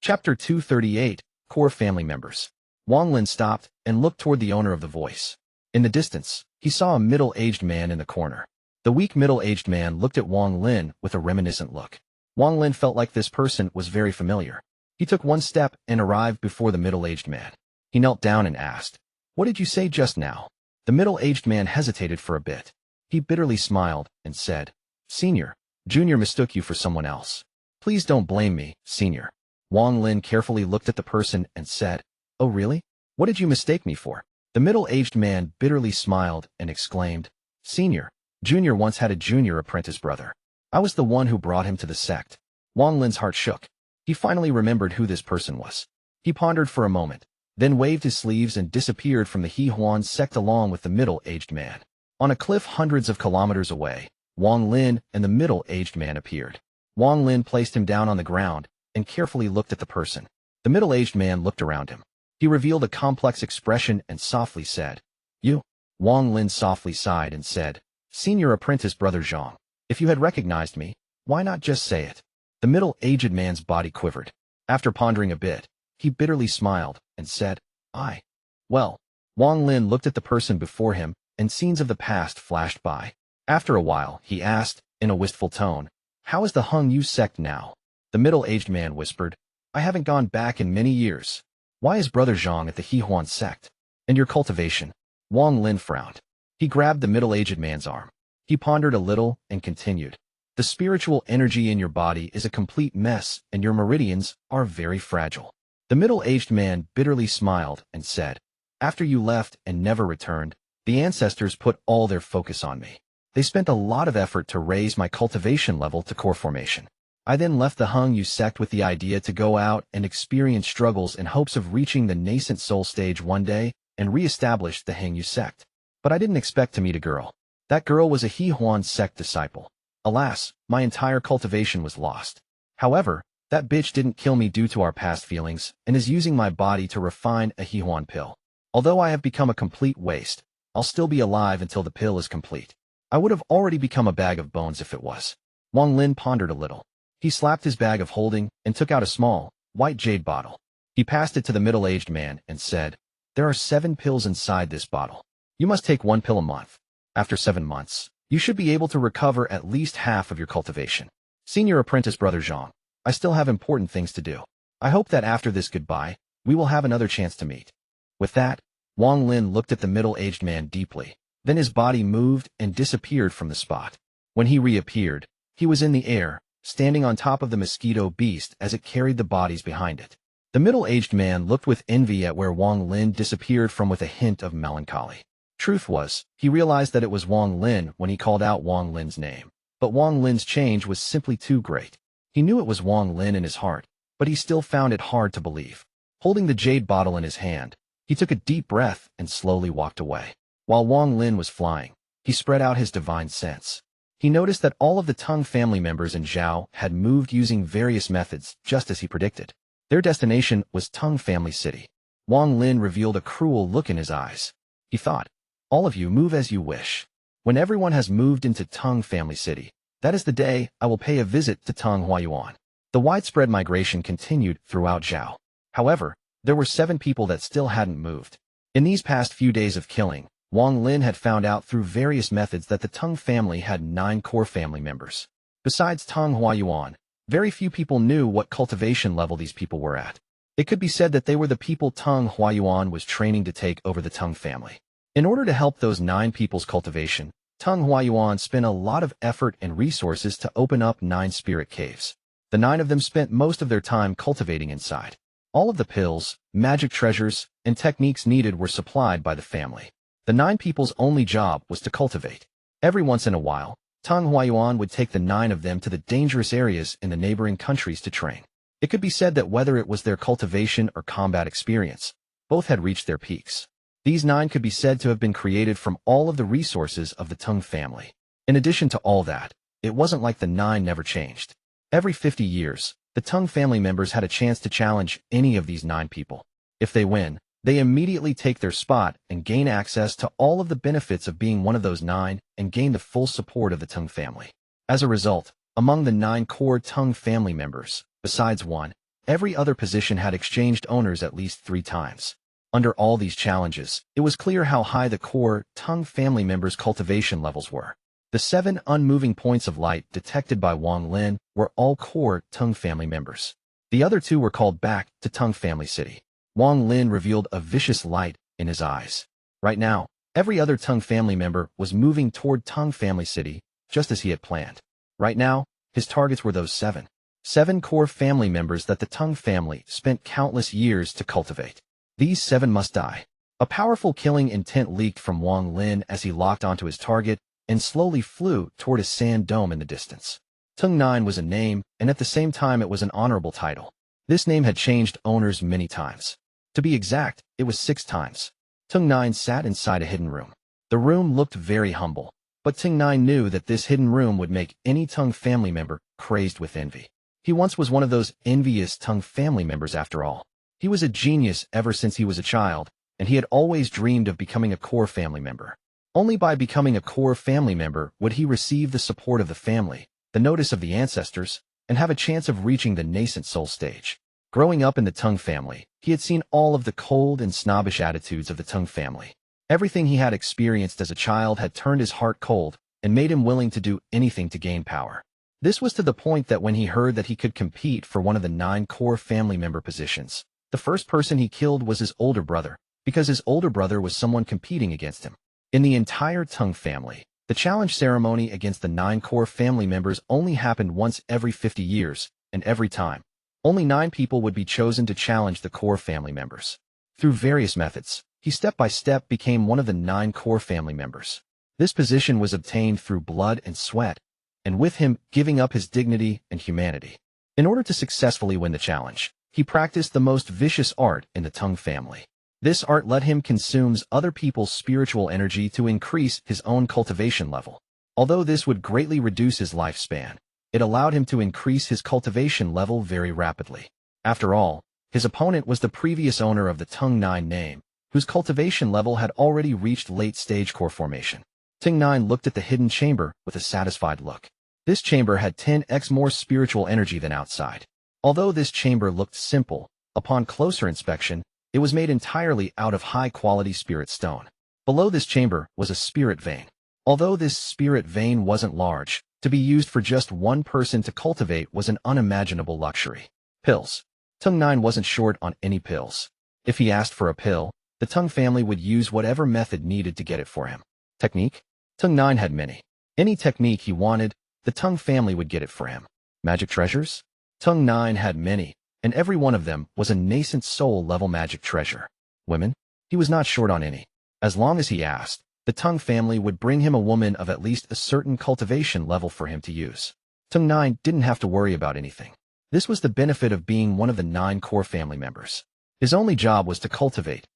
Chapter 238, Core Family Members. Wang Lin stopped and looked toward the owner of the voice. In the distance, he saw a middle-aged man in the corner. The weak middle-aged man looked at Wang Lin with a reminiscent look. Wang Lin felt like this person was very familiar. He took one step and arrived before the middle-aged man. He knelt down and asked, "What did you say just now?" The middle-aged man hesitated for a bit. He bitterly smiled and said, "Senior, Junior mistook you for someone else. Please don't blame me, Senior." Wang Lin carefully looked at the person and said, "Oh really? What did you mistake me for?" The middle-aged man bitterly smiled and exclaimed, "Senior, Junior once had a junior apprentice brother. I was the one who brought him to the sect." Wang Lin's heart shook. He finally remembered who this person was. He pondered for a moment, then waved his sleeves and disappeared from the He Huan sect along with the middle-aged man. On a cliff hundreds of kilometers away, Wang Lin and the middle-aged man appeared. Wang Lin placed him down on the ground and carefully looked at the person. The middle-aged man looked around him. He revealed a complex expression and softly said, "You?" Wang Lin softly sighed and said, "Senior apprentice brother Zhang. If you had recognized me, why not just say it?" The middle-aged man's body quivered. After pondering a bit, he bitterly smiled and said, "I." "Well." Wang Lin looked at the person before him, and scenes of the past flashed by. After a while, he asked, in a wistful tone, "How is the Xue Yu sect now?" The middle-aged man whispered, "I haven't gone back in many years. Why is brother Zhang at the He Huan sect? And your cultivation?" Wang Lin frowned. He grabbed the middle-aged man's arm. He pondered a little and continued, "The spiritual energy in your body is a complete mess and your meridians are very fragile." The middle-aged man bitterly smiled and said, "After you left and never returned, the ancestors put all their focus on me. They spent a lot of effort to raise my cultivation level to core formation. I then left the Xue Yu sect with the idea to go out and experience struggles in hopes of reaching the nascent soul stage one day and re-establish the Xue Yu sect. But I didn't expect to meet a girl. That girl was a He Huan sect disciple. Alas, my entire cultivation was lost. However, that bitch didn't kill me due to our past feelings and is using my body to refine a He Huan pill. Although I have become a complete waste, I'll still be alive until the pill is complete. I would have already become a bag of bones if it was." Wang Lin pondered a little. He slapped his bag of holding and took out a small, white jade bottle. He passed it to the middle-aged man and said, "There are 7 pills inside this bottle. You must take 1 pill a month. After 7 months, you should be able to recover at least half of your cultivation. Senior apprentice brother Zhang, I still have important things to do. I hope that after this goodbye, we will have another chance to meet." With that, Wang Lin looked at the middle-aged man deeply. Then his body moved and disappeared from the spot. When he reappeared, he was in the air, standing on top of the mosquito beast as it carried the bodies behind it. The middle-aged man looked with envy at where Wang Lin disappeared from with a hint of melancholy. Truth was, he realized that it was Wang Lin when he called out Wang Lin's name. But Wang Lin's change was simply too great. He knew it was Wang Lin in his heart, but he still found it hard to believe. Holding the jade bottle in his hand, he took a deep breath and slowly walked away. While Wang Lin was flying, he spread out his divine sense. He noticed that all of the Teng family members in Zhao had moved using various methods, just as he predicted. Their destination was Teng Family City. Wang Lin revealed a cruel look in his eyes. He thought, "All of you move as you wish. When everyone has moved into Teng Family City, that is the day I will pay a visit to Teng Huayuan." The widespread migration continued throughout Zhao. However, there were 7 people that still hadn't moved. In these past few days of killing, Wang Lin had found out through various methods that the Teng family had 9 core family members. Besides Teng Huayuan, very few people knew what cultivation level these people were at. It could be said that they were the people Teng Huayuan was training to take over the Teng family. In order to help those 9 people's cultivation, Teng Huayuan spent a lot of effort and resources to open up 9 spirit caves. The 9 of them spent most of their time cultivating inside. All of the pills, magic treasures, and techniques needed were supplied by the family. The 9 people's only job was to cultivate. Every once in a while, Teng Huayuan would take the 9 of them to the dangerous areas in the neighboring countries to train. It could be said that whether it was their cultivation or combat experience, both had reached their peaks. These 9 could be said to have been created from all of the resources of the Teng family. In addition to all that, it wasn't like the 9 never changed. Every 50 years, the Teng family members had a chance to challenge any of these 9 people. If they win, they immediately take their spot and gain access to all of the benefits of being one of those 9 and gain the full support of the Teng family. As a result, among the 9 core Teng family members, besides one, Every other position had exchanged owners at least 3 times. Under all these challenges, it was clear how high the core Teng family members' cultivation levels were. The 7 unmoving points of light detected by Wang Lin were all core Teng family members. The other 2 were called back to Teng family city. Wang Lin revealed a vicious light in his eyes. Right now, every other Teng family member was moving toward Teng family city, just as he had planned. Right now, his targets were those 7 core family members that the Teng family spent countless years to cultivate. These 7 must die. A powerful killing intent leaked from Wang Lin as he locked onto his target and slowly flew toward a sand dome in the distance. Teng 9 was a name, and at the same time it was an honorable title. This name had changed owners many times. To be exact, it was 6 times. Teng 9 sat inside a hidden room. The room looked very humble, but Teng 9 knew that this hidden room would make any Teng family member crazed with envy. He once was one of those envious Teng family members after all. He was a genius ever since he was a child, and he had always dreamed of becoming a core family member. Only by becoming a core family member would he receive the support of the family, the notice of the ancestors, and have a chance of reaching the nascent soul stage. Growing up in the Teng family, he had seen all of the cold and snobbish attitudes of the Teng family. Everything he had experienced as a child had turned his heart cold and made him willing to do anything to gain power. This was to the point that when he heard that he could compete for one of the 9 core family member positions, the first person he killed was his older brother, because his older brother was someone competing against him. In the entire Teng family, the challenge ceremony against the 9 core family members only happened once every 50 years, and every time, only 9 people would be chosen to challenge the core family members. Through various methods, he step by step became one of the 9 core family members. This position was obtained through blood and sweat, and with him giving up his dignity and humanity. In order to successfully win the challenge, he practiced the most vicious art in the Teng family. This art let him consume other people's spiritual energy to increase his own cultivation level. Although this would greatly reduce his lifespan, it allowed him to increase his cultivation level very rapidly. After all, his opponent was the previous owner of the Teng 9 name, whose cultivation level had already reached late-stage core formation. Teng 9 looked at the hidden chamber with a satisfied look. This chamber had 10x more spiritual energy than outside. Although this chamber looked simple, upon closer inspection, it was made entirely out of high-quality spirit stone. Below this chamber was a spirit vein. Although this spirit vein wasn't large, to be used for just one person to cultivate was an unimaginable luxury. Pills. Teng 9 wasn't short on any pills. If he asked for a pill, the Teng family would use whatever method needed to get it for him. Technique? Teng 9 had many. Any technique he wanted, the Teng family would get it for him. Magic treasures? Teng 9 had many, and every one of them was a nascent soul-level magic treasure. Women? He was not short on any. As long as he asked, the Teng family would bring him a woman of at least a certain cultivation level for him to use. Teng 9 didn't have to worry about anything. This was the benefit of being one of the 9 core family members. His only job was to cultivate,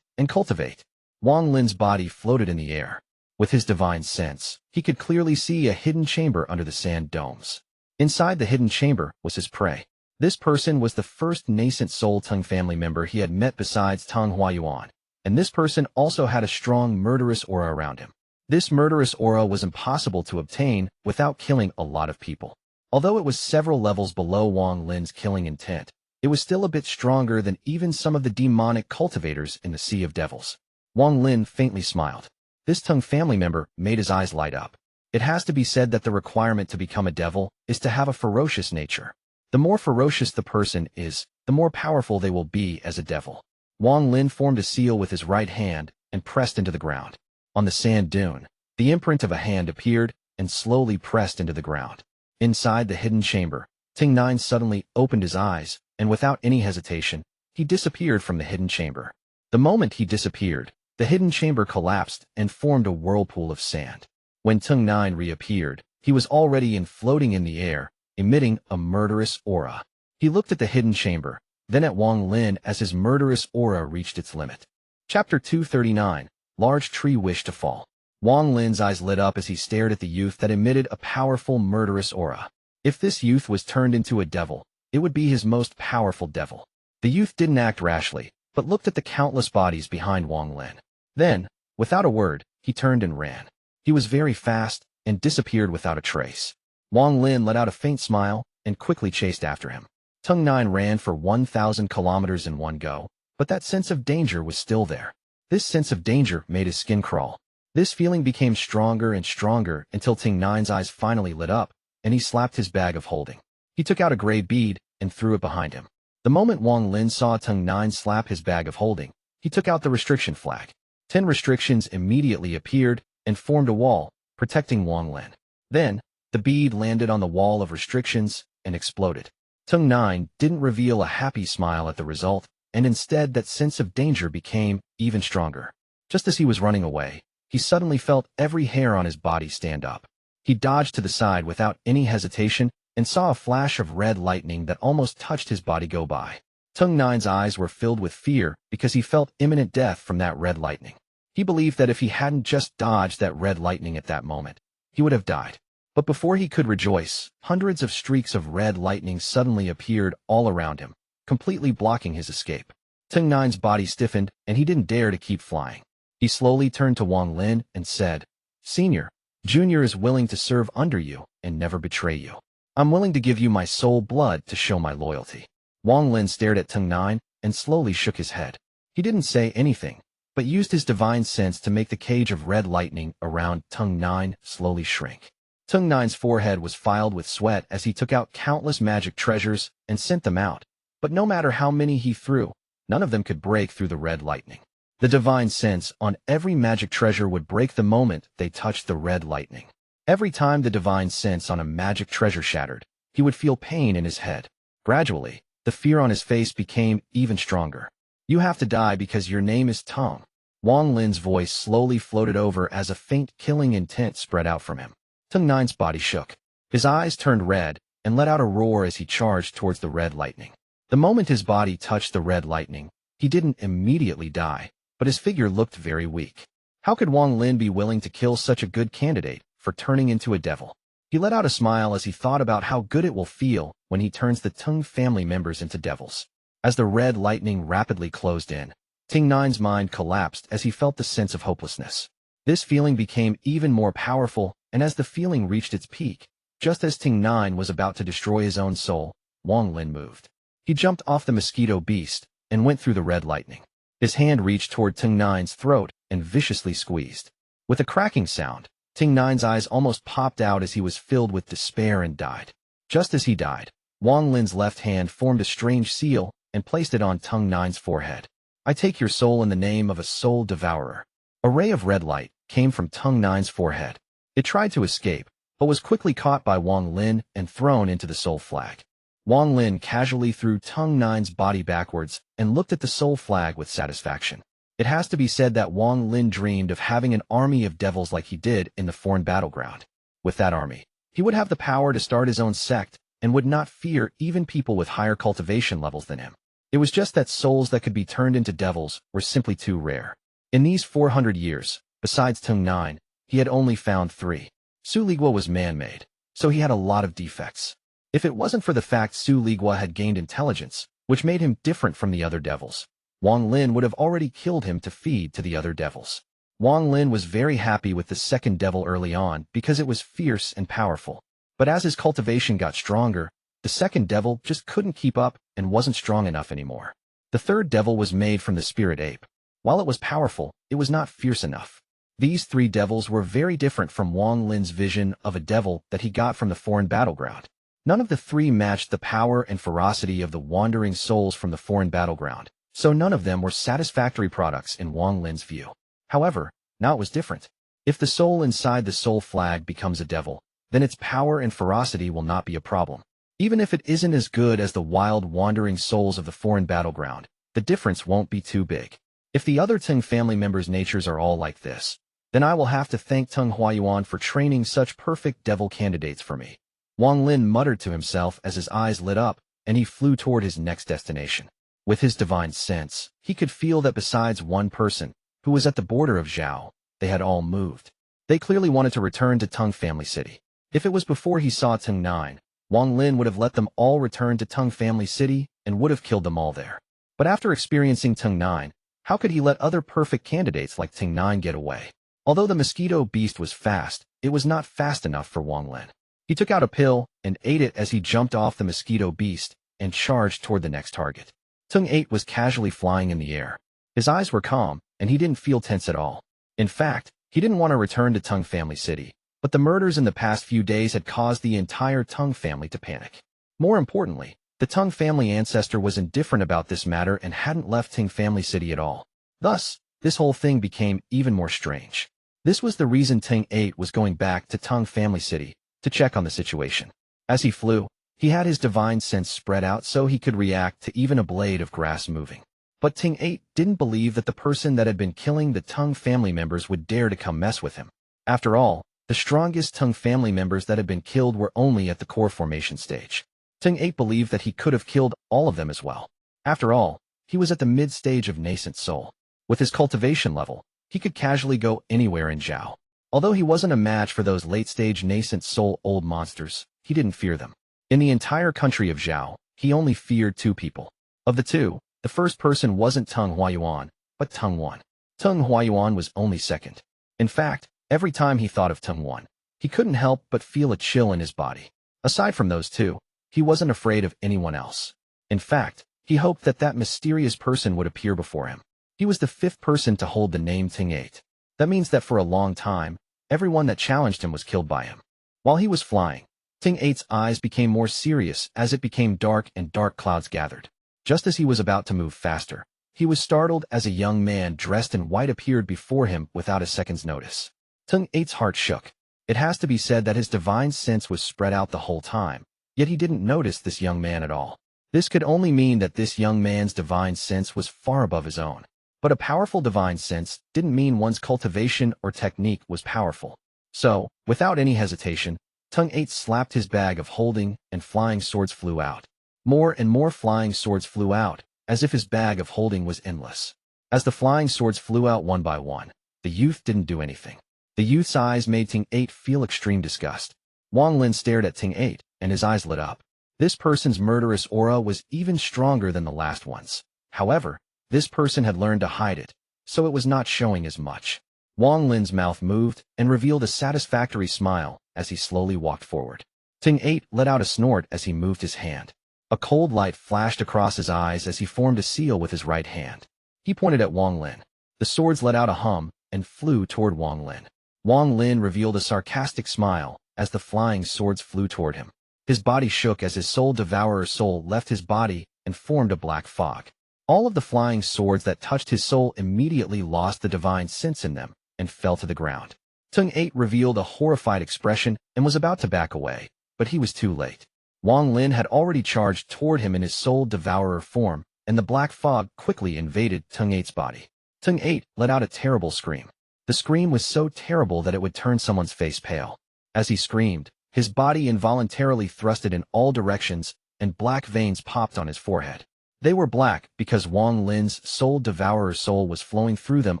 and cultivate. Wang Lin's body floated in the air. With his divine sense, he could clearly see a hidden chamber under the sand domes. Inside the hidden chamber was his prey. This person was the first nascent soul Teng family member he had met besides Teng Huayuan, and this person also had a strong murderous aura around him. This murderous aura was impossible to obtain without killing a lot of people. Although it was several levels below Wang Lin's killing intent, it was still a bit stronger than even some of the demonic cultivators in the Sea of Devils. Wang Lin faintly smiled. This Teng family member made his eyes light up. It has to be said that the requirement to become a devil is to have a ferocious nature. The more ferocious the person is, the more powerful they will be as a devil. Wang Lin formed a seal with his right hand and pressed into the ground. On the sand dune, the imprint of a hand appeared and slowly pressed into the ground. Inside the hidden chamber, Teng 9 suddenly opened his eyes, and without any hesitation, he disappeared from the hidden chamber. The moment he disappeared, the hidden chamber collapsed and formed a whirlpool of sand. When Teng 9 reappeared, he was already floating in the air, emitting a murderous aura. He looked at the hidden chamber, then at Wang Lin as his murderous aura reached its limit. Chapter 239, Large Tree Wish to Fall. Wang Lin's eyes lit up as he stared at the youth that emitted a powerful murderous aura. If this youth was turned into a devil, it would be his most powerful devil. The youth didn't act rashly, but looked at the countless bodies behind Wang Lin. Then, without a word, he turned and ran. He was very fast and disappeared without a trace. Wang Lin let out a faint smile and quickly chased after him. Teng 9 ran for 1,000 kilometers in one go, but that sense of danger was still there. This sense of danger made his skin crawl. This feeling became stronger and stronger until Teng 9's eyes finally lit up, and he slapped his bag of holding. He took out a gray bead and threw it behind him. The moment Wang Lin saw Teng 9 slap his bag of holding, he took out the restriction flag. 10 restrictions immediately appeared and formed a wall, protecting Wang Lin. Then, the bead landed on the wall of restrictions and exploded. Teng 9 didn't reveal a happy smile at the result, and instead that sense of danger became even stronger. Just as he was running away, he suddenly felt every hair on his body stand up. He dodged to the side without any hesitation and saw a flash of red lightning that almost touched his body go by. Teng 9's eyes were filled with fear because he felt imminent death from that red lightning. He believed that if he hadn't just dodged that red lightning at that moment, he would have died. But before he could rejoice, hundreds of streaks of red lightning suddenly appeared all around him, completely blocking his escape. Teng 9's body stiffened, and he didn't dare to keep flying. He slowly turned to Wang Lin and said, "Senior, Junior is willing to serve under you and never betray you. I'm willing to give you my soul blood to show my loyalty." Wang Lin stared at Teng 9 and slowly shook his head. He didn't say anything, but used his divine sense to make the cage of red lightning around Teng 9 slowly shrink. Teng 9's forehead was filled with sweat as he took out countless magic treasures and sent them out, but no matter how many he threw, none of them could break through the red lightning. The divine sense on every magic treasure would break the moment they touched the red lightning. Every time the divine sense on a magic treasure shattered, he would feel pain in his head. Gradually, the fear on his face became even stronger. "You have to die because your name is Teng." Wang Lin's voice slowly floated over as a faint killing intent spread out from him. Teng 9's body shook. His eyes turned red and let out a roar as he charged towards the red lightning. The moment his body touched the red lightning, he didn't immediately die, but his figure looked very weak. How could Wang Lin be willing to kill such a good candidate for turning into a devil? He let out a smile as he thought about how good it will feel when he turns the Teng family members into devils. As the red lightning rapidly closed in, Teng 9's mind collapsed as he felt the sense of hopelessness. This feeling became even more powerful, and as the feeling reached its peak, just as Teng 9 was about to destroy his own soul, Wang Lin moved. He jumped off the mosquito beast and went through the red lightning. His hand reached toward Teng 9's throat and viciously squeezed. With a cracking sound, Teng 9's eyes almost popped out as he was filled with despair and died. Just as he died, Wang Lin's left hand formed a strange seal and placed it on Teng 9's forehead. "I take your soul in the name of a soul devourer." A ray of red light came from Teng 9's forehead. It tried to escape, but was quickly caught by Wang Lin and thrown into the soul flag. Wang Lin casually threw Teng 9's body backwards and looked at the soul flag with satisfaction. It has to be said that Wang Lin dreamed of having an army of devils like he did in the foreign battleground. With that army, he would have the power to start his own sect and would not fear even people with higher cultivation levels than him. It was just that souls that could be turned into devils were simply too rare. In these 400 years, besides Teng 9, he had only found 3. Xue Ligua was man-made, so he had a lot of defects. If it wasn't for the fact Xue Ligua had gained intelligence, which made him different from the other devils, Wang Lin would have already killed him to feed to the other devils. Wang Lin was very happy with the second devil early on because it was fierce and powerful. But as his cultivation got stronger, the second devil just couldn't keep up and wasn't strong enough anymore. The third devil was made from the spirit ape. While it was powerful, it was not fierce enough. These 3 devils were very different from Wang Lin's vision of a devil that he got from the foreign battleground. None of the 3 matched the power and ferocity of the wandering souls from the foreign battleground, so none of them were satisfactory products in Wang Lin's view. However, now it was different. If the soul inside the soul flag becomes a devil, then its power and ferocity will not be a problem. Even if it isn't as good as the wild wandering souls of the foreign battleground, the difference won't be too big. If the other Teng family members' natures are all like this, then I will have to thank Teng Huayuan for training such perfect devil candidates for me. Wang Lin muttered to himself as his eyes lit up, and he flew toward his next destination. With his divine sense, he could feel that besides one person, who was at the border of Zhao, they had all moved. They clearly wanted to return to Teng Family City. If it was before he saw Teng 9, Wang Lin would have let them all return to Teng Family City and would have killed them all there. But after experiencing Teng 9, how could he let other perfect candidates like Teng 9 get away? Although the mosquito beast was fast, it was not fast enough for Wang Lin. He took out a pill and ate it as he jumped off the mosquito beast and charged toward the next target. Teng 8 was casually flying in the air. His eyes were calm, and he didn't feel tense at all. In fact, he didn't want to return to Teng family city, but the murders in the past few days had caused the entire Teng family to panic. More importantly, the Teng family ancestor was indifferent about this matter and hadn't left Teng family city at all. Thus, this whole thing became even more strange. This was the reason Teng 8 was going back to Teng family city to check on the situation. As he flew, he had his divine sense spread out so he could react to even a blade of grass moving. But Teng 8 didn't believe that the person that had been killing the Teng family members would dare to come mess with him. After all, the strongest Teng family members that had been killed were only at the core formation stage. Teng 8 believed that he could have killed all of them as well. After all, he was at the mid-stage of nascent soul. With his cultivation level, he could casually go anywhere in Zhao. Although he wasn't a match for those late-stage nascent soul old monsters, he didn't fear them. In the entire country of Zhao, he only feared two people. Of the two, the first person wasn't Teng Huayuan, but Teng One. Teng Huayuan was only second. In fact, every time he thought of Teng One, he couldn't help but feel a chill in his body. Aside from those two, he wasn't afraid of anyone else. In fact, he hoped that that mysterious person would appear before him. He was the fifth person to hold the name Teng 8. That means that for a long time, everyone that challenged him was killed by him. While he was flying, Teng 8's eyes became more serious as it became dark and dark clouds gathered. Just as he was about to move faster, he was startled as a young man dressed in white appeared before him without a second's notice. Teng 8's heart shook. It has to be said that his divine sense was spread out the whole time, yet he didn't notice this young man at all. This could only mean that this young man's divine sense was far above his own. But a powerful divine sense didn't mean one's cultivation or technique was powerful. So, without any hesitation, Teng 8 slapped his bag of holding and flying swords flew out. More and more flying swords flew out, as if his bag of holding was endless. As the flying swords flew out one by one, the youth didn't do anything. The youth's eyes made Teng 8 feel extreme disgust. Wang Lin stared at Teng 8, and his eyes lit up. This person's murderous aura was even stronger than the last one's. However, this person had learned to hide it, so it was not showing as much. Wang Lin's mouth moved and revealed a satisfactory smile as he slowly walked forward. Teng 8 let out a snort as he moved his hand. A cold light flashed across his eyes as he formed a seal with his right hand. He pointed at Wang Lin. The swords let out a hum and flew toward Wang Lin. Wang Lin revealed a sarcastic smile as the flying swords flew toward him. His body shook as his soul devourer's soul left his body and formed a black fog. All of the flying swords that touched his soul immediately lost the divine sense in them and fell to the ground. Teng 8 revealed a horrified expression and was about to back away, but he was too late. Wang Lin had already charged toward him in his soul devourer form, and the black fog quickly invaded Teng 8's body. Teng 8 let out a terrible scream. The scream was so terrible that it would turn someone's face pale. As he screamed, his body involuntarily thrusted in all directions, and black veins popped on his forehead. They were black because Wang Lin's soul devourer's soul was flowing through them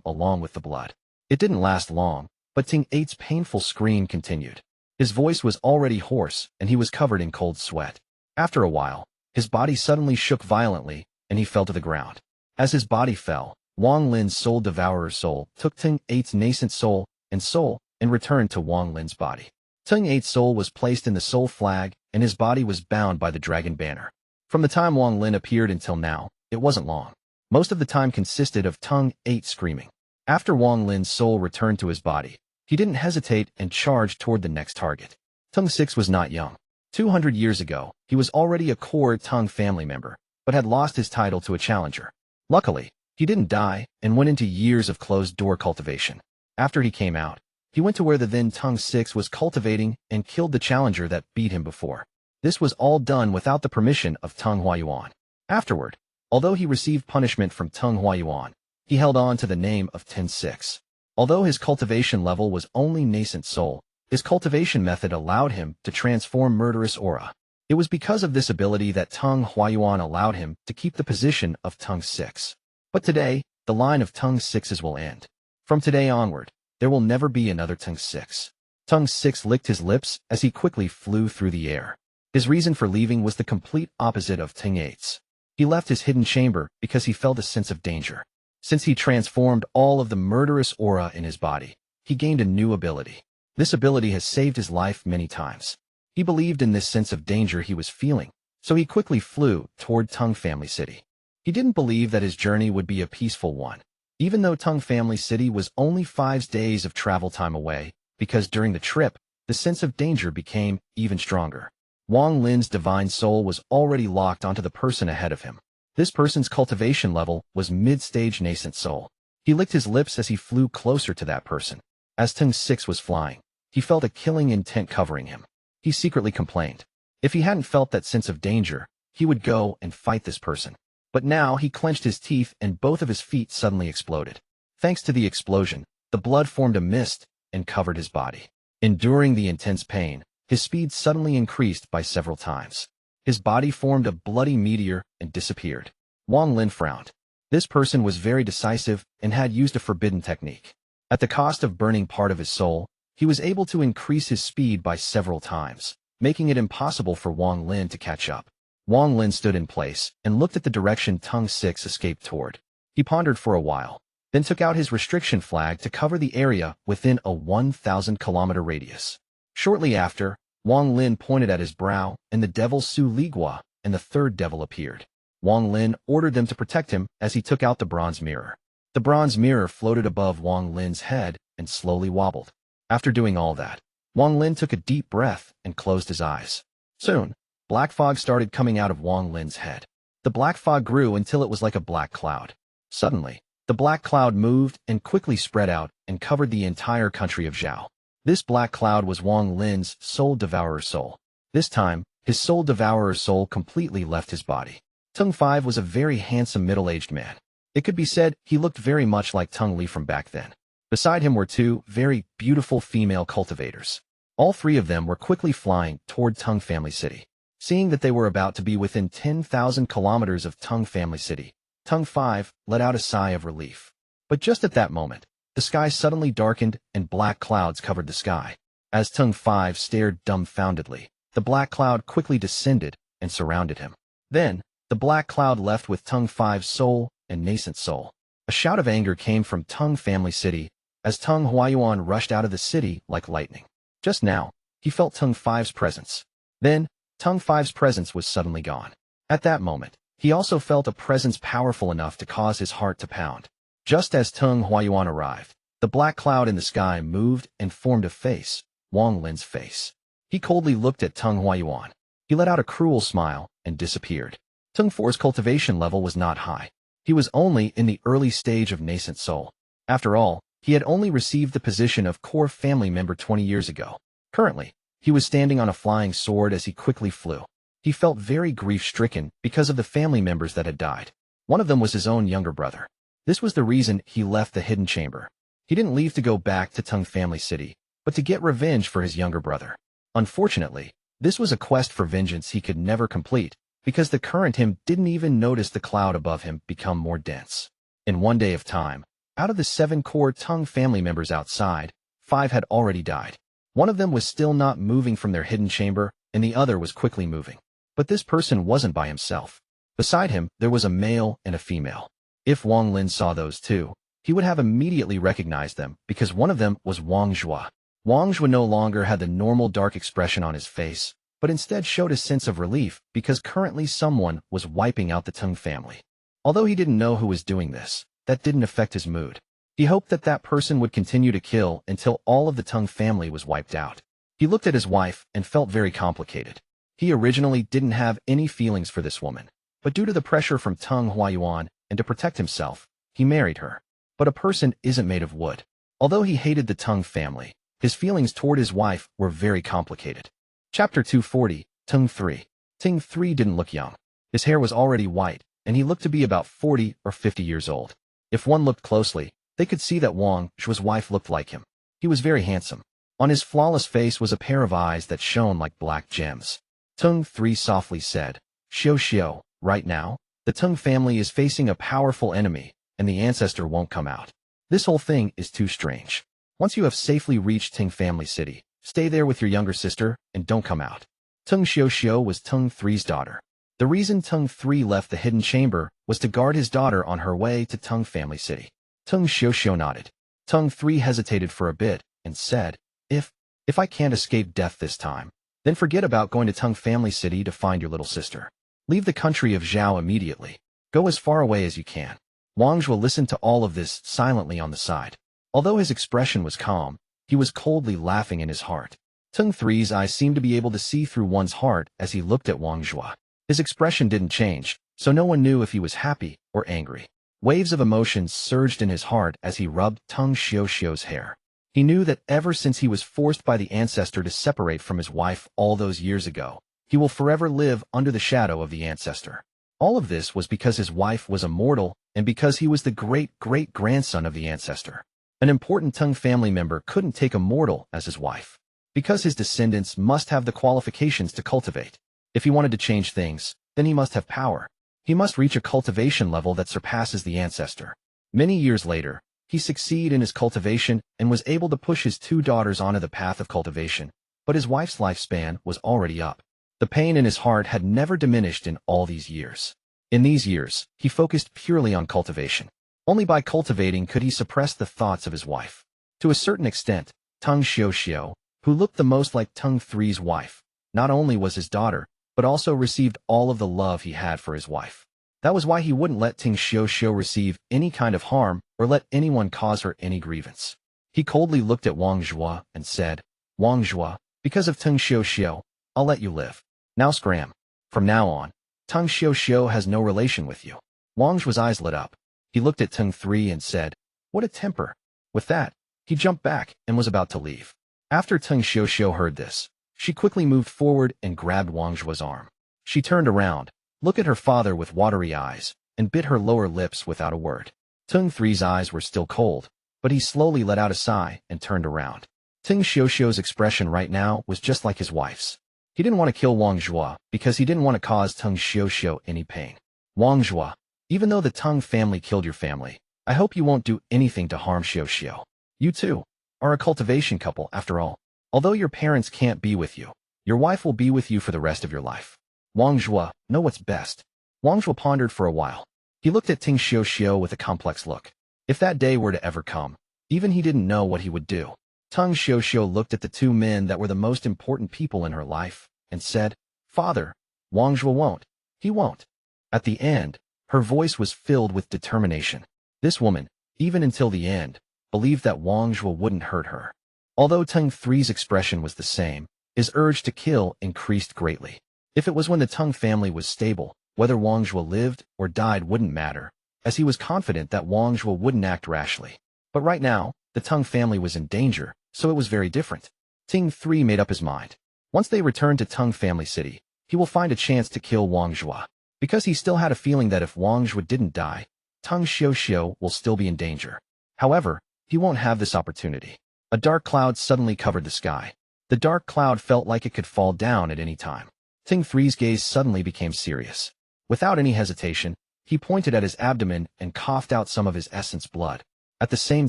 along with the blood. It didn't last long, but Teng 8's painful scream continued. His voice was already hoarse, and he was covered in cold sweat. After a while, his body suddenly shook violently, and he fell to the ground. As his body fell, Wang Lin's soul devourer's soul took Teng 8's nascent soul and returned to Wang Lin's body. Teng 8's soul was placed in the soul flag, and his body was bound by the dragon banner. From the time Wang Lin appeared until now, it wasn't long. Most of the time consisted of Teng 8 screaming. After Wang Lin's soul returned to his body, he didn't hesitate and charged toward the next target. Teng 6 was not young. 200 years ago, he was already a core Teng family member, but had lost his title to a challenger. Luckily, he didn't die and went into years of closed-door cultivation. After he came out, he went to where the then Teng 6 was cultivating and killed the challenger that beat him before. This was all done without the permission of Teng Huayuan. Afterward, although he received punishment from Teng Huayuan, he held on to the name of Teng 6. Although his cultivation level was only nascent soul, his cultivation method allowed him to transform murderous aura. It was because of this ability that Teng Huayuan allowed him to keep the position of Teng 6. But today, the line of Teng 6s will end. From today onward, there will never be another Teng 6. Teng 6 licked his lips as he quickly flew through the air. His reason for leaving was the complete opposite of Teng 8's. He left his hidden chamber because he felt a sense of danger. Since he transformed all of the murderous aura in his body, he gained a new ability. This ability has saved his life many times. He believed in this sense of danger he was feeling, so he quickly flew toward Teng Family City. He didn't believe that his journey would be a peaceful one, even though Teng Family City was only 5 days of travel time away, because during the trip, the sense of danger became even stronger. Wang Lin's divine soul was already locked onto the person ahead of him. This person's cultivation level was mid-stage nascent soul. He licked his lips as he flew closer to that person. As Teng 6 was flying, he felt a killing intent covering him. He secretly complained. If he hadn't felt that sense of danger, he would go and fight this person. But now he clenched his teeth and both of his feet suddenly exploded. Thanks to the explosion, the blood formed a mist and covered his body. Enduring the intense pain, his speed suddenly increased by several times. His body formed a bloody meteor and disappeared. Wang Lin frowned. This person was very decisive and had used a forbidden technique. At the cost of burning part of his soul, he was able to increase his speed by several times, making it impossible for Wang Lin to catch up. Wang Lin stood in place and looked at the direction Teng 6 escaped toward. He pondered for a while, then took out his restriction flag to cover the area within a 1,000-kilometer radius. Shortly after, Wang Lin pointed at his brow, and the devil Su Ligua and the third devil appeared. Wang Lin ordered them to protect him as he took out the bronze mirror. The bronze mirror floated above Wang Lin's head and slowly wobbled. After doing all that, Wang Lin took a deep breath and closed his eyes. Soon, black fog started coming out of Wang Lin's head. The black fog grew until it was like a black cloud. Suddenly, the black cloud moved and quickly spread out and covered the entire country of Zhao. This black cloud was Wang Lin's soul devourer soul. This time, his soul devourer soul completely left his body. Teng 5 was a very handsome middle-aged man. It could be said he looked very much like Teng Li from back then. Beside him were 2 very beautiful female cultivators. All 3 of them were quickly flying toward Teng Family City. Seeing that they were about to be within 10,000 kilometers of Teng Family City, Teng 5 let out a sigh of relief. But just at that moment, the sky suddenly darkened and black clouds covered the sky. As Teng 5 stared dumbfoundedly, the black cloud quickly descended and surrounded him. Then, the black cloud left with Teng 5's soul and nascent soul. A shout of anger came from Teng Family City as Teng Huayuan rushed out of the city like lightning. Just now, he felt Teng 5's presence. Then, Teng 5's presence was suddenly gone. At that moment, he also felt a presence powerful enough to cause his heart to pound. Just as Teng Huayuan arrived, the black cloud in the sky moved and formed a face, Wang Lin's face. He coldly looked at Teng Huayuan. He let out a cruel smile and disappeared. Teng 4's cultivation level was not high. He was only in the early stage of nascent soul. After all, he had only received the position of core family member 20 years ago. Currently, he was standing on a flying sword as he quickly flew. He felt very grief-stricken because of the family members that had died. One of them was his own younger brother. This was the reason he left the hidden chamber. He didn't leave to go back to Teng Family City, but to get revenge for his younger brother. Unfortunately, this was a quest for vengeance he could never complete, because the current him didn't even notice the cloud above him become more dense. In one day of time, out of the 7 core Teng family members outside, 5 had already died. One of them was still not moving from their hidden chamber, and the other was quickly moving. But this person wasn't by himself. Beside him, there was a male and a female. If Wang Lin saw those 2, he would have immediately recognized them, because one of them was Wang Zhuo. Wang Zhuo no longer had the normal dark expression on his face, but instead showed a sense of relief because currently someone was wiping out the Teng family. Although he didn't know who was doing this, that didn't affect his mood. He hoped that that person would continue to kill until all of the Teng family was wiped out. He looked at his wife and felt very complicated. He originally didn't have any feelings for this woman, but due to the pressure from Teng Huayuan and to protect himself, he married her. But a person isn't made of wood. Although he hated the Teng family, his feelings toward his wife were very complicated. Chapter 240, Teng 3. Teng 3 didn't look young. His hair was already white, and he looked to be about 40 or 50 years old. If one looked closely, they could see that Wang Zhuo's wife looked like him. He was very handsome. On his flawless face was a pair of eyes that shone like black gems. Teng 3 softly said, Xiao, right now, the Teng family is facing a powerful enemy, and the ancestor won't come out. This whole thing is too strange. Once you have safely reached Teng Family City, stay there with your younger sister and don't come out. Teng Xiao was Teng 3's daughter. The reason Teng 3 left the hidden chamber was to guard his daughter on her way to Teng Family City. Teng Xiao nodded. Teng 3 hesitated for a bit and said, If I can't escape death this time, Then forget about going to Teng Family City to find your little sister. Leave the country of Zhao immediately. Go as far away as you can. Wang Zhuo listened to all of this silently on the side. Although his expression was calm, he was coldly laughing in his heart. Teng Three's eyes seemed to be able to see through one's heart as he looked at Wang Zhuo. His expression didn't change, so no one knew if he was happy or angry. Waves of emotions surged in his heart as he rubbed Teng Xiuxiu's hair. He knew that ever since he was forced by the ancestor to separate from his wife all those years ago, he will forever live under the shadow of the ancestor. All of this was because his wife was immortal and because he was the great-great-grandson of the ancestor. An important Teng family member couldn't take a mortal as his wife, because his descendants must have the qualifications to cultivate. If he wanted to change things, then he must have power. He must reach a cultivation level that surpasses the ancestor. Many years later, he succeeded in his cultivation and was able to push his two daughters onto the path of cultivation, but his wife's lifespan was already up. The pain in his heart had never diminished in all these years. In these years, he focused purely on cultivation. Only by cultivating could he suppress the thoughts of his wife. To a certain extent, Teng Xiuxiu, who looked the most like Teng Three's wife, not only was his daughter, but also received all of the love he had for his wife. That was why he wouldn't let Teng Xiuxiu receive any kind of harm or let anyone cause her any grievance. He coldly looked at Wang Zhuo and said, "Wang Zhuo, because of Teng Xiuxiu, I'll let you live. Now scram. From now on, Teng Xiuxiu has no relation with you." Wang Zhuo's eyes lit up. He looked at Teng Three and said, "What a temper." With that, he jumped back and was about to leave. After Teng Xiuxiu heard this, she quickly moved forward and grabbed Wang Zhuo's arm. She turned around, looked at her father with watery eyes, and bit her lower lips without a word. Teng Three's eyes were still cold, but he slowly let out a sigh and turned around. Teng Xiuxiu's expression right now was just like his wife's. He didn't want to kill Wang Zhuo because he didn't want to cause Teng Xiuxiu any pain. "Wang Zhuo, even though the Teng family killed your family, I hope you won't do anything to harm Xiuxiu. You two are a cultivation couple after all. Although your parents can't be with you, your wife will be with you for the rest of your life. Wang Zhuo, know what's best." Wang Zhuo pondered for a while. He looked at Teng Xiuxiu with a complex look. If that day were to ever come, even he didn't know what he would do. Teng Xiuxiu looked at the two men that were the most important people in her life and said, "Father, Wang Zhuo won't. He won't." At the end, her voice was filled with determination. This woman, even until the end, believed that Wang Zhuo wouldn't hurt her. Although Teng Three's expression was the same, his urge to kill increased greatly. If it was when the Teng family was stable, whether Wang Zhuo lived or died wouldn't matter, as he was confident that Wang Zhuo wouldn't act rashly. But right now, the Teng family was in danger, so it was very different. Teng Three made up his mind. Once they returned to Teng Family City, he will find a chance to kill Wang Zhuo. Because he still had a feeling that if Wang Zhuo didn't die, Teng Xiuxiu will still be in danger. However, he won't have this opportunity. A dark cloud suddenly covered the sky. The dark cloud felt like it could fall down at any time. Teng Three's gaze suddenly became serious. Without any hesitation, he pointed at his abdomen and coughed out some of his essence blood. At the same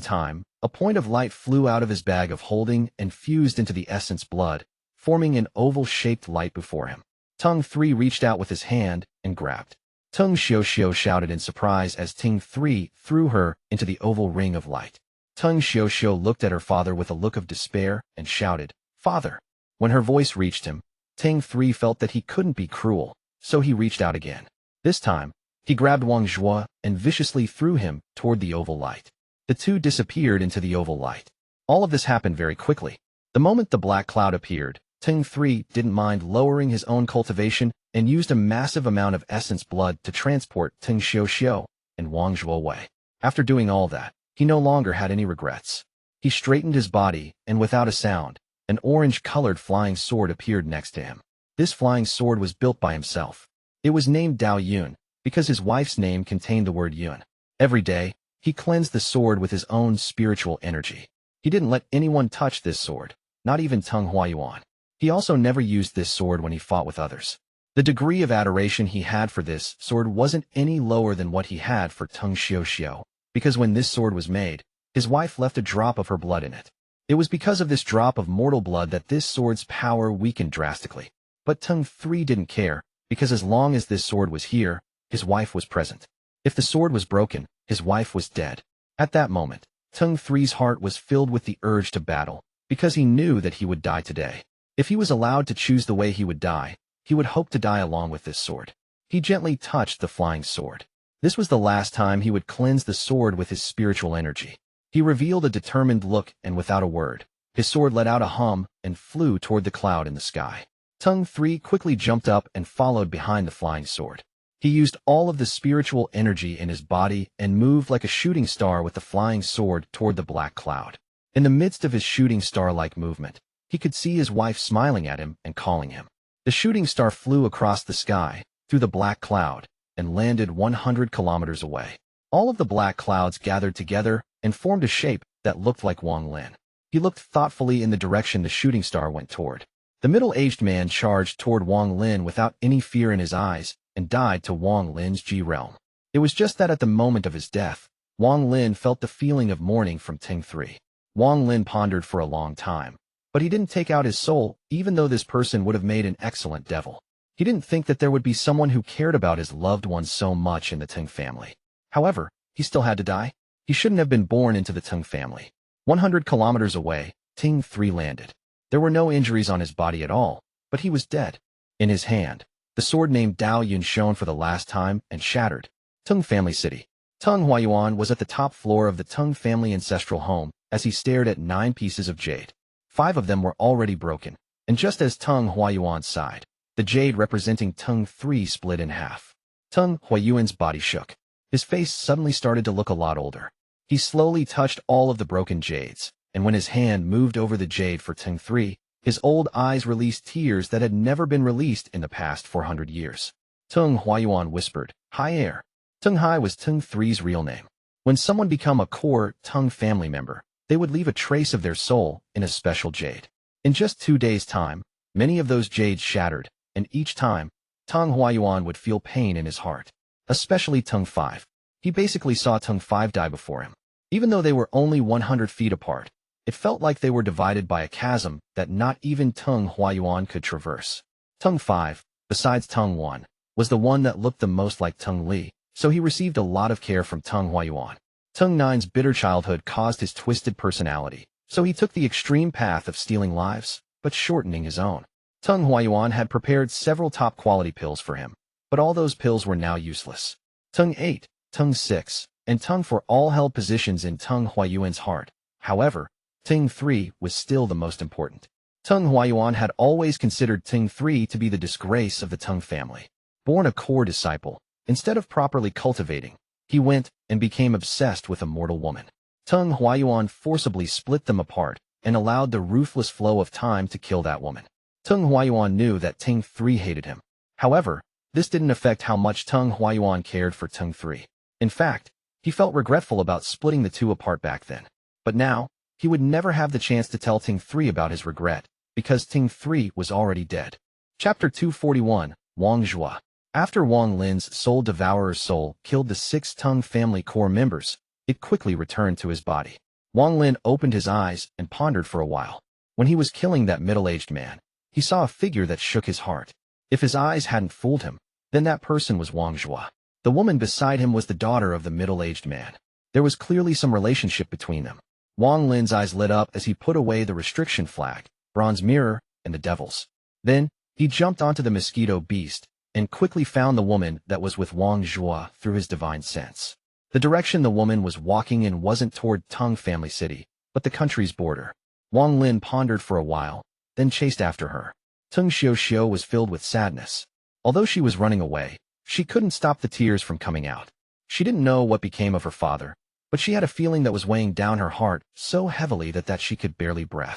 time, a point of light flew out of his bag of holding and fused into the essence blood, forming an oval-shaped light before him. Teng Three reached out with his hand and grabbed. Teng Xiuxiu shouted in surprise as Teng Three threw her into the oval ring of light. Teng Xiuxiu looked at her father with a look of despair and shouted, "Father!" When her voice reached him, Teng Three felt that he couldn't be cruel, so he reached out again. This time, he grabbed Wang Zhuo and viciously threw him toward the oval light. The two disappeared into the oval light. All of this happened very quickly. The moment the black cloud appeared, Teng Three didn't mind lowering his own cultivation and used a massive amount of essence blood to transport Teng Xiuxiu and Wang Zhuo away. After doing all that, he no longer had any regrets. He straightened his body, and without a sound, an orange-colored flying sword appeared next to him. This flying sword was built by himself. It was named Dao Yun, because his wife's name contained the word Yun. Every day, he cleansed the sword with his own spiritual energy. He didn't let anyone touch this sword, not even Teng Huayuan. He also never used this sword when he fought with others. The degree of adoration he had for this sword wasn't any lower than what he had for Teng Xiuxiu, because when this sword was made, his wife left a drop of her blood in it. It was because of this drop of mortal blood that this sword's power weakened drastically. But Teng Three didn't care, because as long as this sword was here, his wife was present. If the sword was broken, his wife was dead. At that moment, Teng Three's heart was filled with the urge to battle, because he knew that he would die today. If he was allowed to choose the way he would die, he would hope to die along with this sword. He gently touched the flying sword. This was the last time he would cleanse the sword with his spiritual energy. He revealed a determined look, and without a word, his sword let out a hum and flew toward the cloud in the sky. Teng 3 quickly jumped up and followed behind the flying sword. He used all of the spiritual energy in his body and moved like a shooting star with the flying sword toward the black cloud. In the midst of his shooting star-like movement, he could see his wife smiling at him and calling him. The shooting star flew across the sky, through the black cloud, and landed 100 kilometers away. All of the black clouds gathered together and formed a shape that looked like Wang Lin. He looked thoughtfully in the direction the shooting star went toward. The middle-aged man charged toward Wang Lin without any fear in his eyes and died to Wang Lin's Ji realm. It was just that at the moment of his death, Wang Lin felt the feeling of mourning from Teng 3. Wang Lin pondered for a long time, but he didn't take out his soul, even though this person would have made an excellent devil. He didn't think that there would be someone who cared about his loved ones so much in the Teng family. However, he still had to die. He shouldn't have been born into the Teng family. 100 kilometers away, Teng 3 landed. There were no injuries on his body at all, but he was dead. In his hand, the sword named Dao Yun shone for the last time and shattered. Teng family city. Teng Huayuan was at the top floor of the Teng family ancestral home as he stared at 9 pieces of jade. 5 of them were already broken, and just as Teng Huayuan sighed, the jade representing Teng 3 split in half. Teng Huayuan's body shook. His face suddenly started to look a lot older. He slowly touched all of the broken jades, and when his hand moved over the jade for Teng 3, his old eyes released tears that had never been released in the past 400 years. Teng Huayuan whispered, "Hai Air." Teng Hai was Teng 3's real name. When someone became a core Teng family member, they would leave a trace of their soul in a special jade. In just 2 days' time, many of those jades shattered, and each time, Teng Huayuan would feel pain in his heart. Especially Teng 5. He basically saw Teng 5 die before him. Even though they were only 100 feet apart, it felt like they were divided by a chasm that not even Teng Huayuan could traverse. Teng 5, besides Teng 1, was the one that looked the most like Teng Li, so he received a lot of care from Teng Huayuan. Teng 9's bitter childhood caused his twisted personality, so he took the extreme path of stealing lives, but shortening his own. Teng Huayuan had prepared several top-quality pills for him, but all those pills were now useless. Teng 8, Teng 6, and Teng 4 all held positions in Teng Huayuan's heart. However, Teng 3 was still the most important. Teng Huayuan had always considered Teng 3 to be the disgrace of the Teng family. Born a core disciple, instead of properly cultivating, he went and became obsessed with a mortal woman. Teng Huayuan forcibly split them apart and allowed the ruthless flow of time to kill that woman. Teng Huayuan knew that Teng 3 hated him. However, this didn't affect how much Teng Huayuan cared for Teng 3. In fact, he felt regretful about splitting the two apart back then. But now, he would never have the chance to tell Teng 3 about his regret, because Teng 3 was already dead. Chapter 241, Wang Zhuo. After Wang Lin's soul devourer's soul killed the 6 Teng family core members, it quickly returned to his body. Wang Lin opened his eyes and pondered for a while. When he was killing that middle-aged man, he saw a figure that shook his heart. If his eyes hadn't fooled him, then that person was Wang Zhuo. The woman beside him was the daughter of the middle-aged man. There was clearly some relationship between them. Wang Lin's eyes lit up as he put away the restriction flag, bronze mirror, and the devils. Then, he jumped onto the mosquito beast and quickly found the woman that was with Wang Zhuo through his divine sense. The direction the woman was walking in wasn't toward Teng family city, but the country's border. Wang Lin pondered for a while, then chased after her. Teng Xiu was filled with sadness. Although she was running away, she couldn't stop the tears from coming out. She didn't know what became of her father, but she had a feeling that was weighing down her heart so heavily that she could barely breathe.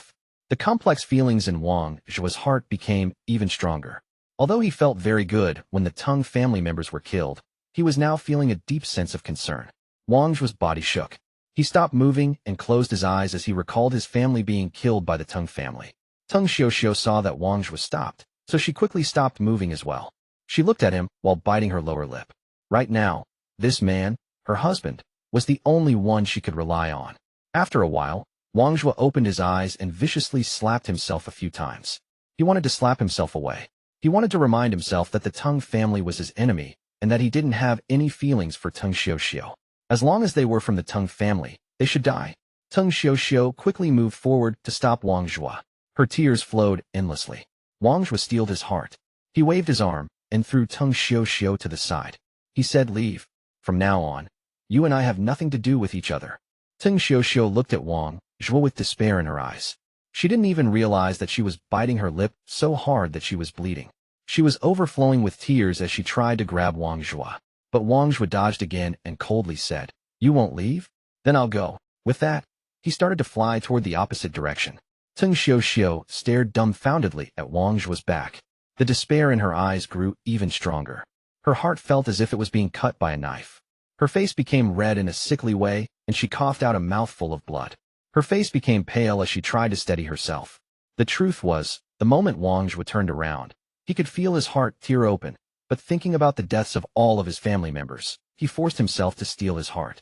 The complex feelings in Wang Zhuo's heart became even stronger. Although he felt very good when the Teng family members were killed, he was now feeling a deep sense of concern. Wang Zhuo's body shook. He stopped moving and closed his eyes as he recalled his family being killed by the Teng family. Teng Xiu saw that Wang Zhuo stopped, so she quickly stopped moving as well. She looked at him while biting her lower lip. Right now, this man, her husband, was the only one she could rely on. After a while, Wang Zhuo opened his eyes and viciously slapped himself a few times. He wanted to slap himself away. He wanted to remind himself that the Teng family was his enemy and that he didn't have any feelings for Teng Xiu. As long as they were from the Teng family, they should die. Teng Xiu quickly moved forward to stop Wang Zhuo. Her tears flowed endlessly. Wang Zhuo steeled his heart. He waved his arm and threw Teng Xiu to the side. He said, "Leave. From now on, you and I have nothing to do with each other." Teng Xiu looked at Wang Zhuo with despair in her eyes. She didn't even realize that she was biting her lip so hard that she was bleeding. She was overflowing with tears as she tried to grab Wang Zhuo. But Wang Zhuo dodged again and coldly said, "You won't leave? Then I'll go." With that, he started to fly toward the opposite direction. Teng Xiu stared dumbfoundedly at Wang Zhuo's back. The despair in her eyes grew even stronger. Her heart felt as if it was being cut by a knife. Her face became red in a sickly way, and she coughed out a mouthful of blood. Her face became pale as she tried to steady herself. The truth was, the moment Wang Zhuo turned around, he could feel his heart tear open, but thinking about the deaths of all of his family members, he forced himself to steel his heart.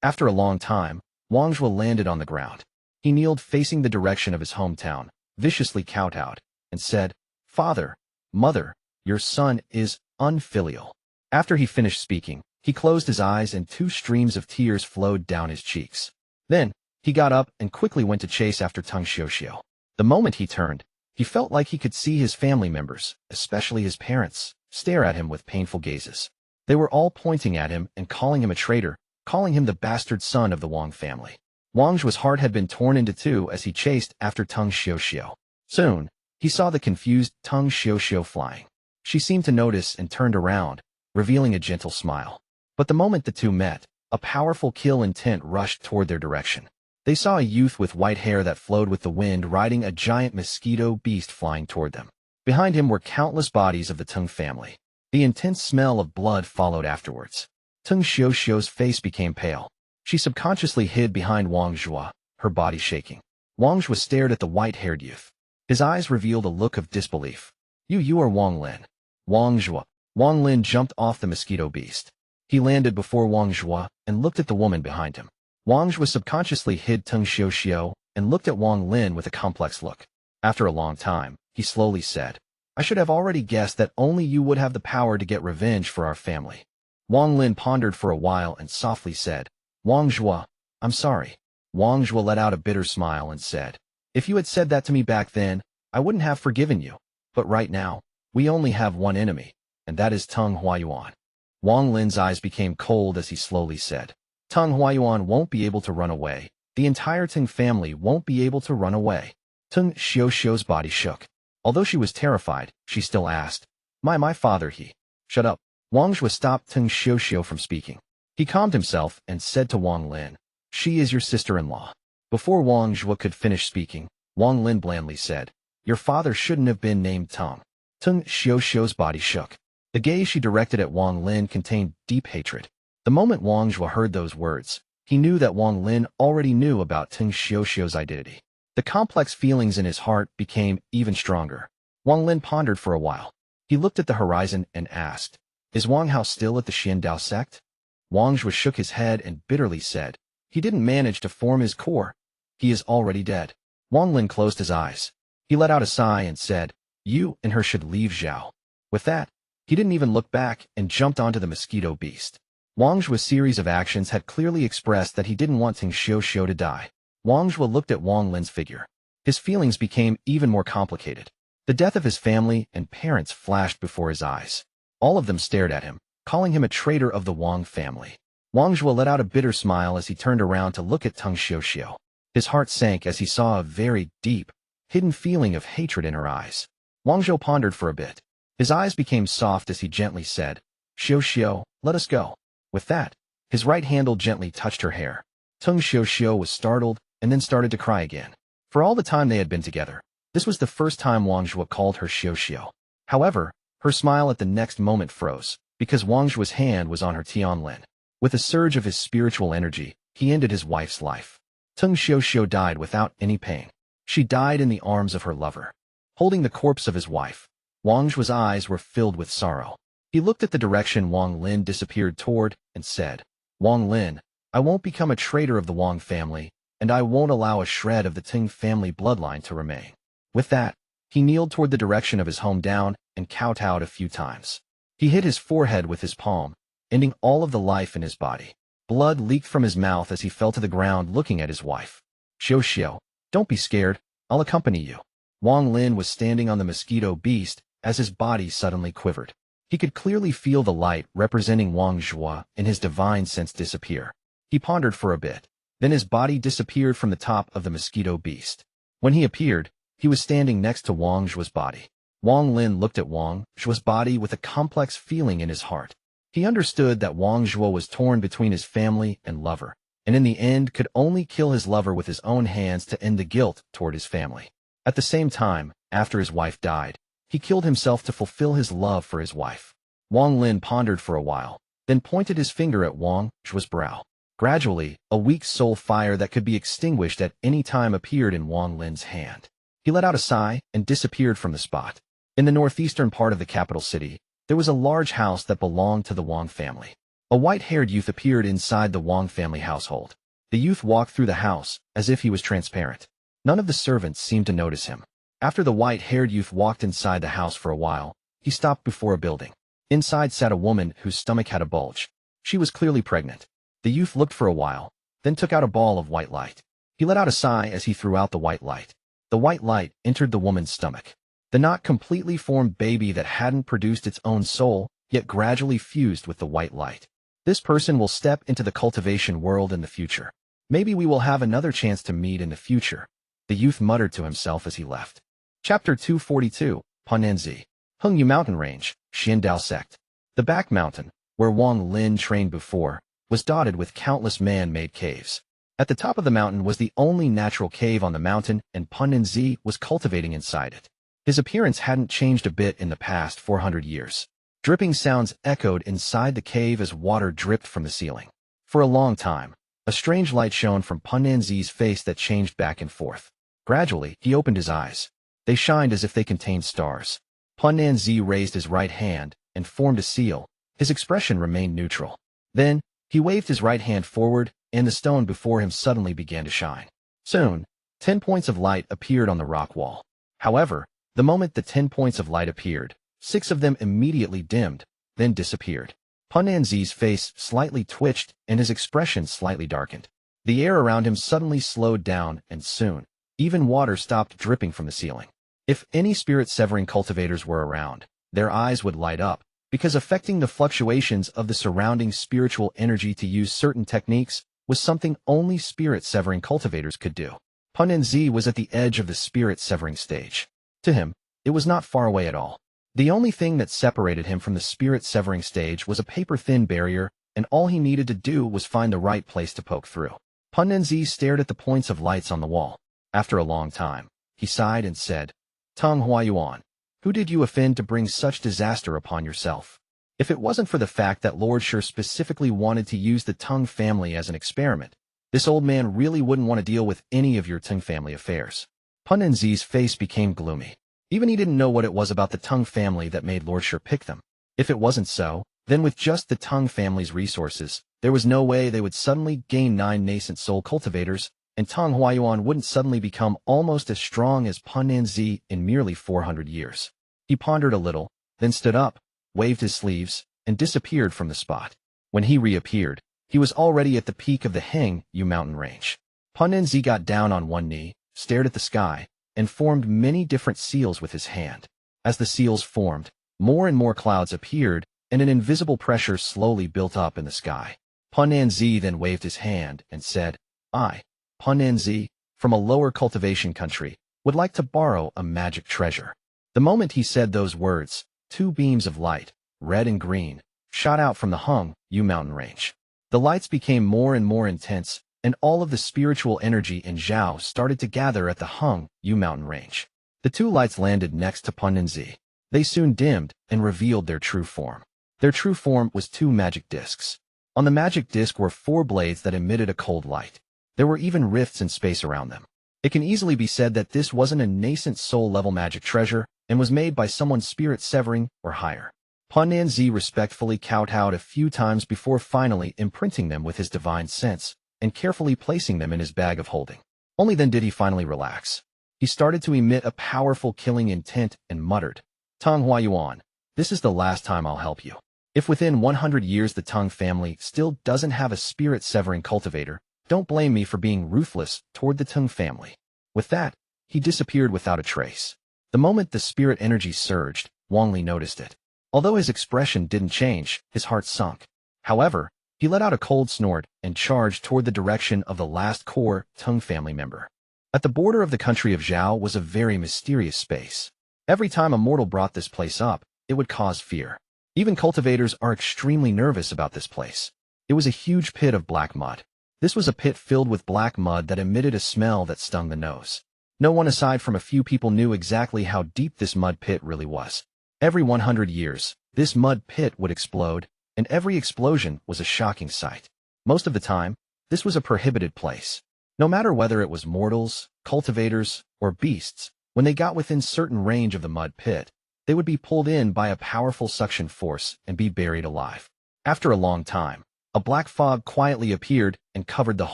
After a long time, Wang Zhuo landed on the ground. He kneeled facing the direction of his hometown, viciously kowtowed, and said, "Father, Mother, your son is unfilial." After he finished speaking, he closed his eyes and 2 streams of tears flowed down his cheeks. Then, he got up and quickly went to chase after Teng Xiu. The moment he turned, he felt like he could see his family members, especially his parents, stare at him with painful gazes. They were all pointing at him and calling him a traitor, calling him the bastard son of the Wang family. Wang Zhuo's heart had been torn into 2 as he chased after Teng Xiu. Soon, he saw the confused Teng Xiu flying. She seemed to notice and turned around, revealing a gentle smile. But the moment the 2 met, a powerful kill intent rushed toward their direction. They saw a youth with white hair that flowed with the wind riding a giant mosquito beast flying toward them. Behind him were countless bodies of the Teng family. The intense smell of blood followed afterwards. Teng Xiu's face became pale. She subconsciously hid behind Wang Zhuo, her body shaking. Wang Zhuo stared at the white-haired youth. His eyes revealed a look of disbelief. You are Wang Lin." Wang Zhuo. Wang Lin jumped off the mosquito beast. He landed before Wang Zhuo and looked at the woman behind him. Wang Zhuo subconsciously hid Teng Xiu and looked at Wang Lin with a complex look. After a long time, he slowly said, "I should have already guessed that only you would have the power to get revenge for our family." Wang Lin pondered for a while and softly said, "Wang Zhuo, I'm sorry." Wang Zhuo let out a bitter smile and said, "If you had said that to me back then, I wouldn't have forgiven you. But right now, we only have one enemy, and that is Teng Huayuan." Wang Lin's eyes became cold as he slowly said, "Teng Huayuan won't be able to run away. The entire Teng family won't be able to run away." Teng Xiu's body shook. Although she was terrified, she still asked, My father he." "Shut up." Wang Zhuo stopped Teng Xiu from speaking. He calmed himself and said to Wang Lin, "She is your sister-in-law." Before Wang Zhuo could finish speaking, Wang Lin blandly said, "Your father shouldn't have been named Teng." Teng Xiu's body shook. The gaze she directed at Wang Lin contained deep hatred. The moment Wang Zhuo heard those words, he knew that Wang Lin already knew about Teng Xiu's identity. The complex feelings in his heart became even stronger. Wang Lin pondered for a while. He looked at the horizon and asked, "Is Wang Hao still at the Xiandao sect?" Wang Zhuo shook his head and bitterly said, "He didn't manage to form his core. He is already dead." Wang Lin closed his eyes. He let out a sigh and said, "You and her should leave Zhao." With that, he didn't even look back and jumped onto the mosquito beast. Wang Zhuo's series of actions had clearly expressed that he didn't want Teng Xiu to die. Wang Zhuo looked at Wang Lin's figure. His feelings became even more complicated. The death of his family and parents flashed before his eyes. All of them stared at him, calling him a traitor of the Wang family. Wang Zhuo let out a bitter smile as he turned around to look at Teng Xiu. His heart sank as he saw a very deep, hidden feeling of hatred in her eyes. Wang Zhuo pondered for a bit. His eyes became soft as he gently said, Xiu, let us go." With that, his right handle gently touched her hair. Teng Xiu was startled and then started to cry again. For all the time they had been together, this was the first time Wang Zhuo called her Xiu. However, her smile at the next moment froze, because Wang Zhuo's hand was on her Tianlin. With a surge of his spiritual energy, he ended his wife's life. Teng Xiu died without any pain. She died in the arms of her lover. Holding the corpse of his wife, Wang Zhuo's eyes were filled with sorrow. He looked at the direction Wang Lin disappeared toward and said, "Wang Lin, I won't become a traitor of the Wang family, and I won't allow a shred of the Teng family bloodline to remain." With that, he kneeled toward the direction of his hometown and kowtowed a few times. He hit his forehead with his palm, ending all of the life in his body. Blood leaked from his mouth as he fell to the ground looking at his wife. Xiu, don't be scared, I'll accompany you." Wang Lin was standing on the mosquito beast as his body suddenly quivered. He could clearly feel the light representing Wang Zhuo in his divine sense disappear. He pondered for a bit. Then his body disappeared from the top of the mosquito beast. When he appeared, he was standing next to Wang Zhuo's body. Wang Lin looked at Wang Zhuo's body with a complex feeling in his heart. He understood that Wang Zhuo was torn between his family and lover, and in the end could only kill his lover with his own hands to end the guilt toward his family. At the same time, after his wife died, he killed himself to fulfill his love for his wife. Wang Lin pondered for a while, then pointed his finger at Wang Zhuo's brow. Gradually, a weak soul fire that could be extinguished at any time appeared in Wang Lin's hand. He let out a sigh and disappeared from the spot. In the northeastern part of the capital city, there was a large house that belonged to the Wang family. A white-haired youth appeared inside the Wang family household. The youth walked through the house as if he was transparent. None of the servants seemed to notice him. After the white-haired youth walked inside the house for a while, he stopped before a building. Inside sat a woman whose stomach had a bulge. She was clearly pregnant. The youth looked for a while, then took out a ball of white light. He let out a sigh as he threw out the white light. The white light entered the woman's stomach. The not completely formed baby that hadn't produced its own soul, yet gradually fused with the white light. This person will step into the cultivation world in the future. Maybe we will have another chance to meet in the future, the youth muttered to himself as he left. Chapter 242, Punnan Zi. Xue Yu Mountain Range, Xiandao Sect. The back mountain, where Wang Lin trained before, was dotted with countless man-made caves. At the top of the mountain was the only natural cave on the mountain, and Punnan Zi was cultivating inside it. His appearance hadn't changed a bit in the past 400 years. Dripping sounds echoed inside the cave as water dripped from the ceiling. For a long time, a strange light shone from Punnan Zi's face that changed back and forth. Gradually, he opened his eyes. They shined as if they contained stars. Punnan Zi raised his right hand and formed a seal. His expression remained neutral. Then, he waved his right hand forward, and the stone before him suddenly began to shine. Soon, 10 points of light appeared on the rock wall. However, the moment the 10 points of light appeared, 6 of them immediately dimmed, then disappeared. Punnan Zi's face slightly twitched and his expression slightly darkened. The air around him suddenly slowed down, and soon, even water stopped dripping from the ceiling. If any spirit-severing cultivators were around, their eyes would light up, because affecting the fluctuations of the surrounding spiritual energy to use certain techniques was something only spirit-severing cultivators could do. Punnan Zi was at the edge of the spirit-severing stage. To him, it was not far away at all. The only thing that separated him from the spirit-severing stage was a paper-thin barrier, and all he needed to do was find the right place to poke through. Punnan Zi stared at the points of lights on the wall. After a long time, he sighed and said, Teng One, who did you offend to bring such disaster upon yourself? If it wasn't for the fact that Lord Xue specifically wanted to use the Teng family as an experiment, this old man really wouldn't want to deal with any of your Teng family affairs. Punnan Zi's face became gloomy. Even he didn't know what it was about the Teng family that made Lord Xue pick them. If it wasn't so, then with just the Teng family's resources, there was no way they would suddenly gain 9 nascent soul cultivators, and Teng Huayuan wouldn't suddenly become almost as strong as Punnan Zi in merely 400 years. He pondered a little, then stood up, waved his sleeves, and disappeared from the spot. When he reappeared, he was already at the peak of the Xue Yu mountain range. Punnan Zi got down on one knee, stared at the sky, and formed many different seals with his hand. As the seals formed, more and more clouds appeared, and an invisible pressure slowly built up in the sky. Punnan Zi then waved his hand and said, I, Punnan Zi, from a lower cultivation country, would like to borrow a magic treasure. The moment he said those words, 2 beams of light, red and green, shot out from the Xue Yu mountain range. The lights became more and more intense, and all of the spiritual energy in Zhao started to gather at the Xue Yu mountain range. The 2 lights landed next to Punnan Zi. They soon dimmed and revealed their true form. Their true form was 2 magic discs. On the magic disc were 4 blades that emitted a cold light. There were even rifts in space around them. It can easily be said that this wasn't a nascent soul-level magic treasure and was made by someone spirit-severing or higher. Punnan Zi respectfully kowtowed a few times before finally imprinting them with his divine sense and carefully placing them in his bag of holding. Only then did he finally relax. He started to emit a powerful killing intent and muttered, Teng Huayuan, this is the last time I'll help you. If within 100 years the Teng family still doesn't have a spirit-severing cultivator, don't blame me for being ruthless toward the Teng family. With that, he disappeared without a trace. The moment the spirit energy surged, Wang Li noticed it. Although his expression didn't change, his heart sunk. However, he let out a cold snort and charged toward the direction of the last core Teng family member. At the border of the country of Zhao was a very mysterious space. Every time a mortal brought this place up, it would cause fear. Even cultivators are extremely nervous about this place. It was a huge pit of black mud. This was a pit filled with black mud that emitted a smell that stung the nose. No one aside from a few people knew exactly how deep this mud pit really was. Every 100 years, this mud pit would explode, and every explosion was a shocking sight. Most of the time, this was a prohibited place. No matter whether it was mortals, cultivators, or beasts, when they got within certain range of the mud pit, they would be pulled in by a powerful suction force and be buried alive. After a long time, a black fog quietly appeared and covered the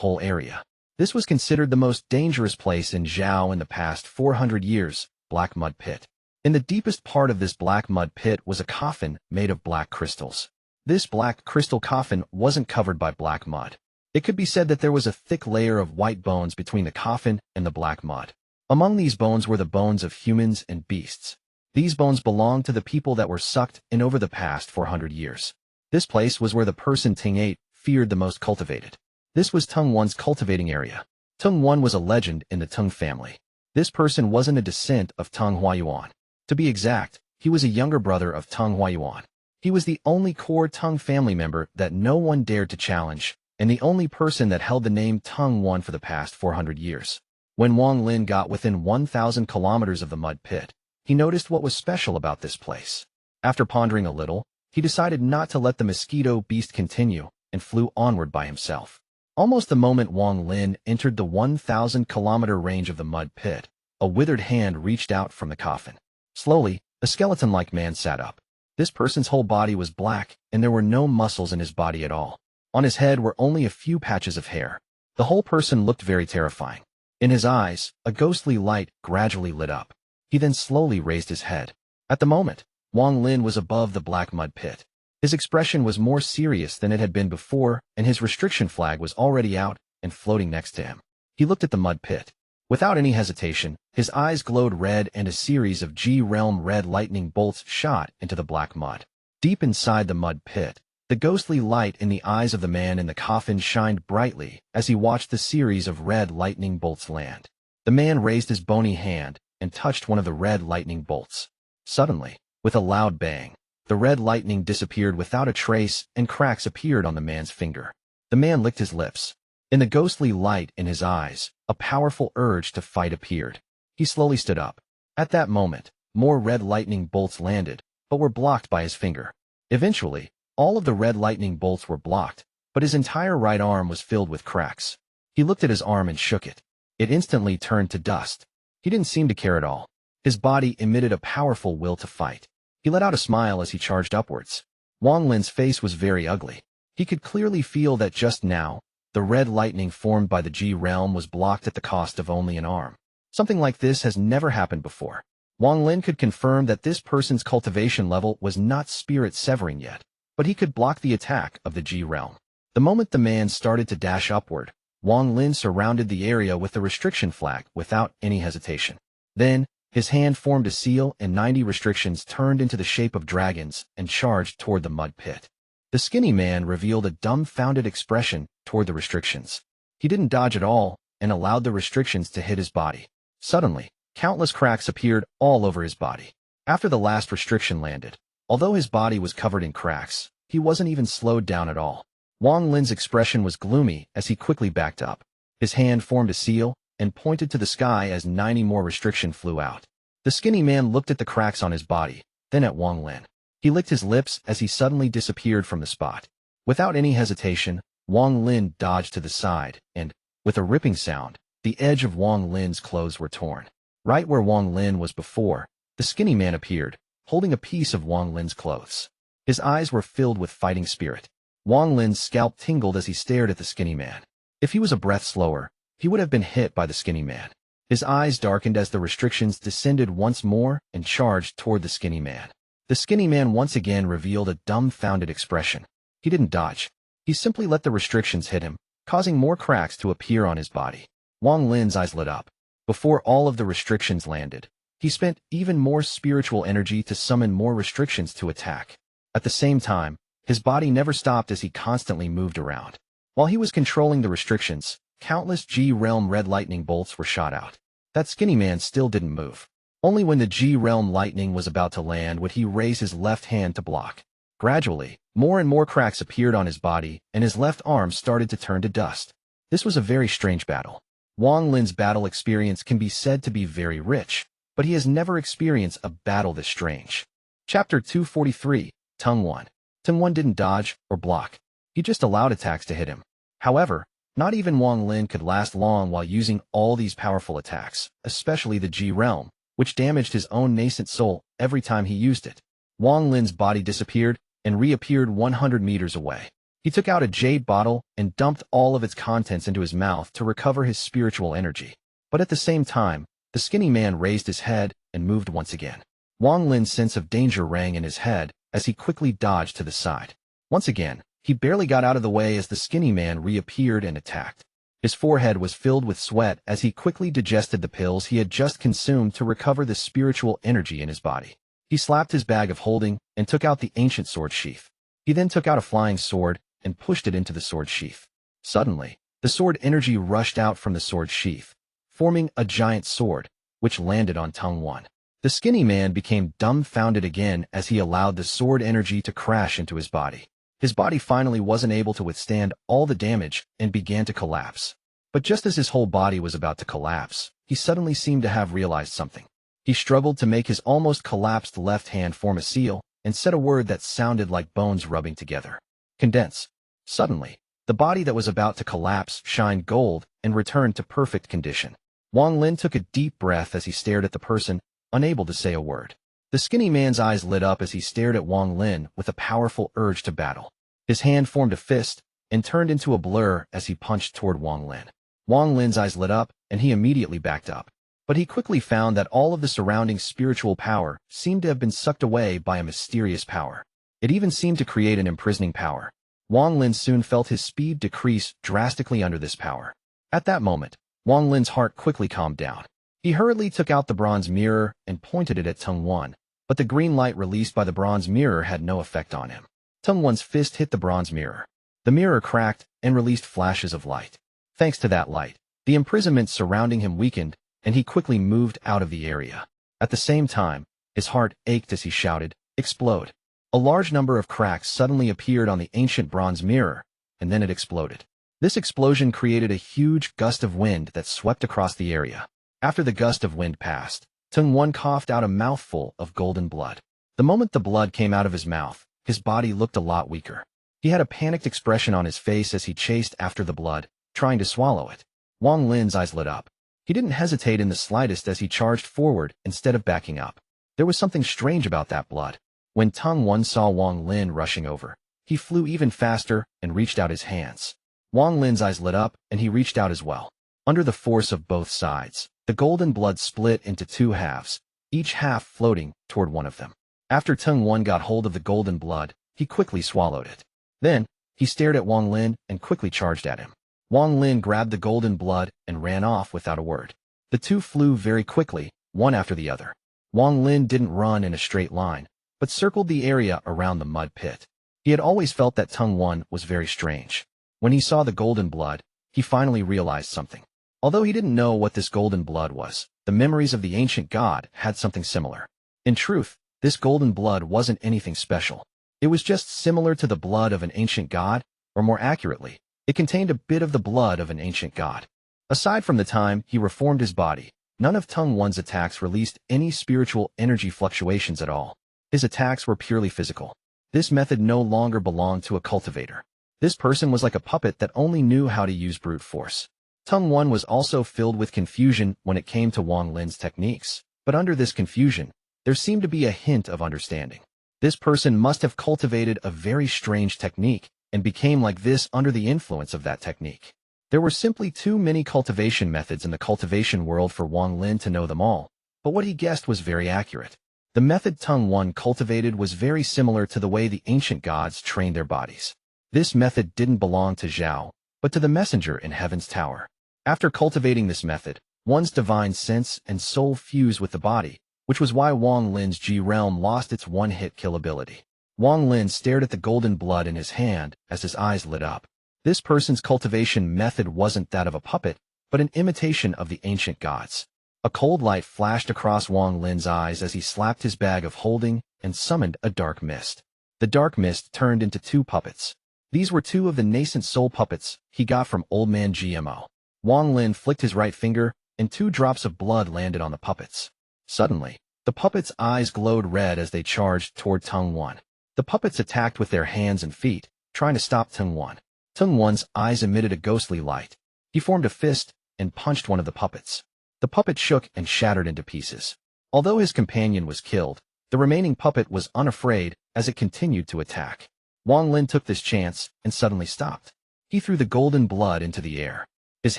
whole area. This was considered the most dangerous place in Zhao in the past 400 years, Black Mud Pit. In the deepest part of this black mud pit was a coffin made of black crystals. This black crystal coffin wasn't covered by black mud. It could be said that there was a thick layer of white bones between the coffin and the black mud. Among these bones were the bones of humans and beasts. These bones belonged to the people that were sucked in over the past 400 years. This place was where the person Teng feared the most cultivated. This was Teng One's cultivating area. Teng One was a legend in the Teng family. This person wasn't a descent of Teng Huayuan. To be exact, he was a younger brother of Teng Huayuan. He was the only core Teng family member that no one dared to challenge, and the only person that held the name Teng One for the past 400 years. When Wang Lin got within 1,000 kilometers of the mud pit, he noticed what was special about this place. After pondering a little, he decided not to let the mosquito beast continue and flew onward by himself. Almost the moment Wang Lin entered the 1,000-kilometer range of the mud pit, a withered hand reached out from the coffin. Slowly, a skeleton-like man sat up. This person's whole body was black, and there were no muscles in his body at all. On his head were only a few patches of hair. The whole person looked very terrifying. In his eyes, a ghostly light gradually lit up. He then slowly raised his head. At the moment, Wang Lin was above the black mud pit. His expression was more serious than it had been before, and his restriction flag was already out and floating next to him. He looked at the mud pit. Without any hesitation, his eyes glowed red and a series of G-realm red lightning bolts shot into the black mud. Deep inside the mud pit, the ghostly light in the eyes of the man in the coffin shined brightly as he watched the series of red lightning bolts land. The man raised his bony hand and touched one of the red lightning bolts. Suddenly, with a loud bang, the red lightning disappeared without a trace and cracks appeared on the man's finger. The man licked his lips. In the ghostly light in his eyes, a powerful urge to fight appeared. He slowly stood up. At that moment, more red lightning bolts landed, but were blocked by his finger. Eventually, all of the red lightning bolts were blocked, but his entire right arm was filled with cracks. He looked at his arm and shook it. It instantly turned to dust. He didn't seem to care at all. His body emitted a powerful will to fight. He let out a smile as he charged upwards. Wang Lin's face was very ugly. He could clearly feel that just now, the red lightning formed by the G realm was blocked at the cost of only an arm. Something like this has never happened before. Wang Lin could confirm that this person's cultivation level was not spirit severing yet, but he could block the attack of the G realm. The moment the man started to dash upward, Wang Lin surrounded the area with the restriction flag without any hesitation. Then, his hand formed a seal and 90 restrictions turned into the shape of dragons and charged toward the mud pit. The skinny man revealed a dumbfounded expression toward the restrictions. He didn't dodge at all and allowed the restrictions to hit his body. Suddenly, countless cracks appeared all over his body. After the last restriction landed, although his body was covered in cracks, he wasn't even slowed down at all. Wang Lin's expression was gloomy as he quickly backed up. His hand formed a seal and pointed to the sky as 90 more restriction flew out. The skinny man looked at the cracks on his body, then at Wang Lin. He licked his lips as he suddenly disappeared from the spot. Without any hesitation, Wang Lin dodged to the side, and, with a ripping sound, the edge of Wang Lin's clothes were torn. Right where Wang Lin was before, the skinny man appeared, holding a piece of Wang Lin's clothes. His eyes were filled with fighting spirit. Wang Lin's scalp tingled as he stared at the skinny man. If he was a breath slower, he would have been hit by the skinny man. His eyes darkened as the restrictions descended once more and charged toward the skinny man. The skinny man once again revealed a dumbfounded expression. He didn't dodge. He simply let the restrictions hit him, causing more cracks to appear on his body. Wang Lin's eyes lit up. Before all of the restrictions landed, he spent even more spiritual energy to summon more restrictions to attack. At the same time, his body never stopped as he constantly moved around. While he was controlling the restrictions, countless G-realm red lightning bolts were shot out. That skinny man still didn't move. Only when the G-realm lightning was about to land would he raise his left hand to block. Gradually, more and more cracks appeared on his body, and his left arm started to turn to dust. This was a very strange battle. Wang Lin's battle experience can be said to be very rich, but he has never experienced a battle this strange. Chapter 243, Teng One. Teng One didn't dodge or block. He just allowed attacks to hit him. However, not even Wang Lin could last long while using all these powerful attacks, especially the G-realm, which damaged his own nascent soul every time he used it. Wang Lin's body disappeared and reappeared 100 meters away. He took out a jade bottle and dumped all of its contents into his mouth to recover his spiritual energy. But at the same time, the skinny man raised his head and moved once again. Wang Lin's sense of danger rang in his head as he quickly dodged to the side. Once again, he barely got out of the way as the skinny man reappeared and attacked. His forehead was filled with sweat as he quickly digested the pills he had just consumed to recover the spiritual energy in his body. He slapped his bag of holding and took out the ancient sword sheath. He then took out a flying sword and pushed it into the sword sheath. Suddenly, the sword energy rushed out from the sword sheath, forming a giant sword, which landed on Teng One. The skinny man became dumbfounded again as he allowed the sword energy to crash into his body. His body finally wasn't able to withstand all the damage and began to collapse. But just as his whole body was about to collapse, he suddenly seemed to have realized something. He struggled to make his almost collapsed left hand form a seal and said a word that sounded like bones rubbing together. Condense. Suddenly, the body that was about to collapse shined gold and returned to perfect condition. Wang Lin took a deep breath as he stared at the person, unable to say a word. The skinny man's eyes lit up as he stared at Wang Lin with a powerful urge to battle. His hand formed a fist and turned into a blur as he punched toward Wang Lin. Wang Lin's eyes lit up and he immediately backed up. But he quickly found that all of the surrounding spiritual power seemed to have been sucked away by a mysterious power. It even seemed to create an imprisoning power. Wang Lin soon felt his speed decrease drastically under this power. At that moment, Wang Lin's heart quickly calmed down. He hurriedly took out the bronze mirror and pointed it at Teng One, but the green light released by the bronze mirror had no effect on him. Teng One's fist hit the bronze mirror. The mirror cracked and released flashes of light. Thanks to that light, the imprisonment surrounding him weakened, and he quickly moved out of the area. At the same time, his heart ached as he shouted, "Explode!" A large number of cracks suddenly appeared on the ancient bronze mirror, and then it exploded. This explosion created a huge gust of wind that swept across the area. After the gust of wind passed, Teng One coughed out a mouthful of golden blood. The moment the blood came out of his mouth, his body looked a lot weaker. He had a panicked expression on his face as he chased after the blood, trying to swallow it. Wang Lin's eyes lit up. He didn't hesitate in the slightest as he charged forward instead of backing up. There was something strange about that blood. When Teng One saw Wang Lin rushing over, he flew even faster and reached out his hands. Wang Lin's eyes lit up and he reached out as well. Under the force of both sides, the golden blood split into two halves, each half floating toward one of them. After Teng One got hold of the golden blood, he quickly swallowed it. Then, he stared at Wang Lin and quickly charged at him. Wang Lin grabbed the golden blood and ran off without a word. The two flew very quickly, one after the other. Wang Lin didn't run in a straight line, but circled the area around the mud pit. He had always felt that Teng One was very strange. When he saw the golden blood, he finally realized something. Although he didn't know what this golden blood was, the memories of the ancient god had something similar. In truth, this golden blood wasn't anything special. It was just similar to the blood of an ancient god, or more accurately, it contained a bit of the blood of an ancient god. Aside from the time he reformed his body, none of Teng One's attacks released any spiritual energy fluctuations at all. His attacks were purely physical. This method no longer belonged to a cultivator. This person was like a puppet that only knew how to use brute force. Teng One was also filled with confusion when it came to Wang Lin's techniques, but under this confusion, there seemed to be a hint of understanding. This person must have cultivated a very strange technique and became like this under the influence of that technique. There were simply too many cultivation methods in the cultivation world for Wang Lin to know them all, but what he guessed was very accurate. The method Teng One cultivated was very similar to the way the ancient gods trained their bodies. This method didn't belong to Zhao, but to the messenger in Heaven's Tower. After cultivating this method, One's divine sense and soul fused with the body, which was why Wang Lin's Ji realm lost its one-hit kill ability. Wang Lin stared at the golden blood in his hand as his eyes lit up. This person's cultivation method wasn't that of a puppet, but an imitation of the ancient gods. A cold light flashed across Wang Lin's eyes as he slapped his bag of holding and summoned a dark mist. The dark mist turned into 2 puppets. These were 2 of the nascent soul puppets he got from Old Man GMO. Wang Lin flicked his right finger, and 2 drops of blood landed on the puppets. Suddenly, the puppets' eyes glowed red as they charged toward Teng One. The puppets attacked with their hands and feet, trying to stop Teng One. Teng One's eyes emitted a ghostly light. He formed a fist and punched one of the puppets. The puppet shook and shattered into pieces. Although his companion was killed, the remaining puppet was unafraid as it continued to attack. Wang Lin took this chance and suddenly stopped. He threw the golden blood into the air. His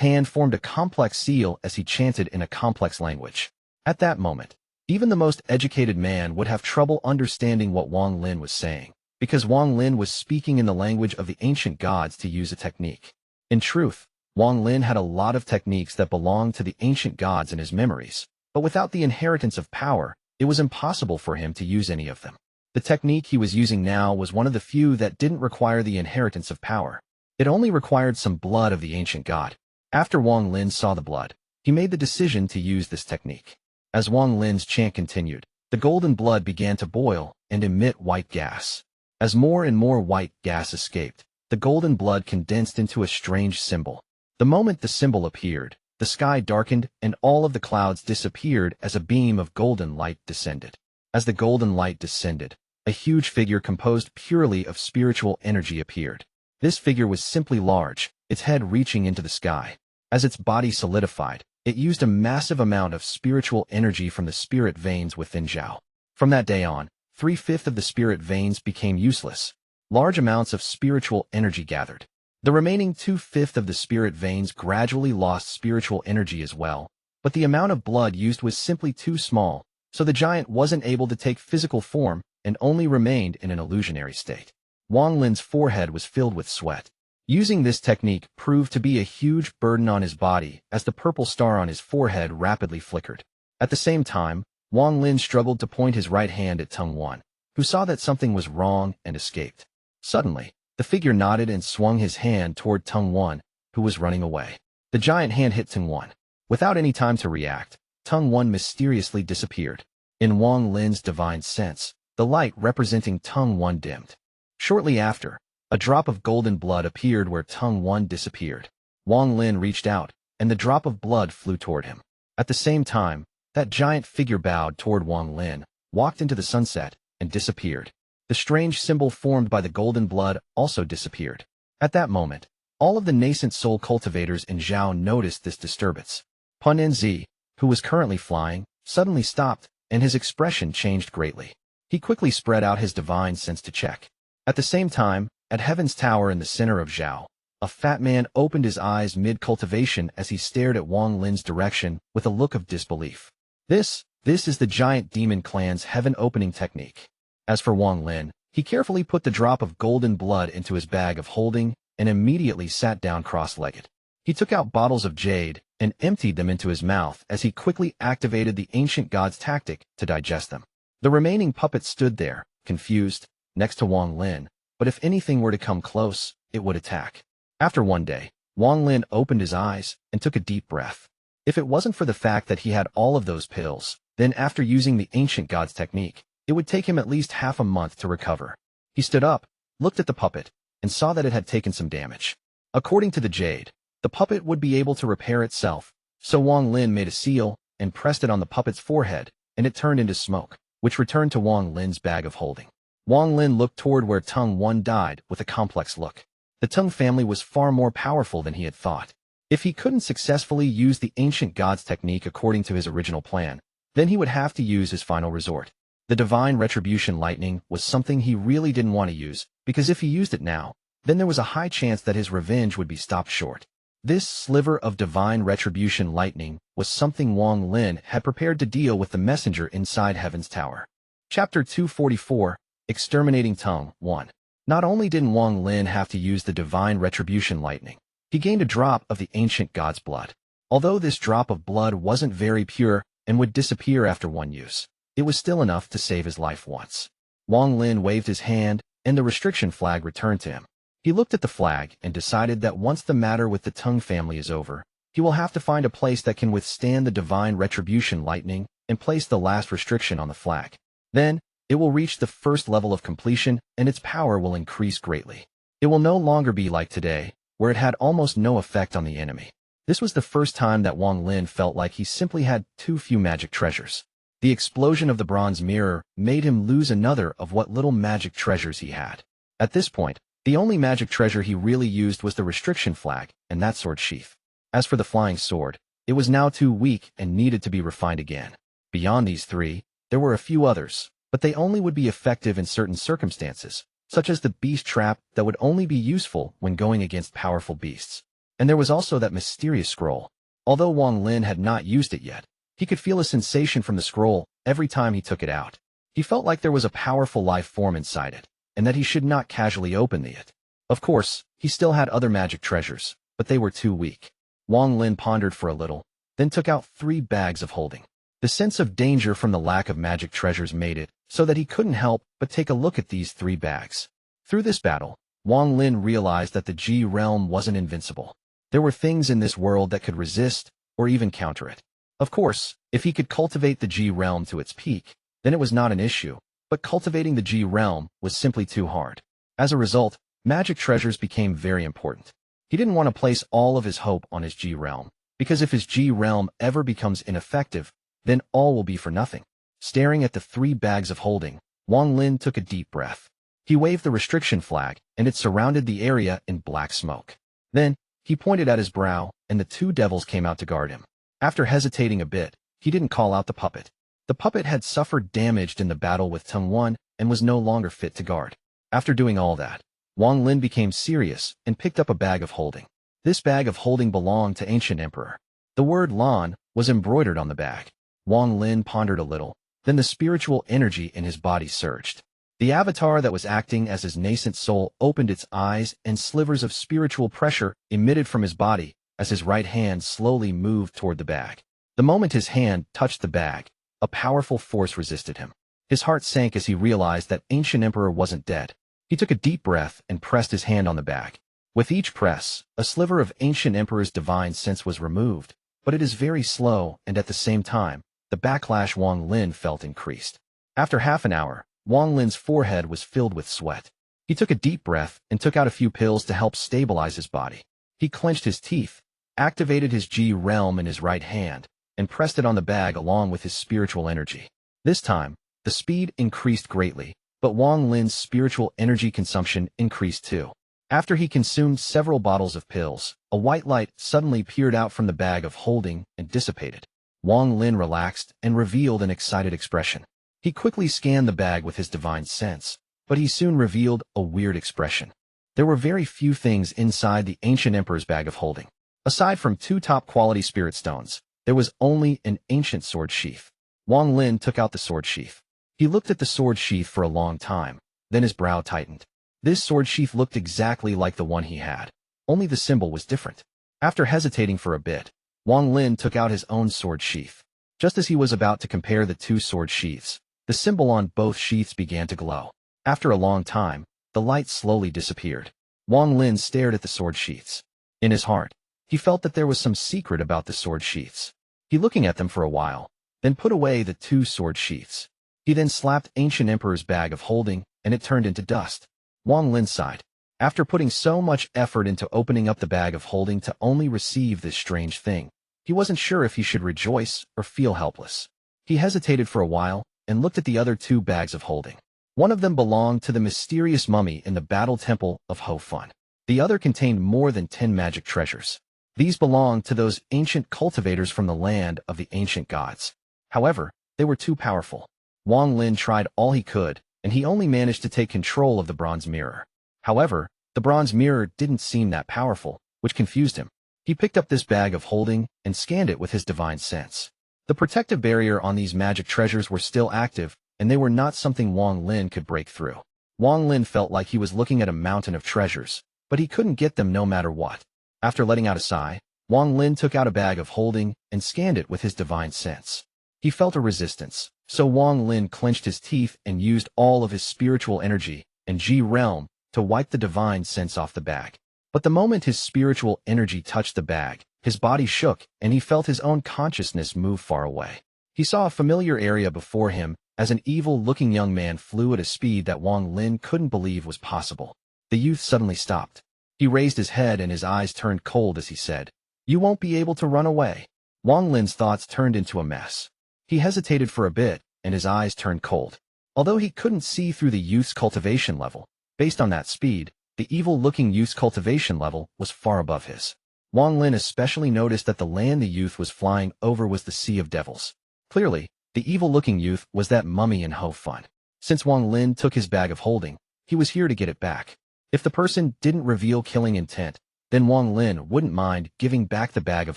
hand formed a complex seal as he chanted in a complex language. At that moment, even the most educated man would have trouble understanding what Wang Lin was saying, because Wang Lin was speaking in the language of the ancient gods to use a technique. In truth, Wang Lin had a lot of techniques that belonged to the ancient gods in his memories, but without the inheritance of power, it was impossible for him to use any of them. The technique he was using now was one of the few that didn't require the inheritance of power. It only required some blood of the ancient god. After Wang Lin saw the blood, he made the decision to use this technique. As Wang Lin's chant continued, the golden blood began to boil and emit white gas. As more and more white gas escaped, the golden blood condensed into a strange symbol. The moment the symbol appeared, the sky darkened and all of the clouds disappeared as a beam of golden light descended. As the golden light descended, a huge figure composed purely of spiritual energy appeared. This figure was simply large, its head reaching into the sky. As its body solidified, it used a massive amount of spiritual energy from the spirit veins within Zhao. From that day on, 3/5 of the spirit veins became useless. Large amounts of spiritual energy gathered. The remaining 2/5 of the spirit veins gradually lost spiritual energy as well, but the amount of blood used was simply too small, so the giant wasn't able to take physical form and only remained in an illusionary state. Wang Lin's forehead was filled with sweat. Using this technique proved to be a huge burden on his body as the purple star on his forehead rapidly flickered. At the same time, Wang Lin struggled to point his right hand at Teng One, who saw that something was wrong and escaped. Suddenly, the figure nodded and swung his hand toward Teng One, who was running away. The giant hand hit Teng One. Without any time to react, Teng One mysteriously disappeared. In Wang Lin's divine sense, the light representing Teng One dimmed. Shortly after, a drop of golden blood appeared where Teng One disappeared. Wang Lin reached out, and the drop of blood flew toward him. At the same time, that giant figure bowed toward Wang Lin, walked into the sunset, and disappeared. The strange symbol formed by the golden blood also disappeared. At that moment, all of the nascent soul cultivators in Zhao noticed this disturbance. Punnan Zi, who was currently flying, suddenly stopped, and his expression changed greatly. He quickly spread out his divine sense to check. At the same time, at Heaven's Tower in the center of Zhao, a fat man opened his eyes mid-cultivation as he stared at Wang Lin's direction with a look of disbelief. This is the giant demon clan's heaven-opening technique. As for Wang Lin, he carefully put the drop of golden blood into his bag of holding and immediately sat down cross-legged. He took out bottles of jade and emptied them into his mouth as he quickly activated the ancient god's tactic to digest them. The remaining puppets stood there, confused, next to Wang Lin, but if anything were to come close, it would attack. After one day, Wang Lin opened his eyes and took a deep breath. If it wasn't for the fact that he had all of those pills, then after using the ancient god's technique, it would take him at least half a month to recover. He stood up, looked at the puppet, and saw that it had taken some damage. According to the Jade, the puppet would be able to repair itself, so Wang Lin made a seal and pressed it on the puppet's forehead, and it turned into smoke, which returned to Wang Lin's bag of holding. Wang Lin looked toward where Teng One died with a complex look. The Teng family was far more powerful than he had thought. If he couldn't successfully use the ancient god's technique according to his original plan, then he would have to use his final resort. The divine retribution lightning was something he really didn't want to use, because if he used it now, then there was a high chance that his revenge would be stopped short. This sliver of divine retribution lightning was something Wang Lin had prepared to deal with the messenger inside Heaven's Tower. Chapter 244, Exterminating Teng One. Not only didn't Wang Lin have to use the divine retribution lightning, he gained a drop of the ancient god's blood. Although this drop of blood wasn't very pure and would disappear after one use, it was still enough to save his life once. Wang Lin waved his hand, and the restriction flag returned to him. He looked at the flag and decided that once the matter with the Teng family is over, he will have to find a place that can withstand the divine retribution lightning and place the last restriction on the flag. Then, it will reach the first level of completion and its power will increase greatly. It will no longer be like today, where it had almost no effect on the enemy. This was the first time that Wang Lin felt like he simply had too few magic treasures. The explosion of the bronze mirror made him lose another of what little magic treasures he had. At this point, the only magic treasure he really used was the restriction flag and that sword sheath. As for the flying sword, it was now too weak and needed to be refined again. Beyond these three, there were a few others, but they only would be effective in certain circumstances, such as the beast trap that would only be useful when going against powerful beasts. And there was also that mysterious scroll. Although Wang Lin had not used it yet, he could feel a sensation from the scroll every time he took it out. He felt like there was a powerful life form inside it, and that he should not casually open it. Of course, he still had other magic treasures, but they were too weak. Wang Lin pondered for a little, then took out 3 bags of holding. The sense of danger from the lack of magic treasures made it so that he couldn't help but take a look at these 3 bags. Through this battle, Wang Lin realized that the Ji realm wasn't invincible. There were things in this world that could resist or even counter it. Of course, if he could cultivate the Ji realm to its peak, then it was not an issue, but cultivating the Ji realm was simply too hard. As a result, magic treasures became very important. He didn't want to place all of his hope on his Ji realm, because if his Ji realm ever becomes ineffective, then all will be for nothing. Staring at the 3 bags of holding, Wang Lin took a deep breath. He waved the restriction flag, and it surrounded the area in black smoke. Then, he pointed at his brow, and the 2 devils came out to guard him. After hesitating a bit, he didn't call out the puppet. The puppet had suffered damage in the battle with Teng One and was no longer fit to guard. After doing all that, Wang Lin became serious and picked up a bag of holding. This bag of holding belonged to Ancient Emperor. The word Lan was embroidered on the bag. Wang Lin pondered a little, then the spiritual energy in his body surged. The avatar that was acting as his nascent soul opened its eyes and slivers of spiritual pressure emitted from his body as his right hand slowly moved toward the bag. The moment his hand touched the bag, a powerful force resisted him. His heart sank as he realized that Ancient Emperor wasn't dead. He took a deep breath and pressed his hand on the bag. With each press, a sliver of Ancient Emperor's divine sense was removed, but it is very slow and at the same time, the backlash Wang Lin felt increased. After half an hour, Wang Lin's forehead was filled with sweat. He took a deep breath and took out a few pills to help stabilize his body. He clenched his teeth, activated his Ji realm in his right hand, and pressed it on the bag along with his spiritual energy. This time, the speed increased greatly, but Wang Lin's spiritual energy consumption increased too. After he consumed several bottles of pills, a white light suddenly peered out from the bag of holding and dissipated. Wang Lin relaxed and revealed an excited expression. He quickly scanned the bag with his divine sense, but he soon revealed a weird expression. There were very few things inside the Ancient Emperor's bag of holding. Aside from 2 top-quality spirit stones, there was only an ancient sword sheath. Wang Lin took out the sword sheath. He looked at the sword sheath for a long time, then his brow tightened. This sword sheath looked exactly like the one he had, only the symbol was different. After hesitating for a bit, Wang Lin took out his own sword sheath. Just as he was about to compare the 2 sword sheaths, the symbol on both sheaths began to glow. After a long time, the light slowly disappeared. Wang Lin stared at the sword sheaths. In his heart, he felt that there was some secret about the sword sheaths. He looking at them for a while, then put away the 2 sword sheaths. He then slapped Ancient Emperor's bag of holding, and it turned into dust. Wang Lin sighed. After putting so much effort into opening up the bag of holding to only receive this strange thing, he wasn't sure if he should rejoice or feel helpless. He hesitated for a while and looked at the other 2 bags of holding. One of them belonged to the mysterious mummy in the battle temple of Ho Fun. The other contained more than 10 magic treasures. These belonged to those ancient cultivators from the land of the ancient gods. However, they were too powerful. Wang Lin tried all he could, and he only managed to take control of the bronze mirror. However, the bronze mirror didn't seem that powerful, which confused him. He picked up this bag of holding and scanned it with his divine sense. The protective barrier on these magic treasures were still active, and they were not something Wang Lin could break through. Wang Lin felt like he was looking at a mountain of treasures, but he couldn't get them no matter what. After letting out a sigh, Wang Lin took out a bag of holding and scanned it with his divine sense. He felt a resistance, so Wang Lin clenched his teeth and used all of his spiritual energy and Ji realm to wipe the divine sense off the bag. But the moment his spiritual energy touched the bag, his body shook and he felt his own consciousness move far away. He saw a familiar area before him as an evil-looking young man flew at a speed that Wang Lin couldn't believe was possible. The youth suddenly stopped. He raised his head and his eyes turned cold as he said, "You won't be able to run away." Wang Lin's thoughts turned into a mess. He hesitated for a bit, and his eyes turned cold. Although he couldn't see through the youth's cultivation level, based on that speed, the evil-looking youth's cultivation level was far above his. Wang Lin especially noticed that the land the youth was flying over was the Sea of Devils. Clearly, the evil-looking youth was that mummy in Ho Fun. Since Wang Lin took his bag of holding, he was here to get it back. If the person didn't reveal killing intent, then Wang Lin wouldn't mind giving back the bag of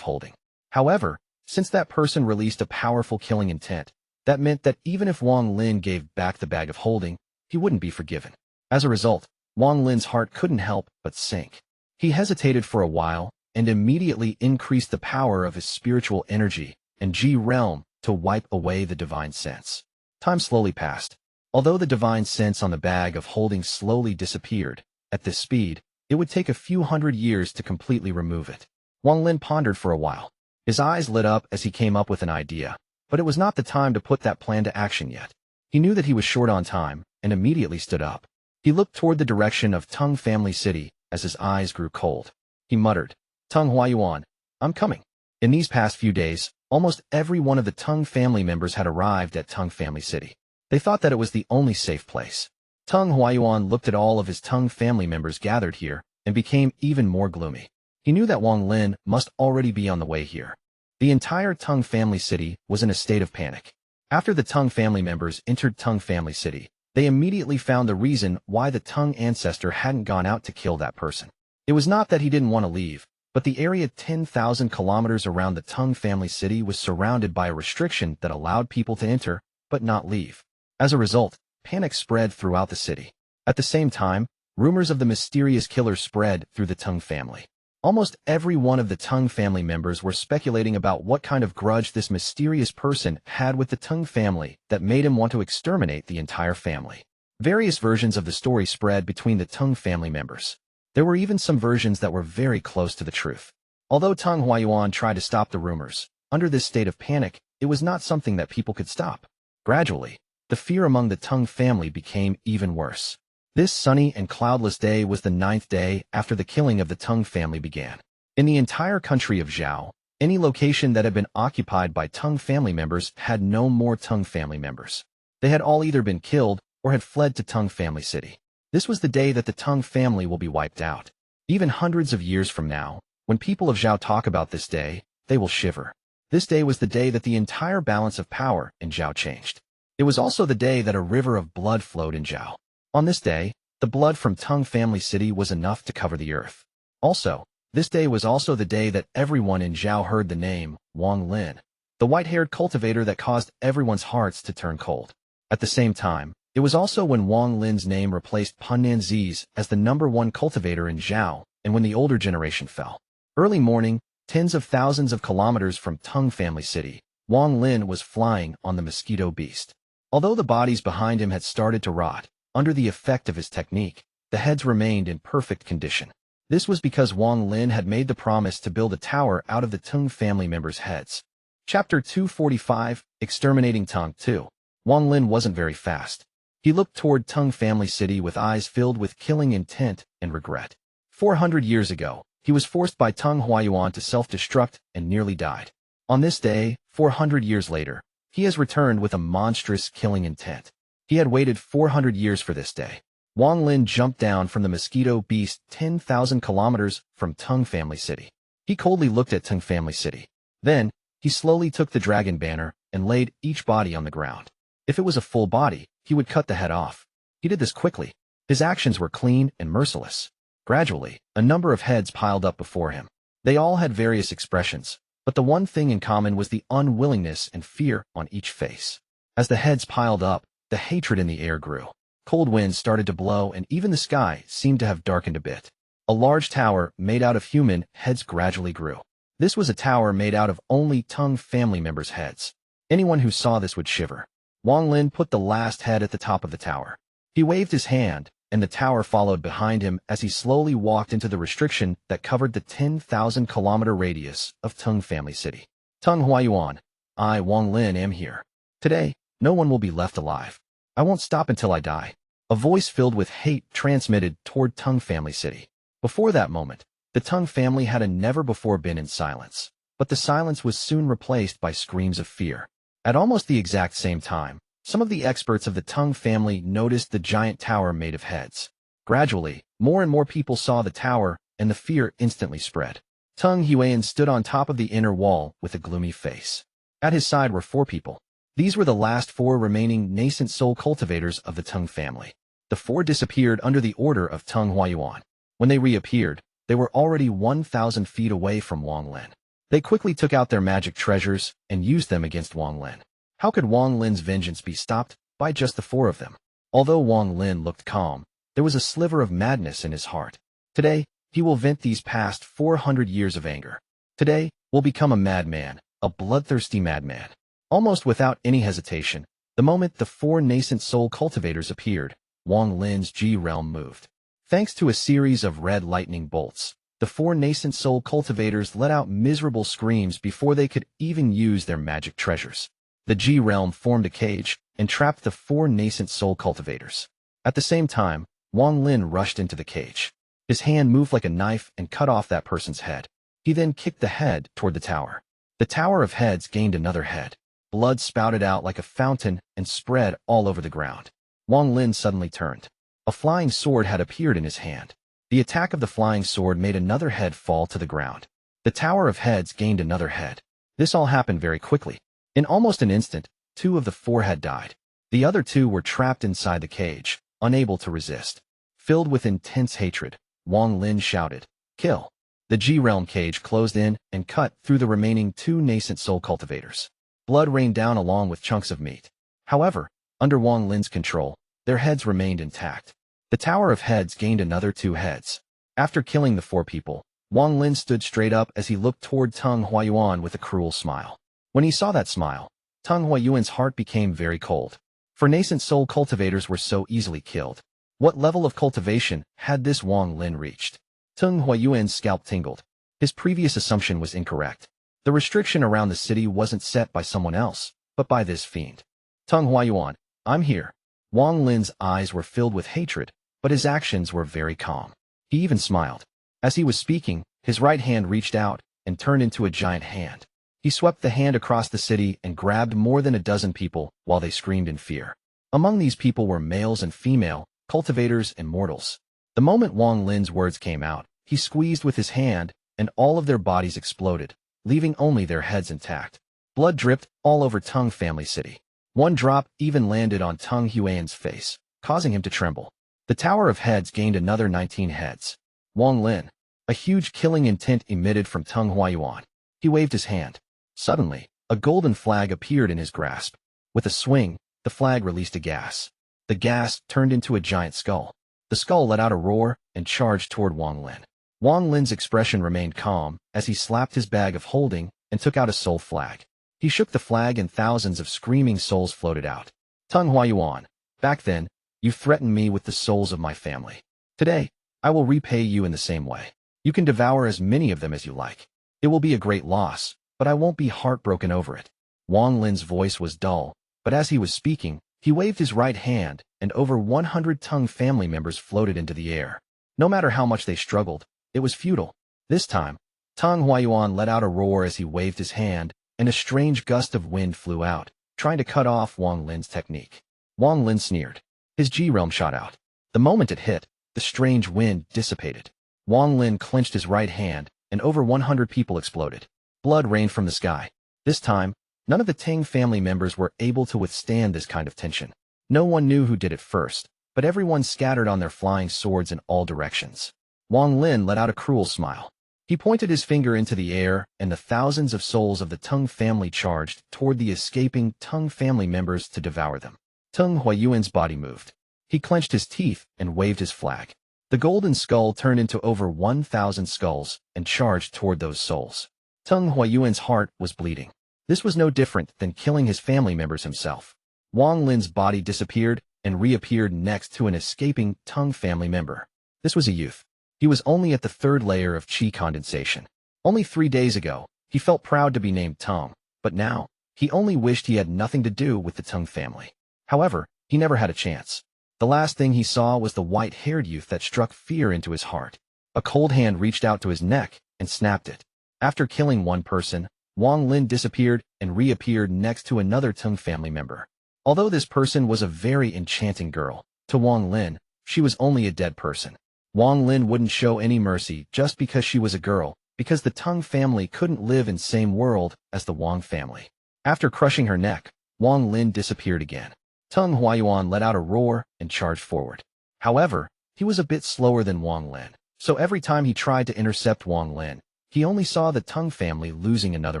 holding. However, since that person released a powerful killing intent, that meant that even if Wang Lin gave back the bag of holding, he wouldn't be forgiven. As a result, Wang Lin's heart couldn't help but sink. He hesitated for a while and immediately increased the power of his spiritual energy and Ji realm to wipe away the divine sense. Time slowly passed. Although the divine sense on the bag of holding slowly disappeared, at this speed, it would take a few hundred years to completely remove it. Wang Lin pondered for a while. His eyes lit up as he came up with an idea, but it was not the time to put that plan to action yet. He knew that he was short on time and immediately stood up. He looked toward the direction of Teng Family City as his eyes grew cold. He muttered, "Teng Huayuan, I'm coming." In these past few days, almost every one of the Teng family members had arrived at Teng Family City. They thought that it was the only safe place. Teng Huayuan looked at all of his Teng family members gathered here and became even more gloomy. He knew that Wang Lin must already be on the way here. The entire Teng Family City was in a state of panic. After the Teng family members entered Teng Family City, they immediately found the reason why the Teng ancestor hadn't gone out to kill that person. It was not that he didn't want to leave, but the area 10,000 kilometers around the Teng Family City was surrounded by a restriction that allowed people to enter, but not leave. As a result, panic spread throughout the city. At the same time, rumors of the mysterious killer spread through the Teng family. Almost every one of the Teng family members were speculating about what kind of grudge this mysterious person had with the Teng family that made him want to exterminate the entire family. Various versions of the story spread between the Teng family members. There were even some versions that were very close to the truth. Although Teng Huayuan tried to stop the rumors, under this state of panic, it was not something that people could stop. Gradually, the fear among the Teng family became even worse. This sunny and cloudless day was the 9th day after the killing of the Teng family began. In the entire country of Zhao, any location that had been occupied by Teng family members had no more Teng family members. They had all either been killed or had fled to Teng Family City. This was the day that the Teng family will be wiped out. Even hundreds of years from now, when people of Zhao talk about this day, they will shiver. This day was the day that the entire balance of power in Zhao changed. It was also the day that a river of blood flowed in Zhao. On this day, the blood from Teng Family City was enough to cover the earth. Also, this day was also the day that everyone in Zhao heard the name Wang Lin, the white-haired cultivator that caused everyone's hearts to turn cold. At the same time, it was also when Wang Lin's name replaced Punnan Zi's as the #1 cultivator in Zhao, and when the older generation fell. Early morning, tens of thousands of kilometers from Teng Family City, Wang Lin was flying on the mosquito beast. Although the bodies behind him had started to rot, under the effect of his technique, the heads remained in perfect condition. This was because Wang Lin had made the promise to build a tower out of the Teng family members' heads. Chapter 245, Exterminating Teng 2. Wang Lin wasn't very fast. He looked toward Teng Family City with eyes filled with killing intent and regret. 400 years ago, he was forced by Teng Huayuan to self-destruct and nearly died. On this day, 400 years later, he has returned with a monstrous killing intent. He had waited 400 years for this day. Wang Lin jumped down from the mosquito beast 10,000 kilometers from Teng Family City. He coldly looked at Teng Family City. Then, he slowly took the dragon banner and laid each body on the ground. If it was a full body, he would cut the head off. He did this quickly. His actions were clean and merciless. Gradually, a number of heads piled up before him. They all had various expressions, but the one thing in common was the unwillingness and fear on each face. As the heads piled up, the hatred in the air grew. Cold winds started to blow and even the sky seemed to have darkened a bit. A large tower made out of human heads gradually grew. This was a tower made out of only Teng family members' heads. Anyone who saw this would shiver. Wang Lin put the last head at the top of the tower. He waved his hand, and the tower followed behind him as he slowly walked into the restriction that covered the 10,000-kilometer radius of Teng Family City. Teng Huayuan, I, Wang Lin, am here. Today, no one will be left alive. I won't stop until I die. A voice filled with hate transmitted toward Teng Family City. Before that moment, the Teng family had never before been in silence. But the silence was soon replaced by screams of fear. At almost the exact same time, some of the experts of the Teng family noticed the giant tower made of heads. Gradually, more and more people saw the tower, and the fear instantly spread. Teng Huan stood on top of the inner wall with a gloomy face. At his side were 4 people. These were the last 4 remaining nascent soul cultivators of the Teng family. The 4 disappeared under the order of Teng Huayuan. When they reappeared, they were already 1,000 feet away from Wang Lin. They quickly took out their magic treasures and used them against Wang Lin. How could Wang Lin's vengeance be stopped by just the 4 of them? Although Wang Lin looked calm, there was a sliver of madness in his heart. Today, he will vent these past 400 years of anger. Today, will become a madman, a bloodthirsty madman. Almost without any hesitation, the moment the 4 nascent soul cultivators appeared, Wang Lin's G realm moved. Thanks to a series of red lightning bolts, the 4 nascent soul cultivators let out miserable screams before they could even use their magic treasures. The G realm formed a cage and trapped the 4 nascent soul cultivators. At the same time, Wang Lin rushed into the cage. His hand moved like a knife and cut off that person's head. He then kicked the head toward the tower. The tower of heads gained another head. Blood spouted out like a fountain and spread all over the ground. Wang Lin suddenly turned. A flying sword had appeared in his hand. The attack of the flying sword made another head fall to the ground. The tower of heads gained another head. This all happened very quickly. In almost an instant, 2 of the 4 had died. The other 2 were trapped inside the cage, unable to resist. Filled with intense hatred, Wang Lin shouted, "Kill!" The G-Realm cage closed in and cut through the remaining 2 nascent soul cultivators. Blood rained down along with chunks of meat. However, under Wang Lin's control, their heads remained intact. The Tower of Heads gained another 2 heads. After killing the 4 people, Wang Lin stood straight up as he looked toward Teng Huayuan with a cruel smile. When he saw that smile, Teng Huayuan's heart became very cold. For nascent soul cultivators were so easily killed. What level of cultivation had this Wang Lin reached? Teng Huayuan's scalp tingled. His previous assumption was incorrect. The restriction around the city wasn't set by someone else, but by this fiend. Teng Huayuan, I'm here. Wang Lin's eyes were filled with hatred, but his actions were very calm. He even smiled. As he was speaking, his right hand reached out and turned into a giant hand. He swept the hand across the city and grabbed more than a dozen people while they screamed in fear. Among these people were males and female, cultivators and mortals. The moment Wang Lin's words came out, he squeezed with his hand, and all of their bodies exploded, leaving only their heads intact. Blood dripped all over Teng Family City. One drop even landed on Teng Huan's face, causing him to tremble. The Tower of Heads gained another 19 heads. Wang Lin. A huge killing intent emitted from Teng Huayuan. He waved his hand. Suddenly, a golden flag appeared in his grasp. With a swing, the flag released a gas. The gas turned into a giant skull. The skull let out a roar and charged toward Wang Lin. Wang Lin's expression remained calm as he slapped his bag of holding and took out a soul flag. He shook the flag and thousands of screaming souls floated out. Teng Huayuan, back then, you threatened me with the souls of my family. Today, I will repay you in the same way. You can devour as many of them as you like. It will be a great loss, but I won't be heartbroken over it. Wang Lin's voice was dull, but as he was speaking, he waved his right hand, and over 100 Teng family members floated into the air. No matter how much they struggled, it was futile. This time, Teng Huayuan let out a roar as he waved his hand, and a strange gust of wind flew out, trying to cut off Wang Lin's technique. Wang Lin sneered. His G-realm shot out. The moment it hit, the strange wind dissipated. Wang Lin clenched his right hand, and over 100 people exploded. Blood rained from the sky. This time, none of the Teng family members were able to withstand this kind of tension. No one knew who did it first, but everyone scattered on their flying swords in all directions. Wang Lin let out a cruel smile. He pointed his finger into the air, and the thousands of souls of the Teng family charged toward the escaping Teng family members to devour them. Teng Huayuan's body moved. He clenched his teeth and waved his flag. The golden skull turned into over 1,000 skulls and charged toward those souls. Teng Huayuan's heart was bleeding. This was no different than killing his family members himself. Wang Lin's body disappeared and reappeared next to an escaping Teng family member. This was a youth. He was only at the third layer of Qi condensation. Only 3 days ago, he felt proud to be named Teng, but now, he only wished he had nothing to do with the Teng family. However, he never had a chance. The last thing he saw was the white-haired youth that struck fear into his heart. A cold hand reached out to his neck and snapped it. After killing one person, Wang Lin disappeared and reappeared next to another Teng family member. Although this person was a very enchanting girl, to Wang Lin, she was only a dead person. Wang Lin wouldn't show any mercy just because she was a girl, because the Teng family couldn't live in the same world as the Wang family. After crushing her neck, Wang Lin disappeared again. Teng Huayuan let out a roar and charged forward. However, he was a bit slower than Wang Lin, so every time he tried to intercept Wang Lin, he only saw the Teng family losing another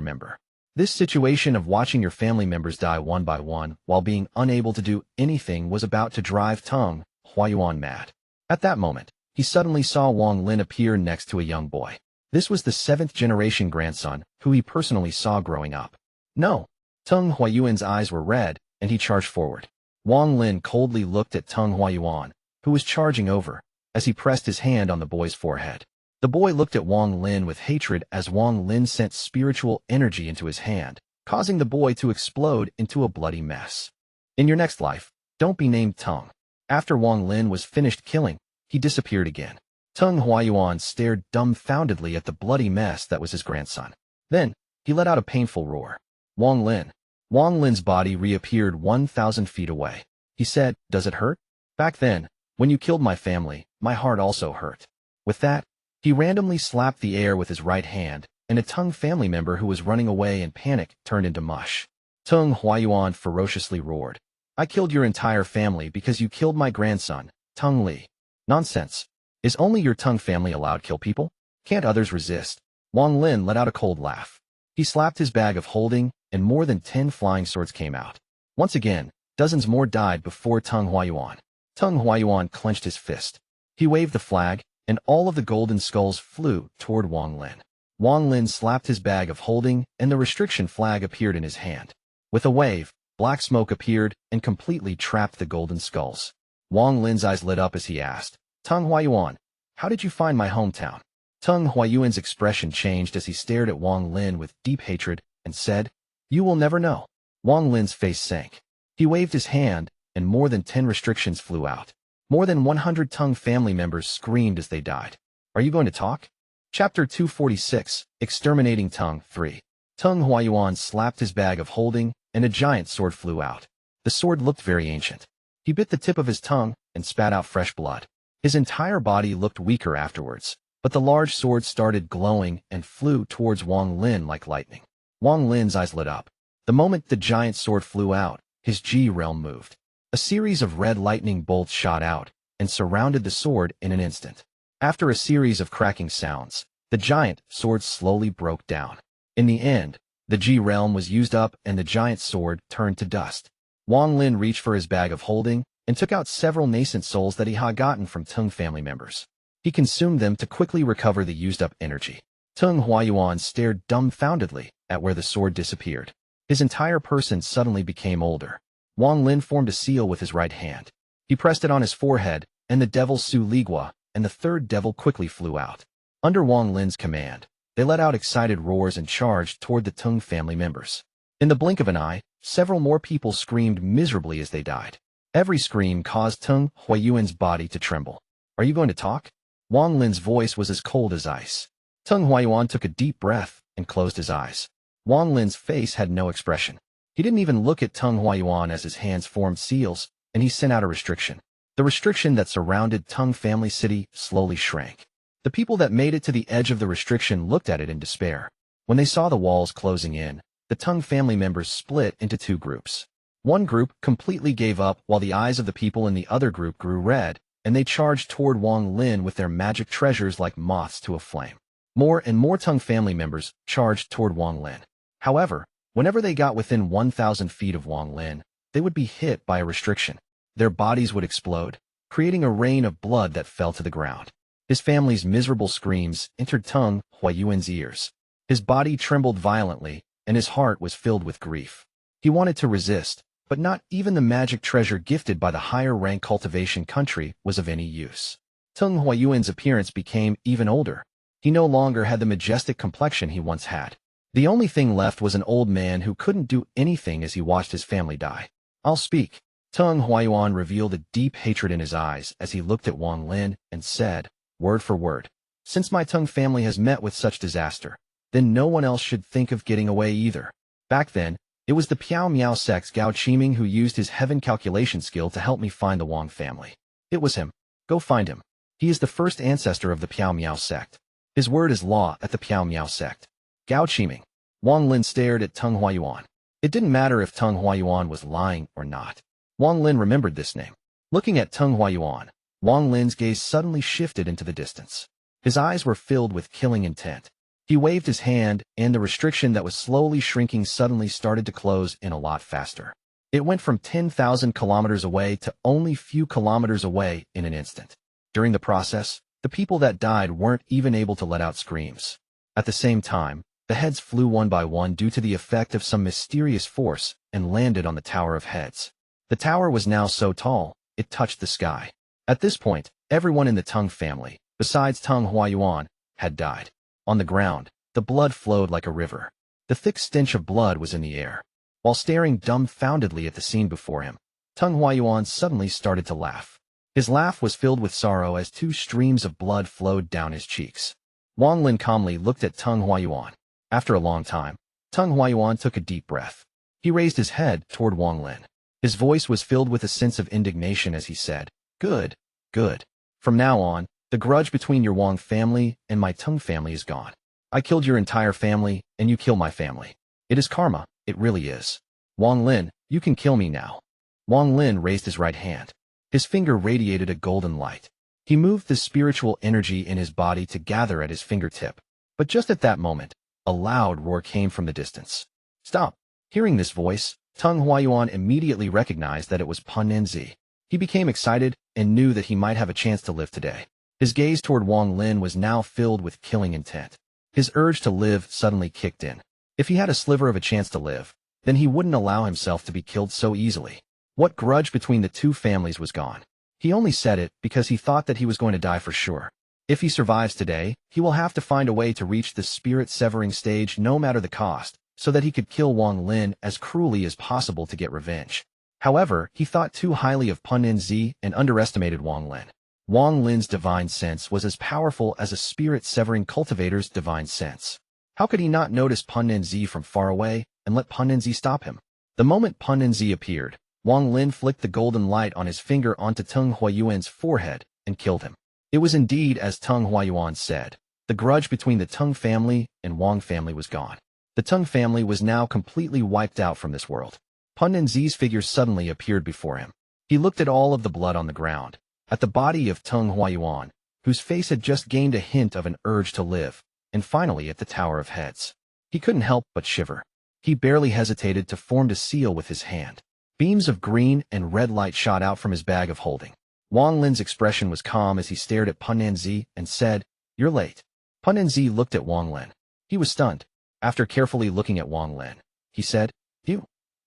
member. This situation of watching your family members die one by one while being unable to do anything was about to drive Teng Huayuan mad. At that moment, he suddenly saw Wang Lin appear next to a young boy. This was the 7th-generation grandson, who he personally saw growing up. No! Teng Huayuan's eyes were red, and he charged forward. Wang Lin coldly looked at Teng Huayuan, who was charging over, as he pressed his hand on the boy's forehead. The boy looked at Wang Lin with hatred as Wang Lin sent spiritual energy into his hand, causing the boy to explode into a bloody mess. In your next life, don't be named Teng. After Wang Lin was finished killing, he disappeared again. Teng Huayuan stared dumbfoundedly at the bloody mess that was his grandson. Then, he let out a painful roar. Wang Lin. Wang Lin's body reappeared 1,000 feet away. He said, "Does it hurt? Back then, when you killed my family, my heart also hurt." With that, he randomly slapped the air with his right hand, and a Teng family member who was running away in panic turned into mush. Teng Huayuan ferociously roared, "I killed your entire family because you killed my grandson, Teng Li." Nonsense. Is only your Teng family allowed kill people? Can't others resist? Wang Lin let out a cold laugh. He slapped his bag of holding, and more than 10 flying swords came out. Once again, dozens more died before Teng Huayuan. Teng Huayuan clenched his fist. He waved the flag, and all of the golden skulls flew toward Wang Lin. Wang Lin slapped his bag of holding, and the restriction flag appeared in his hand. With a wave, black smoke appeared and completely trapped the golden skulls. Wang Lin's eyes lit up as he asked, "Teng Huayuan, how did you find my hometown?" Teng Huayuan's expression changed as he stared at Wang Lin with deep hatred and said, "You will never know." Wang Lin's face sank. He waved his hand, and more than 10 restrictions flew out. More than 100 Teng family members screamed as they died. Are you going to talk? Chapter 246, Exterminating Teng 3. Teng Huayuan slapped his bag of holding, and a giant sword flew out. The sword looked very ancient. He bit the tip of his tongue and spat out fresh blood. His entire body looked weaker afterwards, but the large sword started glowing and flew towards Wang Lin like lightning. Wang Lin's eyes lit up. The moment the giant sword flew out, his G realm moved. A series of red lightning bolts shot out and surrounded the sword in an instant. After a series of cracking sounds, the giant sword slowly broke down. In the end, the G realm was used up and the giant sword turned to dust. Wang Lin reached for his bag of holding and took out several nascent souls that he had gotten from Teng family members. He consumed them to quickly recover the used-up energy. Teng Huayuan stared dumbfoundedly at where the sword disappeared. His entire person suddenly became older. Wang Lin formed a seal with his right hand. He pressed it on his forehead, and the devil Su Ligua and the third devil quickly flew out. Under Wang Lin's command, they let out excited roars and charged toward the Teng family members. In the blink of an eye, several more people screamed miserably as they died. Every scream caused Teng Huayuan's body to tremble. Are you going to talk? Wang Lin's voice was as cold as ice. Teng Huayuan took a deep breath and closed his eyes. Wang Lin's face had no expression. He didn't even look at Teng Huayuan as his hands formed seals, and he sent out a restriction. The restriction that surrounded Teng family city slowly shrank. The people that made it to the edge of the restriction looked at it in despair. When they saw the walls closing in, the Teng family members split into 2 groups. One group completely gave up while the eyes of the people in the other group grew red, and they charged toward Wang Lin with their magic treasures like moths to a flame. More and more Teng family members charged toward Wang Lin. However, whenever they got within 1,000 feet of Wang Lin, they would be hit by a restriction. Their bodies would explode, creating a rain of blood that fell to the ground. His family's miserable screams entered Teng Huayuan's ears. His body trembled violently, and his heart was filled with grief. He wanted to resist, but not even the magic treasure gifted by the higher-rank cultivation country was of any use. Teng Huayuan's appearance became even older. He no longer had the majestic complexion he once had. The only thing left was an old man who couldn't do anything as he watched his family die. "I'll speak." Teng Huayuan revealed a deep hatred in his eyes as he looked at Wang Lin and said, word for word, "Since my Teng family has met with such disaster, then no one else should think of getting away either." Back then, it was the Piao Miao Sects Gao Qiming who used his heaven calculation skill to help me find the Wang family. It was him. Go find him. He is the first ancestor of the Piao Miao sect. His word is law at the Piao Miao sect. Gao Qiming. Wang Lin stared at Teng Huayuan. It didn't matter if Teng Huayuan was lying or not. Wang Lin remembered this name. Looking at Teng Huayuan, Wang Lin's gaze suddenly shifted into the distance. His eyes were filled with killing intent. He waved his hand, and the restriction that was slowly shrinking suddenly started to close in a lot faster. It went from 10,000 kilometers away to only few kilometers away in an instant. During the process, the people that died weren't even able to let out screams. At the same time, the heads flew one by one due to the effect of some mysterious force and landed on the Tower of Heads. The tower was now so tall, it touched the sky. At this point, everyone in the Teng family, besides Teng Huayuan, had died. On the ground, the blood flowed like a river. The thick stench of blood was in the air. While staring dumbfoundedly at the scene before him, Teng Huayuan suddenly started to laugh. His laugh was filled with sorrow as two streams of blood flowed down his cheeks. Wang Lin calmly looked at Teng Huayuan. After a long time, Teng Huayuan took a deep breath. He raised his head toward Wang Lin. His voice was filled with a sense of indignation as he said, "Good, good. From now on, the grudge between your Wang family and my Teng family is gone. I killed your entire family, and you kill my family. It is karma, it really is. Wang Lin, you can kill me now." Wang Lin raised his right hand. His finger radiated a golden light. He moved the spiritual energy in his body to gather at his fingertip. But just at that moment, a loud roar came from the distance. "Stop!" Hearing this voice, Teng Huayuan immediately recognized that it was Punnan Zi. He became excited and knew that he might have a chance to live today. His gaze toward Wang Lin was now filled with killing intent. His urge to live suddenly kicked in. If he had a sliver of a chance to live, then he wouldn't allow himself to be killed so easily. What grudge between the two families was gone? He only said it because he thought that he was going to die for sure. If he survives today, he will have to find a way to reach the spirit-severing stage no matter the cost, so that he could kill Wang Lin as cruelly as possible to get revenge. However, he thought too highly of Punnan Zi and underestimated Wang Lin. Wang Lin's divine sense was as powerful as a spirit-severing cultivator's divine sense. How could he not notice Punnan Zi from far away and let Punnan Zi stop him? The moment Punnan Zi appeared, Wang Lin flicked the golden light on his finger onto Teng Huayuan's forehead and killed him. It was indeed as Teng Huayuan said. The grudge between the Teng family and Wang family was gone. The Teng family was now completely wiped out from this world. Punnan Zi's figure suddenly appeared before him. He looked at all of the blood on the ground, at the body of Teng Huayuan, whose face had just gained a hint of an urge to live, and finally at the Tower of Heads. He couldn't help but shiver. He barely hesitated to form a seal with his hand. Beams of green and red light shot out from his bag of holding. Wang Lin's expression was calm as he stared at Punnan Zi and said, "You're late." Punnan Zi looked at Wang Lin. He was stunned. After carefully looking at Wang Lin, he said,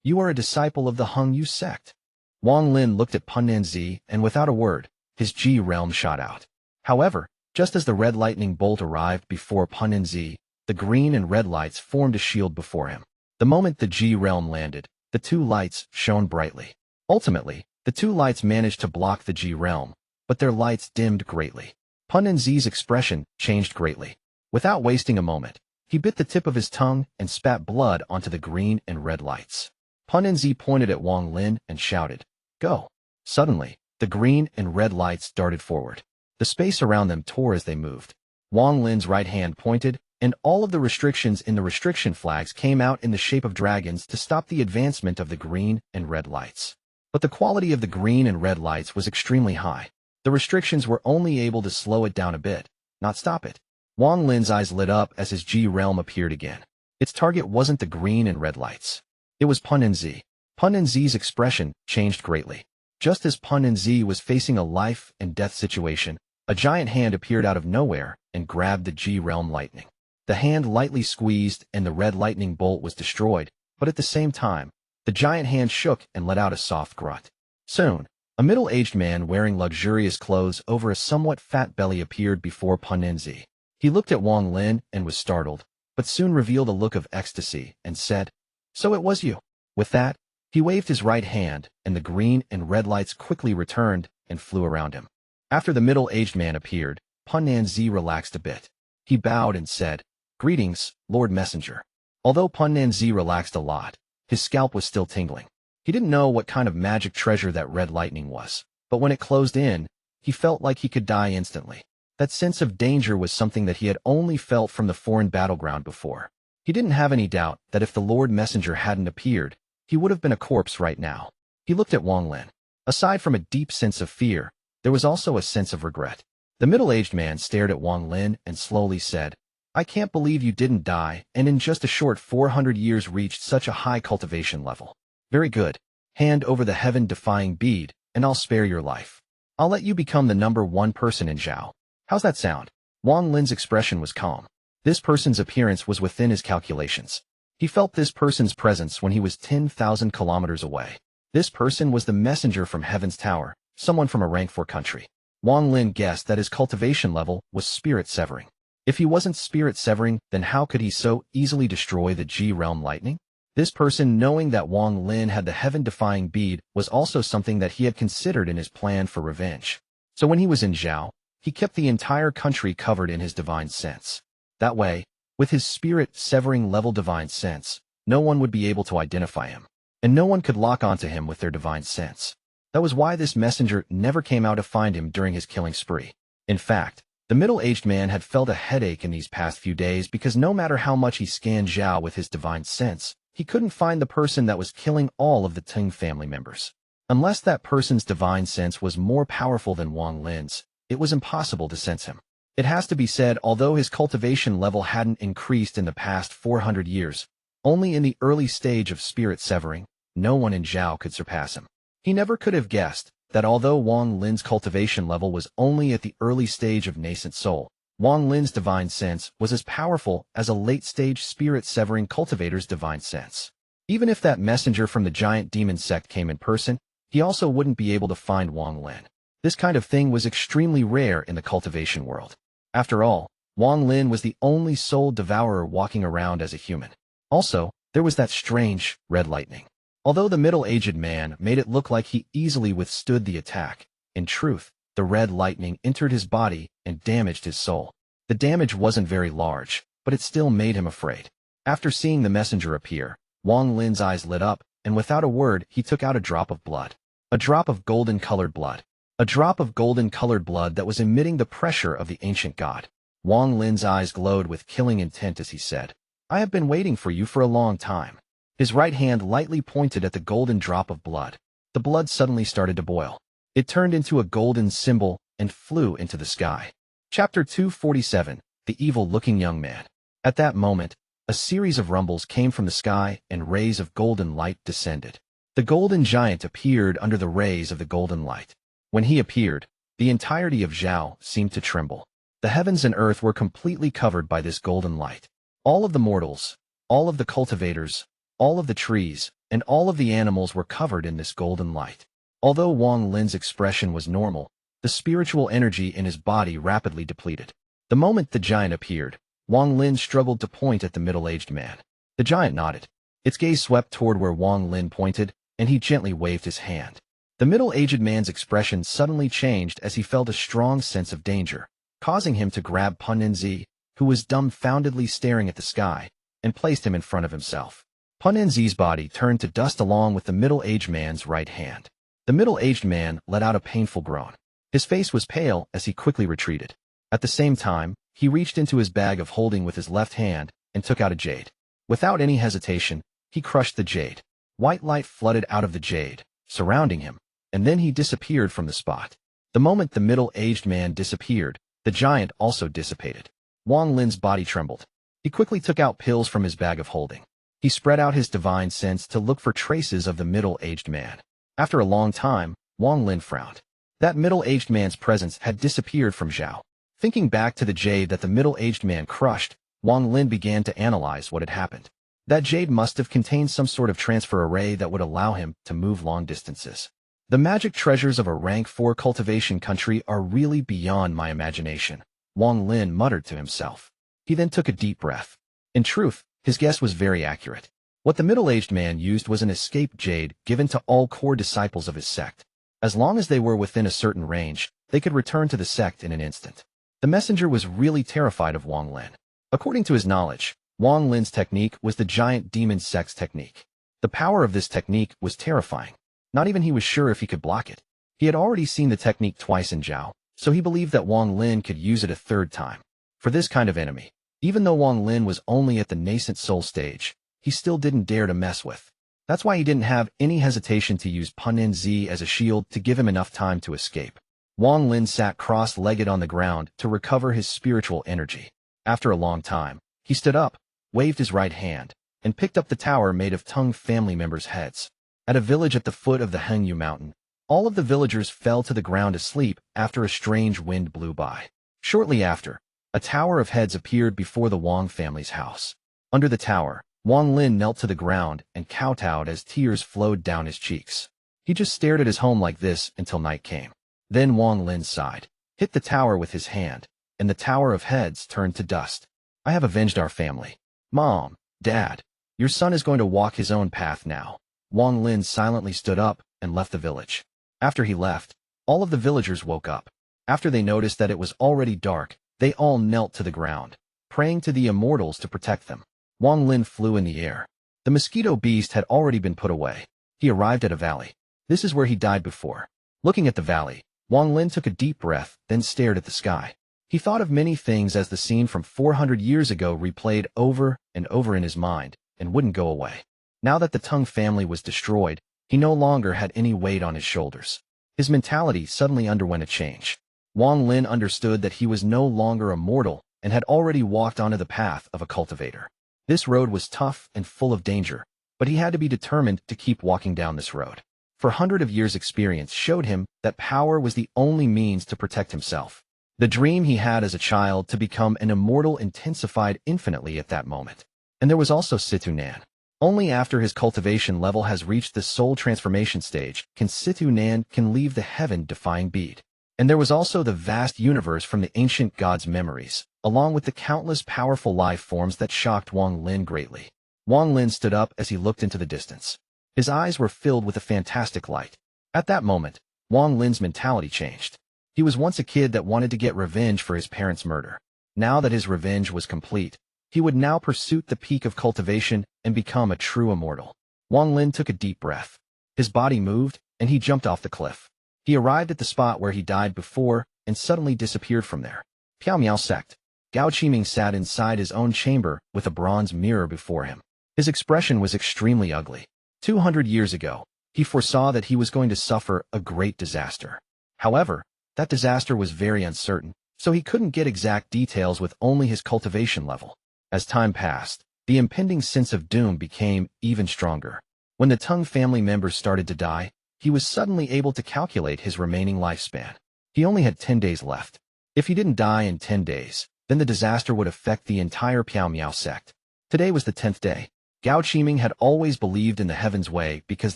You are a disciple of the Hung Yu sect." Wang Lin looked at Punnan Zi, and without a word, his G realm shot out. However, just as the red lightning bolt arrived before Punnan Zi, the green and red lights formed a shield before him. The moment the G realm landed, the two lights shone brightly. Ultimately, the two lights managed to block the G realm, but their lights dimmed greatly. Punnan Zi's expression changed greatly. Without wasting a moment, he bit the tip of his tongue and spat blood onto the green and red lights. Punnan Zi pointed at Wang Lin and shouted, "Go." Suddenly, the green and red lights darted forward. The space around them tore as they moved. Wang Lin's right hand pointed, and all of the restrictions in the restriction flags came out in the shape of dragons to stop the advancement of the green and red lights. But the quality of the green and red lights was extremely high. The restrictions were only able to slow it down a bit, not stop it. Wang Lin's eyes lit up as his G realm appeared again. Its target wasn't the green and red lights. It was Punnan Zi. Punnan Zi's expression changed greatly. Just as Punnan Zi was facing a life and death situation, a giant hand appeared out of nowhere and grabbed the G realm lightning. The hand lightly squeezed and the red lightning bolt was destroyed, but at the same time, the giant hand shook and let out a soft grunt. Soon, a middle-aged man wearing luxurious clothes over a somewhat fat belly appeared before Punnan Zi. He looked at Wang Lin and was startled, but soon revealed a look of ecstasy and said, "So it was you." With that, he waved his right hand, and the green and red lights quickly returned and flew around him. After the middle-aged man appeared, Punnan Zi relaxed a bit. He bowed and said, "Greetings, Lord Messenger." Although Punnan Zi relaxed a lot, his scalp was still tingling. He didn't know what kind of magic treasure that red lightning was, but when it closed in, he felt like he could die instantly. That sense of danger was something that he had only felt from the foreign battleground before. He didn't have any doubt that if the Lord Messenger hadn't appeared, he would have been a corpse right now. He looked at Wang Lin. Aside from a deep sense of fear, there was also a sense of regret. The middle-aged man stared at Wang Lin and slowly said, "I can't believe you didn't die and in just a short 400 years reached such a high cultivation level. Very good. Hand over the heaven-defying bead, and I'll spare your life. I'll let you become the #1 person in Zhao. How's that sound?" Wang Lin's expression was calm. This person's appearance was within his calculations. He felt this person's presence when he was 10,000 kilometers away. This person was the messenger from Heaven's Tower, someone from a rank 4 country. Wang Lin guessed that his cultivation level was spirit severing. If he wasn't spirit severing, then how could he so easily destroy the G realm lightning? This person, knowing that Wang Lin had the heaven-defying bead, was also something that he had considered in his plan for revenge. So when he was in Zhao, he kept the entire country covered in his divine sense. That way, with his spirit-severing level divine sense, no one would be able to identify him, and no one could lock onto him with their divine sense. That was why this messenger never came out to find him during his killing spree. In fact, the middle-aged man had felt a headache in these past few days because no matter how much he scanned Zhao with his divine sense, he couldn't find the person that was killing all of the Teng family members. Unless that person's divine sense was more powerful than Wang Lin's, it was impossible to sense him. It has to be said, although his cultivation level hadn't increased in the past 400 years, only in the early stage of spirit severing, no one in Zhao could surpass him. He never could have guessed that although Wang Lin's cultivation level was only at the early stage of nascent soul, Wang Lin's divine sense was as powerful as a late-stage spirit-severing cultivator's divine sense. Even if that messenger from the giant demon sect came in person, he also wouldn't be able to find Wang Lin. This kind of thing was extremely rare in the cultivation world. After all, Wang Lin was the only soul devourer walking around as a human. Also, there was that strange red lightning. Although the middle-aged man made it look like he easily withstood the attack, in truth, the red lightning entered his body and damaged his soul. The damage wasn't very large, but it still made him afraid. After seeing the messenger appear, Wang Lin's eyes lit up, and without a word he took out a drop of blood. A drop of golden-colored blood. A drop of golden-colored blood that was emitting the pressure of the ancient god. Wang Lin's eyes glowed with killing intent as he said, "I have been waiting for you for a long time." His right hand lightly pointed at the golden drop of blood. The blood suddenly started to boil. It turned into a golden symbol and flew into the sky. Chapter 247, The Evil-Looking Young Man. At that moment, a series of rumbles came from the sky and rays of golden light descended. The golden giant appeared under the rays of the golden light. When he appeared, the entirety of Zhao seemed to tremble. The heavens and earth were completely covered by this golden light. All of the mortals, all of the cultivators, all of the trees, and all of the animals were covered in this golden light. Although Wang Lin's expression was normal, the spiritual energy in his body rapidly depleted. The moment the giant appeared, Wang Lin struggled to point at the middle-aged man. The giant nodded. Its gaze swept toward where Wang Lin pointed, and he gently waved his hand. The middle-aged man's expression suddenly changed as he felt a strong sense of danger, causing him to grab Punnan Zi, who was dumbfoundedly staring at the sky, and placed him in front of himself. Punnan Zi's body turned to dust along with the middle-aged man's right hand. The middle-aged man let out a painful groan. His face was pale as he quickly retreated. At the same time, he reached into his bag of holding with his left hand and took out a jade. Without any hesitation, he crushed the jade. White light flooded out of the jade, surrounding him, and then he disappeared from the spot. The moment the middle-aged man disappeared, the giant also dissipated. Wang Lin's body trembled. He quickly took out pills from his bag of holding. He spread out his divine sense to look for traces of the middle-aged man. After a long time, Wang Lin frowned. That middle-aged man's presence had disappeared from Zhao. Thinking back to the jade that the middle-aged man crushed, Wang Lin began to analyze what had happened. That jade must have contained some sort of transfer array that would allow him to move long distances. The magic treasures of a rank 4 cultivation country are really beyond my imagination, Wang Lin muttered to himself. He then took a deep breath. In truth, his guess was very accurate. What the middle-aged man used was an escape jade given to all core disciples of his sect. As long as they were within a certain range, they could return to the sect in an instant. The messenger was really terrified of Wang Lin. According to his knowledge, Wang Lin's technique was the giant demon Sects technique. The power of this technique was terrifying. Not even he was sure if he could block it. He had already seen the technique twice in Zhao, so he believed that Wang Lin could use it a third time. For this kind of enemy, even though Wang Lin was only at the nascent soul stage, he still didn't dare to mess with. That's why he didn't have any hesitation to use Punnan Zi as a shield to give him enough time to escape. Wang Lin sat cross-legged on the ground to recover his spiritual energy. After a long time, he stood up, waved his right hand, and picked up the tower made of Teng family members' heads. At a village at the foot of the Xue Yu mountain, all of the villagers fell to the ground asleep after a strange wind blew by. Shortly after, a tower of heads appeared before the Wang family's house. Under the tower, Wang Lin knelt to the ground and kowtowed as tears flowed down his cheeks. He just stared at his home like this until night came. Then Wang Lin sighed, hit the tower with his hand, and the tower of heads turned to dust. I have avenged our family. Mom, Dad, your son is going to walk his own path now. Wang Lin silently stood up and left the village. After he left, all of the villagers woke up. After they noticed that it was already dark, they all knelt to the ground, praying to the immortals to protect them. Wang Lin flew in the air. The mosquito beast had already been put away. He arrived at a valley. This is where he died before. Looking at the valley, Wang Lin took a deep breath, then stared at the sky. He thought of many things as the scene from 400 years ago replayed over and over in his mind, and wouldn't go away. Now that the Teng family was destroyed, he no longer had any weight on his shoulders. His mentality suddenly underwent a change. Wang Lin understood that he was no longer a mortal and had already walked onto the path of a cultivator. This road was tough and full of danger, but he had to be determined to keep walking down this road. For 100 of years' experience showed him that power was the only means to protect himself. The dream he had as a child to become an immortal intensified infinitely at that moment. And there was also Situ Nan. Only after his cultivation level has reached the soul transformation stage can Situ Nan leave the heaven-defying bead. And there was also the vast universe from the ancient gods' memories, along with the countless powerful life forms that shocked Wang Lin greatly. Wang Lin stood up as he looked into the distance. His eyes were filled with a fantastic light. At that moment, Wang Lin's mentality changed. He was once a kid that wanted to get revenge for his parents' murder. Now that his revenge was complete, he would now pursue the peak of cultivation and become a true immortal. Wang Lin took a deep breath. His body moved, and he jumped off the cliff. He arrived at the spot where he died before and suddenly disappeared from there. Piao Miao Sect. Gao Qiming sat inside his own chamber with a bronze mirror before him. His expression was extremely ugly. 200 years ago, he foresaw that he was going to suffer a great disaster. However, that disaster was very uncertain, so he couldn't get exact details with only his cultivation level. As time passed, the impending sense of doom became even stronger. When the Teng family members started to die, he was suddenly able to calculate his remaining lifespan. He only had 10 days left. If he didn't die in 10 days, then the disaster would affect the entire Piao Miao sect. Today was the 10th day. Gao Qiming had always believed in the heaven's way because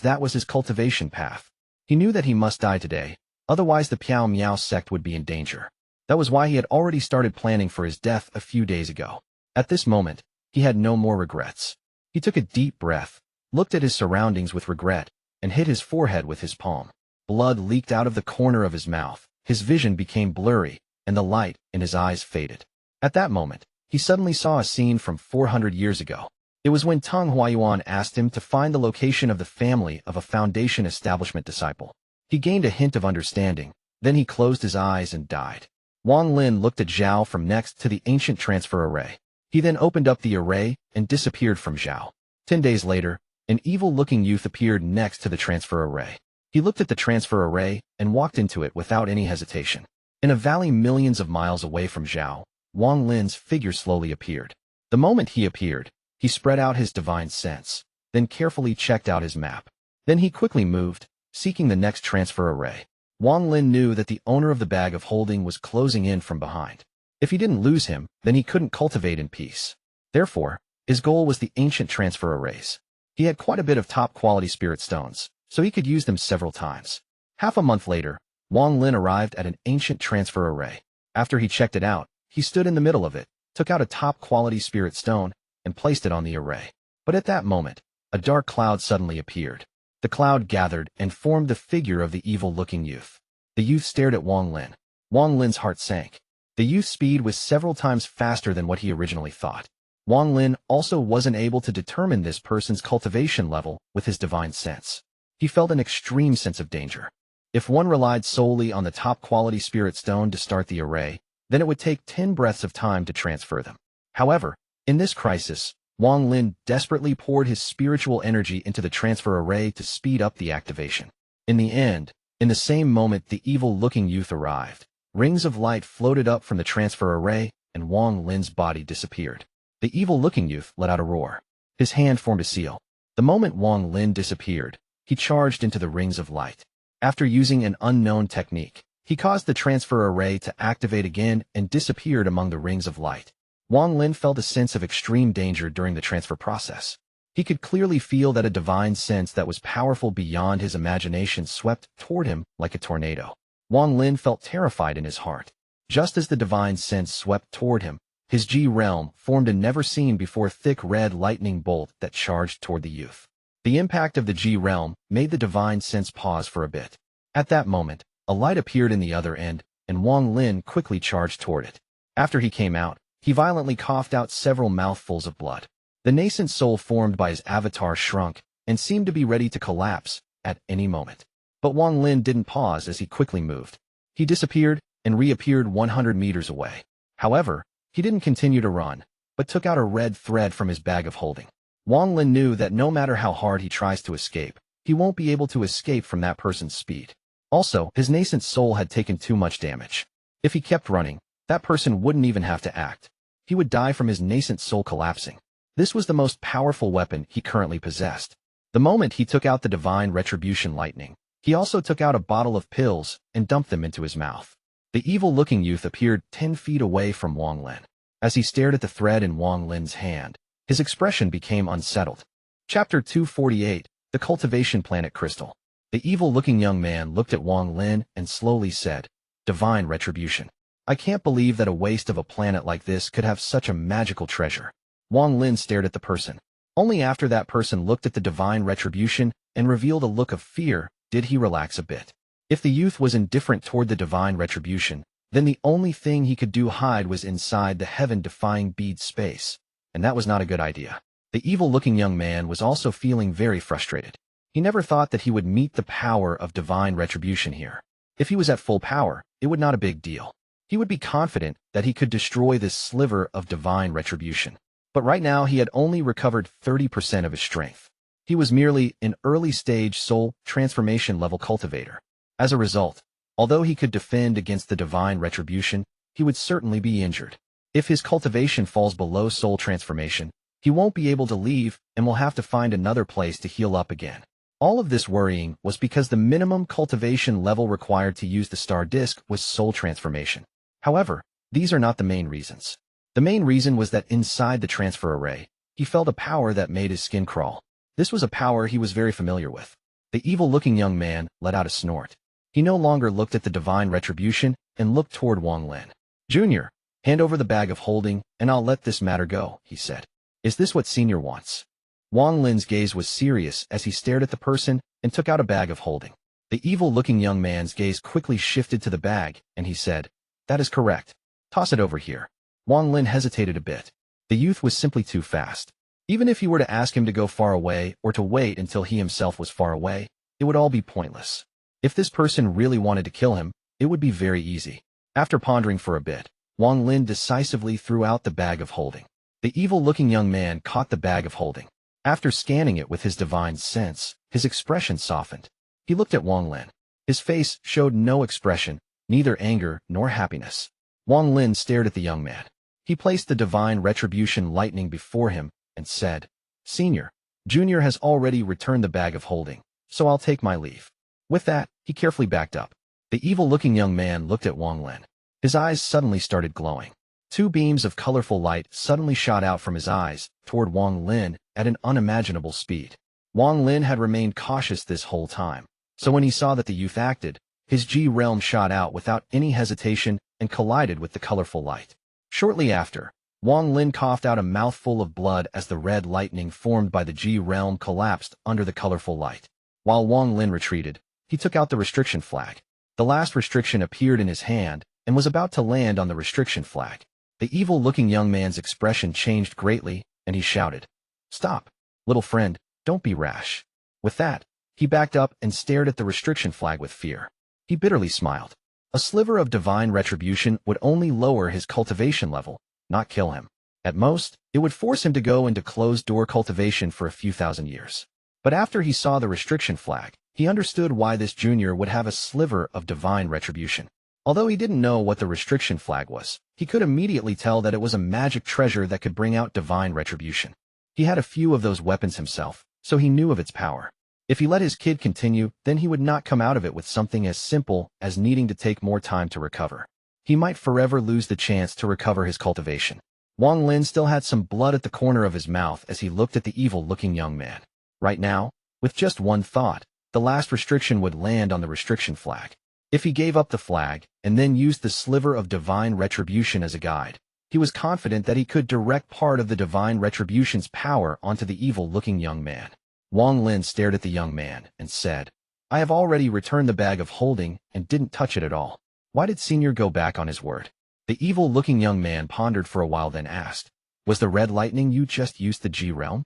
that was his cultivation path. He knew that he must die today, otherwise the Piao Miao sect would be in danger. That was why he had already started planning for his death a few days ago. At this moment, he had no more regrets. He took a deep breath, looked at his surroundings with regret, and hit his forehead with his palm. Blood leaked out of the corner of his mouth, his vision became blurry, and the light in his eyes faded. At that moment, he suddenly saw a scene from 400 years ago. It was when Teng Huayuan asked him to find the location of the family of a Foundation establishment disciple. He gained a hint of understanding, then he closed his eyes and died. Wang Lin looked at Zhao from next to the ancient transfer array. He then opened up the array and disappeared from Zhao. 10 days later, an evil-looking youth appeared next to the transfer array. He looked at the transfer array and walked into it without any hesitation. In a valley millions of miles away from Zhao, Wang Lin's figure slowly appeared. The moment he appeared, he spread out his divine sense, then carefully checked out his map. Then he quickly moved, seeking the next transfer array. Wang Lin knew that the owner of the bag of holding was closing in from behind. If he didn't lose him, then he couldn't cultivate in peace. Therefore, his goal was the ancient transfer arrays. He had quite a bit of top-quality spirit stones, so he could use them several times. Half a month later, Wang Lin arrived at an ancient transfer array. After he checked it out, he stood in the middle of it, took out a top-quality spirit stone, and placed it on the array. But at that moment, a dark cloud suddenly appeared. The cloud gathered and formed the figure of the evil-looking youth. The youth stared at Wang Lin. Wang Lin's heart sank. The youth's speed was several times faster than what he originally thought. Wang Lin also wasn't able to determine this person's cultivation level with his divine sense. He felt an extreme sense of danger. If one relied solely on the top-quality spirit stone to start the array, then it would take 10 breaths of time to transfer them. However, in this crisis, Wang Lin desperately poured his spiritual energy into the transfer array to speed up the activation. In the end, in the same moment the evil-looking youth arrived, rings of light floated up from the transfer array, and Wang Lin's body disappeared. The evil-looking youth let out a roar. His hand formed a seal. The moment Wang Lin disappeared, he charged into the rings of light. After using an unknown technique, he caused the transfer array to activate again and disappeared among the rings of light. Wang Lin felt a sense of extreme danger during the transfer process. He could clearly feel that a divine sense that was powerful beyond his imagination swept toward him like a tornado. Wang Lin felt terrified in his heart. Just as the divine sense swept toward him, his G realm formed a never-seen-before thick red lightning bolt that charged toward the youth. The impact of the G realm made the divine sense pause for a bit. At that moment, a light appeared in the other end, and Wang Lin quickly charged toward it. After he came out, he violently coughed out several mouthfuls of blood. The nascent soul formed by his avatar shrunk and seemed to be ready to collapse at any moment. But Wang Lin didn't pause as he quickly moved. He disappeared and reappeared 100 meters away. However, he didn't continue to run, but took out a red thread from his bag of holding. Wang Lin knew that no matter how hard he tries to escape, he won't be able to escape from that person's speed. Also, his nascent soul had taken too much damage. If he kept running, that person wouldn't even have to act. He would die from his nascent soul collapsing. This was the most powerful weapon he currently possessed. The moment he took out the divine retribution lightning, he also took out a bottle of pills and dumped them into his mouth. The evil-looking youth appeared 10 feet away from Wang Lin. As he stared at the thread in Wang Lin's hand, his expression became unsettled. Chapter 248, The Cultivation Planet Crystal. The evil-looking young man looked at Wang Lin and slowly said, "Divine Retribution. I can't believe that a waste of a planet like this could have such a magical treasure." Wang Lin stared at the person. Only after that person looked at the divine retribution and revealed a look of fear did he relax a bit. If the youth was indifferent toward the divine retribution, then the only thing he could do hide was inside the heaven-defying bead space, and that was not a good idea. The evil-looking young man was also feeling very frustrated. He never thought that he would meet the power of divine retribution here. If he was at full power, it would not a big deal. He would be confident that he could destroy this sliver of divine retribution. But right now he had only recovered 30% of his strength. He was merely an early-stage soul transformation level cultivator. As a result, although he could defend against the divine retribution, he would certainly be injured. If his cultivation falls below soul transformation, he won't be able to leave and will have to find another place to heal up again. All of this worrying was because the minimum cultivation level required to use the star disc was soul transformation. However, these are not the main reasons. The main reason was that inside the transfer array, he felt a power that made his skin crawl. This was a power he was very familiar with. The evil-looking young man let out a snort. He no longer looked at the divine retribution and looked toward Wang Lin. "Junior, hand over the bag of holding and I'll let this matter go," he said. "Is this what Senior wants?" Wang Lin's gaze was serious as he stared at the person and took out a bag of holding. The evil-looking young man's gaze quickly shifted to the bag, and he said, "That is correct. Toss it over here." Wang Lin hesitated a bit. The youth was simply too fast. Even if he were to ask him to go far away or to wait until he himself was far away, it would all be pointless. If this person really wanted to kill him, it would be very easy. After pondering for a bit, Wang Lin decisively threw out the bag of holding. The evil-looking young man caught the bag of holding. After scanning it with his divine sense, his expression softened. He looked at Wang Lin. His face showed no expression, neither anger nor happiness. Wang Lin stared at the young man. He placed the divine retribution lightning before him and said, "Senior, Junior has already returned the bag of holding, so I'll take my leave." With that, he carefully backed up. The evil-looking young man looked at Wang Lin. His eyes suddenly started glowing. Two beams of colorful light suddenly shot out from his eyes toward Wang Lin at an unimaginable speed. Wang Lin had remained cautious this whole time, so when he saw that the youth acted, his G realm shot out without any hesitation and collided with the colorful light. Shortly after, Wang Lin coughed out a mouthful of blood as the red lightning formed by the G realm collapsed under the colorful light. While Wang Lin retreated, he took out the restriction flag. The last restriction appeared in his hand and was about to land on the restriction flag. The evil-looking young man's expression changed greatly, and he shouted, "Stop, little friend, don't be rash." With that, he backed up and stared at the restriction flag with fear. He bitterly smiled. A sliver of divine retribution would only lower his cultivation level, not kill him. At most, it would force him to go into closed-door cultivation for a few thousand years. But after he saw the restriction flag, he understood why this junior would have a sliver of divine retribution. Although he didn't know what the restriction flag was, he could immediately tell that it was a magic treasure that could bring out divine retribution. He had a few of those weapons himself, so he knew of its power. If he let his kid continue, then he would not come out of it with something as simple as needing to take more time to recover. He might forever lose the chance to recover his cultivation. Wang Lin still had some blood at the corner of his mouth as he looked at the evil-looking young man. Right now, with just one thought, the last restriction would land on the restriction flag. If he gave up the flag and then used the sliver of divine retribution as a guide, he was confident that he could direct part of the divine retribution's power onto the evil-looking young man. Wang Lin stared at the young man and said, "I have already returned the bag of holding and didn't touch it at all. Why did Senior go back on his word?" The evil-looking young man pondered for a while, then asked, "Was the red lightning you just used the G realm?"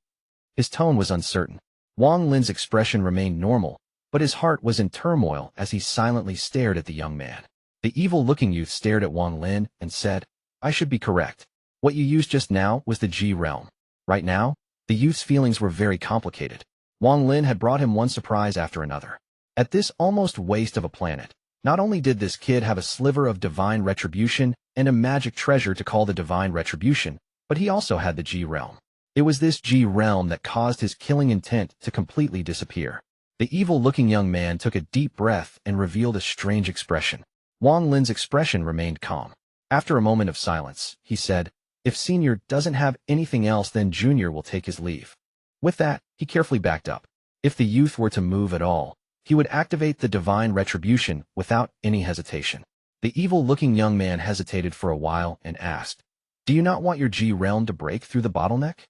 His tone was uncertain. Wang Lin's expression remained normal, but his heart was in turmoil as he silently stared at the young man. The evil-looking youth stared at Wang Lin and said, "I should be correct. What you used just now was the G realm." Right now, the youth's feelings were very complicated. Wang Lin had brought him one surprise after another. At this almost waste of a planet, not only did this kid have a sliver of divine retribution and a magic treasure to call the divine retribution, but he also had the G realm. It was this G realm that caused his killing intent to completely disappear. The evil-looking young man took a deep breath and revealed a strange expression. Wang Lin's expression remained calm. After a moment of silence, he said, "If Senior doesn't have anything else, then Junior will take his leave." With that, he carefully backed up. If the youth were to move at all, he would activate the divine retribution without any hesitation. The evil-looking young man hesitated for a while and asked, "Do you not want your G realm to break through the bottleneck?"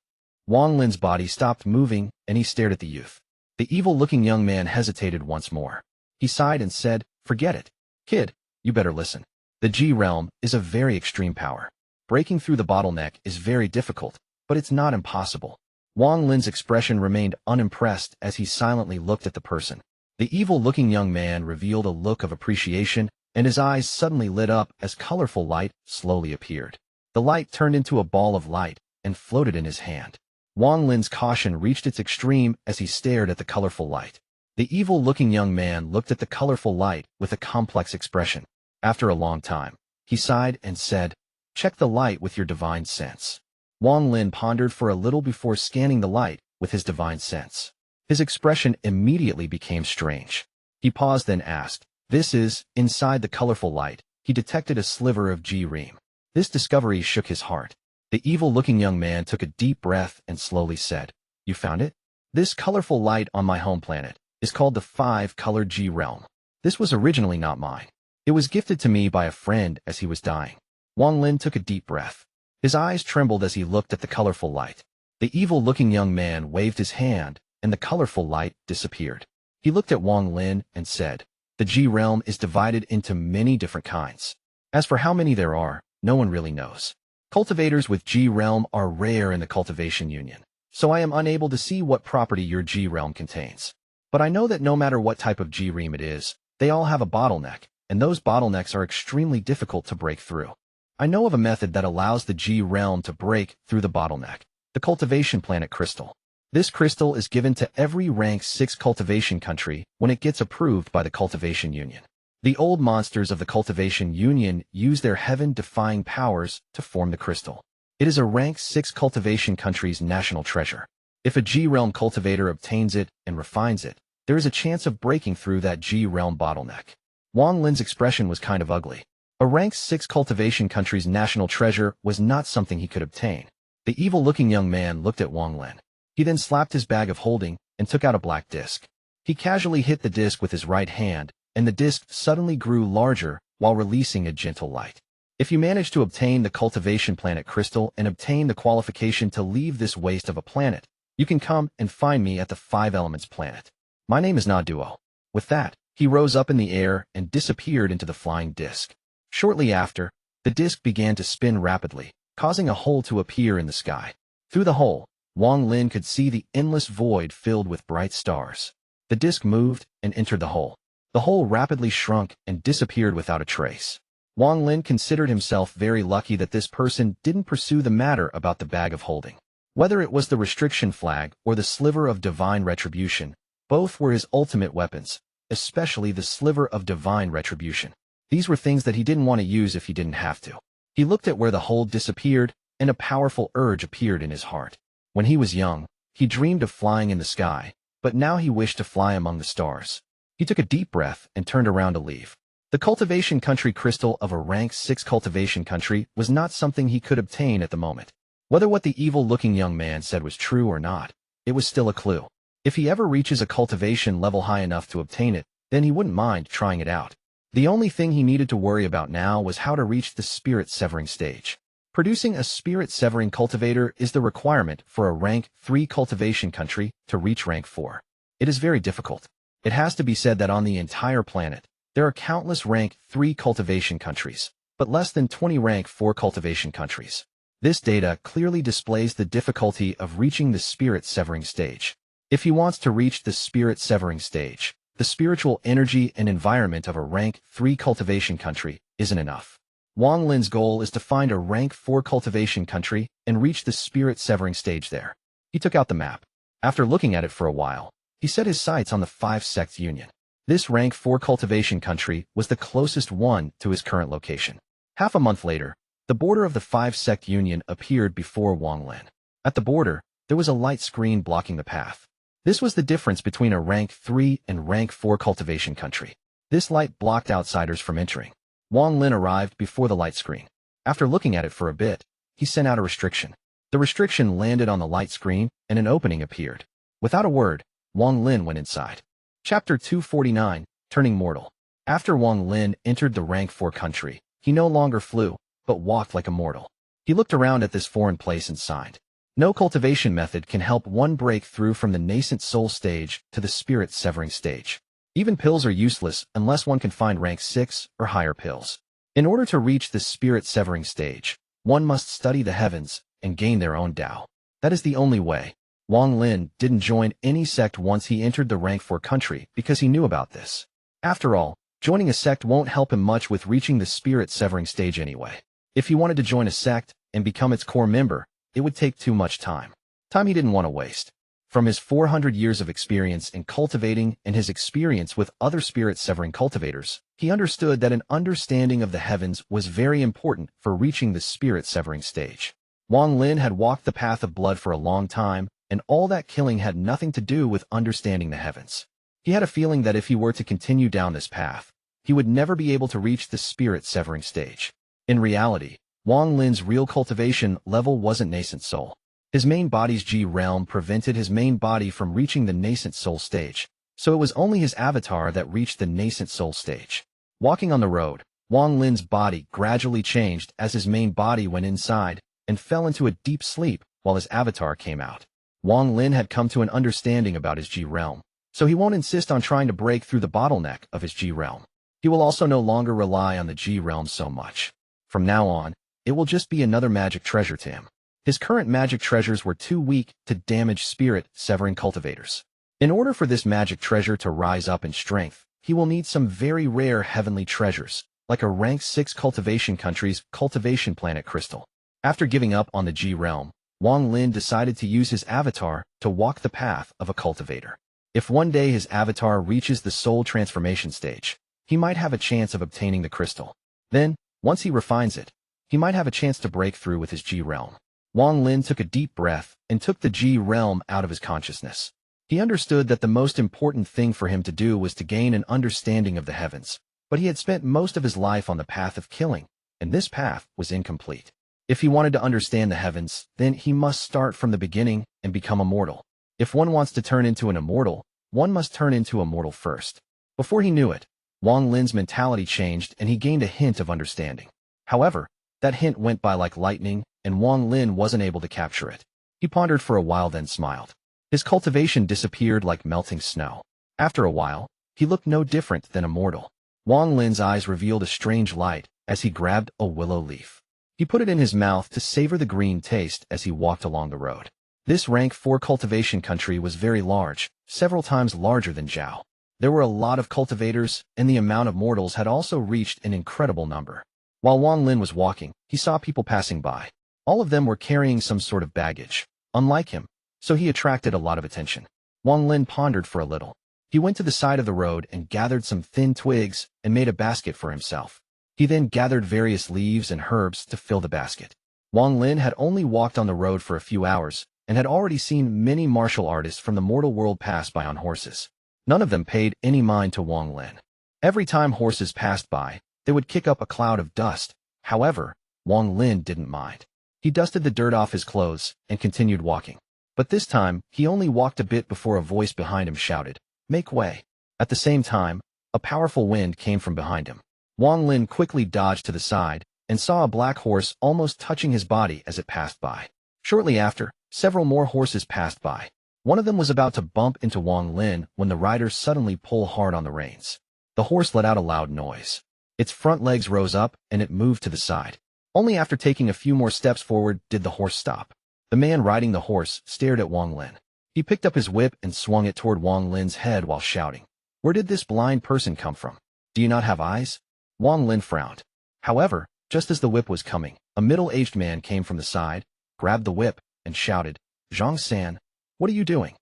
Wang Lin's body stopped moving, and he stared at the youth. The evil-looking young man hesitated once more. He sighed and said, "Forget it. Kid, you better listen. The G realm is a very extreme power. Breaking through the bottleneck is very difficult, but it's not impossible." Wang Lin's expression remained unimpressed as he silently looked at the person. The evil-looking young man revealed a look of appreciation, and his eyes suddenly lit up as colorful light slowly appeared. The light turned into a ball of light and floated in his hand. Wang Lin's caution reached its extreme as he stared at the colorful light. The evil-looking young man looked at the colorful light with a complex expression. After a long time, he sighed and said, "Check the light with your divine sense." Wang Lin pondered for a little before scanning the light with his divine sense. His expression immediately became strange. He paused, then asked, "This is," inside the colorful light, he detected a sliver of G realm. This discovery shook his heart. The evil-looking young man took a deep breath and slowly said, "You found it? This colorful light on my home planet is called the 5-colored G realm. This was originally not mine. It was gifted to me by a friend as he was dying." Wang Lin took a deep breath. His eyes trembled as he looked at the colorful light. The evil-looking young man waved his hand, and the colorful light disappeared. He looked at Wang Lin and said, "The G realm is divided into many different kinds. As for how many there are, no one really knows. Cultivators with G realm are rare in the Cultivation Union, so I am unable to see what property your G realm contains. But I know that no matter what type of G realm it is, they all have a bottleneck, and those bottlenecks are extremely difficult to break through. I know of a method that allows the G realm to break through the bottleneck, the Cultivation Planet Crystal. This crystal is given to every rank 6 cultivation country when it gets approved by the Cultivation Union. The old monsters of the Cultivation Union use their heaven-defying powers to form the crystal. It is a rank 6 cultivation country's national treasure. If a G-realm cultivator obtains it and refines it, there is a chance of breaking through that G-realm bottleneck." Wang Lin's expression was kind of ugly. A rank 6 cultivation country's national treasure was not something he could obtain. The evil-looking young man looked at Wang Lin. He then slapped his bag of holding and took out a black disc. He casually hit the disc with his right hand, and the disc suddenly grew larger while releasing a gentle light. If you manage to obtain the cultivation planet crystal and obtain the qualification to leave this waste of a planet, you can come and find me at the 5 Elements planet. My name is Duo. With that, he rose up in the air and disappeared into the flying disc. Shortly after, the disc began to spin rapidly, causing a hole to appear in the sky. Through the hole, Wang Lin could see the endless void filled with bright stars. The disc moved and entered the hole. The hole rapidly shrunk and disappeared without a trace. Wang Lin considered himself very lucky that this person didn't pursue the matter about the bag of holding. Whether it was the restriction flag or the sliver of divine retribution, both were his ultimate weapons, especially the sliver of divine retribution. These were things that he didn't want to use if he didn't have to. He looked at where the hole disappeared, and a powerful urge appeared in his heart. When he was young, he dreamed of flying in the sky, but now he wished to fly among the stars. He took a deep breath and turned around to leave. The cultivation country crystal of a rank 6 cultivation country was not something he could obtain at the moment. Whether what the evil-looking young man said was true or not, it was still a clue. If he ever reaches a cultivation level high enough to obtain it, then he wouldn't mind trying it out. The only thing he needed to worry about now was how to reach the spirit-severing stage. Producing a spirit-severing cultivator is the requirement for a rank 3 cultivation country to reach rank 4. It is very difficult. It has to be said that on the entire planet, there are countless rank 3 cultivation countries, but less than 20 rank 4 cultivation countries. This data clearly displays the difficulty of reaching the spirit-severing stage. If he wants to reach the spirit-severing stage, the spiritual energy and environment of a rank 3 cultivation country isn't enough. Wang Lin's goal is to find a rank 4 cultivation country and reach the spirit-severing stage there. He took out the map. After looking at it for a while, he set his sights on the 5 Sects Union. This rank 4 cultivation country was the closest one to his current location. Half a month later, the border of the 5 Sect Union appeared before Wang Lin. At the border, there was a light screen blocking the path. This was the difference between a rank 3 and rank 4 cultivation country. This light blocked outsiders from entering. Wang Lin arrived before the light screen. After looking at it for a bit, he sent out a restriction. The restriction landed on the light screen, and an opening appeared. Without a word, Wang Lin went inside. Chapter 249, Turning Mortal. After Wang Lin entered the rank 4 country, he no longer flew, but walked like a mortal. He looked around at this foreign place and sighed. No cultivation method can help one break through from the nascent soul stage to the spirit-severing stage. Even pills are useless unless one can find rank 6 or higher pills. In order to reach the spirit-severing stage, one must study the heavens and gain their own Dao. That is the only way. Wang Lin didn't join any sect once he entered the rank 4 country because he knew about this. After all, joining a sect won't help him much with reaching the spirit-severing stage anyway. If he wanted to join a sect and become its core member, it would take too much time. Time he didn't want to waste. From his 400 years of experience in cultivating and his experience with other spirit-severing cultivators, he understood that an understanding of the heavens was very important for reaching the spirit-severing stage. Wang Lin had walked the path of blood for a long time, and all that killing had nothing to do with understanding the heavens. He had a feeling that if he were to continue down this path, he would never be able to reach the spirit-severing stage. In reality, Wang Lin's real cultivation level wasn't nascent soul. His main body's G realm prevented his main body from reaching the nascent soul stage, so it was only his avatar that reached the nascent soul stage. Walking on the road, Wang Lin's body gradually changed as his main body went inside and fell into a deep sleep while his avatar came out. Wang Lin had come to an understanding about his G realm, so he won't insist on trying to break through the bottleneck of his G realm. He will also no longer rely on the G realm so much. From now on, it will just be another magic treasure to him. His current magic treasures were too weak to damage spirit-severing cultivators. In order for this magic treasure to rise up in strength, he will need some very rare heavenly treasures, like a rank 6 cultivation country's cultivation planet crystal. After giving up on the G realm, Wang Lin decided to use his avatar to walk the path of a cultivator. If one day his avatar reaches the soul transformation stage, he might have a chance of obtaining the crystal. Then, once he refines it, he might have a chance to break through with his G realm. Wang Lin took a deep breath and took the G realm out of his consciousness. He understood that the most important thing for him to do was to gain an understanding of the heavens. But he had spent most of his life on the path of killing, and this path was incomplete. If he wanted to understand the heavens, then he must start from the beginning and become immortal. If one wants to turn into an immortal, one must turn into a mortal first. Before he knew it, Wang Lin's mentality changed and he gained a hint of understanding. However, that hint went by like lightning, and Wang Lin wasn't able to capture it. He pondered for a while, then smiled. His cultivation disappeared like melting snow. After a while, he looked no different than a mortal. Wang Lin's eyes revealed a strange light as he grabbed a willow leaf. He put it in his mouth to savor the green taste as he walked along the road. This rank 4 cultivation country was very large, several times larger than Zhao. There were a lot of cultivators, and the amount of mortals had also reached an incredible number. While Wang Lin was walking, he saw people passing by. All of them were carrying some sort of baggage, unlike him, so he attracted a lot of attention. Wang Lin pondered for a little. He went to the side of the road and gathered some thin twigs and made a basket for himself. He then gathered various leaves and herbs to fill the basket. Wang Lin had only walked on the road for a few hours and had already seen many martial artists from the mortal world pass by on horses. None of them paid any mind to Wang Lin. Every time horses passed by, they would kick up a cloud of dust. However, Wang Lin didn't mind. He dusted the dirt off his clothes and continued walking. But this time, he only walked a bit before a voice behind him shouted, "Make way." At the same time, a powerful wind came from behind him. Wang Lin quickly dodged to the side and saw a black horse almost touching his body as it passed by. Shortly after, several more horses passed by. One of them was about to bump into Wang Lin when the rider suddenly pulled hard on the reins. The horse let out a loud noise. Its front legs rose up and it moved to the side. Only after taking a few more steps forward did the horse stop. The man riding the horse stared at Wang Lin. He picked up his whip and swung it toward Wang Lin's head while shouting, "Where did this blind person come from? Do you not have eyes?" Wang Lin frowned. However, just as the whip was coming, a middle-aged man came from the side, grabbed the whip, and shouted, "Zhang-san, what are you doing?"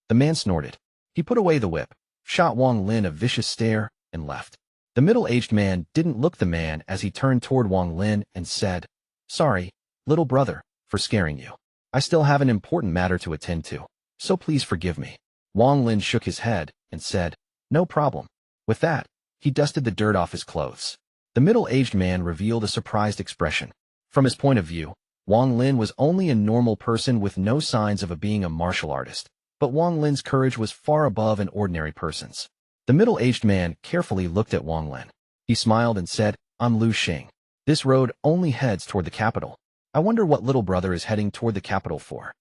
The man snorted. He put away the whip, shot Wang Lin a vicious stare, and left. The middle-aged man didn't look the man as he turned toward Wang Lin and said, "Sorry, little brother, for scaring you. I still have an important matter to attend to, so please forgive me." Wang Lin shook his head and said, "No problem." With that, he dusted the dirt off his clothes. The middle-aged man revealed a surprised expression. From his point of view, Wang Lin was only a normal person with no signs of being a martial artist, but Wang Lin's courage was far above an ordinary person's. The middle-aged man carefully looked at Wang Lin. He smiled and said, "I'm Lu Xing. This road only heads toward the capital. I wonder what little brother is heading toward the capital for."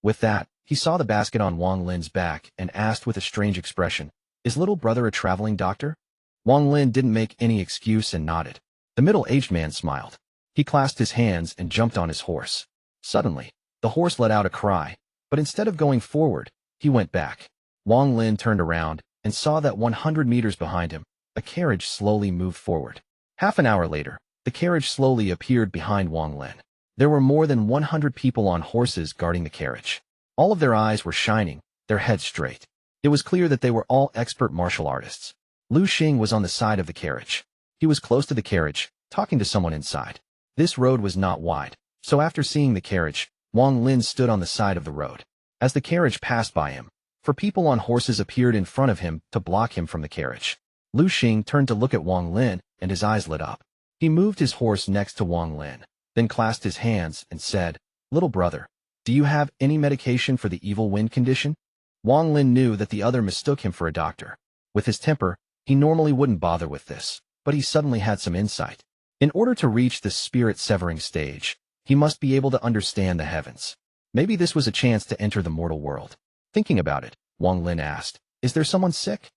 With that, he saw the basket on Wang Lin's back and asked with a strange expression, "Is little brother a traveling doctor?" Wang Lin didn't make any excuse and nodded. The middle-aged man smiled. He clasped his hands and jumped on his horse. Suddenly, the horse let out a cry, but instead of going forward, he went back. Wang Lin turned around and saw that 100 meters behind him, a carriage slowly moved forward. Half an hour later, the carriage slowly appeared behind Wang Lin. There were more than 100 people on horses guarding the carriage. All of their eyes were shining, their heads straight. It was clear that they were all expert martial artists. Lu Xing was on the side of the carriage. He was close to the carriage, talking to someone inside. This road was not wide, so after seeing the carriage, Wang Lin stood on the side of the road. As the carriage passed by him, 4 people on horses appeared in front of him to block him from the carriage. Lu Xing turned to look at Wang Lin, and his eyes lit up. He moved his horse next to Wang Lin, then clasped his hands and said, "Little brother, do you have any medication for the evil wind condition?" Wang Lin knew that the other mistook him for a doctor. With his temper, he normally wouldn't bother with this, but he suddenly had some insight. In order to reach the spirit-severing stage, he must be able to understand the heavens. Maybe this was a chance to enter the mortal world. Thinking about it, Wang Lin asked, "Is there someone sick?"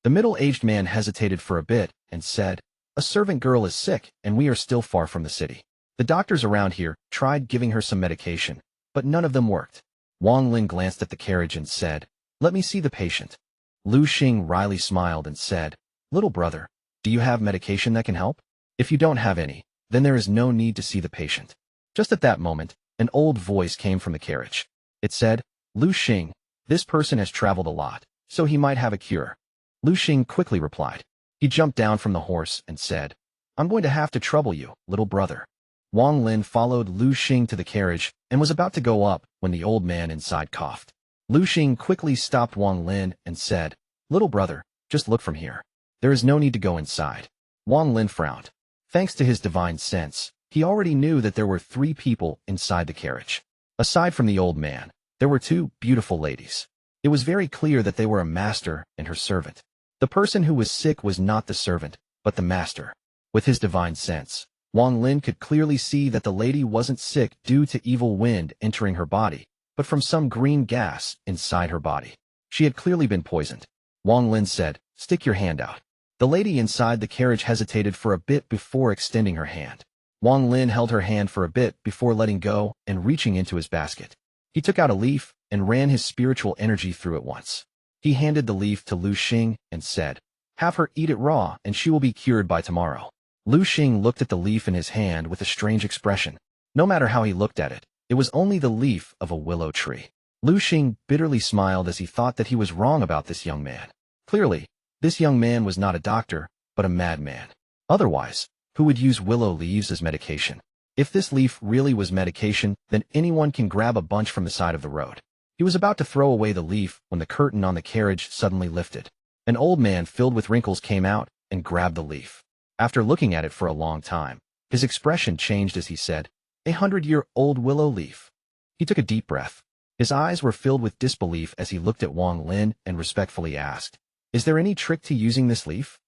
The middle-aged man hesitated for a bit and said, "A servant girl is sick and we are still far from the city. The doctors around here tried giving her some medication, but none of them worked." Wang Lin glanced at the carriage and said, "Let me see the patient." Lu Xing wryly smiled and said, "Little brother, do you have medication that can help? If you don't have any, then there is no need to see the patient." Just at that moment, an old voice came from the carriage. It said, "Lu Xing, this person has traveled a lot, so he might have a cure." Lu Xing quickly replied. He jumped down from the horse and said, "I'm going to have to trouble you, little brother." Wang Lin followed Lu Xing to the carriage and was about to go up when the old man inside coughed. Lu Xing quickly stopped Wang Lin and said, "Little brother, just look from here. There is no need to go inside." Wang Lin frowned. Thanks to his divine sense, he already knew that there were 3 people inside the carriage. Aside from the old man, there were 2 beautiful ladies. It was very clear that they were a master and her servant. The person who was sick was not the servant, but the master. With his divine sense, Wang Lin could clearly see that the lady wasn't sick due to evil wind entering her body, but from some green gas inside her body. She had clearly been poisoned. Wang Lin said, "Stick your hand out." The lady inside the carriage hesitated for a bit before extending her hand. Wang Lin held her hand for a bit before letting go and reaching into his basket. He took out a leaf and ran his spiritual energy through it once. He handed the leaf to Lu Xing and said, "Have her eat it raw and she will be cured by tomorrow." Lu Xing looked at the leaf in his hand with a strange expression. No matter how he looked at it, it was only the leaf of a willow tree. Lu Xing bitterly smiled as he thought that he was wrong about this young man. Clearly, this young man was not a doctor, but a madman. Otherwise, who would use willow leaves as medication? If this leaf really was medication, then anyone can grab a bunch from the side of the road. He was about to throw away the leaf when the curtain on the carriage suddenly lifted. An old man filled with wrinkles came out and grabbed the leaf. After looking at it for a long time, his expression changed as he said, "A 100-year-old willow leaf." He took a deep breath. His eyes were filled with disbelief as he looked at Wang Lin and respectfully asked, "Is there any trick to using this leaf?"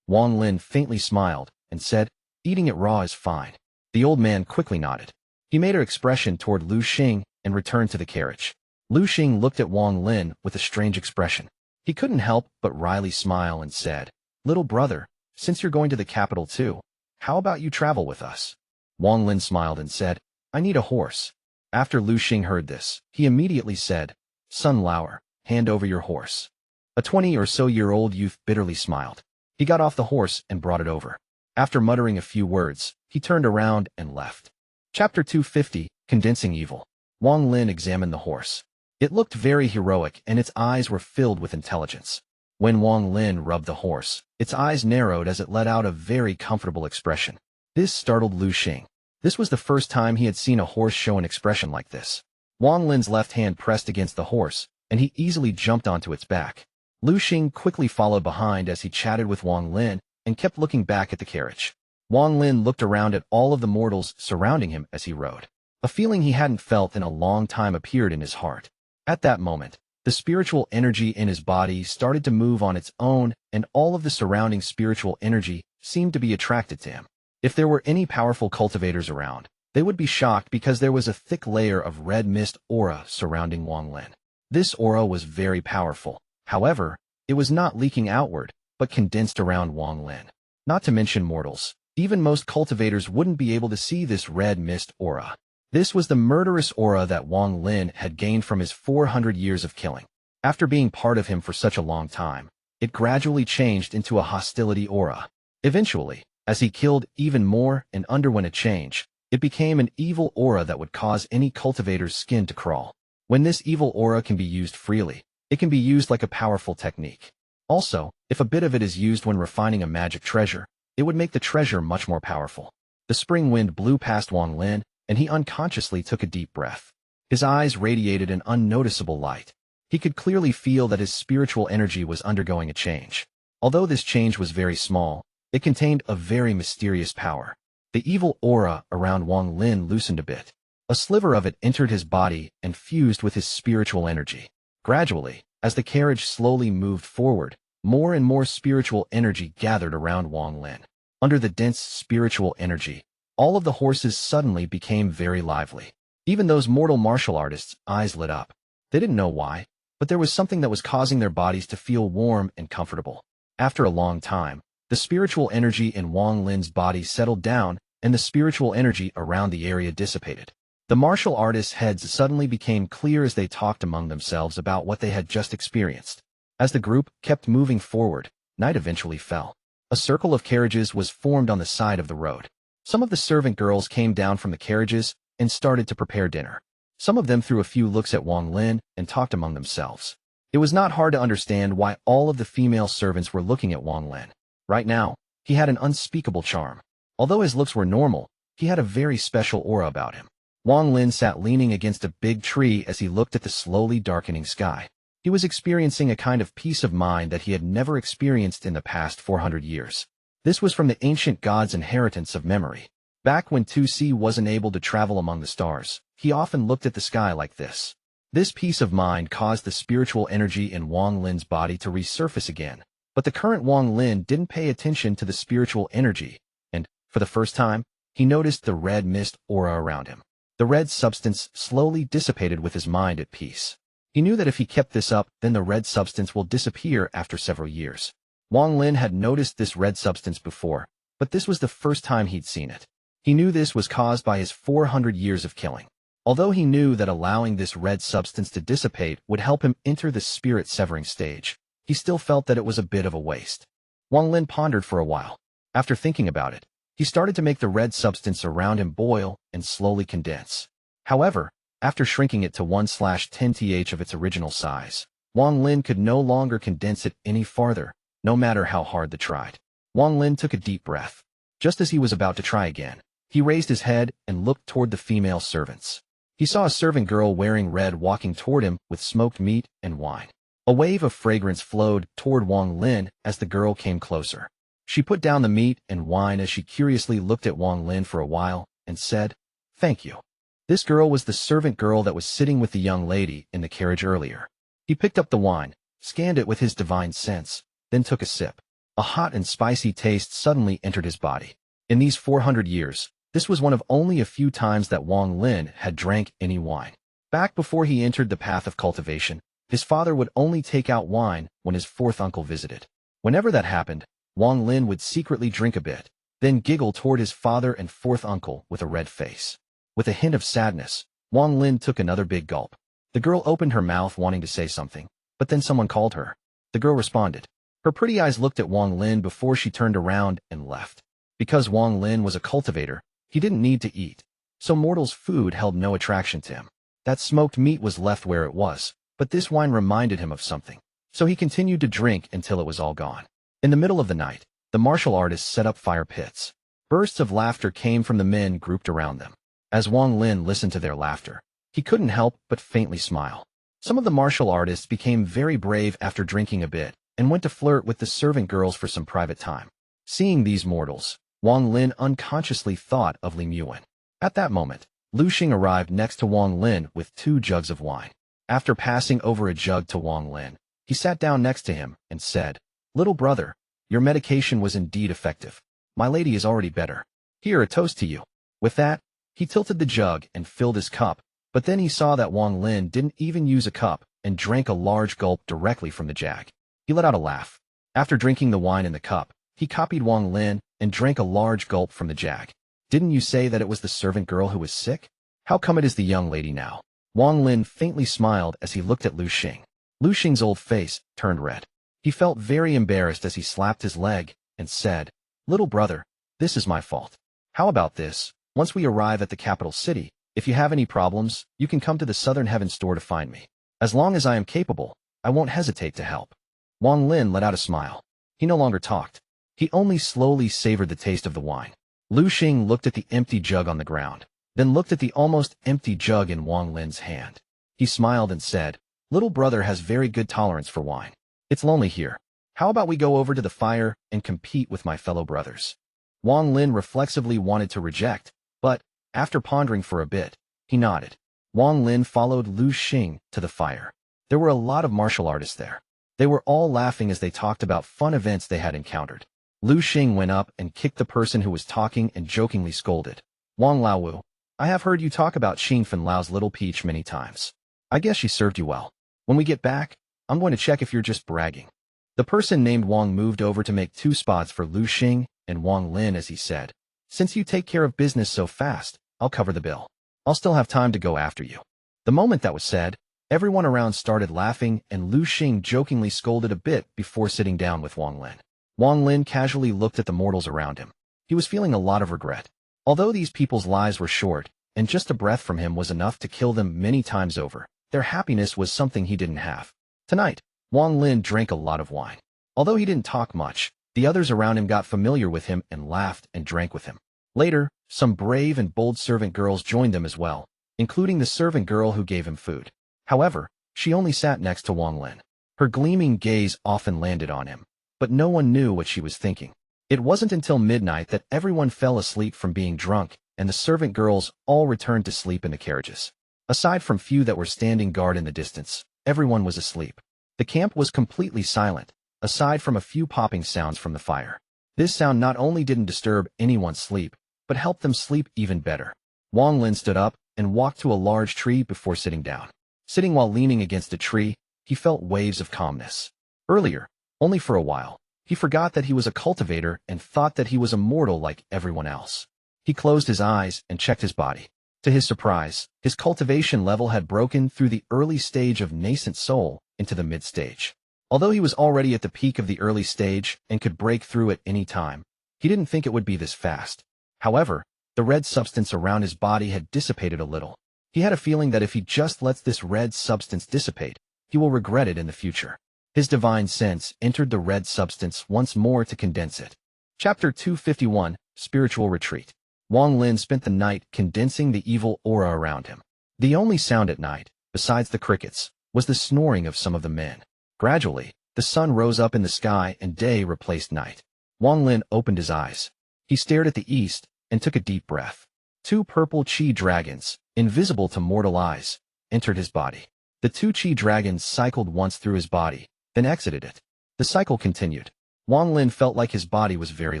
Wang Lin faintly smiled and said, "Eating it raw is fine." The old man quickly nodded. He made an expression toward Lu Xing and returned to the carriage. Lu Xing looked at Wang Lin with a strange expression. He couldn't help but wryly smile and said, "Little brother, since you're going to the capital too, how about you travel with us?" Wang Lin smiled and said, "I need a horse." After Lu Xing heard this, he immediately said, "Sun Lauer, hand over your horse." A 20-or-so-year-old youth bitterly smiled. He got off the horse and brought it over. After muttering a few words, he turned around and left. Chapter 250, Condensing Evil. Wang Lin examined the horse. It looked very heroic and its eyes were filled with intelligence. When Wang Lin rubbed the horse, its eyes narrowed as it let out a very comfortable expression. This startled Lu Xing. This was the first time he had seen a horse show an expression like this. Wang Lin's left hand pressed against the horse, and he easily jumped onto its back. Lu Xing quickly followed behind as he chatted with Wang Lin and kept looking back at the carriage. Wang Lin looked around at all of the mortals surrounding him as he rode. A feeling he hadn't felt in a long time appeared in his heart. At that moment, the spiritual energy in his body started to move on its own, and all of the surrounding spiritual energy seemed to be attracted to him. If there were any powerful cultivators around, they would be shocked because there was a thick layer of red mist aura surrounding Wang Lin. This aura was very powerful. However, it was not leaking outward, but condensed around Wang Lin. Not to mention mortals. Even most cultivators wouldn't be able to see this red mist aura. This was the murderous aura that Wang Lin had gained from his 400 years of killing. After being part of him for such a long time, it gradually changed into a hostility aura. Eventually, as he killed even more and underwent a change, it became an evil aura that would cause any cultivator's skin to crawl. When this evil aura can be used freely, it can be used like a powerful technique. Also, if a bit of it is used when refining a magic treasure, it would make the treasure much more powerful. The spring wind blew past Wang Lin, and he unconsciously took a deep breath. His eyes radiated an unnoticeable light. He could clearly feel that his spiritual energy was undergoing a change. Although this change was very small, it contained a very mysterious power. The evil aura around Wang Lin loosened a bit. A sliver of it entered his body and fused with his spiritual energy. Gradually, as the carriage slowly moved forward, more and more spiritual energy gathered around Wang Lin. Under the dense spiritual energy, all of the horses suddenly became very lively. Even those mortal martial artists' eyes lit up. They didn't know why, but there was something that was causing their bodies to feel warm and comfortable. After a long time, the spiritual energy in Wang Lin's body settled down, and the spiritual energy around the area dissipated. The martial artists' heads suddenly became clear as they talked among themselves about what they had just experienced. As the group kept moving forward, night eventually fell. A circle of carriages was formed on the side of the road. Some of the servant girls came down from the carriages and started to prepare dinner. Some of them threw a few looks at Wang Lin and talked among themselves. It was not hard to understand why all of the female servants were looking at Wang Lin. Right now, he had an unspeakable charm. Although his looks were normal, he had a very special aura about him. Wang Lin sat leaning against a big tree as he looked at the slowly darkening sky. He was experiencing a kind of peace of mind that he had never experienced in the past 400 years. This was from the ancient god's inheritance of memory. Back when Tu Si wasn't able to travel among the stars, he often looked at the sky like this. This peace of mind caused the spiritual energy in Wang Lin's body to resurface again. But the current Wang Lin didn't pay attention to the spiritual energy, and, for the first time, he noticed the red mist aura around him. The red substance slowly dissipated with his mind at peace. He knew that if he kept this up, then the red substance will disappear after several years. Wang Lin had noticed this red substance before, but this was the first time he'd seen it. He knew this was caused by his 400 years of killing. Although he knew that allowing this red substance to dissipate would help him enter the spirit-severing stage, he still felt that it was a bit of a waste. Wang Lin pondered for a while. After thinking about it, he started to make the red substance around him boil and slowly condense. However, after shrinking it to 1/10th of its original size, Wang Lin could no longer condense it any farther, no matter how hard they tried. Wang Lin took a deep breath. Just as he was about to try again, he raised his head and looked toward the female servants. He saw a servant girl wearing red walking toward him with smoked meat and wine. A wave of fragrance flowed toward Wang Lin as the girl came closer. She put down the meat and wine as she curiously looked at Wang Lin for a while and said, "Thank you." This girl was the servant girl that was sitting with the young lady in the carriage earlier. He picked up the wine, scanned it with his divine sense, then took a sip. A hot and spicy taste suddenly entered his body. In these 400 years, this was one of only a few times that Wang Lin had drank any wine. Back before he entered the path of cultivation, his father would only take out wine when his fourth uncle visited. Whenever that happened, Wang Lin would secretly drink a bit, then giggle toward his father and fourth uncle with a red face. With a hint of sadness, Wang Lin took another big gulp. The girl opened her mouth wanting to say something, but then someone called her. The girl responded. Her pretty eyes looked at Wang Lin before she turned around and left. Because Wang Lin was a cultivator, he didn't need to eat, so mortal's food held no attraction to him. That smoked meat was left where it was, but this wine reminded him of something, so he continued to drink until it was all gone. In the middle of the night, the martial artists set up fire pits. Bursts of laughter came from the men grouped around them. As Wang Lin listened to their laughter, he couldn't help but faintly smile. Some of the martial artists became very brave after drinking a bit and went to flirt with the servant girls for some private time. Seeing these mortals, Wang Lin unconsciously thought of Li Muan. At that moment, Lu Xing arrived next to Wang Lin with 2 jugs of wine. After passing over a jug to Wang Lin, he sat down next to him and said, "Little brother, your medication was indeed effective. My lady is already better. Here, a toast to you." With that, he tilted the jug and filled his cup, but then he saw that Wang Lin didn't even use a cup and drank a large gulp directly from the jag. He let out a laugh. After drinking the wine in the cup, he copied Wang Lin and drank a large gulp from the jag. "Didn't you say that it was the servant girl who was sick? How come it is the young lady now?" Wang Lin faintly smiled as he looked at Lu Xing. Lu Xing's old face turned red. He felt very embarrassed as he slapped his leg and said, "Little brother, this is my fault. How about this? Once we arrive at the capital city, if you have any problems, you can come to the Southern Heaven store to find me. As long as I am capable, I won't hesitate to help." Wang Lin let out a smile. He no longer talked. He only slowly savored the taste of the wine. Lu Xing looked at the empty jug on the ground, then looked at the almost empty jug in Wang Lin's hand. He smiled and said, "Little brother has very good tolerance for wine. It's lonely here. How about we go over to the fire and compete with my fellow brothers?" Wang Lin reflexively wanted to reject, but, after pondering for a bit, he nodded. Wang Lin followed Lu Xing to the fire. There were a lot of martial artists there. They were all laughing as they talked about fun events they had encountered. Lu Xing went up and kicked the person who was talking and jokingly scolded. "Wang Laowu, I have heard you talk about Xin Fan Lao's little peach many times. I guess she served you well. When we get back, I'm going to check if you're just bragging." The person named Wang moved over to make 2 spots for Lu Xing and Wang Lin as he said, "Since you take care of business so fast, I'll cover the bill. I'll still have time to go after you." The moment that was said, everyone around started laughing and Lu Xing jokingly scolded a bit before sitting down with Wang Lin. Wang Lin casually looked at the mortals around him. He was feeling a lot of regret. Although these people's lives were short, and just a breath from him was enough to kill them many times over, their happiness was something he didn't have. Tonight, Wang Lin drank a lot of wine. Although he didn't talk much, the others around him got familiar with him and laughed and drank with him. Later, some brave and bold servant girls joined them as well, including the servant girl who gave him food. However, she only sat next to Wang Lin. Her gleaming gaze often landed on him, but no one knew what she was thinking. It wasn't until midnight that everyone fell asleep from being drunk, and the servant girls all returned to sleep in the carriages. Aside from few that were standing guard in the distance, everyone was asleep. The camp was completely silent, aside from a few popping sounds from the fire. This sound not only didn't disturb anyone's sleep, but helped them sleep even better. Wang Lin stood up and walked to a large tree before sitting down. Sitting while leaning against a tree, he felt waves of calmness. Earlier, only for a while, he forgot that he was a cultivator and thought that he was immortal like everyone else. He closed his eyes and checked his body. To his surprise, his cultivation level had broken through the early stage of nascent soul into the mid-stage. Although he was already at the peak of the early stage and could break through at any time, he didn't think it would be this fast. However, the red substance around his body had dissipated a little. He had a feeling that if he just lets this red substance dissipate, he will regret it in the future. His divine sense entered the red substance once more to condense it. Chapter 251, Spiritual Retreat. Wang Lin spent the night condensing the evil aura around him. The only sound at night, besides the crickets, was the snoring of some of the men. Gradually, the sun rose up in the sky and day replaced night. Wang Lin opened his eyes. He stared at the east and took a deep breath. 2 purple chi dragons, invisible to mortal eyes, entered his body. The 2 chi dragons cycled once through his body, then exited it. The cycle continued. Wang Lin felt like his body was very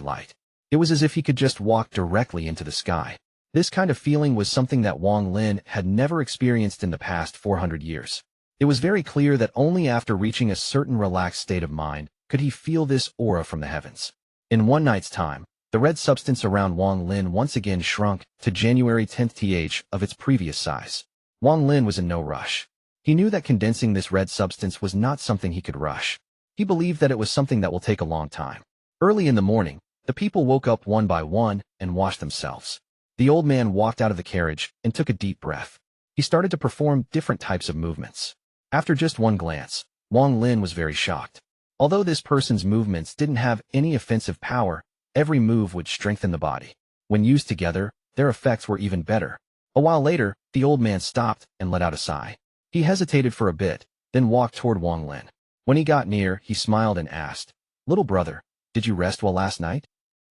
light. It was as if he could just walk directly into the sky. This kind of feeling was something that Wang Lin had never experienced in the past 400 years. It was very clear that only after reaching a certain relaxed state of mind could he feel this aura from the heavens. In one night's time, the red substance around Wang Lin once again shrunk to January 10th of its previous size. Wang Lin was in no rush. He knew that condensing this red substance was not something he could rush. He believed that it was something that will take a long time. Early in the morning, the people woke up one by one and washed themselves. The old man walked out of the carriage and took a deep breath. He started to perform different types of movements. After just one glance, Wang Lin was very shocked. Although this person's movements didn't have any offensive power, every move would strengthen the body. When used together, their effects were even better. A while later, the old man stopped and let out a sigh. He hesitated for a bit, then walked toward Wang Lin. When he got near, he smiled and asked, "Little brother, did you rest well last night?"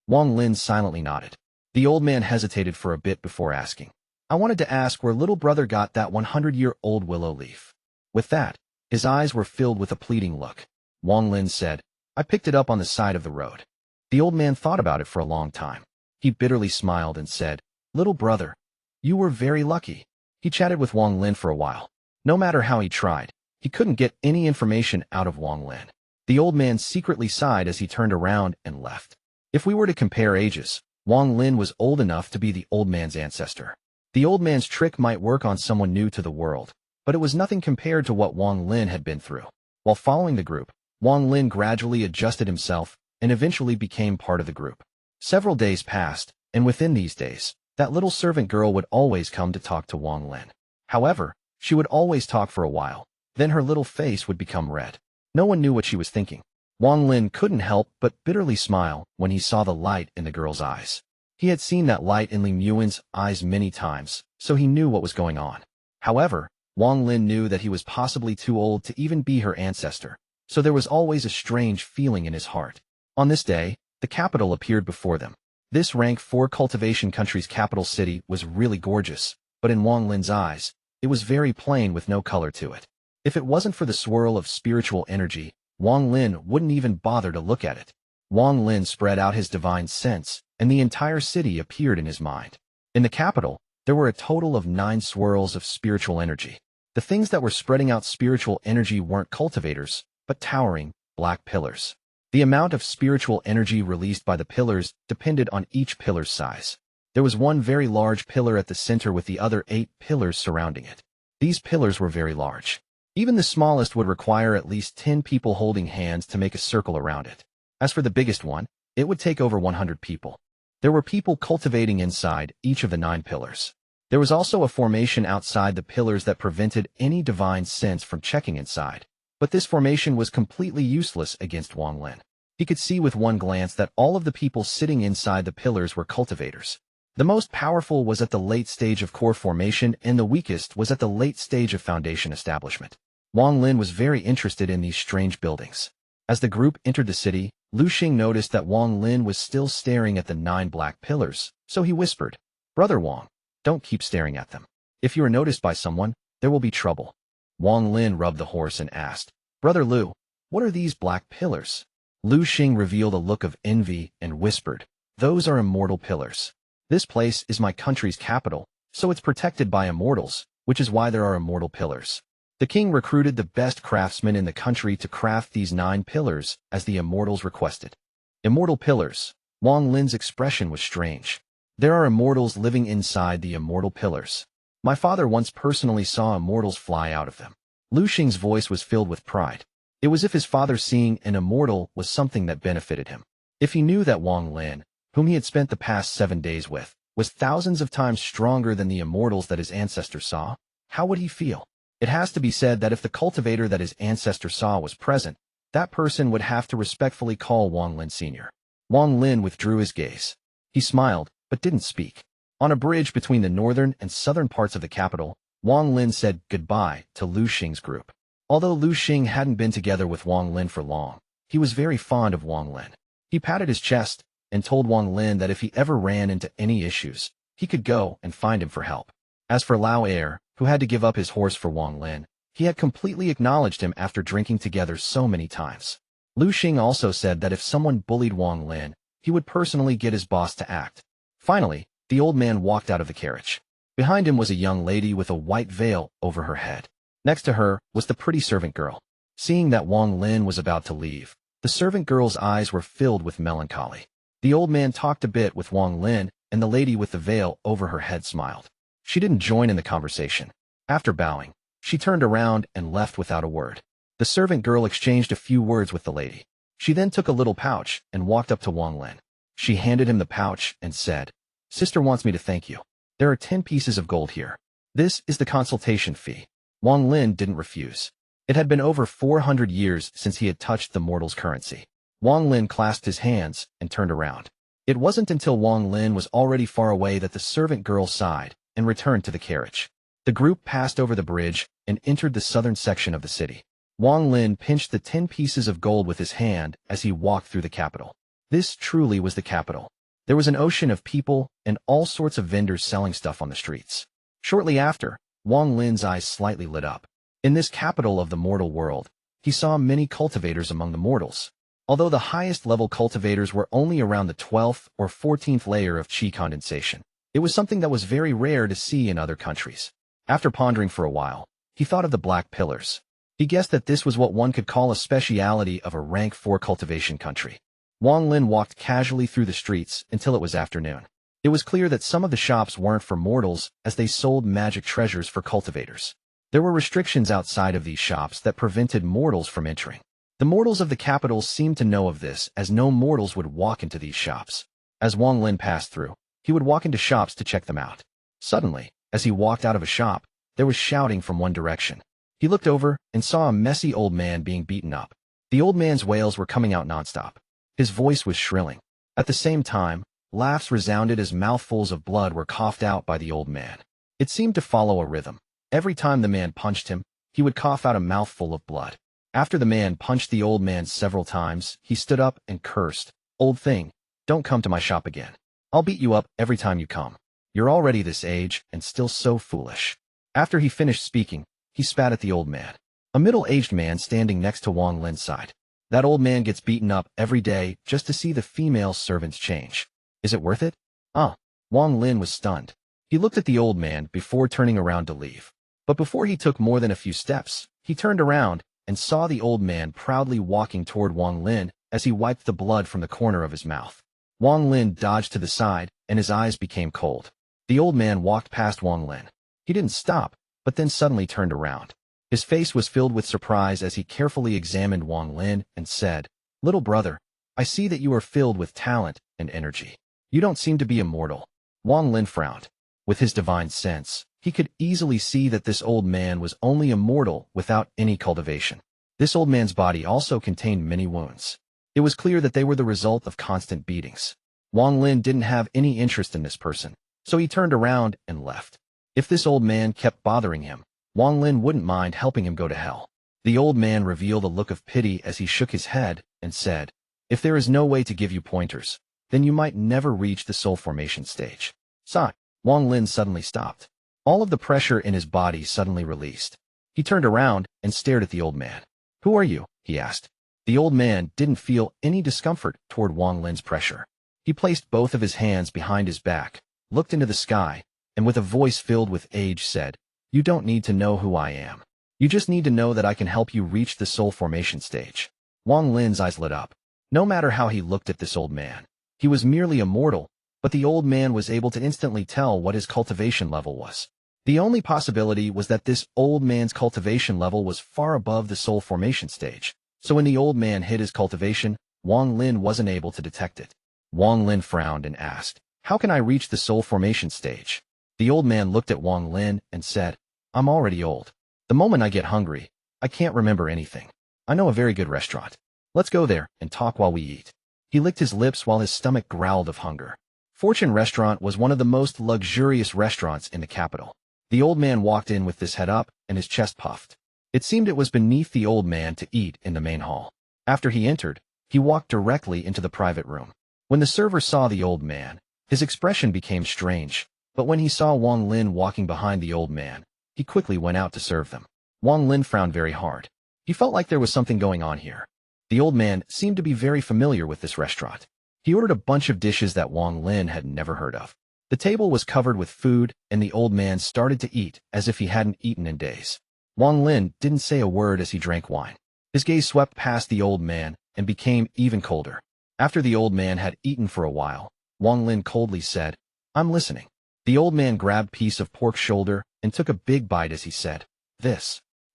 Wang Lin silently nodded. The old man hesitated for a bit before asking, "I wanted to ask where little brother got that 100-year-old willow leaf." With that, his eyes were filled with a pleading look. Wang Lin said, "I picked it up on the side of the road." The old man thought about it for a long time. He bitterly smiled and said, "Little brother, you were very lucky." He chatted with Wang Lin for a while. No matter how he tried, he couldn't get any information out of Wang Lin. The old man secretly sighed as he turned around and left. If we were to compare ages, Wang Lin was old enough to be the old man's ancestor. The old man's trick might work on someone new to the world, but it was nothing compared to what Wang Lin had been through. While following the group, Wang Lin gradually adjusted himself and eventually became part of the group. Several days passed, and within these days, that little servant girl would always come to talk to Wang Lin. However, she would always talk for a while, then her little face would become red. No one knew what she was thinking. Wang Lin couldn't help but bitterly smile when he saw the light in the girl's eyes. He had seen that light in Ling Yuan's eyes many times, so he knew what was going on. However, Wang Lin knew that he was possibly too old to even be her ancestor, so there was always a strange feeling in his heart. On this day, the capital appeared before them. This rank 4 cultivation country's capital city was really gorgeous, but in Wang Lin's eyes, it was very plain with no color to it. If it wasn't for the swirl of spiritual energy, Wang Lin wouldn't even bother to look at it. Wang Lin spread out his divine sense, and the entire city appeared in his mind. In the capital, there were a total of 9 swirls of spiritual energy. The things that were spreading out spiritual energy weren't cultivators, but towering, black pillars. The amount of spiritual energy released by the pillars depended on each pillar's size. There was one very large pillar at the center with the other 8 pillars surrounding it. These pillars were very large. Even the smallest would require at least 10 people holding hands to make a circle around it. As for the biggest one, it would take over 100 people. There were people cultivating inside each of the 9 pillars. There was also a formation outside the pillars that prevented any divine sense from checking inside. But this formation was completely useless against Wang Lin. He could see with one glance that all of the people sitting inside the pillars were cultivators. The most powerful was at the late stage of core formation and the weakest was at the late stage of foundation establishment. Wang Lin was very interested in these strange buildings. As the group entered the city, Lu Xing noticed that Wang Lin was still staring at the 9 black pillars, so he whispered, "Brother Wang, don't keep staring at them. If you are noticed by someone, there will be trouble." Wang Lin rubbed the horse and asked, "Brother Lu, what are these black pillars?" Lu Xing revealed a look of envy and whispered, "Those are immortal pillars. This place is my country's capital, so it's protected by immortals, which is why there are immortal pillars. The king recruited the best craftsmen in the country to craft these 9 pillars as the immortals requested." Immortal pillars. Wang Lin's expression was strange. There are immortals living inside the immortal pillars. My father once personally saw immortals fly out of them. Lu Xing's voice was filled with pride. It was as if his father seeing an immortal was something that benefited him. If he knew that Wang Lin, whom he had spent the past 7 days with, was thousands of times stronger than the immortals that his ancestor saw, how would he feel? It has to be said that if the cultivator that his ancestor saw was present, that person would have to respectfully call Wang Lin Sr. Wang Lin withdrew his gaze. He smiled, but didn't speak. On a bridge between the northern and southern parts of the capital, Wang Lin said goodbye to Lu Xing's group. Although Lu Xing hadn't been together with Wang Lin for long, he was very fond of Wang Lin. He patted his chest and told Wang Lin that if he ever ran into any issues, he could go and find him for help. As for Lao Air, who had to give up his horse for Wang Lin, he had completely acknowledged him after drinking together so many times. Lu Xing also said that if someone bullied Wang Lin, he would personally get his boss to act. Finally, the old man walked out of the carriage. Behind him was a young lady with a white veil over her head. Next to her was the pretty servant girl. Seeing that Wang Lin was about to leave, the servant girl's eyes were filled with melancholy. The old man talked a bit with Wang Lin, and the lady with the veil over her head smiled. She didn't join in the conversation. After bowing, she turned around and left without a word. The servant girl exchanged a few words with the lady. She then took a little pouch and walked up to Wang Lin. She handed him the pouch and said, "Sister wants me to thank you. There are 10 pieces of gold here. This is the consultation fee." Wang Lin didn't refuse. It had been over 400 years since he had touched the mortal's currency. Wang Lin clasped his hands and turned around. It wasn't until Wang Lin was already far away that the servant girl sighed and returned to the carriage. The group passed over the bridge and entered the southern section of the city. Wang Lin pinched the 10 pieces of gold with his hand as he walked through the capital. This truly was the capital. There was an ocean of people and all sorts of vendors selling stuff on the streets. Shortly after, Wang Lin's eyes slightly lit up. In this capital of the mortal world, he saw many cultivators among the mortals. Although the highest level cultivators were only around the 12th or 14th layer of chi condensation, it was something that was very rare to see in other countries. After pondering for a while, he thought of the black pillars. He guessed that this was what one could call a speciality of a rank 4 cultivation country. Wang Lin walked casually through the streets until it was afternoon. It was clear that some of the shops weren't for mortals as they sold magic treasures for cultivators. There were restrictions outside of these shops that prevented mortals from entering. The mortals of the capital seemed to know of this as no mortals would walk into these shops. As Wang Lin passed through, he would walk into shops to check them out. Suddenly, as he walked out of a shop, there was shouting from one direction. He looked over and saw a messy old man being beaten up. The old man's wails were coming out nonstop. His voice was shrilling. At the same time, laughs resounded as mouthfuls of blood were coughed out by the old man. It seemed to follow a rhythm. Every time the man punched him, he would cough out a mouthful of blood. After the man punched the old man several times, he stood up and cursed, "Old thing, don't come to my shop again. I'll beat you up every time you come. You're already this age and still so foolish." After he finished speaking, he spat at the old man. A middle-aged man standing next to Wang Lin's side. That old man gets beaten up every day just to see the female servants change. Is it worth it? Wang Lin was stunned. He looked at the old man before turning around to leave. But before he took more than a few steps, he turned around and saw the old man proudly walking toward Wang Lin as he wiped the blood from the corner of his mouth. Wang Lin dodged to the side and his eyes became cold. The old man walked past Wang Lin. He didn't stop, but then suddenly turned around. His face was filled with surprise as he carefully examined Wang Lin and said, "Little brother, I see that you are filled with talent and energy. You don't seem to be immortal." Wang Lin frowned. With his divine sense, he could easily see that this old man was only immortal without any cultivation. This old man's body also contained many wounds. It was clear that they were the result of constant beatings. Wang Lin didn't have any interest in this person, so he turned around and left. If this old man kept bothering him, Wang Lin wouldn't mind helping him go to hell. The old man revealed a look of pity as he shook his head and said, If there is no way to give you pointers, then you might never reach the soul formation stage. Sigh. Wang Lin suddenly stopped. All of the pressure in his body suddenly released. He turned around and stared at the old man. Who are you? He asked. The old man didn't feel any discomfort toward Wang Lin's pressure. He placed both of his hands behind his back, looked into the sky, and with a voice filled with age said, "You don't need to know who I am. You just need to know that I can help you reach the soul formation stage." Wang Lin's eyes lit up. No matter how he looked at this old man, he was merely a mortal, but the old man was able to instantly tell what his cultivation level was. The only possibility was that this old man's cultivation level was far above the soul formation stage, so when the old man hid his cultivation, Wang Lin wasn't able to detect it. Wang Lin frowned and asked, "How can I reach the soul formation stage?" The old man looked at Wang Lin and said, "I'm already old. The moment I get hungry, I can't remember anything. I know a very good restaurant. Let's go there and talk while we eat." He licked his lips while his stomach growled of hunger. Fortune Restaurant was one of the most luxurious restaurants in the capital. The old man walked in with his head up and his chest puffed. It seemed it was beneath the old man to eat in the main hall. After he entered, he walked directly into the private room. When the server saw the old man, his expression became strange, but when he saw Wang Lin walking behind the old man, he quickly went out to serve them. Wang Lin frowned very hard. He felt like there was something going on here. The old man seemed to be very familiar with this restaurant. He ordered a bunch of dishes that Wang Lin had never heard of. The table was covered with food, and the old man started to eat as if he hadn't eaten in days. Wang Lin didn't say a word as he drank wine. His gaze swept past the old man and became even colder. After the old man had eaten for a while, Wang Lin coldly said, "I'm listening." The old man grabbed a piece of pork shoulder and took a big bite as he said,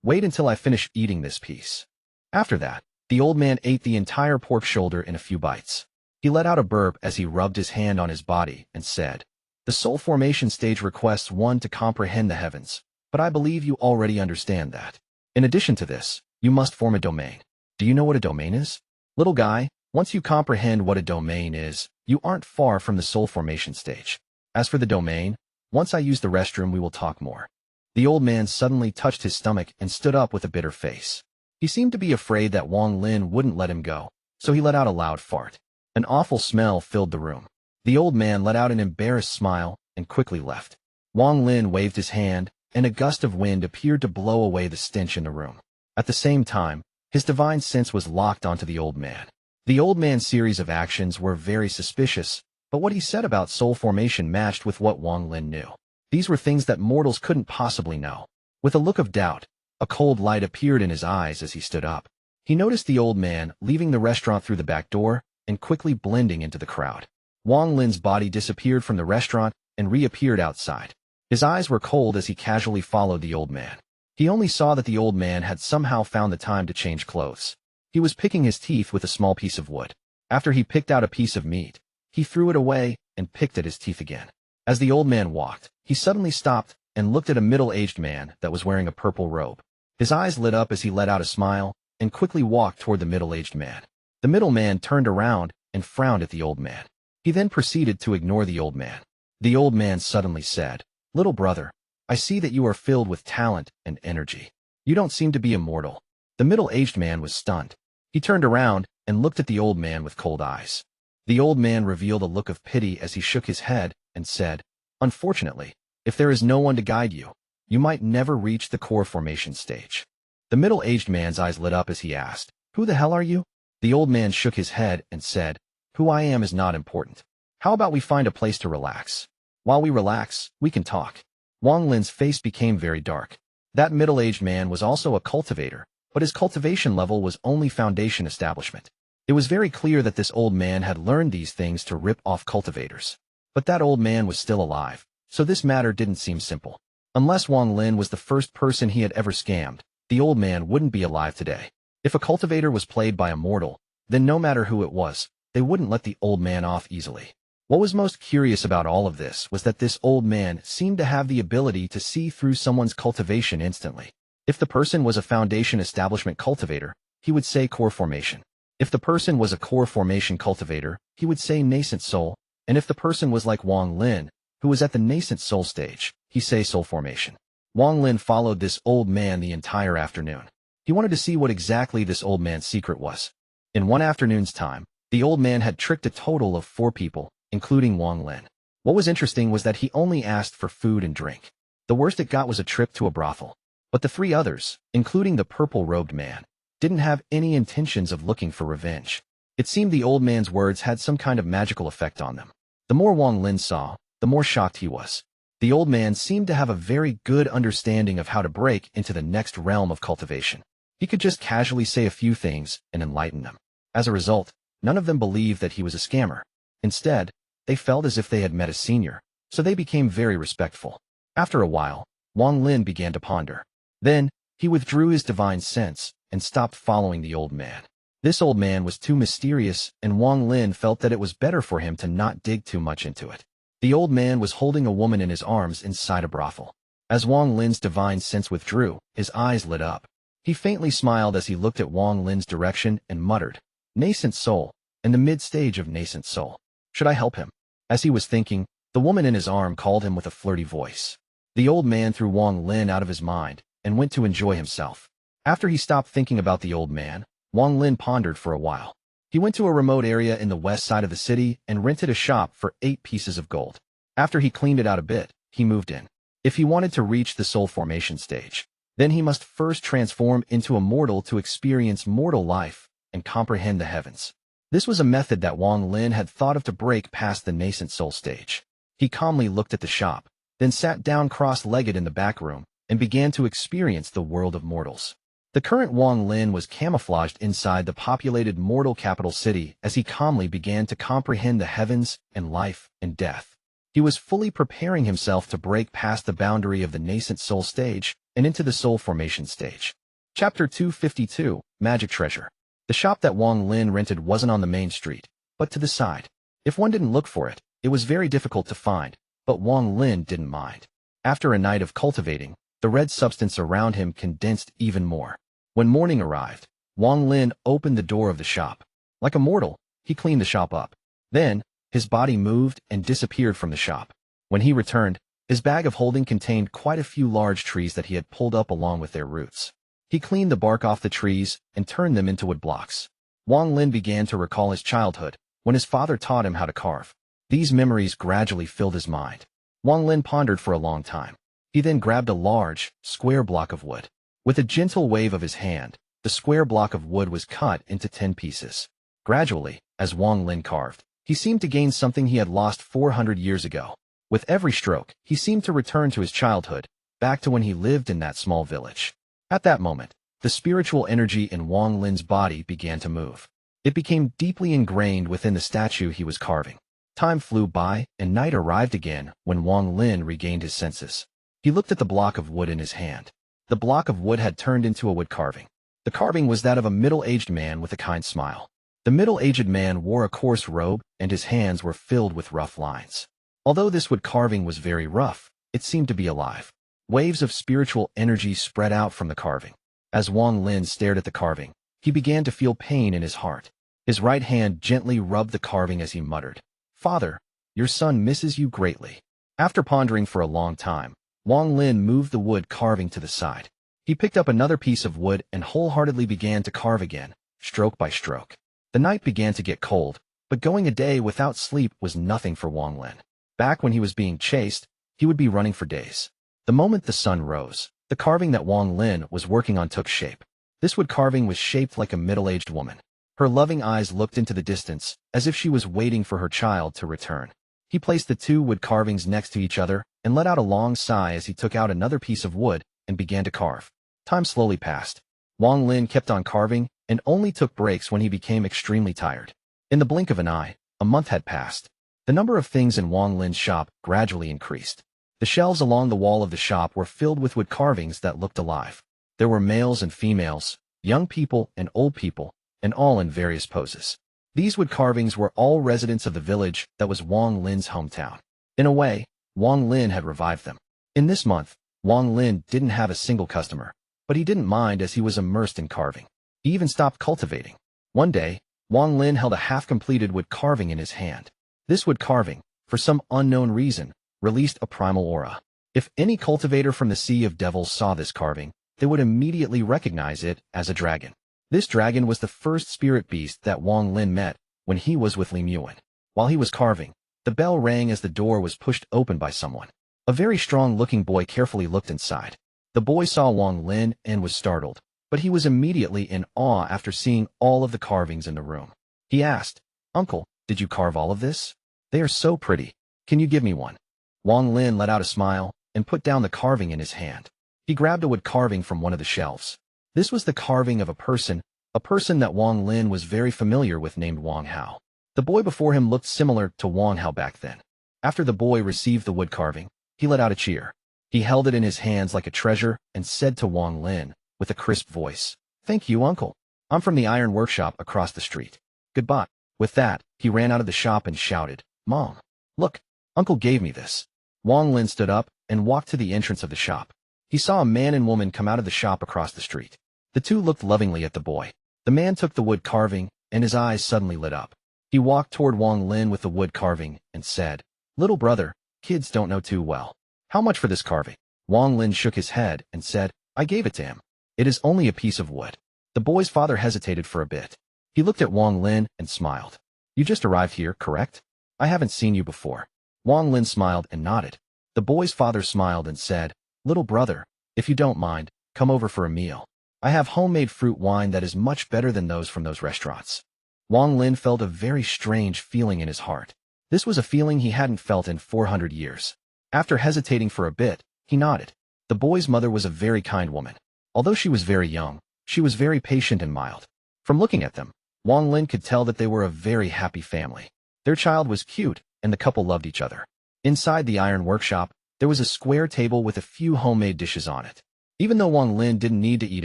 "Wait until I finish eating this piece." After that, the old man ate the entire pork shoulder in a few bites. He let out a burp as he rubbed his hand on his body and said, "The soul formation stage requests one to comprehend the heavens, but I believe you already understand that. In addition to this, you must form a domain. Do you know what a domain is? Little guy, once you comprehend what a domain is, you aren't far from the soul formation stage. As for the domain, once I use the restroom we will talk more." The old man suddenly touched his stomach and stood up with a bitter face. He seemed to be afraid that Wang Lin wouldn't let him go, so he let out a loud fart. An awful smell filled the room. The old man let out an embarrassed smile and quickly left. Wang Lin waved his hand, and a gust of wind appeared to blow away the stench in the room. At the same time, his divine sense was locked onto the old man. The old man's series of actions were very suspicious, but what he said about soul formation matched with what Wang Lin knew. These were things that mortals couldn't possibly know. With a look of doubt, a cold light appeared in his eyes as he stood up. He noticed the old man leaving the restaurant through the back door and quickly blending into the crowd. Wang Lin's body disappeared from the restaurant and reappeared outside. His eyes were cold as he casually followed the old man. He only saw that the old man had somehow found the time to change clothes. He was picking his teeth with a small piece of wood. After he picked out a piece of meat, he threw it away and picked at his teeth again. As the old man walked, he suddenly stopped and looked at a middle-aged man that was wearing a purple robe. His eyes lit up as he let out a smile and quickly walked toward the middle-aged man. The middle man turned around and frowned at the old man. He then proceeded to ignore the old man. The old man suddenly said, "Little brother, I see that you are filled with talent and energy. You don't seem to be immortal." The middle-aged man was stunned. He turned around and looked at the old man with cold eyes. The old man revealed a look of pity as he shook his head and said, "Unfortunately, if there is no one to guide you, you might never reach the core formation stage." The middle-aged man's eyes lit up as he asked, "Who the hell are you?" The old man shook his head and said, "Who I am is not important. How about we find a place to relax? While we relax, we can talk." Wang Lin's face became very dark. That middle-aged man was also a cultivator, but his cultivation level was only foundation establishment. It was very clear that this old man had learned these things to rip off cultivators. But that old man was still alive, so this matter didn't seem simple. Unless Wang Lin was the first person he had ever scammed, the old man wouldn't be alive today. If a cultivator was played by a mortal, then no matter who it was, they wouldn't let the old man off easily. What was most curious about all of this was that this old man seemed to have the ability to see through someone's cultivation instantly. If the person was a foundation establishment cultivator, he would say core formation. If the person was a core formation cultivator, he would say nascent soul, and if the person was like Wang Lin, who was at the nascent soul stage, he say soul formation. Wang Lin followed this old man the entire afternoon. He wanted to see what exactly this old man's secret was. In one afternoon's time, The old man had tricked a total of 4 people, including Wang Lin. What was interesting was that he only asked for food and drink. The worst it got was a trip to a brothel. But the 3 others, including the purple-robed man, didn't have any intentions of looking for revenge. It seemed the old man's words had some kind of magical effect on them. The more Wang Lin saw, the more shocked he was. The old man seemed to have a very good understanding of how to break into the next realm of cultivation. He could just casually say a few things and enlighten them. As a result, none of them believed that he was a scammer. Instead, they felt as if they had met a senior, so they became very respectful. After a while, Wang Lin began to ponder. Then, he withdrew his divine sense and stopped following the old man. This old man was too mysterious, and Wang Lin felt that it was better for him to not dig too much into it. The old man was holding a woman in his arms inside a brothel. As Wang Lin's divine sense withdrew, his eyes lit up. He faintly smiled as he looked at Wang Lin's direction and muttered, "Nascent soul, in the mid-stage of nascent soul. Should I help him?" As he was thinking, the woman in his arm called him with a flirty voice. The old man threw Wang Lin out of his mind and went to enjoy himself. After he stopped thinking about the old man, Wang Lin pondered for a while. He went to a remote area in the west side of the city and rented a shop for 8 pieces of gold. After he cleaned it out a bit, he moved in. If he wanted to reach the soul formation stage, then he must first transform into a mortal to experience mortal life and comprehend the heavens. This was a method that Wang Lin had thought of to break past the nascent soul stage. He calmly looked at the shop, then sat down cross-legged in the back room and began to experience the world of mortals. The current Wang Lin was camouflaged inside the populated mortal capital city as he calmly began to comprehend the heavens and life and death. He was fully preparing himself to break past the boundary of the nascent soul stage and into the soul formation stage. Chapter 252, Magic Treasure. The shop that Wang Lin rented wasn't on the main street, but to the side. If one didn't look for it, it was very difficult to find, but Wang Lin didn't mind. After a night of cultivating, the red substance around him condensed even more. When morning arrived, Wang Lin opened the door of the shop. Like a mortal, he cleaned the shop up. Then, his body moved and disappeared from the shop. When he returned, his bag of holding contained quite a few large trees that he had pulled up along with their roots. He cleaned the bark off the trees and turned them into wood blocks. Wang Lin began to recall his childhood, when his father taught him how to carve. These memories gradually filled his mind. Wang Lin pondered for a long time. He then grabbed a large, square block of wood. With a gentle wave of his hand, the square block of wood was cut into 10 pieces. Gradually, as Wang Lin carved, he seemed to gain something he had lost 400 years ago. With every stroke, he seemed to return to his childhood, back to when he lived in that small village. At that moment, the spiritual energy in Wang Lin's body began to move. It became deeply ingrained within the statue he was carving. Time flew by, and night arrived again when Wang Lin regained his senses. He looked at the block of wood in his hand. The block of wood had turned into a wood carving. The carving was that of a middle-aged man with a kind smile. The middle-aged man wore a coarse robe, and his hands were filled with rough lines. Although this wood carving was very rough, it seemed to be alive. Waves of spiritual energy spread out from the carving. As Wang Lin stared at the carving, he began to feel pain in his heart. His right hand gently rubbed the carving as he muttered, "Father, your son misses you greatly." After pondering for a long time, Wang Lin moved the wood carving to the side. He picked up another piece of wood and wholeheartedly began to carve again, stroke by stroke. The night began to get cold, but going a day without sleep was nothing for Wang Lin. Back when he was being chased, he would be running for days. The moment the sun rose, the carving that Wang Lin was working on took shape. This wood carving was shaped like a middle-aged woman. Her loving eyes looked into the distance, as if she was waiting for her child to return. He placed the 2 wood carvings next to each other and let out a long sigh as he took out another piece of wood and began to carve. Time slowly passed. Wang Lin kept on carving and only took breaks when he became extremely tired. In the blink of an eye, a month had passed. The number of things in Wang Lin's shop gradually increased. The shelves along the wall of the shop were filled with wood carvings that looked alive. There were males and females, young people and old people, and all in various poses. These wood carvings were all residents of the village that was Wang Lin's hometown. In a way, Wang Lin had revived them. In this month, Wang Lin didn't have a single customer, but he didn't mind as he was immersed in carving. He even stopped cultivating. One day, Wang Lin held a half-completed wood carving in his hand. This wood carving, for some unknown reason, released a primal aura. If any cultivator from the Sea of Devils saw this carving, they would immediately recognize it as a dragon. This dragon was the first spirit beast that Wang Lin met when he was with Li Muan. While he was carving, the bell rang as the door was pushed open by someone. A very strong-looking boy carefully looked inside. The boy saw Wang Lin and was startled, but he was immediately in awe after seeing all of the carvings in the room. He asked, "Uncle, did you carve all of this? They are so pretty. Can you give me one?" Wang Lin let out a smile and put down the carving in his hand. He grabbed a wood carving from one of the shelves. This was the carving of a person that Wang Lin was very familiar with named Wang Hao. The boy before him looked similar to Wang Hao back then. After the boy received the wood carving, he let out a cheer. He held it in his hands like a treasure and said to Wang Lin, with a crisp voice, "Thank you, uncle. I'm from the iron workshop across the street. Goodbye." With that, he ran out of the shop and shouted, "Mom, look, uncle gave me this." Wang Lin stood up and walked to the entrance of the shop. He saw a man and woman come out of the shop across the street. The two looked lovingly at the boy. The man took the wood carving, and his eyes suddenly lit up. He walked toward Wang Lin with the wood carving and said, "Little brother, kids don't know too well. How much for this carving?" Wang Lin shook his head and said, "I gave it to him. It is only a piece of wood." The boy's father hesitated for a bit. He looked at Wang Lin and smiled. "You just arrived here, correct? I haven't seen you before." Wang Lin smiled and nodded. The boy's father smiled and said, "Little brother, if you don't mind, come over for a meal. I have homemade fruit wine that is much better than those from those restaurants." Wang Lin felt a very strange feeling in his heart. This was a feeling he hadn't felt in 400 years. After hesitating for a bit, he nodded. The boy's mother was a very kind woman. Although she was very young, she was very patient and mild. From looking at them, Wang Lin could tell that they were a very happy family. Their child was cute, and the couple loved each other. Inside the iron workshop, there was a square table with a few homemade dishes on it. Even though Wang Lin didn't need to eat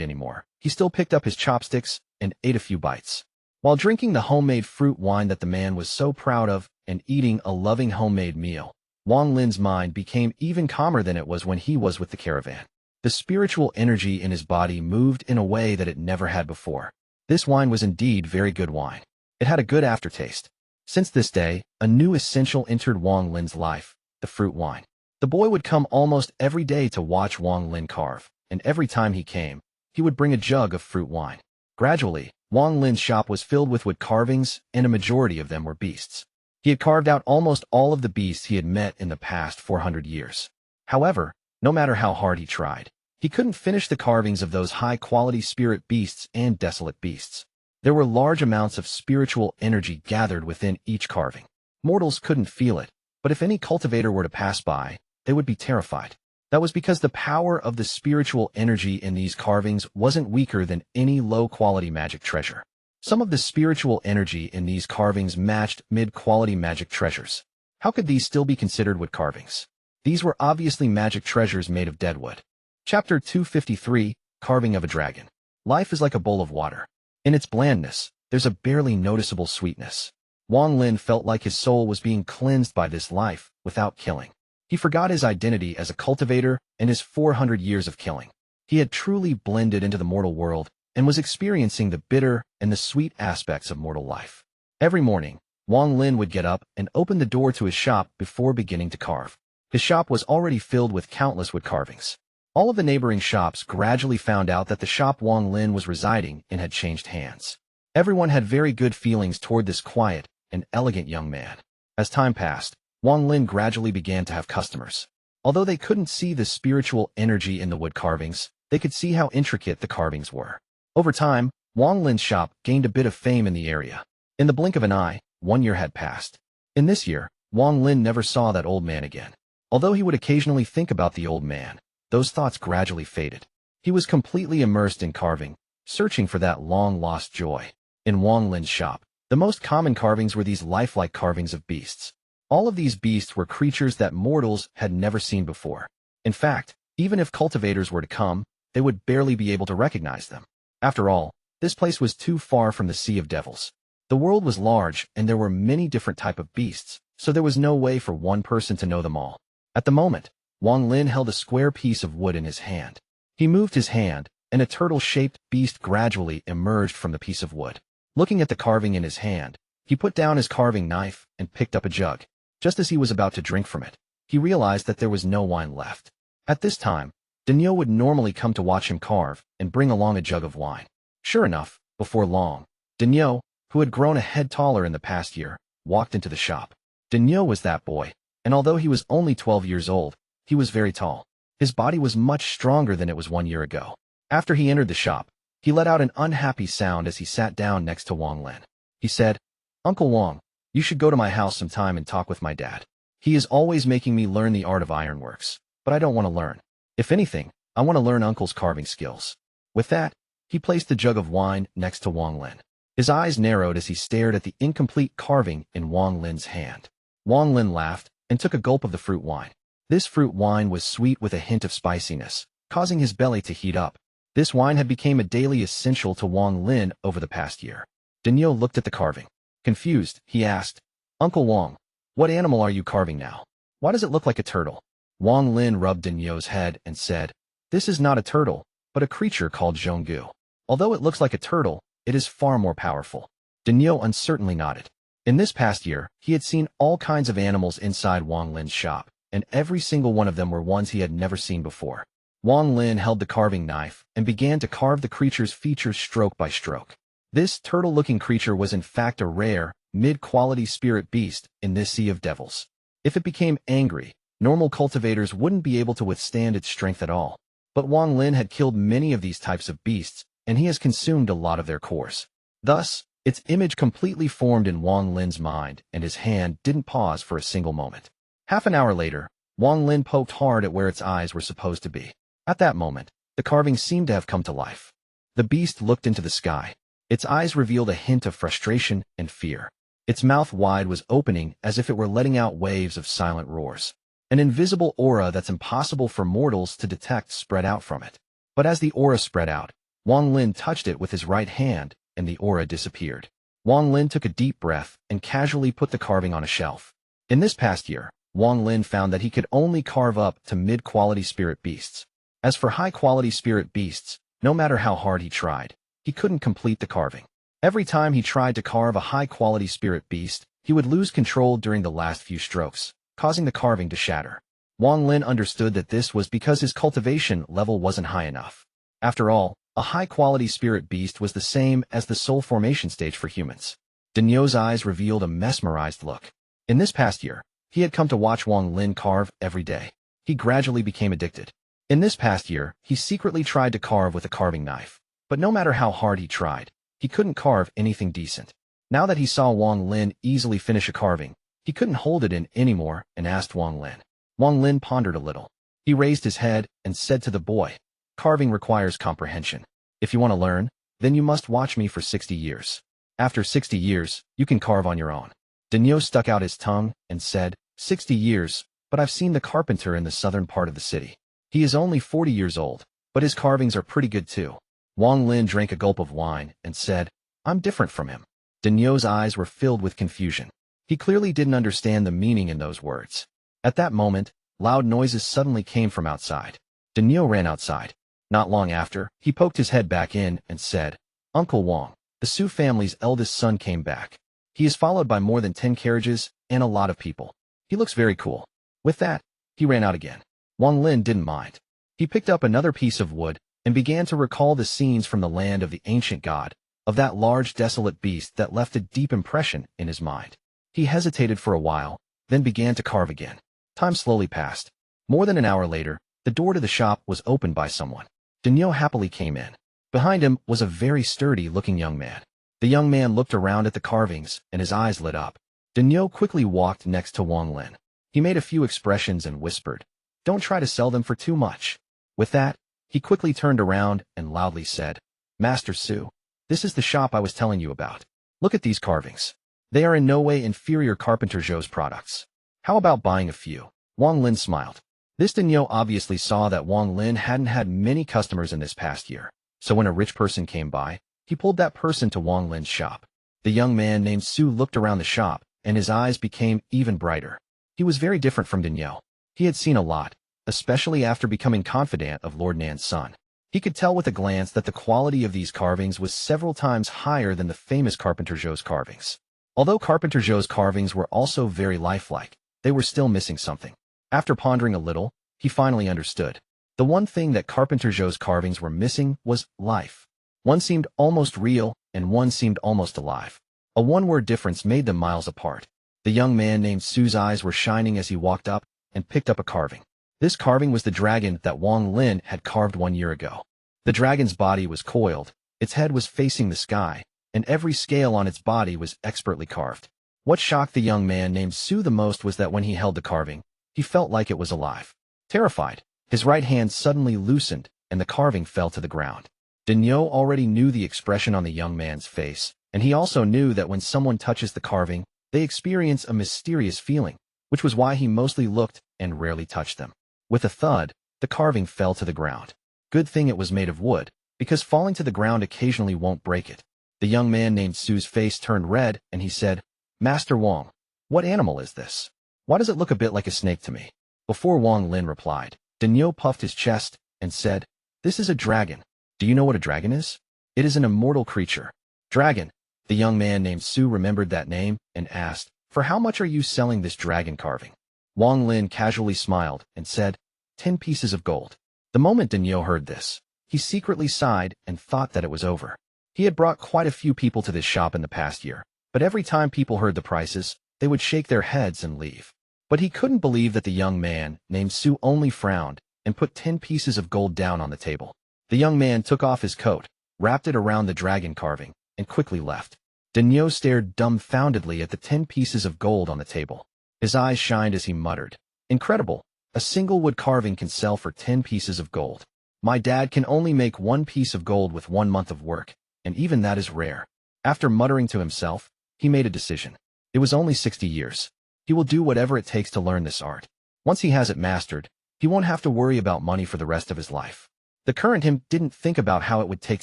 anymore, he still picked up his chopsticks and ate a few bites. While drinking the homemade fruit wine that the man was so proud of and eating a loving homemade meal, Wang Lin's mind became even calmer than it was when he was with the caravan. The spiritual energy in his body moved in a way that it never had before. This wine was indeed very good wine. It had a good aftertaste. Since this day, a new essential entered Wang Lin's life, the fruit wine. The boy would come almost every day to watch Wang Lin carve, and every time he came, he would bring a jug of fruit wine. Gradually, Wang Lin's shop was filled with wood carvings, and a majority of them were beasts. He had carved out almost all of the beasts he had met in the past 400 years. However, no matter how hard he tried, he couldn't finish the carvings of those high-quality spirit beasts and desolate beasts. There were large amounts of spiritual energy gathered within each carving. Mortals couldn't feel it, but if any cultivator were to pass by, they would be terrified. That was because the power of the spiritual energy in these carvings wasn't weaker than any low-quality magic treasure. Some of the spiritual energy in these carvings matched mid-quality magic treasures. How could these still be considered wood carvings? These were obviously magic treasures made of dead wood. Chapter 253, Carving of a Dragon. Life is like a bowl of water. In its blandness, there's a barely noticeable sweetness. Wang Lin felt like his soul was being cleansed by this life without killing. He forgot his identity as a cultivator and his 400 years of killing. He had truly blended into the mortal world and was experiencing the bitter and the sweet aspects of mortal life. Every morning, Wang Lin would get up and open the door to his shop before beginning to carve. His shop was already filled with countless wood carvings. All of the neighboring shops gradually found out that the shop Wang Lin was residing in had changed hands. Everyone had very good feelings toward this quiet and elegant young man. As time passed, Wang Lin gradually began to have customers. Although they couldn't see the spiritual energy in the wood carvings, they could see how intricate the carvings were. Over time, Wang Lin's shop gained a bit of fame in the area. In the blink of an eye, 1 year had passed. In this year, Wang Lin never saw that old man again. Although he would occasionally think about the old man, those thoughts gradually faded. He was completely immersed in carving, searching for that long-lost joy. In Wang Lin's shop, the most common carvings were these lifelike carvings of beasts. All of these beasts were creatures that mortals had never seen before. In fact, even if cultivators were to come, they would barely be able to recognize them. After all, this place was too far from the Sea of Devils. The world was large, and there were many different types of beasts, so there was no way for one person to know them all. At the moment, Wang Lin held a square piece of wood in his hand. He moved his hand, and a turtle-shaped beast gradually emerged from the piece of wood. Looking at the carving in his hand, he put down his carving knife and picked up a jug. Just as he was about to drink from it, he realized that there was no wine left. At this time, Daniu would normally come to watch him carve and bring along a jug of wine. Sure enough, before long, Daniu, who had grown a head taller in the past year, walked into the shop. Daniu was that boy, and although he was only 12 years old, he was very tall. His body was much stronger than it was 1 year ago. After he entered the shop, he let out an unhappy sound as he sat down next to Wang Lin. He said, "Uncle Wang, you should go to my house sometime and talk with my dad. He is always making me learn the art of ironworks, but I don't want to learn. If anything, I want to learn Uncle's carving skills." With that, he placed the jug of wine next to Wang Lin. His eyes narrowed as he stared at the incomplete carving in Wang Lin's hand. Wang Lin laughed and took a gulp of the fruit wine. This fruit wine was sweet with a hint of spiciness, causing his belly to heat up. This wine had become a daily essential to Wang Lin over the past year. Daniu looked at the carving. Confused, he asked, "Uncle Wang, what animal are you carving now? Why does it look like a turtle?" Wang Lin rubbed Daniu's head and said, "This is not a turtle, but a creature called Zhong. Although it looks like a turtle, it is far more powerful." Daniu uncertainly nodded. In this past year, he had seen all kinds of animals inside Wang Lin's shop, and every single one of them were ones he had never seen before. Wang Lin held the carving knife and began to carve the creature's features stroke by stroke. This turtle-looking creature was in fact a rare, mid-quality spirit beast in this sea of devils. If it became angry, normal cultivators wouldn't be able to withstand its strength at all. But Wang Lin had killed many of these types of beasts, and he has consumed a lot of their cores. Thus, its image completely formed in Wang Lin's mind, and his hand didn't pause for a single moment. Half an hour later, Wang Lin poked hard at where its eyes were supposed to be. At that moment, the carving seemed to have come to life. The beast looked into the sky. Its eyes revealed a hint of frustration and fear. Its mouth wide was opening as if it were letting out waves of silent roars. An invisible aura that's impossible for mortals to detect spread out from it. But as the aura spread out, Wang Lin touched it with his right hand, and the aura disappeared. Wang Lin took a deep breath and casually put the carving on a shelf. In this past year, Wang Lin found that he could only carve up to mid-quality spirit beasts. As for high-quality spirit beasts, no matter how hard he tried, he couldn't complete the carving. Every time he tried to carve a high-quality spirit beast, he would lose control during the last few strokes, causing the carving to shatter. Wang Lin understood that this was because his cultivation level wasn't high enough. After all, a high-quality spirit beast was the same as the soul formation stage for humans. Daniu's eyes revealed a mesmerized look. In this past year, he had come to watch Wang Lin carve every day. He gradually became addicted. In this past year, he secretly tried to carve with a carving knife. But no matter how hard he tried, he couldn't carve anything decent. Now that he saw Wang Lin easily finish a carving, he couldn't hold it in anymore and asked Wang Lin. Wang Lin pondered a little. He raised his head and said to the boy, "Carving requires comprehension. If you want to learn, then you must watch me for 60 years. After 60 years, you can carve on your own." Daniu stuck out his tongue and said, "60 years, but I've seen the carpenter in the southern part of the city. He is only 40 years old, but his carvings are pretty good too." Wang Lin drank a gulp of wine and said, "I'm different from him." Daniu's eyes were filled with confusion. He clearly didn't understand the meaning in those words. At that moment, loud noises suddenly came from outside. Daniu ran outside. Not long after, he poked his head back in and said, "Uncle Wang, the Xue family's eldest son came back. He is followed by more than 10 carriages and a lot of people. He looks very cool." With that, he ran out again. Wang Lin didn't mind. He picked up another piece of wood and began to recall the scenes from the land of the ancient god, of that large desolate beast that left a deep impression in his mind. He hesitated for a while, then began to carve again. Time slowly passed. More than an hour later, the door to the shop was opened by someone. Daniu happily came in. Behind him was a very sturdy-looking young man. The young man looked around at the carvings, and his eyes lit up. Daniu quickly walked next to Wang Lin. He made a few expressions and whispered, "Don't try to sell them for too much." With that, he quickly turned around and loudly said, "Master Xue, this is the shop I was telling you about. Look at these carvings. They are in no way inferior Carpenter Zhou's products. How about buying a few?" Wang Lin smiled. This Daniu obviously saw that Wang Lin hadn't had many customers in this past year, so when a rich person came by, he pulled that person to Wang Lin's shop. The young man named Xue looked around the shop, and his eyes became even brighter. He was very different from Daniu. He had seen a lot, especially after becoming confidant of Lord Nan's son. He could tell with a glance that the quality of these carvings was several times higher than the famous Carpenter Zhou's carvings. Although Carpenter Zhou's carvings were also very lifelike, they were still missing something. After pondering a little, he finally understood. The one thing that Carpenter Zhou's carvings were missing was life. One seemed almost real, and one seemed almost alive. A one-word difference made them miles apart. The young man named Su's eyes were shining as he walked up and picked up a carving. This carving was the dragon that Wang Lin had carved 1 year ago. The dragon's body was coiled, its head was facing the sky, and every scale on its body was expertly carved. What shocked the young man named Su the most was that when he held the carving, he felt like it was alive. Terrified, his right hand suddenly loosened, and the carving fell to the ground. Daniu already knew the expression on the young man's face, and he also knew that when someone touches the carving, they experience a mysterious feeling, which was why he mostly looked and rarely touched them. With a thud, the carving fell to the ground. Good thing it was made of wood, because falling to the ground occasionally won't break it. The young man named Su's face turned red, and he said, "Master Wang, what animal is this? Why does it look a bit like a snake to me?" Before Wang Lin replied, Daniu puffed his chest and said, "This is a dragon. Do you know what a dragon is? It is an immortal creature." Dragon. The young man named Su remembered that name and asked, "For how much are you selling this dragon carving?" Wang Lin casually smiled and said, 10 pieces of gold. The moment Daniu heard this, he secretly sighed and thought that it was over. He had brought quite a few people to this shop in the past year, but every time people heard the prices, they would shake their heads and leave. But he couldn't believe that the young man named Su only frowned and put 10 pieces of gold down on the table. The young man took off his coat, wrapped it around the dragon carving, and quickly left. Daniu stared dumbfoundedly at the 10 pieces of gold on the table. His eyes shined as he muttered, "Incredible! A single wood carving can sell for 10 pieces of gold. My dad can only make 1 piece of gold with 1 month of work, and even that is rare." After muttering to himself, he made a decision. It was only 60 years. He will do whatever it takes to learn this art. Once he has it mastered, he won't have to worry about money for the rest of his life. The current him didn't think about how it would take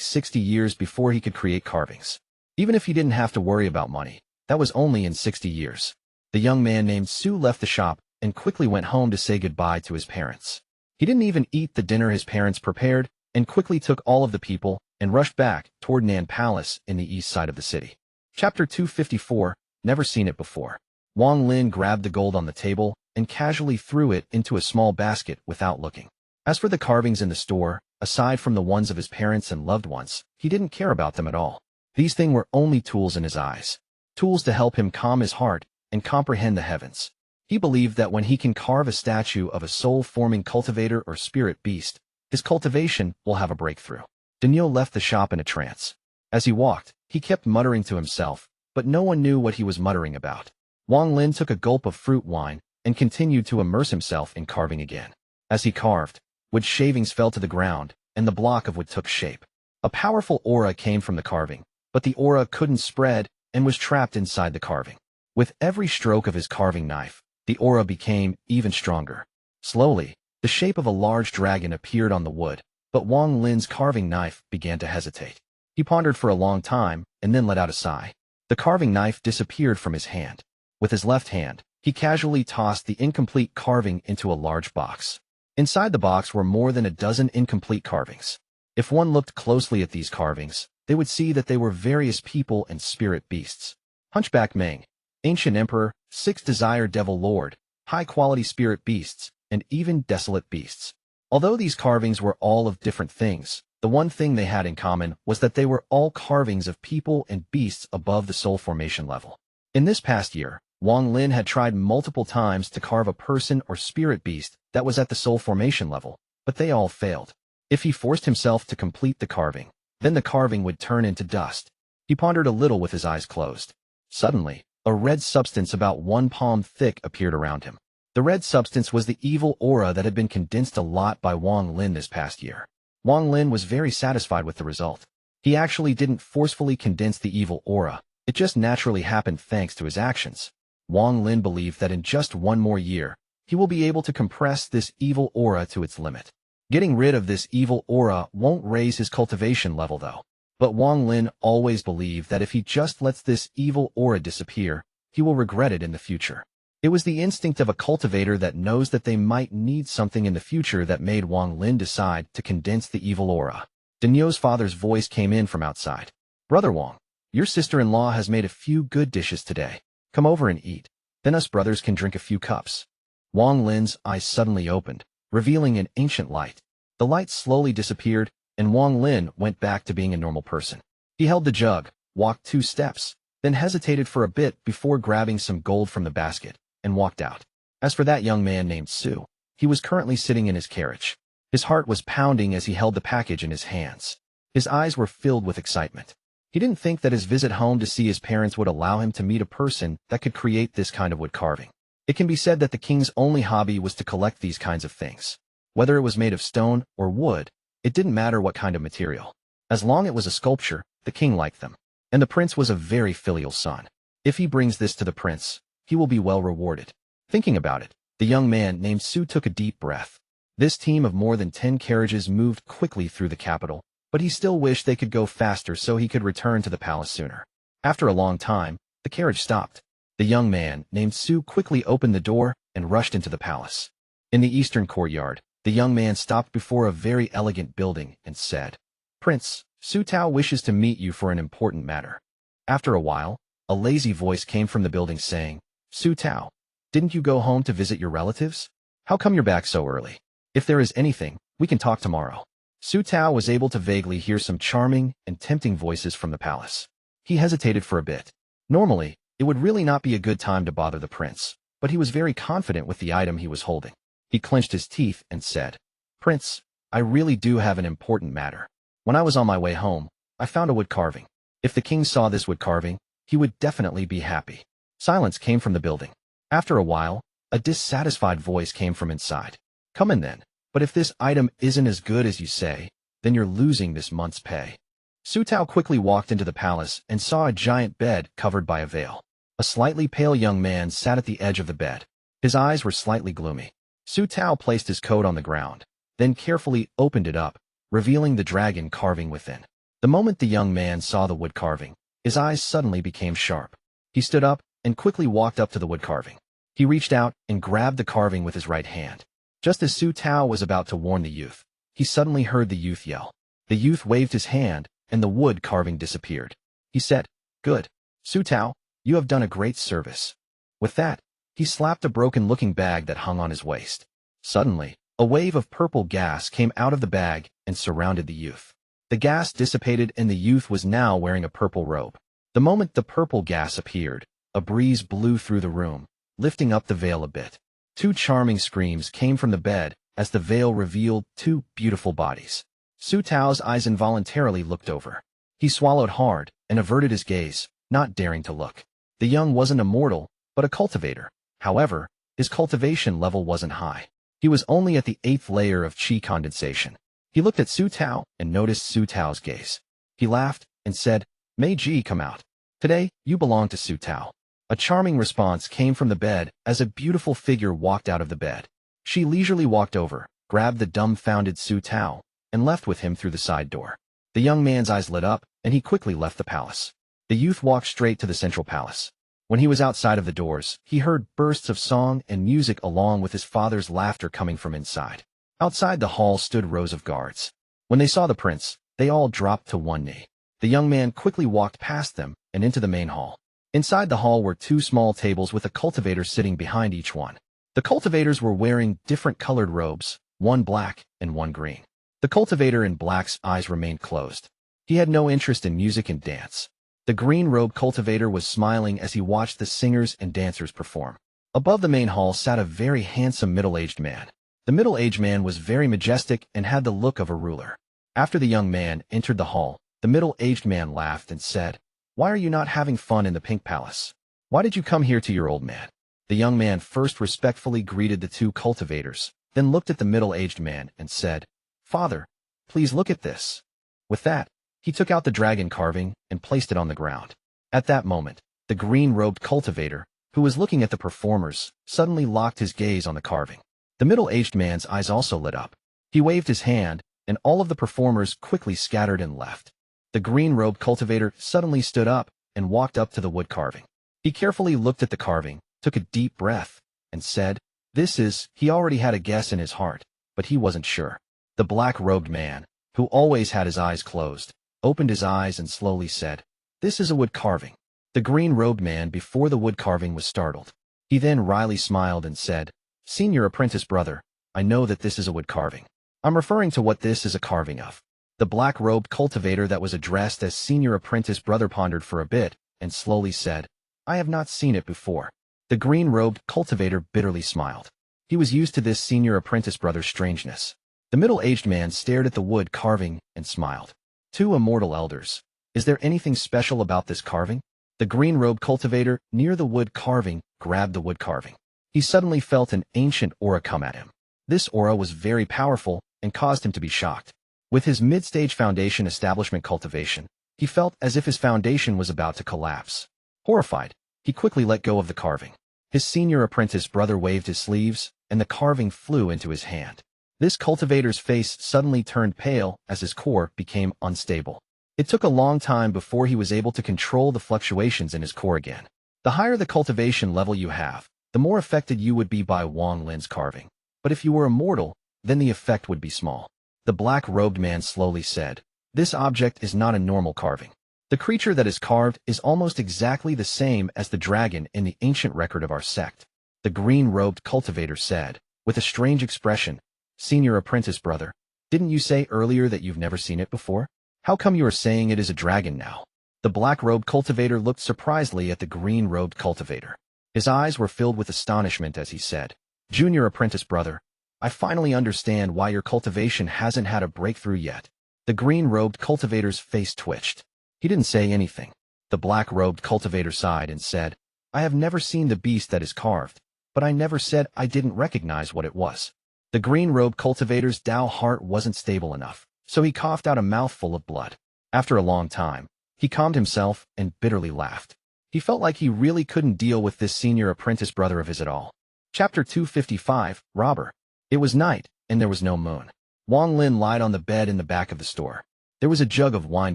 60 years before he could create carvings. Even if he didn't have to worry about money, that was only in 60 years. The young man named Su left the shop and quickly went home to say goodbye to his parents. He didn't even eat the dinner his parents prepared and quickly took all of the people and rushed back toward Nan Palace in the east side of the city. Chapter 254, Never Seen It Before. Wang Lin grabbed the gold on the table and casually threw it into a small basket without looking. As for the carvings in the store, aside from the ones of his parents and loved ones, he didn't care about them at all. These things were only tools in his eyes. Tools to help him calm his heart and comprehend the heavens. He believed that when he can carve a statue of a soul-forming cultivator or spirit beast, his cultivation will have a breakthrough. Daniu left the shop in a trance. As he walked, he kept muttering to himself, but no one knew what he was muttering about. Wang Lin took a gulp of fruit wine and continued to immerse himself in carving again. As he carved, wood shavings fell to the ground, and the block of wood took shape. A powerful aura came from the carving, but the aura couldn't spread and was trapped inside the carving. With every stroke of his carving knife, the aura became even stronger. Slowly, the shape of a large dragon appeared on the wood, but Wang Lin's carving knife began to hesitate. He pondered for a long time and then let out a sigh. The carving knife disappeared from his hand. With his left hand, he casually tossed the incomplete carving into a large box. Inside the box were more than a dozen incomplete carvings. If one looked closely at these carvings, they would see that they were various people and spirit beasts. Hunchback Meng, Ancient Emperor, Sixth Desire Devil Lord, high-quality spirit beasts, and even desolate beasts. Although these carvings were all of different things, the one thing they had in common was that they were all carvings of people and beasts above the soul formation level. In this past year, Wang Lin had tried multiple times to carve a person or spirit beast that was at the soul formation level, but they all failed. If he forced himself to complete the carving, then the carving would turn into dust. He pondered a little with his eyes closed. Suddenly, a red substance about 1 palm thick appeared around him. The red substance was the evil aura that had been condensed a lot by Wang Lin this past year. Wang Lin was very satisfied with the result. He actually didn't forcefully condense the evil aura, it just naturally happened thanks to his actions. Wang Lin believed that in just 1 more year, he will be able to compress this evil aura to its limit. Getting rid of this evil aura won't raise his cultivation level though. But Wang Lin always believed that if he just lets this evil aura disappear, he will regret it in the future. It was the instinct of a cultivator that knows that they might need something in the future that made Wang Lin decide to condense the evil aura. Daniu's father's voice came in from outside. "Brother Wang, your sister-in-law has made a few good dishes today. Come over and eat. Then us brothers can drink a few cups." Wang Lin's eyes suddenly opened, revealing an ancient light. The light slowly disappeared, and Wang Lin went back to being a normal person. He held the jug, walked 2 steps, then hesitated for a bit before grabbing some gold from the basket, and walked out. As for that young man named Su, he was currently sitting in his carriage. His heart was pounding as he held the package in his hands. His eyes were filled with excitement. He didn't think that his visit home to see his parents would allow him to meet a person that could create this kind of wood carving. It can be said that the king's only hobby was to collect these kinds of things. Whether it was made of stone or wood, it didn't matter what kind of material. As long as it was a sculpture, the king liked them. And the prince was a very filial son. If he brings this to the prince, he will be well rewarded. Thinking about it, the young man named Su took a deep breath. This team of more than 10 carriages moved quickly through the capital, but he still wished they could go faster so he could return to the palace sooner. After a long time, the carriage stopped. The young man named Su quickly opened the door and rushed into the palace. In the eastern courtyard, the young man stopped before a very elegant building and said, "Prince, Su Tao wishes to meet you for an important matter." After a while, a lazy voice came from the building saying, "Su Tao, didn't you go home to visit your relatives? How come you're back so early? If there is anything, we can talk tomorrow." Su Tao was able to vaguely hear some charming and tempting voices from the palace. He hesitated for a bit. Normally, it would really not be a good time to bother the prince, but he was very confident with the item he was holding. He clenched his teeth and said, "Prince, I really do have an important matter. When I was on my way home, I found a wood carving. If the king saw this wood carving, he would definitely be happy." Silence came from the building. After a while, a dissatisfied voice came from inside. "Come in then, but if this item isn't as good as you say, then you're losing this month's pay." Su Tao quickly walked into the palace and saw a giant bed covered by a veil. A slightly pale young man sat at the edge of the bed. His eyes were slightly gloomy. Su Tao placed his coat on the ground, then carefully opened it up, revealing the dragon carving within. The moment the young man saw the wood carving, his eyes suddenly became sharp. He stood up and quickly walked up to the wood carving. He reached out and grabbed the carving with his right hand. Just as Su Tao was about to warn the youth, he suddenly heard the youth yell. The youth waved his hand, and the wood carving disappeared. He said, "Good. Su Tao, you have done a great service." With that, he slapped a broken-looking bag that hung on his waist. Suddenly, a wave of purple gas came out of the bag and surrounded the youth. The gas dissipated and the youth was now wearing a purple robe. The moment the purple gas appeared, a breeze blew through the room, lifting up the veil a bit. Two charming screams came from the bed as the veil revealed two beautiful bodies. Su Tao's eyes involuntarily looked over. He swallowed hard and averted his gaze, not daring to look. The young wasn't a mortal, but a cultivator. However, his cultivation level wasn't high. He was only at the 8th layer of Qi condensation. He looked at Su Tao and noticed Su Tao's gaze. He laughed and said, "May Ji come out. Today, you belong to Su Tao." A charming response came from the bed as a beautiful figure walked out of the bed. She leisurely walked over, grabbed the dumbfounded Su Tao, and left with him through the side door. The young man's eyes lit up, and he quickly left the palace. The youth walked straight to the central palace. When he was outside of the doors, he heard bursts of song and music along with his father's laughter coming from inside. Outside the hall stood rows of guards. When they saw the prince, they all dropped to one knee. The young man quickly walked past them and into the main hall. Inside the hall were two small tables with a cultivator sitting behind each one. The cultivators were wearing different colored robes, one black and one green. The cultivator in black's eyes remained closed. He had no interest in music and dance. The green-robed cultivator was smiling as he watched the singers and dancers perform. Above the main hall sat a very handsome middle-aged man. The middle-aged man was very majestic and had the look of a ruler. After the young man entered the hall, the middle-aged man laughed and said, "Why are you not having fun in the Pink Palace? Why did you come here to your old man?" The young man first respectfully greeted the two cultivators, then looked at the middle-aged man and said, "Father, please look at this." With that, he took out the dragon carving and placed it on the ground. At that moment, the green-robed cultivator, who was looking at the performers, suddenly locked his gaze on the carving. The middle-aged man's eyes also lit up. He waved his hand, and all of the performers quickly scattered and left. The green-robed cultivator suddenly stood up and walked up to the wood carving. He carefully looked at the carving, took a deep breath, and said, "This is..." He already had a guess in his heart, but he wasn't sure. The black-robed man, who always had his eyes closed, opened his eyes and slowly said, "This is a wood carving." The green-robed man before the wood carving was startled. He then wryly smiled and said, "Senior apprentice brother, I know that this is a wood carving. I'm referring to what this is a carving of." The black-robed cultivator that was addressed as senior apprentice brother pondered for a bit, and slowly said, I have not seen it before. The green-robed cultivator bitterly smiled. He was used to this senior apprentice brother's strangeness. The middle-aged man stared at the wood carving and smiled. Two immortal elders. Is there anything special about this carving? The green-robed cultivator, near the wood carving, grabbed the wood carving. He suddenly felt an ancient aura come at him. This aura was very powerful and caused him to be shocked. With his mid-stage foundation establishment cultivation, he felt as if his foundation was about to collapse. Horrified, he quickly let go of the carving. His senior apprentice brother waved his sleeves, and the carving flew into his hand. This cultivator's face suddenly turned pale as his core became unstable. It took a long time before he was able to control the fluctuations in his core again. The higher the cultivation level you have, the more affected you would be by Wang Lin's carving. But if you were immortal, then the effect would be small. The black-robed man slowly said, This object is not a normal carving. The creature that is carved is almost exactly the same as the dragon in the ancient record of our sect. The green-robed cultivator said, with a strange expression, Senior apprentice brother, didn't you say earlier that you've never seen it before? How come you are saying it is a dragon now? The black-robed cultivator looked surprisedly at the green-robed cultivator. His eyes were filled with astonishment as he said, Junior apprentice brother, I finally understand why your cultivation hasn't had a breakthrough yet. The green-robed cultivator's face twitched. He didn't say anything. The black-robed cultivator sighed and said, I have never seen the beast that is carved, but I never said I didn't recognize what it was. The green-robed cultivator's Dao heart wasn't stable enough, so he coughed out a mouthful of blood. After a long time, he calmed himself and bitterly laughed. He felt like he really couldn't deal with this senior apprentice brother of his at all. Chapter 255, Robber. It was night, and there was no moon. Wang Lin lied on the bed in the back of the store. There was a jug of wine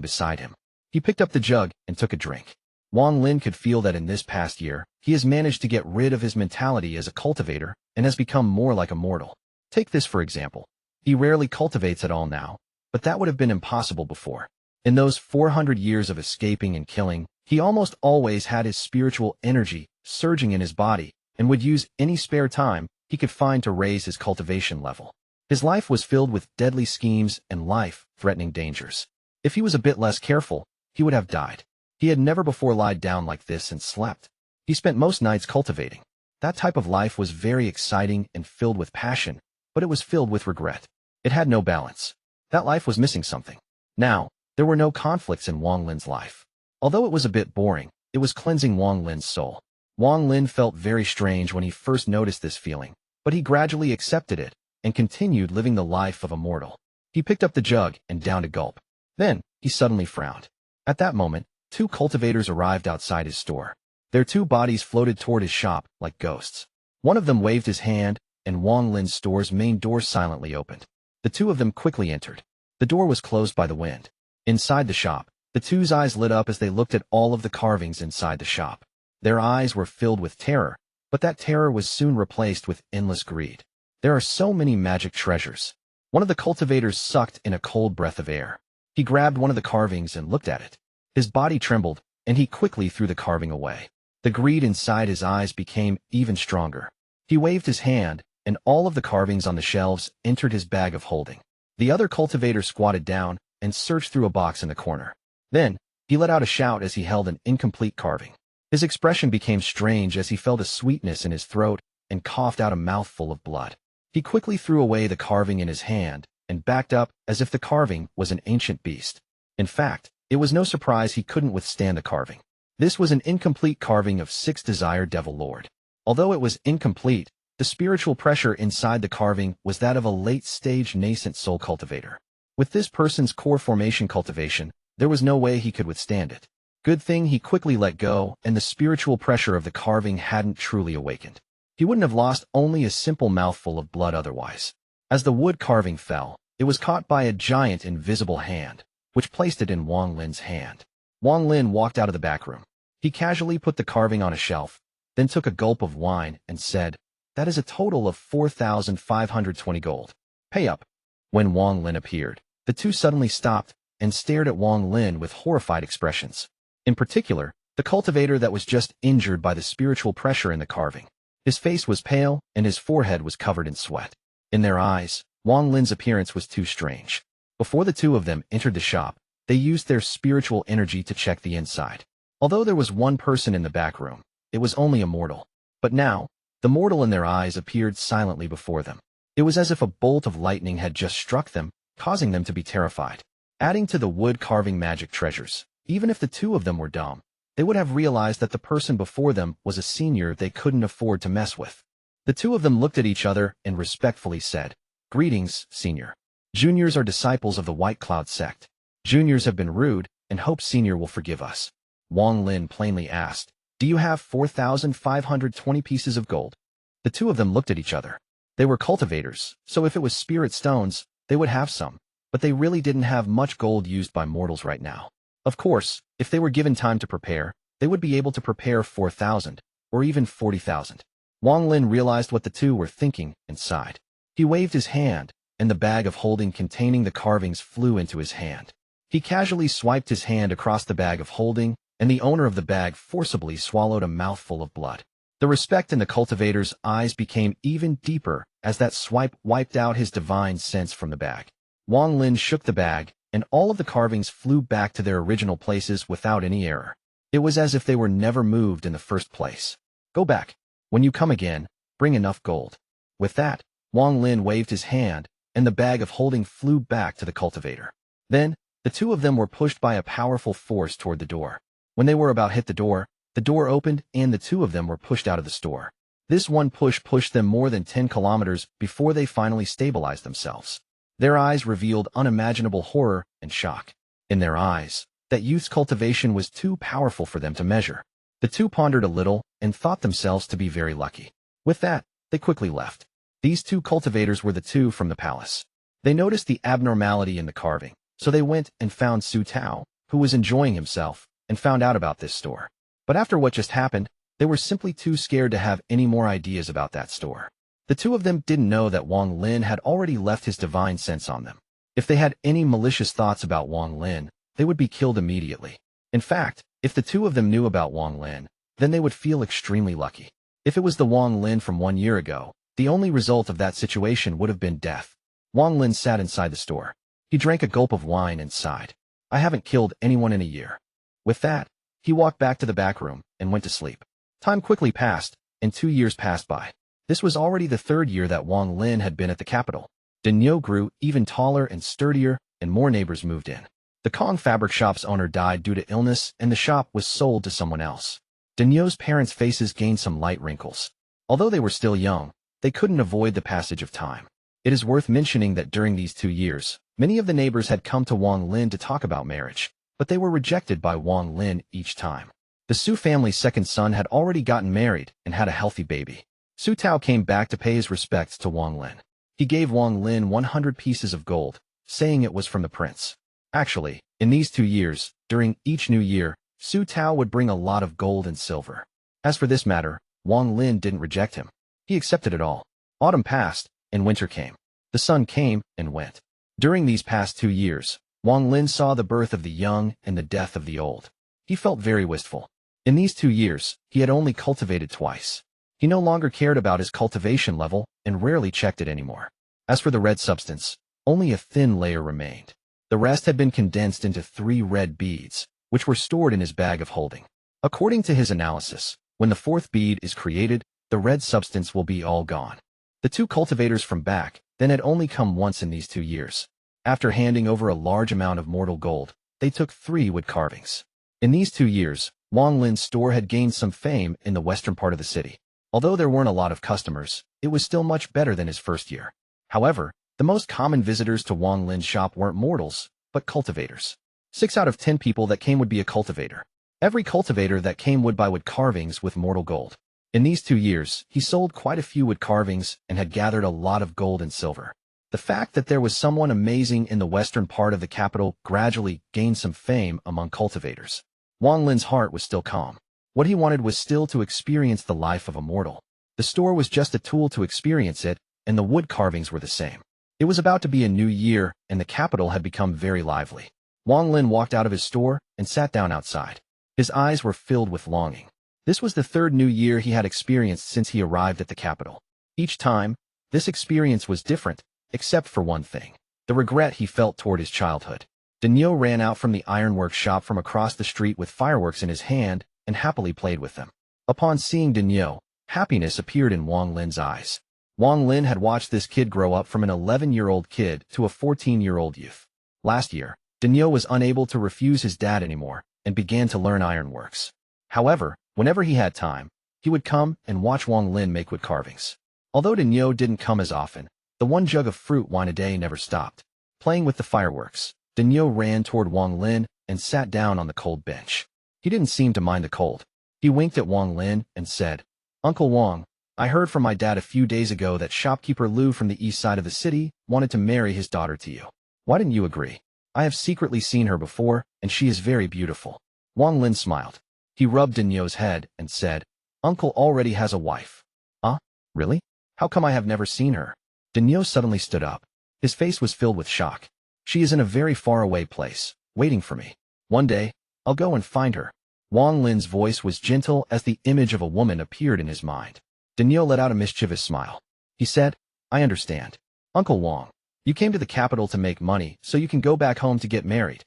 beside him. He picked up the jug and took a drink. Wang Lin could feel that in this past year, he has managed to get rid of his mentality as a cultivator and has become more like a mortal. Take this for example. He rarely cultivates at all now, but that would have been impossible before. In those 400 years of escaping and killing, he almost always had his spiritual energy surging in his body and would use any spare time he could find to raise his cultivation level. His life was filled with deadly schemes and life-threatening dangers. If he was a bit less careful, he would have died. He had never before lied down like this and slept. He spent most nights cultivating. That type of life was very exciting and filled with passion, but it was filled with regret. It had no balance. That life was missing something. Now, there were no conflicts in Wang Lin's life. Although it was a bit boring, it was cleansing Wang Lin's soul. Wang Lin felt very strange when he first noticed this feeling, but he gradually accepted it and continued living the life of a mortal. He picked up the jug and downed a gulp. Then, he suddenly frowned. At that moment, two cultivators arrived outside his store. Their two bodies floated toward his shop like ghosts. One of them waved his hand, and Wang Lin's store's main door silently opened. The two of them quickly entered. The door was closed by the wind. Inside the shop, the two's eyes lit up as they looked at all of the carvings inside the shop. Their eyes were filled with terror, but that terror was soon replaced with endless greed. There are so many magic treasures. One of the cultivators sucked in a cold breath of air. He grabbed one of the carvings and looked at it. His body trembled, and he quickly threw the carving away. The greed inside his eyes became even stronger. He waved his hand, and all of the carvings on the shelves entered his bag of holding. The other cultivator squatted down and searched through a box in the corner. Then, he let out a shout as he held an incomplete carving. His expression became strange as he felt a sweetness in his throat and coughed out a mouthful of blood. He quickly threw away the carving in his hand and backed up as if the carving was an ancient beast. In fact, it was no surprise he couldn't withstand the carving. This was an incomplete carving of 6 Desire Devil Lord. Although it was incomplete, the spiritual pressure inside the carving was that of a late-stage nascent soul cultivator. With this person's core formation cultivation, there was no way he could withstand it. Good thing he quickly let go and the spiritual pressure of the carving hadn't truly awakened. He wouldn't have lost only a simple mouthful of blood otherwise. As the wood carving fell, it was caught by a giant invisible hand, which placed it in Wang Lin's hand. Wang Lin walked out of the back room. He casually put the carving on a shelf, then took a gulp of wine and said, That is a total of 4,520 gold. Pay up. When Wang Lin appeared, the two suddenly stopped and stared at Wang Lin with horrified expressions. In particular, the cultivator that was just injured by the spiritual pressure in the carving. His face was pale and his forehead was covered in sweat. In their eyes, Wang Lin's appearance was too strange. Before the two of them entered the shop, they used their spiritual energy to check the inside. Although there was one person in the back room, it was only a mortal. But now, the mortal in their eyes appeared silently before them. It was as if a bolt of lightning had just struck them, causing them to be terrified. Adding to the wood-carving magic treasures, even if the two of them were dumb, they would have realized that the person before them was a senior they couldn't afford to mess with. The two of them looked at each other and respectfully said, "Greetings, senior. Juniors are disciples of the White Cloud sect. Juniors have been rude, and hope senior will forgive us." Wang Lin plainly asked, "Do you have 4,520 pieces of gold?" The two of them looked at each other. They were cultivators, so if it was spirit stones, they would have some, but they really didn't have much gold used by mortals right now. Of course, if they were given time to prepare, they would be able to prepare 4,000, or even 40,000. Wang Lin realized what the two were thinking and sighed. He waved his hand, and the bag of holding containing the carvings flew into his hand. He casually swiped his hand across the bag of holding, and the owner of the bag forcibly swallowed a mouthful of blood. The respect in the cultivator's eyes became even deeper as that swipe wiped out his divine sense from the bag. Wang Lin shook the bag, and all of the carvings flew back to their original places without any error. It was as if they were never moved in the first place. "Go back. When you come again, bring enough gold." With that, Wang Lin waved his hand, and the bag of holding flew back to the cultivator. Then, the two of them were pushed by a powerful force toward the door. When they were about to hit the door opened and the two of them were pushed out of the store. This one push pushed them more than 10 kilometers before they finally stabilized themselves. Their eyes revealed unimaginable horror and shock. In their eyes, that youth's cultivation was too powerful for them to measure. The two pondered a little and thought themselves to be very lucky. With that, they quickly left. These two cultivators were the two from the palace. They noticed the abnormality in the carving, so they went and found Su Tao, who was enjoying himself, and found out about this store. But after what just happened, they were simply too scared to have any more ideas about that store. The two of them didn't know that Wang Lin had already left his divine sense on them. If they had any malicious thoughts about Wang Lin, they would be killed immediately. In fact, if the two of them knew about Wang Lin, then they would feel extremely lucky. If it was the Wang Lin from 1 year ago, the only result of that situation would have been death. Wang Lin sat inside the store. He drank a gulp of wine and sighed. "I haven't killed anyone in a year." With that, he walked back to the back room and went to sleep. Time quickly passed, and 2 years passed by. This was already the 3rd year that Wang Lin had been at the capital. Daniu grew even taller and sturdier, and more neighbors moved in. The Kong fabric shop's owner died due to illness, and the shop was sold to someone else. Daniu's parents' faces gained some light wrinkles. Although they were still young, they couldn't avoid the passage of time. It is worth mentioning that during these 2 years, many of the neighbors had come to Wang Lin to talk about marriage, but they were rejected by Wang Lin each time. The Su family's second son had already gotten married and had a healthy baby. Su Tao came back to pay his respects to Wang Lin. He gave Wang Lin 100 pieces of gold, saying it was from the prince. Actually, in these 2 years, during each new year, Su Tao would bring a lot of gold and silver. As for this matter, Wang Lin didn't reject him. He accepted it all. Autumn passed, and winter came. The sun came and went. During these past 2 years, Wang Lin saw the birth of the young and the death of the old. He felt very wistful. In these 2 years, he had only cultivated twice. He no longer cared about his cultivation level and rarely checked it anymore. As for the red substance, only a thin layer remained. The rest had been condensed into 3 red beads, which were stored in his bag of holding. According to his analysis, when the 4th bead is created, the red substance will be all gone. The 2 cultivators from back then had only come once in these 2 years. After handing over a large amount of mortal gold, they took 3 wood carvings. In these 2 years, Wang Lin's store had gained some fame in the western part of the city. Although there weren't a lot of customers, it was still much better than his first year. However, the most common visitors to Wang Lin's shop weren't mortals, but cultivators. 6 out of 10 people that came would be a cultivator. Every cultivator that came would buy wood carvings with mortal gold. In these 2 years, he sold quite a few wood carvings and had gathered a lot of gold and silver. The fact that there was someone amazing in the western part of the capital gradually gained some fame among cultivators. Wang Lin's heart was still calm. What he wanted was still to experience the life of a mortal. The store was just a tool to experience it, and the wood carvings were the same. It was about to be a new year, and the capital had become very lively. Wang Lin walked out of his store and sat down outside. His eyes were filled with longing. This was the 3rd new year he had experienced since he arrived at the capital. Each time, this experience was different, except for one thing: the regret he felt toward his childhood. Daniu ran out from the ironworks shop from across the street with fireworks in his hand and happily played with them. Upon seeing Daniu, happiness appeared in Wang Lin's eyes. Wang Lin had watched this kid grow up from an 11-year-old kid to a 14-year-old youth. Last year, Daniu was unable to refuse his dad anymore and began to learn ironworks. However, whenever he had time, he would come and watch Wang Lin make wood carvings. Although Daniu didn't come as often, the one jug of fruit wine a day never stopped. Playing with the fireworks, Daniu ran toward Wang Lin and sat down on the cold bench. He didn't seem to mind the cold. He winked at Wang Lin and said, "Uncle Wang, I heard from my dad a few days ago that shopkeeper Lu from the east side of the city wanted to marry his daughter to you. Why didn't you agree? I have secretly seen her before, and she is very beautiful." Wang Lin smiled. He rubbed Daniu's head and said, "Uncle already has a wife." "Huh? Really? How come I have never seen her?" Daniu suddenly stood up. His face was filled with shock. "She is in a very far-away place, waiting for me. One day, I'll go and find her." Wang Lin's voice was gentle as the image of a woman appeared in his mind. Daniu let out a mischievous smile. He said, "I understand. Uncle Wang, you came to the capital to make money so you can go back home to get married."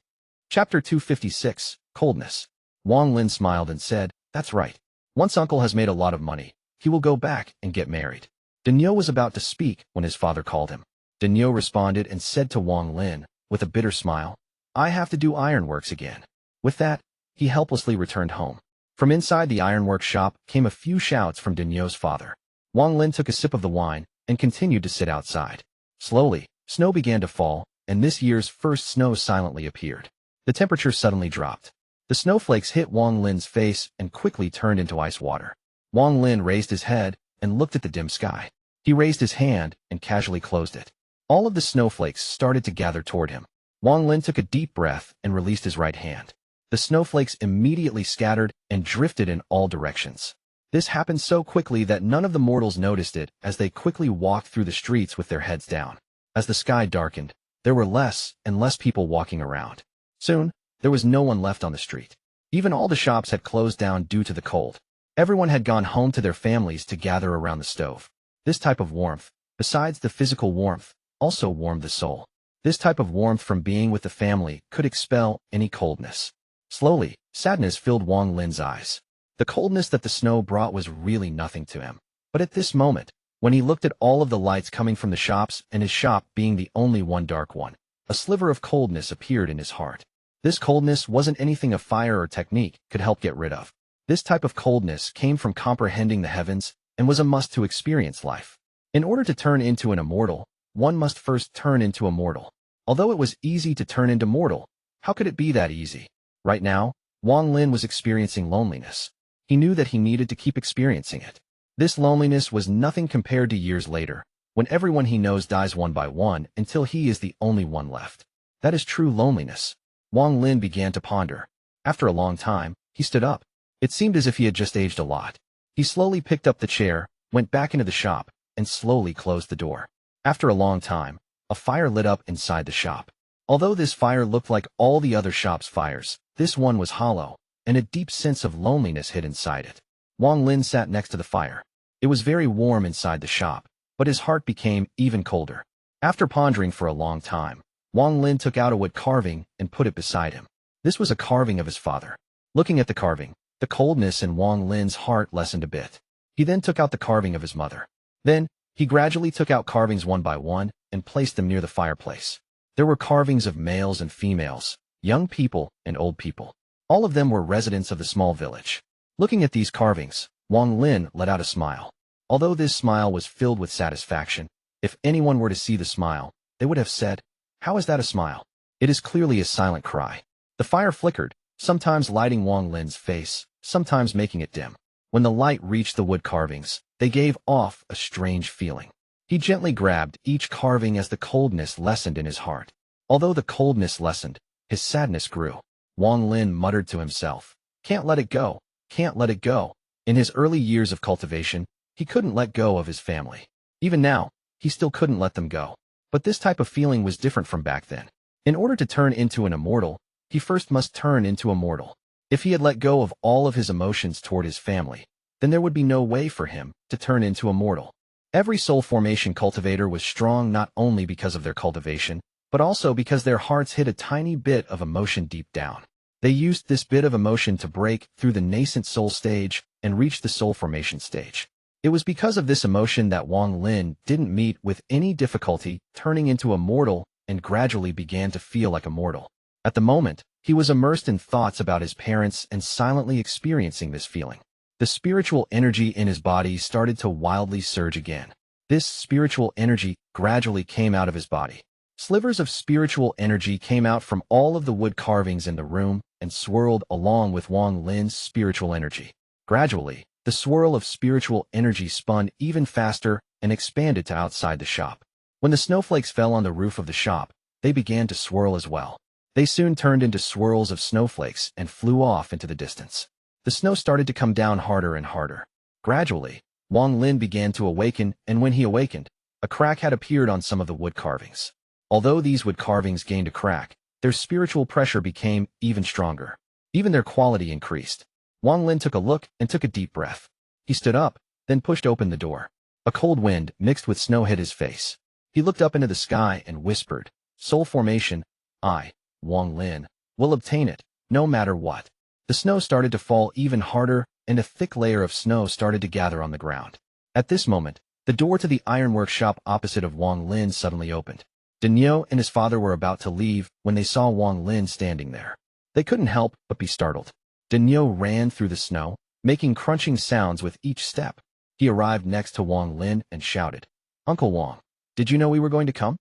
Chapter 256, Coldness. Wang Lin smiled and said, "That's right. Once Uncle has made a lot of money, he will go back and get married." Daniu was about to speak when his father called him. Daniu responded and said to Wang Lin, with a bitter smile, "I have to do ironworks again." With that, he helplessly returned home. From inside the ironworks shop came a few shouts from Daniu's father. Wang Lin took a sip of the wine and continued to sit outside. Slowly, snow began to fall, and this year's first snow silently appeared. The temperature suddenly dropped. The snowflakes hit Wang Lin's face and quickly turned into ice water. Wang Lin raised his head and looked at the dim sky. He raised his hand and casually closed it. All of the snowflakes started to gather toward him. Wang Lin took a deep breath and released his right hand. The snowflakes immediately scattered and drifted in all directions. This happened so quickly that none of the mortals noticed it as they quickly walked through the streets with their heads down. As the sky darkened, there were less and less people walking around. Soon, there was no one left on the street. Even all the shops had closed down due to the cold. Everyone had gone home to their families to gather around the stove. This type of warmth, besides the physical warmth, also warmed the soul. This type of warmth from being with the family could expel any coldness. Slowly, sadness filled Wang Lin's eyes. The coldness that the snow brought was really nothing to him. But at this moment, when he looked at all of the lights coming from the shops and his shop being the only one dark one, a sliver of coldness appeared in his heart. This coldness wasn't anything a fire or technique could help get rid of. This type of coldness came from comprehending the heavens and was a must to experience life. In order to turn into an immortal, one must first turn into a mortal. Although it was easy to turn into mortal, how could it be that easy? Right now, Wang Lin was experiencing loneliness. He knew that he needed to keep experiencing it. This loneliness was nothing compared to years later, when everyone he knows dies one by one until he is the only one left. That is true loneliness. Wang Lin began to ponder. After a long time, he stood up. It seemed as if he had just aged a lot. He slowly picked up the chair, went back into the shop, and slowly closed the door. After a long time, a fire lit up inside the shop. Although this fire looked like all the other shops' fires, this one was hollow, and a deep sense of loneliness hid inside it. Wang Lin sat next to the fire. It was very warm inside the shop, but his heart became even colder. After pondering for a long time, Wang Lin took out a wood carving and put it beside him. This was a carving of his father. Looking at the carving, the coldness in Wang Lin's heart lessened a bit. He then took out the carving of his mother. Then, he gradually took out carvings one by one and placed them near the fireplace. There were carvings of males and females, young people and old people. All of them were residents of the small village. Looking at these carvings, Wang Lin let out a smile. Although this smile was filled with satisfaction, if anyone were to see the smile, they would have said, "How is that a smile?" It is clearly a silent cry. The fire flickered, sometimes lighting Wang Lin's face, sometimes making it dim. When the light reached the wood carvings, they gave off a strange feeling. He gently grabbed each carving as the coldness lessened in his heart. Although the coldness lessened, his sadness grew. Wang Lin muttered to himself, "Can't let it go, can't let it go." In his early years of cultivation, he couldn't let go of his family. Even now, he still couldn't let them go. But this type of feeling was different from back then. In order to turn into an immortal, he first must turn into a mortal. If he had let go of all of his emotions toward his family, then there would be no way for him to turn into a mortal. Every soul formation cultivator was strong not only because of their cultivation, but also because their hearts hid a tiny bit of emotion deep down. They used this bit of emotion to break through the nascent soul stage and reach the soul formation stage. It was because of this emotion that Wang Lin didn't meet with any difficulty turning into a mortal and gradually began to feel like a mortal. At the moment, he was immersed in thoughts about his parents and silently experiencing this feeling. The spiritual energy in his body started to wildly surge again. This spiritual energy gradually came out of his body. Slivers of spiritual energy came out from all of the wood carvings in the room and swirled along with Wang Lin's spiritual energy. Gradually, the swirl of spiritual energy spun even faster and expanded to outside the shop. When the snowflakes fell on the roof of the shop, they began to swirl as well. They soon turned into swirls of snowflakes and flew off into the distance. The snow started to come down harder and harder. Gradually, Wang Lin began to awaken, and when he awakened, a crack had appeared on some of the wood carvings. Although these wood carvings gained a crack, their spiritual pressure became even stronger. Even their quality increased. Wang Lin took a look and took a deep breath. He stood up, then pushed open the door. A cold wind mixed with snow hit his face. He looked up into the sky and whispered, "Soul formation, I, Wang Lin, will obtain it, no matter what." The snow started to fall even harder, and a thick layer of snow started to gather on the ground. At this moment, the door to the ironwork shop opposite of Wang Lin suddenly opened. Daniu and his father were about to leave when they saw Wang Lin standing there. They couldn't help but be startled. Daniu ran through the snow, making crunching sounds with each step. He arrived next to Wang Lin and shouted, "Uncle Wang, did you know we were going to come?"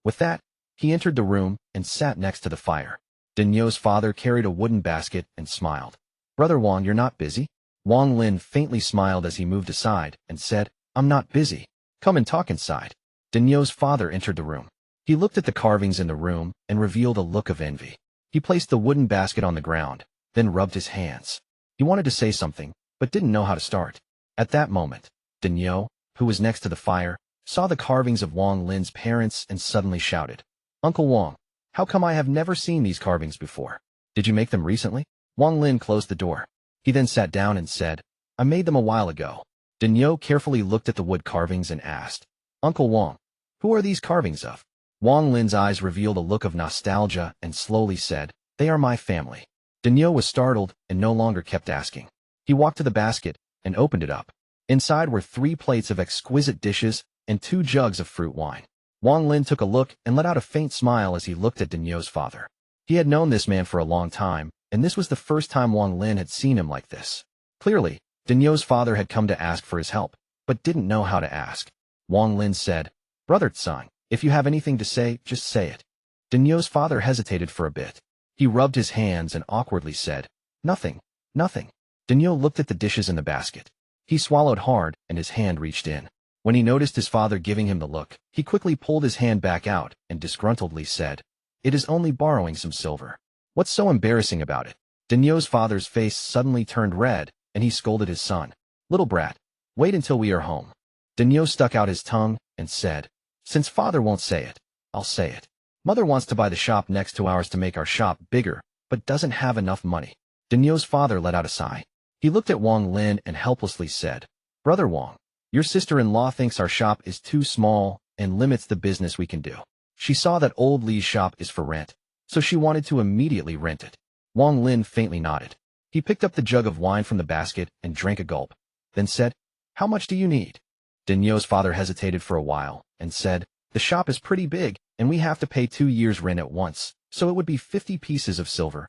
With that, he entered the room and sat next to the fire. Daniu's father carried a wooden basket and smiled. "Brother Wang, you're not busy?" Wang Lin faintly smiled as he moved aside and said, "I'm not busy. Come and talk inside." Daniu's father entered the room. He looked at the carvings in the room and revealed a look of envy. He placed the wooden basket on the ground, then rubbed his hands. He wanted to say something, but didn't know how to start. At that moment, Daniu, who was next to the fire, saw the carvings of Wang Lin's parents and suddenly shouted, "Uncle Wang, how come I have never seen these carvings before? Did you make them recently?" Wang Lin closed the door. He then sat down and said, "I made them a while ago." Daniu carefully looked at the wood carvings and asked, "Uncle Wang, who are these carvings of?" Wang Lin's eyes revealed a look of nostalgia and slowly said, "They are my family." Daniu was startled and no longer kept asking. He walked to the basket and opened it up. Inside were 3 plates of exquisite dishes and 2 jugs of fruit wine. Wang Lin took a look and let out a faint smile as he looked at Daniu's father. He had known this man for a long time, and this was the first time Wang Lin had seen him like this. Clearly, Daniu's father had come to ask for his help, but didn't know how to ask. Wang Lin said, "Brother Zhang, if you have anything to say, just say it." Daniu's father hesitated for a bit. He rubbed his hands and awkwardly said, "Nothing, nothing." Daniu looked at the dishes in the basket. He swallowed hard and his hand reached in. When he noticed his father giving him the look, he quickly pulled his hand back out and disgruntledly said, "It is only borrowing some silver. What's so embarrassing about it?" Daniu's father's face suddenly turned red, and he scolded his son, "Little brat, wait until we are home." Daniu stuck out his tongue and said, "Since father won't say it, I'll say it. Mother wants to buy the shop next to ours to make our shop bigger, but doesn't have enough money." Daniu's father let out a sigh. He looked at Wang Lin and helplessly said, "Brother Wang, your sister-in-law thinks our shop is too small and limits the business we can do. She saw that old Li's shop is for rent, so she wanted to immediately rent it." Wang Lin faintly nodded. He picked up the jug of wine from the basket and drank a gulp, then said, "How much do you need?" Daniu's father hesitated for a while and said, "The shop is pretty big, and we have to pay 2 years' rent at once, so it would be 50 pieces of silver.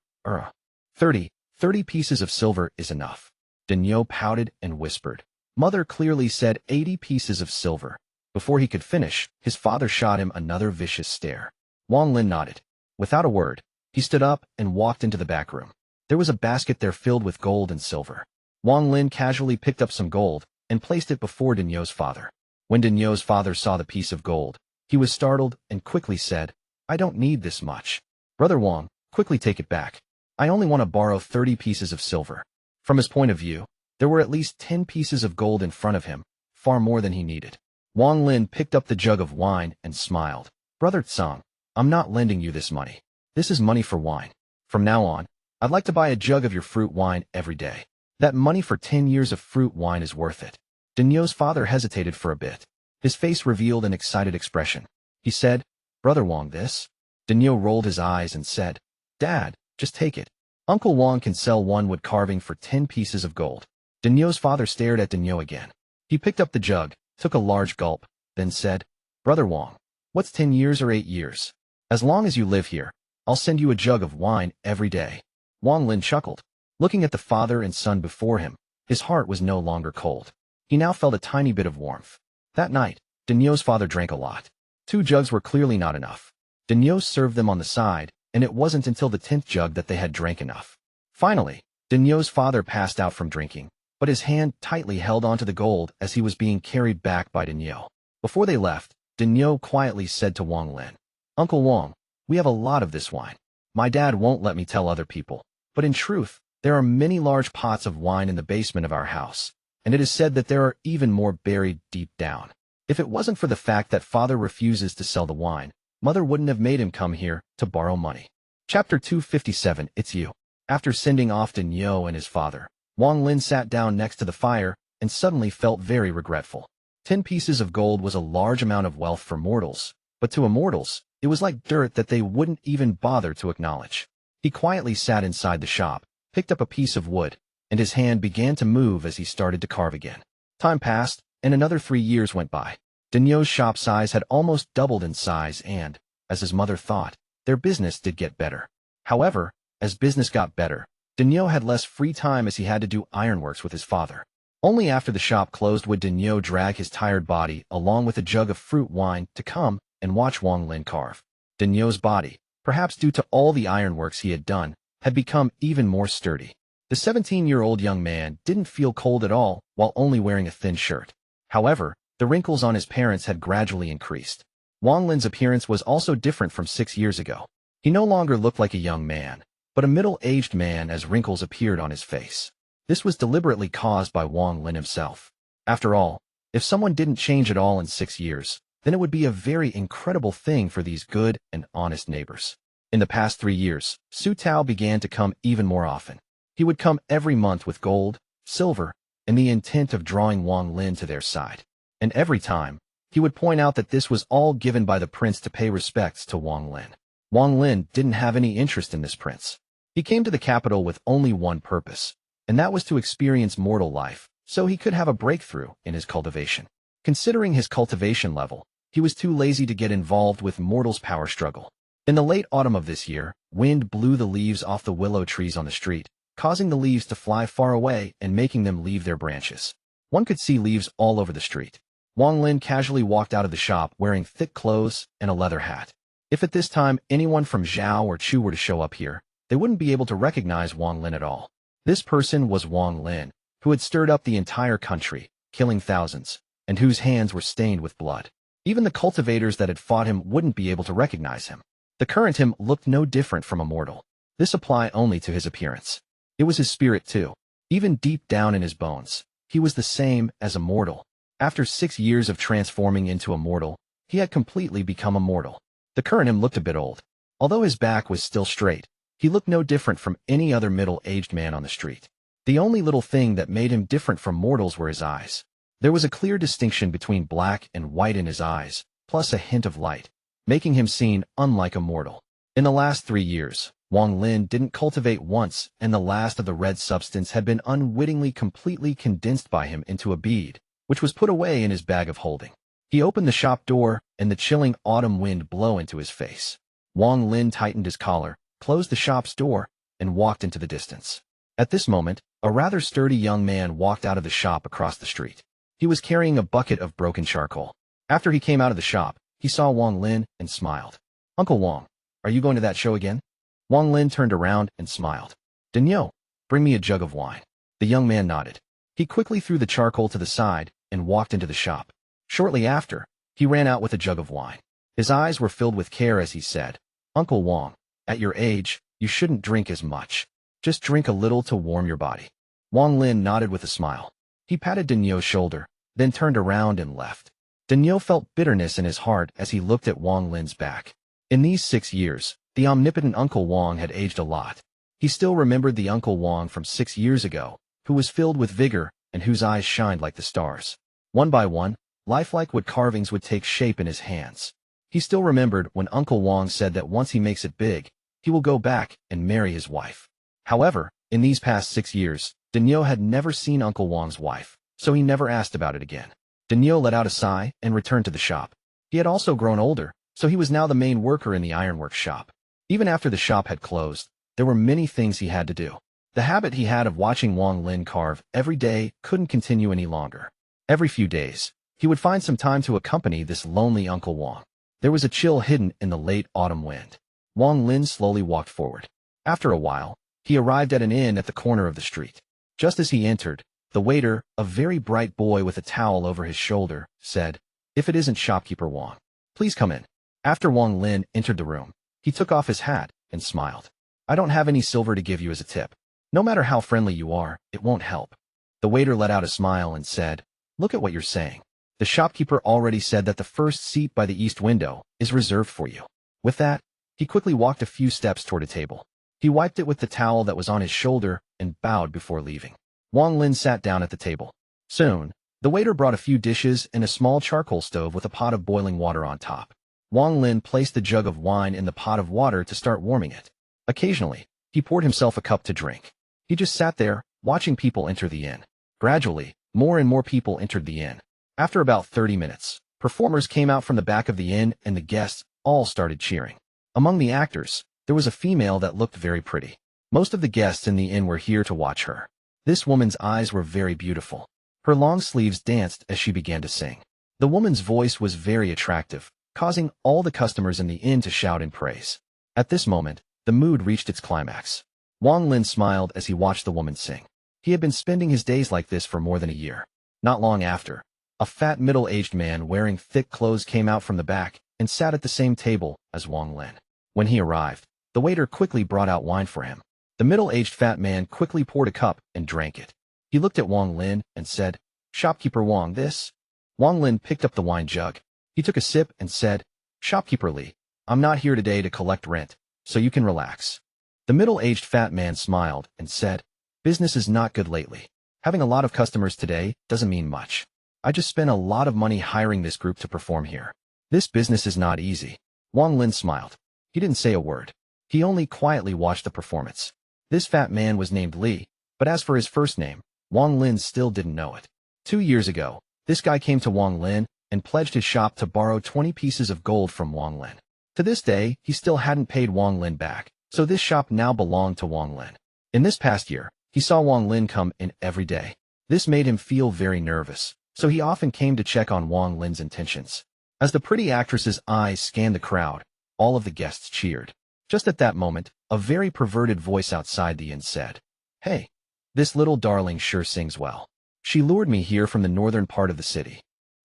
30 pieces of silver is enough." Daniu pouted and whispered. Mother clearly said 80 pieces of silver. Before he could finish, his father shot him another vicious stare. Wang Lin nodded. Without a word, he stood up and walked into the back room. There was a basket there filled with gold and silver. Wang Lin casually picked up some gold and placed it before Daniu's father. When Daniu's father saw the piece of gold, he was startled and quickly said, "I don't need this much. Brother Wang, quickly take it back. I only want to borrow 30 pieces of silver." From his point of view, there were at least 10 pieces of gold in front of him, far more than he needed. Wang Lin picked up the jug of wine and smiled. "Brother Zhang, I'm not lending you this money. This is money for wine. From now on, I'd like to buy a jug of your fruit wine every day. That money for 10 years of fruit wine is worth it." Daniu's father hesitated for a bit. His face revealed an excited expression. He said, "Brother Wang, this Daniu rolled his eyes and said, "Dad, just take it. Uncle Wang can sell one wood carving for 10 pieces of gold." Daniu's father stared at Daniu again. He picked up the jug, took a large gulp, then said, "Brother Wang, what's 10 years or 8 years? As long as you live here, I'll send you a jug of wine every day." Wang Lin chuckled. Looking at the father and son before him, his heart was no longer cold. He now felt a tiny bit of warmth. That night, Daniu's father drank a lot. 2 jugs were clearly not enough. Daniu served them on the side, and it wasn't until the 10th jug that they had drank enough. Finally, Daniu's father passed out from drinking, but his hand tightly held onto the gold as he was being carried back by Daniu. Before they left, Daniu quietly said to Wang Lin, "Uncle Wang, we have a lot of this wine. My dad won't let me tell other people, but in truth, there are many large pots of wine in the basement of our house, and it is said that there are even more buried deep down. If it wasn't for the fact that father refuses to sell the wine, mother wouldn't have made him come here to borrow money." Chapter 257, It's You. After sending off Daniu and his father, Wang Lin sat down next to the fire and suddenly felt very regretful. 10 pieces of gold was a large amount of wealth for mortals, but to immortals, it was like dirt that they wouldn't even bother to acknowledge. He quietly sat inside the shop, picked up a piece of wood, and his hand began to move as he started to carve again. Time passed, and another 3 years went by. Daniu's shop size had almost doubled in size and, as his mother thought, their business did get better. However, as business got better, Daniu had less free time as he had to do ironworks with his father. Only after the shop closed would Daniu drag his tired body along with a jug of fruit wine to come and watch Wang Lin carve. Daniu's body, perhaps due to all the ironworks he had done, had become even more sturdy. The 17-year-old young man didn't feel cold at all while only wearing a thin shirt. However, the wrinkles on his parents had gradually increased. Wang Lin's appearance was also different from 6 years ago. He no longer looked like a young man, but a middle-aged man as wrinkles appeared on his face. This was deliberately caused by Wang Lin himself. After all, if someone didn't change at all in 6 years, then it would be a very incredible thing for these good and honest neighbors. In the past 3 years, Su Tao began to come even more often. He would come every month with gold, silver, and the intent of drawing Wang Lin to their side. And every time, he would point out that this was all given by the prince to pay respects to Wang Lin. Wang Lin didn't have any interest in this prince. He came to the capital with only one purpose, and that was to experience mortal life, so he could have a breakthrough in his cultivation. Considering his cultivation level, he was too lazy to get involved with mortals' power struggle. In the late autumn of this year, wind blew the leaves off the willow trees on the street, causing the leaves to fly far away and making them leave their branches. One could see leaves all over the street. Wang Lin casually walked out of the shop wearing thick clothes and a leather hat. If at this time anyone from Zhao or Chu were to show up here, they wouldn't be able to recognize Wang Lin at all. This person was Wang Lin, who had stirred up the entire country, killing thousands, and whose hands were stained with blood. Even the cultivators that had fought him wouldn't be able to recognize him. The current him looked no different from a mortal. This applied only to his appearance. It was his spirit too. Even deep down in his bones, he was the same as a mortal. After 6 years of transforming into a mortal, he had completely become a mortal. The current him looked a bit old. Although his back was still straight, he looked no different from any other middle-aged man on the street. The only little thing that made him different from mortals were his eyes. There was a clear distinction between black and white in his eyes, plus a hint of light, making him seem unlike a mortal. In the last 3 years, Wang Lin didn't cultivate once, and the last of the red substance had been unwittingly completely condensed by him into a bead, which was put away in his bag of holding. He opened the shop door, and the chilling autumn wind blew into his face. Wang Lin tightened his collar, closed the shop's door, and walked into the distance. At this moment, a rather sturdy young man walked out of the shop across the street. He was carrying a bucket of broken charcoal. After he came out of the shop, he saw Wang Lin and smiled. "Uncle Wang, are you going to that show again?" Wang Lin turned around and smiled. "Daniu, bring me a jug of wine." The young man nodded. He quickly threw the charcoal to the side and walked into the shop. Shortly after, he ran out with a jug of wine. His eyes were filled with care as he said, "Uncle Wang, at your age, you shouldn't drink as much. Just drink a little to warm your body." Wang Lin nodded with a smile. He patted Daniu's shoulder, then turned around and left. Daniu felt bitterness in his heart as he looked at Wang Lin's back. In these 6 years, the omnipotent Uncle Wang had aged a lot. He still remembered the Uncle Wang from 6 years ago, who was filled with vigor and whose eyes shined like the stars. One by one, lifelike wood carvings would take shape in his hands. He still remembered when Uncle Wang said that once he makes it big, he will go back and marry his wife. However, in these past 6 years, Daniu had never seen Uncle Wang's wife, so he never asked about it again. Daniu let out a sigh and returned to the shop. He had also grown older, so he was now the main worker in the ironworks shop. Even after the shop had closed, there were many things he had to do. The habit he had of watching Wang Lin carve every day couldn't continue any longer. Every few days, he would find some time to accompany this lonely Uncle Wang. There was a chill hidden in the late autumn wind. Wang Lin slowly walked forward. After a while, he arrived at an inn at the corner of the street. Just as he entered, the waiter, a very bright boy with a towel over his shoulder, said, "If it isn't shopkeeper Wang, please come in." After Wang Lin entered the room, he took off his hat and smiled. "I don't have any silver to give you as a tip. No matter how friendly you are, it won't help." The waiter let out a smile and said, "Look at what you're saying. The shopkeeper already said that the first seat by the east window is reserved for you." With that, he quickly walked a few steps toward a table. He wiped it with the towel that was on his shoulder and bowed before leaving. Wang Lin sat down at the table. Soon, the waiter brought a few dishes and a small charcoal stove with a pot of boiling water on top. Wang Lin placed the jug of wine in the pot of water to start warming it. Occasionally, he poured himself a cup to drink. He just sat there, watching people enter the inn. Gradually, more and more people entered the inn. After about 30 minutes, performers came out from the back of the inn and the guests all started cheering. Among the actors, there was a female that looked very pretty. Most of the guests in the inn were here to watch her. This woman's eyes were very beautiful. Her long sleeves danced as she began to sing. The woman's voice was very attractive, causing all the customers in the inn to shout in praise. At this moment, the mood reached its climax. Wang Lin smiled as he watched the woman sing. He had been spending his days like this for more than a year. Not long after, a fat middle-aged man wearing thick clothes came out from the back and sat at the same table as Wang Lin. When he arrived, the waiter quickly brought out wine for him. The middle-aged fat man quickly poured a cup and drank it. He looked at Wang Lin and said, "Shopkeeper Wang, this?" Wang Lin picked up the wine jug. He took a sip and said, "Shopkeeper Li, I'm not here today to collect rent, so you can relax." The middle-aged fat man smiled and said, "Business is not good lately. Having a lot of customers today doesn't mean much. I just spent a lot of money hiring this group to perform here. This business is not easy." Wang Lin smiled. He didn't say a word. He only quietly watched the performance. This fat man was named Li, but as for his first name, Wang Lin still didn't know it. 2 years ago, this guy came to Wang Lin and pledged his shop to borrow 20 pieces of gold from Wang Lin. To this day, he still hadn't paid Wang Lin back, so this shop now belonged to Wang Lin. In this past year, he saw Wang Lin come in every day. This made him feel very nervous, so he often came to check on Wang Lin's intentions. As the pretty actress's eyes scanned the crowd, all of the guests cheered. Just at that moment, a very perverted voice outside the inn said, "Hey, this little darling sure sings well. She lured me here from the northern part of the city."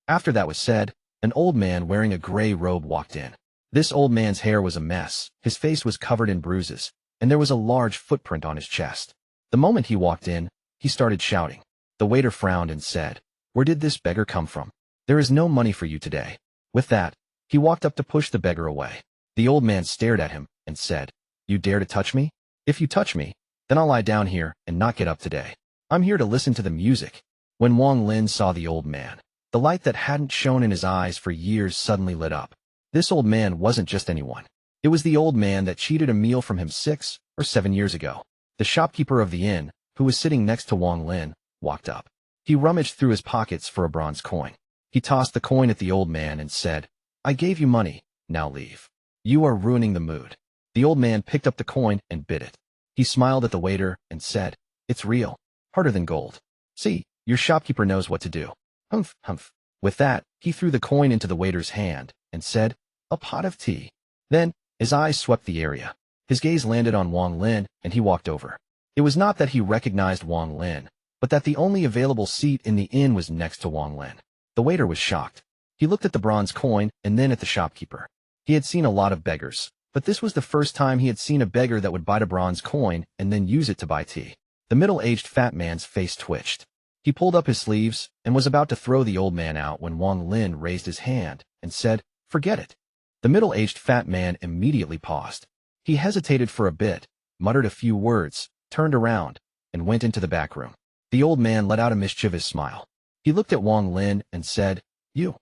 After that was said, an old man wearing a gray robe walked in. This old man's hair was a mess, his face was covered in bruises, and there was a large footprint on his chest. The moment he walked in, he started shouting. The waiter frowned and said, "Where did this beggar come from? There is no money for you today." With that, he walked up to push the beggar away. The old man stared at him and said, "You dare to touch me? If you touch me, then I'll lie down here and not get up today. I'm here to listen to the music." When Wang Lin saw the old man, the light that hadn't shone in his eyes for years suddenly lit up. This old man wasn't just anyone. It was the old man that cheated a meal from him 6 or 7 years ago. The shopkeeper of the inn, who was sitting next to Wang Lin, walked up. He rummaged through his pockets for a bronze coin. He tossed the coin at the old man and said, "I gave you money, now leave. You are ruining the mood." The old man picked up the coin and bit it. He smiled at the waiter and said, "It's real, harder than gold. See, your shopkeeper knows what to do." Humph, humph. With that, he threw the coin into the waiter's hand and said, "A pot of tea." Then, his eyes swept the area. His gaze landed on Wang Lin and he walked over. It was not that he recognized Wang Lin, but that the only available seat in the inn was next to Wang Lin. The waiter was shocked. He looked at the bronze coin and then at the shopkeeper. He had seen a lot of beggars, but this was the first time he had seen a beggar that would bite a bronze coin and then use it to buy tea. The middle-aged fat man's face twitched. He pulled up his sleeves and was about to throw the old man out when Wang Lin raised his hand and said, "Forget it." The middle-aged fat man immediately paused. He hesitated for a bit, muttered a few words, turned around, and went into the back room. The old man let out a mischievous smile. He looked at Wang Lin and said, "You."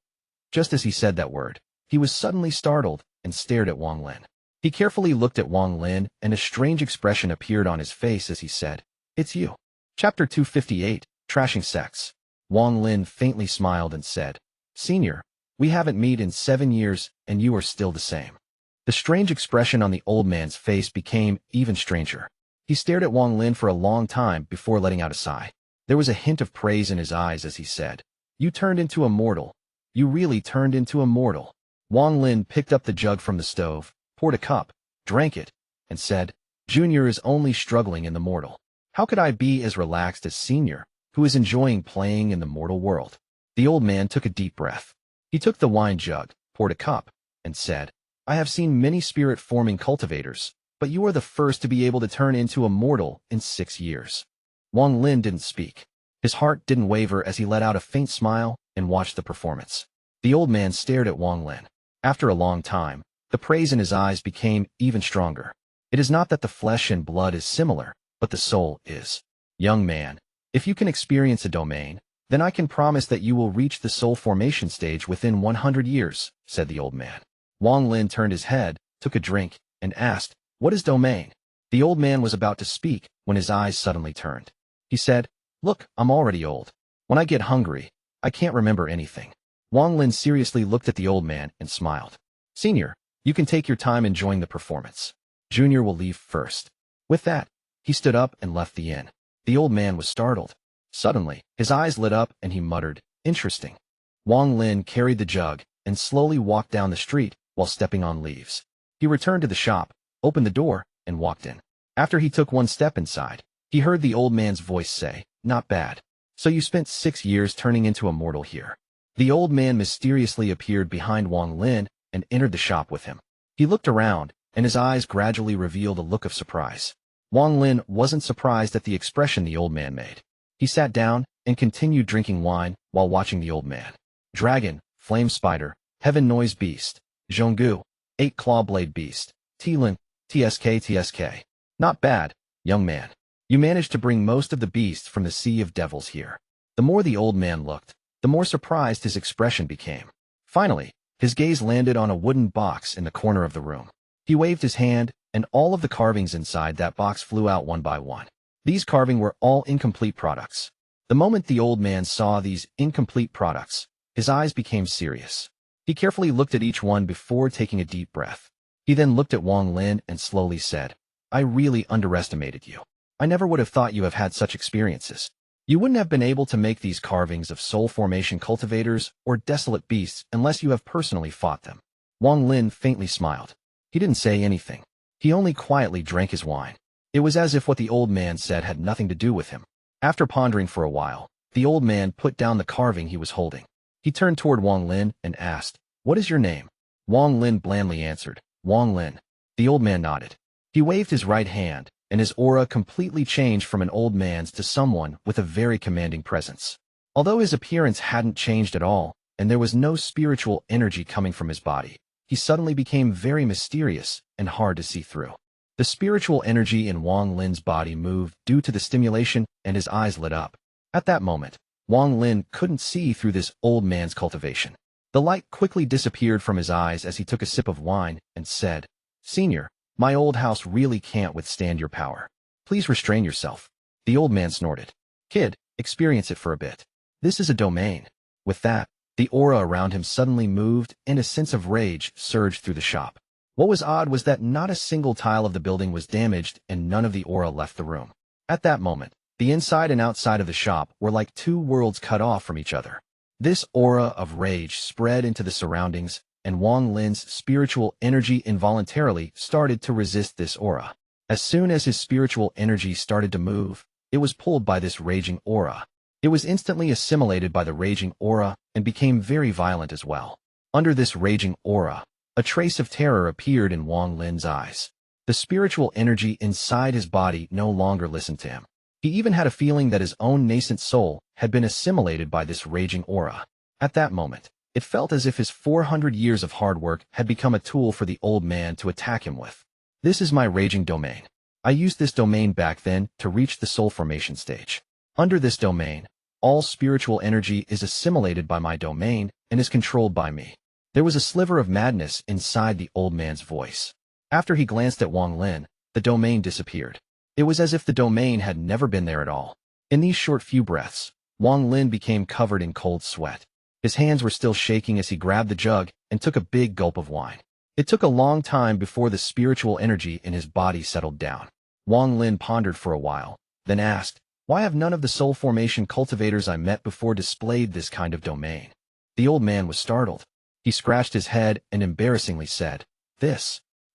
Just as he said that word, He was suddenly startled and stared at Wang Lin. He carefully looked at Wang Lin, and a strange expression appeared on his face as he said, "It's you." Chapter 258, Trashing Sects. Wang Lin faintly smiled and said, "Senior, we haven't met in 7 years, and you are still the same." The strange expression on the old man's face became even stranger. He stared at Wang Lin for a long time before letting out a sigh. There was a hint of praise in his eyes as he said, "You turned into a mortal. You really turned into a mortal." Wang Lin picked up the jug from the stove, poured a cup, drank it, and said, "Junior is only struggling in the mortal. How could I be as relaxed as Senior, who is enjoying playing in the mortal world?" The old man took a deep breath. He took the wine jug, poured a cup, and said, "I have seen many spirit-forming cultivators, but you are the first to be able to turn into a mortal in 6 years." Wang Lin didn't speak. His heart didn't waver as he let out a faint smile and watched the performance. The old man stared at Wang Lin. After a long time, the praise in his eyes became even stronger. "It is not that the flesh and blood is similar, but the soul is. Young man, if you can experience a domain, then I can promise that you will reach the soul formation stage within 100 years, said the old man. Wang Lin turned his head, took a drink, and asked, "What is domain?" The old man was about to speak when his eyes suddenly turned. He said, "Look, I'm already old. When I get hungry, I can't remember anything." Wang Lin seriously looked at the old man and smiled. "Senior, you can take your time enjoying the performance. Junior will leave first." With that, he stood up and left the inn. The old man was startled. Suddenly, his eyes lit up and he muttered, "Interesting." Wang Lin carried the jug and slowly walked down the street while stepping on leaves. He returned to the shop, opened the door, and walked in. After he took one step inside, he heard the old man's voice say, "Not bad. So you spent 6 years turning into a mortal here." The old man mysteriously appeared behind Wang Lin and entered the shop with him. He looked around, and his eyes gradually revealed a look of surprise. Wang Lin wasn't surprised at the expression the old man made. He sat down and continued drinking wine while watching the old man. Dragon, Flame Spider, Heaven Noise Beast, Zhonggu, 8 Claw Blade Beast, Tilin, TSK. Not bad, young man. You managed to bring most of the beasts from the Sea of Devils here. The more the old man looked, the more surprised his expression became. Finally, his gaze landed on a wooden box in the corner of the room. He waved his hand, and all of the carvings inside that box flew out one by one. These carvings were all incomplete products. The moment the old man saw these incomplete products, his eyes became serious. He carefully looked at each one before taking a deep breath. He then looked at Wang Lin and slowly said, "I really underestimated you. I never would have thought you have had such experiences. You wouldn't have been able to make these carvings of soul formation cultivators or desolate beasts unless you have personally fought them." Wang Lin faintly smiled. He didn't say anything. He only quietly drank his wine. It was as if what the old man said had nothing to do with him. After pondering for a while, the old man put down the carving he was holding. He turned toward Wang Lin and asked, "What is your name?" Wang Lin blandly answered, "Wang Lin." The old man nodded. He waved his right hand, and his aura completely changed from an old man's to someone with a very commanding presence. Although his appearance hadn't changed at all, and there was no spiritual energy coming from his body, he suddenly became very mysterious and hard to see through. The spiritual energy in Wang Lin's body moved due to the stimulation, and his eyes lit up. At that moment, Wang Lin couldn't see through this old man's cultivation. The light quickly disappeared from his eyes as he took a sip of wine and said, "Senior, my old house really can't withstand your power. Please restrain yourself." The old man snorted. "Kid, experience it for a bit. This is a domain." With that, the aura around him suddenly moved and a sense of rage surged through the shop. What was odd was that not a single tile of the building was damaged and none of the aura left the room. At that moment, the inside and outside of the shop were like two worlds cut off from each other. This aura of rage spread into the surroundings, and Wang Lin's spiritual energy involuntarily started to resist this aura. As soon as his spiritual energy started to move, it was pulled by this raging aura. It was instantly assimilated by the raging aura and became very violent as well. Under this raging aura, a trace of terror appeared in Wang Lin's eyes. The spiritual energy inside his body no longer listened to him. He even had a feeling that his own nascent soul had been assimilated by this raging aura. At that moment, it felt as if his 400 years of hard work had become a tool for the old man to attack him with. "This is my raging domain. I used this domain back then to reach the soul formation stage. Under this domain, all spiritual energy is assimilated by my domain and is controlled by me. There was a sliver of madness inside the old man's voice. After he glanced at Wang Lin, the domain disappeared. It was as if the domain had never been there at all. In these short few breaths, Wang Lin became covered in cold sweat. His hands were still shaking as he grabbed the jug and took a big gulp of wine. It took a long time before the spiritual energy in his body settled down. Wang Lin pondered for a while, then asked, "Why have none of the soul formation cultivators I met before displayed this kind of domain?" The old man was startled. He scratched his head and embarrassingly said,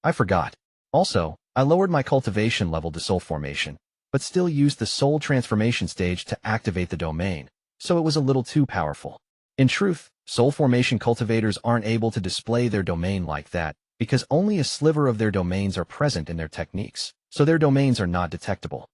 I forgot. Also, I lowered my cultivation level to soul formation, but still used the soul transformation stage to activate the domain, so it was a little too powerful. In truth, soul formation cultivators aren't able to display their domain like that because only a sliver of their domains are present in their techniques, so their domains are not detectable.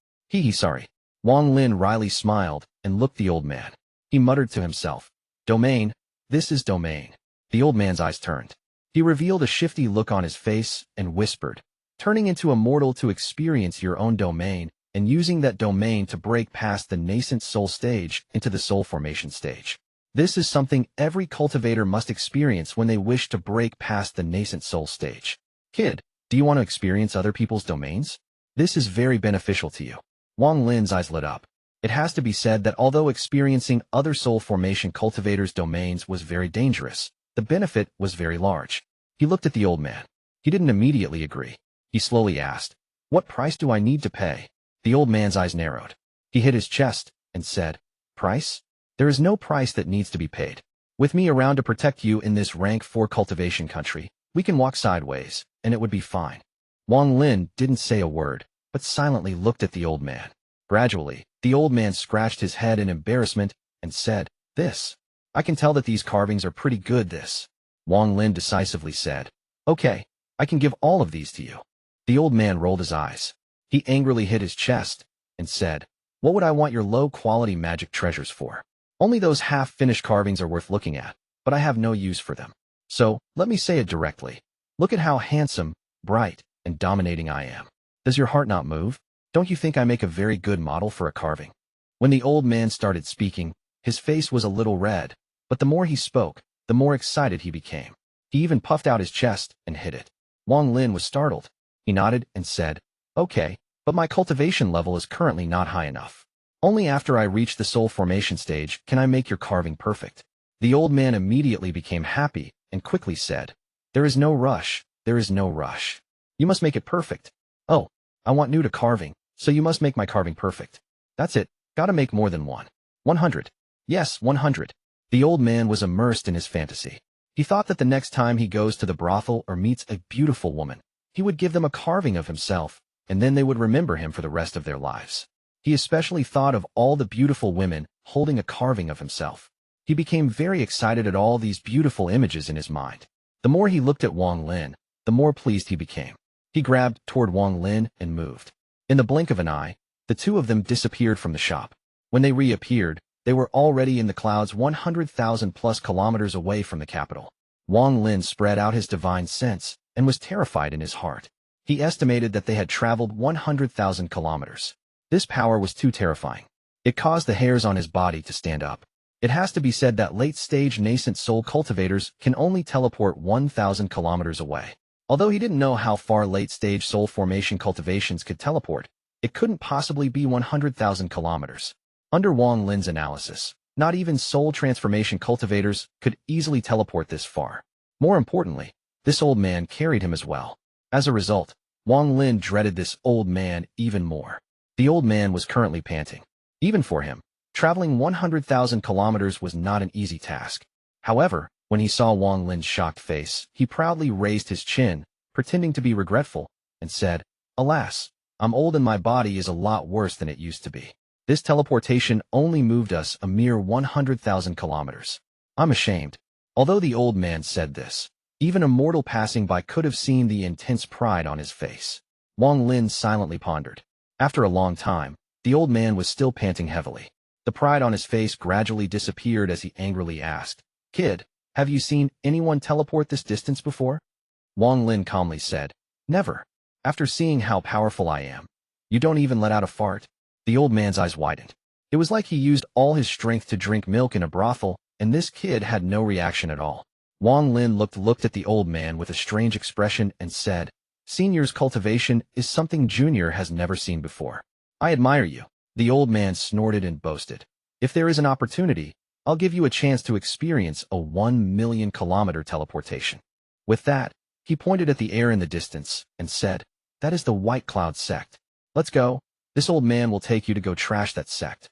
Sorry. Wang Lin wryly smiled and looked the old man. He muttered to himself, "Domain, this is domain." The old man's eyes turned. He revealed a shifty look on his face and whispered, "Turning into a mortal to experience your own domain and using that domain to break past the nascent soul stage into the soul formation stage. This is something every cultivator must experience when they wish to break past the nascent soul stage. Kid, do you want to experience other people's domains? This is very beneficial to you." Wang Lin's eyes lit up. It has to be said that although experiencing other soul formation cultivators' domains was very dangerous, the benefit was very large. He looked at the old man. He didn't immediately agree. He slowly asked, "What price do I need to pay?" The old man's eyes narrowed. He hit his chest and said, "Price? There is no price that needs to be paid. With me around to protect you in this rank 4 cultivation country, we can walk sideways, and it would be fine." Wang Lin didn't say a word, but silently looked at the old man. Gradually, the old man scratched his head in embarrassment and said, I can tell that these carvings are pretty good, Wang Lin decisively said, "Okay, I can give all of these to you." The old man rolled his eyes. He angrily hit his chest and said, "What would I want your low-quality magic treasures for? Only those half-finished carvings are worth looking at, but I have no use for them. So, let me say it directly. Look at how handsome, bright, and dominating I am. Does your heart not move? Don't you think I make a very good model for a carving?" When the old man started speaking, his face was a little red, but the more he spoke, the more excited he became. He even puffed out his chest and hit it. Wang Lin was startled. He nodded and said, "Okay, but my cultivation level is currently not high enough. Only after I reach the soul formation stage can I make your carving perfect." The old man immediately became happy and quickly said, "There is no rush, there is no rush. You must make it perfect. Oh, I want new to carving, so you must make my carving perfect. That's it, gotta make more than one. 100. Yes, 100. The old man was immersed in his fantasy. He thought that the next time he goes to the brothel or meets a beautiful woman, he would give them a carving of himself, and then they would remember him for the rest of their lives. He especially thought of all the beautiful women holding a carving of himself. He became very excited at all these beautiful images in his mind. The more he looked at Wang Lin, the more pleased he became. He grabbed toward Wang Lin and moved. In the blink of an eye, the two of them disappeared from the shop. When they reappeared, they were already in the clouds 100,000 plus kilometers away from the capital. Wang Lin spread out his divine sense and was terrified in his heart. He estimated that they had traveled 100,000 kilometers. This power was too terrifying. It caused the hairs on his body to stand up. It has to be said that late-stage nascent soul cultivators can only teleport 1,000 kilometers away. Although he didn't know how far late-stage soul formation cultivations could teleport, it couldn't possibly be 100,000 kilometers. Under Wang Lin's analysis, not even soul transformation cultivators could easily teleport this far. More importantly, this old man carried him as well. As a result, Wang Lin dreaded this old man even more. The old man was currently panting. Even for him, traveling 100,000 kilometers was not an easy task. However, when he saw Wang Lin's shocked face, he proudly raised his chin, pretending to be regretful, and said, "Alas, I'm old and my body is a lot worse than it used to be. This teleportation only moved us a mere 100,000 kilometers. I'm ashamed." Although the old man said this, even a mortal passing by could have seen the intense pride on his face. Wang Lin silently pondered. After a long time, the old man was still panting heavily. The pride on his face gradually disappeared as he angrily asked, "Kid, have you seen anyone teleport this distance before?" Wang Lin calmly said, "Never. After seeing how powerful I am, you don't even let out a fart." The old man's eyes widened. It was like he used all his strength to drink milk in a brothel, and this kid had no reaction at all. Wang Lin looked at the old man with a strange expression and said, Senior's cultivation is something Junior has never seen before. I admire you. The old man snorted and boasted. If there is an opportunity, I'll give you a chance to experience a 1,000,000-kilometer teleportation. With that, he pointed at the air in the distance and said, That is the White Cloud sect. Let's go. This old man will take you to go trash that sect.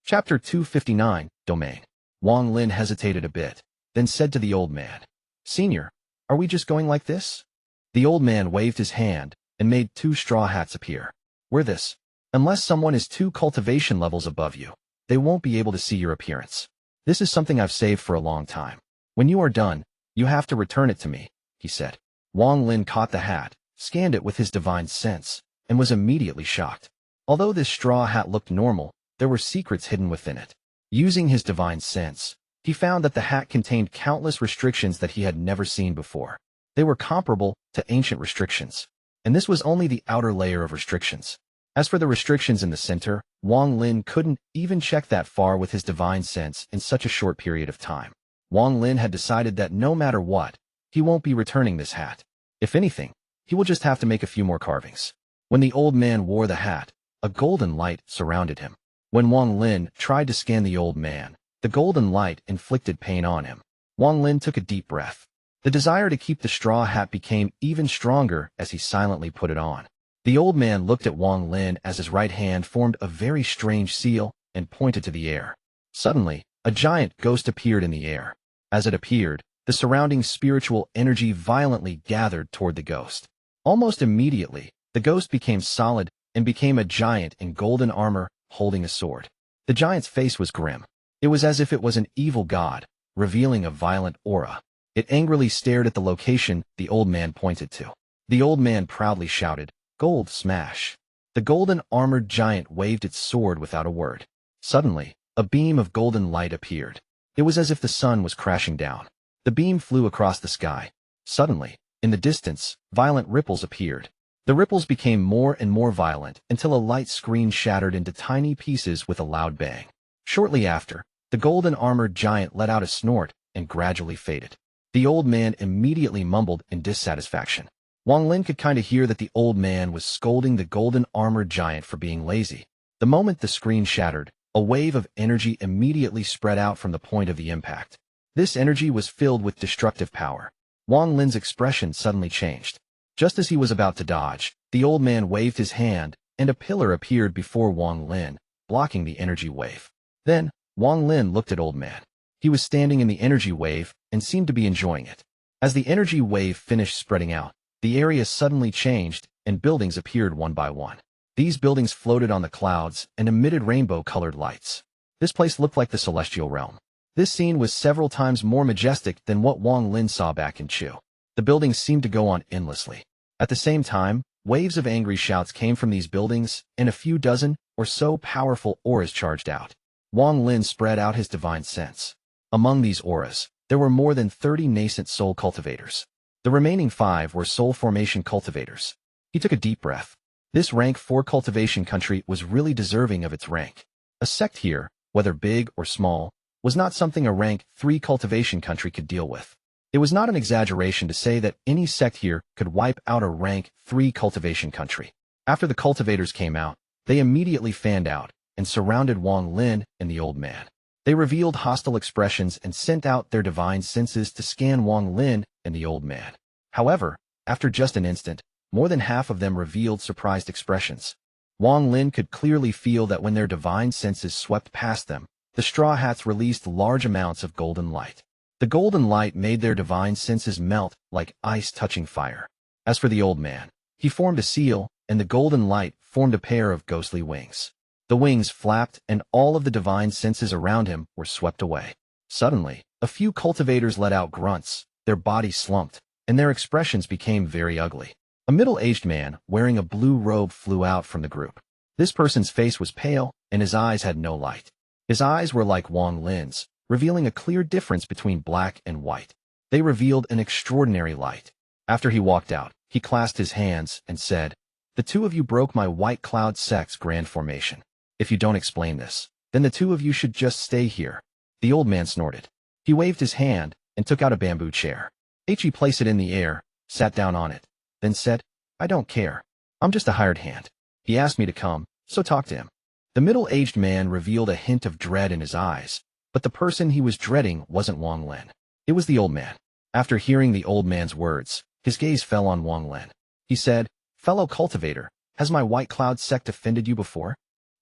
Chapter 259, Domain. Wang Lin hesitated a bit, then said to the old man, Senior, are we just going like this? The old man waved his hand and made 2 straw hats appear. Wear this. Unless someone is 2 cultivation levels above you, they won't be able to see your appearance. This is something I've saved for a long time. When you are done, you have to return it to me, he said. Wang Lin caught the hat, scanned it with his divine sense, and was immediately shocked. Although this straw hat looked normal, there were secrets hidden within it. Using his divine sense, he found that the hat contained countless restrictions that he had never seen before. They were comparable to ancient restrictions, and this was only the outer layer of restrictions. As for the restrictions in the center, Wang Lin couldn't even check that far with his divine sense in such a short period of time. Wang Lin had decided that no matter what, he won't be returning this hat. If anything, he will just have to make a few more carvings. When the old man wore the hat, a golden light surrounded him. When Wang Lin tried to scan the old man, the golden light inflicted pain on him. Wang Lin took a deep breath. The desire to keep the straw hat became even stronger as he silently put it on. The old man looked at Wang Lin as his right hand formed a very strange seal and pointed to the air. Suddenly, a giant ghost appeared in the air. As it appeared, the surrounding spiritual energy violently gathered toward the ghost. Almost immediately, the ghost became solid and became a giant in golden armor holding a sword. The giant's face was grim. It was as if it was an evil god, revealing a violent aura. It angrily stared at the location the old man pointed to. The old man proudly shouted, Gold smash. The golden armored giant waved its sword without a word. Suddenly, a beam of golden light appeared. It was as if the sun was crashing down. The beam flew across the sky. Suddenly, in the distance, violent ripples appeared. The ripples became more and more violent until a light screen shattered into tiny pieces with a loud bang. Shortly after, the golden armored giant let out a snort and gradually faded. The old man immediately mumbled in dissatisfaction. Wang Lin could kind of hear that the old man was scolding the golden armored giant for being lazy. The moment the screen shattered, a wave of energy immediately spread out from the point of the impact. This energy was filled with destructive power. Wang Lin's expression suddenly changed. Just as he was about to dodge, the old man waved his hand, and a pillar appeared before Wang Lin, blocking the energy wave. Then, Wang Lin looked at old man. He was standing in the energy wave and seemed to be enjoying it. As the energy wave finished spreading out, the area suddenly changed, and buildings appeared one by one. These buildings floated on the clouds and emitted rainbow-colored lights. This place looked like the celestial realm. This scene was several times more majestic than what Wang Lin saw back in Chu. The buildings seemed to go on endlessly. At the same time, waves of angry shouts came from these buildings, and a few dozen or so powerful auras charged out. Wang Lin spread out his divine sense. Among these auras, there were more than 30 nascent soul cultivators. The remaining 5 were soul formation cultivators. He took a deep breath. This rank 4 cultivation country was really deserving of its rank. A sect here, whether big or small, was not something a rank 3 cultivation country could deal with. It was not an exaggeration to say that any sect here could wipe out a rank 3 cultivation country. After the cultivators came out, they immediately fanned out and surrounded Wang Lin and the old man. They revealed hostile expressions and sent out their divine senses to scan Wang Lin and the old man. However, after just an instant, more than half of them revealed surprised expressions. Wang Lin could clearly feel that when their divine senses swept past them, the straw hats released large amounts of golden light. The golden light made their divine senses melt like ice touching fire. As for the old man, he formed a seal, and the golden light formed a pair of ghostly wings. The wings flapped, and all of the divine senses around him were swept away. Suddenly, a few cultivators let out grunts, their bodies slumped, and their expressions became very ugly. A middle-aged man wearing a blue robe flew out from the group. This person's face was pale, and his eyes had no light. His eyes were like Wang Lin's, revealing a clear difference between black and white. They revealed an extraordinary light. After he walked out, he clasped his hands and said, "The 2 of you broke my White Cloud Sect's grand formation. If you don't explain this, then the 2 of you should just stay here." The old man snorted. He waved his hand, and took out a bamboo chair. He placed it in the air, sat down on it, then said, "I don't care. I'm just a hired hand. He asked me to come, so talk to him." The middle-aged man revealed a hint of dread in his eyes, but the person he was dreading wasn't Wang Lin. It was the old man. After hearing the old man's words, his gaze fell on Wang Lin. He said, "Fellow cultivator, has my White Cloud sect offended you before?"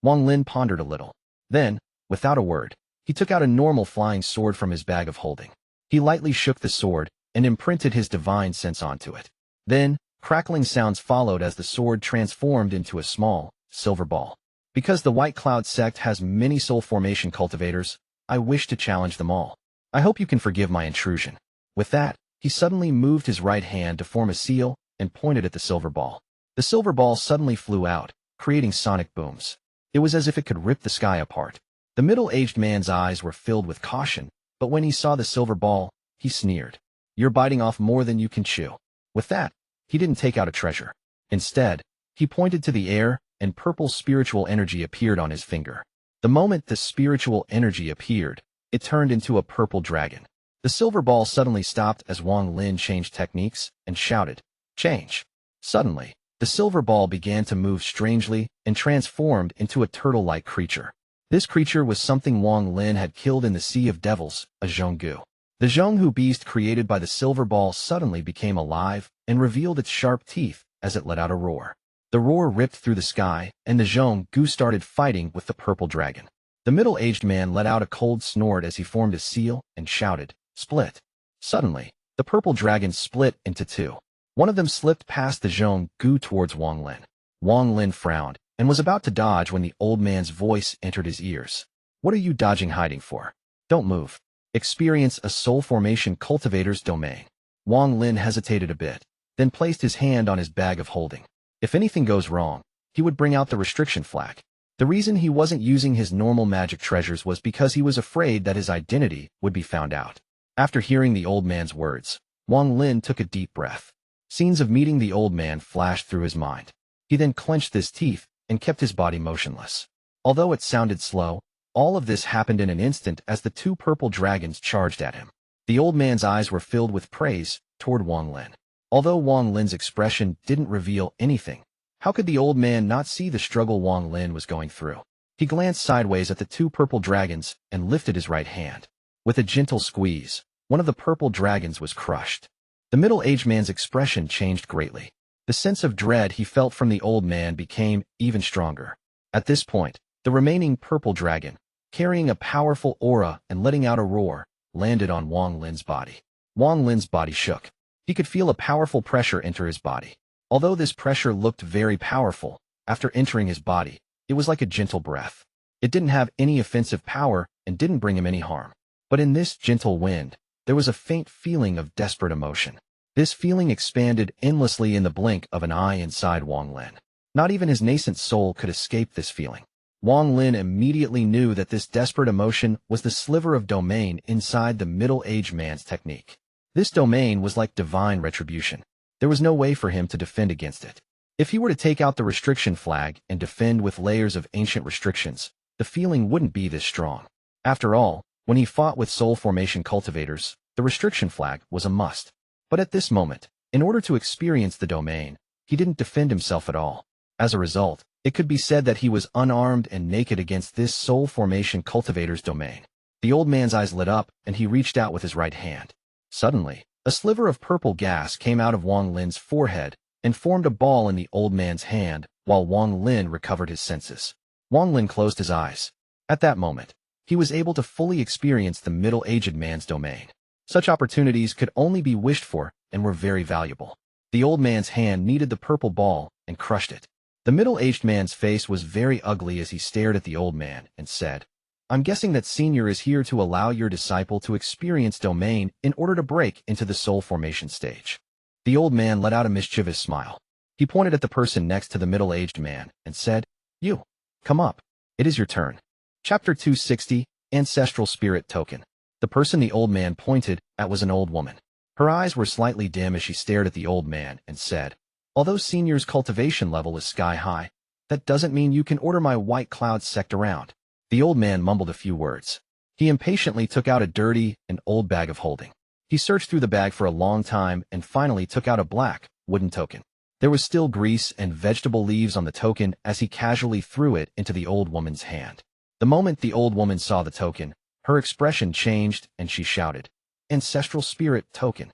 Wang Lin pondered a little. Then, without a word, he took out a normal flying sword from his bag of holding. He lightly shook the sword and imprinted his divine sense onto it. Then, crackling sounds followed as the sword transformed into a small, silver ball. "Because the White Cloud sect has many soul formation cultivators, I wish to challenge them all. I hope you can forgive my intrusion." With that, he suddenly moved his right hand to form a seal and pointed at the silver ball. The silver ball suddenly flew out, creating sonic booms. It was as if it could rip the sky apart. The middle-aged man's eyes were filled with caution, but when he saw the silver ball, he sneered. "You're biting off more than you can chew." With that, he didn't take out a treasure. Instead, he pointed to the air, and purple spiritual energy appeared on his finger. The moment the spiritual energy appeared, it turned into a purple dragon. The silver ball suddenly stopped as Wang Lin changed techniques and shouted, "Change." Suddenly, the silver ball began to move strangely and transformed into a turtle-like creature. This creature was something Wang Lin had killed in the Sea of Devils, a Zhonggu. The Zhonghu beast created by the silver ball suddenly became alive and revealed its sharp teeth as it let out a roar. The roar ripped through the sky, and the Zhonggu started fighting with the purple dragon. The middle-aged man let out a cold snort as he formed a seal and shouted, "Split." Suddenly, the purple dragon split into two. One of them slipped past the Zhonggu towards Wang Lin. Wang Lin frowned and was about to dodge when the old man's voice entered his ears. "What are you dodging hiding for? Don't move. Experience a soul formation cultivator's domain." Wang Lin hesitated a bit, then placed his hand on his bag of holding. If anything goes wrong, he would bring out the restriction flag. The reason he wasn't using his normal magic treasures was because he was afraid that his identity would be found out. After hearing the old man's words, Wang Lin took a deep breath. Scenes of meeting the old man flashed through his mind. He then clenched his teeth and kept his body motionless. Although it sounded slow, all of this happened in an instant as the two purple dragons charged at him. The old man's eyes were filled with praise toward Wang Lin. Although Wang Lin's expression didn't reveal anything, how could the old man not see the struggle Wang Lin was going through? He glanced sideways at the two purple dragons and lifted his right hand. With a gentle squeeze, one of the purple dragons was crushed. The middle-aged man's expression changed greatly. The sense of dread he felt from the old man became even stronger. At this point, the remaining purple dragon, carrying a powerful aura and letting out a roar, landed on Wang Lin's body. Wang Lin's body shook. He could feel a powerful pressure enter his body. Although this pressure looked very powerful, after entering his body, it was like a gentle breath. It didn't have any offensive power and didn't bring him any harm. But in this gentle wind, there was a faint feeling of desperate emotion. This feeling expanded endlessly in the blink of an eye inside Wang Lin. Not even his nascent soul could escape this feeling. Wang Lin immediately knew that this desperate emotion was the sliver of domain inside the middle-aged man's technique. This domain was like divine retribution. There was no way for him to defend against it. If he were to take out the restriction flag and defend with layers of ancient restrictions, the feeling wouldn't be this strong. After all, when he fought with soul formation cultivators, the restriction flag was a must. But at this moment, in order to experience the domain, he didn't defend himself at all. As a result, it could be said that he was unarmed and naked against this soul formation cultivator's domain. The old man's eyes lit up, and he reached out with his right hand. Suddenly, a sliver of purple gas came out of Wang Lin's forehead and formed a ball in the old man's hand while Wang Lin recovered his senses. Wang Lin closed his eyes. At that moment, he was able to fully experience the middle-aged man's domain. Such opportunities could only be wished for and were very valuable. The old man's hand kneaded the purple ball and crushed it. The middle-aged man's face was very ugly as he stared at the old man and said, "I'm guessing that Senior is here to allow your disciple to experience domain in order to break into the soul formation stage." The old man let out a mischievous smile. He pointed at the person next to the middle-aged man and said, "You, come up. It is your turn." Chapter 260, Ancestral Spirit Token. The person the old man pointed at was an old woman. Her eyes were slightly dim as she stared at the old man and said, "Although Senior's cultivation level is sky-high, that doesn't mean you can order my White Cloud sect around." The old man mumbled a few words. He impatiently took out a dirty and old bag of holding. He searched through the bag for a long time and finally took out a black, wooden token. There was still grease and vegetable leaves on the token as he casually threw it into the old woman's hand. The moment the old woman saw the token, her expression changed and she shouted, "Ancestral Spirit Token."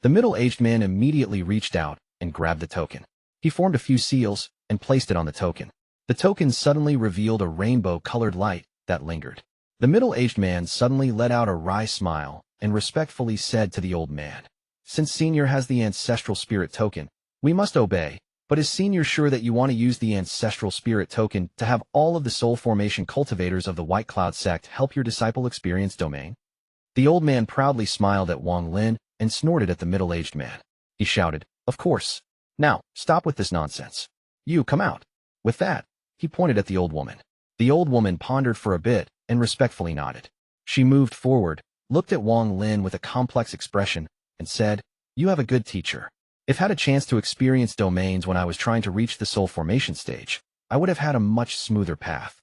The middle-aged man immediately reached out and grabbed the token. He formed a few seals and placed it on the token. The token suddenly revealed a rainbow-colored light that lingered. The middle-aged man suddenly let out a wry smile and respectfully said to the old man, "Since Senior has the Ancestral Spirit Token, we must obey, but is Senior sure that you want to use the Ancestral Spirit Token to have all of the soul formation cultivators of the White Cloud sect help your disciple experience domain?" The old man proudly smiled at Wang Lin and snorted at the middle-aged man. He shouted, "Of course. Now, stop with this nonsense. You, come out." With that, he pointed at the old woman. The old woman pondered for a bit and respectfully nodded. She moved forward, looked at Wang Lin with a complex expression, and said, "You have a good teacher. If I had a chance to experience domains when I was trying to reach the soul formation stage, I would have had a much smoother path."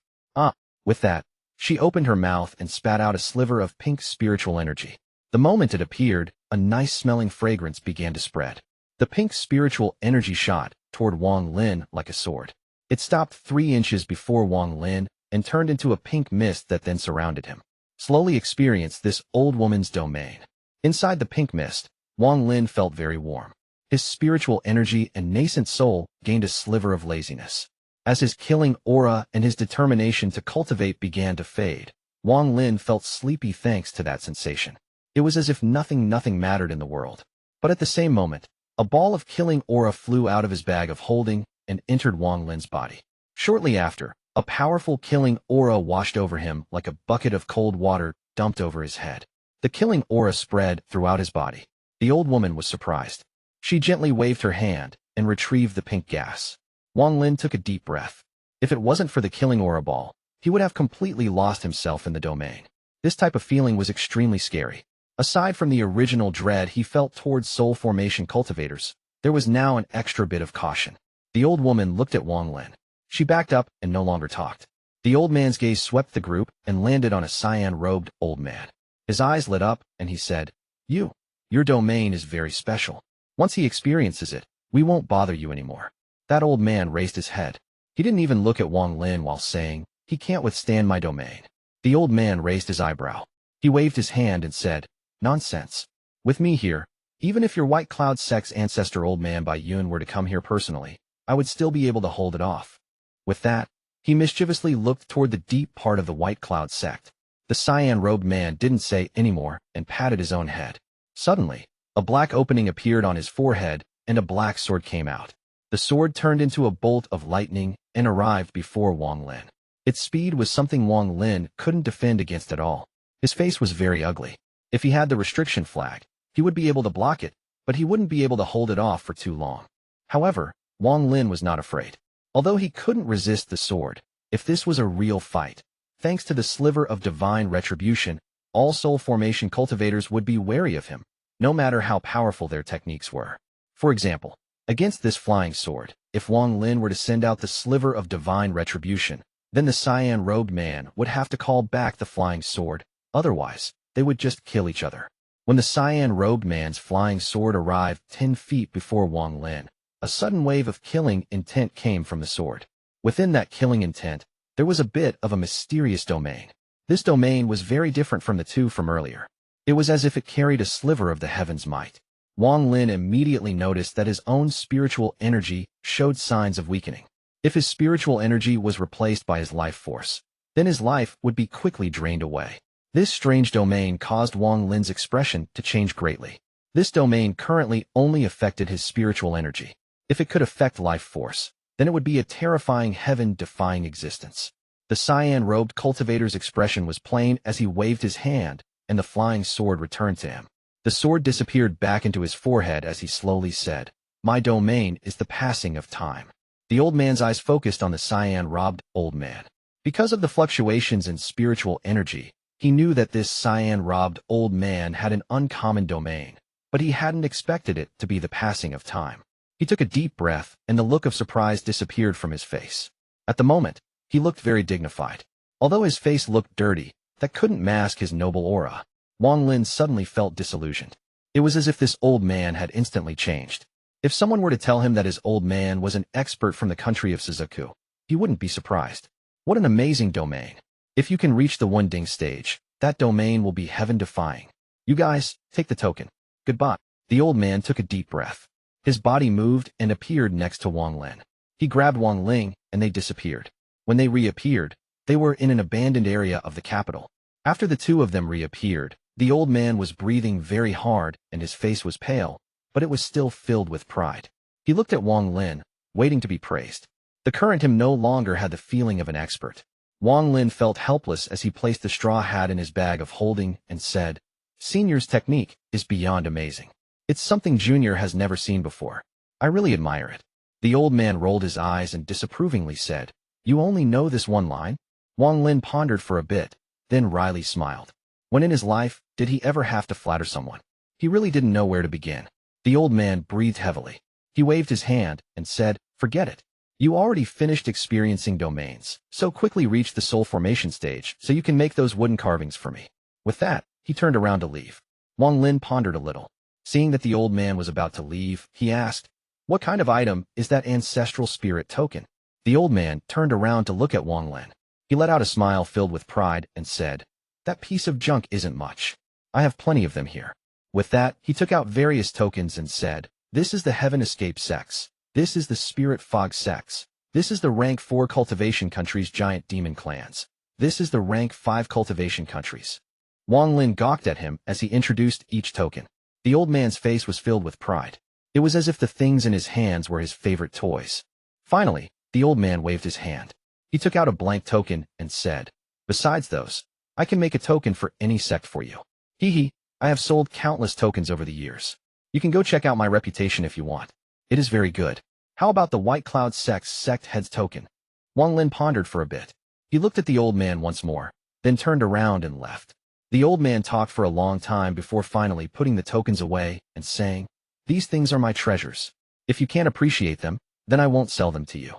With that, she opened her mouth and spat out a sliver of pink spiritual energy. The moment it appeared, a nice-smelling fragrance began to spread. The pink spiritual energy shot toward Wang Lin like a sword. It stopped 3 inches before Wang Lin and turned into a pink mist that then surrounded him. Slowly experienced this old woman's domain. Inside the pink mist, Wang Lin felt very warm. His spiritual energy and nascent soul gained a sliver of laziness. As his killing aura and his determination to cultivate began to fade, Wang Lin felt sleepy thanks to that sensation. It was as if nothing mattered in the world. But at the same moment, a ball of killing aura flew out of his bag of holding and entered Wang Lin's body. Shortly after, a powerful killing aura washed over him like a bucket of cold water dumped over his head. The killing aura spread throughout his body. The old woman was surprised. She gently waved her hand and retrieved the pink gas. Wang Lin took a deep breath. If it wasn't for the killing aura ball, he would have completely lost himself in the domain. This type of feeling was extremely scary. Aside from the original dread he felt towards soul formation cultivators, there was now an extra bit of caution. The old woman looked at Wang Lin. She backed up and no longer talked. The old man's gaze swept the group and landed on a cyan-robed old man. His eyes lit up and he said, Your domain is very special. Once he experiences it, we won't bother you anymore." That old man raised his head. He didn't even look at Wang Lin while saying, "He can't withstand my domain." The old man raised his eyebrow. He waved his hand and said, "Nonsense. With me here, even if your White Cloud Sect's ancestor old man Bai Yun were to come here personally, I would still be able to hold it off." With that, he mischievously looked toward the deep part of the White Cloud sect. The cyan-robed man didn't say any more and patted his own head. Suddenly, a black opening appeared on his forehead and a black sword came out. The sword turned into a bolt of lightning and arrived before Wang Lin. Its speed was something Wang Lin couldn't defend against at all. His face was very ugly. If he had the restriction flag, he would be able to block it, but he wouldn't be able to hold it off for too long. However, Wang Lin was not afraid. Although he couldn't resist the sword, if this was a real fight, thanks to the sliver of divine retribution, all soul formation cultivators would be wary of him, no matter how powerful their techniques were. For example, against this flying sword, if Wang Lin were to send out the sliver of divine retribution, then the cyan-robed man would have to call back the flying sword, otherwise, they would just kill each other. When the cyan-robed man's flying sword arrived 10 feet before Wang Lin, a sudden wave of killing intent came from the sword. Within that killing intent, there was a bit of a mysterious domain. This domain was very different from the two from earlier. It was as if it carried a sliver of the heaven's might. Wang Lin immediately noticed that his own spiritual energy showed signs of weakening. If his spiritual energy was replaced by his life force, then his life would be quickly drained away. This strange domain caused Wang Lin's expression to change greatly. This domain currently only affected his spiritual energy. If it could affect life force, then it would be a terrifying heaven-defying existence. The cyan-robed cultivator's expression was plain as he waved his hand, and the flying sword returned to him. The sword disappeared back into his forehead as he slowly said, "My domain is the passing of time." The old man's eyes focused on the cyan-robed old man. Because of the fluctuations in spiritual energy, he knew that this cyan-robed old man had an uncommon domain, but he hadn't expected it to be the passing of time. He took a deep breath, and the look of surprise disappeared from his face. At the moment, he looked very dignified. Although his face looked dirty, that couldn't mask his noble aura. Wang Lin suddenly felt disillusioned. It was as if this old man had instantly changed. If someone were to tell him that his old man was an expert from the country of Suzuku, he wouldn't be surprised. What an amazing domain. If you can reach the Wunding stage, that domain will be heaven-defying. You guys, take the token. Goodbye. The old man took a deep breath. His body moved and appeared next to Wang Lin. He grabbed Wang Ling, and they disappeared. When they reappeared, they were in an abandoned area of the capital. After the two of them reappeared, the old man was breathing very hard and his face was pale, but it was still filled with pride. He looked at Wang Lin, waiting to be praised. The current him no longer had the feeling of an expert. Wang Lin felt helpless as he placed the straw hat in his bag of holding and said, "Senior's technique is beyond amazing. It's something Junior has never seen before. I really admire it." The old man rolled his eyes and disapprovingly said, "You only know this one line?" Wang Lin pondered for a bit, then wryly smiled. When in his life did he ever have to flatter someone? He really didn't know where to begin. The old man breathed heavily. He waved his hand and said, "Forget it. You already finished experiencing domains, so quickly reach the soul formation stage so you can make those wooden carvings for me." With that, he turned around to leave. Wang Lin pondered a little. Seeing that the old man was about to leave, he asked, "What kind of item is that ancestral spirit token?" The old man turned around to look at Wang Lin. He let out a smile filled with pride and said, "That piece of junk isn't much. I have plenty of them here." With that, he took out various tokens and said, "This is the Heaven Escape Sects. This is the Spirit Fog Sects. This is the Rank 4 Cultivation Countries Giant Demon Clans. This is the Rank 5 Cultivation Countries." Wang Lin gawked at him as he introduced each token. The old man's face was filled with pride. It was as if the things in his hands were his favorite toys. Finally, the old man waved his hand. He took out a blank token and said, "Besides those, I can make a token for any sect for you. Hee, I have sold countless tokens over the years. You can go check out my reputation if you want. It is very good. How about the White Cloud Sects sect head's token?" Wang Lin pondered for a bit. He looked at the old man once more, then turned around and left. The old man talked for a long time before finally putting the tokens away and saying, "These things are my treasures. If you can't appreciate them, then I won't sell them to you."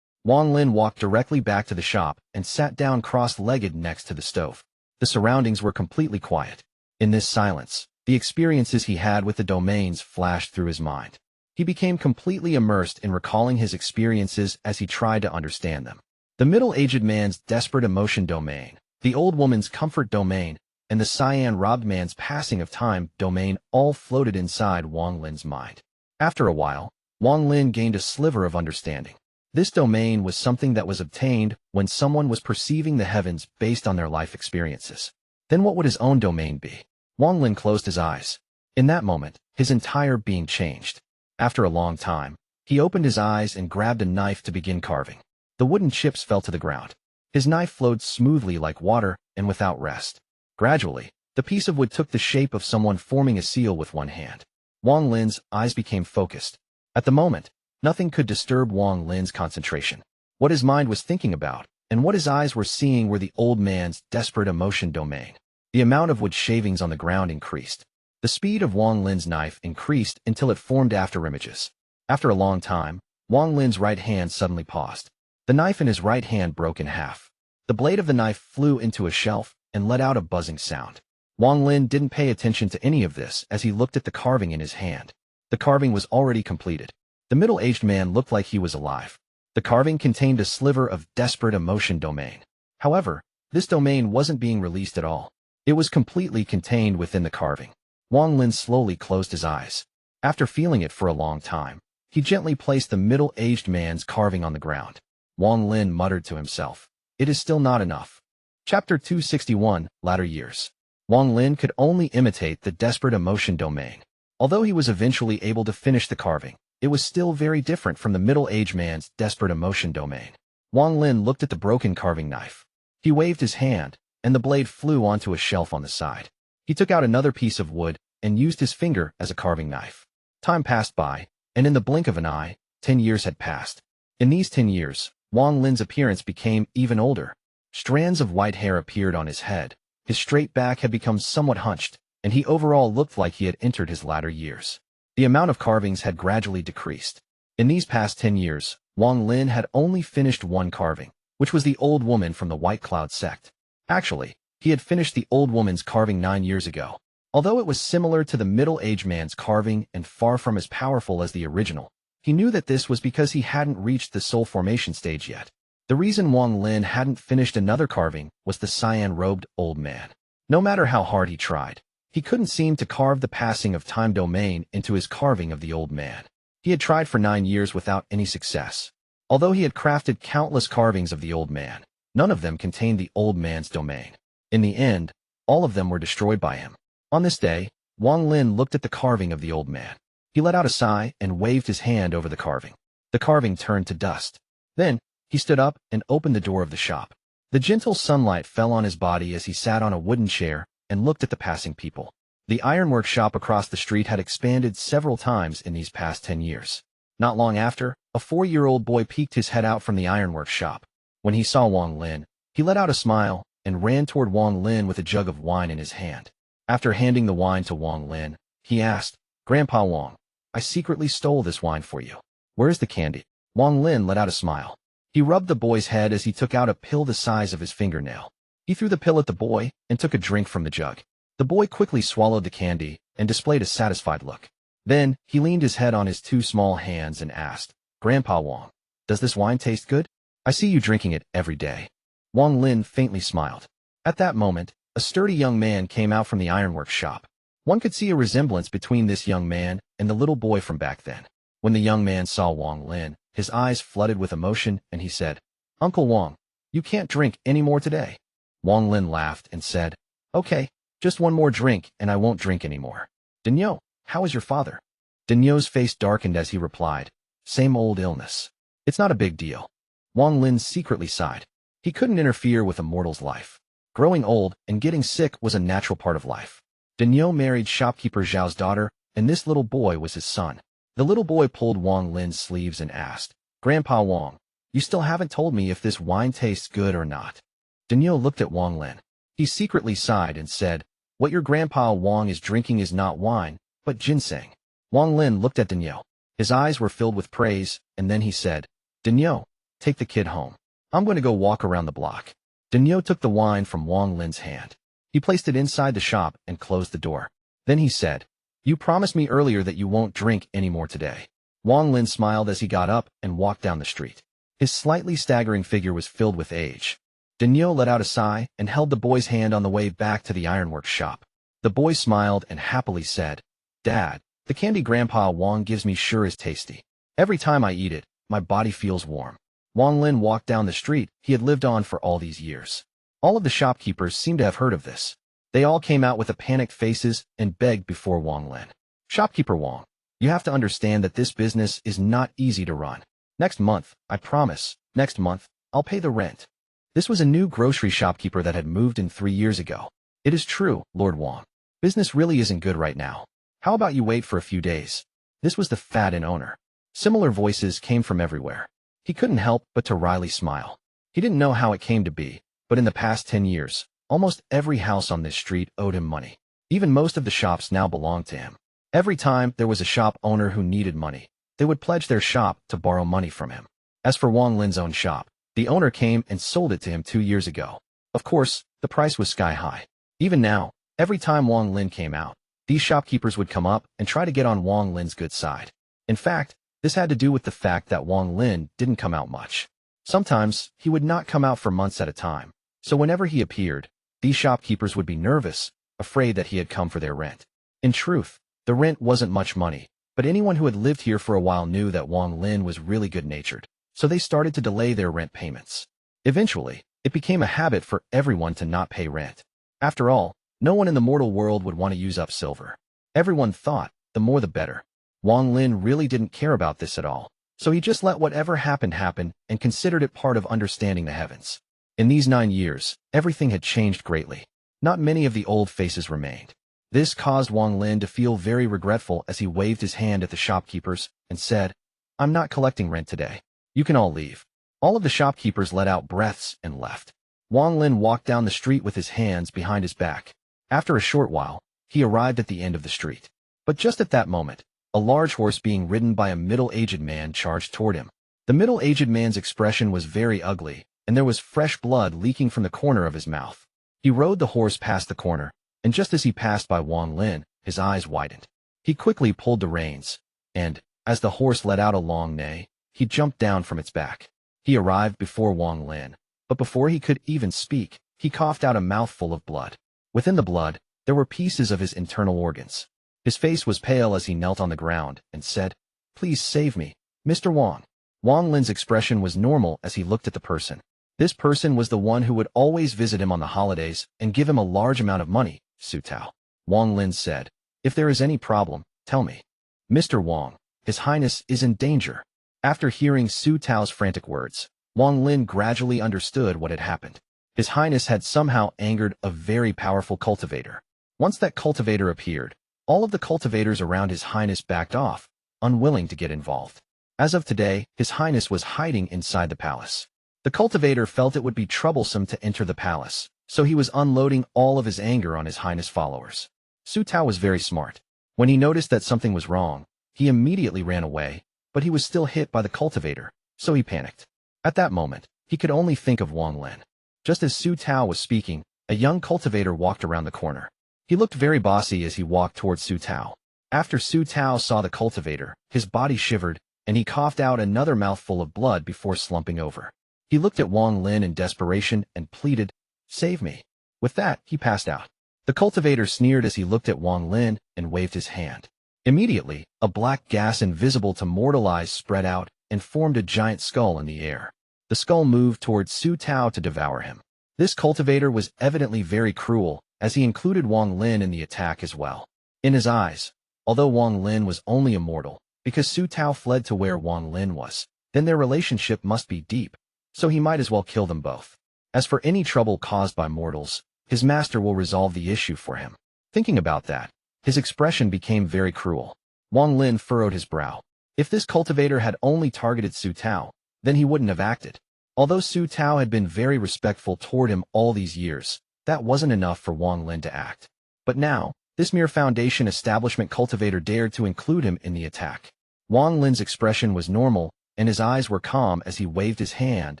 Wang Lin walked directly back to the shop and sat down cross-legged next to the stove. The surroundings were completely quiet. In this silence, the experiences he had with the domains flashed through his mind. He became completely immersed in recalling his experiences as he tried to understand them. The middle-aged man's desperate emotion domain, the old woman's comfort domain, and the cyan-robbed man's passing of time domain all floated inside Wang Lin's mind. After a while, Wang Lin gained a sliver of understanding. This domain was something that was obtained when someone was perceiving the heavens based on their life experiences. Then what would his own domain be? Wang Lin closed his eyes. In that moment, his entire being changed. After a long time, he opened his eyes and grabbed a knife to begin carving. The wooden chips fell to the ground. His knife flowed smoothly like water and without rest. Gradually, the piece of wood took the shape of someone forming a seal with one hand. Wang Lin's eyes became focused. At the moment, nothing could disturb Wang Lin's concentration. What his mind was thinking about, and what his eyes were seeing were the old man's desperate emotion domain. The amount of wood shavings on the ground increased. The speed of Wang Lin's knife increased until it formed afterimages. After a long time, Wang Lin's right hand suddenly paused. The knife in his right hand broke in half. The blade of the knife flew into a shelf and let out a buzzing sound. Wang Lin didn't pay attention to any of this as he looked at the carving in his hand. The carving was already completed. The middle-aged man looked like he was alive. The carving contained a sliver of desperate emotion domain. However, this domain wasn't being released at all. It was completely contained within the carving. Wang Lin slowly closed his eyes. After feeling it for a long time, he gently placed the middle-aged man's carving on the ground. Wang Lin muttered to himself, "It is still not enough." Chapter 261, Latter Years. Wang Lin could only imitate the desperate emotion domain. Although he was eventually able to finish the carving, it was still very different from the middle-aged man's desperate emotion domain. Wang Lin looked at the broken carving knife. He waved his hand, and the blade flew onto a shelf on the side. He took out another piece of wood and used his finger as a carving knife. Time passed by, and in the blink of an eye, 10 years had passed. In these 10 years, Wang Lin's appearance became even older. Strands of white hair appeared on his head. His straight back had become somewhat hunched, and he overall looked like he had entered his latter years. The amount of carvings had gradually decreased. In these past 10 years, Wang Lin had only finished one carving, which was the old woman from the White Cloud sect. Actually, he had finished the old woman's carving 9 years ago. Although it was similar to the middle-aged man's carving and far from as powerful as the original, he knew that this was because he hadn't reached the soul formation stage yet. The reason Wang Lin hadn't finished another carving was the cyan-robed old man. No matter how hard he tried, he couldn't seem to carve the passing of time domain into his carving of the old man. He had tried for 9 years without any success. Although he had crafted countless carvings of the old man, none of them contained the old man's domain. In the end, all of them were destroyed by him. On this day, Wang Lin looked at the carving of the old man. He let out a sigh and waved his hand over the carving. The carving turned to dust. Then, he stood up and opened the door of the shop. The gentle sunlight fell on his body as he sat on a wooden chair and looked at the passing people. The ironwork shop across the street had expanded several times in these past 10 years. Not long after, a 4-year-old boy peeked his head out from the ironwork shop. When he saw Wang Lin, he let out a smile and ran toward Wang Lin with a jug of wine in his hand. After handing the wine to Wang Lin, he asked, "Grandpa Wang, I secretly stole this wine for you. Where's the candy?" Wang Lin let out a smile. He rubbed the boy's head as he took out a pill the size of his fingernail. He threw the pill at the boy and took a drink from the jug. The boy quickly swallowed the candy and displayed a satisfied look. Then, he leaned his head on his 2 small hands and asked, "Grandpa Wang, does this wine taste good? I see you drinking it every day." Wang Lin faintly smiled. At that moment, a sturdy young man came out from the ironwork shop. One could see a resemblance between this young man and the little boy from back then. When the young man saw Wang Lin, his eyes flooded with emotion and he said, "Uncle Wang, you can't drink any more today." Wang Lin laughed and said, "Okay, just one more drink and I won't drink anymore." "Daniu, how is your father?" Daniu's face darkened as he replied, "Same old illness. It's not a big deal." Wang Lin secretly sighed. He couldn't interfere with a mortal's life. Growing old and getting sick was a natural part of life. Daniu married shopkeeper Zhao's daughter, and this little boy was his son. The little boy pulled Wang Lin's sleeves and asked, "Grandpa Wang, you still haven't told me if this wine tastes good or not." Daniu looked at Wang Lin. He secretly sighed and said, "What your Grandpa Wang is drinking is not wine, but ginseng." Wang Lin looked at Daniu. His eyes were filled with praise, and then he said, "Daniu, take the kid home. I'm going to go walk around the block." Daniu took the wine from Wang Lin's hand. He placed it inside the shop and closed the door. Then he said, "You promised me earlier that you won't drink any more today." Wang Lin smiled as he got up and walked down the street. His slightly staggering figure was filled with age. Daniu let out a sigh and held the boy's hand on the way back to the ironworks shop. The boy smiled and happily said, "Dad, the candy Grandpa Wang gives me sure is tasty. Every time I eat it, my body feels warm." Wang Lin walked down the street he had lived on for all these years. All of the shopkeepers seemed to have heard of this. They all came out with panicked faces and begged before Wang Lin. "Shopkeeper Wang, you have to understand that this business is not easy to run. Next month, I promise, next month, I'll pay the rent." This was a new grocery shopkeeper that had moved in 3 years ago. "It is true, Lord Wang. Business really isn't good right now. How about you wait for a few days?" This was the fat-in owner. Similar voices came from everywhere. He couldn't help but to wryly smile. He didn't know how it came to be, but in the past 10 years, almost every house on this street owed him money. Even most of the shops now belonged to him. Every time there was a shop owner who needed money, they would pledge their shop to borrow money from him. As for Wang Lin's own shop, the owner came and sold it to him 2 years ago. Of course, the price was sky high. Even now, every time Wang Lin came out, these shopkeepers would come up and try to get on Wang Lin's good side. In fact, this had to do with the fact that Wang Lin didn't come out much. Sometimes, he would not come out for months at a time, so whenever he appeared, these shopkeepers would be nervous, afraid that he had come for their rent. In truth, the rent wasn't much money, but anyone who had lived here for a while knew that Wang Lin was really good-natured, so they started to delay their rent payments. Eventually, it became a habit for everyone to not pay rent. After all, no one in the mortal world would want to use up silver. Everyone thought, the more the better. Wang Lin really didn't care about this at all, so he just let whatever happened happen and considered it part of understanding the heavens. In these 9 years, everything had changed greatly. Not many of the old faces remained. This caused Wang Lin to feel very regretful as he waved his hand at the shopkeepers and said, "I'm not collecting rent today. You can all leave." All of the shopkeepers let out breaths and left. Wang Lin walked down the street with his hands behind his back. After a short while, he arrived at the end of the street. But just at that moment, a large horse being ridden by a middle-aged man charged toward him. The middle-aged man's expression was very ugly, and there was fresh blood leaking from the corner of his mouth. He rode the horse past the corner, and just as he passed by Wang Lin, his eyes widened. He quickly pulled the reins, and, as the horse let out a long neigh, he jumped down from its back. He arrived before Wang Lin, but before he could even speak, he coughed out a mouthful of blood. Within the blood, there were pieces of his internal organs. His face was pale as he knelt on the ground and said, "Please save me, Mr. Wang." Wang Lin's expression was normal as he looked at the person. This person was the one who would always visit him on the holidays and give him a large amount of money, Su Tao. Wang Lin said, "If there is any problem, tell me. Mr. Wang, His Highness is in danger." After hearing Su Tao's frantic words, Wang Lin gradually understood what had happened. His Highness had somehow angered a very powerful cultivator. Once that cultivator appeared, all of the cultivators around His Highness backed off, unwilling to get involved. As of today, His Highness was hiding inside the palace. The cultivator felt it would be troublesome to enter the palace, so he was unloading all of his anger on His Highness' followers. Su Tao was very smart. When he noticed that something was wrong, he immediately ran away, but he was still hit by the cultivator, so he panicked. At that moment, he could only think of Wang Lin. Just as Su Tao was speaking, a young cultivator walked around the corner. He looked very bossy as he walked towards Su Tao. After Su Tao saw the cultivator, his body shivered, and he coughed out another mouthful of blood before slumping over. He looked at Wang Lin in desperation and pleaded, "Save me." With that, he passed out. The cultivator sneered as he looked at Wang Lin and waved his hand. Immediately, a black gas invisible to mortal eyes spread out and formed a giant skull in the air. The skull moved towards Su Tao to devour him. This cultivator was evidently very cruel, as he included Wang Lin in the attack as well. In his eyes, although Wang Lin was only a mortal, because Su Tao fled to where Wang Lin was, then their relationship must be deep, so he might as well kill them both. As for any trouble caused by mortals, his master will resolve the issue for him. Thinking about that, his expression became very cruel. Wang Lin furrowed his brow. If this cultivator had only targeted Su Tao, then he wouldn't have acted. Although Su Tao had been very respectful toward him all these years, that wasn't enough for Wang Lin to act. But now, this mere foundation establishment cultivator dared to include him in the attack. Wang Lin's expression was normal, and his eyes were calm as he waved his hand,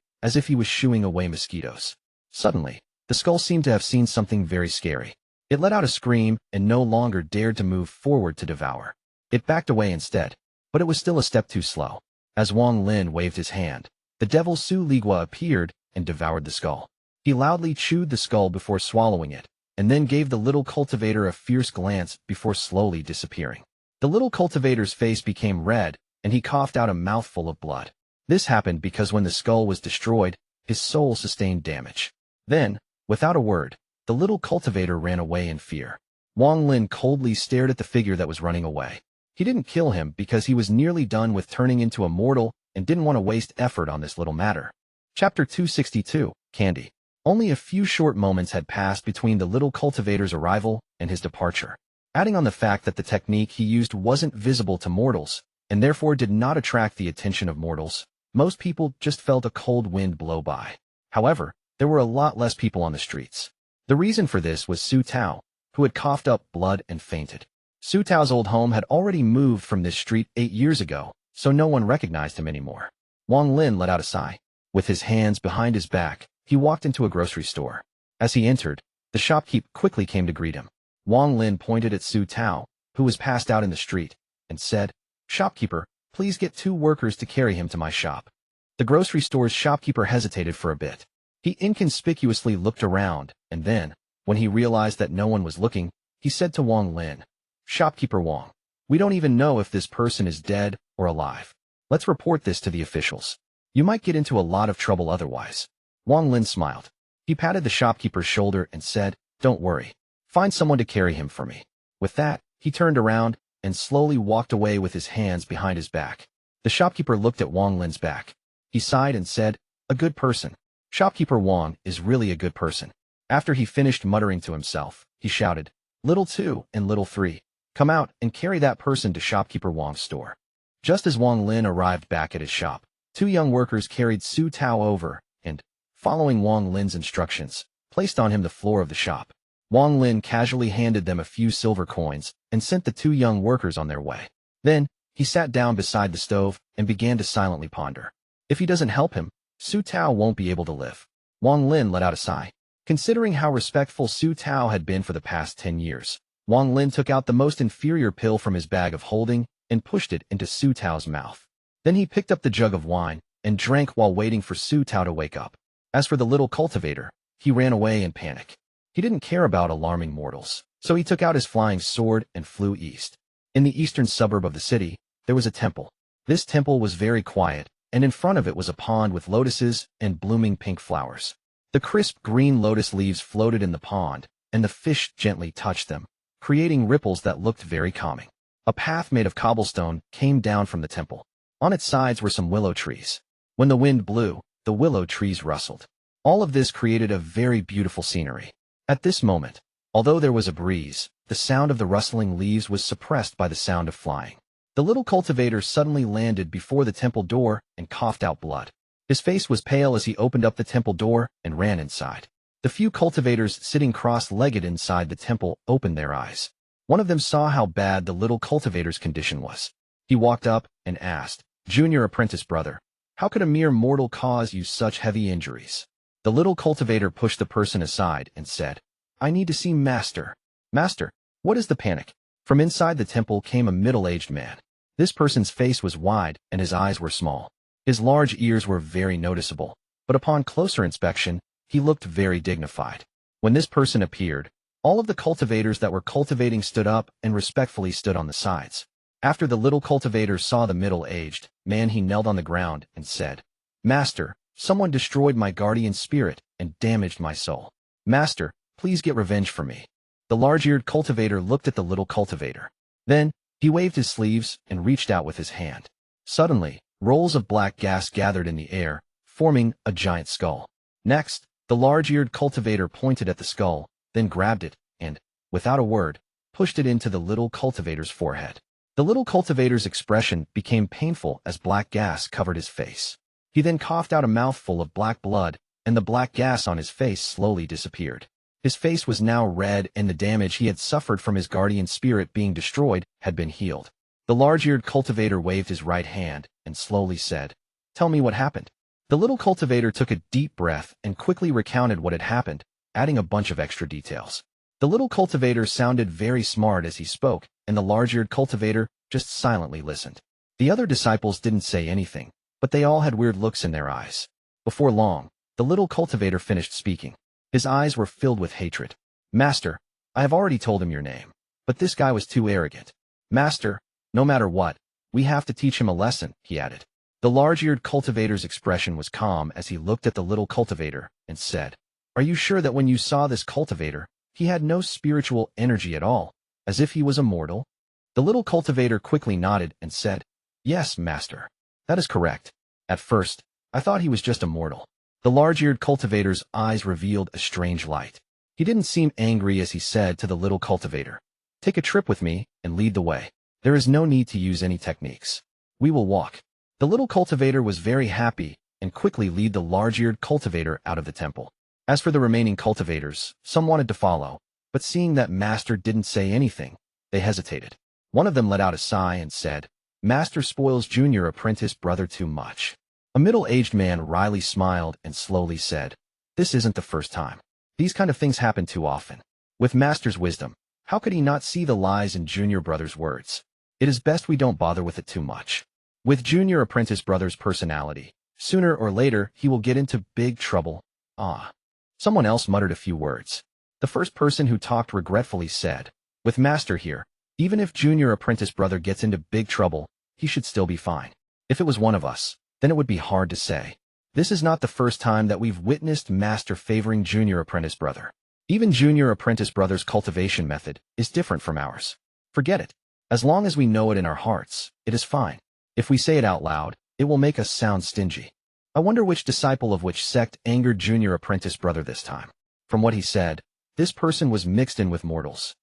as if he was shooing away mosquitoes. Suddenly, the skull seemed to have seen something very scary. It let out a scream and no longer dared to move forward to devour. It backed away instead, but it was still a step too slow. As Wang Lin waved his hand, the devil Su Ligua appeared and devoured the skull. He loudly chewed the skull before swallowing it, and then gave the little cultivator a fierce glance before slowly disappearing. The little cultivator's face became red, and he coughed out a mouthful of blood. This happened because when the skull was destroyed, his soul sustained damage. Then, without a word, the little cultivator ran away in fear. Wang Lin coldly stared at the figure that was running away. He didn't kill him because he was nearly done with turning into a mortal and didn't want to waste effort on this little matter. Chapter 262, Candy. Only a few short moments had passed between the little cultivator's arrival and his departure. Adding on the fact that the technique he used wasn't visible to mortals, and therefore did not attract the attention of mortals, most people just felt a cold wind blow by. However, there were a lot less people on the streets. The reason for this was Su Tao, who had coughed up blood and fainted. Su Tao's old home had already moved from this street 8 years ago, so no one recognized him anymore. Wang Lin let out a sigh. With his hands behind his back, he walked into a grocery store. As he entered, the shopkeep quickly came to greet him. Wang Lin pointed at Su Tao, who was passed out in the street, and said, "Shopkeeper, please get 2 workers to carry him to my shop." The grocery store's shopkeeper hesitated for a bit. He inconspicuously looked around, and then, when he realized that no one was looking, he said to Wang Lin, "Shopkeeper Wang, we don't even know if this person is dead or alive. Let's report this to the officials. You might get into a lot of trouble otherwise." Wang Lin smiled. He patted the shopkeeper's shoulder and said, "Don't worry. Find someone to carry him for me." With that, he turned around and slowly walked away with his hands behind his back. The shopkeeper looked at Wang Lin's back. He sighed and said, "A good person. Shopkeeper Wang is really a good person." After he finished muttering to himself, he shouted, "Little 2 and Little 3, come out and carry that person to Shopkeeper Wang's store." Just as Wang Lin arrived back at his shop, 2 young workers carried Su Tao over and, following Wang Lin's instructions, placed on him the floor of the shop. Wang Lin casually handed them a few silver coins and sent the 2 young workers on their way. Then, he sat down beside the stove and began to silently ponder. If he doesn't help him, Su Tao won't be able to live. Wang Lin let out a sigh. Considering how respectful Su Tao had been for the past 10 years, Wang Lin took out the most inferior pill from his bag of holding and pushed it into Su Tao's mouth. Then he picked up the jug of wine and drank while waiting for Su Tao to wake up. As for the little cultivator, he ran away in panic. He didn't care about alarming mortals, so he took out his flying sword and flew east. In the eastern suburb of the city, there was a temple. This temple was very quiet, and in front of it was a pond with lotuses and blooming pink flowers. The crisp green lotus leaves floated in the pond, and the fish gently touched them, creating ripples that looked very calming. A path made of cobblestone came down from the temple. On its sides were some willow trees. When the wind blew, the willow trees rustled. All of this created a very beautiful scenery. At this moment, although there was a breeze, the sound of the rustling leaves was suppressed by the sound of flying. The little cultivator suddenly landed before the temple door and coughed out blood. His face was pale as he opened up the temple door and ran inside. The few cultivators sitting cross-legged inside the temple opened their eyes. One of them saw how bad the little cultivator's condition was. He walked up and asked, "Junior apprentice brother, how could a mere mortal cause you such heavy injuries?" The little cultivator pushed the person aside and said, "I need to see Master." "Master, what is the panic?" From inside the temple came a middle-aged man. This person's face was wide and his eyes were small. His large ears were very noticeable, but upon closer inspection, he looked very dignified. When this person appeared, all of the cultivators that were cultivating stood up and respectfully stood on the sides. After the little cultivator saw the middle-aged man, he knelt on the ground and said, "Master, someone destroyed my guardian spirit and damaged my soul. Master, please get revenge for me." The large-eared cultivator looked at the little cultivator. Then, he waved his sleeves and reached out with his hand. Suddenly, rolls of black gas gathered in the air, forming a giant skull. Next, the large-eared cultivator pointed at the skull, then grabbed it, and, without a word, pushed it into the little cultivator's forehead. The little cultivator's expression became painful as black gas covered his face. He then coughed out a mouthful of black blood, and the black gas on his face slowly disappeared. His face was now red, and the damage he had suffered from his guardian spirit being destroyed had been healed. The large-eared cultivator waved his right hand and slowly said, "Tell me what happened." The little cultivator took a deep breath and quickly recounted what had happened, adding a bunch of extra details. The little cultivator sounded very smart as he spoke, and the large-eared cultivator just silently listened. The other disciples didn't say anything, but they all had weird looks in their eyes. Before long, the little cultivator finished speaking. His eyes were filled with hatred. "Master, I have already told him your name, but this guy was too arrogant. Master, no matter what, we have to teach him a lesson," he added. The large-eared cultivator's expression was calm as he looked at the little cultivator and said, "Are you sure that when you saw this cultivator, he had no spiritual energy at all, as if he was a mortal?" The little cultivator quickly nodded and said, "Yes, master. That is correct. At first, I thought he was just a mortal." The large-eared cultivator's eyes revealed a strange light. He didn't seem angry as he said to the little cultivator, "Take a trip with me and lead the way. There is no need to use any techniques. We will walk." The little cultivator was very happy and quickly led the large-eared cultivator out of the temple. As for the remaining cultivators, some wanted to follow, but seeing that Master didn't say anything, they hesitated. One of them let out a sigh and said, "Master spoils junior apprentice brother too much." A middle-aged man wryly smiled and slowly said, "This isn't the first time. These kind of things happen too often. With Master's wisdom, how could he not see the lies in junior brother's words? It is best we don't bother with it too much. With junior apprentice brother's personality, sooner or later he will get into big trouble." "Ah." Someone else muttered a few words. The first person who talked regretfully said, "With Master here, even if junior apprentice brother gets into big trouble, he should still be fine. If it was one of us, then it would be hard to say. This is not the first time that we've witnessed Master favoring junior apprentice brother. Even junior apprentice brother's cultivation method is different from ours. Forget it. As long as we know it in our hearts, it is fine. If we say it out loud, it will make us sound stingy." I wonder which disciple of which sect angered junior apprentice brother this time. From what he said, this person was mixed in with mortals.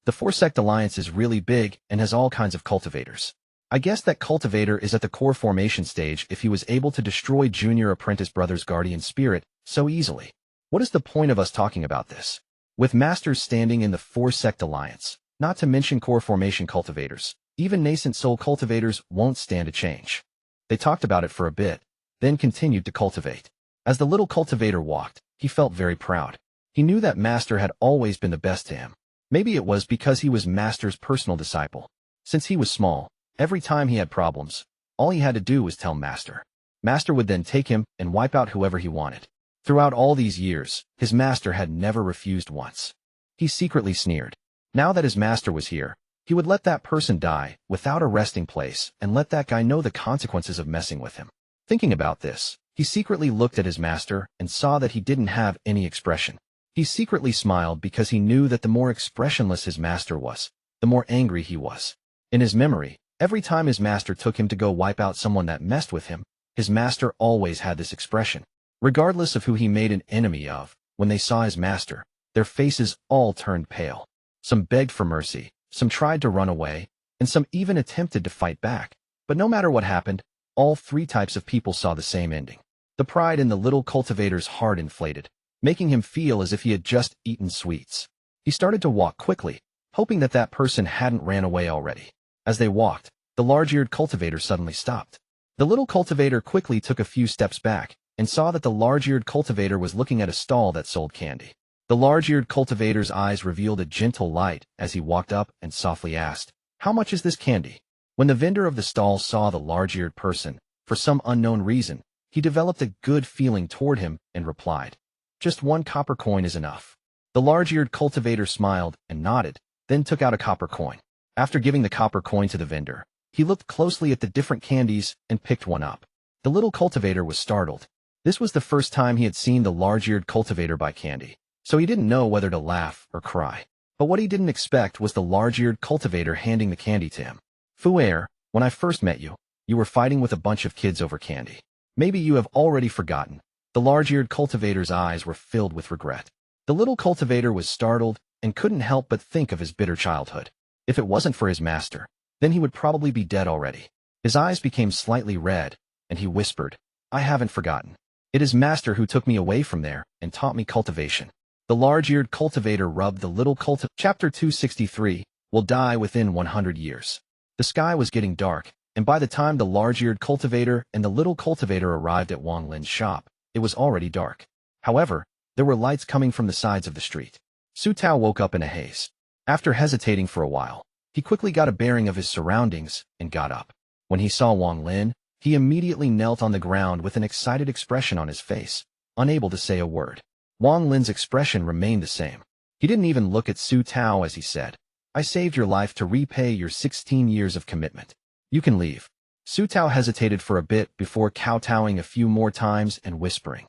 The four-sect alliance is really big and has all kinds of cultivators. I guess that cultivator is at the core formation stage if he was able to destroy junior apprentice brother's guardian spirit so easily. What is the point of us talking about this? With masters standing in the four-sect alliance, not to mention core formation cultivators, even nascent soul cultivators won't stand a change. They talked about it for a bit, then continued to cultivate. As the little cultivator walked, he felt very proud. He knew that Master had always been the best to him. Maybe it was because he was Master's personal disciple. Since he was small, every time he had problems, all he had to do was tell Master. Master would then take him and wipe out whoever he wanted. Throughout all these years, his Master had never refused once. He secretly sneered. Now that his Master was here, he would let that person die without a resting place and let that guy know the consequences of messing with him. Thinking about this, he secretly looked at his Master and saw that he didn't have any expression. He secretly smiled because he knew that the more expressionless his Master was, the more angry he was. In his memory, every time his Master took him to go wipe out someone that messed with him, his Master always had this expression. Regardless of who he made an enemy of, when they saw his Master, their faces all turned pale. Some begged for mercy, some tried to run away, and some even attempted to fight back. But no matter what happened, all three types of people saw the same ending. The pride in the little cultivator's heart inflated, making him feel as if he had just eaten sweets. He started to walk quickly, hoping that that person hadn't ran away already. As they walked, the large-eared cultivator suddenly stopped. The little cultivator quickly took a few steps back and saw that the large-eared cultivator was looking at a stall that sold candy. The large-eared cultivator's eyes revealed a gentle light as he walked up and softly asked, "How much is this candy?" When the vendor of the stall saw the large-eared person, for some unknown reason, he developed a good feeling toward him and replied, "Just 1 copper coin is enough." The large-eared cultivator smiled and nodded, then took out a copper coin. After giving the copper coin to the vendor, he looked closely at the different candies and picked one up. The little cultivator was startled. This was the first time he had seen the large-eared cultivator buy candy, so he didn't know whether to laugh or cry. But what he didn't expect was the large-eared cultivator handing the candy to him. "Fuer, when I first met you, you were fighting with a bunch of kids over candy. Maybe you have already forgotten." The large-eared cultivator's eyes were filled with regret. The little cultivator was startled and couldn't help but think of his bitter childhood. If it wasn't for his Master, then he would probably be dead already. His eyes became slightly red, and he whispered, "I haven't forgotten. It is Master who took me away from there and taught me cultivation." The large-eared cultivator rubbed the little Chapter 263 will die within 100 years. The sky was getting dark, and by the time the large-eared cultivator and the little cultivator arrived at Wang Lin's shop, it was already dark. However, there were lights coming from the sides of the street. Su Tao woke up in a haze. After hesitating for a while, he quickly got a bearing of his surroundings and got up. When he saw Wang Lin, he immediately knelt on the ground with an excited expression on his face, unable to say a word. Wang Lin's expression remained the same. He didn't even look at Su Tao as he said, "I saved your life to repay your 16 years of commitment. You can leave." Su Tao hesitated for a bit before kowtowing a few more times and whispering,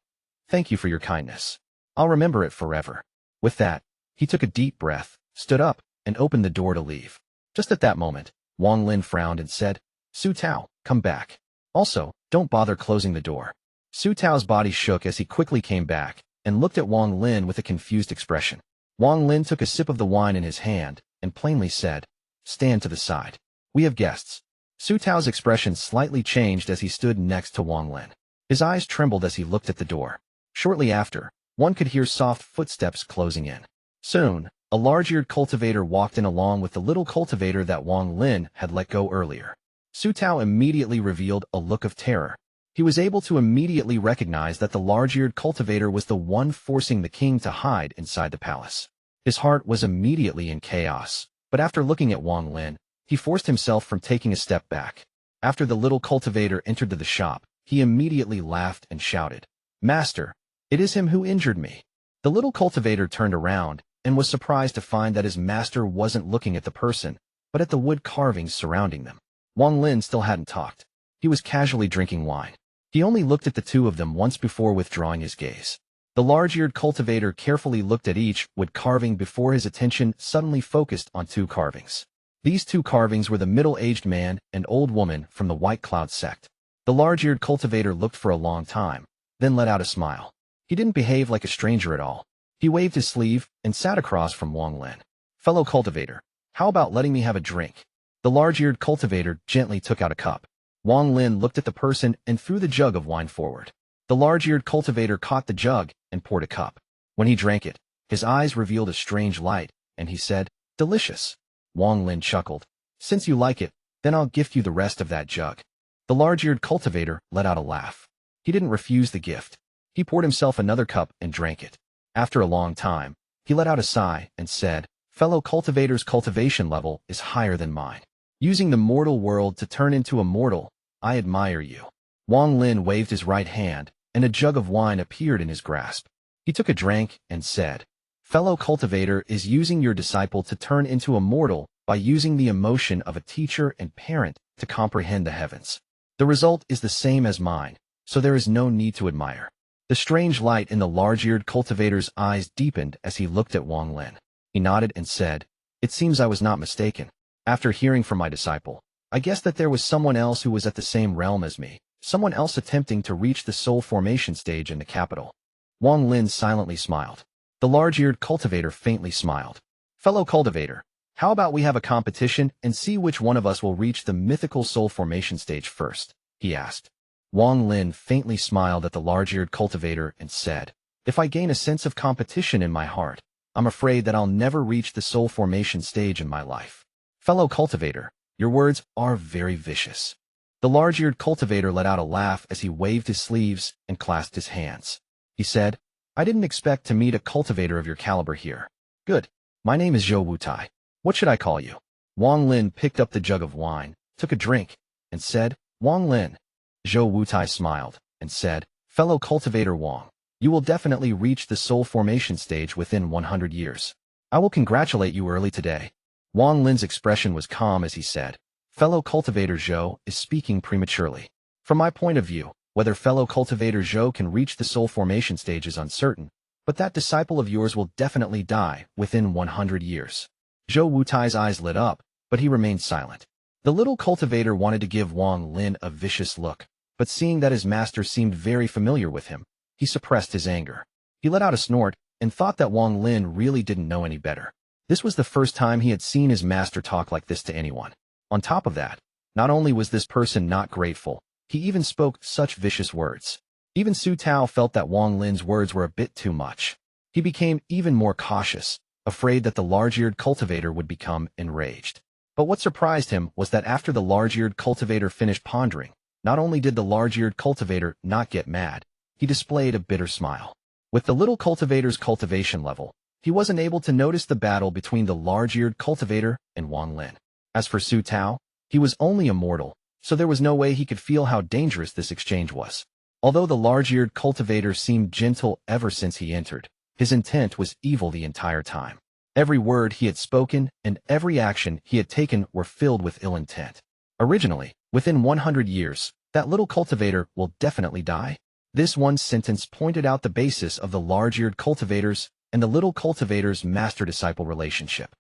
"Thank you for your kindness. I'll remember it forever." With that, he took a deep breath, stood up, and opened the door to leave. Just at that moment, Wang Lin frowned and said, "Su Tao, come back. Also, don't bother closing the door." Su Tao's body shook as he quickly came back and looked at Wang Lin with a confused expression. Wang Lin took a sip of the wine in his hand and plainly said, "Stand to the side. We have guests." Su Tao's expression slightly changed as he stood next to Wang Lin. His eyes trembled as he looked at the door. Shortly after, one could hear soft footsteps closing in. Soon, a large-eared cultivator walked in along with the little cultivator that Wang Lin had let go earlier. Su Tao immediately revealed a look of terror. He was able to immediately recognize that the large-eared cultivator was the one forcing the king to hide inside the palace. His heart was immediately in chaos, but after looking at Wang Lin, he forced himself from taking a step back. After the little cultivator entered the shop, he immediately laughed and shouted, "Master, it is him who injured me." The little cultivator turned around and was surprised to find that his Master wasn't looking at the person, but at the wood carvings surrounding them. Wang Lin still hadn't talked. He was casually drinking wine. He only looked at the two of them once before withdrawing his gaze. The large-eared cultivator carefully looked at each wood carving before his attention suddenly focused on 2 carvings. These 2 carvings were the middle-aged man and old woman from the White Cloud sect. The large-eared cultivator looked for a long time, then let out a smile. He didn't behave like a stranger at all. He waved his sleeve and sat across from Wang Lin. "Fellow cultivator, how about letting me have a drink?" The large-eared cultivator gently took out a cup. Wang Lin looked at the person and threw the jug of wine forward. The large-eared cultivator caught the jug and poured a cup. When he drank it, his eyes revealed a strange light, and he said, "Delicious." Wang Lin chuckled. "Since you like it, then I'll gift you the rest of that jug." The large-eared cultivator let out a laugh. He didn't refuse the gift. He poured himself another cup and drank it. After a long time, he let out a sigh and said, "Fellow cultivator's cultivation level is higher than mine. Using the mortal world to turn into a mortal, I admire you." Wang Lin waved his right hand, and a jug of wine appeared in his grasp. He took a drink and said, "Fellow cultivator is using your disciple to turn into a mortal by using the emotion of a teacher and parent to comprehend the heavens. The result is the same as mine, so there is no need to admire." The strange light in the large-eared cultivator's eyes deepened as he looked at Wang Lin. He nodded and said, "It seems I was not mistaken. After hearing from my disciple, I guess that there was someone else who was at the same realm as me, someone else attempting to reach the soul formation stage in the capital." Wang Lin silently smiled. The large-eared cultivator faintly smiled. "Fellow cultivator, how about we have a competition and see which one of us will reach the mythical soul formation stage first?" he asked. Wang Lin faintly smiled at the large-eared cultivator and said, "If I gain a sense of competition in my heart, I'm afraid that I'll never reach the soul formation stage in my life." "Fellow cultivator, your words are very vicious." The large-eared cultivator let out a laugh as he waved his sleeves and clasped his hands. He said, "I didn't expect to meet a cultivator of your caliber here. Good. My name is Zhou Wutai. What should I call you?" Wang Lin picked up the jug of wine, took a drink, and said, "Wang Lin." Zhou Wutai smiled and said, "Fellow cultivator Wang, you will definitely reach the soul formation stage within 100 years. I will congratulate you early today." Wang Lin's expression was calm as he said, "Fellow cultivator Zhou is speaking prematurely. From my point of view, whether fellow cultivator Zhou can reach the soul formation stage is uncertain, but that disciple of yours will definitely die within 100 years. Zhou Wutai's eyes lit up, but he remained silent. The little cultivator wanted to give Wang Lin a vicious look, but seeing that his master seemed very familiar with him, he suppressed his anger. He let out a snort and thought that Wang Lin really didn't know any better. This was the first time he had seen his master talk like this to anyone. On top of that, not only was this person not grateful, he even spoke such vicious words. Even Su Tao felt that Wang Lin's words were a bit too much. He became even more cautious, afraid that the large-eared cultivator would become enraged. But what surprised him was that after the large-eared cultivator finished pondering, not only did the large-eared cultivator not get mad, he displayed a bitter smile. With the little cultivator's cultivation level, he wasn't able to notice the battle between the large-eared cultivator and Wang Lin. As for Su Tao, he was only a mortal, so there was no way he could feel how dangerous this exchange was. Although the large-eared cultivator seemed gentle ever since he entered, his intent was evil the entire time. Every word he had spoken and every action he had taken were filled with ill intent. Originally, within 100 years, that little cultivator will definitely die. This one sentence pointed out the basis of the large-eared cultivators and the little cultivator's master-disciple relationship.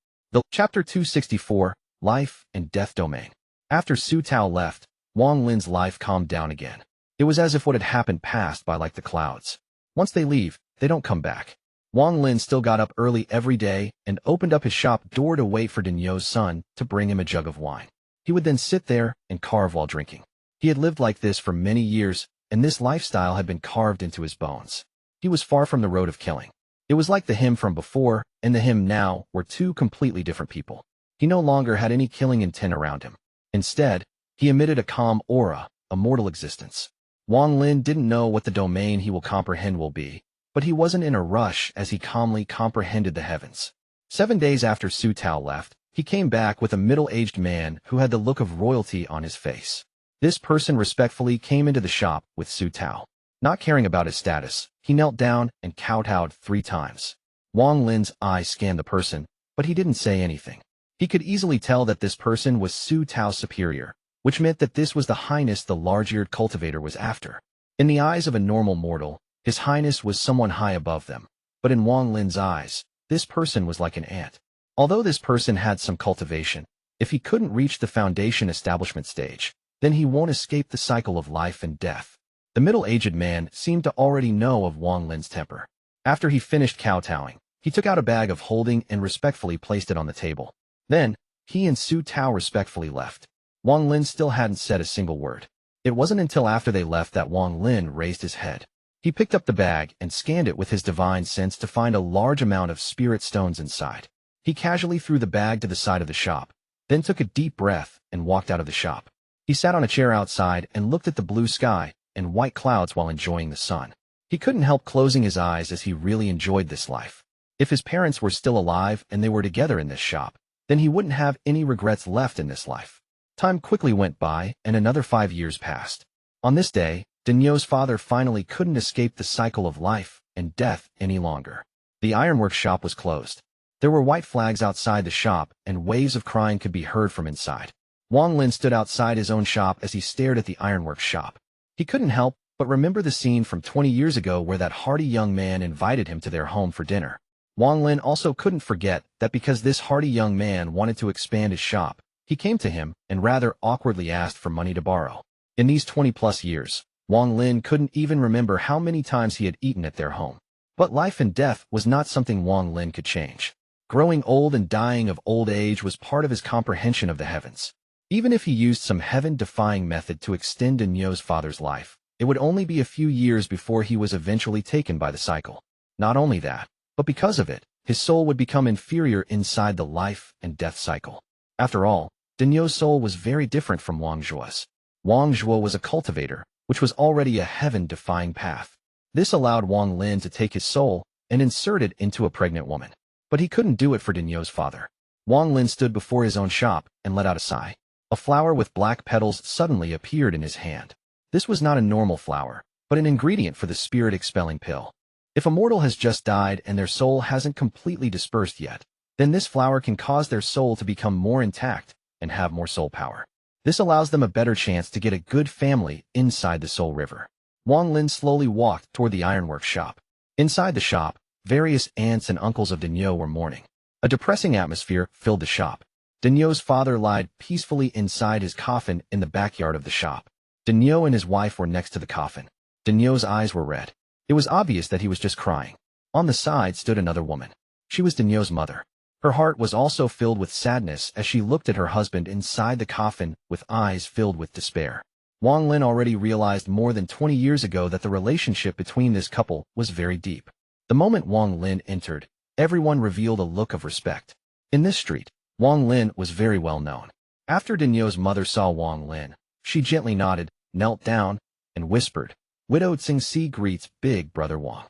Chapter 264, Life and Death Domain. After Su Tao left, Wang Lin's life calmed down again. It was as if what had happened passed by like the clouds. Once they leave, they don't come back. Wang Lin still got up early every day and opened up his shop door to wait for Daniu's son to bring him a jug of wine. He would then sit there and carve while drinking. He had lived like this for many years, and this lifestyle had been carved into his bones. He was far from the road of killing. It was like the him from before and the him now were two completely different people. He no longer had any killing intent around him. Instead, he emitted a calm aura, a mortal existence. Wang Lin didn't know what the domain he will comprehend will be, but he wasn't in a rush as he calmly comprehended the heavens. 7 days after Su Tao left, he came back with a middle-aged man who had the look of royalty on his face. This person respectfully came into the shop with Su Tao. Not caring about his status, he knelt down and kowtowed 3 times. Wang Lin's eyes scanned the person, but he didn't say anything. He could easily tell that this person was Su Tao's superior, which meant that this was the highness the large-eared cultivator was after. In the eyes of a normal mortal, his highness was someone high above them, but in Wang Lin's eyes, this person was like an ant. Although this person had some cultivation, if he couldn't reach the foundation establishment stage, then he won't escape the cycle of life and death. The middle-aged man seemed to already know of Wang Lin's temper. After he finished kowtowing, he took out a bag of holding and respectfully placed it on the table. Then, he and Su Tao respectfully left. Wang Lin still hadn't said a single word. It wasn't until after they left that Wang Lin raised his head. He picked up the bag and scanned it with his divine sense to find a large amount of spirit stones inside. He casually threw the bag to the side of the shop, then took a deep breath and walked out of the shop. He sat on a chair outside and looked at the blue sky and white clouds while enjoying the sun. He couldn't help closing his eyes as he really enjoyed this life. If his parents were still alive and they were together in this shop, then he wouldn't have any regrets left in this life. Time quickly went by, and another 5 years passed. On this day, Daniu's father finally couldn't escape the cycle of life and death any longer. The ironworks shop was closed. There were white flags outside the shop, and waves of crying could be heard from inside. Wang Lin stood outside his own shop as he stared at the ironworks shop. He couldn't help but remember the scene from 20 years ago where that hearty young man invited him to their home for dinner. Wang Lin also couldn't forget that because this hearty young man wanted to expand his shop, he came to him and rather awkwardly asked for money to borrow. In these 20-plus years, Wang Lin couldn't even remember how many times he had eaten at their home. But life and death was not something Wang Lin could change. Growing old and dying of old age was part of his comprehension of the heavens. Even if he used some heaven-defying method to extend Daniu's father's life, it would only be a few years before he was eventually taken by the cycle. Not only that, but because of it, his soul would become inferior inside the life and death cycle. After all, Daniu's soul was very different from Wang Zhuo's. Wang Zhuo was a cultivator, which was already a heaven-defying path. This allowed Wang Lin to take his soul and insert it into a pregnant woman. But he couldn't do it for Daniu's father. Wang Lin stood before his own shop and let out a sigh. A flower with black petals suddenly appeared in his hand. This was not a normal flower, but an ingredient for the spirit-expelling pill. If a mortal has just died and their soul hasn't completely dispersed yet, then this flower can cause their soul to become more intact and have more soul power. This allows them a better chance to get a good family inside the soul river. Wang Lin slowly walked toward the ironworks shop. Inside the shop, various aunts and uncles of Daniu were mourning. A depressing atmosphere filled the shop. Daniu's father lied peacefully inside his coffin in the backyard of the shop. Daniu and his wife were next to the coffin. Daniu's eyes were red. It was obvious that he was just crying. On the side stood another woman. She was Daniu's mother. Her heart was also filled with sadness as she looked at her husband inside the coffin with eyes filled with despair. Wang Lin already realized more than 20 years ago that the relationship between this couple was very deep. The moment Wang Lin entered, everyone revealed a look of respect. In this street, Wang Lin was very well known. After Daniu's mother saw Wang Lin, she gently nodded, knelt down, and whispered, "Widowed Tsing Si greets big brother Wang."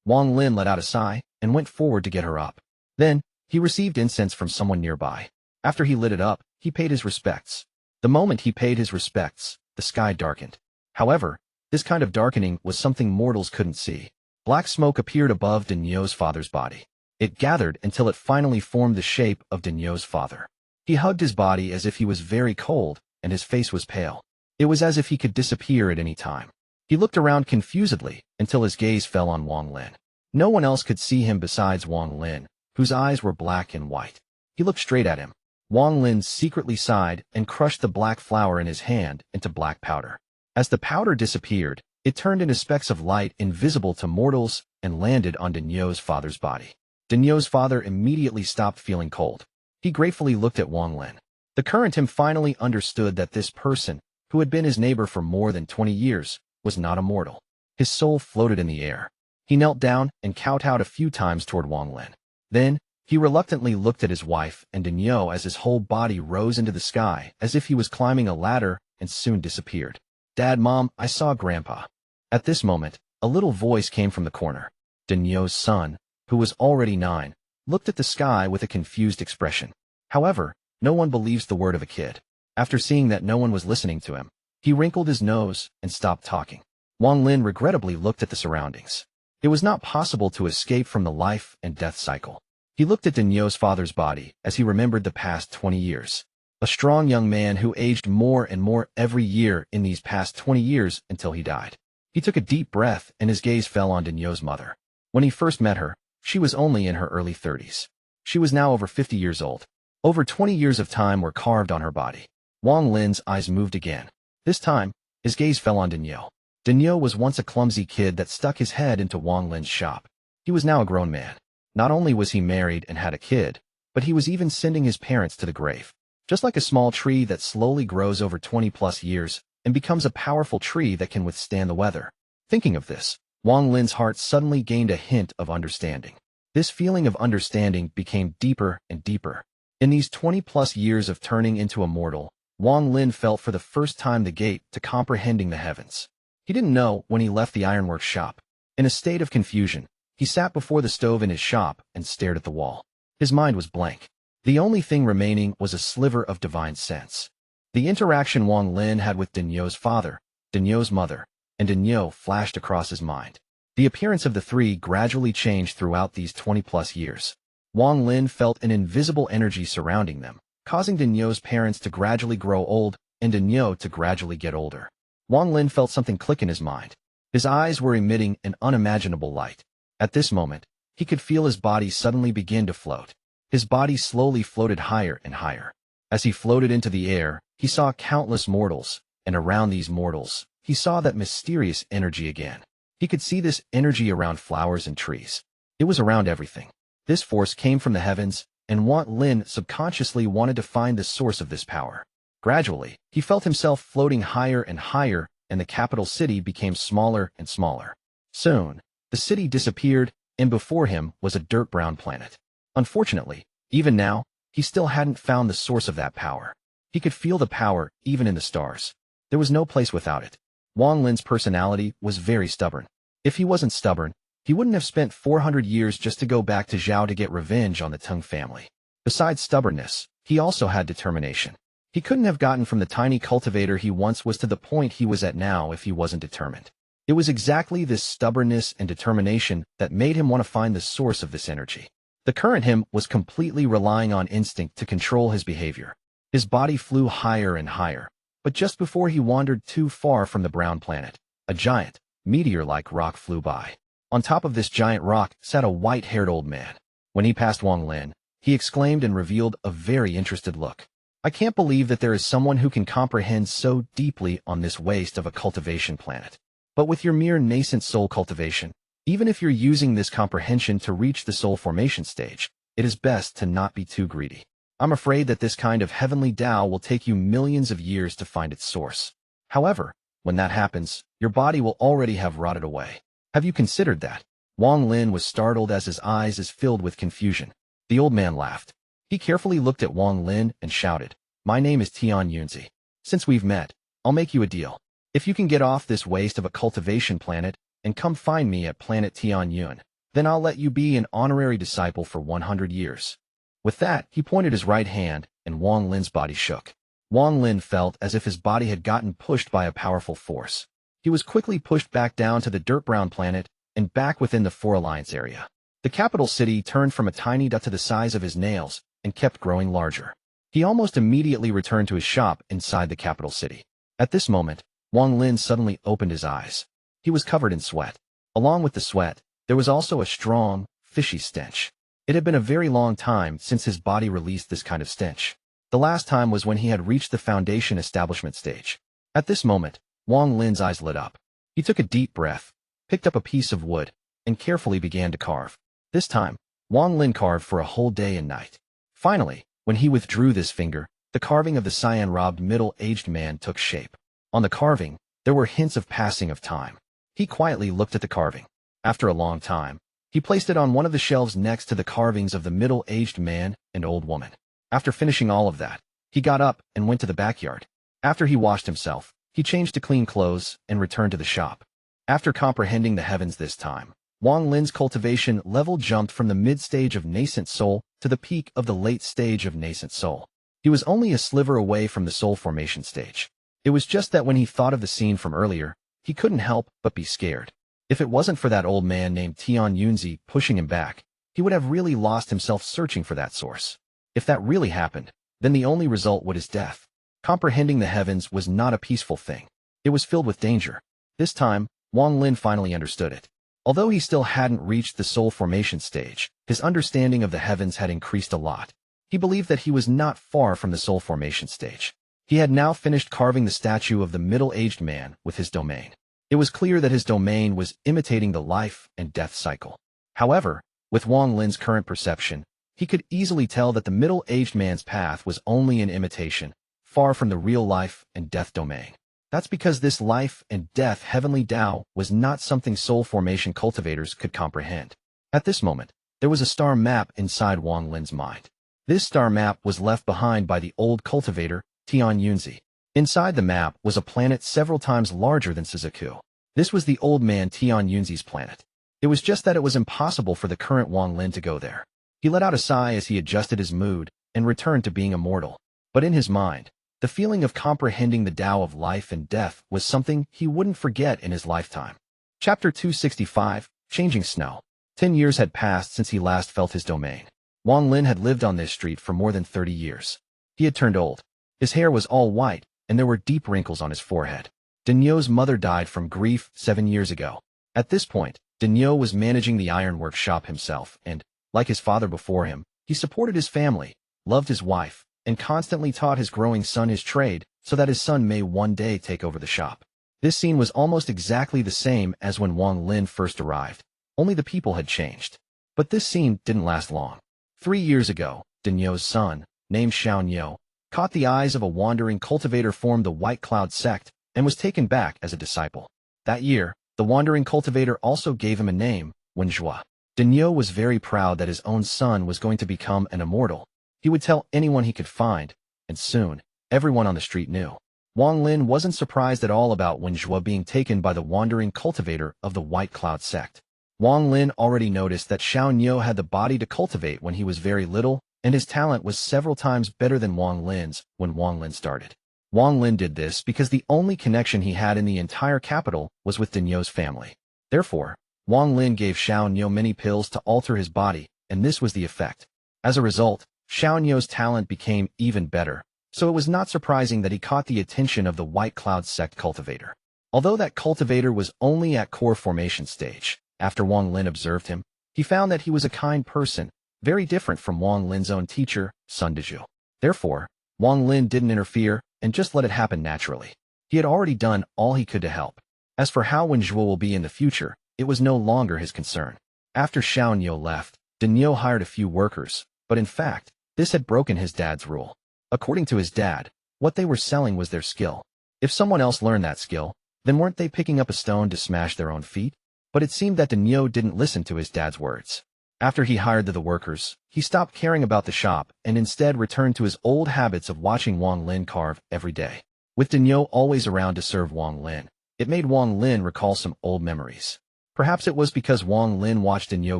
Wang Lin let out a sigh and went forward to get her up. Then, he received incense from someone nearby. After he lit it up, he paid his respects. The moment he paid his respects, the sky darkened. However, this kind of darkening was something mortals couldn't see. Black smoke appeared above Daniu's father's body. It gathered until it finally formed the shape of Daniu's father. He hugged his body as if he was very cold, and his face was pale. It was as if he could disappear at any time. He looked around confusedly until his gaze fell on Wang Lin. No one else could see him besides Wang Lin, whose eyes were black and white. He looked straight at him. Wang Lin secretly sighed and crushed the black flower in his hand into black powder. As the powder disappeared, it turned into specks of light invisible to mortals and landed on Daniu's father's body. Daniu's father immediately stopped feeling cold. He gratefully looked at Wang Lin. The current him finally understood that this person, who had been his neighbor for more than 20 years, was not a mortal. His soul floated in the air. He knelt down and kowtowed a few times toward Wang Lin. Then, he reluctantly looked at his wife and Daniu as his whole body rose into the sky as if he was climbing a ladder and soon disappeared. "Dad, Mom, I saw Grandpa." At this moment, a little voice came from the corner. Daniu's son, who was already 9, looked at the sky with a confused expression. However, no one believes the word of a kid. After seeing that no one was listening to him, he wrinkled his nose and stopped talking. Wang Lin regrettably looked at the surroundings. It was not possible to escape from the life and death cycle. He looked at Daniu's father's body as he remembered the past 20 years. A strong young man who aged more and more every year in these past 20 years until he died. He took a deep breath and his gaze fell on Daniu's mother. When he first met her, she was only in her early 30s. She was now over 50 years old. Over 20 years of time were carved on her body. Wang Lin's eyes moved again. This time, his gaze fell on Daniu. Daniu was once a clumsy kid that stuck his head into Wang Lin's shop. He was now a grown man. Not only was he married and had a kid, but he was even sending his parents to the grave. Just like a small tree that slowly grows over 20-plus years and becomes a powerful tree that can withstand the weather. Thinking of this, Wang Lin's heart suddenly gained a hint of understanding. This feeling of understanding became deeper and deeper. In these 20-plus years of turning into a mortal, Wang Lin felt for the first time the gate to comprehending the heavens. He didn't know when he left the ironworks shop. In a state of confusion, he sat before the stove in his shop and stared at the wall. His mind was blank. The only thing remaining was a sliver of divine sense. The interaction Wang Lin had with Daniu's father, Daniu's mother, and Daniu flashed across his mind. The appearance of the three gradually changed throughout these 20-plus years. Wang Lin felt an invisible energy surrounding them, causing Daniu's parents to gradually grow old and Daniu to gradually get older. Wang Lin felt something click in his mind. His eyes were emitting an unimaginable light. At this moment, he could feel his body suddenly begin to float. His body slowly floated higher and higher. As he floated into the air, he saw countless mortals, and around these mortals, he saw that mysterious energy again. He could see this energy around flowers and trees. It was around everything. This force came from the heavens, and Wang Lin subconsciously wanted to find the source of this power. Gradually, he felt himself floating higher and higher, and the capital city became smaller and smaller. Soon, the city disappeared, and before him was a dirt-brown planet. Unfortunately, even now, he still hadn't found the source of that power. He could feel the power even in the stars. There was no place without it. Wang Lin's personality was very stubborn. If he wasn't stubborn, he wouldn't have spent 400 years just to go back to Zhao to get revenge on the Teng family. Besides stubbornness, he also had determination. He couldn't have gotten from the tiny cultivator he once was to the point he was at now if he wasn't determined. It was exactly this stubbornness and determination that made him want to find the source of this energy. The current him was completely relying on instinct to control his behavior. His body flew higher and higher, but just before he wandered too far from the brown planet, a giant, meteor-like rock flew by. On top of this giant rock sat a white-haired old man. When he passed Wang Lin, he exclaimed and revealed a very interested look. I can't believe that there is someone who can comprehend so deeply on this waste of a cultivation planet. But with your mere nascent soul cultivation, even if you're using this comprehension to reach the soul formation stage, it is best to not be too greedy. I'm afraid that this kind of heavenly Tao will take you millions of years to find its source. However, when that happens, your body will already have rotted away. Have you considered that? Wang Lin was startled as his eyes is filled with confusion. The old man laughed. He carefully looked at Wang Lin and shouted, "My name is Tian Zi. Since we've met, I'll make you a deal. If you can get off this waste of a cultivation planet and come find me at planet Tianyun, then I'll let you be an honorary disciple for 100 years. With that, he pointed his right hand, and Wang Lin's body shook. Wang Lin felt as if his body had gotten pushed by a powerful force. He was quickly pushed back down to the dirt-brown planet and back within the Four Alliance area. The capital city turned from a tiny dot to the size of his nails and kept growing larger. He almost immediately returned to his shop inside the capital city. At this moment, Wang Lin suddenly opened his eyes. He was covered in sweat. Along with the sweat, there was also a strong, fishy stench. It had been a very long time since his body released this kind of stench. The last time was when he had reached the foundation establishment stage. At this moment, Wang Lin's eyes lit up. He took a deep breath, picked up a piece of wood, and carefully began to carve. This time, Wang Lin carved for a whole day and night. Finally, when he withdrew this finger, the carving of the cyan-robed middle-aged man took shape. On the carving, there were hints of passing of time. He quietly looked at the carving. After a long time, he placed it on one of the shelves next to the carvings of the middle-aged man and old woman. After finishing all of that, he got up and went to the backyard. After he washed himself, he changed to clean clothes and returned to the shop. After comprehending the heavens this time, Wang Lin's cultivation level jumped from the mid-stage of nascent soul to the peak of the late stage of nascent soul. He was only a sliver away from the soul formation stage. It was just that when he thought of the scene from earlier, he couldn't help but be scared. If it wasn't for that old man named Tian Zi pushing him back, he would have really lost himself searching for that source. If that really happened, then the only result would is death. Comprehending the heavens was not a peaceful thing. It was filled with danger. This time, Wang Lin finally understood it. Although he still hadn't reached the soul formation stage, his understanding of the heavens had increased a lot. He believed that he was not far from the soul formation stage. He had now finished carving the statue of the middle-aged man with his domain. It was clear that his domain was imitating the life and death cycle. However, with Wang Lin's current perception, he could easily tell that the middle-aged man's path was only an imitation, far from the real life and death domain. That's because this life and death heavenly Tao was not something soul formation cultivators could comprehend. At this moment, there was a star map inside Wang Lin's mind. This star map was left behind by the old cultivator, Tian Zi. Inside the map was a planet several times larger than Suzuku. This was the old man Tian Zi's planet. It was just that it was impossible for the current Wang Lin to go there. He let out a sigh as he adjusted his mood and returned to being immortal. But in his mind, the feeling of comprehending the Tao of life and death was something he wouldn't forget in his lifetime. Chapter 265, Changing Snow. 10 years had passed since he last felt his domain. Wang Lin had lived on this street for more than 30 years. He had turned old. His hair was all white, and there were deep wrinkles on his forehead. Daniu's mother died from grief 7 years ago. At this point, Daniu was managing the ironwork shop himself, and, like his father before him, he supported his family, loved his wife, and constantly taught his growing son his trade so that his son may one day take over the shop. This scene was almost exactly the same as when Wang Lin first arrived, only the people had changed. But this scene didn't last long. 3 years ago, Daniu's son, named Xiao Niu, caught the eyes of a wandering cultivator formed the White Cloud sect and was taken back as a disciple. That year, the wandering cultivator also gave him a name, Wen Zhuo. Daniu was very proud that his own son was going to become an immortal. He would tell anyone he could find, and soon, everyone on the street knew. Wang Lin wasn't surprised at all about Wen Zhuo being taken by the wandering cultivator of the White Cloud sect. Wang Lin already noticed that Xiao Niu had the body to cultivate when he was very little, and his talent was several times better than Wang Lin's when Wang Lin started. Wang Lin did this because the only connection he had in the entire capital was with Daniu's family. Therefore, Wang Lin gave Xiao Niu many pills to alter his body, and this was the effect. As a result, Xiao Niu's talent became even better, so it was not surprising that he caught the attention of the White Cloud sect cultivator. Although that cultivator was only at core formation stage, after Wang Lin observed him, he found that he was a kind person, very different from Wang Lin's own teacher, Sun Dezhu. Therefore, Wang Lin didn't interfere and just let it happen naturally. He had already done all he could to help. As for how Wen Zhuo will be in the future, it was no longer his concern. After Xiao Niu left, Daniu hired a few workers, but in fact, this had broken his dad's rule. According to his dad, what they were selling was their skill. If someone else learned that skill, then weren't they picking up a stone to smash their own feet? But it seemed that Daniu didn't listen to his dad's words. After he hired the workers, he stopped caring about the shop and instead returned to his old habits of watching Wang Lin carve every day. With Daniu always around to serve Wang Lin, it made Wang Lin recall some old memories. Perhaps it was because Wang Lin watched Daniu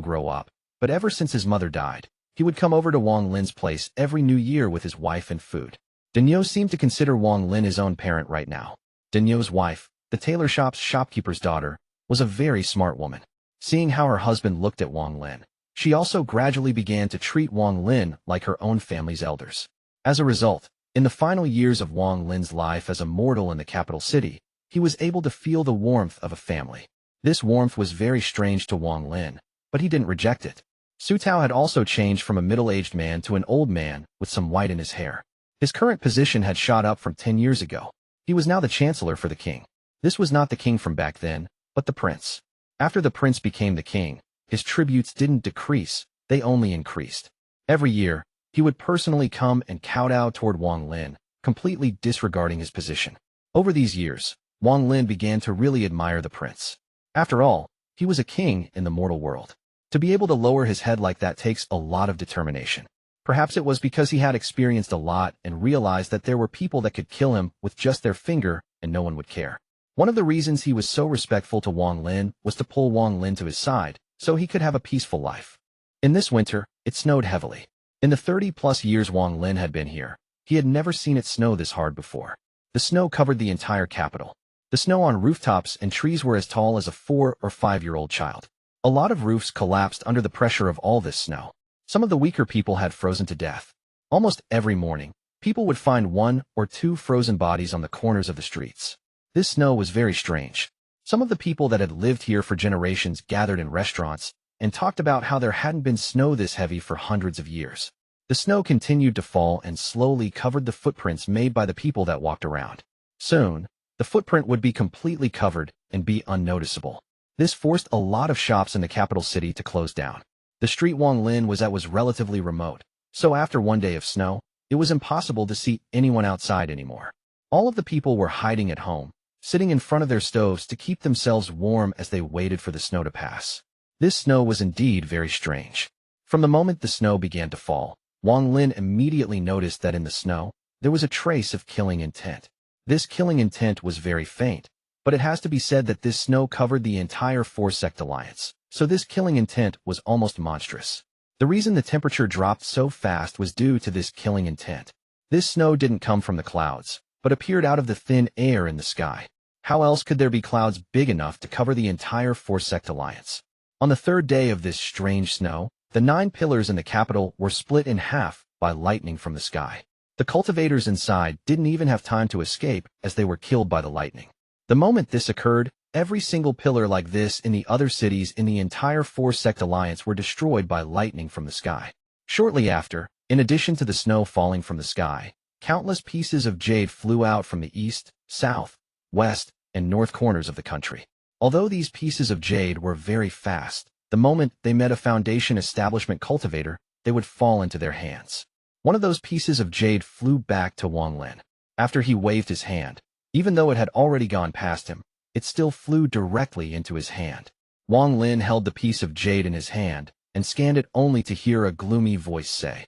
grow up, but ever since his mother died, he would come over to Wang Lin's place every new year with his wife and food. Daniu seemed to consider Wang Lin his own parent right now. Daniu's wife, the tailor shop's shopkeeper's daughter, was a very smart woman. Seeing how her husband looked at Wang Lin, she also gradually began to treat Wang Lin like her own family's elders. As a result, in the final years of Wang Lin's life as a mortal in the capital city, he was able to feel the warmth of a family. This warmth was very strange to Wang Lin, but he didn't reject it. Su Tao had also changed from a middle-aged man to an old man with some white in his hair. His current position had shot up from 10 years ago. He was now the chancellor for the king. This was not the king from back then, but the prince. After the prince became the king, his tributes didn't decrease, they only increased. Every year, he would personally come and kowtow toward Wang Lin, completely disregarding his position. Over these years, Wang Lin began to really admire the prince. After all, he was a king in the mortal world. To be able to lower his head like that takes a lot of determination. Perhaps it was because he had experienced a lot and realized that there were people that could kill him with just their finger and no one would care. One of the reasons he was so respectful to Wang Lin was to pull Wang Lin to his side, so he could have a peaceful life. In this winter, it snowed heavily. In the 30-plus years Wang Lin had been here, he had never seen it snow this hard before. The snow covered the entire capital. The snow on rooftops and trees were as tall as a 4- or 5-year-old child. A lot of roofs collapsed under the pressure of all this snow. Some of the weaker people had frozen to death. Almost every morning, people would find 1 or 2 frozen bodies on the corners of the streets. This snow was very strange. Some of the people that had lived here for generations gathered in restaurants and talked about how there hadn't been snow this heavy for hundreds of years. The snow continued to fall and slowly covered the footprints made by the people that walked around. Soon, the footprint would be completely covered and be unnoticeable. This forced a lot of shops in the capital city to close down. The street Wang Lin was at was relatively remote, so after one day of snow, it was impossible to see anyone outside anymore. All of the people were hiding at home, sitting in front of their stoves to keep themselves warm as they waited for the snow to pass. This snow was indeed very strange. From the moment the snow began to fall, Wang Lin immediately noticed that in the snow, there was a trace of killing intent. This killing intent was very faint, but it has to be said that this snow covered the entire 4-sect alliance, so this killing intent was almost monstrous. The reason the temperature dropped so fast was due to this killing intent. This snow didn't come from the clouds, but appeared out of the thin air in the sky. How else could there be clouds big enough to cover the entire four-sect alliance? On the third day of this strange snow, the 9 pillars in the capital were split in half by lightning from the sky. The cultivators inside didn't even have time to escape as they were killed by the lightning. The moment this occurred, every single pillar like this in the other cities in the entire four-sect alliance were destroyed by lightning from the sky. Shortly after, in addition to the snow falling from the sky, countless pieces of jade flew out from the east, south, west, and north corners of the country. Although these pieces of jade were very fast, the moment they met a foundation establishment cultivator, they would fall into their hands. One of those pieces of jade flew back to Wang Lin. After he waved his hand, even though it had already gone past him, it still flew directly into his hand. Wang Lin held the piece of jade in his hand and scanned it only to hear a gloomy voice say,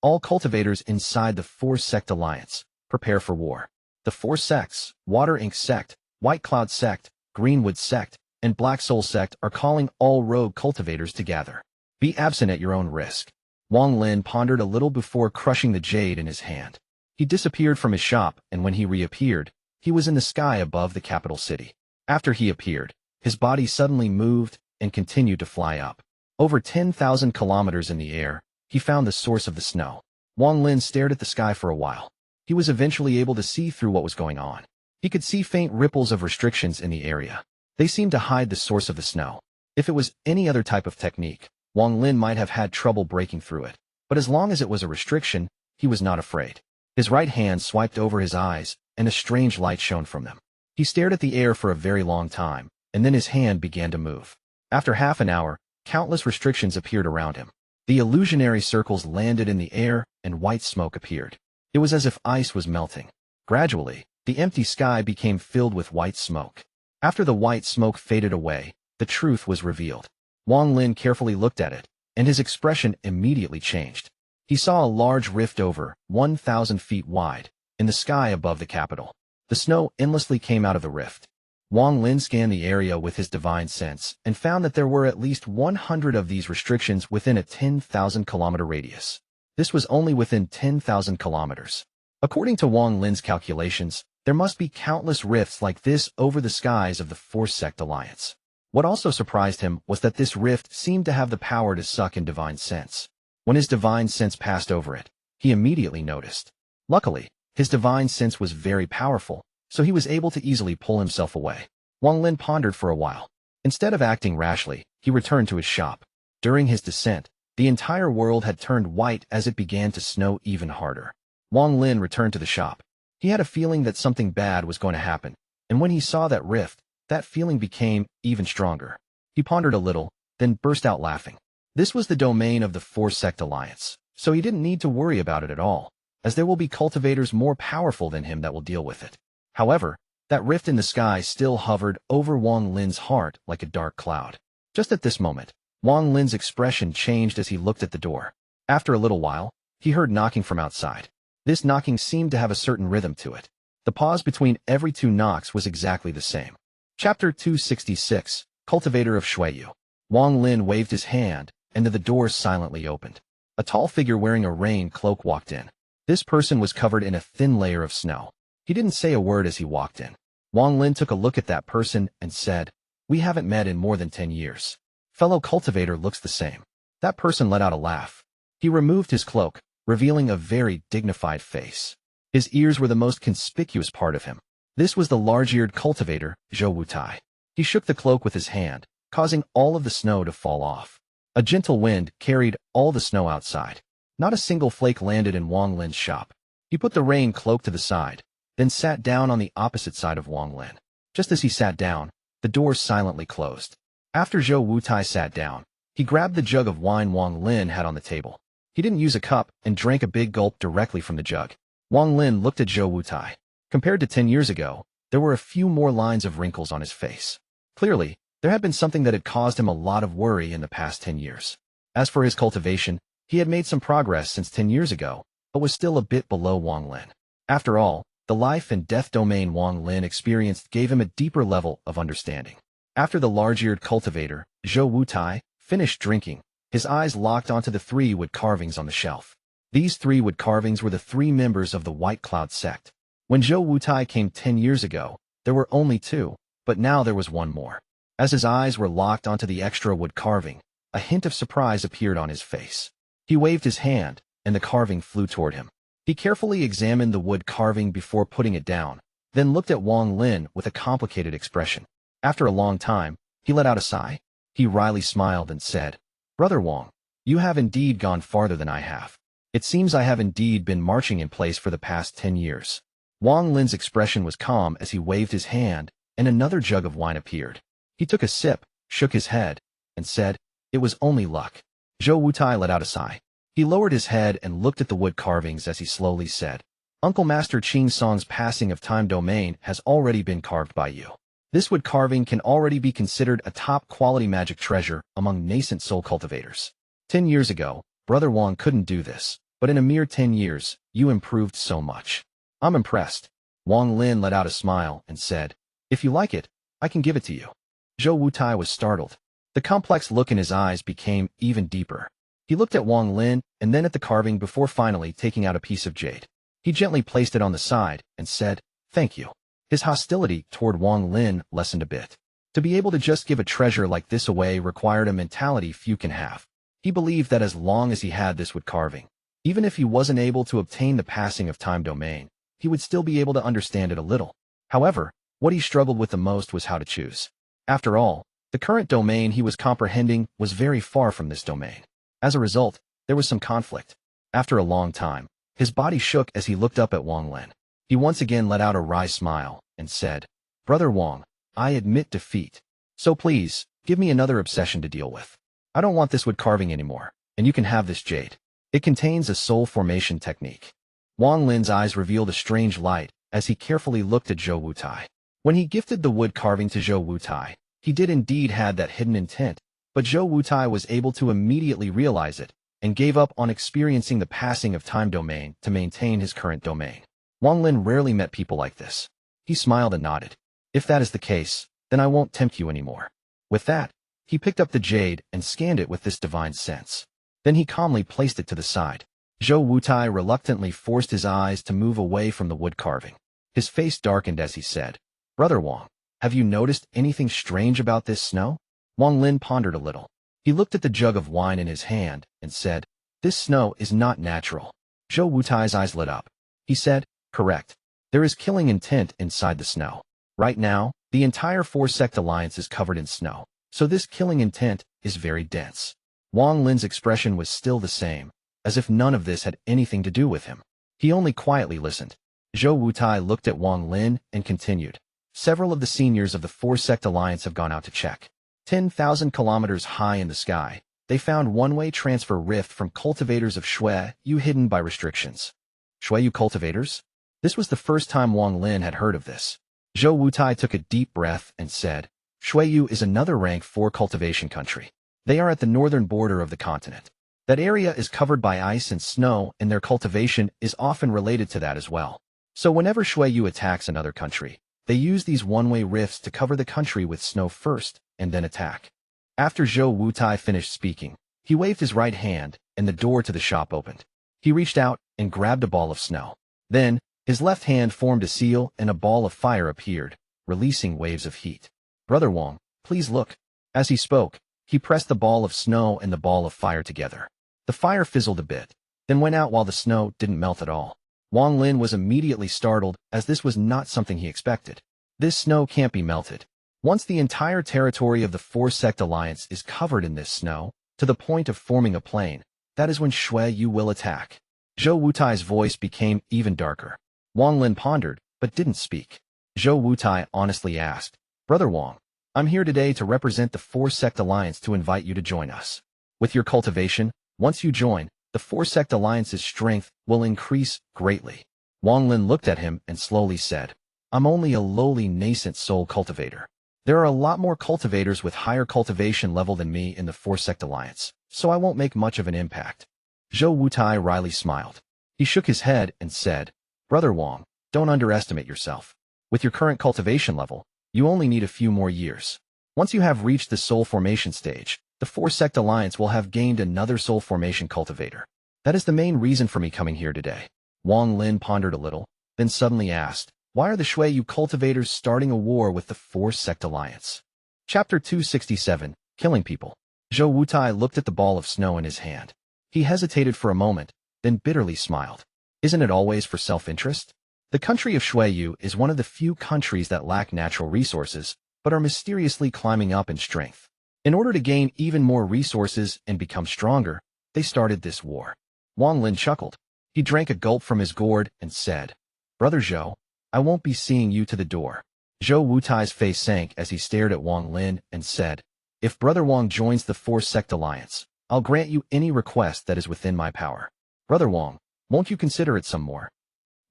"All cultivators inside the four-sect alliance, prepare for war. The 4 sects, Water Ink Sect, White Cloud Sect, Greenwood Sect, and Black Soul Sect are calling all rogue cultivators to gather. Be absent at your own risk." Wang Lin pondered a little before crushing the jade in his hand. He disappeared from his shop, and when he reappeared, he was in the sky above the capital city. After he appeared, his body suddenly moved and continued to fly up. Over 10,000 kilometers in the air, he found the source of the snow. Wang Lin stared at the sky for a while. He was eventually able to see through what was going on. He could see faint ripples of restrictions in the area. They seemed to hide the source of the snow. If it was any other type of technique, Wang Lin might have had trouble breaking through it. But as long as it was a restriction, he was not afraid. His right hand swiped over his eyes, and a strange light shone from them. He stared at the air for a very long time, and then his hand began to move. After half an hour, countless restrictions appeared around him. The illusionary circles landed in the air, and white smoke appeared. It was as if ice was melting. Gradually, the empty sky became filled with white smoke. After the white smoke faded away, the truth was revealed. Wang Lin carefully looked at it, and his expression immediately changed. He saw a large rift over 1,000 feet wide in the sky above the capital. The snow endlessly came out of the rift. Wang Lin scanned the area with his divine sense and found that there were at least 100 of these restrictions within a 10,000-kilometer radius. This was only within 10,000 kilometers. According to Wang Lin's calculations, there must be countless rifts like this over the skies of the four-sect alliance. What also surprised him was that this rift seemed to have the power to suck in divine sense. When his divine sense passed over it, he immediately noticed. Luckily, his divine sense was very powerful, so he was able to easily pull himself away. Wang Lin pondered for a while. Instead of acting rashly, he returned to his shop. During his descent, the entire world had turned white as it began to snow even harder. Wang Lin returned to the shop. He had a feeling that something bad was going to happen, and when he saw that rift, that feeling became even stronger. He pondered a little, then burst out laughing. This was the domain of the four-sect alliance, so he didn't need to worry about it at all, as there will be cultivators more powerful than him that will deal with it. However, that rift in the sky still hovered over Wang Lin's heart like a dark cloud. Just at this moment, Wang Lin's expression changed as he looked at the door. After a little while, he heard knocking from outside. This knocking seemed to have a certain rhythm to it. The pause between every 2 knocks was exactly the same. Chapter 266, Cultivator of Xue Yu. Wang Lin waved his hand, and the door silently opened. A tall figure wearing a rain cloak walked in. This person was covered in a thin layer of snow. He didn't say a word as he walked in. Wang Lin took a look at that person and said, "We haven't met in more than 10 years. Fellow cultivator looks the same." That person let out a laugh. He removed his cloak, revealing a very dignified face. His ears were the most conspicuous part of him. This was the large-eared cultivator, Zhou. He shook the cloak with his hand, causing all of the snow to fall off. A gentle wind carried all the snow outside. Not a single flake landed in Wang Lin's shop. He put the rain cloak to the side, then sat down on the opposite side of Wang Lin. Just as he sat down, the door silently closed. After Zhou sat down, he grabbed the jug of wine Wang Lin had on the table. He didn't use a cup and drank a big gulp directly from the jug. Wang Lin looked at Zhou. Compared to 10 years ago, there were a few more lines of wrinkles on his face. Clearly, there had been something that had caused him a lot of worry in the past 10 years. As for his cultivation, he had made some progress since 10 years ago, but was still a bit below Wang Lin. After all, the life and death domain Wang Lin experienced gave him a deeper level of understanding. After the large-eared cultivator, Zhou Wutai finished drinking. His eyes locked onto the 3 wood carvings on the shelf. These 3 wood carvings were the 3 members of the White Cloud sect. When Zhou Wutai came 10 years ago, there were only 2, but now there was 1 more. As his eyes were locked onto the extra wood carving, a hint of surprise appeared on his face. He waved his hand, and the carving flew toward him. He carefully examined the wood carving before putting it down, then looked at Wang Lin with a complicated expression. After a long time, he let out a sigh. He wryly smiled and said, "Brother Wang, you have indeed gone farther than I have. It seems I have indeed been marching in place for the past 10 years." Wang Lin's expression was calm as he waved his hand, and another jug of wine appeared. He took a sip, shook his head, and said, "It was only luck." Zhou Wutai let out a sigh. He lowered his head and looked at the wood carvings as he slowly said, "Uncle Master Qing Song's passing of time domain has already been carved by you. This wood carving can already be considered a top-quality magic treasure among nascent soul cultivators. 10 years ago, Brother Wang couldn't do this, but in a mere 10 years, you improved so much. I'm impressed." Wang Lin let out a smile and said, "If you like it, I can give it to you." Zhou Wutai was startled. The complex look in his eyes became even deeper. He looked at Wang Lin and then at the carving before finally taking out a piece of jade. He gently placed it on the side and said, "Thank you." His hostility toward Wang Lin lessened a bit. To be able to just give a treasure like this away required a mentality few can have. He believed that as long as he had this wood carving, even if he wasn't able to obtain the passing of time domain, he would still be able to understand it a little. However, what he struggled with the most was how to choose. After all, the current domain he was comprehending was very far from this domain. As a result, there was some conflict. After a long time, his body shook as he looked up at Wang Lin. He once again let out a wry smile and said, "Brother Wang, I admit defeat. So please, give me another obsession to deal with. I don't want this wood carving anymore, and you can have this jade. It contains a soul formation technique." Wang Lin's eyes revealed a strange light as he carefully looked at Zhou Wutai. When he gifted the wood carving to Zhou Wutai, he did indeed have that hidden intent, but Zhou Wutai was able to immediately realize it and gave up on experiencing the passing of time domain to maintain his current domain. Wang Lin rarely met people like this. He smiled and nodded. "If that is the case, then I won't tempt you anymore." With that, he picked up the jade and scanned it with this divine sense. Then he calmly placed it to the side. Zhou Wutai reluctantly forced his eyes to move away from the wood carving. His face darkened as he said, "Brother Wang, have you noticed anything strange about this snow?" Wang Lin pondered a little. He looked at the jug of wine in his hand and said, "This snow is not natural." Zhou Wutai's eyes lit up. He said, "Correct. There is killing intent inside the snow. Right now, the entire 4-sect alliance is covered in snow, so this killing intent is very dense." Wang Lin's expression was still the same, as if none of this had anything to do with him. He only quietly listened. Zhou Wutai looked at Wang Lin and continued, "Several of the seniors of the 4-sect alliance have gone out to check. 10,000 kilometers high in the sky, they found one-way transfer rift from cultivators of Xue Yu hidden by restrictions." Xue Yu cultivators? This was the first time Wang Lin had heard of this. Zhou Wutai took a deep breath and said, "Xue Yu is another rank 4 cultivation country. They are at the northern border of the continent. That area is covered by ice and snow, and their cultivation is often related to that as well. So whenever Xue Yu attacks another country, they use these one-way rifts to cover the country with snow first, and then attack." After Zhou Wutai finished speaking, he waved his right hand, and the door to the shop opened. He reached out and grabbed a ball of snow. Then, his left hand formed a seal and a ball of fire appeared, releasing waves of heat. "Brother Wang, please look." As he spoke, he pressed the ball of snow and the ball of fire together. The fire fizzled a bit, then went out while the snow didn't melt at all. Wang Lin was immediately startled as this was not something he expected. This snow can't be melted. Once the entire territory of the 4-sect alliance is covered in this snow, to the point of forming a plain, that is when Xue Yu will attack. Zhou Wutai's voice became even darker. Wang Lin pondered, but didn't speak. Zhou Wutai honestly asked, "Brother Wang, I'm here today to represent the 4-sect alliance to invite you to join us. With your cultivation, once you join, the 4-sect alliance's strength will increase greatly." Wang Lin looked at him and slowly said, "I'm only a lowly nascent soul cultivator. There are a lot more cultivators with higher cultivation level than me in the 4-sect alliance, so I won't make much of an impact." Zhou Wutai wryly smiled. He shook his head and said, "Brother Wang, don't underestimate yourself. With your current cultivation level, you only need a few more years. Once you have reached the soul formation stage, the four-sect alliance will have gained another soul formation cultivator. That is the main reason for me coming here today. Wang Lin pondered a little, then suddenly asked, why are the Xue Yu cultivators starting a war with the four-sect alliance? Chapter 267, Killing People. Zhou Wutai looked at the ball of snow in his hand. He hesitated for a moment, then bitterly smiled. Isn't it always for self-interest? The country of Xue Yu is one of the few countries that lack natural resources, but are mysteriously climbing up in strength. In order to gain even more resources and become stronger, they started this war. Wang Lin chuckled. He drank a gulp from his gourd and said, Brother Zhou, I won't be seeing you to the door. Zhou Wutai's face sank as he stared at Wang Lin and said, if Brother Wang joins the four-sect alliance, I'll grant you any request that is within my power. Brother Wang, won't you consider it some more?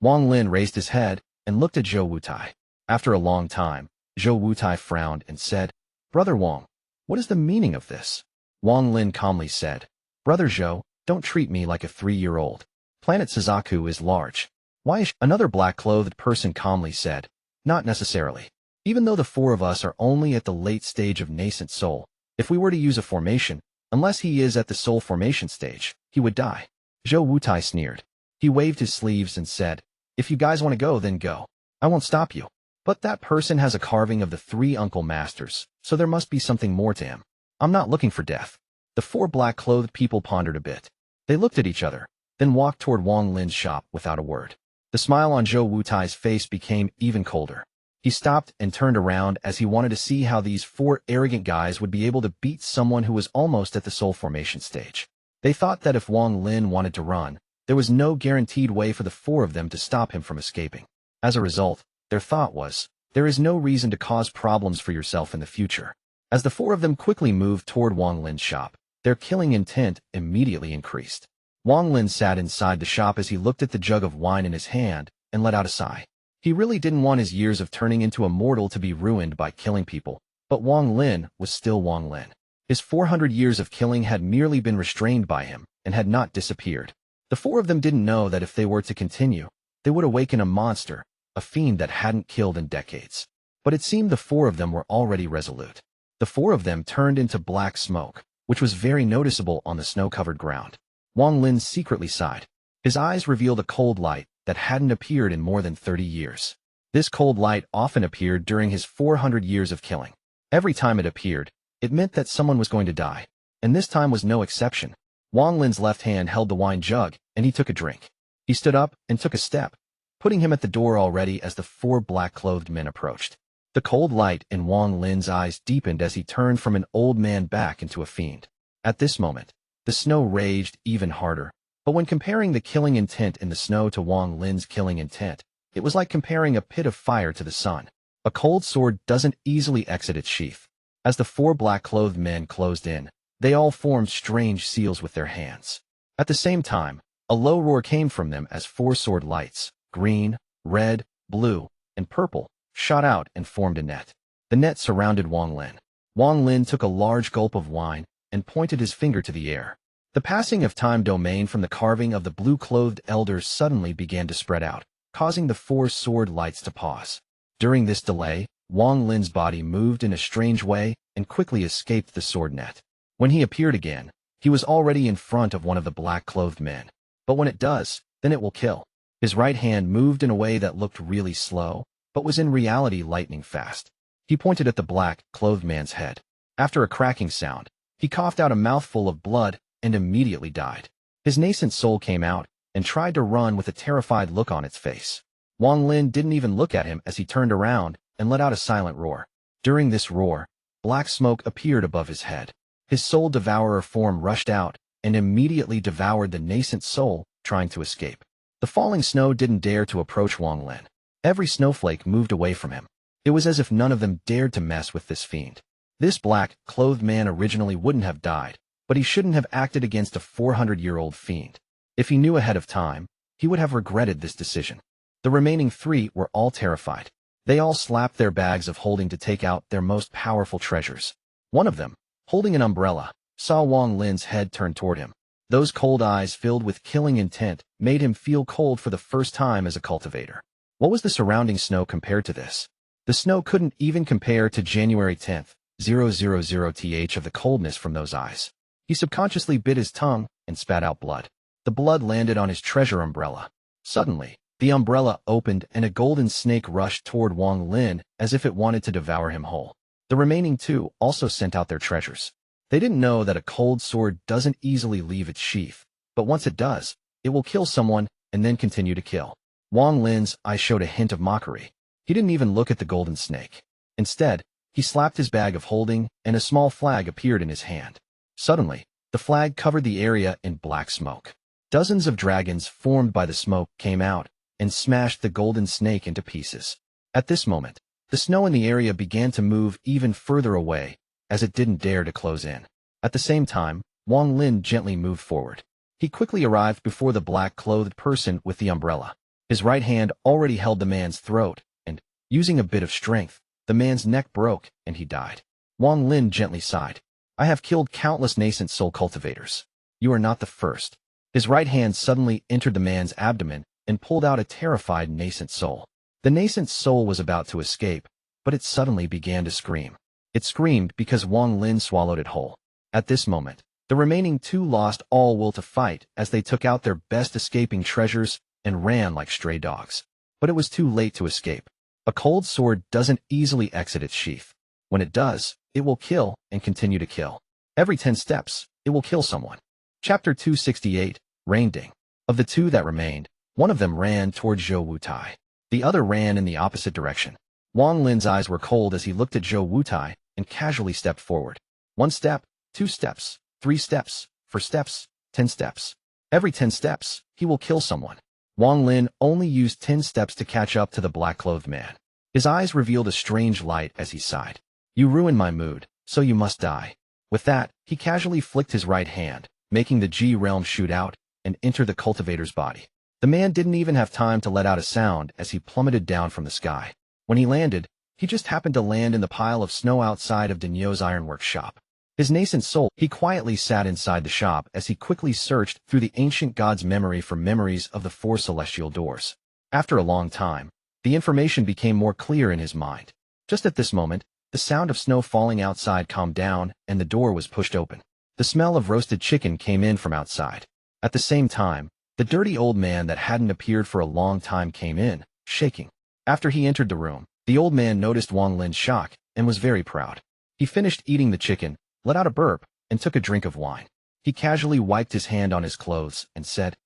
Wang Lin raised his head and looked at Zhou Wutai. After a long time, Zhou Wutai frowned and said, Brother Wang, what is the meaning of this? Wang Lin calmly said, Brother Zhou, don't treat me like a 3-year-old. Planet Suzaku is large. Why is another black-clothed person calmly said, not necessarily. Even though the four of us are only at the late stage of nascent soul, if we were to use a formation, unless he is at the soul formation stage, he would die. Zhou Wutai sneered. He waved his sleeves and said, if you guys want to go, then go. I won't stop you. But that person has a carving of the 3 uncle masters, so there must be something more to him. I'm not looking for death. The 4 black-clothed people pondered a bit. They looked at each other, then walked toward Wang Lin's shop without a word. The smile on Zhou Wutai's face became even colder. He stopped and turned around as he wanted to see how these 4 arrogant guys would be able to beat someone who was almost at the soul formation stage. They thought that if Wang Lin wanted to run, there was no guaranteed way for the 4 of them to stop him from escaping. As a result, their thought was, there is no reason to cause problems for yourself in the future. As the 4 of them quickly moved toward Wang Lin's shop, their killing intent immediately increased. Wang Lin sat inside the shop as he looked at the jug of wine in his hand and let out a sigh. He really didn't want his years of turning into a mortal to be ruined by killing people, but Wang Lin was still Wang Lin. His 400 years of killing had merely been restrained by him and had not disappeared. The 4 of them didn't know that if they were to continue, they would awaken a monster, a fiend that hadn't killed in decades. But it seemed the 4 of them were already resolute. The 4 of them turned into black smoke, which was very noticeable on the snow-covered ground. Wang Lin secretly sighed. His eyes revealed a cold light that hadn't appeared in more than 30 years. This cold light often appeared during his 400 years of killing. Every time it appeared, it meant that someone was going to die, and this time was no exception. Wang Lin's left hand held the wine jug, and he took a drink. He stood up and took a step, putting him at the door already as the 4 black-clothed men approached. The cold light in Wang Lin's eyes deepened as he turned from an old man back into a fiend. At this moment, the snow raged even harder, but when comparing the killing intent in the snow to Wang Lin's killing intent, it was like comparing a pit of fire to the sun. A cold sword doesn't easily exit its sheath. As the 4 black-clothed men closed in, they all formed strange seals with their hands. At the same time, a low roar came from them as 4 sword lights, green, red, blue, and purple, shot out and formed a net. The net surrounded Wang Lin. Wang Lin took a large gulp of wine and pointed his finger to the air. The passing of time domain from the carving of the blue-clothed elders suddenly began to spread out, causing the 4 sword lights to pause. During this delay, Wang Lin's body moved in a strange way and quickly escaped the sword net. When he appeared again, he was already in front of one of the black-clothed men. But when it does, then it will kill. His right hand moved in a way that looked really slow, but was in reality lightning fast. He pointed at the black-clothed man's head. After a cracking sound, he coughed out a mouthful of blood and immediately died. His nascent soul came out and tried to run with a terrified look on its face. Wang Lin didn't even look at him as he turned around and let out a silent roar. During this roar, black smoke appeared above his head. His soul devourer form rushed out and immediately devoured the nascent soul, trying to escape. The falling snow didn't dare to approach Wang Lin. Every snowflake moved away from him. It was as if none of them dared to mess with this fiend. This black-clothed man originally wouldn't have died, but he shouldn't have acted against a 400-year-old fiend. If he knew ahead of time, he would have regretted this decision. The remaining 3 were all terrified. They all slapped their bags of holding to take out their most powerful treasures. One of them, holding an umbrella, saw Wang Lin's head turn toward him. Those cold eyes filled with killing intent made him feel cold for the first time as a cultivator. What was the surrounding snow compared to this? The snow couldn't even compare to January 10th, 000th of the coldness from those eyes. He subconsciously bit his tongue and spat out blood. The blood landed on his treasure umbrella. Suddenly, the umbrella opened and a golden snake rushed toward Wang Lin as if it wanted to devour him whole. The remaining two also sent out their treasures. They didn't know that a cold sword doesn't easily leave its sheath, but once it does, it will kill someone and then continue to kill. Wang Lin's eyes showed a hint of mockery. He didn't even look at the golden snake. Instead, he slapped his bag of holding and a small flag appeared in his hand. Suddenly, the flag covered the area in black smoke. Dozens of dragons formed by the smoke came out and smashed the golden snake into pieces. At this moment, the snow in the area began to move even further away, as it didn't dare to close in. At the same time, Wang Lin gently moved forward. He quickly arrived before the black-clothed person with the umbrella. His right hand already held the man's throat, and, using a bit of strength, the man's neck broke, and he died. Wang Lin gently sighed. I have killed countless nascent soul cultivators. You are not the first. His right hand suddenly entered the man's abdomen and pulled out a terrified nascent soul. The nascent soul was about to escape, but it suddenly began to scream. It screamed because Wang Lin swallowed it whole. At this moment, the remaining two lost all will to fight as they took out their best escaping treasures and ran like stray dogs. But it was too late to escape. A cold sword doesn't easily exit its sheath. When it does, it will kill and continue to kill. Every 10 steps, it will kill someone. Chapter 268, Renegade. Of the two that remained, one of them ran toward Zhou Wutai. The other ran in the opposite direction. Wang Lin's eyes were cold as he looked at Zhou Wutai and casually stepped forward. 1 step, 2 steps, 3 steps, 4 steps, 10 steps. Every 10 steps, he will kill someone. Wang Lin only used 10 steps to catch up to the black-clothed man. His eyes revealed a strange light as he sighed. You ruined my mood, so you must die. With that, he casually flicked his right hand, making the G realm shoot out and enter the cultivator's body. The man didn't even have time to let out a sound as he plummeted down from the sky. When he landed, he just happened to land in the pile of snow outside of Daniu's ironworks shop. His nascent soul, he quietly sat inside the shop as he quickly searched through the ancient god's memory for memories of the 4 celestial doors. After a long time, the information became more clear in his mind. Just at this moment, the sound of snow falling outside calmed down and the door was pushed open. The smell of roasted chicken came in from outside. At the same time, the dirty old man that hadn't appeared for a long time came in, shaking. After he entered the room, the old man noticed Wang Lin's shock and was very proud. He finished eating the chicken, let out a burp, and took a drink of wine. He casually wiped his hand on his clothes and said,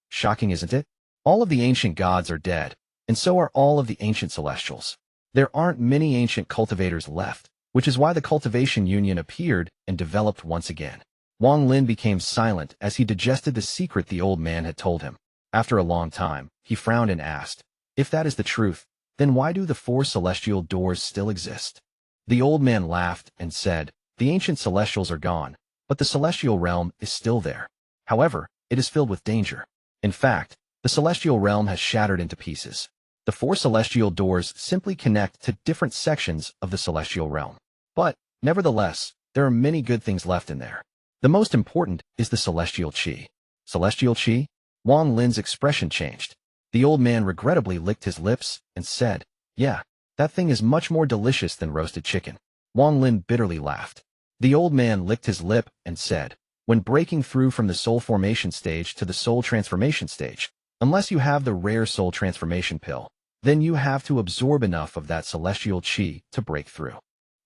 shocking, isn't it? All of the ancient gods are dead, and so are all of the ancient celestials. There aren't many ancient cultivators left, which is why the Cultivation Union appeared and developed once again. Wang Lin became silent as he digested the secret the old man had told him. After a long time, he frowned and asked, if that is the truth, then why do the 4 celestial doors still exist? The old man laughed and said, the ancient celestials are gone, but the celestial realm is still there. However, it is filled with danger. In fact, the celestial realm has shattered into pieces. The 4 celestial doors simply connect to different sections of the celestial realm. But, nevertheless, there are many good things left in there. The most important is the celestial qi. Celestial qi? Wang Lin's expression changed. The old man regrettably licked his lips and said, yeah, that thing is much more delicious than roasted chicken. Wang Lin bitterly laughed. The old man licked his lip and said, when breaking through from the soul formation stage to the soul transformation stage, unless you have the rare soul transformation pill, then you have to absorb enough of that celestial qi to break through.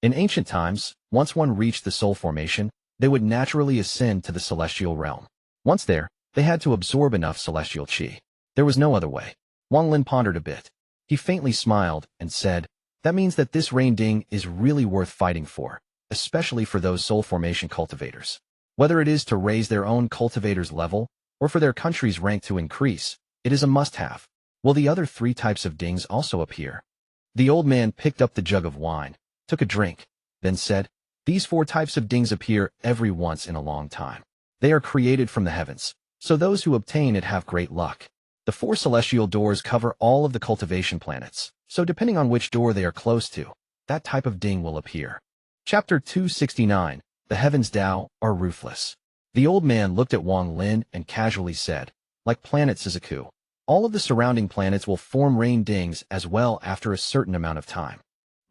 In ancient times, once one reached the soul formation, they would naturally ascend to the celestial realm. Once there, they had to absorb enough celestial qi. There was no other way. Wang Lin pondered a bit. He faintly smiled and said, that means that this Renegade is really worth fighting for, especially for those soul formation cultivators. Whether it is to raise their own cultivator's level, or for their country's rank to increase, it is a must-have. Will the other 3 types of dings also appear? The old man picked up the jug of wine, took a drink, then said, these 4 types of dings appear every once in a long time. They are created from the heavens, so those who obtain it have great luck. The 4 celestial doors cover all of the cultivation planets, so depending on which door they are close to, that type of ding will appear. Chapter 269, The Heavens Dao are Ruthless. The old man looked at Wang Lin and casually said, like planet Suzaku, all of the surrounding planets will form rain dings as well after a certain amount of time.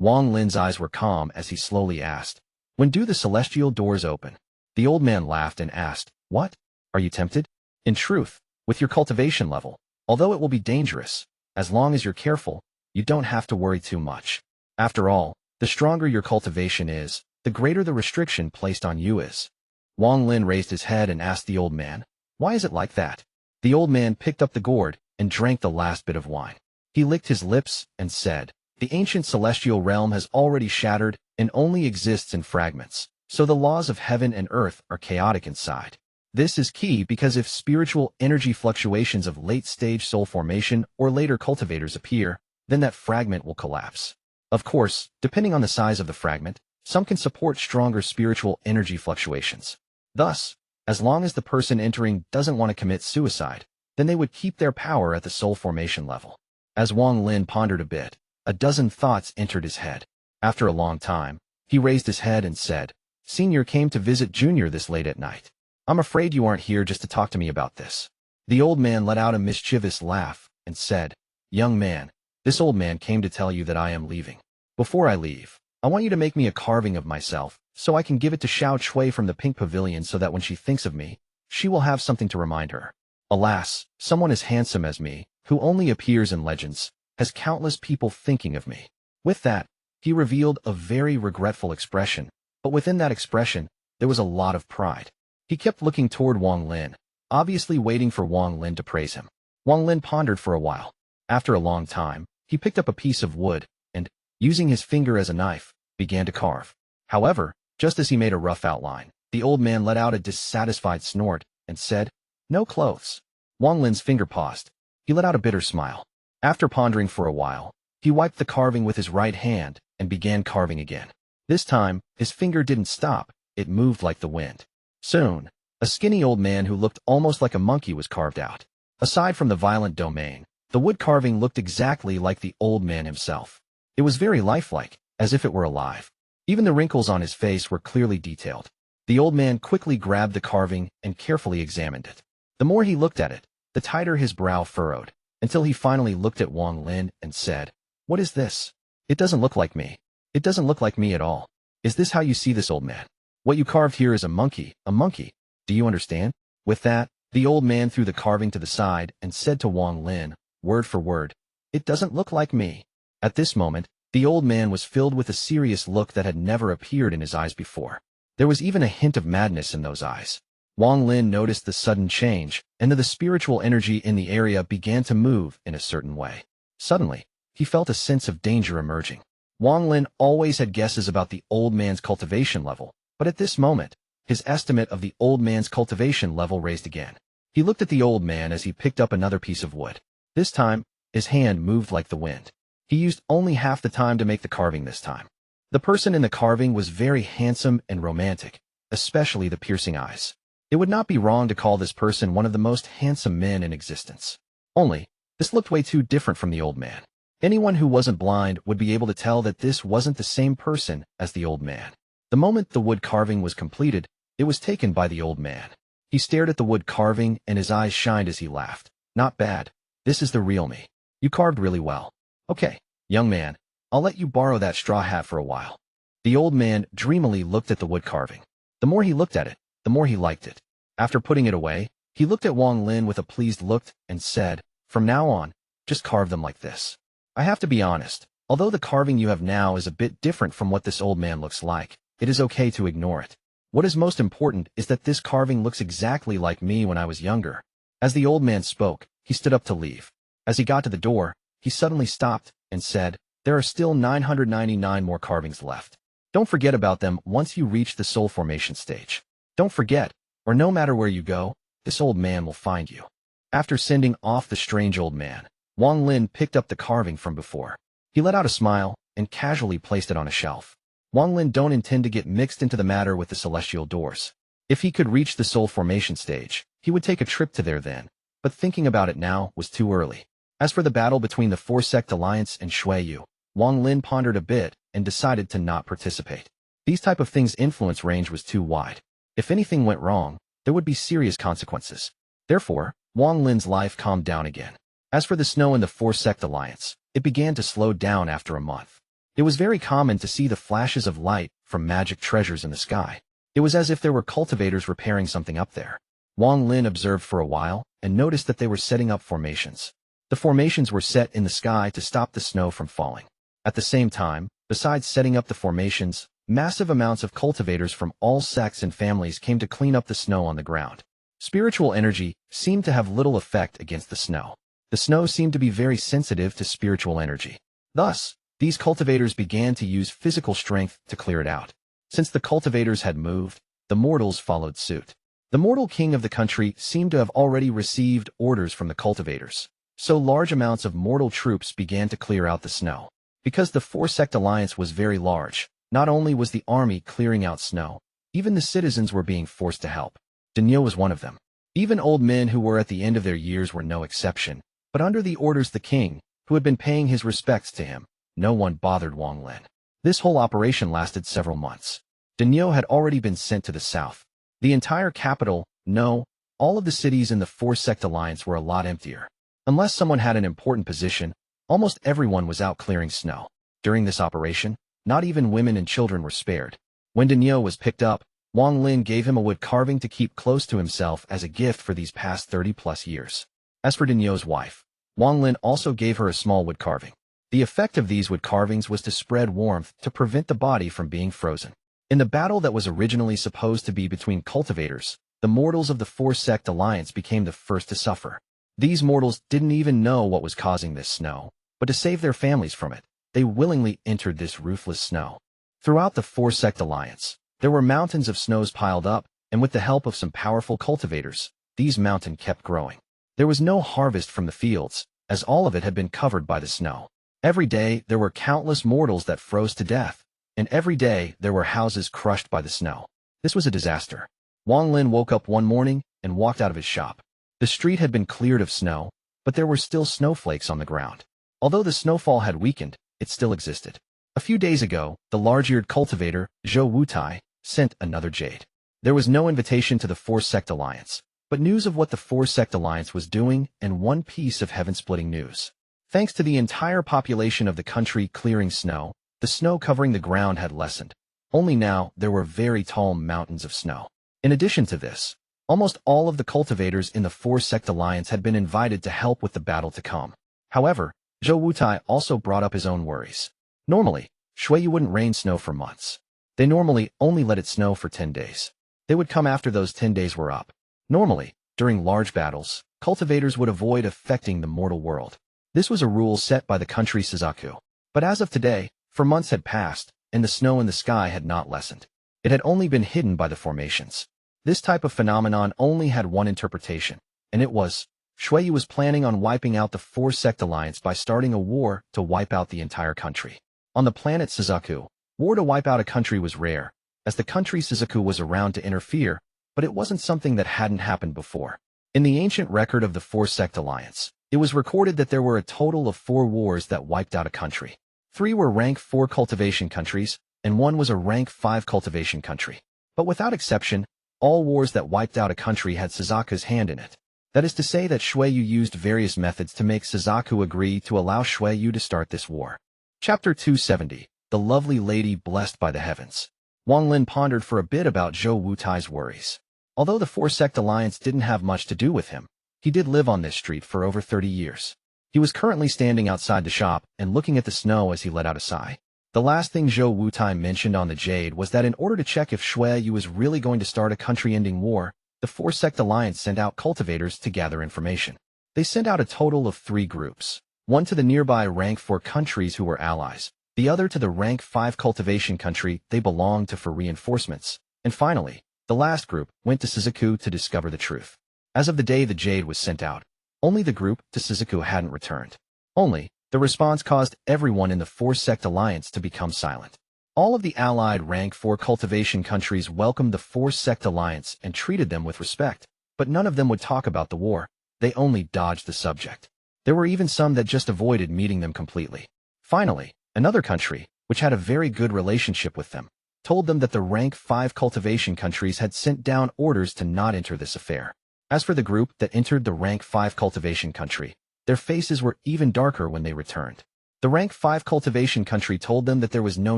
Wang Lin's eyes were calm as he slowly asked, "When do the celestial doors open?" The old man laughed and asked, "What? Are you tempted?" "In truth, with your cultivation level, although it will be dangerous, as long as you're careful, you don't have to worry too much. After all, the stronger your cultivation is, the greater the restriction placed on you is." Wang Lin raised his head and asked the old man, "Why is it like that?" The old man picked up the gourd and drank the last bit of wine. He licked his lips and said, "The ancient celestial realm has already shattered and only exists in fragments, so the laws of heaven and earth are chaotic inside. This is key because if spiritual energy fluctuations of late-stage soul formation or later cultivators appear, then that fragment will collapse. Of course, depending on the size of the fragment, some can support stronger spiritual energy fluctuations. Thus, as long as the person entering doesn't want to commit suicide, then they would keep their power at the soul formation level." As Wang Lin pondered a bit, a dozen thoughts entered his head. After a long time, he raised his head and said, "Senior came to visit Junior this late at night. I'm afraid you aren't here just to talk to me about this." The old man let out a mischievous laugh and said, "Young man, this old man came to tell you that I am leaving. Before I leave, I want you to make me a carving of myself, so I can give it to Xiao Chui from the Pink Pavilion so that when she thinks of me, she will have something to remind her. Alas, someone as handsome as me, who only appears in legends, has countless people thinking of me." With that, he revealed a very regretful expression, but within that expression, there was a lot of pride. He kept looking toward Wang Lin, obviously waiting for Wang Lin to praise him. Wang Lin pondered for a while. After a long time, he picked up a piece of wood and, using his finger as a knife, began to carve. However, just as he made a rough outline, the old man let out a dissatisfied snort and said, "No clothes." Wang Lin's finger paused. He let out a bitter smile. After pondering for a while, he wiped the carving with his right hand and began carving again. This time, his finger didn't stop, it moved like the wind. Soon, a skinny old man who looked almost like a monkey was carved out. Aside from the violent domain, the wood carving looked exactly like the old man himself. It was very lifelike, as if it were alive. Even the wrinkles on his face were clearly detailed. The old man quickly grabbed the carving and carefully examined it. The more he looked at it, the tighter his brow furrowed, until he finally looked at Wang Lin and said, "What is this? It doesn't look like me. It doesn't look like me at all. Is this how you see this, old man? What you carved here is a monkey, a monkey. Do you understand?" With that, the old man threw the carving to the side and said to Wang Lin, word for word, "It doesn't look like me." At this moment, the old man was filled with a serious look that had never appeared in his eyes before. There was even a hint of madness in those eyes. Wang Lin noticed the sudden change, and the spiritual energy in the area began to move in a certain way. Suddenly, he felt a sense of danger emerging. Wang Lin always had guesses about the old man's cultivation level, but at this moment, his estimate of the old man's cultivation level raised again. He looked at the old man as he picked up another piece of wood. This time, his hand moved like the wind. He used only half the time to make the carving this time. The person in the carving was very handsome and romantic, especially the piercing eyes. It would not be wrong to call this person one of the most handsome men in existence. Only, this looked way too different from the old man. Anyone who wasn't blind would be able to tell that this wasn't the same person as the old man. The moment the wood carving was completed, it was taken by the old man. He stared at the wood carving and his eyes shined as he laughed. "Not bad. This is the real me. You carved really well. Okay, young man, I'll let you borrow that straw hat for a while." The old man dreamily looked at the wood carving. The more he looked at it, the more he liked it. After putting it away, he looked at Wang Lin with a pleased look and said, "From now on, just carve them like this. I have to be honest, although the carving you have now is a bit different from what this old man looks like, it is okay to ignore it. What is most important is that this carving looks exactly like me when I was younger." As the old man spoke, he stood up to leave. As he got to the door, he suddenly stopped and said, "There are still 999 more carvings left. Don't forget about them once you reach the soul formation stage. Don't forget, or no matter where you go, this old man will find you." After sending off the strange old man, Wang Lin picked up the carving from before. He let out a smile and casually placed it on a shelf. Wang Lin don't intend to get mixed into the matter with the celestial doors. If he could reach the soul formation stage, he would take a trip to there then, but thinking about it now was too early. As for the battle between the Four-Sect Alliance and Xue Yu, Wang Lin pondered a bit and decided to not participate. These type of things' influence range was too wide. If anything went wrong, there would be serious consequences. Therefore, Wang Lin's life calmed down again. As for the snow in the Four-Sect Alliance, it began to slow down after a month. It was very common to see the flashes of light from magic treasures in the sky. It was as if there were cultivators repairing something up there. Wang Lin observed for a while and noticed that they were setting up formations. The formations were set in the sky to stop the snow from falling. At the same time, besides setting up the formations, massive amounts of cultivators from all sects and families came to clean up the snow on the ground. Spiritual energy seemed to have little effect against the snow. The snow seemed to be very sensitive to spiritual energy. Thus, these cultivators began to use physical strength to clear it out. Since the cultivators had moved, the mortals followed suit. The mortal king of the country seemed to have already received orders from the cultivators, so large amounts of mortal troops began to clear out the snow. Because the four-sect alliance was very large, not only was the army clearing out snow, even the citizens were being forced to help. Daniu was one of them. Even old men who were at the end of their years were no exception, but under the orders the king, who had been paying his respects to him, no one bothered Wang Lin. This whole operation lasted several months. Daniu had already been sent to the south. The entire capital, no, all of the cities in the four-sect alliance were a lot emptier. Unless someone had an important position, almost everyone was out clearing snow. During this operation, not even women and children were spared. When Daniu was picked up, Wang Lin gave him a wood carving to keep close to himself as a gift for these past 30-plus years. As for Daniu's wife, Wang Lin also gave her a small wood carving. The effect of these wood carvings was to spread warmth to prevent the body from being frozen. In the battle that was originally supposed to be between cultivators, the mortals of the four-sect alliance became the first to suffer. These mortals didn't even know what was causing this snow, but to save their families from it, they willingly entered this ruthless snow. Throughout the four-sect alliance, there were mountains of snows piled up, and with the help of some powerful cultivators, these mountains kept growing. There was no harvest from the fields, as all of it had been covered by the snow. Every day, there were countless mortals that froze to death, and every day, there were houses crushed by the snow. This was a disaster. Wang Lin woke up one morning and walked out of his shop. The street had been cleared of snow, but there were still snowflakes on the ground. Although the snowfall had weakened, it still existed. A few days ago, the large-eared cultivator, Zhou, sent another Jade. There was no invitation to the four-sect alliance, but news of what the four-sect alliance was doing and one piece of heaven-splitting news. Thanks to the entire population of the country clearing snow, the snow covering the ground had lessened. Only now, there were very tall mountains of snow. In addition to this, almost all of the cultivators in the four-sect alliance had been invited to help with the battle to come. However, Zhou also brought up his own worries. Normally, Xue Yu wouldn't rain snow for months. They normally only let it snow for 10 days. They would come after those 10 days were up. Normally, during large battles, cultivators would avoid affecting the mortal world. This was a rule set by the country Suzaku. But as of today, for months had passed, and the snow in the sky had not lessened. It had only been hidden by the formations. This type of phenomenon only had one interpretation, and it was, Xue Yu was planning on wiping out the four-sect alliance by starting a war to wipe out the entire country. On the planet Suzaku, war to wipe out a country was rare, as the country Suzaku was around to interfere, but it wasn't something that hadn't happened before. In the ancient record of the four-sect alliance, it was recorded that there were a total of 4 wars that wiped out a country. 3 were rank 4 cultivation countries, and 1 was a rank 5 cultivation country. But without exception, all wars that wiped out a country had Suzaku's hand in it. That is to say that Xue Yu used various methods to make Suzaku agree to allow Xue Yu to start this war. Chapter 270, The Lovely Lady Blessed by the Heavens. Wang Lin pondered for a bit about Zhou worries. Although the four-sect alliance didn't have much to do with him, he did live on this street for over 30 years. He was currently standing outside the shop and looking at the snow as he let out a sigh. The last thing Zhou mentioned on the Jade was that in order to check if Xue Yu was really going to start a country-ending war, the four-sect alliance sent out cultivators to gather information. They sent out a total of 3 groups, one to the nearby rank 4 countries who were allies, the other to the rank 5 cultivation country they belonged to for reinforcements, and finally, the last group went to Suzaku to discover the truth. As of the day the Jade was sent out, only the group to Suzaku hadn't returned. The response caused everyone in the four-sect alliance to become silent. All of the allied rank 4 cultivation countries welcomed the four-sect alliance and treated them with respect, but none of them would talk about the war. They only dodged the subject. There were even some that just avoided meeting them completely. Finally, another country, which had a very good relationship with them, told them that the rank 5 cultivation countries had sent down orders to not enter this affair. As for the group that entered the rank 5 cultivation country, their faces were even darker when they returned. The rank 5 cultivation country told them that there was no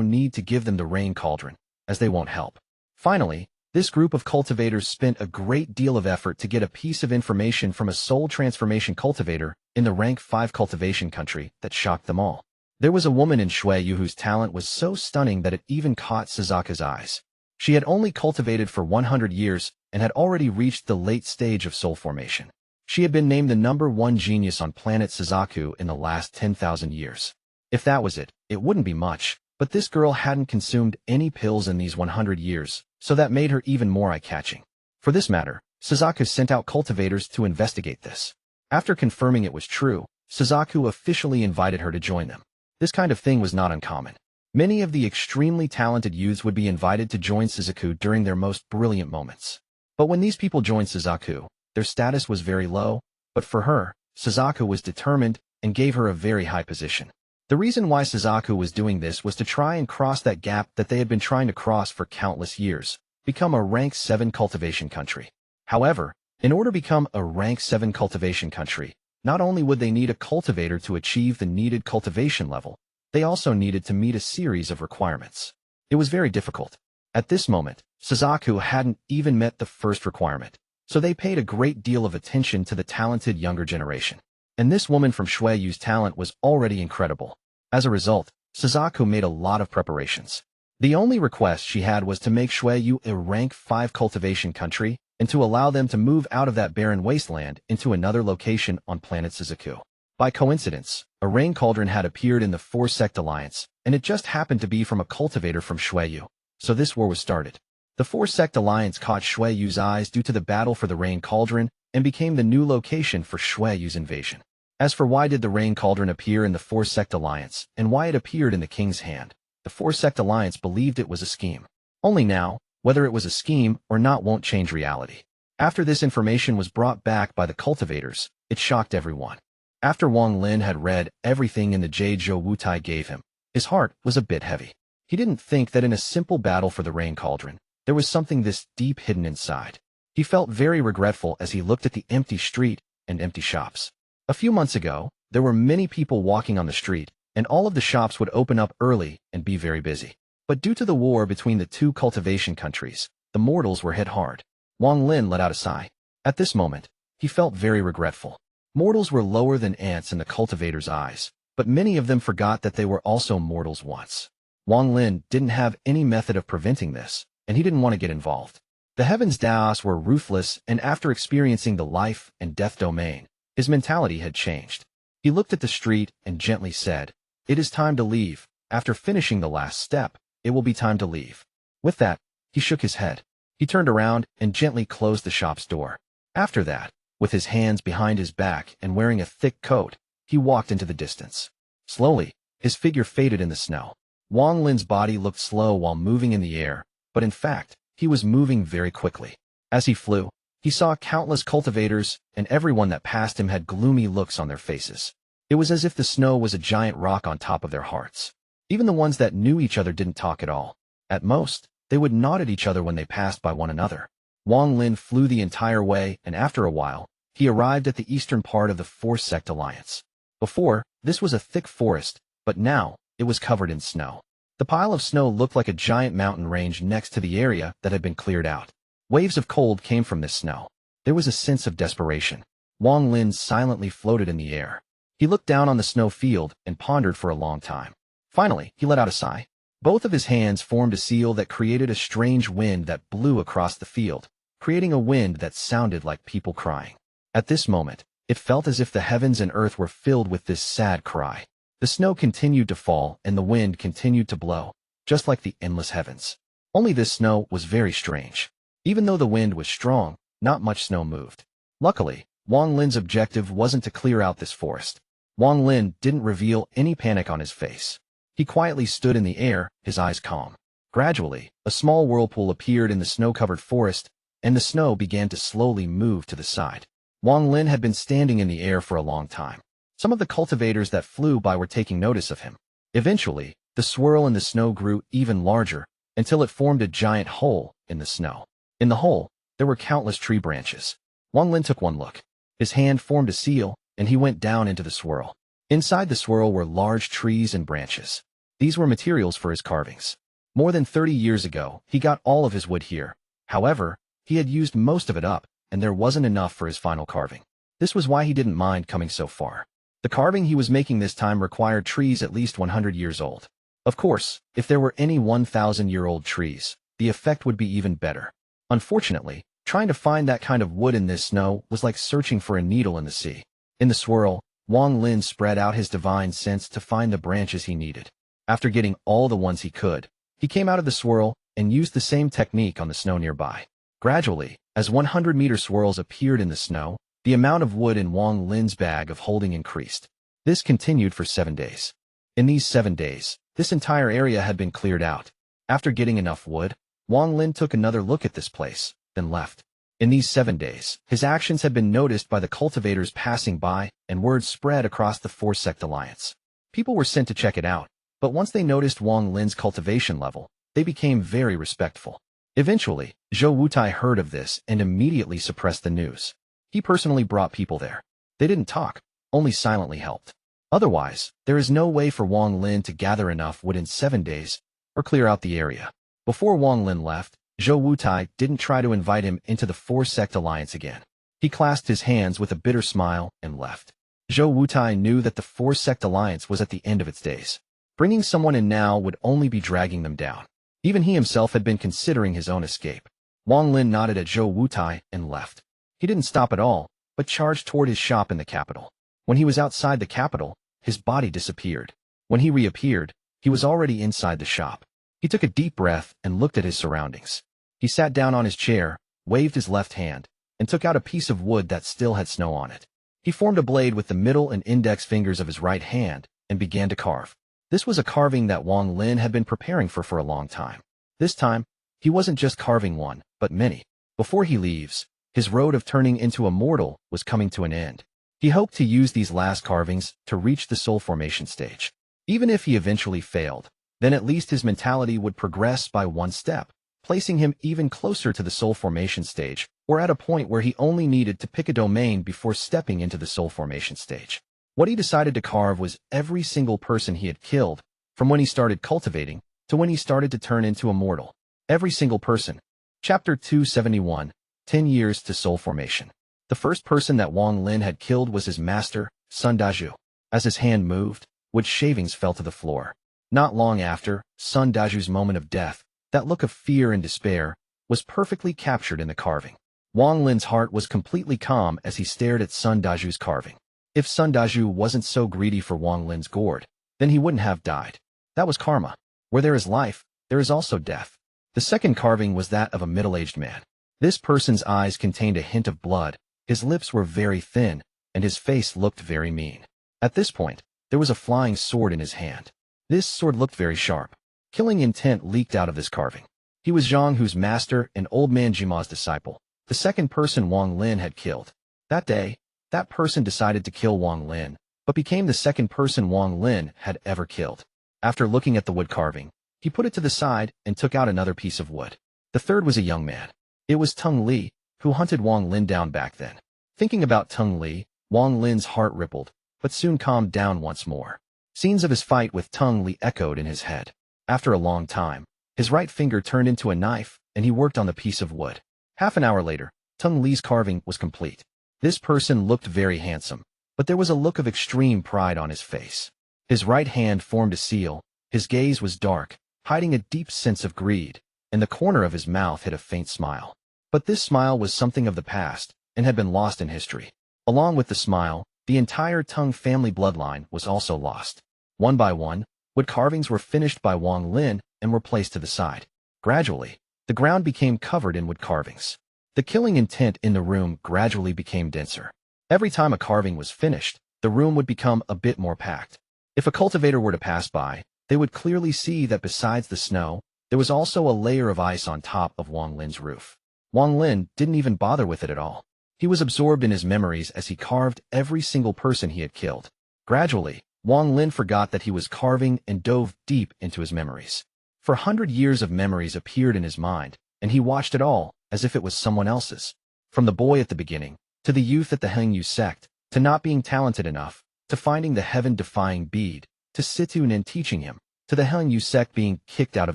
need to give them the rain cauldron, as they won't help. Finally, this group of cultivators spent a great deal of effort to get a piece of information from a soul transformation cultivator in the rank 5 cultivation country that shocked them all. There was a woman in Xue Yu whose talent was so stunning that it even caught Suzaku's eyes. She had only cultivated for 100 years and had already reached the late stage of soul formation. She had been named the #1 genius on planet Suzaku in the last 10,000 years. If that was it, it wouldn't be much, but this girl hadn't consumed any pills in these 100 years, so that made her even more eye-catching. For this matter, Suzaku sent out cultivators to investigate this. After confirming it was true, Suzaku officially invited her to join them. This kind of thing was not uncommon. Many of the extremely talented youths would be invited to join Suzaku during their most brilliant moments. But when these people joined Suzaku, their status was very low, but for her, Suzaku was determined and gave her a very high position. The reason why Suzaku was doing this was to try and cross that gap that they had been trying to cross for countless years, become a rank 7 cultivation country. However, in order to become a rank 7 cultivation country, not only would they need a cultivator to achieve the needed cultivation level, they also needed to meet a series of requirements. It was very difficult. At this moment, Suzaku hadn't even met the first requirement, so they paid a great deal of attention to the talented younger generation. And this woman from Xue Yu's talent was already incredible. As a result, Suzaku made a lot of preparations. The only request she had was to make Xue Yu a rank 5 cultivation country and to allow them to move out of that barren wasteland into another location on planet Suzaku. By coincidence, a rain cauldron had appeared in the 4-sect alliance, and it just happened to be from a cultivator from Xue Yu. So this war was started. The 4-sect alliance caught Xue Yu's eyes due to the battle for the rain cauldron and became the new location for Xue Yu's invasion. As for why did the rain cauldron appear in the 4-sect alliance and why it appeared in the king's hand, the 4-sect alliance believed it was a scheme. Only now, whether it was a scheme or not won't change reality. After this information was brought back by the cultivators, it shocked everyone. After Wang Lin had read everything in the Jade Zhou Wutai gave him, his heart was a bit heavy. He didn't think that in a simple battle for the rain cauldron, there was something this deep hidden inside. He felt very regretful as he looked at the empty street and empty shops. A few months ago, there were many people walking on the street, and all of the shops would open up early and be very busy. But due to the war between the two cultivation countries, the mortals were hit hard. Wang Lin let out a sigh. At this moment, he felt very regretful. Mortals were lower than ants in the cultivator's eyes, but many of them forgot that they were also mortals once. Wang Lin didn't have any method of preventing this, and he didn't want to get involved. The heavens Daos were ruthless, and after experiencing the life and death domain, his mentality had changed. He looked at the street and gently said, "It is time to leave. After finishing the last step, it will be time to leave." With that, he shook his head. He turned around and gently closed the shop's door. After that, with his hands behind his back and wearing a thick coat, he walked into the distance. Slowly, his figure faded in the snow. Wang Lin's body looked slow while moving in the air, but in fact, he was moving very quickly. As he flew, he saw countless cultivators, and everyone that passed him had gloomy looks on their faces. It was as if the snow was a giant rock on top of their hearts. Even the ones that knew each other didn't talk at all. At most, they would nod at each other when they passed by one another. Wang Lin flew the entire way, and after a while, he arrived at the eastern part of the 4-sect alliance. Before, this was a thick forest, but now, it was covered in snow. The pile of snow looked like a giant mountain range next to the area that had been cleared out. Waves of cold came from this snow. There was a sense of desperation. Wang Lin silently floated in the air. He looked down on the snow field and pondered for a long time. Finally, he let out a sigh. Both of his hands formed a seal that created a strange wind that blew across the field, creating a wind that sounded like people crying. At this moment, it felt as if the heavens and earth were filled with this sad cry. The snow continued to fall and the wind continued to blow, just like the endless heavens. Only this snow was very strange. Even though the wind was strong, not much snow moved. Luckily, Wang Lin's objective wasn't to clear out this forest. Wang Lin didn't reveal any panic on his face. He quietly stood in the air, his eyes calm. Gradually, a small whirlpool appeared in the snow-covered forest, and the snow began to slowly move to the side. Wang Lin had been standing in the air for a long time. Some of the cultivators that flew by were taking notice of him. Eventually, the swirl in the snow grew even larger, until it formed a giant hole in the snow. In the hole, there were countless tree branches. Wang Lin took one look. His hand formed a seal, and he went down into the swirl. Inside the swirl were large trees and branches. These were materials for his carvings. More than 30 years ago, he got all of his wood here. However, he had used most of it up, and there wasn't enough for his final carving. This was why he didn't mind coming so far. The carving he was making this time required trees at least 100 years old. Of course, if there were any 1,000-year-old trees, the effect would be even better. Unfortunately, trying to find that kind of wood in this snow was like searching for a needle in the sea. In the swirl, Wang Lin spread out his divine sense to find the branches he needed. After getting all the ones he could, he came out of the swirl and used the same technique on the snow nearby. Gradually, as 100-meter swirls appeared in the snow, the amount of wood in Wang Lin's bag of holding increased. This continued for 7 days. In these 7 days, this entire area had been cleared out. After getting enough wood, Wang Lin took another look at this place, then left. In these 7 days, his actions had been noticed by the cultivators passing by, and word spread across the 4-sect alliance. People were sent to check it out, but once they noticed Wang Lin's cultivation level, they became very respectful. Eventually, Zhou Wutai heard of this and immediately suppressed the news. He personally brought people there. They didn't talk, only silently helped. Otherwise, there is no way for Wang Lin to gather enough wood in 7 days or clear out the area. Before Wang Lin left, Zhou Wutai didn't try to invite him into the 4-sect alliance again. He clasped his hands with a bitter smile and left. Zhou Wutai knew that the 4-sect alliance was at the end of its days. Bringing someone in now would only be dragging them down. Even he himself had been considering his own escape. Wang Lin nodded at Zhou Wutai and left. He didn't stop at all, but charged toward his shop in the capital. When he was outside the capital, his body disappeared. When he reappeared, he was already inside the shop. He took a deep breath and looked at his surroundings. He sat down on his chair, waved his left hand, and took out a piece of wood that still had snow on it. He formed a blade with the middle and index fingers of his right hand and began to carve. This was a carving that Wang Lin had been preparing for a long time. This time, he wasn't just carving one, but many. Before he leaves, his road of turning into a mortal was coming to an end. He hoped to use these last carvings to reach the soul formation stage. Even if he eventually failed, then at least his mentality would progress by one step, placing him even closer to the soul formation stage, or at a point where he only needed to pick a domain before stepping into the soul formation stage. What he decided to carve was every single person he had killed, from when he started cultivating to when he started to turn into a mortal. Every single person. Chapter 271, 10 Years to Soul Formation. The first person that Wang Lin had killed was his master, Sun Dazhu. As his hand moved, wood shavings fell to the floor. Not long after, Sun Dazhu's moment of death, that look of fear and despair, was perfectly captured in the carving. Wang Lin's heart was completely calm as he stared at Sun Dazhu's carving. If Sun Dazhu wasn't so greedy for Wang Lin's gourd, then he wouldn't have died. That was karma. Where there is life, there is also death. The second carving was that of a middle-aged man. This person's eyes contained a hint of blood, his lips were very thin, and his face looked very mean. At this point, there was a flying sword in his hand. This sword looked very sharp. Killing intent leaked out of this carving. He was Zhang, whose master and old man Jima's disciple, the second person Wang Lin had killed. That day, that person decided to kill Wang Lin, but became the second person Wang Lin had ever killed. After looking at the wood carving, he put it to the side and took out another piece of wood. The third was a young man. It was Teng Li, who hunted Wang Lin down back then. Thinking about Teng Li, Wang Lin's heart rippled, but soon calmed down once more. Scenes of his fight with Teng Li echoed in his head. After a long time, his right finger turned into a knife, and he worked on the piece of wood. Half an hour later, Teng Li's carving was complete. This person looked very handsome, but there was a look of extreme pride on his face. His right hand formed a seal, his gaze was dark, hiding a deep sense of greed, and the corner of his mouth hid a faint smile. But this smile was something of the past, and had been lost in history. Along with the smile, the entire Teng family bloodline was also lost. One by one, wood carvings were finished by Wang Lin and were placed to the side. Gradually, the ground became covered in wood carvings. The killing intent in the room gradually became denser. Every time a carving was finished, the room would become a bit more packed. If a cultivator were to pass by, they would clearly see that besides the snow, there was also a layer of ice on top of Wang Lin's roof. Wang Lin didn't even bother with it at all. He was absorbed in his memories as he carved every single person he had killed. Gradually, Wang Lin forgot that he was carving and dove deep into his memories. For 100 years of memories appeared in his mind, and he watched it all as if it was someone else's. From the boy at the beginning, to the youth at the Xue Yu sect, to not being talented enough, to finding the heaven-defying Bead, to Situn and teaching him, to the Xue Yu sect being kicked out of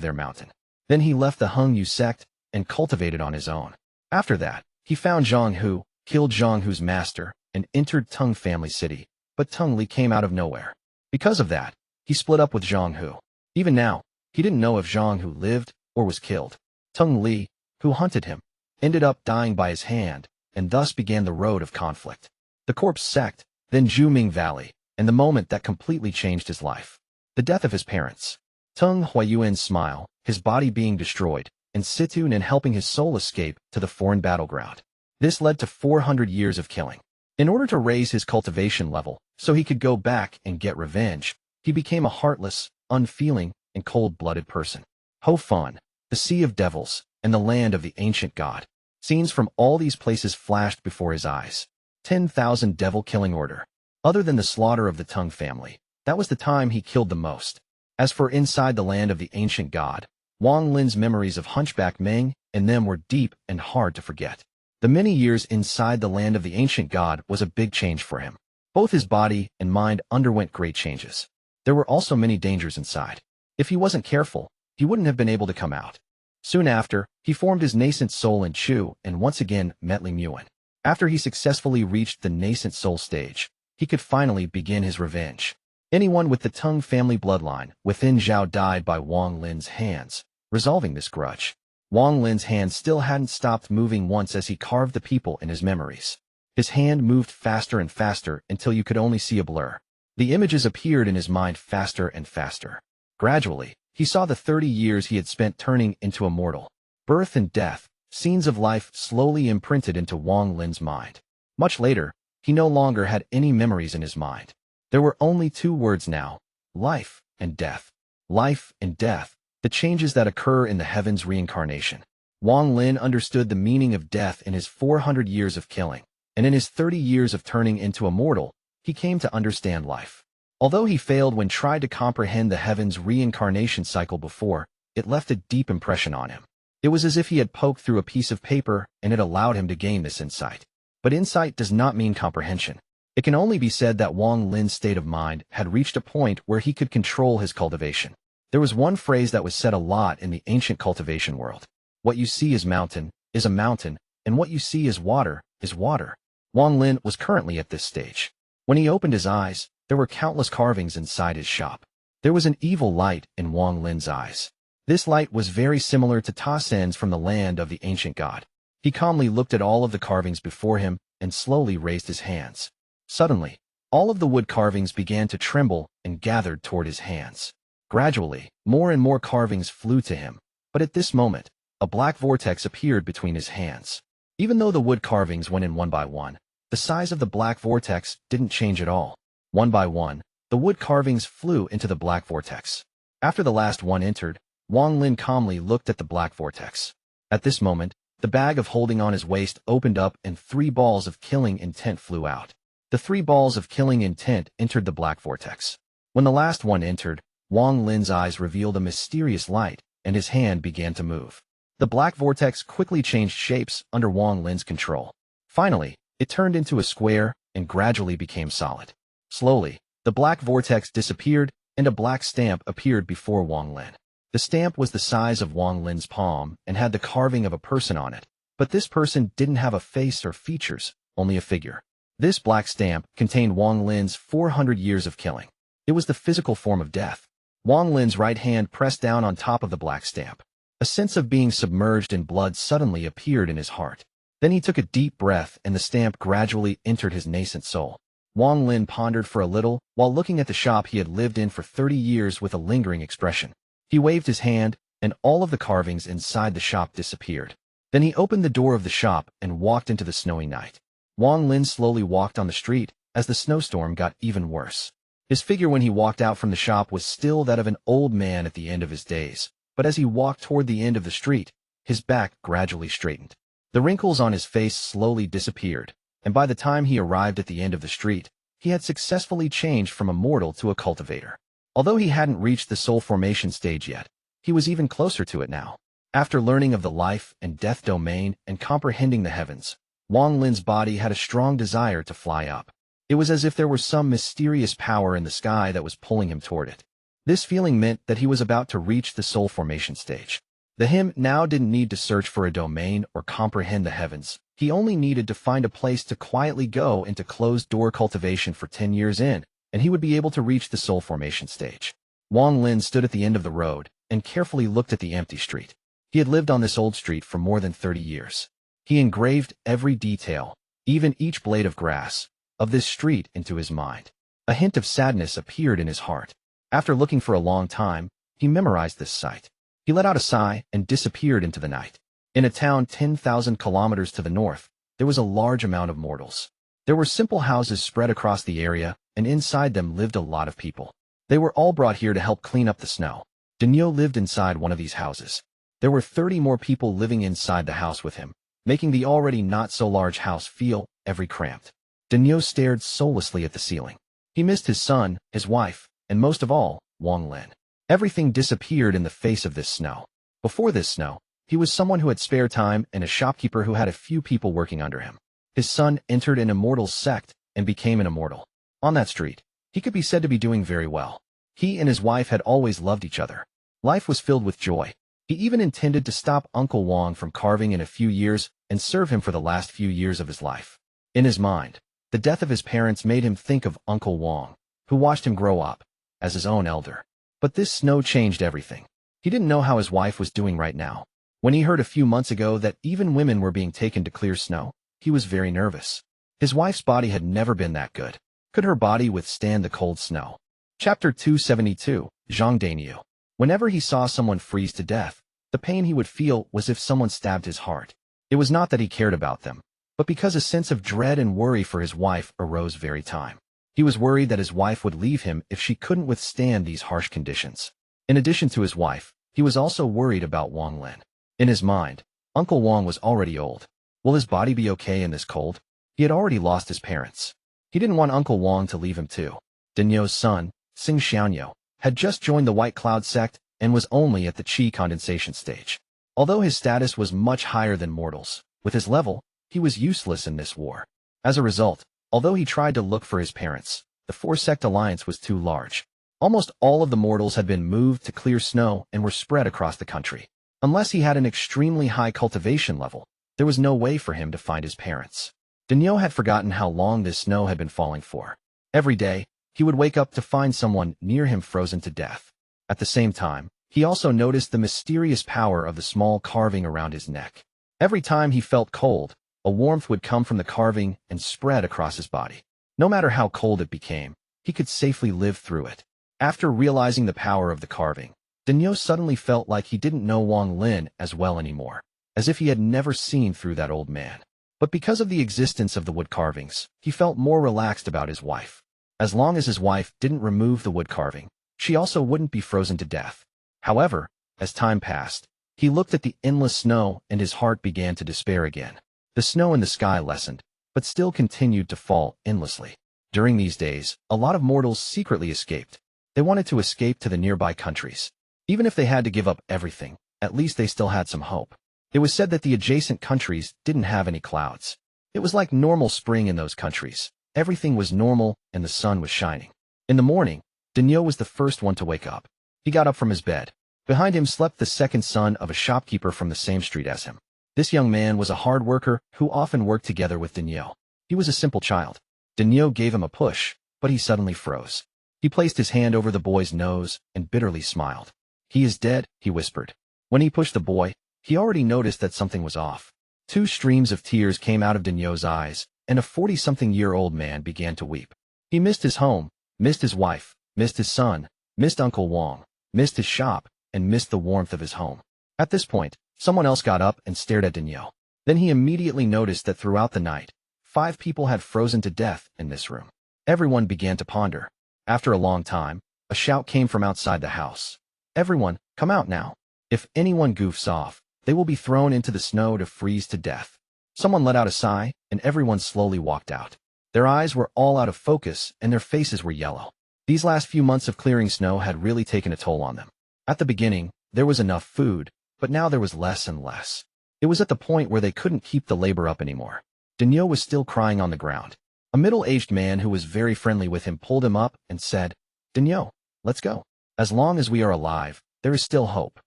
their mountain. Then he left the Xue Yu sect and cultivated on his own. After that, he found Zhang Hu, killed Zhang Hu's master, and entered Teng family city, but Teng Li came out of nowhere. Because of that, he split up with Zhang Hu. Even now, he didn't know if Zhang Hu lived or was killed. Teng Li, who hunted him, ended up dying by his hand, and thus began the road of conflict. The corpse sect, then Zhuming Valley, and the moment that completely changed his life. The death of his parents. Teng Huayuan's smile, his body being destroyed, and Situn and helping his soul escape to the foreign battleground. This led to 400 years of killing. In order to raise his cultivation level, so he could go back and get revenge, he became a heartless, unfeeling, and cold-blooded person. Ho Fun, the Sea of Devils, and the land of the ancient god. Scenes from all these places flashed before his eyes. 10,000 devil-killing order. Other than the slaughter of the Teng family, that was the time he killed the most. As for inside the land of the ancient god, Wang Lin's memories of Hunchback Meng and them were deep and hard to forget. The many years inside the land of the ancient god was a big change for him. Both his body and mind underwent great changes. There were also many dangers inside. If he wasn't careful, he wouldn't have been able to come out. Soon after, he formed his nascent soul in Chu and once again met Li Muan. After he successfully reached the nascent soul stage, he could finally begin his revenge. Anyone with the Teng family bloodline within Zhao died by Wang Lin's hands, resolving this grudge. Wang Lin's hand still hadn't stopped moving once as he carved the people in his memories. His hand moved faster and faster until you could only see a blur. The images appeared in his mind faster and faster. Gradually, he saw the 30 years he had spent turning into a mortal. Birth and death, scenes of life slowly imprinted into Wang Lin's mind. Much later, he no longer had any memories in his mind. There were only two words now: life and death. Life and death, the changes that occur in the heavens' reincarnation. Wang Lin understood the meaning of death in his 400 years of killing, and in his 30 years of turning into a mortal, he came to understand life. Although he failed when tried to comprehend the heavens' reincarnation cycle before, it left a deep impression on him. It was as if he had poked through a piece of paper and it allowed him to gain this insight. But insight does not mean comprehension. It can only be said that Wang Lin's state of mind had reached a point where he could control his cultivation. There was one phrase that was said a lot in the ancient cultivation world. What you see is a mountain, and what you see is water, is water. Wang Lin was currently at this stage. When he opened his eyes, there were countless carvings inside his shop. There was an evil light in Wang Lin's eyes. This light was very similar to Ta Sen's from the land of the ancient god. He calmly looked at all of the carvings before him and slowly raised his hands. Suddenly, all of the wood carvings began to tremble and gathered toward his hands. Gradually, more and more carvings flew to him, but at this moment, a black vortex appeared between his hands. Even though the wood carvings went in one by one, the size of the black vortex didn't change at all. One by one, the wood carvings flew into the black vortex. After the last one entered, Wang Lin calmly looked at the black vortex. At this moment, the bag of holding on his waist opened up and 3 balls of killing intent flew out. The 3 balls of killing intent entered the black vortex. When the last one entered, Wang Lin's eyes revealed a mysterious light, and his hand began to move. The black vortex quickly changed shapes under Wang Lin's control. Finally, it turned into a square and gradually became solid. Slowly, the black vortex disappeared and a black stamp appeared before Wang Lin. The stamp was the size of Wang Lin's palm and had the carving of a person on it, but this person didn't have a face or features, only a figure. This black stamp contained Wang Lin's 400 years of killing. It was the physical form of death. Wang Lin's right hand pressed down on top of the black stamp. A sense of being submerged in blood suddenly appeared in his heart. Then he took a deep breath and the stamp gradually entered his nascent soul. Wang Lin pondered for a little while looking at the shop he had lived in for 30 years with a lingering expression. He waved his hand, and all of the carvings inside the shop disappeared. Then he opened the door of the shop and walked into the snowy night. Wang Lin slowly walked on the street as the snowstorm got even worse. His figure when he walked out from the shop was still that of an old man at the end of his days, but as he walked toward the end of the street, his back gradually straightened. The wrinkles on his face slowly disappeared, and by the time he arrived at the end of the street, he had successfully changed from a mortal to a cultivator. Although he hadn't reached the soul formation stage yet, he was even closer to it now. After learning of the life and death domain and comprehending the heavens, Wang Lin's body had a strong desire to fly up. It was as if there were some mysterious power in the sky that was pulling him toward it. This feeling meant that he was about to reach the soul formation stage. The him now didn't need to search for a domain or comprehend the heavens. He only needed to find a place to quietly go into closed-door cultivation for 10 years in, and he would be able to reach the soul formation stage. Wang Lin stood at the end of the road and carefully looked at the empty street. He had lived on this old street for more than 30 years. He engraved every detail, even each blade of grass, of this street into his mind. A hint of sadness appeared in his heart. After looking for a long time, he memorized this sight. He let out a sigh and disappeared into the night. In a town 10,000 kilometers to the north, there was a large amount of mortals. There were simple houses spread across the area, and inside them lived a lot of people. They were all brought here to help clean up the snow. Daniu lived inside one of these houses. There were 30 more people living inside the house with him, making the already not-so-large house feel every cramped. Daniu stared soullessly at the ceiling. He missed his son, his wife, and most of all, Wang Lin. Everything disappeared in the face of this snow. Before this snow, he was someone who had spare time and a shopkeeper who had a few people working under him. His son entered an immortal's sect and became an immortal. On that street, he could be said to be doing very well. He and his wife had always loved each other. Life was filled with joy. He even intended to stop Uncle Wang from carving in a few years and serve him for the last few years of his life. In his mind, the death of his parents made him think of Uncle Wang, who watched him grow up, as his own elder. But this snow changed everything. He didn't know how his wife was doing right now. When he heard a few months ago that even women were being taken to clear snow, he was very nervous. His wife's body had never been that good. Could her body withstand the cold snow? Chapter 272, Zhang Daniu. Whenever he saw someone freeze to death, the pain he would feel was if someone stabbed his heart. It was not that he cared about them, but because a sense of dread and worry for his wife arose very time. He was worried that his wife would leave him if she couldn't withstand these harsh conditions. In addition to his wife, he was also worried about Wang Lin. In his mind, Uncle Wang was already old. Will his body be okay in this cold? He had already lost his parents. He didn't want Uncle Wang to leave him too. Daniu's son, Xing Xianyo, had just joined the White Cloud sect and was only at the Qi condensation stage. Although his status was much higher than mortals, with his level, he was useless in this war. As a result, although he tried to look for his parents, the four-sect alliance was too large. Almost all of the mortals had been moved to clear snow and were spread across the country. Unless he had an extremely high cultivation level, there was no way for him to find his parents. Daniu had forgotten how long this snow had been falling for. Every day, he would wake up to find someone near him frozen to death. At the same time, he also noticed the mysterious power of the small carving around his neck. Every time he felt cold, a warmth would come from the carving and spread across his body. No matter how cold it became, he could safely live through it. After realizing the power of the carving, Daniu suddenly felt like he didn't know Wang Lin as well anymore, as if he had never seen through that old man. But because of the existence of the wood carvings, he felt more relaxed about his wife. As long as his wife didn't remove the wood carving, she also wouldn't be frozen to death. However, as time passed, he looked at the endless snow and his heart began to despair again. The snow in the sky lessened, but still continued to fall endlessly. During these days, a lot of mortals secretly escaped. They wanted to escape to the nearby countries. Even if they had to give up everything, at least they still had some hope. It was said that the adjacent countries didn't have any clouds. It was like normal spring in those countries. Everything was normal and the sun was shining. In the morning, Daniu was the first one to wake up. He got up from his bed. Behind him slept the second son of a shopkeeper from the same street as him. This young man was a hard worker who often worked together with Daniu. He was a simple child. Daniu gave him a push, but he suddenly froze. He placed his hand over the boy's nose and bitterly smiled. "He is dead," he whispered. When he pushed the boy, he already noticed that something was off. 2 streams of tears came out of Daniu's eyes, and a 40-something-year-old man began to weep. He missed his home, missed his wife, missed his son, missed Uncle Wang, missed his shop, and missed the warmth of his home. At this point, someone else got up and stared at Daniu. Then he immediately noticed that throughout the night, 5 people had frozen to death in this room. Everyone began to ponder. After a long time, a shout came from outside the house. "Everyone, come out now. If anyone goofs off, they will be thrown into the snow to freeze to death." Someone let out a sigh, and everyone slowly walked out. Their eyes were all out of focus, and their faces were yellow. These last few months of clearing snow had really taken a toll on them. At the beginning, there was enough food, but now there was less and less. It was at the point where they couldn't keep the labor up anymore. Daniu was still crying on the ground. A middle-aged man who was very friendly with him pulled him up and said, Daniu, let's go. As long as we are alive, there is still hope.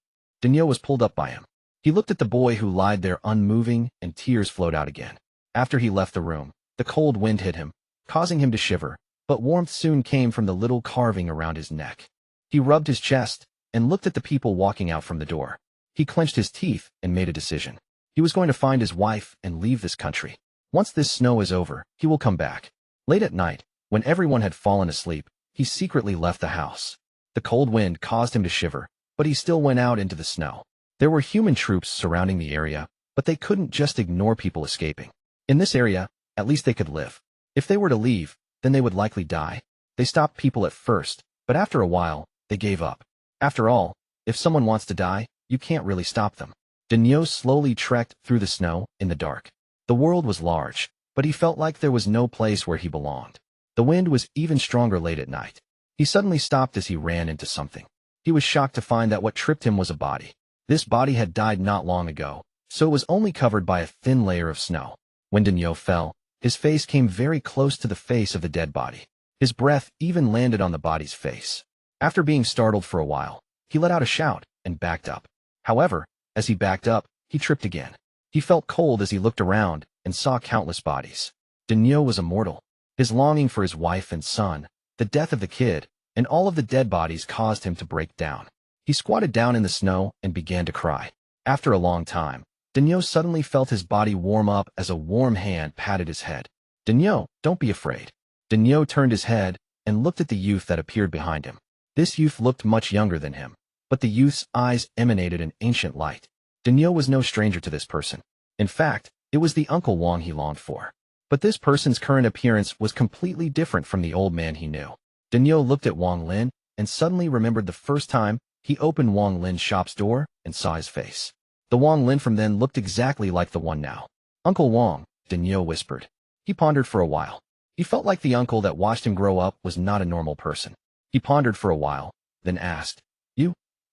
Daniu was pulled up by him. He looked at the boy who lied there unmoving, and tears flowed out again. After he left the room, the cold wind hit him, causing him to shiver, but warmth soon came from the little carving around his neck. He rubbed his chest and looked at the people walking out from the door. He clenched his teeth and made a decision. He was going to find his wife and leave this country. Once this snow is over, he will come back. Late at night, when everyone had fallen asleep, he secretly left the house. The cold wind caused him to shiver, but he still went out into the snow. There were human troops surrounding the area, but they couldn't just ignore people escaping. In this area, at least they could live. If they were to leave, then they would likely die. They stopped people at first, but after a while, they gave up. After all, if someone wants to die, you can't really stop them. Daniu slowly trekked through the snow in the dark. The world was large, but he felt like there was no place where he belonged. The wind was even stronger late at night. He suddenly stopped as he ran into something. He was shocked to find that what tripped him was a body. This body had died not long ago, so it was only covered by a thin layer of snow. When Daniu fell, his face came very close to the face of the dead body. His breath even landed on the body's face. After being startled for a while, he let out a shout and backed up. However, as he backed up, he tripped again. He felt cold as he looked around and saw countless bodies. Daniu was immortal. His longing for his wife and son, the death of the kid, and all of the dead bodies caused him to break down. He squatted down in the snow and began to cry. After a long time, Daniu suddenly felt his body warm up as a warm hand patted his head. Daniu, don't be afraid. Daniu turned his head and looked at the youth that appeared behind him. This youth looked much younger than him, but the youth's eyes emanated an ancient light. Daniu was no stranger to this person. In fact, it was the Uncle Wang he longed for. But this person's current appearance was completely different from the old man he knew. Daniu looked at Wang Lin and suddenly remembered the first time he opened Wang Lin's shop's door and saw his face. The Wang Lin from then looked exactly like the one now. Uncle Wang, Daniu whispered. He pondered for a while. He felt like the uncle that watched him grow up was not a normal person. He pondered for a while, then asked,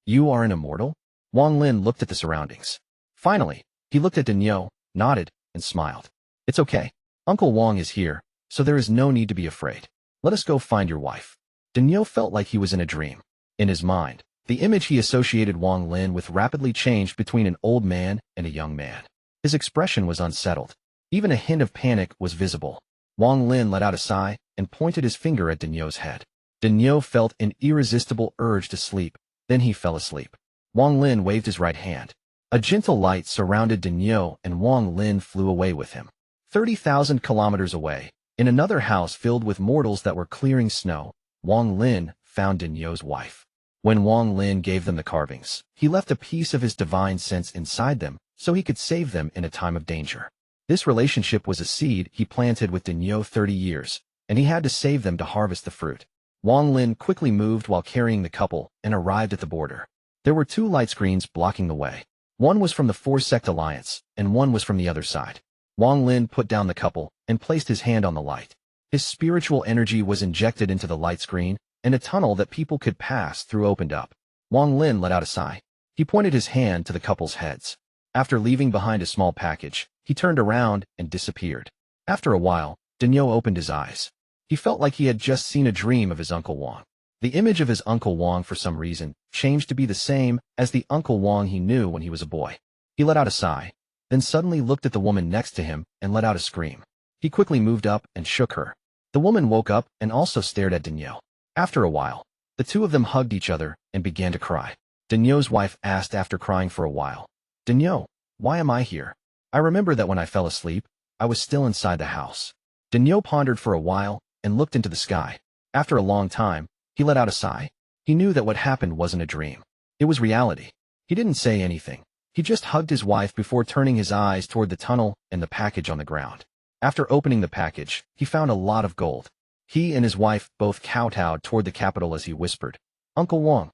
You are an immortal? Wang Lin looked at the surroundings. Finally, he looked at Daniu, nodded, and smiled. It's okay. Uncle Wang is here, so there is no need to be afraid. Let us go find your wife. Daniu felt like he was in a dream. In his mind, the image he associated Wang Lin with rapidly changed between an old man and a young man. His expression was unsettled. Even a hint of panic was visible. Wang Lin let out a sigh and pointed his finger at Daniu's head. Daniu felt an irresistible urge to sleep, then he fell asleep. Wang Lin waved his right hand. A gentle light surrounded Daniu and Wang Lin flew away with him. 30,000 kilometers away, in another house filled with mortals that were clearing snow, Wang Lin found Daniu's wife. When Wang Lin gave them the carvings, he left a piece of his divine sense inside them so he could save them in a time of danger. This relationship was a seed he planted with Daniu 30 years, and he had to save them to harvest the fruit. Wang Lin quickly moved while carrying the couple and arrived at the border. There were 2 light screens blocking the way. One was from the 4-sect alliance, and one was from the other side. Wang Lin put down the couple and placed his hand on the light. His spiritual energy was injected into the light screen, and a tunnel that people could pass through opened up. Wang Lin let out a sigh. He pointed his hand to the couple's heads. After leaving behind a small package, he turned around and disappeared. After a while, Daniu opened his eyes. He felt like he had just seen a dream of his Uncle Wang. The image of his Uncle Wang for some reason changed to be the same as the Uncle Wang he knew when he was a boy. He let out a sigh, then suddenly looked at the woman next to him and let out a scream. He quickly moved up and shook her. The woman woke up and also stared at Daniu. After a while, the two of them hugged each other and began to cry. Daniu's wife asked after crying for a while, Daniu, why am I here? I remember that when I fell asleep, I was still inside the house. Daniu pondered for a while and looked into the sky. After a long time, he let out a sigh. He knew that what happened wasn't a dream. It was reality. He didn't say anything. He just hugged his wife before turning his eyes toward the tunnel and the package on the ground. After opening the package, he found a lot of gold. He and his wife both kowtowed toward the capital as he whispered, Uncle Wang,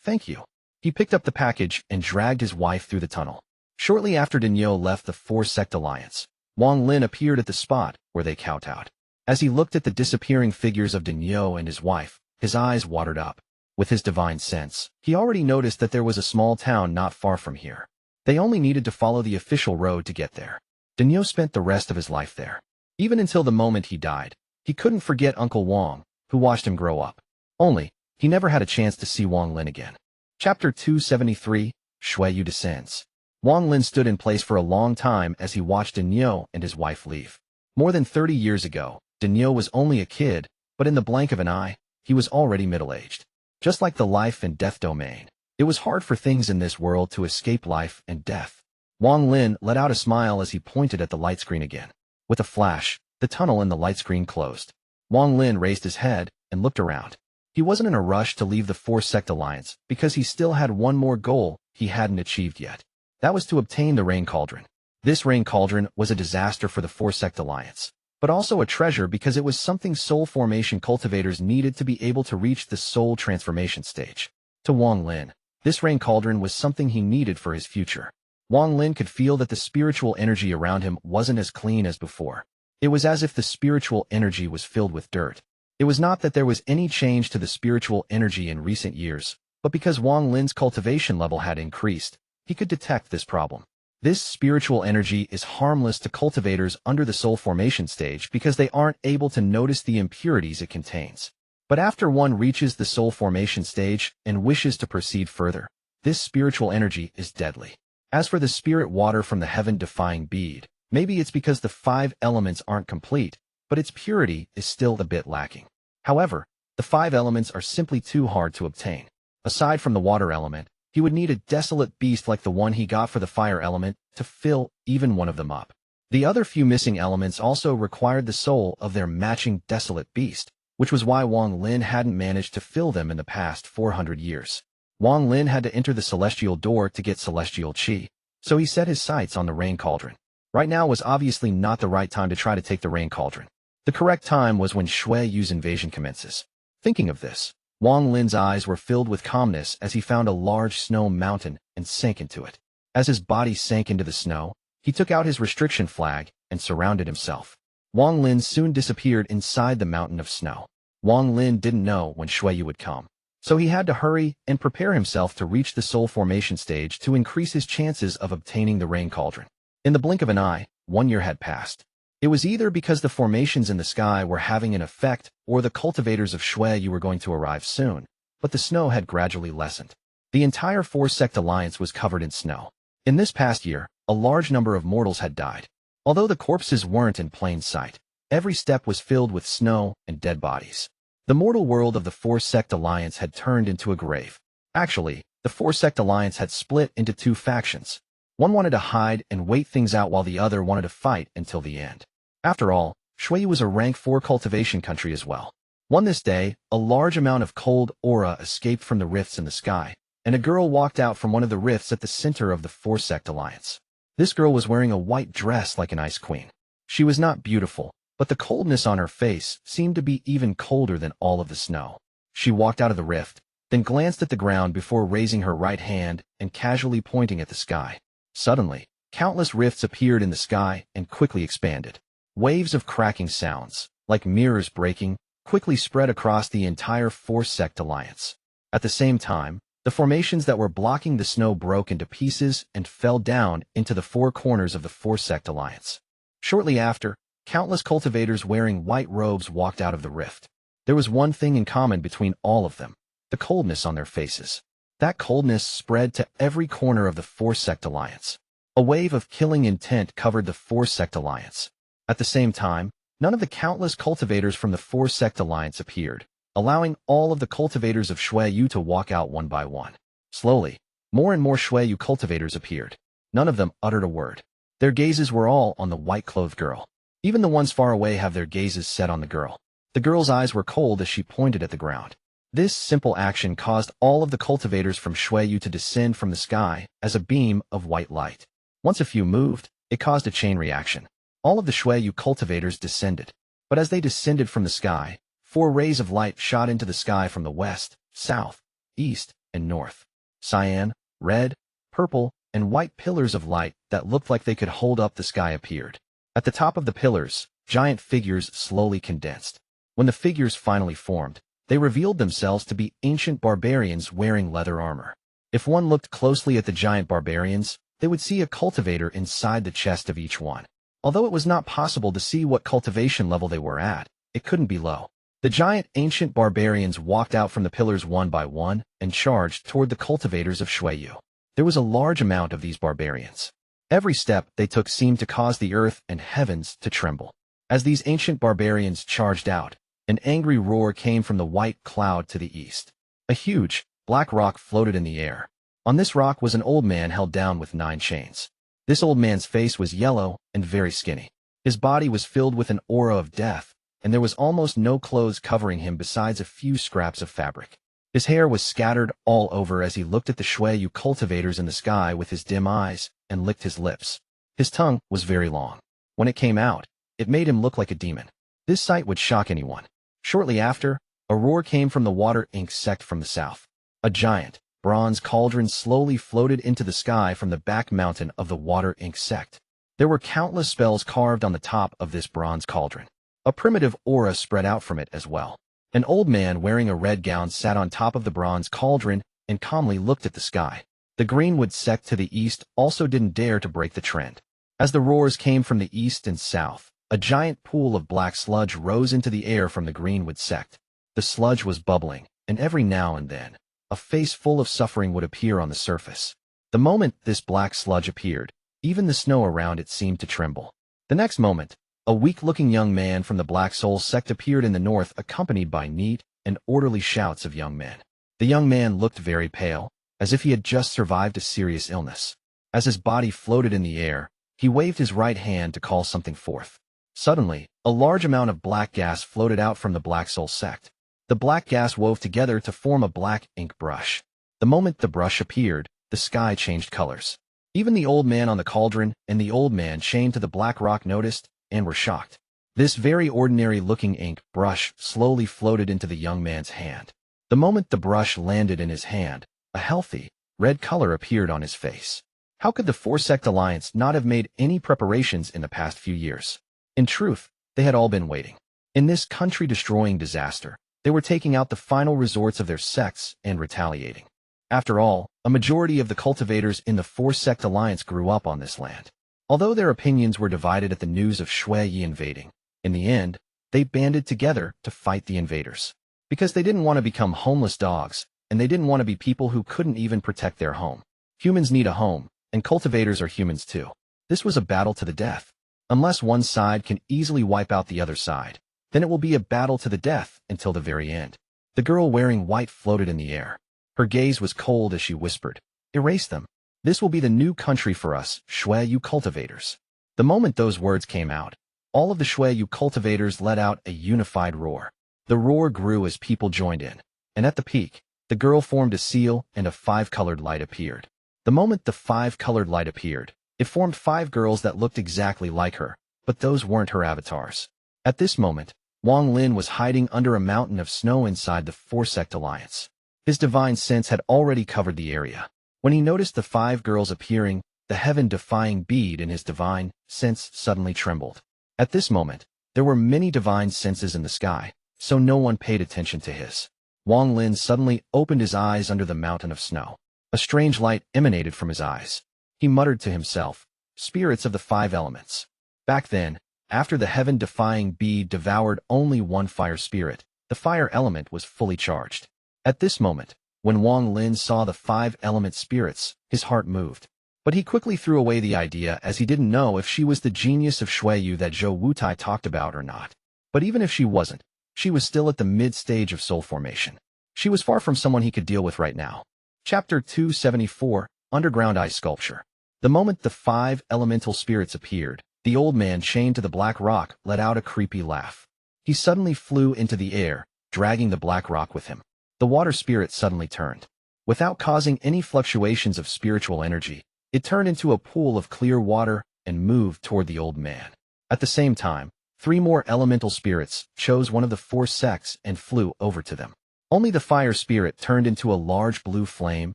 thank you. He picked up the package and dragged his wife through the tunnel. Shortly after Daniu left the 4-sect alliance, Wang Lin appeared at the spot where they kowtowed. As he looked at the disappearing figures of Daniu and his wife, his eyes watered up. With his divine sense, he already noticed that there was a small town not far from here. They only needed to follow the official road to get there. Daniu spent the rest of his life there. Even until the moment he died, he couldn't forget Uncle Wang, who watched him grow up. Only, he never had a chance to see Wang Lin again. Chapter 273, Xue Yu Descends. Wang Lin stood in place for a long time as he watched Daniu and his wife leave. More than 30 years ago, Daniu was only a kid, but in the blink of an eye, he was already middle-aged. Just like the life and death domain, it was hard for things in this world to escape life and death. Wang Lin let out a smile as he pointed at the light screen again. With a flash, the tunnel in the light screen closed. Wang Lin raised his head and looked around. He wasn't in a rush to leave the Four-Sect Alliance because he still had one more goal he hadn't achieved yet. That was to obtain the Rain Cauldron. This Rain Cauldron was a disaster for the Four-Sect Alliance, but also a treasure because it was something soul formation cultivators needed to be able to reach the soul transformation stage. To Wang Lin, this Rain Cauldron was something he needed for his future. Wang Lin could feel that the spiritual energy around him wasn't as clean as before. It was as if the spiritual energy was filled with dirt. It was not that there was any change to the spiritual energy in recent years, but because Wang Lin's cultivation level had increased, he could detect this problem. This spiritual energy is harmless to cultivators under the soul formation stage because they aren't able to notice the impurities it contains. But after one reaches the soul formation stage and wishes to proceed further, this spiritual energy is deadly. As for the spirit water from the heaven-defying bead, maybe it's because the 5 elements aren't complete, but its purity is still a bit lacking. However, the 5 elements are simply too hard to obtain. Aside from the water element, he would need a desolate beast like the one he got for the fire element to fill even one of them up. The other few missing elements also required the soul of their matching desolate beast, which was why Wang Lin hadn't managed to fill them in the past 400 years. Wang Lin had to enter the celestial door to get celestial qi, so he set his sights on the Rain Cauldron. Right now was obviously not the right time to try to take the Rain Cauldron. The correct time was when Xue Yu's invasion commences. Thinking of this, Wang Lin's eyes were filled with calmness as he found a large snow mountain and sank into it. As his body sank into the snow, he took out his restriction flag and surrounded himself. Wang Lin soon disappeared inside the mountain of snow. Wang Lin didn't know when Xue Yu would come, so he had to hurry and prepare himself to reach the soul formation stage to increase his chances of obtaining the Rain Cauldron. In the blink of an eye, 1 year had passed. It was either because the formations in the sky were having an effect or the cultivators of Xue Yu were going to arrive soon, but the snow had gradually lessened. The entire Four-Sect Alliance was covered in snow. In this past year, a large number of mortals had died. Although the corpses weren't in plain sight, every step was filled with snow and dead bodies. The mortal world of the Four-Sect Alliance had turned into a grave. Actually, the Four-Sect Alliance had split into 2 factions. One wanted to hide and wait things out while the other wanted to fight until the end. After all, Xue Yu was a rank 4 cultivation country as well. One this day, a large amount of cold aura escaped from the rifts in the sky, and a girl walked out from one of the rifts at the center of the Four-Sect Alliance. This girl was wearing a white dress like an ice queen. She was not beautiful, but the coldness on her face seemed to be even colder than all of the snow. She walked out of the rift, then glanced at the ground before raising her right hand and casually pointing at the sky. Suddenly, countless rifts appeared in the sky and quickly expanded. Waves of cracking sounds, like mirrors breaking, quickly spread across the entire Four-Sect Alliance. At the same time, the formations that were blocking the snow broke into pieces and fell down into the 4 corners of the Four-Sect Alliance. Shortly after, countless cultivators wearing white robes walked out of the rift. There was one thing in common between all of them: the coldness on their faces. That coldness spread to every corner of the Four-Sect Alliance. A wave of killing intent covered the Four-Sect Alliance. At the same time, none of the countless cultivators from the Four-Sect Alliance appeared, allowing all of the cultivators of Xue Yu to walk out one by one. Slowly, more and more Xue Yu cultivators appeared. None of them uttered a word. Their gazes were all on the white-clothed girl. Even the ones far away have their gazes set on the girl. The girl's eyes were cold as she pointed at the ground. This simple action caused all of the cultivators from Xue Yu to descend from the sky as a beam of white light. Once a few moved, it caused a chain reaction. All of the Xue Yu cultivators descended. But as they descended from the sky, 4 rays of light shot into the sky from the west, south, east, and north. Cyan, red, purple, and white pillars of light that looked like they could hold up the sky appeared. At the top of the pillars, giant figures slowly condensed. When the figures finally formed, they revealed themselves to be ancient barbarians wearing leather armor. If one looked closely at the giant barbarians, they would see a cultivator inside the chest of each one. Although it was not possible to see what cultivation level they were at, it couldn't be low. The giant ancient barbarians walked out from the pillars one by one and charged toward the cultivators of Xue Yu. There was a large amount of these barbarians. Every step they took seemed to cause the earth and heavens to tremble. As these ancient barbarians charged out, an angry roar came from the white cloud to the east. A huge, black rock floated in the air. On this rock was an old man held down with 9 chains. This old man's face was yellow and very skinny. His body was filled with an aura of death, and there was almost no clothes covering him besides a few scraps of fabric. His hair was scattered all over as he looked at the Xue Yu cultivators in the sky with his dim eyes and licked his lips. His tongue was very long. When it came out, it made him look like a demon. This sight would shock anyone. Shortly after, a roar came from the Water Ink sect from the south. A giant, bronze cauldron slowly floated into the sky from the back mountain of the Water Ink sect. There were countless spells carved on the top of this bronze cauldron. A primitive aura spread out from it as well. An old man wearing a red gown sat on top of the bronze cauldron and calmly looked at the sky. The Greenwood sect to the east also didn't dare to break the trend. As the roars came from the east and south, a giant pool of black sludge rose into the air from the Greenwood sect. The sludge was bubbling, and every now and then, a face full of suffering would appear on the surface. The moment this black sludge appeared, even the snow around it seemed to tremble. The next moment, a weak-looking young man from the Black Soul sect appeared in the north accompanied by neat and orderly shouts of young men. The young man looked very pale, as if he had just survived a serious illness. As his body floated in the air, he waved his right hand to call something forth. Suddenly, a large amount of black gas floated out from the Black Soul sect. The black gas wove together to form a black ink brush. The moment the brush appeared, the sky changed colors. Even the old man on the cauldron and the old man chained to the black rock noticed and were shocked. This very ordinary-looking ink brush slowly floated into the young man's hand. The moment the brush landed in his hand, a healthy, red color appeared on his face. How could the Four-Sect Alliance not have made any preparations in the past few years? In truth, they had all been waiting. In this country-destroying disaster, they were taking out the final resorts of their sects and retaliating. After all, a majority of the cultivators in the Four-Sect Alliance grew up on this land. Although their opinions were divided at the news of Xue Yu invading, in the end, they banded together to fight the invaders. Because they didn't want to become homeless dogs, and they didn't want to be people who couldn't even protect their home. Humans need a home, and cultivators are humans too. This was a battle to the death. Unless one side can easily wipe out the other side, then it will be a battle to the death until the very end. The girl wearing white floated in the air. Her gaze was cold as she whispered, "Erase them. This will be the new country for us, Xue Yu cultivators." The moment those words came out, all of the Xue Yu cultivators let out a unified roar. The roar grew as people joined in, and at the peak, the girl formed a seal and a 5-colored light appeared. The moment the 5-colored light appeared, it formed 5 girls that looked exactly like her, but those weren't her avatars. At this moment, Wang Lin was hiding under a mountain of snow inside the Four-Sect Alliance. His divine sense had already covered the area. When he noticed the 5 girls appearing, the heaven-defying bead in his divine sense suddenly trembled. At this moment, there were many divine senses in the sky, so no one paid attention to his. Wang Lin suddenly opened his eyes under the mountain of snow. A strange light emanated from his eyes. He muttered to himself, "Spirits of the 5 elements." Back then, after the heaven-defying bead devoured only one fire spirit, the fire element was fully charged. At this moment, when Wang Lin saw the 5 element spirits, his heart moved. But he quickly threw away the idea as he didn't know if she was the genius of Xue Yu that Zhou Wutai talked about or not. But even if she wasn't, she was still at the mid-stage of soul formation. She was far from someone he could deal with right now. Chapter 274, Underground Ice Sculpture. The moment the 5 elemental spirits appeared, the old man chained to the black rock let out a creepy laugh. He suddenly flew into the air, dragging the black rock with him. The water spirit suddenly turned. Without causing any fluctuations of spiritual energy, it turned into a pool of clear water and moved toward the old man. At the same time, 3 more elemental spirits chose one of the 4 sects and flew over to them. Only the fire spirit turned into a large blue flame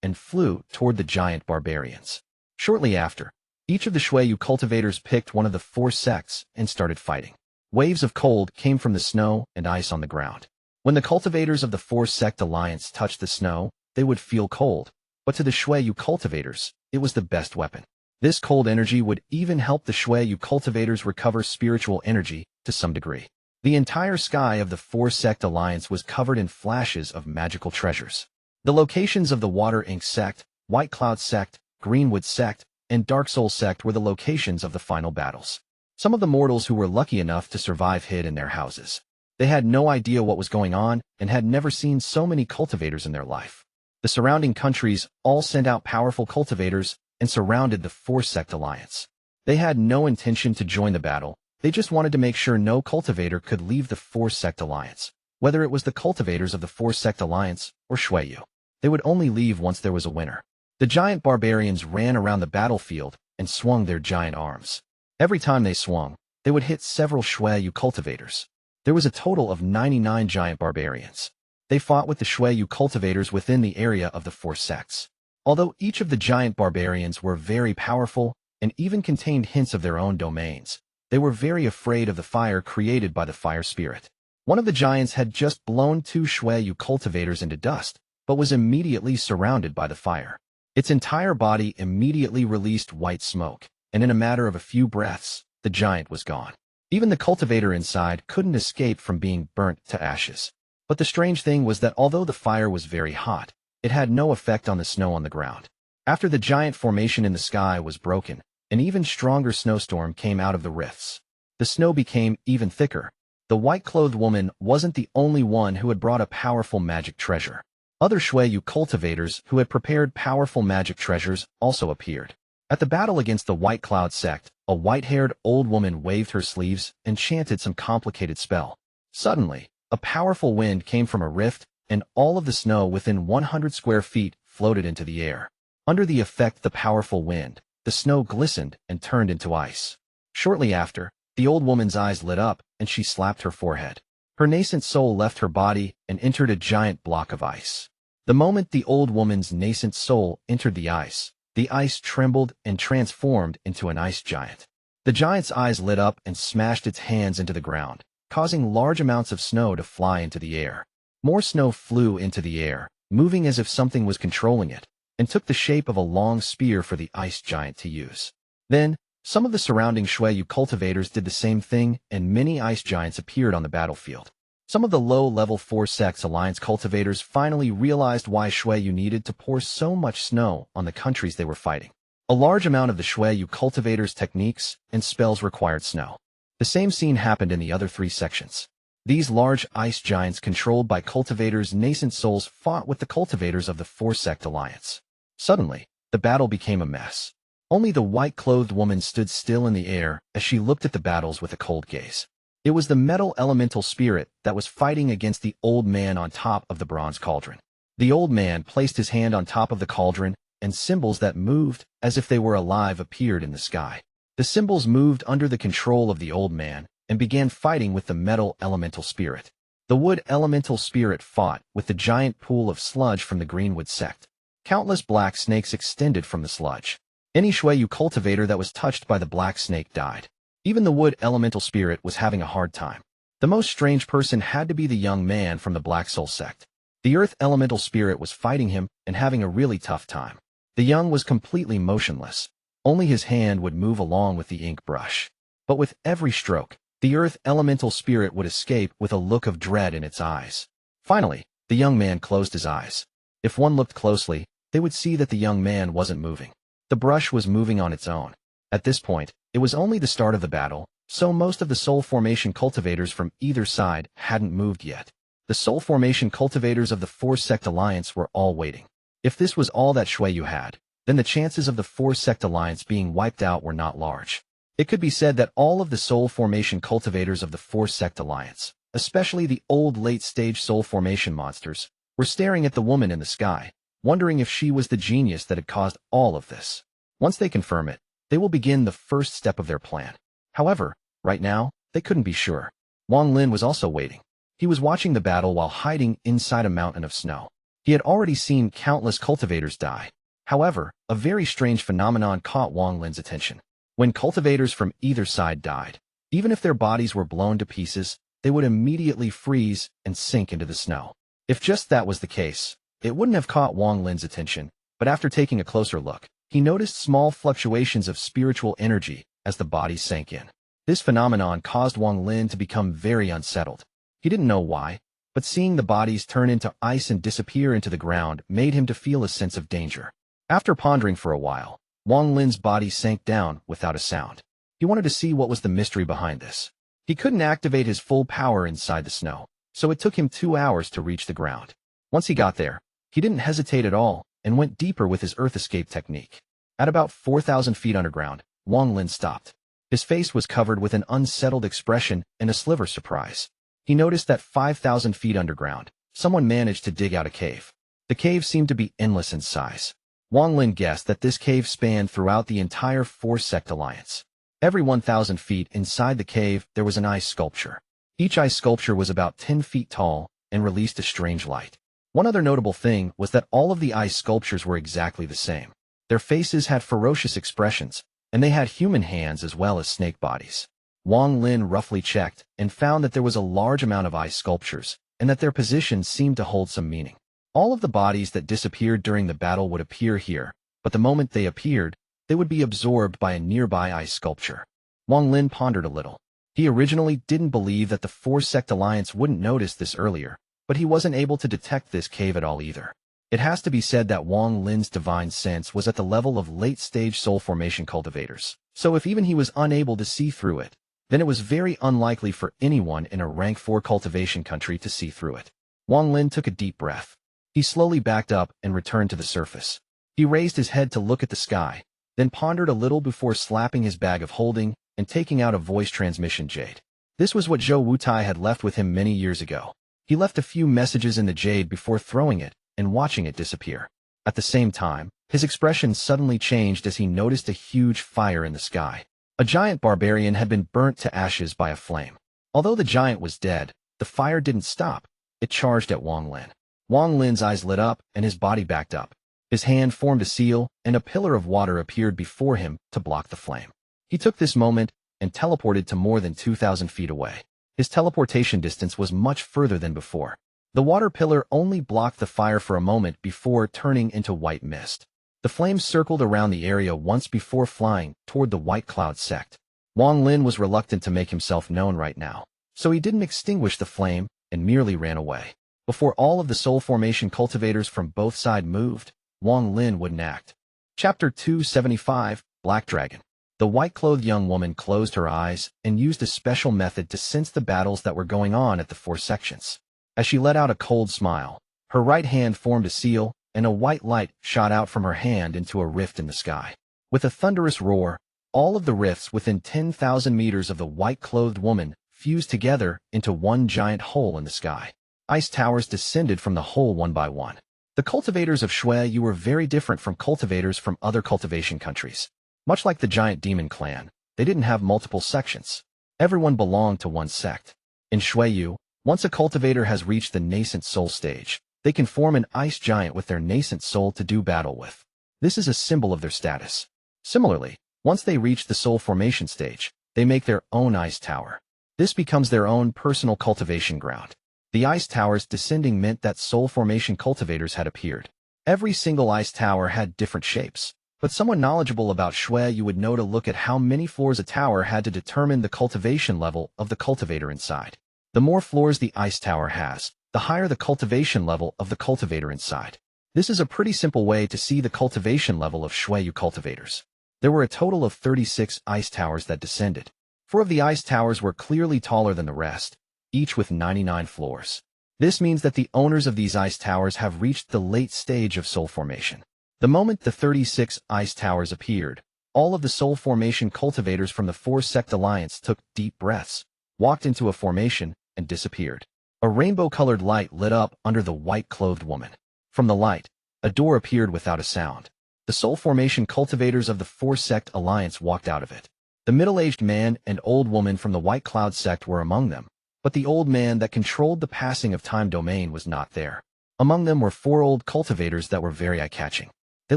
and flew toward the giant barbarians. Shortly after, each of the Xue Yu cultivators picked one of the 4 sects and started fighting. Waves of cold came from the snow and ice on the ground. When the cultivators of the Four-Sect Alliance touched the snow, they would feel cold, but to the Xue Yu cultivators, it was the best weapon. This cold energy would even help the Xue Yu cultivators recover spiritual energy to some degree. The entire sky of the four-sect alliance was covered in flashes of magical treasures. The locations of the Water Ink Sect, White Cloud Sect, Greenwood Sect, and Dark Soul Sect were the locations of the final battles. Some of the mortals who were lucky enough to survive hid in their houses. They had no idea what was going on and had never seen so many cultivators in their life. The surrounding countries all sent out powerful cultivators and surrounded the four-sect alliance. They had no intention to join the battle. They just wanted to make sure no cultivator could leave the four-sect alliance, whether it was the cultivators of the four-sect alliance or Xue Yu. They would only leave once there was a winner. The giant barbarians ran around the battlefield and swung their giant arms. Every time they swung, they would hit several Xue Yu cultivators. There was a total of 99 giant barbarians. They fought with the Xue Yu cultivators within the area of the four sects. Although each of the giant barbarians were very powerful and even contained hints of their own domains, they were very afraid of the fire created by the fire spirit. One of the giants had just blown 2 Xue Yu cultivators into dust, but was immediately surrounded by the fire. Its entire body immediately released white smoke, and in a matter of a few breaths, the giant was gone. Even the cultivator inside couldn't escape from being burnt to ashes. But the strange thing was that although the fire was very hot, it had no effect on the snow on the ground. After the giant formation in the sky was broken, an even stronger snowstorm came out of the rifts. The snow became even thicker. The white-clothed woman wasn't the only one who had brought a powerful magic treasure. Other Xue Yu cultivators who had prepared powerful magic treasures also appeared. At the battle against the White Cloud Sect, a white-haired old woman waved her sleeves and chanted some complicated spell. Suddenly, a powerful wind came from a rift, and all of the snow within 100 square feet floated into the air. Under the effect of the powerful wind, the snow glistened and turned into ice. Shortly after, the old woman's eyes lit up, and she slapped her forehead. Her nascent soul left her body and entered a giant block of ice. The moment the old woman's nascent soul entered the ice trembled and transformed into an ice giant. The giant's eyes lit up and smashed its hands into the ground, causing large amounts of snow to fly into the air. More snow flew into the air, moving as if something was controlling it, and took the shape of a long spear for the ice giant to use. Then, some of the surrounding Xue Yu cultivators did the same thing, and many ice giants appeared on the battlefield. Some of the low-level 4 Sects Alliance cultivators finally realized why Xue Yu needed to pour so much snow on the countries they were fighting. A large amount of the Xue Yu cultivators' techniques and spells required snow. The same scene happened in the other 3 sections. These large ice giants controlled by cultivators' nascent souls fought with the cultivators of the 4 Sect Alliance. Suddenly, the battle became a mess. Only the white-clothed woman stood still in the air as she looked at the battles with a cold gaze. It was the metal elemental spirit that was fighting against the old man on top of the bronze cauldron. The old man placed his hand on top of the cauldron, and symbols that moved as if they were alive appeared in the sky. The symbols moved under the control of the old man and began fighting with the metal elemental spirit. The wood elemental spirit fought with the giant pool of sludge from the Greenwood Sect. Countless black snakes extended from the sludge. Any Xue Yu cultivator that was touched by the black snake died. Even the wood elemental spirit was having a hard time. The most strange person had to be the young man from the Black Soul Sect. The earth elemental spirit was fighting him and having a really tough time. The young was completely motionless. Only his hand would move along with the ink brush. But with every stroke, the earth elemental spirit would escape with a look of dread in its eyes. Finally, the young man closed his eyes. If one looked closely, they would see that the young man wasn't moving. The brush was moving on its own. At this point, it was only the start of the battle, so most of the soul formation cultivators from either side hadn't moved yet. The soul formation cultivators of the 4 Sect Alliance were all waiting. If this was all that Xue Yu had, then the chances of the 4 Sect Alliance being wiped out were not large. It could be said that all of the soul formation cultivators of the 4 Sect Alliance, especially the old late-stage soul formation monsters, were staring at the woman in the sky, wondering if she was the genius that had caused all of this. Once they confirm it, they will begin the first step of their plan. However, right now, they couldn't be sure. Wang Lin was also waiting. He was watching the battle while hiding inside a mountain of snow. He had already seen countless cultivators die. However, a very strange phenomenon caught Wang Lin's attention. When cultivators from either side died, even if their bodies were blown to pieces, they would immediately freeze and sink into the snow. If just that was the case, it wouldn't have caught Wang Lin's attention, but after taking a closer look, He noticed small fluctuations of spiritual energy as the bodies sank in. This phenomenon caused Wang Lin to become very unsettled. He didn't know why, but seeing the bodies turn into ice and disappear into the ground made him to feel a sense of danger. After pondering for a while, Wang Lin's body sank down without a sound. He wanted to see what was the mystery behind this. He couldn't activate his full power inside the snow, so it took him 2 hours to reach the ground. Once he got there, he didn't hesitate at all and went deeper with his earth escape technique. At about 4,000 feet underground, Wang Lin stopped. His face was covered with an unsettled expression and a sliver surprise. He noticed that 5,000 feet underground, someone managed to dig out a cave. The cave seemed to be endless in size. Wang Lin guessed that this cave spanned throughout the entire four-sect alliance. Every 1,000 feet inside the cave, there was an ice sculpture. Each ice sculpture was about 10 feet tall and released a strange light. One other notable thing was that all of the ice sculptures were exactly the same. Their faces had ferocious expressions, and they had human hands as well as snake bodies. Wang Lin roughly checked and found that there was a large amount of ice sculptures, and that their positions seemed to hold some meaning. All of the bodies that disappeared during the battle would appear here, but the moment they appeared, they would be absorbed by a nearby ice sculpture. Wang Lin pondered a little. He originally didn't believe that the four-sect alliance wouldn't notice this earlier, but he wasn't able to detect this cave at all either. It has to be said that Wang Lin's divine sense was at the level of late-stage soul formation cultivators, so if even he was unable to see through it, then it was very unlikely for anyone in a rank 4 cultivation country to see through it. Wang Lin took a deep breath. He slowly backed up and returned to the surface. He raised his head to look at the sky, then pondered a little before slapping his bag of holding and taking out a voice transmission Jade. This was what Zhou Wutai had left with him many years ago. He left a few messages in the Jade before throwing it and watching it disappear. At the same time, his expression suddenly changed as he noticed a huge fire in the sky. A giant barbarian had been burnt to ashes by a flame. Although the giant was dead, the fire didn't stop. It charged at Wang Lin. Wang Lin's eyes lit up and his body backed up. His hand formed a seal, and a pillar of water appeared before him to block the flame. He took this moment and teleported to more than 2,000 feet away. His teleportation distance was much further than before. The water pillar only blocked the fire for a moment before turning into white mist. The flames circled around the area once before flying toward the White Cloud sect. Wang Lin was reluctant to make himself known right now, so he didn't extinguish the flame and merely ran away. Before all of the soul formation cultivators from both sides moved, Wang Lin wouldn't act. Chapter 275, Black Dragon. The white-clothed young woman closed her eyes and used a special method to sense the battles that were going on at the four sections. As she let out a cold smile, her right hand formed a seal, and a white light shot out from her hand into a rift in the sky. With a thunderous roar, all of the rifts within 10,000 meters of the white-clothed woman fused together into one giant hole in the sky. Ice towers descended from the hole one by one. The cultivators of Xue Yu were very different from cultivators from other cultivation countries. Much like the giant demon clan, they didn't have multiple sections. Everyone belonged to one sect. In Xue Yu, once a cultivator has reached the nascent soul stage, they can form an ice giant with their nascent soul to do battle with. This is a symbol of their status. Similarly, once they reach the soul formation stage, they make their own ice tower. This becomes their own personal cultivation ground. The ice towers descending meant that soul formation cultivators had appeared. Every single ice tower had different shapes, but someone knowledgeable about Xue Yu would know to look at how many floors a tower had to determine the cultivation level of the cultivator inside. The more floors the ice tower has, the higher the cultivation level of the cultivator inside. This is a pretty simple way to see the cultivation level of Xue Yu cultivators. There were a total of 36 ice towers that descended. 4 of the ice towers were clearly taller than the rest, each with 99 floors. This means that the owners of these ice towers have reached the late stage of soul formation. The moment the 36 ice towers appeared, all of the soul formation cultivators from the four-sect alliance took deep breaths, walked into a formation, and disappeared. A rainbow-colored light lit up under the white-clothed woman. From the light, a door appeared without a sound. The soul formation cultivators of the four-sect alliance walked out of it. The middle-aged man and old woman from the White Cloud sect were among them, but the old man that controlled the passing of time domain was not there. Among them were 4 old cultivators that were very eye-catching. They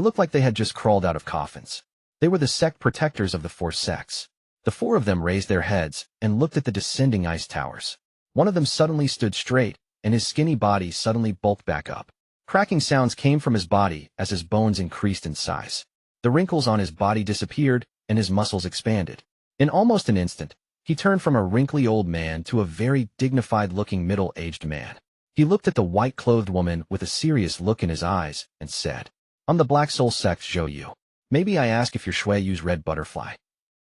looked like they had just crawled out of coffins. They were the sect protectors of the 4 sects. The 4 of them raised their heads and looked at the descending ice towers. One of them suddenly stood straight, and his skinny body suddenly bulked back up. Cracking sounds came from his body as his bones increased in size. The wrinkles on his body disappeared, and his muscles expanded. In almost an instant, he turned from a wrinkly old man to a very dignified-looking middle-aged man. He looked at the white-clothed woman with a serious look in his eyes and said, "I'm the Black Soul Sect Xue Yu. Maybe I ask if you're Xue Yu's red butterfly?"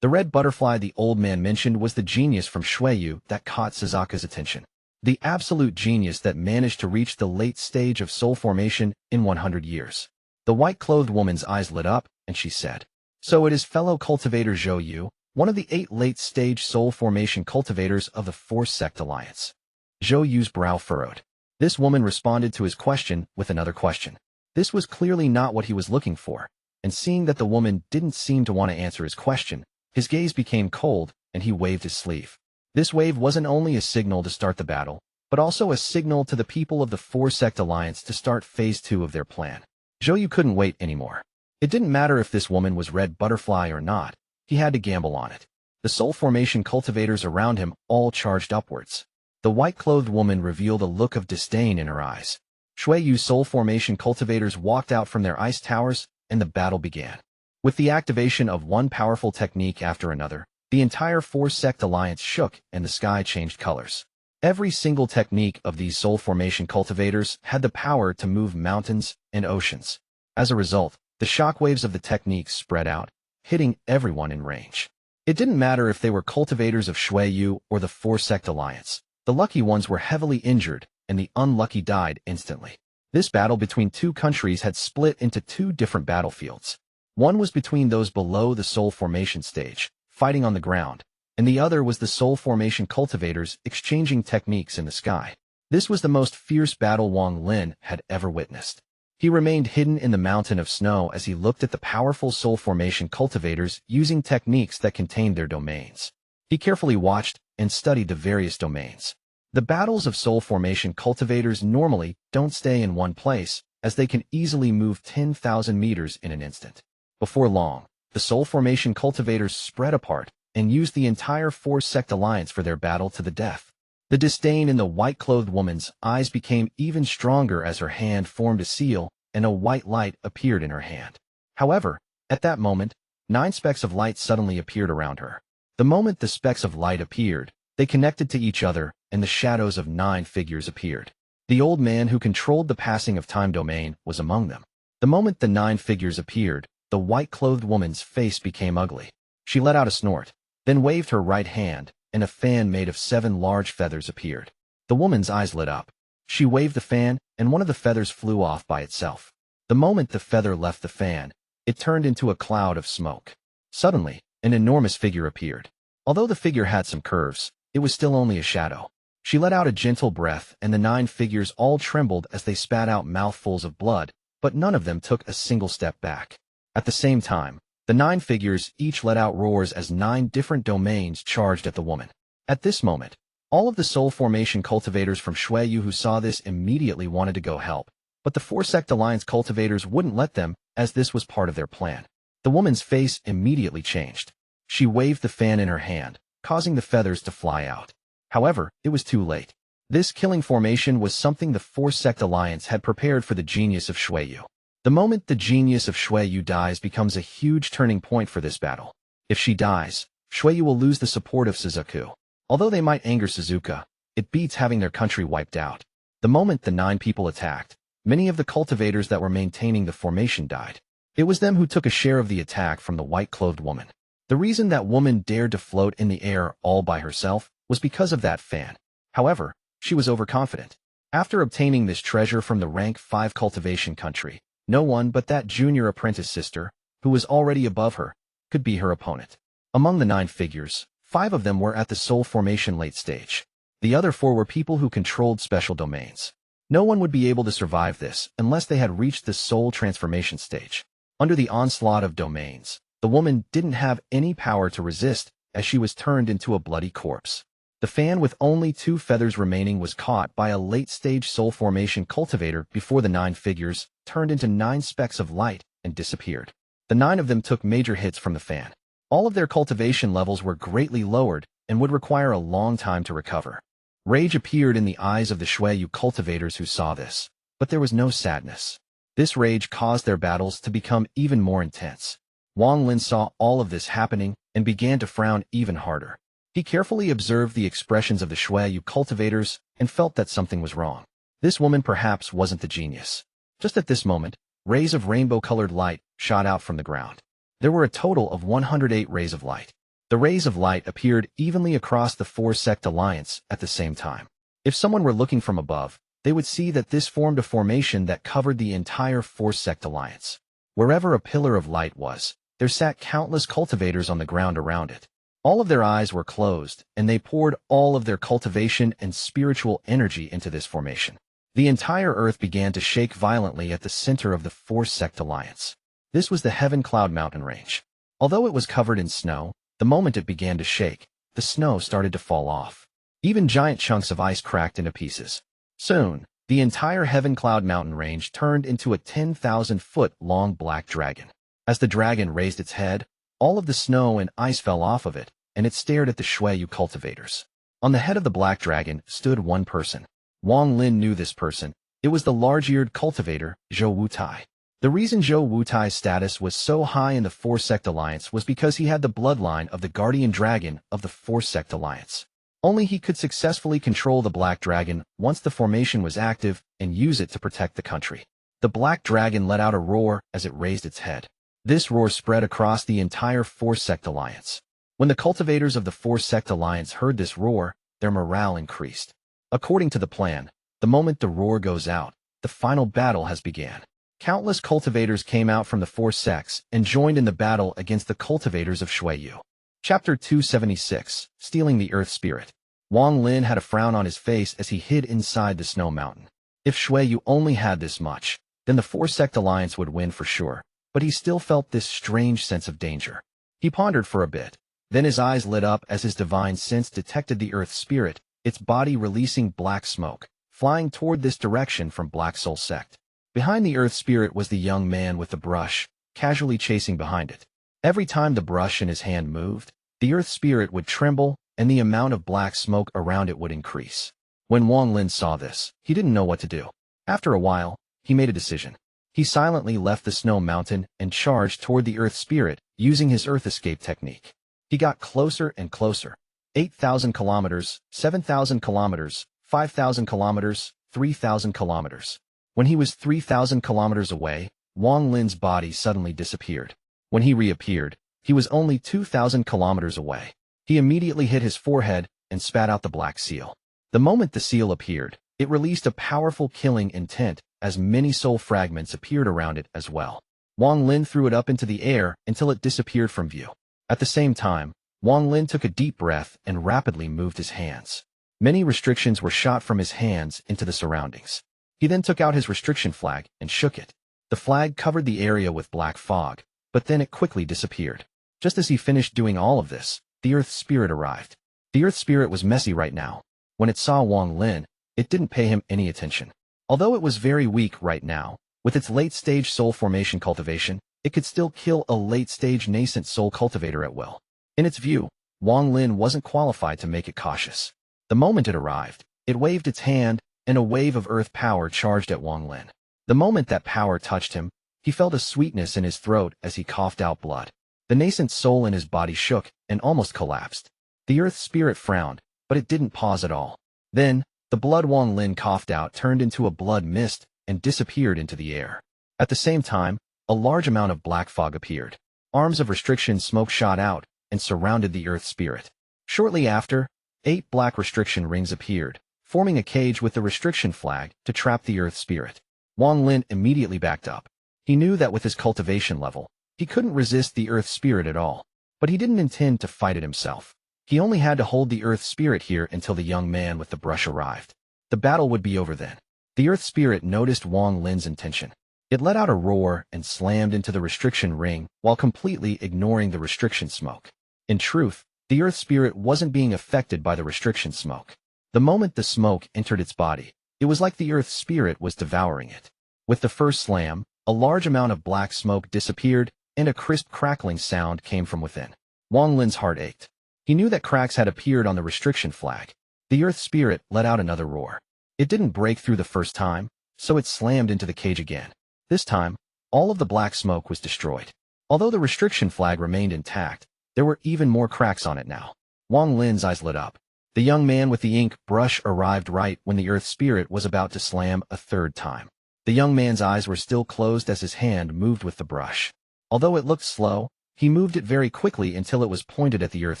The red butterfly the old man mentioned was the genius from Xue Yu that caught Suzuka's attention. The absolute genius that managed to reach the late stage of soul formation in 100 years. The white-clothed woman's eyes lit up, and she said, "So it is fellow cultivator Xue Yu, one of the 8 late-stage soul formation cultivators of the 4-sect alliance." Xue Yu's brow furrowed. This woman responded to his question with another question. This was clearly not what he was looking for, and seeing that the woman didn't seem to want to answer his question, his gaze became cold, and he waved his sleeve. This wave wasn't only a signal to start the battle, but also a signal to the people of the 4-sect alliance to start phase 2 of their plan. Xue Yu couldn't wait anymore. It didn't matter if this woman was red butterfly or not, he had to gamble on it. The soul formation cultivators around him all charged upwards. The white-clothed woman revealed a look of disdain in her eyes. Xue Yu's soul formation cultivators walked out from their ice towers, and the battle began. With the activation of one powerful technique after another, the entire 4-sect alliance shook and the sky changed colors. Every single technique of these soul formation cultivators had the power to move mountains and oceans. As a result, the shockwaves of the techniques spread out, hitting everyone in range. It didn't matter if they were cultivators of Xue Yu or the 4-sect alliance. The lucky ones were heavily injured, and the unlucky died instantly. This battle between 2 countries had split into 2 different battlefields. One was between those below the soul formation stage, fighting on the ground, and the other was the soul formation cultivators exchanging techniques in the sky. This was the most fierce battle Wang Lin had ever witnessed. He remained hidden in the mountain of snow as he looked at the powerful soul formation cultivators using techniques that contained their domains. He carefully watched and studied the various domains. The battles of soul formation cultivators normally don't stay in one place, as they can easily move 10,000 meters in an instant. Before long, the soul formation cultivators spread apart and used the entire 4-sect alliance for their battle to the death. The disdain in the white-clothed woman's eyes became even stronger as her hand formed a seal and a white light appeared in her hand. However, at that moment, 9 specks of light suddenly appeared around her. The moment the specks of light appeared, they connected to each other, and the shadows of 9 figures appeared. The old man who controlled the passing of time domain was among them. The moment the 9 figures appeared, the white-clothed woman's face became ugly. She let out a snort, then waved her right hand, and a fan made of 7 large feathers appeared. The woman's eyes lit up. She waved the fan, and one of the feathers flew off by itself. The moment the feather left the fan, it turned into a cloud of smoke. Suddenly, an enormous figure appeared. Although the figure had some curves, it was still only a shadow. She let out a gentle breath, and the 9 figures all trembled as they spat out mouthfuls of blood, but none of them took a single step back. At the same time, the 9 figures each let out roars as 9 different domains charged at the woman. At this moment, all of the soul formation cultivators from Xue Yu who saw this immediately wanted to go help, but the 4-sect alliance cultivators wouldn't let them, as this was part of their plan. The woman's face immediately changed. She waved the fan in her hand, causing the feathers to fly out. However, it was too late. This killing formation was something the 4-sect alliance had prepared for the genius of Xue Yu. The moment the genius of Xue Yu dies becomes a huge turning point for this battle. If she dies, Xue Yu will lose the support of Suzuka. Although they might anger Suzuka, it beats having their country wiped out. The moment the 9 people attacked, many of the cultivators that were maintaining the formation died. It was them who took a share of the attack from the white-clothed woman. The reason that woman dared to float in the air all by herself was because of that fan. However, she was overconfident. After obtaining this treasure from the rank 5 cultivation country, no one but that junior apprentice sister, who was already above her, could be her opponent. Among the 9 figures, 5 of them were at the soul formation late stage. The other 4 were people who controlled special domains. No one would be able to survive this unless they had reached the soul transformation stage. Under the onslaught of domains, the woman didn't have any power to resist as she was turned into a bloody corpse. The fan with only 2 feathers remaining was caught by a late-stage soul formation cultivator before the 9 figures turned into 9 specks of light and disappeared. The 9 of them took major hits from the fan. All of their cultivation levels were greatly lowered and would require a long time to recover. Rage appeared in the eyes of the Xue Yu cultivators who saw this, but there was no sadness. This rage caused their battles to become even more intense. Wang Lin saw all of this happening and began to frown even harder. He carefully observed the expressions of the Xue Yu cultivators and felt that something was wrong. This woman perhaps wasn't the genius. Just at this moment, rays of rainbow-colored light shot out from the ground. There were a total of 108 rays of light. The rays of light appeared evenly across the four-sect alliance at the same time. If someone were looking from above, they would see that this formed a formation that covered the entire four-sect alliance. Wherever a pillar of light was, there sat countless cultivators on the ground around it. All of their eyes were closed, and they poured all of their cultivation and spiritual energy into this formation. The entire earth began to shake violently at the center of the four-sect alliance. This was the Heaven Cloud Mountain range. Although it was covered in snow, the moment it began to shake, the snow started to fall off. Even giant chunks of ice cracked into pieces. Soon, the entire Heaven Cloud Mountain range turned into a 10,000-foot-long black dragon. As the dragon raised its head, all of the snow and ice fell off of it, and it stared at the Xue Yu cultivators. On the head of the black dragon stood one person. Wang Lin knew this person. It was the large-eared cultivator, Zhou Wutai. The reason Zhou Wutai's status was so high in the Four-Sect Alliance was because he had the bloodline of the guardian dragon of the Four-Sect Alliance. Only he could successfully control the black dragon once the formation was active and use it to protect the country. The black dragon let out a roar as it raised its head. This roar spread across the entire Four-Sect Alliance. When the cultivators of the Four-Sect Alliance heard this roar, their morale increased. According to the plan, the moment the roar goes out, the final battle has begun. Countless cultivators came out from the four sects and joined in the battle against the cultivators of Xue Yu. Chapter 276, Stealing the Earth Spirit. Wang Lin had a frown on his face as he hid inside the snow mountain. If Xue Yu only had this much, then the Four-Sect Alliance would win for sure, but he still felt this strange sense of danger. He pondered for a bit. Then his eyes lit up as his divine sense detected the Earth Spirit, its body releasing black smoke, flying toward this direction from Black Soul Sect. Behind the Earth Spirit was the young man with the brush, casually chasing behind it. Every time the brush in his hand moved, the Earth Spirit would tremble, and the amount of black smoke around it would increase. When Wang Lin saw this, he didn't know what to do. After a while, he made a decision. He silently left the snow mountain and charged toward the Earth Spirit, using his Earth Escape technique. He got closer and closer. 8,000 kilometers, 7,000 kilometers, 5,000 kilometers, 3,000 kilometers. When he was 3,000 kilometers away, Wang Lin's body suddenly disappeared. When he reappeared, he was only 2,000 kilometers away. He immediately hit his forehead and spat out the black seal. The moment the seal appeared, it released a powerful killing intent as many soul fragments appeared around it as well. Wang Lin threw it up into the air until it disappeared from view. At the same time, Wang Lin took a deep breath and rapidly moved his hands. Many restrictions were shot from his hands into the surroundings. He then took out his restriction flag and shook it. The flag covered the area with black fog, but then it quickly disappeared. Just as he finished doing all of this, the Earth Spirit arrived. The Earth Spirit was messy right now. When it saw Wang Lin, it didn't pay him any attention. Although it was very weak right now, with its late-stage soul formation cultivation, it could still kill a late-stage nascent soul cultivator at will. In its view, Wang Lin wasn't qualified to make it cautious. The moment it arrived, it waved its hand, and a wave of earth power charged at Wang Lin. The moment that power touched him, he felt a sweetness in his throat as he coughed out blood. The nascent soul in his body shook and almost collapsed. The Earth Spirit frowned, but it didn't pause at all. Then, the blood Wang Lin coughed out turned into a blood mist and disappeared into the air. At the same time, a large amount of black fog appeared. Arms of restriction smoke shot out and surrounded the Earth Spirit. Shortly after, 8 black restriction rings appeared, forming a cage with the restriction flag to trap the Earth Spirit. Wang Lin immediately backed up. He knew that with his cultivation level, he couldn't resist the Earth Spirit at all, but he didn't intend to fight it himself. He only had to hold the Earth Spirit here until the young man with the brush arrived. The battle would be over then. The Earth Spirit noticed Wang Lin's intention. It let out a roar and slammed into the restriction ring while completely ignoring the restriction smoke. In truth, the Earth Spirit wasn't being affected by the restriction smoke. The moment the smoke entered its body, it was like the Earth Spirit was devouring it. With the first slam, a large amount of black smoke disappeared and a crisp crackling sound came from within. Wang Lin's heart ached. He knew that cracks had appeared on the restriction flag. The Earth Spirit let out another roar. It didn't break through the first time, so it slammed into the cage again. This time, all of the black smoke was destroyed. Although the restriction flag remained intact, there were even more cracks on it now. Wang Lin's eyes lit up. The young man with the ink brush arrived right when the earth spirit was about to slam a third time. The young man's eyes were still closed as his hand moved with the brush. Although it looked slow, he moved it very quickly until it was pointed at the earth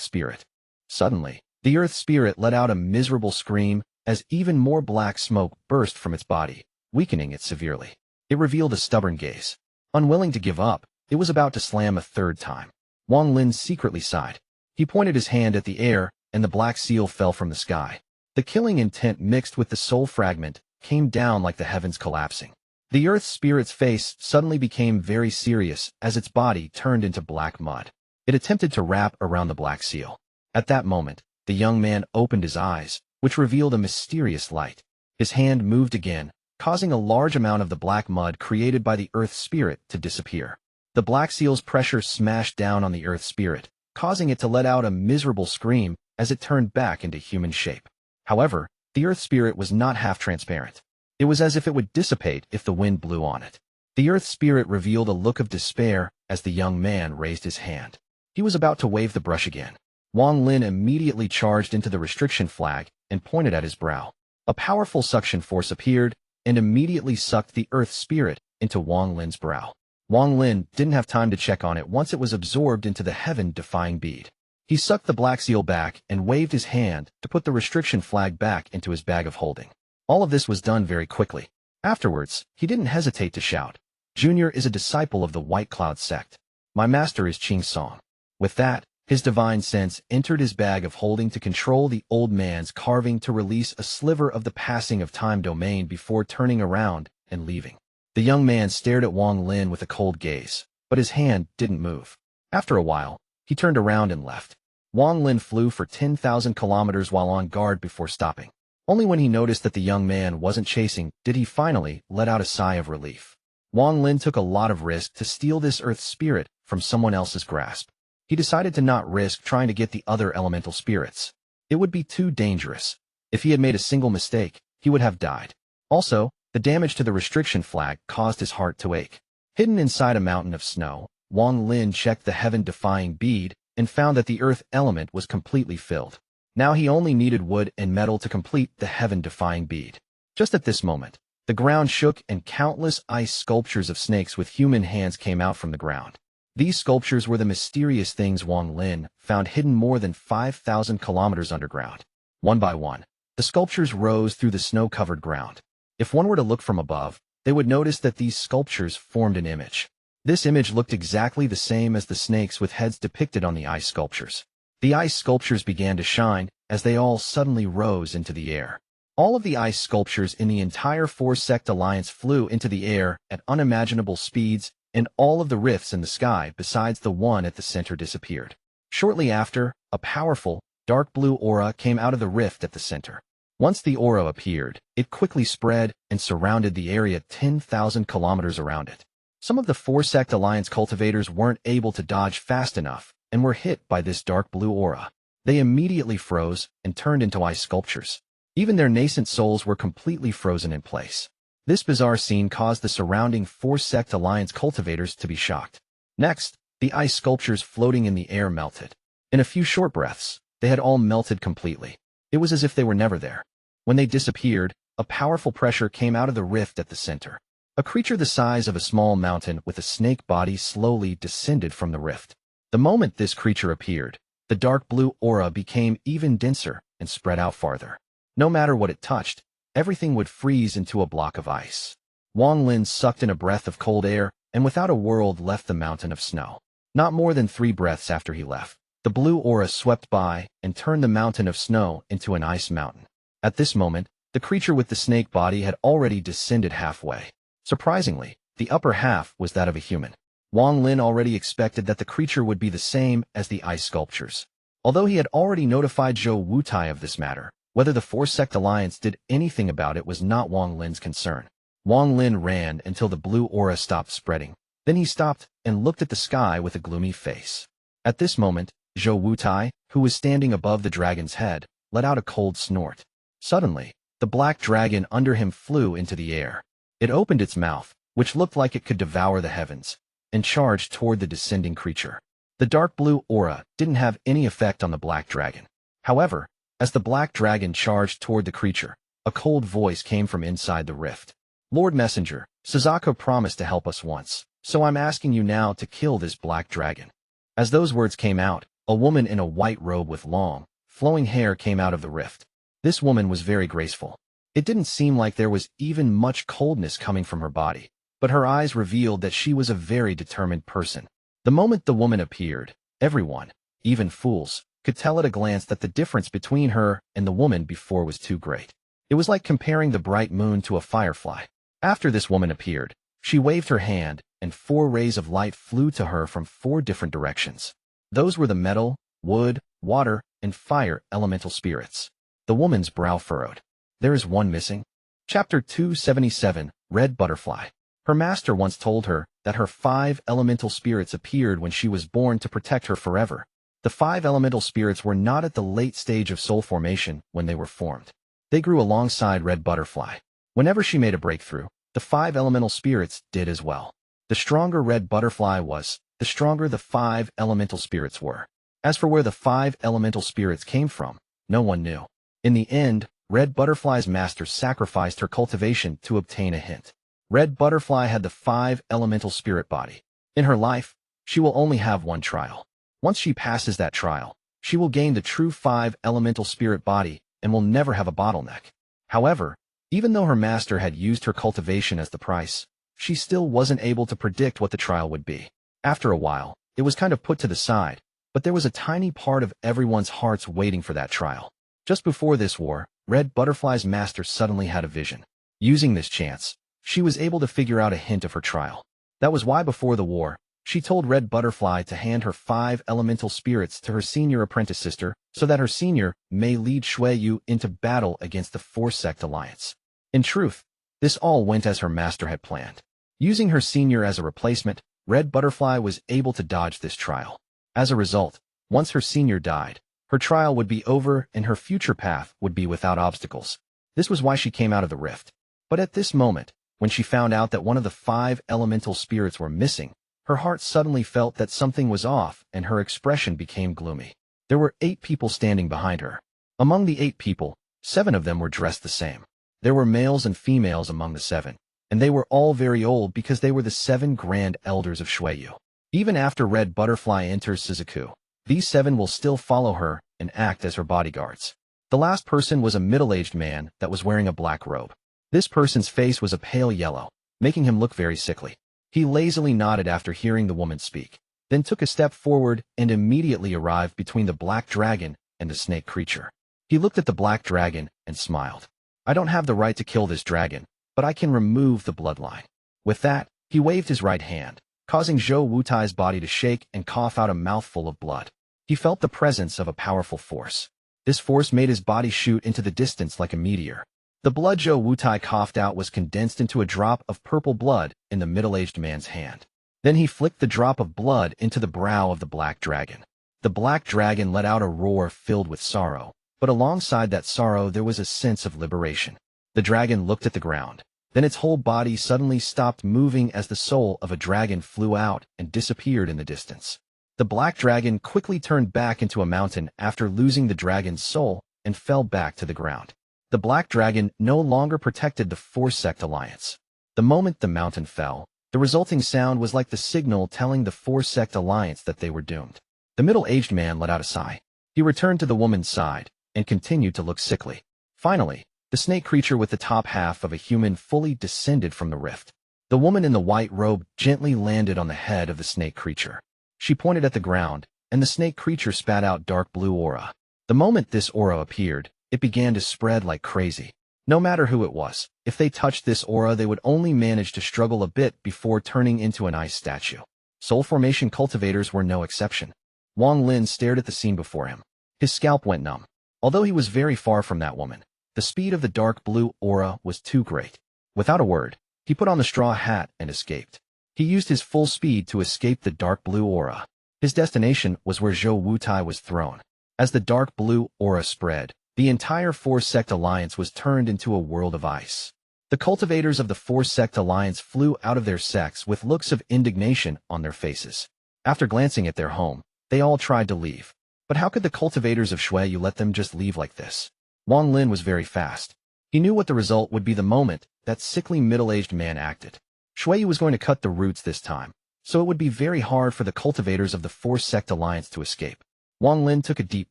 spirit. Suddenly, the earth spirit let out a miserable scream as even more black smoke burst from its body, weakening it severely. It revealed a stubborn gaze. Unwilling to give up, it was about to slam a third time. Wang Lin secretly sighed. He pointed his hand at the air, and the black seal fell from the sky. The killing intent mixed with the soul fragment came down like the heavens collapsing. The earth spirit's face suddenly became very serious as its body turned into black mud. It attempted to wrap around the black seal. At that moment, the young man opened his eyes, which revealed a mysterious light. His hand moved again, causing a large amount of the black mud created by the earth spirit to disappear. The black seal's pressure smashed down on the earth spirit, causing it to let out a miserable scream as it turned back into human shape. However, the earth spirit was not half transparent. It was as if it would dissipate if the wind blew on it. The earth spirit revealed a look of despair as the young man raised his hand. He was about to wave the brush again. Wang Lin immediately charged into the restriction flag and pointed at his brow. A powerful suction force appeared and immediately sucked the earth spirit into Wang Lin's brow. Wang Lin didn't have time to check on it once it was absorbed into the heaven-defying bead. He sucked the black seal back and waved his hand to put the restriction flag back into his bag of holding. All of this was done very quickly. Afterwards, he didn't hesitate to shout, "Junior is a disciple of the White Cloud sect. My master is Qing Song." With that, his divine sense entered his bag of holding to control the old man's carving to release a sliver of the passing of time domain before turning around and leaving. The young man stared at Wang Lin with a cold gaze, but his hand didn't move. After a while, he turned around and left. Wang Lin flew for 10,000 kilometers while on guard before stopping. Only when he noticed that the young man wasn't chasing did he finally let out a sigh of relief. Wang Lin took a lot of risk to steal this earth spirit from someone else's grasp. He decided to not risk trying to get the other elemental spirits. It would be too dangerous. If he had made a single mistake, he would have died. Also, the damage to the restriction flag caused his heart to ache. Hidden inside a mountain of snow, Wang Lin checked the heaven-defying bead and found that the earth element was completely filled. Now he only needed wood and metal to complete the heaven-defying bead. Just at this moment, the ground shook and countless ice sculptures of snakes with human hands came out from the ground. These sculptures were the mysterious things Wang Lin found hidden more than 5,000 kilometers underground. One by one, the sculptures rose through the snow-covered ground. If one were to look from above, they would notice that these sculptures formed an image. This image looked exactly the same as the snakes with heads depicted on the ice sculptures. The ice sculptures began to shine as they all suddenly rose into the air. All of the ice sculptures in the entire four-sect alliance flew into the air at unimaginable speeds, and all of the rifts in the sky besides the one at the center disappeared. Shortly after, a powerful, dark blue aura came out of the rift at the center. Once the aura appeared, it quickly spread and surrounded the area 10,000 kilometers around it. Some of the four-sect alliance cultivators weren't able to dodge fast enough and were hit by this dark blue aura. They immediately froze and turned into ice sculptures. Even their nascent souls were completely frozen in place. This bizarre scene caused the surrounding four-sect alliance cultivators to be shocked. Next, the ice sculptures floating in the air melted. In a few short breaths, they had all melted completely. It was as if they were never there. When they disappeared, a powerful pressure came out of the rift at the center. A creature the size of a small mountain with a snake body slowly descended from the rift. The moment this creature appeared, the dark blue aura became even denser and spread out farther. No matter what it touched, everything would freeze into a block of ice. Wang Lin sucked in a breath of cold air and without a word left the mountain of snow. Not more than 3 breaths after he left, the blue aura swept by and turned the mountain of snow into an ice mountain. At this moment, the creature with the snake body had already descended halfway. Surprisingly, the upper half was that of a human. Wang Lin already expected that the creature would be the same as the ice sculptures. Although he had already notified Zhou Wutai of this matter, whether the Four-Sect Alliance did anything about it was not Wang Lin's concern. Wang Lin ran until the blue aura stopped spreading. Then he stopped and looked at the sky with a gloomy face. At this moment, Zhou Wutai, who was standing above the dragon's head, let out a cold snort. Suddenly, the black dragon under him flew into the air. It opened its mouth, which looked like it could devour the heavens, and charged toward the descending creature. The dark blue aura didn't have any effect on the black dragon. However, as the black dragon charged toward the creature, a cold voice came from inside the rift. Lord Messenger, Sazako promised to help us once, so I'm asking you now to kill this black dragon. As those words came out, a woman in a white robe with long, flowing hair came out of the rift. This woman was very graceful. It didn't seem like there was even much coldness coming from her body, but her eyes revealed that she was a very determined person. The moment the woman appeared, everyone, even fools, could tell at a glance that the difference between her and the woman before was too great. It was like comparing the bright moon to a firefly. After this woman appeared, she waved her hand, and 4 rays of light flew to her from 4 different directions. Those were the metal, wood, water, and fire elemental spirits. The woman's brow furrowed. There is one missing. Chapter 277, Red Butterfly. Her master once told her that her 5 elemental spirits appeared when she was born to protect her forever. The 5 elemental spirits were not at the late stage of soul formation when they were formed. They grew alongside Red Butterfly. Whenever she made a breakthrough, the 5 elemental spirits did as well. The stronger Red Butterfly was, the stronger the 5 elemental spirits were. As for where the 5 elemental spirits came from, no one knew. In the end, Red Butterfly's master sacrificed her cultivation to obtain a hint. Red Butterfly had the 5 elemental spirit body. In her life, she will only have one trial. Once she passes that trial, she will gain the true 5 elemental spirit body and will never have a bottleneck. However, even though her master had used her cultivation as the price, she still wasn't able to predict what the trial would be. After a while, it was kind of put to the side, but there was a tiny part of everyone's hearts waiting for that trial. Just before this war, Red Butterfly's master suddenly had a vision. Using this chance, she was able to figure out a hint of her trial. That was why before the war, she told Red Butterfly to hand her 5 elemental spirits to her senior apprentice sister so that her senior may lead Xue Yu into battle against the 4-sect alliance. In truth, this all went as her master had planned. Using her senior as a replacement, Red Butterfly was able to dodge this trial. As a result, once her senior died, her trial would be over and her future path would be without obstacles. This was why she came out of the rift. But at this moment, when she found out that one of the 5 elemental spirits were missing, her heart suddenly felt that something was off and her expression became gloomy. There were 8 people standing behind her. Among the 8 people, 7 of them were dressed the same. There were males and females among the 7, and they were all very old because they were the 7 grand elders of Xue Yu. Even after Red Butterfly enters Suzaku, these 7 will still follow her and act as her bodyguards. The last person was a middle-aged man that was wearing a black robe. This person's face was a pale yellow, making him look very sickly. He lazily nodded after hearing the woman speak, then took a step forward and immediately arrived between the black dragon and the snake creature. He looked at the black dragon and smiled. I don't have the right to kill this dragon, but I can remove the bloodline. With that, he waved his right hand, causing Zhou Wutai's body to shake and cough out a mouthful of blood. He felt the presence of a powerful force. This force made his body shoot into the distance like a meteor. The blood Zhou Wutai coughed out was condensed into a drop of purple blood in the middle-aged man's hand. Then he flicked the drop of blood into the brow of the black dragon. The black dragon let out a roar filled with sorrow, but alongside that sorrow there was a sense of liberation. The dragon looked at the ground. Then its whole body suddenly stopped moving as the soul of a dragon flew out and disappeared in the distance. The black dragon quickly turned back into a mountain after losing the dragon's soul and fell back to the ground. The black dragon no longer protected the 4-sect alliance. The moment the mountain fell, the resulting sound was like the signal telling the 4-sect alliance that they were doomed. The middle-aged man let out a sigh. He returned to the woman's side and continued to look sickly. Finally, the snake creature with the top half of a human fully descended from the rift. The woman in the white robe gently landed on the head of the snake creature. She pointed at the ground, and the snake creature spat out dark blue aura. The moment this aura appeared, it began to spread like crazy. No matter who it was, if they touched this aura they would only manage to struggle a bit before turning into an ice statue. Soul formation cultivators were no exception. Wang Lin stared at the scene before him. His scalp went numb. Although he was very far from that woman, the speed of the dark blue aura was too great. Without a word, he put on the straw hat and escaped. He used his full speed to escape the dark blue aura. His destination was where Zhou Wutai was thrown. As the dark blue aura spread, the entire 4-sect alliance was turned into a world of ice. The cultivators of the four-sect alliance flew out of their sects with looks of indignation on their faces. After glancing at their home, they all tried to leave. But how could the cultivators of Xue Yu let them just leave like this? Wang Lin was very fast. He knew what the result would be the moment that sickly middle-aged man acted. Xue Yu was going to cut the roots this time, so it would be very hard for the cultivators of the four-sect alliance to escape. Wang Lin took a deep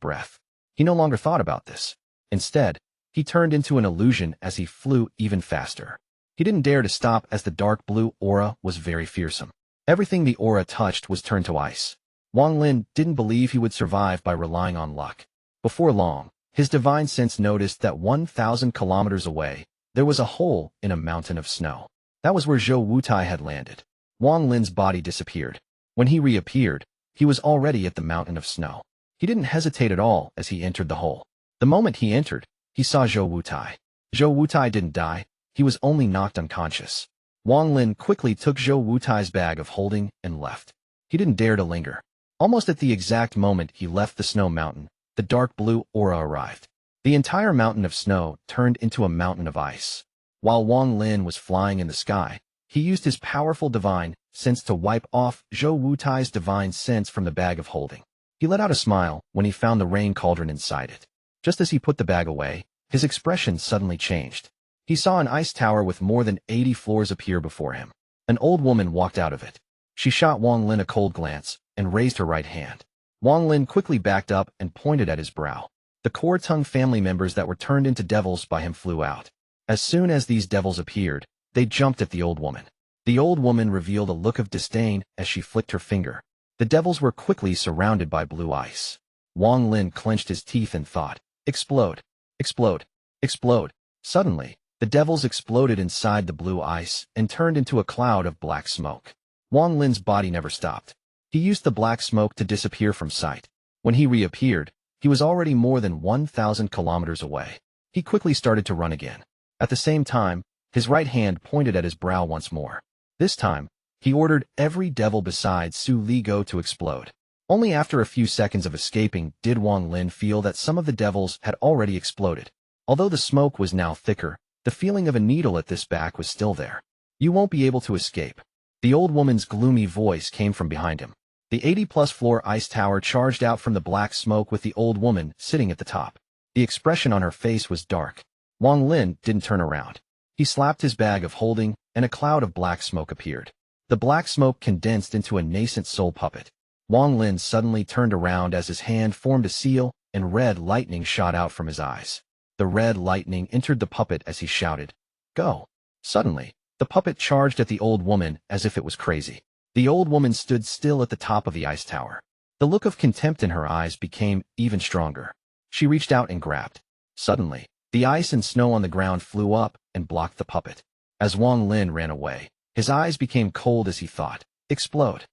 breath. He no longer thought about this. Instead, he turned into an illusion as he flew even faster. He didn't dare to stop as the dark blue aura was very fearsome. Everything the aura touched was turned to ice. Wang Lin didn't believe he would survive by relying on luck. Before long, his divine sense noticed that 1,000 kilometers away, there was a hole in a mountain of snow. That was where Zhou Wutai had landed. Wang Lin's body disappeared. When he reappeared, he was already at the mountain of snow. He didn't hesitate at all as he entered the hole. The moment he entered, he saw Zhou Wutai. Zhou Wutai didn't die, he was only knocked unconscious. Wang Lin quickly took Zhou Wutai's bag of holding and left. He didn't dare to linger. Almost at the exact moment he left the snow mountain, the dark blue aura arrived. The entire mountain of snow turned into a mountain of ice. While Wang Lin was flying in the sky, he used his powerful divine sense to wipe off Zhou Wutai's divine sense from the bag of holding. He let out a smile when he found the rain cauldron inside it. Just as he put the bag away, his expression suddenly changed. He saw an ice tower with more than 80 floors appear before him. An old woman walked out of it. She shot Wang Lin a cold glance and raised her right hand. Wang Lin quickly backed up and pointed at his brow. The core tongue family members that were turned into devils by him flew out. As soon as these devils appeared, they jumped at the old woman. The old woman revealed a look of disdain as she flicked her finger. The devils were quickly surrounded by blue ice. Wang Lin clenched his teeth and thought, "Explode! Explode! Explode!" Suddenly, the devils exploded inside the blue ice and turned into a cloud of black smoke. Wang Lin's body never stopped. He used the black smoke to disappear from sight. When he reappeared, he was already more than 1,000 kilometers away. He quickly started to run again. At the same time, his right hand pointed at his brow once more. This time, he ordered every devil besides Su Li Go to explode. Only after a few seconds of escaping did Wang Lin feel that some of the devils had already exploded. Although the smoke was now thicker, the feeling of a needle at this back was still there. "You won't be able to escape." The old woman's gloomy voice came from behind him. The 80-plus floor ice tower charged out from the black smoke with the old woman sitting at the top. The expression on her face was dark. Wang Lin didn't turn around. He slapped his bag of holding, and a cloud of black smoke appeared. The black smoke condensed into a nascent soul puppet. Wang Lin suddenly turned around as his hand formed a seal, and red lightning shot out from his eyes. The red lightning entered the puppet as he shouted, "Go!" Suddenly, the puppet charged at the old woman as if it was crazy. The old woman stood still at the top of the ice tower. The look of contempt in her eyes became even stronger. She reached out and grabbed. Suddenly, the ice and snow on the ground flew up and blocked the puppet. As Wang Lin ran away, his eyes became cold as he thought, "Explode."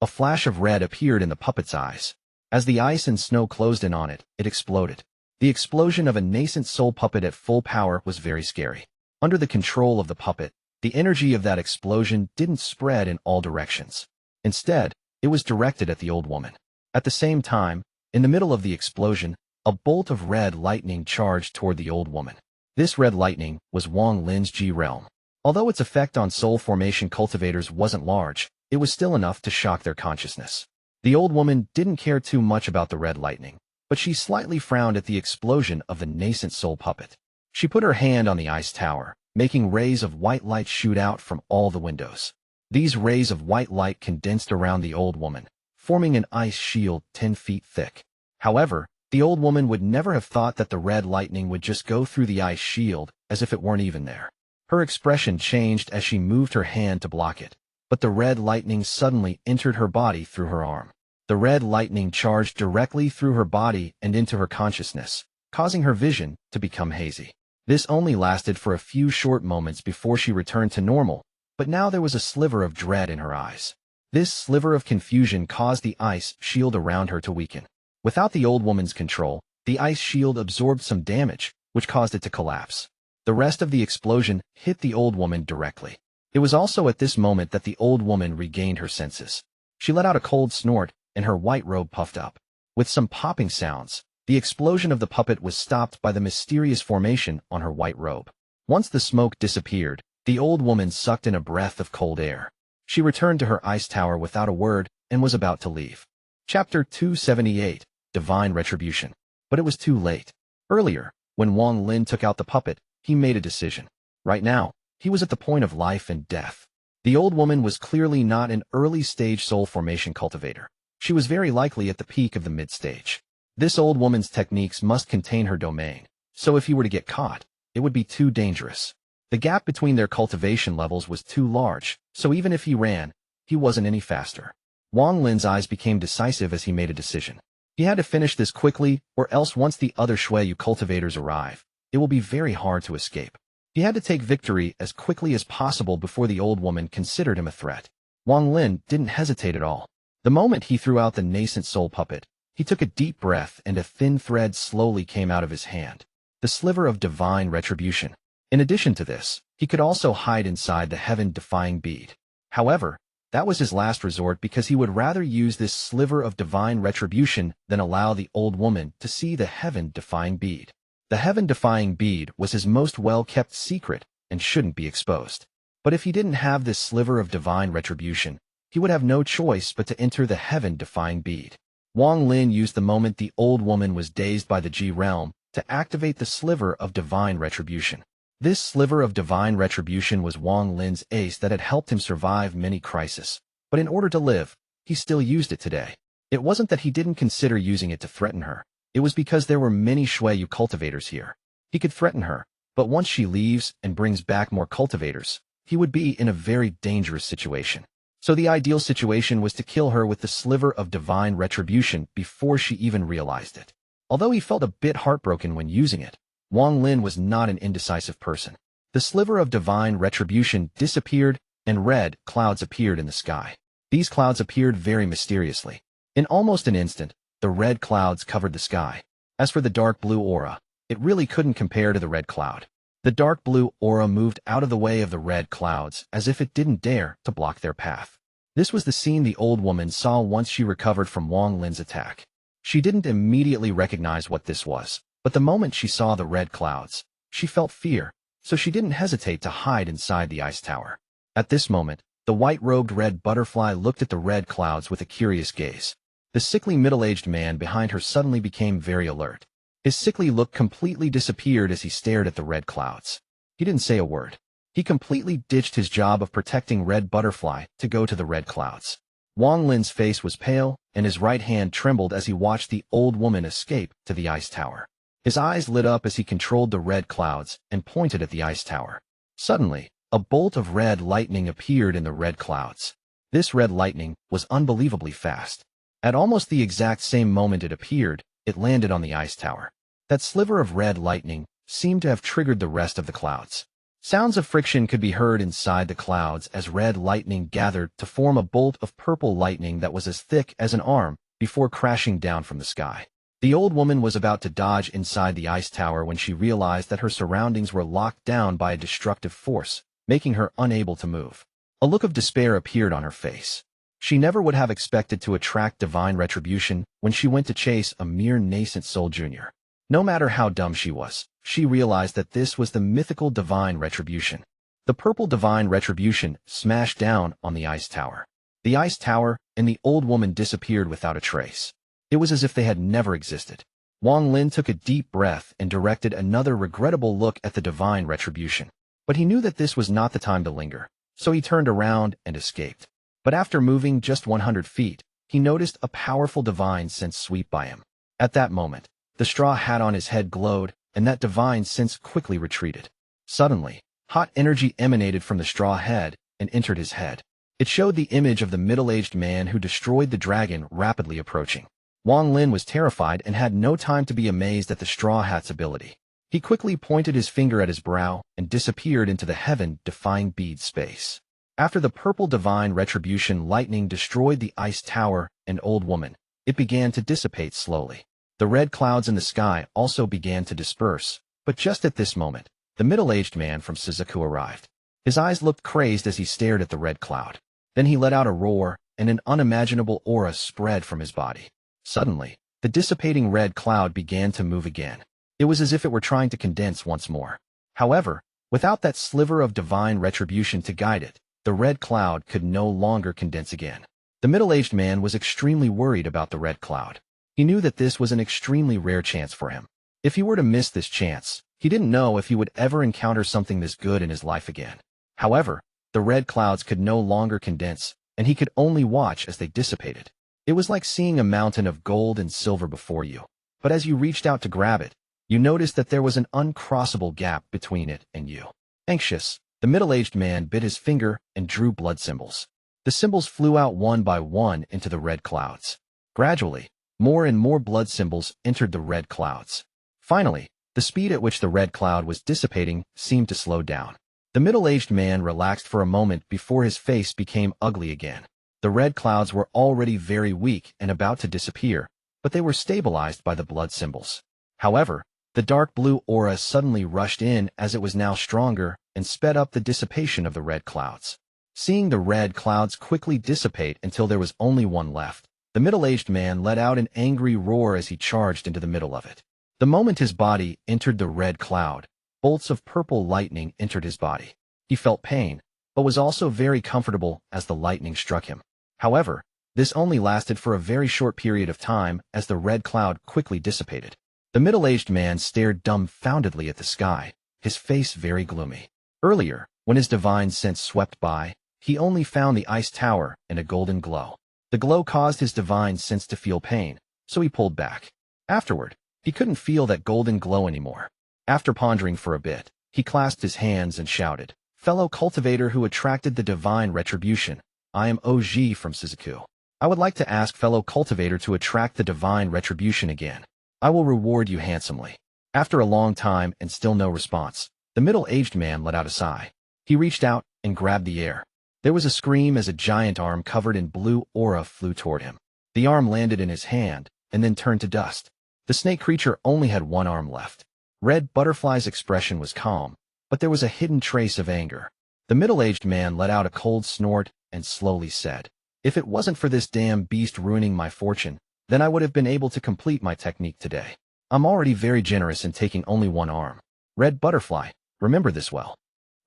A flash of red appeared in the puppet's eyes. As the ice and snow closed in on it, it exploded. The explosion of a nascent soul puppet at full power was very scary. Under the control of the puppet, the energy of that explosion didn't spread in all directions. Instead, it was directed at the old woman. At the same time, in the middle of the explosion, a bolt of red lightning charged toward the old woman. This red lightning was Wang Lin's G realm. Although its effect on soul formation cultivators wasn't large, it was still enough to shock their consciousness. The old woman didn't care too much about the red lightning, but she slightly frowned at the explosion of the nascent soul puppet. She put her hand on the ice tower, making rays of white light shoot out from all the windows. These rays of white light condensed around the old woman, forming an ice shield 10 feet thick. However, the old woman would never have thought that the red lightning would just go through the ice shield as if it weren't even there. Her expression changed as she moved her hand to block it, but the red lightning suddenly entered her body through her arm. The red lightning charged directly through her body and into her consciousness, causing her vision to become hazy. This only lasted for a few short moments before she returned to normal, but now there was a sliver of dread in her eyes. This sliver of confusion caused the ice shield around her to weaken. Without the old woman's control, the ice shield absorbed some damage, which caused it to collapse. The rest of the explosion hit the old woman directly. It was also at this moment that the old woman regained her senses. She let out a cold snort, and her white robe puffed up. With some popping sounds, the explosion of the puppet was stopped by the mysterious formation on her white robe. Once the smoke disappeared, the old woman sucked in a breath of cold air. She returned to her ice tower without a word and was about to leave. Chapter 278, Divine Retribution. But it was too late. Earlier, when Wang Lin took out the puppet, he made a decision. Right now, he was at the point of life and death. The old woman was clearly not an early-stage soul formation cultivator. She was very likely at the peak of the mid-stage. This old woman's techniques must contain her domain, so if he were to get caught, it would be too dangerous. The gap between their cultivation levels was too large, so even if he ran, he wasn't any faster. Wang Lin's eyes became decisive as he made a decision. He had to finish this quickly, or else once the other Xue Yu cultivators arrive, it will be very hard to escape. He had to take victory as quickly as possible before the old woman considered him a threat. Wang Lin didn't hesitate at all. The moment he threw out the nascent soul puppet, he took a deep breath and a thin thread slowly came out of his hand. The sliver of divine retribution. In addition to this, he could also hide inside the heaven-defying bead. However, that was his last resort because he would rather use this sliver of divine retribution than allow the old woman to see the heaven-defying bead. The heaven-defying bead was his most well-kept secret and shouldn't be exposed. But if he didn't have this sliver of divine retribution, he would have no choice but to enter the heaven-defying bead. Wang Lin used the moment the old woman was dazed by the Ji realm to activate the sliver of divine retribution. This sliver of divine retribution was Wang Lin's ace that had helped him survive many crises. But in order to live, he still used it today. It wasn't that he didn't consider using it to threaten her. It was because there were many Xue Yu cultivators here. He could threaten her, but once she leaves and brings back more cultivators, he would be in a very dangerous situation. So the ideal situation was to kill her with the sliver of divine retribution before she even realized it. Although he felt a bit heartbroken when using it, Wang Lin was not an indecisive person. The sliver of divine retribution disappeared, and red clouds appeared in the sky. These clouds appeared very mysteriously. In almost an instant, the red clouds covered the sky. As for the dark blue aura, it really couldn't compare to the red cloud. The dark blue aura moved out of the way of the red clouds as if it didn't dare to block their path. This was the scene the old woman saw once she recovered from Wang Lin's attack. She didn't immediately recognize what this was, but the moment she saw the red clouds, she felt fear, so she didn't hesitate to hide inside the ice tower. At this moment, the white-robed red butterfly looked at the red clouds with a curious gaze. The sickly middle-aged man behind her suddenly became very alert. His sickly look completely disappeared as he stared at the red clouds. He didn't say a word. He completely ditched his job of protecting Red Butterfly to go to the red clouds. Wang Lin's face was pale, and his right hand trembled as he watched the old woman escape to the ice tower. His eyes lit up as he controlled the red clouds and pointed at the ice tower. Suddenly, a bolt of red lightning appeared in the red clouds. This red lightning was unbelievably fast. At almost the exact same moment it appeared, it landed on the ice tower. That sliver of red lightning seemed to have triggered the rest of the clouds. Sounds of friction could be heard inside the clouds as red lightning gathered to form a bolt of purple lightning that was as thick as an arm before crashing down from the sky. The old woman was about to dodge inside the ice tower when she realized that her surroundings were locked down by a destructive force, making her unable to move. A look of despair appeared on her face. She never would have expected to attract divine retribution when she went to chase a mere nascent soul junior. No matter how dumb she was, she realized that this was the mythical divine retribution. The purple divine retribution smashed down on the ice tower. The ice tower and the old woman disappeared without a trace. It was as if they had never existed. Wang Lin took a deep breath and directed another regrettable look at the divine retribution. But he knew that this was not the time to linger, so he turned around and escaped. But after moving just 100 feet, he noticed a powerful divine sense sweep by him. At that moment, the straw hat on his head glowed, and that divine sense quickly retreated. Suddenly, hot energy emanated from the straw head and entered his head. It showed the image of the middle-aged man who destroyed the dragon rapidly approaching. Wang Lin was terrified and had no time to be amazed at the straw hat's ability. He quickly pointed his finger at his brow and disappeared into the heaven-defying bead space. After the purple divine retribution lightning destroyed the ice tower and old woman, it began to dissipate slowly. The red clouds in the sky also began to disperse, but just at this moment, the middle-aged man from Suzaku arrived. His eyes looked crazed as he stared at the red cloud. Then he let out a roar, and an unimaginable aura spread from his body. Suddenly, the dissipating red cloud began to move again. It was as if it were trying to condense once more. However, Without that sliver of divine retribution to guide it, the red cloud could no longer condense again. The middle-aged man was extremely worried about the red cloud. He knew that this was an extremely rare chance for him. If he were to miss this chance, he didn't know if he would ever encounter something this good in his life again. However, the red clouds could no longer condense, and he could only watch as they dissipated. It was like seeing a mountain of gold and silver before you. But as you reached out to grab it, you noticed that there was an uncrossable gap between it and you. Anxious, the middle-aged man bit his finger and drew blood symbols. The symbols flew out one by one into the red clouds. Gradually, more and more blood symbols entered the red clouds. Finally, the speed at which the red cloud was dissipating seemed to slow down. The middle-aged man relaxed for a moment before his face became ugly again. The red clouds were already very weak and about to disappear, but they were stabilized by the blood symbols. However, the dark blue aura suddenly rushed in as it was now stronger and sped up the dissipation of the red clouds. Seeing the red clouds quickly dissipate until there was only one left, the middle-aged man let out an angry roar as he charged into the middle of it. The moment his body entered the red cloud, bolts of purple lightning entered his body. He felt pain, but was also very comfortable as the lightning struck him. However, this only lasted for a very short period of time as the red cloud quickly dissipated. The middle-aged man stared dumbfoundedly at the sky, his face very gloomy. Earlier, when his divine sense swept by, he only found the ice tower in a golden glow. The glow caused his divine sense to feel pain, so he pulled back. Afterward, he couldn't feel that golden glow anymore. After pondering for a bit, he clasped his hands and shouted, "Fellow cultivator who attracted the divine retribution, I am Zhi from Shizuku. I would like to ask fellow cultivator to attract the divine retribution again. I will reward you handsomely." After a long time and still no response, the middle-aged man let out a sigh. He reached out and grabbed the air. There was a scream as a giant arm covered in blue aura flew toward him. The arm landed in his hand and then turned to dust. The snake creature only had one arm left. Red Butterfly's expression was calm, but there was a hidden trace of anger. The middle-aged man let out a cold snort and slowly said, "If it wasn't for this damn beast ruining my fortune, then I would have been able to complete my technique today. I'm already very generous in taking only one arm. Red Butterfly, remember this well."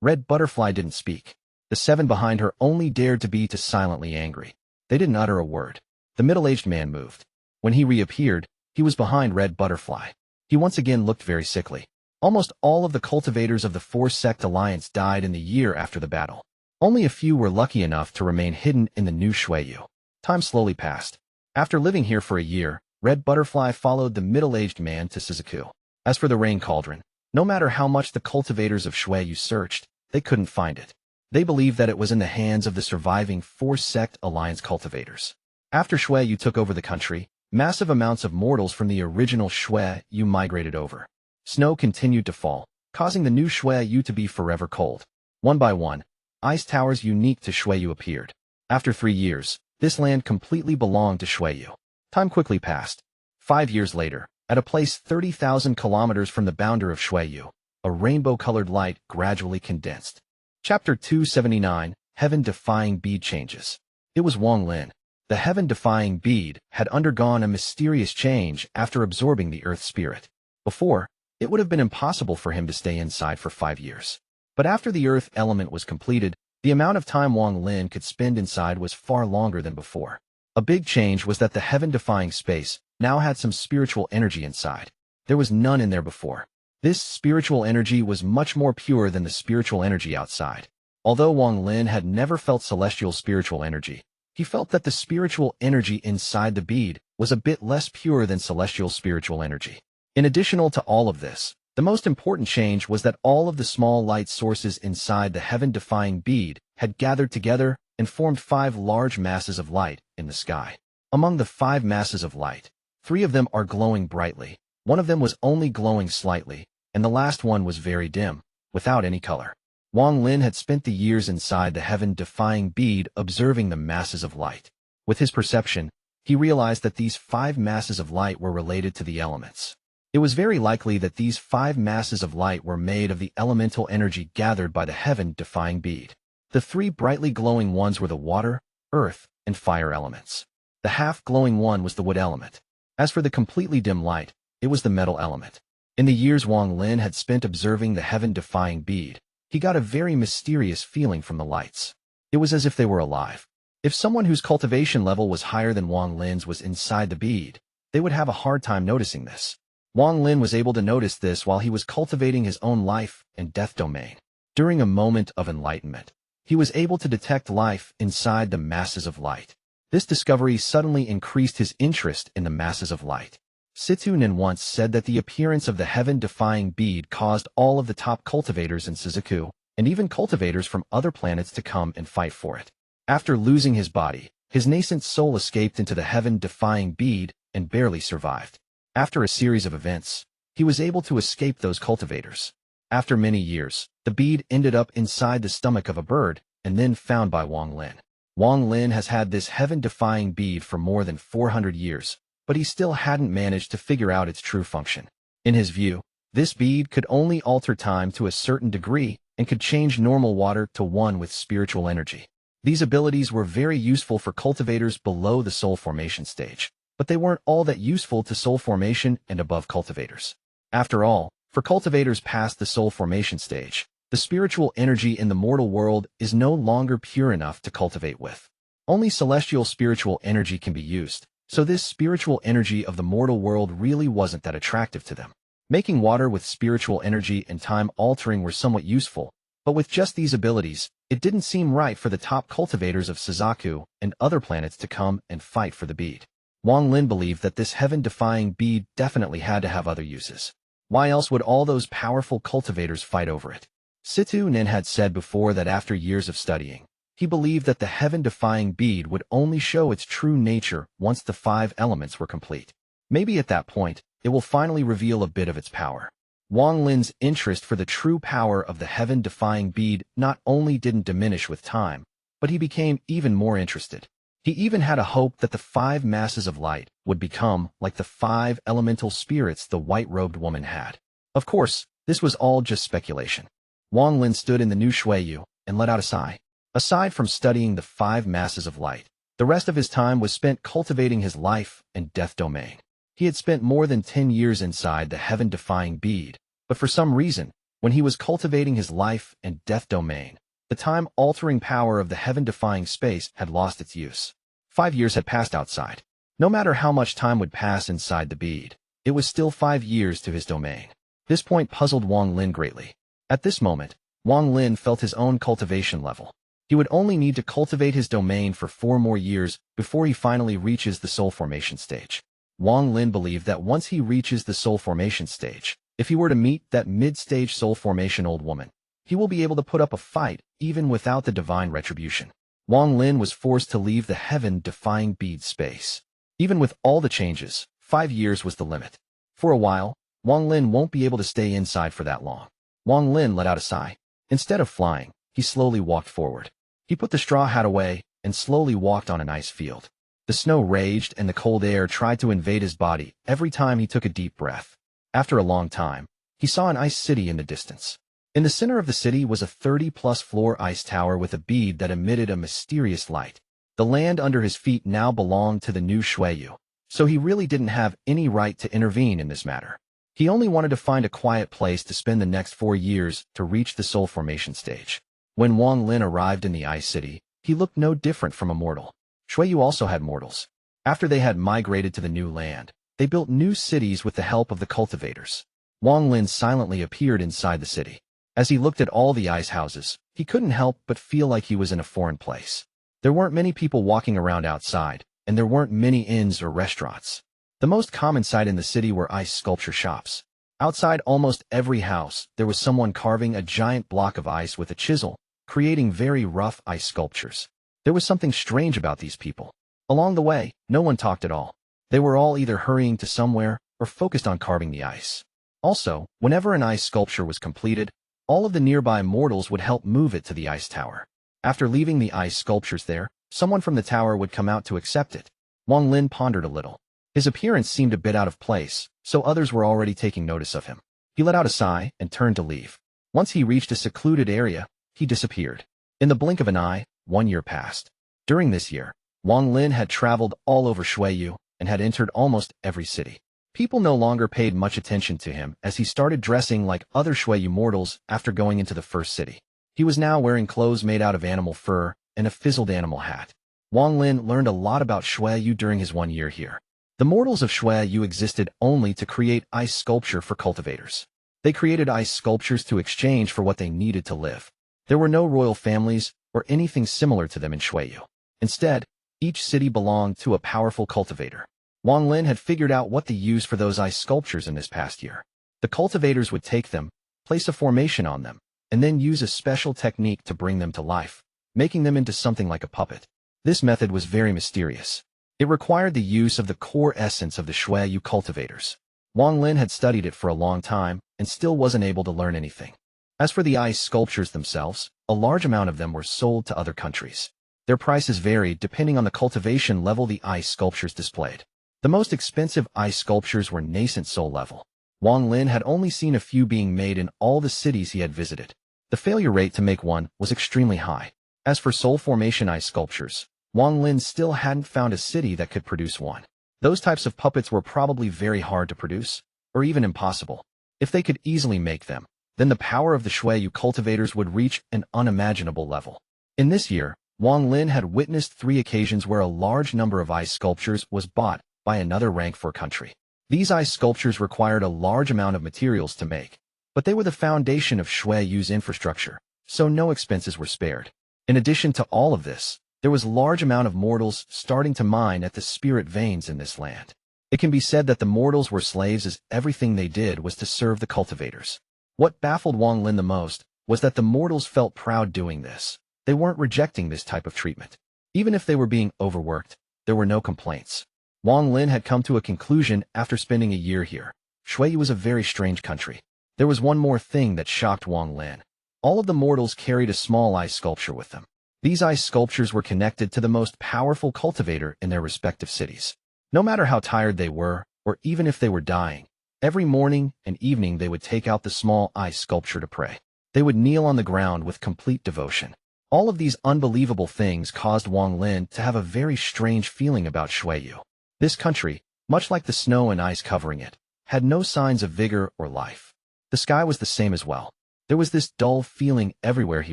Red Butterfly didn't speak. The seven behind her only dared to be silently angry. They didn't utter a word. The middle-aged man moved. When he reappeared, he was behind Red Butterfly. He once again looked very sickly. Almost all of the cultivators of the four-sect alliance died in the year after the battle. Only a few were lucky enough to remain hidden in the new Xue Yu. Time slowly passed. After living here for a year, Red Butterfly followed the middle-aged man to Shizuku. As for the Rain Cauldron, no matter how much the cultivators of Xue Yu searched, they couldn't find it. They believed that it was in the hands of the surviving four-sect alliance cultivators. After Xue Yu took over the country, massive amounts of mortals from the original Xue Yu migrated over. Snow continued to fall, causing the new Xue Yu to be forever cold. One by one, ice towers unique to Xue Yu appeared. After 3 years, this land completely belonged to Xue Yu. Time quickly passed. 5 years later, at a place 30,000 kilometers from the boundary of Xue Yu, a rainbow-colored light gradually condensed. Chapter 279, Heaven-Defying Bead Changes. It was Wang Lin. The Heaven-Defying Bead had undergone a mysterious change after absorbing the Earth Spirit. Before, it would have been impossible for him to stay inside for 5 years. But after the Earth element was completed, the amount of time Wang Lin could spend inside was far longer than before. A big change was that the heaven-defying space now had some spiritual energy inside. There was none in there before. This spiritual energy was much more pure than the spiritual energy outside. Although Wang Lin had never felt celestial spiritual energy, he felt that the spiritual energy inside the bead was a bit less pure than celestial spiritual energy. In addition to all of this, the most important change was that all of the small light sources inside the heaven-defying bead had gathered together and formed 5 large masses of light in the sky. Among the 5 masses of light, 3 of them are glowing brightly, 1 of them was only glowing slightly, and the last one was very dim, without any color. Wang Lin had spent the years inside the heaven-defying bead observing the masses of light. With his perception, he realized that these 5 masses of light were related to the elements. It was very likely that these 5 masses of light were made of the elemental energy gathered by the heaven-defying bead. The 3 brightly glowing ones were the water, earth, and fire elements. The half-glowing one was the wood element. As for the completely dim light, it was the metal element. In the years Wang Lin had spent observing the heaven-defying bead, he got a very mysterious feeling from the lights. It was as if they were alive. If someone whose cultivation level was higher than Wang Lin's was inside the bead, they would have a hard time noticing this. Wang Lin was able to notice this while he was cultivating his own life and death domain. During a moment of enlightenment, he was able to detect life inside the masses of light. This discovery suddenly increased his interest in the masses of light. Situ Nin once said that the appearance of the heaven-defying bead caused all of the top cultivators in Suzaku, and even cultivators from other planets to come and fight for it. After losing his body, his nascent soul escaped into the heaven-defying bead and barely survived. After a series of events, he was able to escape those cultivators. After many years, the bead ended up inside the stomach of a bird and then found by Wang Lin. Wang Lin has had this heaven-defying bead for more than 400 years, but he still hadn't managed to figure out its true function. In his view, this bead could only alter time to a certain degree and could change normal water to one with spiritual energy. These abilities were very useful for cultivators below the soul formation stage, but they weren't all that useful to soul formation and above cultivators. After all, for cultivators past the soul formation stage, the spiritual energy in the mortal world is no longer pure enough to cultivate with. Only celestial spiritual energy can be used, so this spiritual energy of the mortal world really wasn't that attractive to them. Making water with spiritual energy and time-altering were somewhat useful, but with just these abilities, it didn't seem right for the top cultivators of Suzaku and other planets to come and fight for the bead. Wang Lin believed that this heaven-defying bead definitely had to have other uses. Why else would all those powerful cultivators fight over it? Situ Nin had said before that after years of studying, he believed that the heaven-defying bead would only show its true nature once the 5 elements were complete. Maybe at that point, it will finally reveal a bit of its power. Wang Lin's interest for the true power of the heaven-defying bead not only didn't diminish with time, but he became even more interested. He even had a hope that the 5 masses of light would become like the 5 elemental spirits the white-robed woman had. Of course, this was all just speculation. Wang Lin stood in the new Xue Yu and let out a sigh. Aside from studying the 5 masses of light, the rest of his time was spent cultivating his life and death domain. He had spent more than 10 years inside the heaven-defying bead, but for some reason, when he was cultivating his life and death domain, the time-altering power of the heaven-defying space had lost its use. 5 years had passed outside. No matter how much time would pass inside the bead, it was still 5 years to his domain. This point puzzled Wang Lin greatly. At this moment, Wang Lin felt his own cultivation level. He would only need to cultivate his domain for 4 more years before he finally reaches the soul formation stage. Wang Lin believed that once he reaches the soul formation stage, if he were to meet that mid-stage soul formation old woman, he will be able to put up a fight even without the divine retribution. Wang Lin was forced to leave the heaven-defying bead space. Even with all the changes, 5 years was the limit. For a while, Wang Lin won't be able to stay inside for that long. Wang Lin let out a sigh. Instead of flying, he slowly walked forward. He put the straw hat away and slowly walked on an ice field. The snow raged and the cold air tried to invade his body every time he took a deep breath. After a long time, he saw an ice city in the distance. In the center of the city was a 30-plus floor ice tower with a bead that emitted a mysterious light. The land under his feet now belonged to the new Xue Yu, so he really didn't have any right to intervene in this matter. He only wanted to find a quiet place to spend the next 4 years to reach the soul formation stage. When Wang Lin arrived in the ice city, he looked no different from a mortal. Xue Yu also had mortals. After they had migrated to the new land, they built new cities with the help of the cultivators. Wang Lin silently appeared inside the city. As he looked at all the ice houses, he couldn't help but feel like he was in a foreign place. There weren't many people walking around outside, and there weren't many inns or restaurants. The most common sight in the city were ice sculpture shops. Outside almost every house, there was someone carving a giant block of ice with a chisel, creating very rough ice sculptures. There was something strange about these people. Along the way, no one talked at all. They were all either hurrying to somewhere or focused on carving the ice. Also, whenever an ice sculpture was completed, all of the nearby mortals would help move it to the ice tower. After leaving the ice sculptures there, someone from the tower would come out to accept it. Wang Lin pondered a little. His appearance seemed a bit out of place, so others were already taking notice of him. He let out a sigh and turned to leave. Once he reached a secluded area, he disappeared. In the blink of an eye, 1 year passed. During this year, Wang Lin had traveled all over Xue Yu and had entered almost every city. People no longer paid much attention to him as he started dressing like other Xue Yu mortals after going into the first city. He was now wearing clothes made out of animal fur and a fizzled animal hat. Wang Lin learned a lot about Xue Yu during his 1 year here. The mortals of Xue Yu existed only to create ice sculpture for cultivators. They created ice sculptures to exchange for what they needed to live. There were no royal families or anything similar to them in Xue Yu. Instead, each city belonged to a powerful cultivator. Wang Lin had figured out what to use for those ice sculptures in this past year. The cultivators would take them, place a formation on them, and then use a special technique to bring them to life, making them into something like a puppet. This method was very mysterious. It required the use of the core essence of the Xue Yu cultivators. Wang Lin had studied it for a long time and still wasn't able to learn anything. As for the ice sculptures themselves, a large amount of them were sold to other countries. Their prices varied depending on the cultivation level the ice sculptures displayed. The most expensive ice sculptures were nascent soul level. Wang Lin had only seen a few being made in all the cities he had visited. The failure rate to make one was extremely high. As for soul formation ice sculptures, Wang Lin still hadn't found a city that could produce one. Those types of puppets were probably very hard to produce, or even impossible. If they could easily make them, then the power of the Xue Yu cultivators would reach an unimaginable level. In this year, Wang Lin had witnessed 3 occasions where a large number of ice sculptures was bought by another rank 4 country. These ice sculptures required a large amount of materials to make, but they were the foundation of Xue Yu's infrastructure, so no expenses were spared. In addition to all of this, there was a large amount of mortals starting to mine at the spirit veins in this land. It can be said that the mortals were slaves as everything they did was to serve the cultivators. What baffled Wang Lin the most was that the mortals felt proud doing this. They weren't rejecting this type of treatment. Even if they were being overworked, there were no complaints. Wang Lin had come to a conclusion after spending a year here. Xue Yu was a very strange country. There was one more thing that shocked Wang Lin. All of the mortals carried a small ice sculpture with them. These ice sculptures were connected to the most powerful cultivator in their respective cities. No matter how tired they were, or even if they were dying, every morning and evening they would take out the small ice sculpture to pray. They would kneel on the ground with complete devotion. All of these unbelievable things caused Wang Lin to have a very strange feeling about Xue Yu. This country, much like the snow and ice covering it, had no signs of vigor or life. The sky was the same as well. There was this dull feeling everywhere he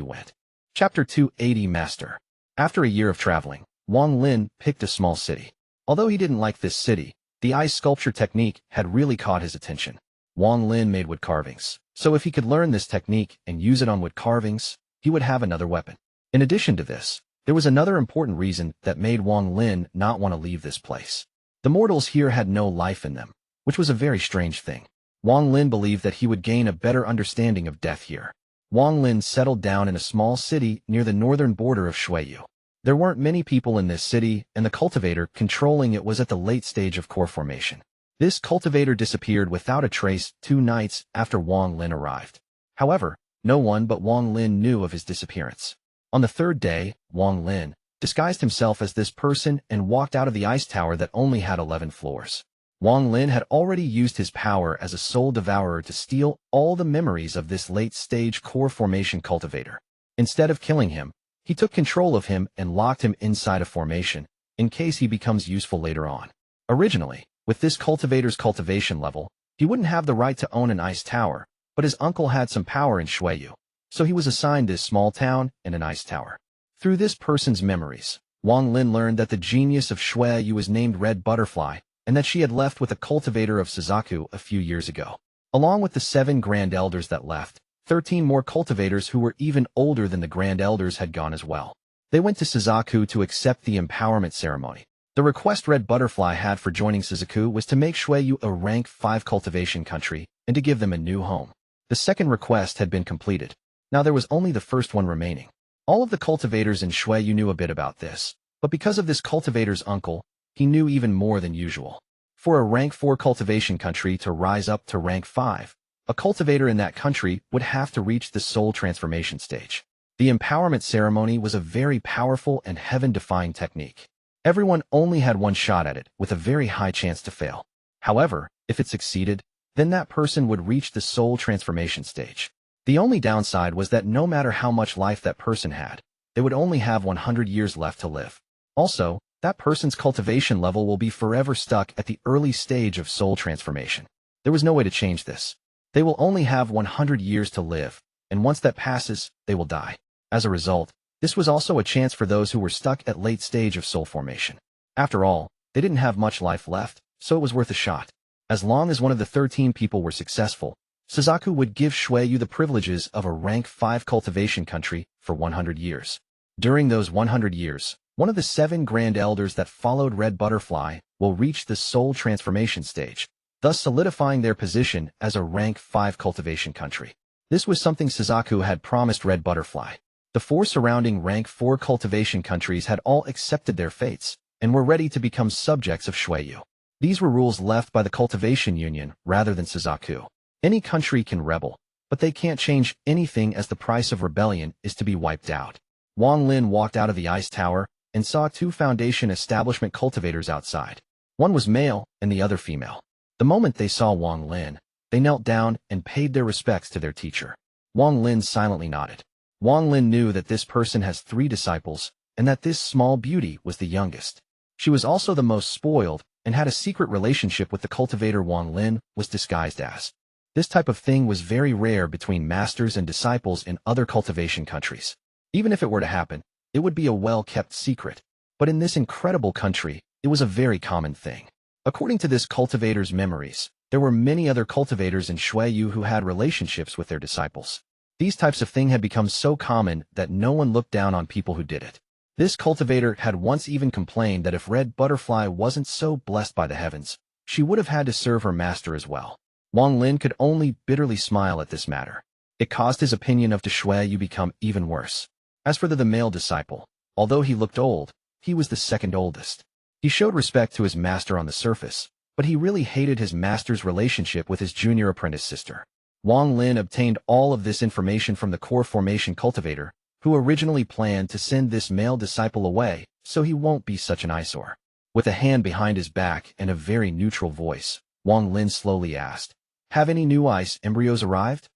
went. Chapter 280 Master. After a year of traveling, Wang Lin picked a small city. Although he didn't like this city, the ice sculpture technique had really caught his attention. Wang Lin made wood carvings, so if he could learn this technique and use it on wood carvings, he would have another weapon. In addition to this, there was another important reason that made Wang Lin not want to leave this place. The mortals here had no life in them, which was a very strange thing. Wang Lin believed that he would gain a better understanding of death here. Wang Lin settled down in a small city near the northern border of Xue Yu. There weren't many people in this city, and the cultivator controlling it was at the late stage of core formation. This cultivator disappeared without a trace 2 nights after Wang Lin arrived. However, no one but Wang Lin knew of his disappearance. On the 3rd day, Wang Lin disguised himself as this person and walked out of the ice tower that only had 11 floors. Wang Lin had already used his power as a soul devourer to steal all the memories of this late-stage core formation cultivator. Instead of killing him, he took control of him and locked him inside a formation, in case he becomes useful later on. Originally, with this cultivator's cultivation level, he wouldn't have the right to own an ice tower, but his uncle had some power in Xue Yu, so he was assigned this small town and an ice tower. Through this person's memories, Wang Lin learned that the genius of Xue Yu was named Red Butterfly, and that she had left with a cultivator of Suzaku a few years ago. Along with the 7 Grand Elders that left, 13 more cultivators who were even older than the Grand Elders had gone as well. They went to Suzaku to accept the empowerment ceremony. The request Red Butterfly had for joining Suzaku was to make Xue Yu a rank 5 cultivation country and to give them a new home. The second request had been completed. Now there was only the first one remaining. All of the cultivators in Xue Yu knew a bit about this, but because of this cultivator's uncle, he knew even more than usual. For a rank 4 cultivation country to rise up to rank 5, a cultivator in that country would have to reach the soul transformation stage. The empowerment ceremony was a very powerful and heaven-defying technique. Everyone only had one shot at it, with a very high chance to fail. However, if it succeeded, then that person would reach the soul transformation stage. The only downside was that no matter how much life that person had, they would only have 100 years left to live. Also, that person's cultivation level will be forever stuck at the early stage of soul transformation. There was no way to change this. They will only have 100 years to live, and once that passes, they will die. As a result, this was also a chance for those who were stuck at late stage of soul formation. After all, they didn't have much life left, so it was worth a shot. As long as one of the 13 people were successful, Suzaku would give Xue Yu the privileges of a rank 5 cultivation country for 100 years. During those 100 years, one of the 7 grand elders that followed Red Butterfly will reach the soul transformation stage, thus solidifying their position as a rank 5 cultivation country. This was something Suzaku had promised Red Butterfly. The 4 surrounding rank 4 cultivation countries had all accepted their fates and were ready to become subjects of Xue Yu. These were rules left by the Cultivation Union rather than Suzaku. Any country can rebel, but they can't change anything as the price of rebellion is to be wiped out. Wang Lin walked out of the ice tower and saw 2 Foundation establishment cultivators outside. One was male and the other female. The moment they saw Wang Lin, they knelt down and paid their respects to their teacher. Wang Lin silently nodded. Wang Lin knew that this person has 3 disciples and that this small beauty was the youngest. She was also the most spoiled and had a secret relationship with the cultivator Wang Lin was disguised as. This type of thing was very rare between masters and disciples in other cultivation countries. Even if it were to happen, it would be a well-kept secret. But in this incredible country, it was a very common thing. According to this cultivator's memories, there were many other cultivators in Xue Yu who had relationships with their disciples. These types of thing had become so common that no one looked down on people who did it. This cultivator had once even complained that if Red Butterfly wasn't so blessed by the heavens, she would have had to serve her master as well. Wang Lin could only bitterly smile at this matter. It caused his opinion of Xue Yu become even worse. As for the male disciple, although he looked old, he was the second oldest. He showed respect to his master on the surface, but he really hated his master's relationship with his junior apprentice sister. Wang Lin obtained all of this information from the core formation cultivator, who originally planned to send this male disciple away so he won't be such an eyesore. With a hand behind his back and a very neutral voice, Wang Lin slowly asked, "Have any new ice embryos arrived?"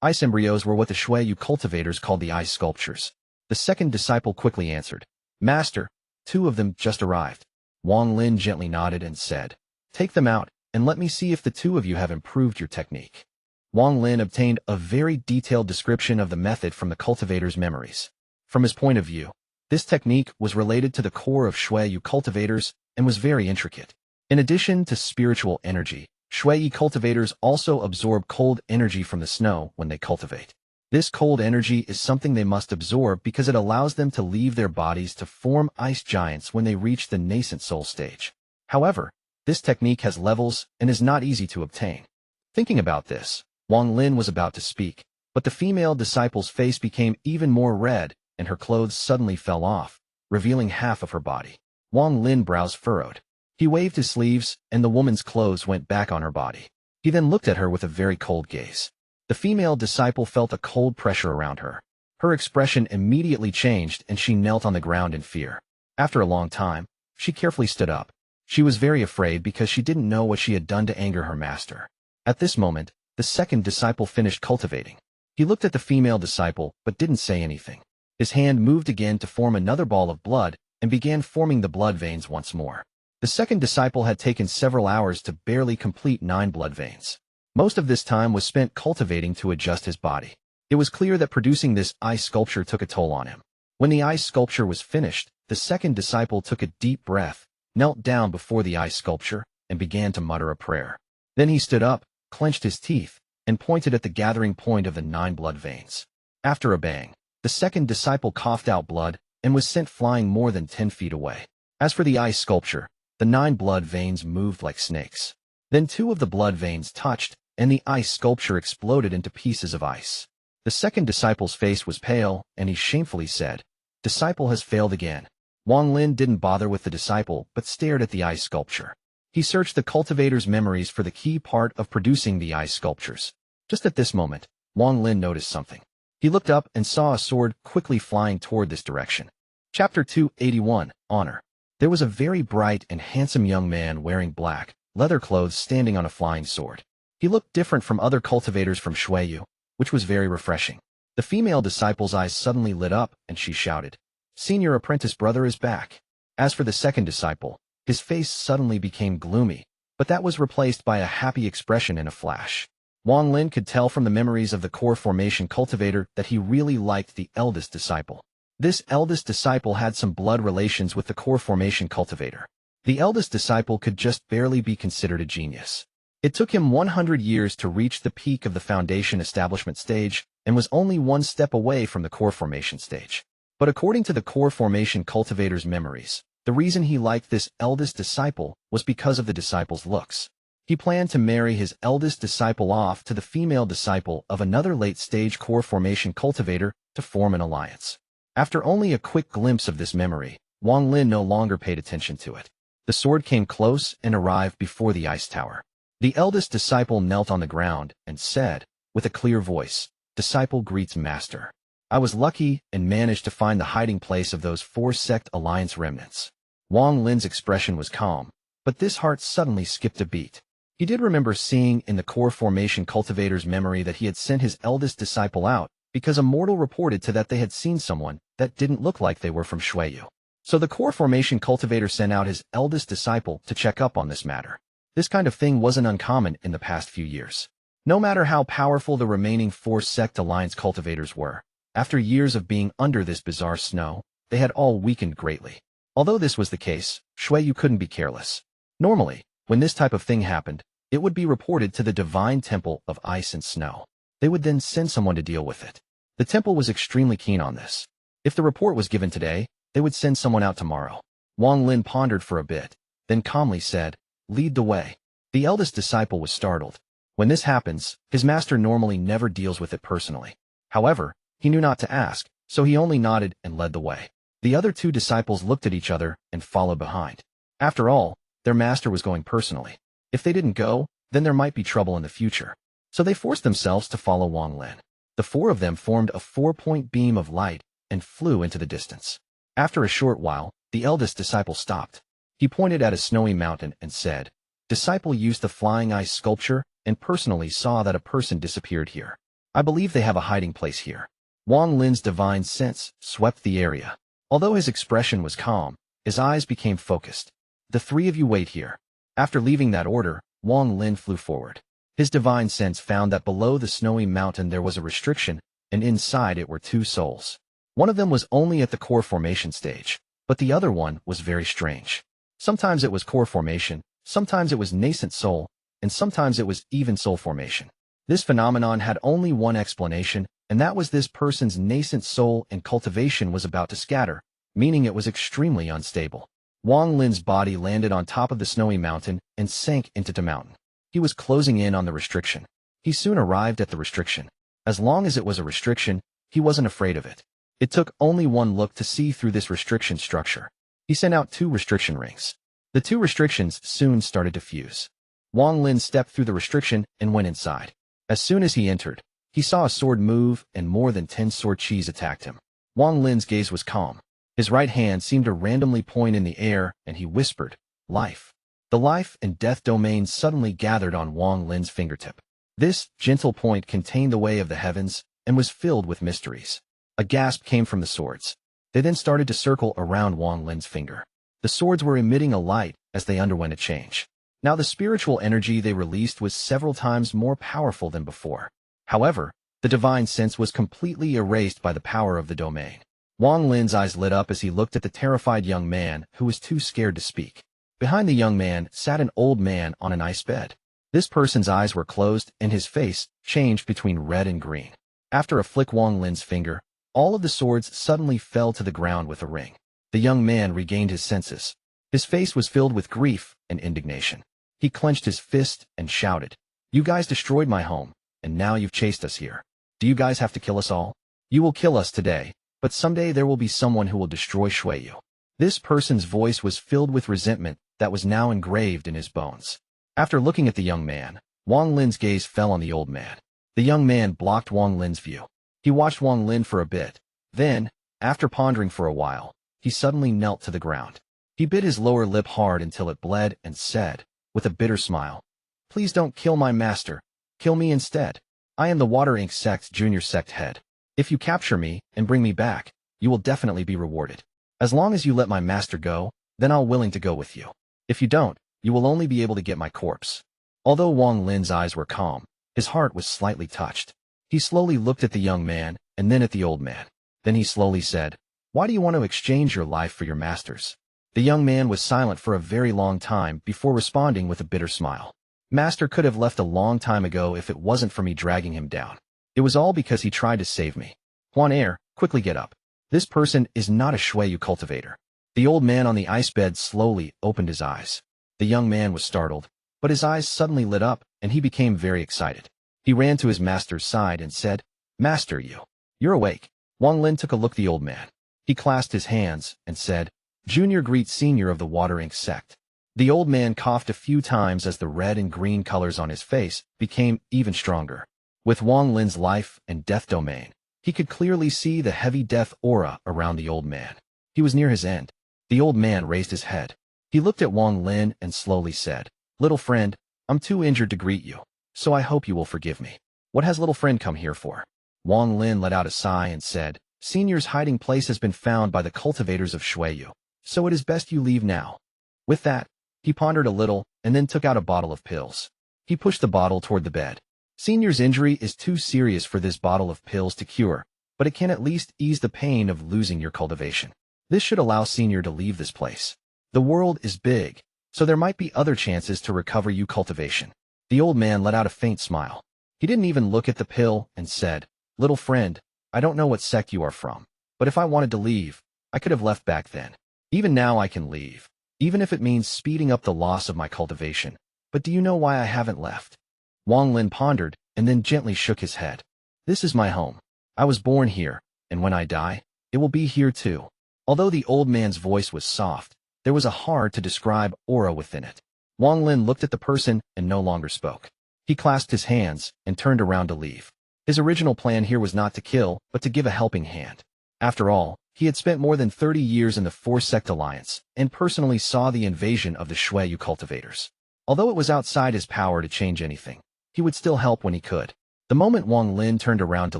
Ice embryos were what the Xue Yu cultivators called the ice sculptures. The second disciple quickly answered, "Master, 2 of them just arrived." Wang Lin gently nodded and said, "Take them out, and let me see if the 2 of you have improved your technique." Wang Lin obtained a very detailed description of the method from the cultivator's memories. From his point of view, this technique was related to the core of Xue Yu cultivators and was very intricate. In addition to spiritual energy, Xue Yu cultivators also absorb cold energy from the snow when they cultivate. This cold energy is something they must absorb because it allows them to leave their bodies to form ice giants when they reach the nascent soul stage. However, this technique has levels and is not easy to obtain. Thinking about this, Wang Lin was about to speak, but the female disciple's face became even more red and her clothes suddenly fell off, revealing half of her body. Wang Lin's brows furrowed. He waved his sleeves and the woman's clothes went back on her body. He then looked at her with a very cold gaze. The female disciple felt a cold pressure around her. Her expression immediately changed and she knelt on the ground in fear. After a long time, she carefully stood up. She was very afraid because she didn't know what she had done to anger her master. At this moment, the second disciple finished cultivating. He looked at the female disciple but didn't say anything. His hand moved again to form another ball of blood and began forming the blood veins once more. The second disciple had taken several hours to barely complete 9 blood veins. Most of this time was spent cultivating to adjust his body. It was clear that producing this ice sculpture took a toll on him. When the ice sculpture was finished, the second disciple took a deep breath, knelt down before the ice sculpture, and began to mutter a prayer. Then he stood up, clenched his teeth, and pointed at the gathering point of the 9 blood veins. After a bang, the second disciple coughed out blood and was sent flying more than 10 feet away. As for the ice sculpture, the 9 blood veins moved like snakes. Then 2 of the blood veins touched, and the ice sculpture exploded into pieces of ice. The second disciple's face was pale, and he shamefully said, "Disciple has failed again." Wang Lin didn't bother with the disciple, but stared at the ice sculpture. He searched the cultivator's memories for the key part of producing the ice sculptures. Just at this moment, Wang Lin noticed something. He looked up and saw a sword quickly flying toward this direction. Chapter 281, Honor. There was a very bright and handsome young man wearing black, leather clothes standing on a flying sword. He looked different from other cultivators from Xue Yu, which was very refreshing. The female disciple's eyes suddenly lit up, and she shouted, "Senior apprentice brother is back." As for the second disciple, his face suddenly became gloomy, but that was replaced by a happy expression in a flash. Wang Lin could tell from the memories of the core formation cultivator that he really liked the eldest disciple. This eldest disciple had some blood relations with the core formation cultivator. The eldest disciple could just barely be considered a genius. It took him 100 years to reach the peak of the foundation establishment stage and was only one step away from the core formation stage. But according to the core formation cultivator's memories, the reason he liked this eldest disciple was because of the disciple's looks. He planned to marry his eldest disciple off to the female disciple of another late-stage core formation cultivator to form an alliance. After only a quick glimpse of this memory, Wang Lin no longer paid attention to it. The sword came close and arrived before the ice tower. The eldest disciple knelt on the ground and said, with a clear voice, "Disciple greets master. I was lucky and managed to find the hiding place of those 4 sect alliance remnants." Wang Lin's expression was calm, but this heart suddenly skipped a beat. He did remember seeing in the core formation cultivator's memory that he had sent his eldest disciple out because a mortal reported to that they had seen someone that didn't look like they were from Xue Yu. So the core formation cultivator sent out his eldest disciple to check up on this matter. This kind of thing wasn't uncommon in the past few years. No matter how powerful the remaining 4 sect alliance cultivators were, after years of being under this bizarre snow, they had all weakened greatly. Although this was the case, Xue Yu couldn't be careless. Normally, when this type of thing happened, it would be reported to the Divine Temple of Ice and Snow. They would then send someone to deal with it. The temple was extremely keen on this. If the report was given today, they would send someone out tomorrow. Wang Lin pondered for a bit, then calmly said, "Lead the way." The eldest disciple was startled. When this happens, his master normally never deals with it personally. However, he knew not to ask, so he only nodded and led the way. The other 2 disciples looked at each other and followed behind. After all, their master was going personally. If they didn't go, then there might be trouble in the future. So they forced themselves to follow Wang Lin. The 4 of them formed a 4-point beam of light and flew into the distance. After a short while, the eldest disciple stopped. He pointed at a snowy mountain and said, "Disciple used the flying ice sculpture and personally saw that a person disappeared here. I believe they have a hiding place here." Wang Lin's divine sense swept the area. Although his expression was calm, his eyes became focused. "The 3 of you wait here." After leaving that order, Wang Lin flew forward. His divine sense found that below the snowy mountain there was a restriction, and inside it were 2 souls. One of them was only at the core formation stage, but the other one was very strange. Sometimes it was core formation, sometimes it was nascent soul, and sometimes it was even soul formation. This phenomenon had only one explanation, and that was this person's nascent soul and cultivation was about to scatter, meaning it was extremely unstable. Wang Lin's body landed on top of the snowy mountain and sank into the mountain. He was closing in on the restriction. He soon arrived at the restriction. As long as it was a restriction, he wasn't afraid of it. It took only one look to see through this restriction structure. He sent out 2 restriction rings. The 2 restrictions soon started to fuse. Wang Lin stepped through the restriction and went inside. As soon as he entered, he saw a sword move and more than 10 sword chis attacked him. Wang Lin's gaze was calm. His right hand seemed to randomly point in the air, and he whispered, "Life." The life and death domains suddenly gathered on Wang Lin's fingertip. This gentle point contained the way of the heavens and was filled with mysteries. A gasp came from the swords. They then started to circle around Wang Lin's finger. The swords were emitting a light as they underwent a change. Now the spiritual energy they released was several times more powerful than before. However, the divine sense was completely erased by the power of the domain. Wang Lin's eyes lit up as he looked at the terrified young man who was too scared to speak. Behind the young man sat an old man on an ice bed. This person's eyes were closed and his face changed between red and green. After a flick Wang Lin's finger, all of the swords suddenly fell to the ground with a ring. The young man regained his senses. His face was filled with grief and indignation. He clenched his fist and shouted, "You guys destroyed my home, and now you've chased us here. Do you guys have to kill us all? You will kill us today, but someday there will be someone who will destroy Xue Yu." This person's voice was filled with resentment that was now engraved in his bones. After looking at the young man, Wang Lin's gaze fell on the old man. The young man blocked Wang Lin's view. He watched Wang Lin for a bit. Then, after pondering for a while, he suddenly knelt to the ground. He bit his lower lip hard until it bled and said, with a bitter smile, "Please don't kill my master. Kill me instead. I am the Water Ink Sect's junior sect head. If you capture me and bring me back, you will definitely be rewarded. As long as you let my master go, then I'll willing to go with you. If you don't, you will only be able to get my corpse." Although Wang Lin's eyes were calm, His heart was slightly touched. He slowly looked at the young man, and then at the old man. Then he slowly said, "Why do you want to exchange your life for your master's?" The young man was silent for a very long time before responding with a bitter smile. "Master could have left a long time ago if it wasn't for me dragging him down. It was all because he tried to save me. Huan, quickly get up. This person is not a Xue Yu cultivator." The old man on the ice bed slowly opened his eyes. The young man was startled, but his eyes suddenly lit up, and he became very excited. He ran to his master's side and said, "Master Yu, you're awake." Wang Lin took a look at the old man. He clasped his hands and said, "Junior greets Senior of the Water Ink sect." The old man coughed a few times as the red and green colors on his face became even stronger. With Wang Lin's life and death domain, he could clearly see the heavy death aura around the old man. He was near his end. The old man raised his head. He looked at Wang Lin and slowly said, "Little friend, I'm too injured to greet you, so I hope you will forgive me. What has little friend come here for?" Wang Lin let out a sigh and said, "Senior's hiding place has been found by the cultivators of Xue Yu, so it is best you leave now." With that, he pondered a little and then took out a bottle of pills. He pushed the bottle toward the bed. "Senior's injury is too serious for this bottle of pills to cure, but it can at least ease the pain of losing your cultivation. This should allow Senior to leave this place. The world is big, so there might be other chances to recover you cultivation." The old man let out a faint smile. He didn't even look at the pill and said, "Little friend, I don't know what sect you are from, but if I wanted to leave, I could have left back then. Even now I can leave, even if it means speeding up the loss of my cultivation. But do you know why I haven't left?" Wang Lin pondered and then gently shook his head. "This is my home. I was born here, and when I die, it will be here too." Although the old man's voice was soft, there was a hard-to-describe aura within it. Wang Lin looked at the person and no longer spoke. He clasped his hands and turned around to leave. His original plan here was not to kill, but to give a helping hand. After all, he had spent more than 30 years in the Four-Sect Alliance and personally saw the invasion of the Xue Yu cultivators. Although it was outside his power to change anything, he would still help when he could. The moment Wang Lin turned around to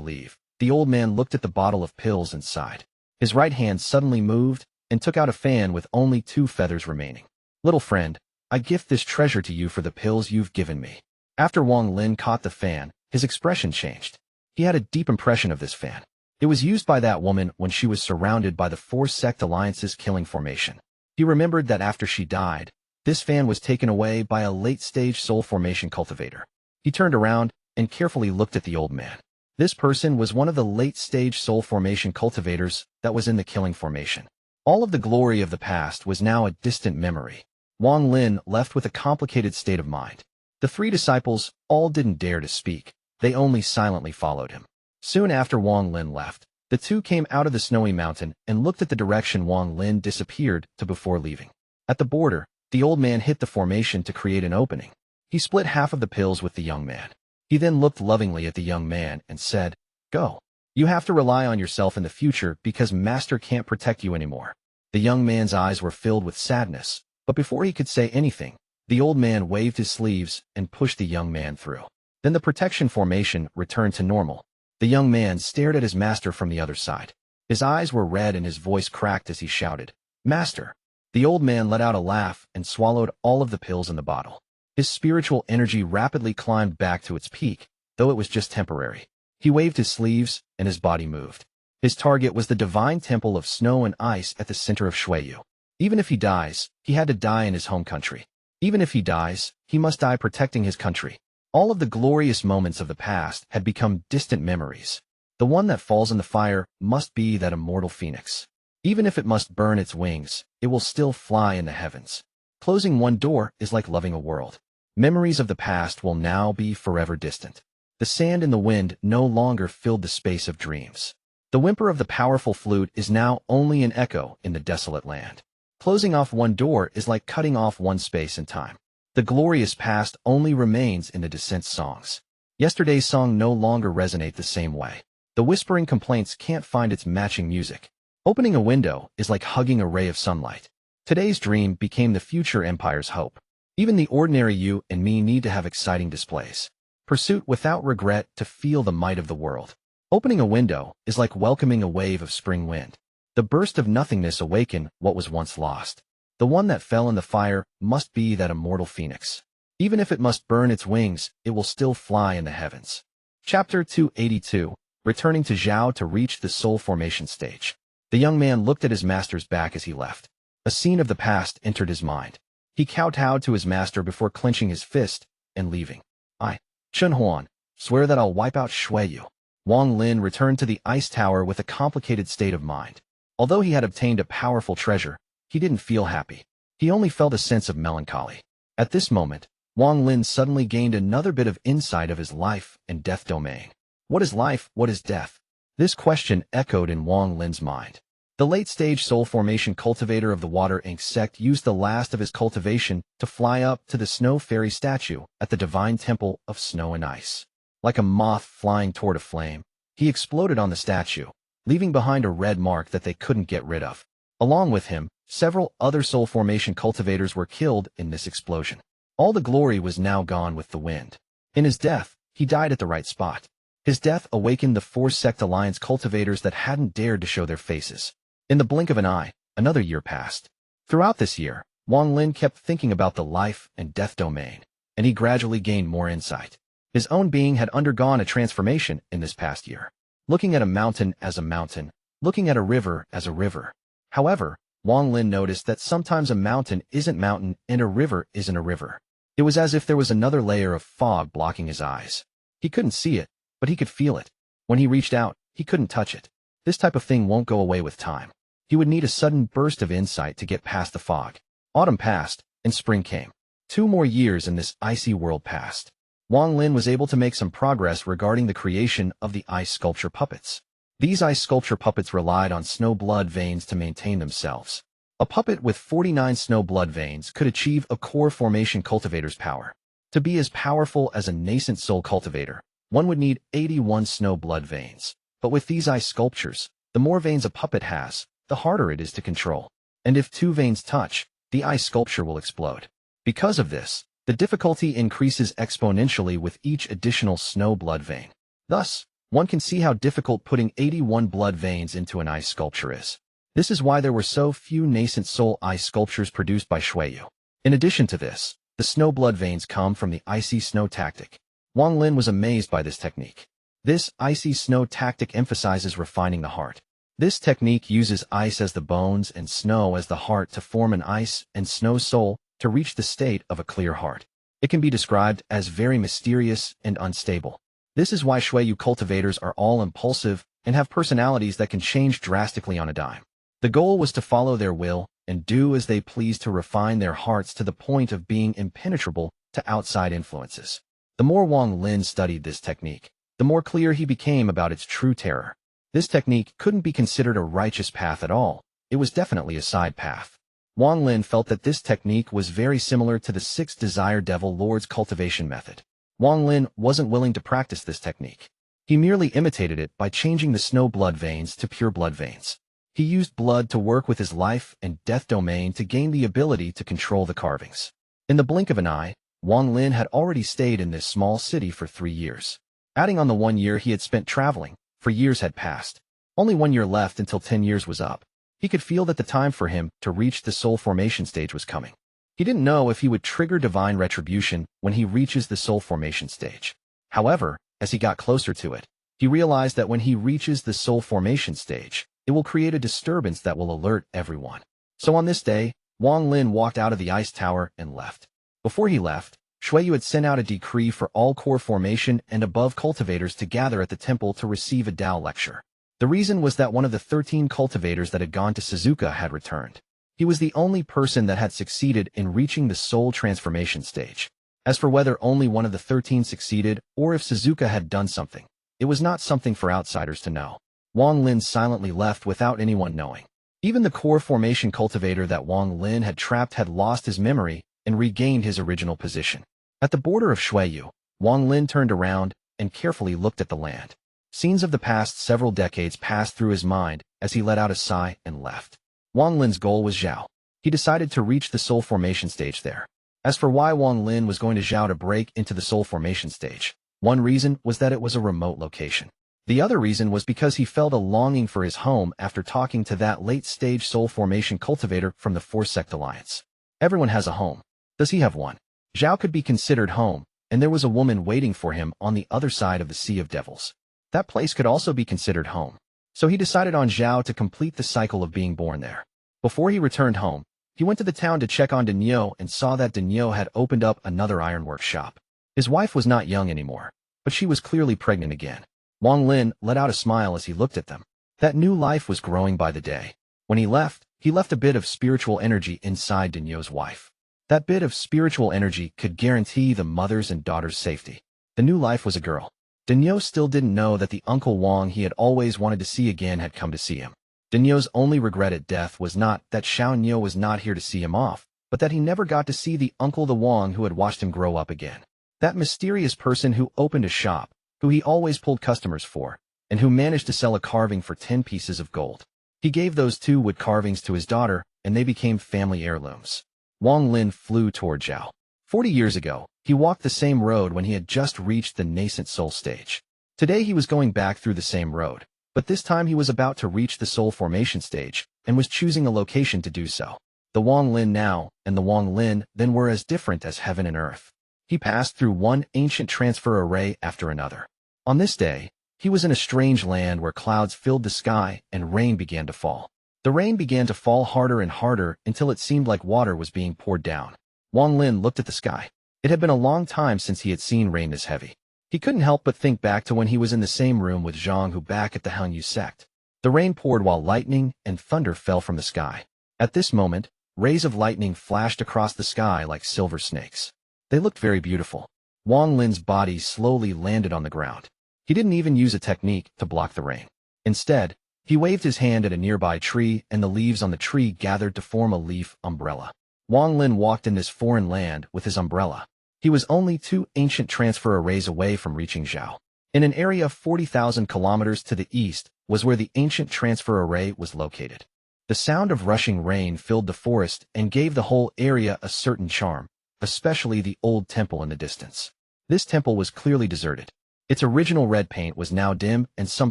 leave, the old man looked at the bottle of pills and sighed. His right hand suddenly moved and took out a fan with only 2 feathers remaining. "Little friend, I gift this treasure to you for the pills you've given me." After Wang Lin caught the fan, his expression changed. He had a deep impression of this fan. It was used by that woman when she was surrounded by the Four-Sect Alliance's killing formation. He remembered that after she died, this fan was taken away by a late-stage soul formation cultivator. He turned around and carefully looked at the old man. This person was one of the late-stage soul formation cultivators that was in the killing formation. All of the glory of the past was now a distant memory. Wang Lin left with a complicated state of mind. The 3 disciples all didn't dare to speak. They only silently followed him. Soon after Wang Lin left, the 2 came out of the snowy mountain and looked at the direction Wang Lin disappeared to before leaving. At the border, the old man hit the formation to create an opening. He split half of the pills with the young man. He then looked lovingly at the young man and said, "Go. You have to rely on yourself in the future because Master can't protect you anymore." The young man's eyes were filled with sadness, but before he could say anything, the old man waved his sleeves and pushed the young man through. Then the protection formation returned to normal. The young man stared at his master from the other side. His eyes were red and his voice cracked as he shouted, "Master!" The old man let out a laugh and swallowed all of the pills in the bottle. His spiritual energy rapidly climbed back to its peak, though it was just temporary. He waved his sleeves, and his body moved. His target was the divine temple of snow and ice at the center of Xue Yu. Even if he dies, he had to die in his home country. Even if he dies, he must die protecting his country. All of the glorious moments of the past had become distant memories. The one that falls in the fire must be that immortal phoenix. Even if it must burn its wings, it will still fly in the heavens. Closing one door is like loving a world. Memories of the past will now be forever distant. The sand and the wind no longer filled the space of dreams. The whimper of the powerful flute is now only an echo in the desolate land. Closing off one door is like cutting off one space in time. The glorious past only remains in the descent songs. Yesterday's song no longer resonate the same way. The whispering complaints can't find its matching music. Opening a window is like hugging a ray of sunlight. Today's dream became the future empire's hope. Even the ordinary you and me need to have exciting displays. Pursuit without regret to feel the might of the world. Opening a window is like welcoming a wave of spring wind. The burst of nothingness awaken what was once lost. The one that fell in the fire must be that immortal phoenix. Even if it must burn its wings, it will still fly in the heavens. Chapter 282. Returning to Zhao to reach the soul formation stage. The young man looked at his master's back as he left. A scene of the past entered his mind. He kowtowed to his master before clenching his fist and leaving. I, Chen Huan, swear that I'll wipe out Xue Yu. Wang Lin returned to the ice tower with a complicated state of mind. Although he had obtained a powerful treasure, he didn't feel happy. He only felt a sense of melancholy. At this moment, Wang Lin suddenly gained another bit of insight of his life and death domain. What is life? What is death? This question echoed in Wang Lin's mind. The late-stage soul formation cultivator of the Water Ink sect used the last of his cultivation to fly up to the snow fairy statue at the divine temple of snow and ice. Like a moth flying toward a flame, he exploded on the statue, leaving behind a red mark that they couldn't get rid of. Along with him, several other soul formation cultivators were killed in this explosion. All the glory was now gone with the wind. In his death, he died at the right spot. His death awakened the 4 Sect Alliance cultivators that hadn't dared to show their faces. In the blink of an eye, another year passed. Throughout this year, Wang Lin kept thinking about the life and death domain, and he gradually gained more insight. His own being had undergone a transformation in this past year. Looking at a mountain as a mountain, looking at a river as a river. However, Wang Lin noticed that sometimes a mountain isn't mountain and a river isn't a river. It was as if there was another layer of fog blocking his eyes. He couldn't see it, but he could feel it. When he reached out, he couldn't touch it. This type of thing won't go away with time. He would need a sudden burst of insight to get past the fog. Autumn passed, and spring came. 2 more years in this icy world passed. Wang Lin was able to make some progress regarding the creation of the ice sculpture puppets. These ice sculpture puppets relied on snow blood veins to maintain themselves. A puppet with 49 snow blood veins could achieve a core formation cultivator's power. To be as powerful as a nascent soul cultivator, one would need 81 snow blood veins. But with these ice sculptures, the more veins a puppet has, the harder it is to control. And if 2 veins touch, the ice sculpture will explode. Because of this, the difficulty increases exponentially with each additional snow blood vein. Thus, one can see how difficult putting 81 blood veins into an ice sculpture is. This is why there were so few nascent soul ice sculptures produced by Xue Yu. In addition to this, the snow blood veins come from the icy snow tactic. Wang Lin was amazed by this technique. This icy snow tactic emphasizes refining the heart. This technique uses ice as the bones and snow as the heart to form an ice and snow soul to reach the state of a clear heart. It can be described as very mysterious and unstable. This is why Xue Yu cultivators are all impulsive and have personalities that can change drastically on a dime. The goal was to follow their will and do as they please to refine their hearts to the point of being impenetrable to outside influences. The more Wang Lin studied this technique, the more clear he became about its true terror. This technique couldn't be considered a righteous path at all. It was definitely a side path. Wang Lin felt that this technique was very similar to the 6 Desire Devil Lord's cultivation method. Wang Lin wasn't willing to practice this technique. He merely imitated it by changing the snow blood veins to pure blood veins. He used blood to work with his life and death domain to gain the ability to control the carvings. In the blink of an eye, Wang Lin had already stayed in this small city for 3 years. Adding on the 1 year he had spent traveling, 4 years had passed. Only 1 year left until 10 years was up. He could feel that the time for him to reach the soul formation stage was coming. He didn't know if he would trigger divine retribution when he reaches the soul formation stage. However, as he got closer to it, he realized that when he reaches the soul formation stage, it will create a disturbance that will alert everyone. So on this day, Wang Lin walked out of the ice tower and left. Before he left, Xue Yu had sent out a decree for all core formation and above cultivators to gather at the temple to receive a Dao lecture. The reason was that one of the 13 cultivators that had gone to Suzuka had returned. He was the only person that had succeeded in reaching the soul transformation stage. As for whether only one of the 13 succeeded or if Suzuka had done something, it was not something for outsiders to know. Wang Lin silently left without anyone knowing. Even the core formation cultivator that Wang Lin had trapped had lost his memory and regained his original position. At the border of Xue Yu, Wang Lin turned around and carefully looked at the land. Scenes of the past several decades passed through his mind as he let out a sigh and left. Wang Lin's goal was Zhao. He decided to reach the soul formation stage there. As for why Wang Lin was going to Zhao to break into the soul formation stage, one reason was that it was a remote location. The other reason was because he felt a longing for his home after talking to that late-stage soul formation cultivator from the 4 Sect Alliance. Everyone has a home. Does he have one? Zhao could be considered home, and there was a woman waiting for him on the other side of the Sea of Devils. That place could also be considered home. So he decided on Zhao to complete the cycle of being born there. Before he returned home, he went to the town to check on Daniu and saw that Daniu had opened up another ironwork shop. His wife was not young anymore, but she was clearly pregnant again. Wang Lin let out a smile as he looked at them. That new life was growing by the day. When he left a bit of spiritual energy inside Daniu's wife. That bit of spiritual energy could guarantee the mother's and daughter's safety. The new life was a girl. Daniu still didn't know that the Uncle Wang he had always wanted to see again had come to see him. Daniu's only regret at death was not that Xiao Niu was not here to see him off, but that he never got to see the Uncle the Wang who had watched him grow up again. That mysterious person who opened a shop, who he always pulled customers for, and who managed to sell a carving for 10 pieces of gold. He gave those 2 wood carvings to his daughter, and they became family heirlooms. Wang Lin flew toward Zhao. 40 years ago, he walked the same road when he had just reached the nascent soul stage. Today he was going back through the same road, but this time he was about to reach the soul formation stage, and was choosing a location to do so. The Wang Lin now, and the Wang Lin then were as different as heaven and earth. He passed through one ancient transfer array after another. On this day, he was in a strange land where clouds filled the sky and rain began to fall. The rain began to fall harder and harder until it seemed like water was being poured down. Wang Lin looked at the sky. It had been a long time since he had seen rain this heavy. He couldn't help but think back to when he was in the same room with Zhang who back at the Xue Yu sect. The rain poured while lightning and thunder fell from the sky. At this moment, rays of lightning flashed across the sky like silver snakes. They looked very beautiful. Wang Lin's body slowly landed on the ground. He didn't even use a technique to block the rain. Instead, he waved his hand at a nearby tree and the leaves on the tree gathered to form a leaf umbrella. Wang Lin walked in this foreign land with his umbrella. He was only 2 ancient transfer arrays away from reaching Zhao. In an area of 40,000 kilometers to the east was where the ancient transfer array was located. The sound of rushing rain filled the forest and gave the whole area a certain charm, especially the old temple in the distance. This temple was clearly deserted. Its original red paint was now dim and some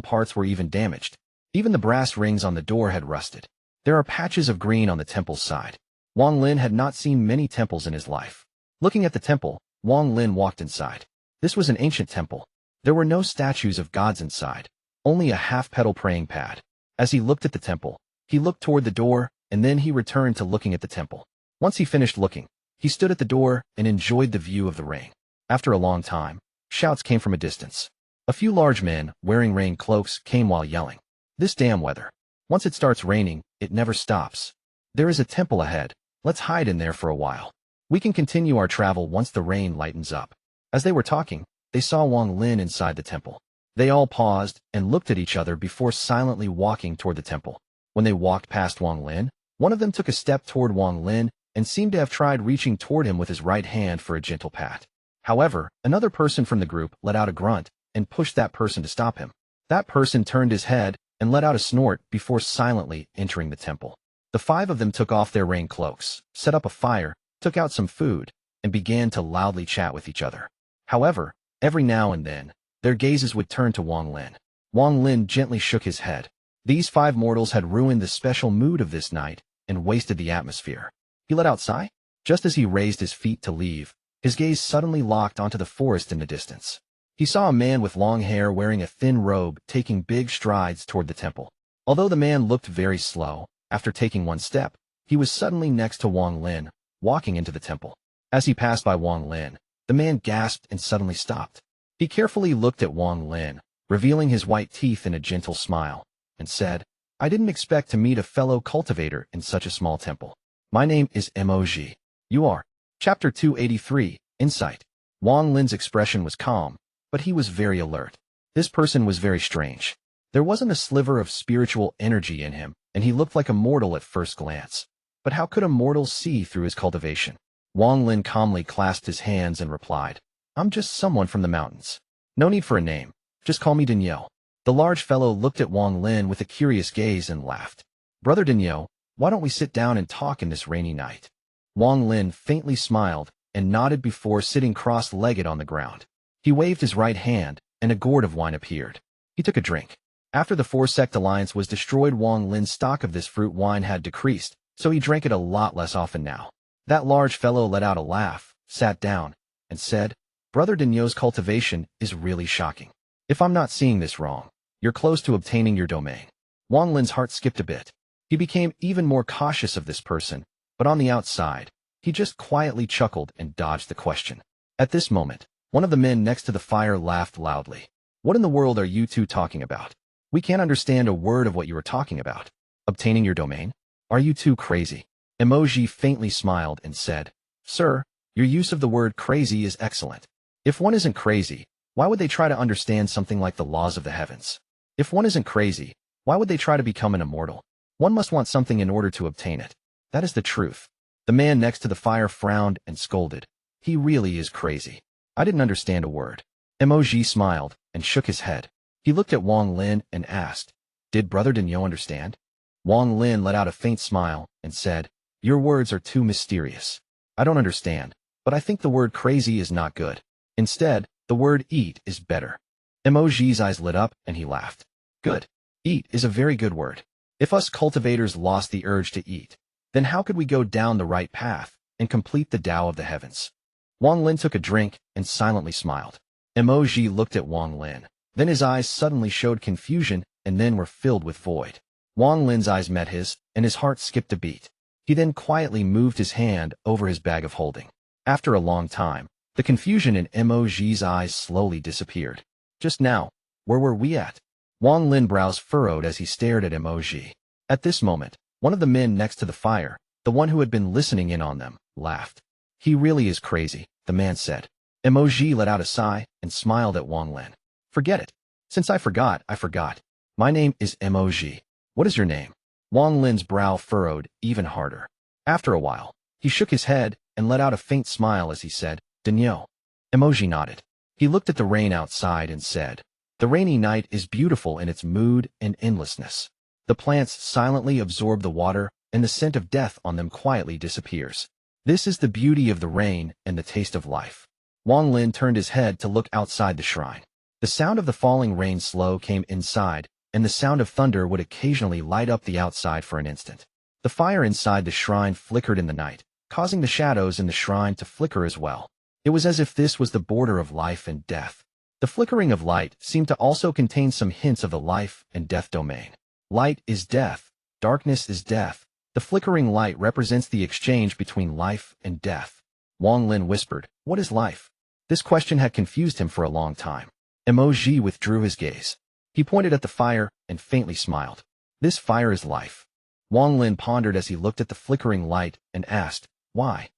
parts were even damaged. Even the brass rings on the door had rusted. There are patches of green on the temple's side. Wang Lin had not seen many temples in his life. Looking at the temple, Wang Lin walked inside. This was an ancient temple. There were no statues of gods inside, only a half-petal praying pad. As he looked at the temple, he looked toward the door, and then he returned to looking at the temple. Once he finished looking, he stood at the door and enjoyed the view of the rain. After a long time, shouts came from a distance. A few large men, wearing rain cloaks, came while yelling. This damn weather. Once it starts raining, it never stops. There is a temple ahead. Let's hide in there for a while. We can continue our travel once the rain lightens up. As they were talking, they saw Wang Lin inside the temple. They all paused and looked at each other before silently walking toward the temple. When they walked past Wang Lin, one of them took a step toward Wang Lin and seemed to have tried reaching toward him with his right hand for a gentle pat. However, another person from the group let out a grunt and pushed that person to stop him. That person turned his head and let out a snort before silently entering the temple. The 5 of them took off their rain cloaks, set up a fire, took out some food, and began to loudly chat with each other. However, every now and then, their gazes would turn to Wang Lin. Wang Lin gently shook his head. These 5 mortals had ruined the special mood of this night and wasted the atmosphere. He let out a sigh. Just as he raised his feet to leave, his gaze suddenly locked onto the forest in the distance. He saw a man with long hair wearing a thin robe taking big strides toward the temple. Although the man looked very slow, after taking one step, he was suddenly next to Wang Lin, walking into the temple. As he passed by Wang Lin, the man gasped and suddenly stopped. He carefully looked at Wang Lin, revealing his white teeth in a gentle smile, and said, "I didn't expect to meet a fellow cultivator in such a small temple. My name is Moj. You are." Chapter 283, Insight. Wang Lin's expression was calm, but he was very alert. This person was very strange. There wasn't a sliver of spiritual energy in him, and he looked like a mortal at first glance. But how could a mortal see through his cultivation? Wang Lin calmly clasped his hands and replied, "I'm just someone from the mountains. No need for a name. Just call me Daniu." The large fellow looked at Wang Lin with a curious gaze and laughed. "Brother Daniu, why don't we sit down and talk in this rainy night?" Wang Lin faintly smiled and nodded before sitting cross-legged on the ground. He waved his right hand, and a gourd of wine appeared. He took a drink. After the 4-sect alliance was destroyed, Wang Lin's stock of this fruit wine had decreased, so he drank it a lot less often now. That large fellow let out a laugh, sat down, and said, Brother Daniu's cultivation is really shocking. If I'm not seeing this wrong, you're close to obtaining your domain. Wang Lin's heart skipped a bit. He became even more cautious of this person, but on the outside, he just quietly chuckled and dodged the question. At this moment, one of the men next to the fire laughed loudly. What in the world are you two talking about? We can't understand a word of what you are talking about. Obtaining your domain? Are you two crazy? Emoji faintly smiled and said, Sir, your use of the word crazy is excellent. If one isn't crazy, why would they try to understand something like the laws of the heavens? If one isn't crazy, why would they try to become an immortal? One must want something in order to obtain it. That is the truth. The man next to the fire frowned and scolded. He really is crazy. I didn't understand a word. Emoji smiled and shook his head. He looked at Wang Lin and asked, Did Brother Daniu understand? Wang Lin let out a faint smile and said, Your words are too mysterious. I don't understand, but I think the word crazy is not good. Instead, the word eat is better. Emoji's eyes lit up and he laughed. Good. Eat is a very good word. If us cultivators lost the urge to eat, then how could we go down the right path and complete the Tao of the heavens? Wang Lin took a drink and silently smiled. Emoji looked at Wang Lin. Then his eyes suddenly showed confusion and then were filled with void. Wang Lin's eyes met his, and his heart skipped a beat. He then quietly moved his hand over his bag of holding. After a long time, the confusion in Emoji's eyes slowly disappeared. Just now, where were we at? Wang Lin's brows furrowed as he stared at Emoji. At this moment, one of the men next to the fire, the one who had been listening in on them, laughed. He really is crazy, the man said. Emoji let out a sigh and smiled at Wang Lin. Forget it. Since I forgot, I forgot. My name is Emoji. What is your name? Wang Lin's brow furrowed even harder. After a while, he shook his head and let out a faint smile as he said, Daniu. Emoji nodded. He looked at the rain outside and said, The rainy night is beautiful in its mood and endlessness. The plants silently absorb the water, and the scent of death on them quietly disappears. This is the beauty of the rain and the taste of life. Wang Lin turned his head to look outside the shrine. The sound of the falling rain slow came inside, and the sound of thunder would occasionally light up the outside for an instant. The fire inside the shrine flickered in the night, causing the shadows in the shrine to flicker as well. It was as if this was the border of life and death. The flickering of light seemed to also contain some hints of the life and death domain. Light is death. Darkness is death. The flickering light represents the exchange between life and death. Wang Lin whispered, What is life? This question had confused him for a long time. Emoji withdrew his gaze. He pointed at the fire and faintly smiled. This fire is life. Wang Lin pondered as he looked at the flickering light and asked, Why?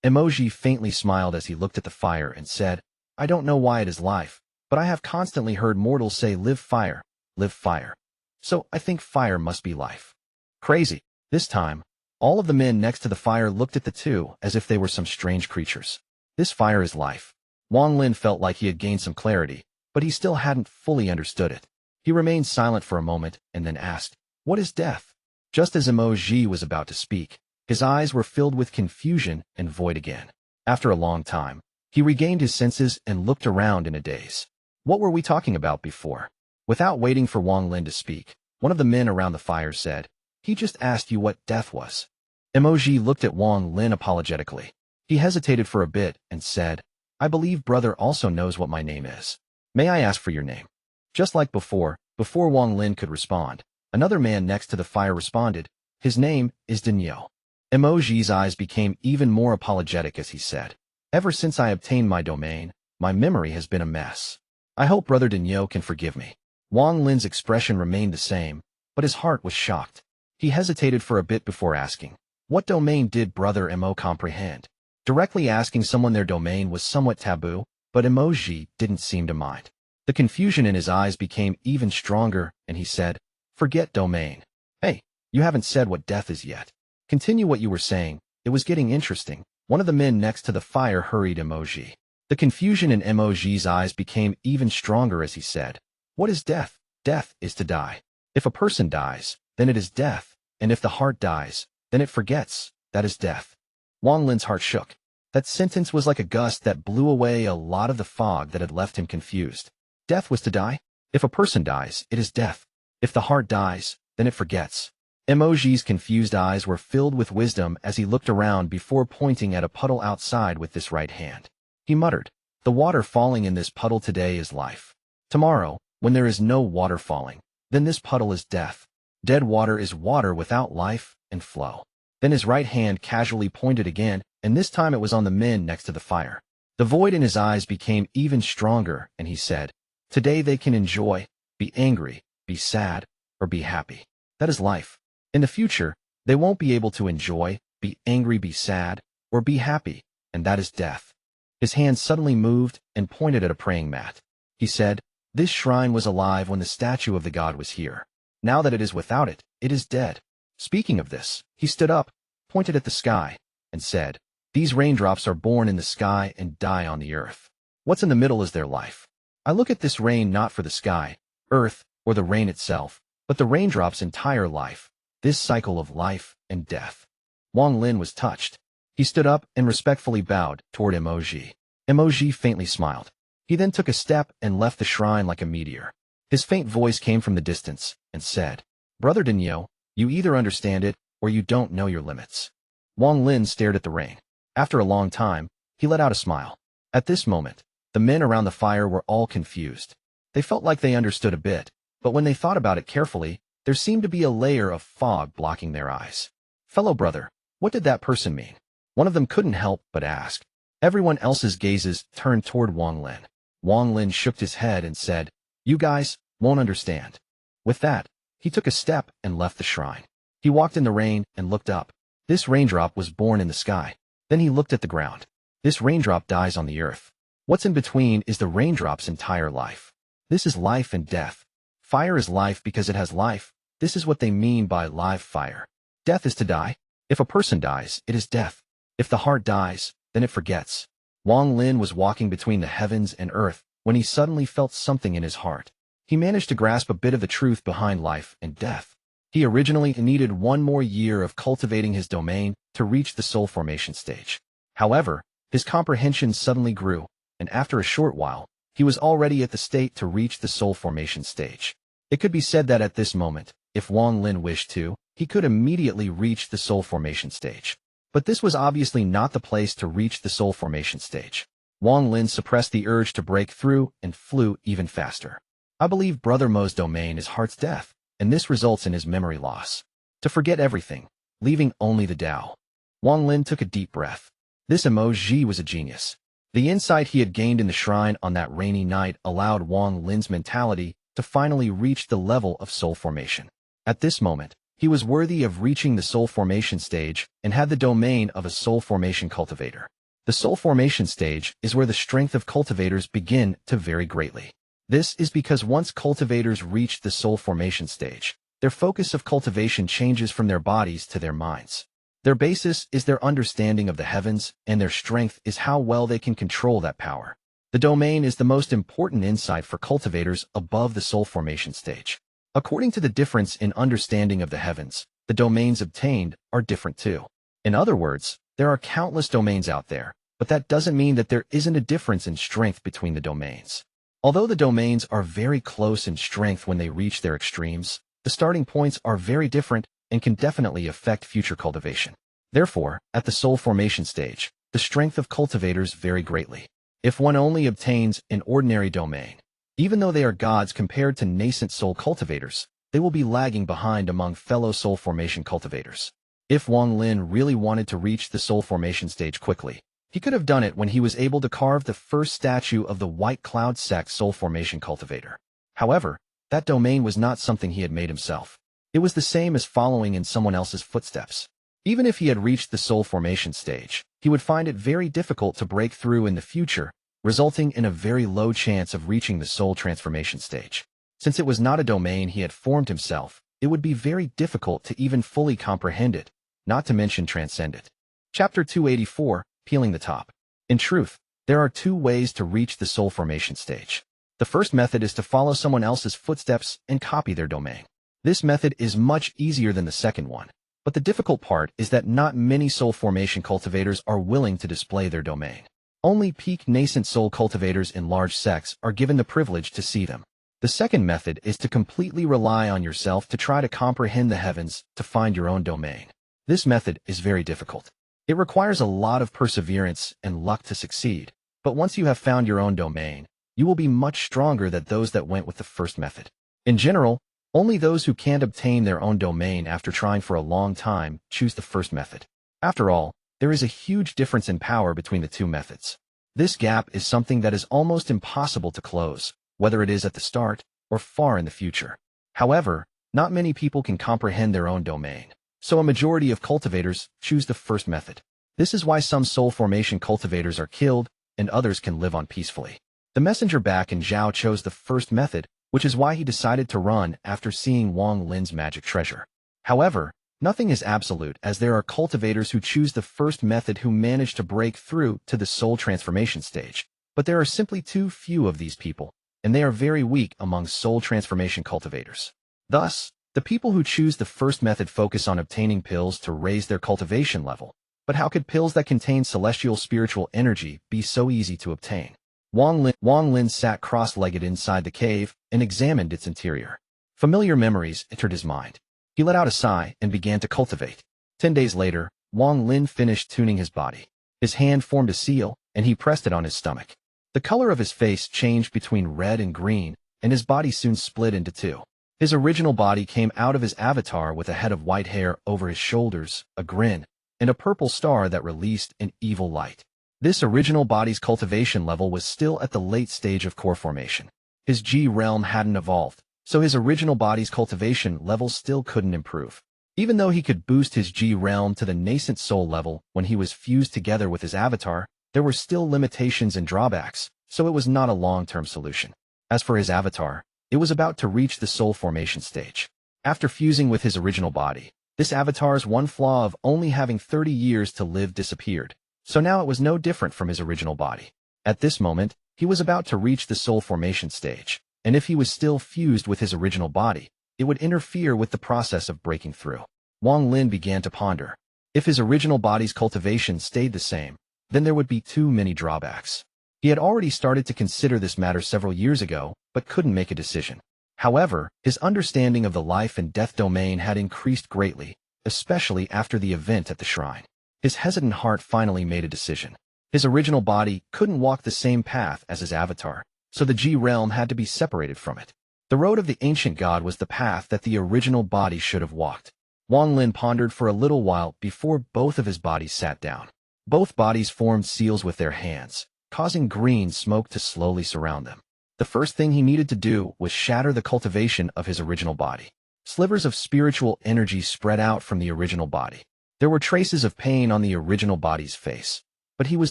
Emoji faintly smiled as he looked at the fire and said, I don't know why it is life, but I have constantly heard mortals say live fire, live fire. So I think fire must be life. Crazy. This time, all of the men next to the fire looked at the two as if they were some strange creatures. This fire is life. Wang Lin felt like he had gained some clarity, but he still hadn't fully understood it. He remained silent for a moment and then asked, What is death? Just as Emoji was about to speak, his eyes were filled with confusion and void again. After a long time, he regained his senses and looked around in a daze. What were we talking about before? Without waiting for Wang Lin to speak, one of the men around the fire said, He just asked you what death was. Emoji looked at Wang Lin apologetically. He hesitated for a bit and said, I believe brother also knows what my name is. May I ask for your name? Just like before Wang Lin could respond, another man next to the fire responded, His name is Daniu. Emoji's eyes became even more apologetic as he said, Ever since I obtained my domain, my memory has been a mess. I hope brother Daniu can forgive me. Wang Lin's expression remained the same, but his heart was shocked. He hesitated for a bit before asking, What domain did brother Mo comprehend? Directly asking someone their domain was somewhat taboo, but Emoji didn't seem to mind. The confusion in his eyes became even stronger, and he said, Forget domain. Hey, you haven't said what death is yet. Continue what you were saying. It was getting interesting. One of the men next to the fire hurried Emoji. The confusion in Emoji's eyes became even stronger as he said, What is death? Death is to die. If a person dies, then it is death, and if the heart dies, then it forgets. That is death. Wang Lin's heart shook. That sentence was like a gust that blew away a lot of the fog that had left him confused. Death was to die? If a person dies, it is death. If the heart dies, then it forgets. Emoji's confused eyes were filled with wisdom as he looked around before pointing at a puddle outside with this right hand. He muttered, "The water falling in this puddle today is life. Tomorrow, when there is no water falling, then this puddle is death. Dead water is water without life and flow." Then his right hand casually pointed again, and this time it was on the men next to the fire. The void in his eyes became even stronger, and he said, "Today they can enjoy, be angry, be sad, or be happy. That is life. In the future, they won't be able to enjoy, be angry, be sad, or be happy, and that is death." His hand suddenly moved and pointed at a praying mat. He said, "This shrine was alive when the statue of the god was here. Now that it is without it, it is dead." Speaking of this, he stood up, pointed at the sky, and said, "These raindrops are born in the sky and die on the earth. What's in the middle is their life. I look at this rain not for the sky, earth, or the rain itself, but the raindrop's entire life, this cycle of life and death." Wang Lin was touched. He stood up and respectfully bowed toward Emoji. Emoji faintly smiled. He then took a step and left the shrine like a meteor. His faint voice came from the distance and said, "Brother Daniu, you either understand it or you don't know your limits." Wang Lin stared at the rain. After a long time, he let out a smile. At this moment, the men around the fire were all confused. They felt like they understood a bit, but when they thought about it carefully, there seemed to be a layer of fog blocking their eyes. "Fellow brother, what did that person mean?" One of them couldn't help but ask. Everyone else's gazes turned toward Wang Lin. Wang Lin shook his head and said, "You guys won't understand." With that, he took a step and left the shrine. He walked in the rain and looked up. This raindrop was born in the sky. Then he looked at the ground. This raindrop dies on the earth. What's in between is the raindrop's entire life. This is life and death. Fire is life because it has life. This is what they mean by live fire. Death is to die. If a person dies, it is death. If the heart dies, then it forgets. Wang Lin was walking between the heavens and earth when he suddenly felt something in his heart. He managed to grasp a bit of the truth behind life and death. He originally needed one more year of cultivating his domain to reach the soul formation stage. However, his comprehension suddenly grew, and after a short while, he was already at the state to reach the soul formation stage. It could be said that at this moment, if Wang Lin wished to, he could immediately reach the soul formation stage. But this was obviously not the place to reach the soul formation stage. Wang Lin suppressed the urge to break through and flew even faster. I believe Brother Mo's domain is heart's death, and this results in his memory loss. To forget everything, leaving only the Tao. Wang Lin took a deep breath. This emoji was a genius. The insight he had gained in the shrine on that rainy night allowed Wang Lin's mentality to finally reach the level of soul formation. At this moment, he was worthy of reaching the soul formation stage and had the domain of a soul formation cultivator. The soul formation stage is where the strength of cultivators begin to vary greatly. This is because once cultivators reach the soul formation stage, their focus of cultivation changes from their bodies to their minds. Their basis is their understanding of the heavens, and their strength is how well they can control that power. The domain is the most important insight for cultivators above the soul formation stage. According to the difference in understanding of the heavens, the domains obtained are different too. In other words, there are countless domains out there, but that doesn't mean that there isn't a difference in strength between the domains. Although the domains are very close in strength when they reach their extremes, the starting points are very different and can definitely affect future cultivation. Therefore, at the soul formation stage, the strength of cultivators vary greatly. If one only obtains an ordinary domain, even though they are gods compared to nascent soul cultivators, they will be lagging behind among fellow soul formation cultivators. If Wang Lin really wanted to reach the soul formation stage quickly, he could have done it when he was able to carve the first statue of the White Cloud Sects soul formation cultivator. However, that domain was not something he had made himself. It was the same as following in someone else's footsteps. Even if he had reached the soul formation stage, he would find it very difficult to break through in the future, resulting in a very low chance of reaching the soul transformation stage. Since it was not a domain he had formed himself, it would be very difficult to even fully comprehend it, not to mention transcend it. Chapter 284, Peeling the Top. In truth, there are two ways to reach the soul formation stage. The first method is to follow someone else's footsteps and copy their domain. This method is much easier than the second one, but the difficult part is that not many soul formation cultivators are willing to display their domain. Only peak nascent soul cultivators in large sects are given the privilege to see them. The second method is to completely rely on yourself to try to comprehend the heavens to find your own domain. This method is very difficult. It requires a lot of perseverance and luck to succeed, but once you have found your own domain, you will be much stronger than those that went with the first method. In general, only those who can't obtain their own domain after trying for a long time choose the first method. After all, there is a huge difference in power between the two methods. This gap is something that is almost impossible to close, whether it is at the start or far in the future. However, not many people can comprehend their own domain, so a majority of cultivators choose the first method. This is why some soul formation cultivators are killed and others can live on peacefully. The messenger back and Zhao chose the first method, which is why he decided to run after seeing Wang Lin's magic treasure. However, nothing is absolute, as there are cultivators who choose the first method who manage to break through to the soul transformation stage. But there are simply too few of these people, and they are very weak among soul transformation cultivators. Thus, the people who choose the first method focus on obtaining pills to raise their cultivation level. But how could pills that contain celestial spiritual energy be so easy to obtain? Wang Lin sat cross-legged inside the cave and examined its interior. Familiar memories entered his mind. He let out a sigh and began to cultivate. 10 days later, Wang Lin finished tuning his body. His hand formed a seal, and he pressed it on his stomach. The color of his face changed between red and green, and his body soon split into two. His original body came out of his avatar with a head of white hair over his shoulders, a grin, and a purple star that released an evil light. This original body's cultivation level was still at the late stage of core formation. His G realm hadn't evolved, so his original body's cultivation level still couldn't improve. Even though he could boost his G realm to the nascent soul level when he was fused together with his avatar, there were still limitations and drawbacks, so it was not a long-term solution. As for his avatar, it was about to reach the soul formation stage. After fusing with his original body, this avatar's one flaw of only having 30 years to live disappeared, so now it was no different from his original body. At this moment, he was about to reach the soul formation stage, and if he was still fused with his original body, it would interfere with the process of breaking through. Wang Lin began to ponder. If his original body's cultivation stayed the same, then there would be too many drawbacks. He had already started to consider this matter several years ago, but couldn't make a decision. However, his understanding of the life and death domain had increased greatly, especially after the event at the shrine. His hesitant heart finally made a decision. His original body couldn't walk the same path as his avatar, so the G realm had to be separated from it. The road of the ancient god was the path that the original body should have walked. Wang Lin pondered for a little while before both of his bodies sat down. Both bodies formed seals with their hands, causing green smoke to slowly surround them. The first thing he needed to do was shatter the cultivation of his original body. Slivers of spiritual energy spread out from the original body. There were traces of pain on the original body's face, but he was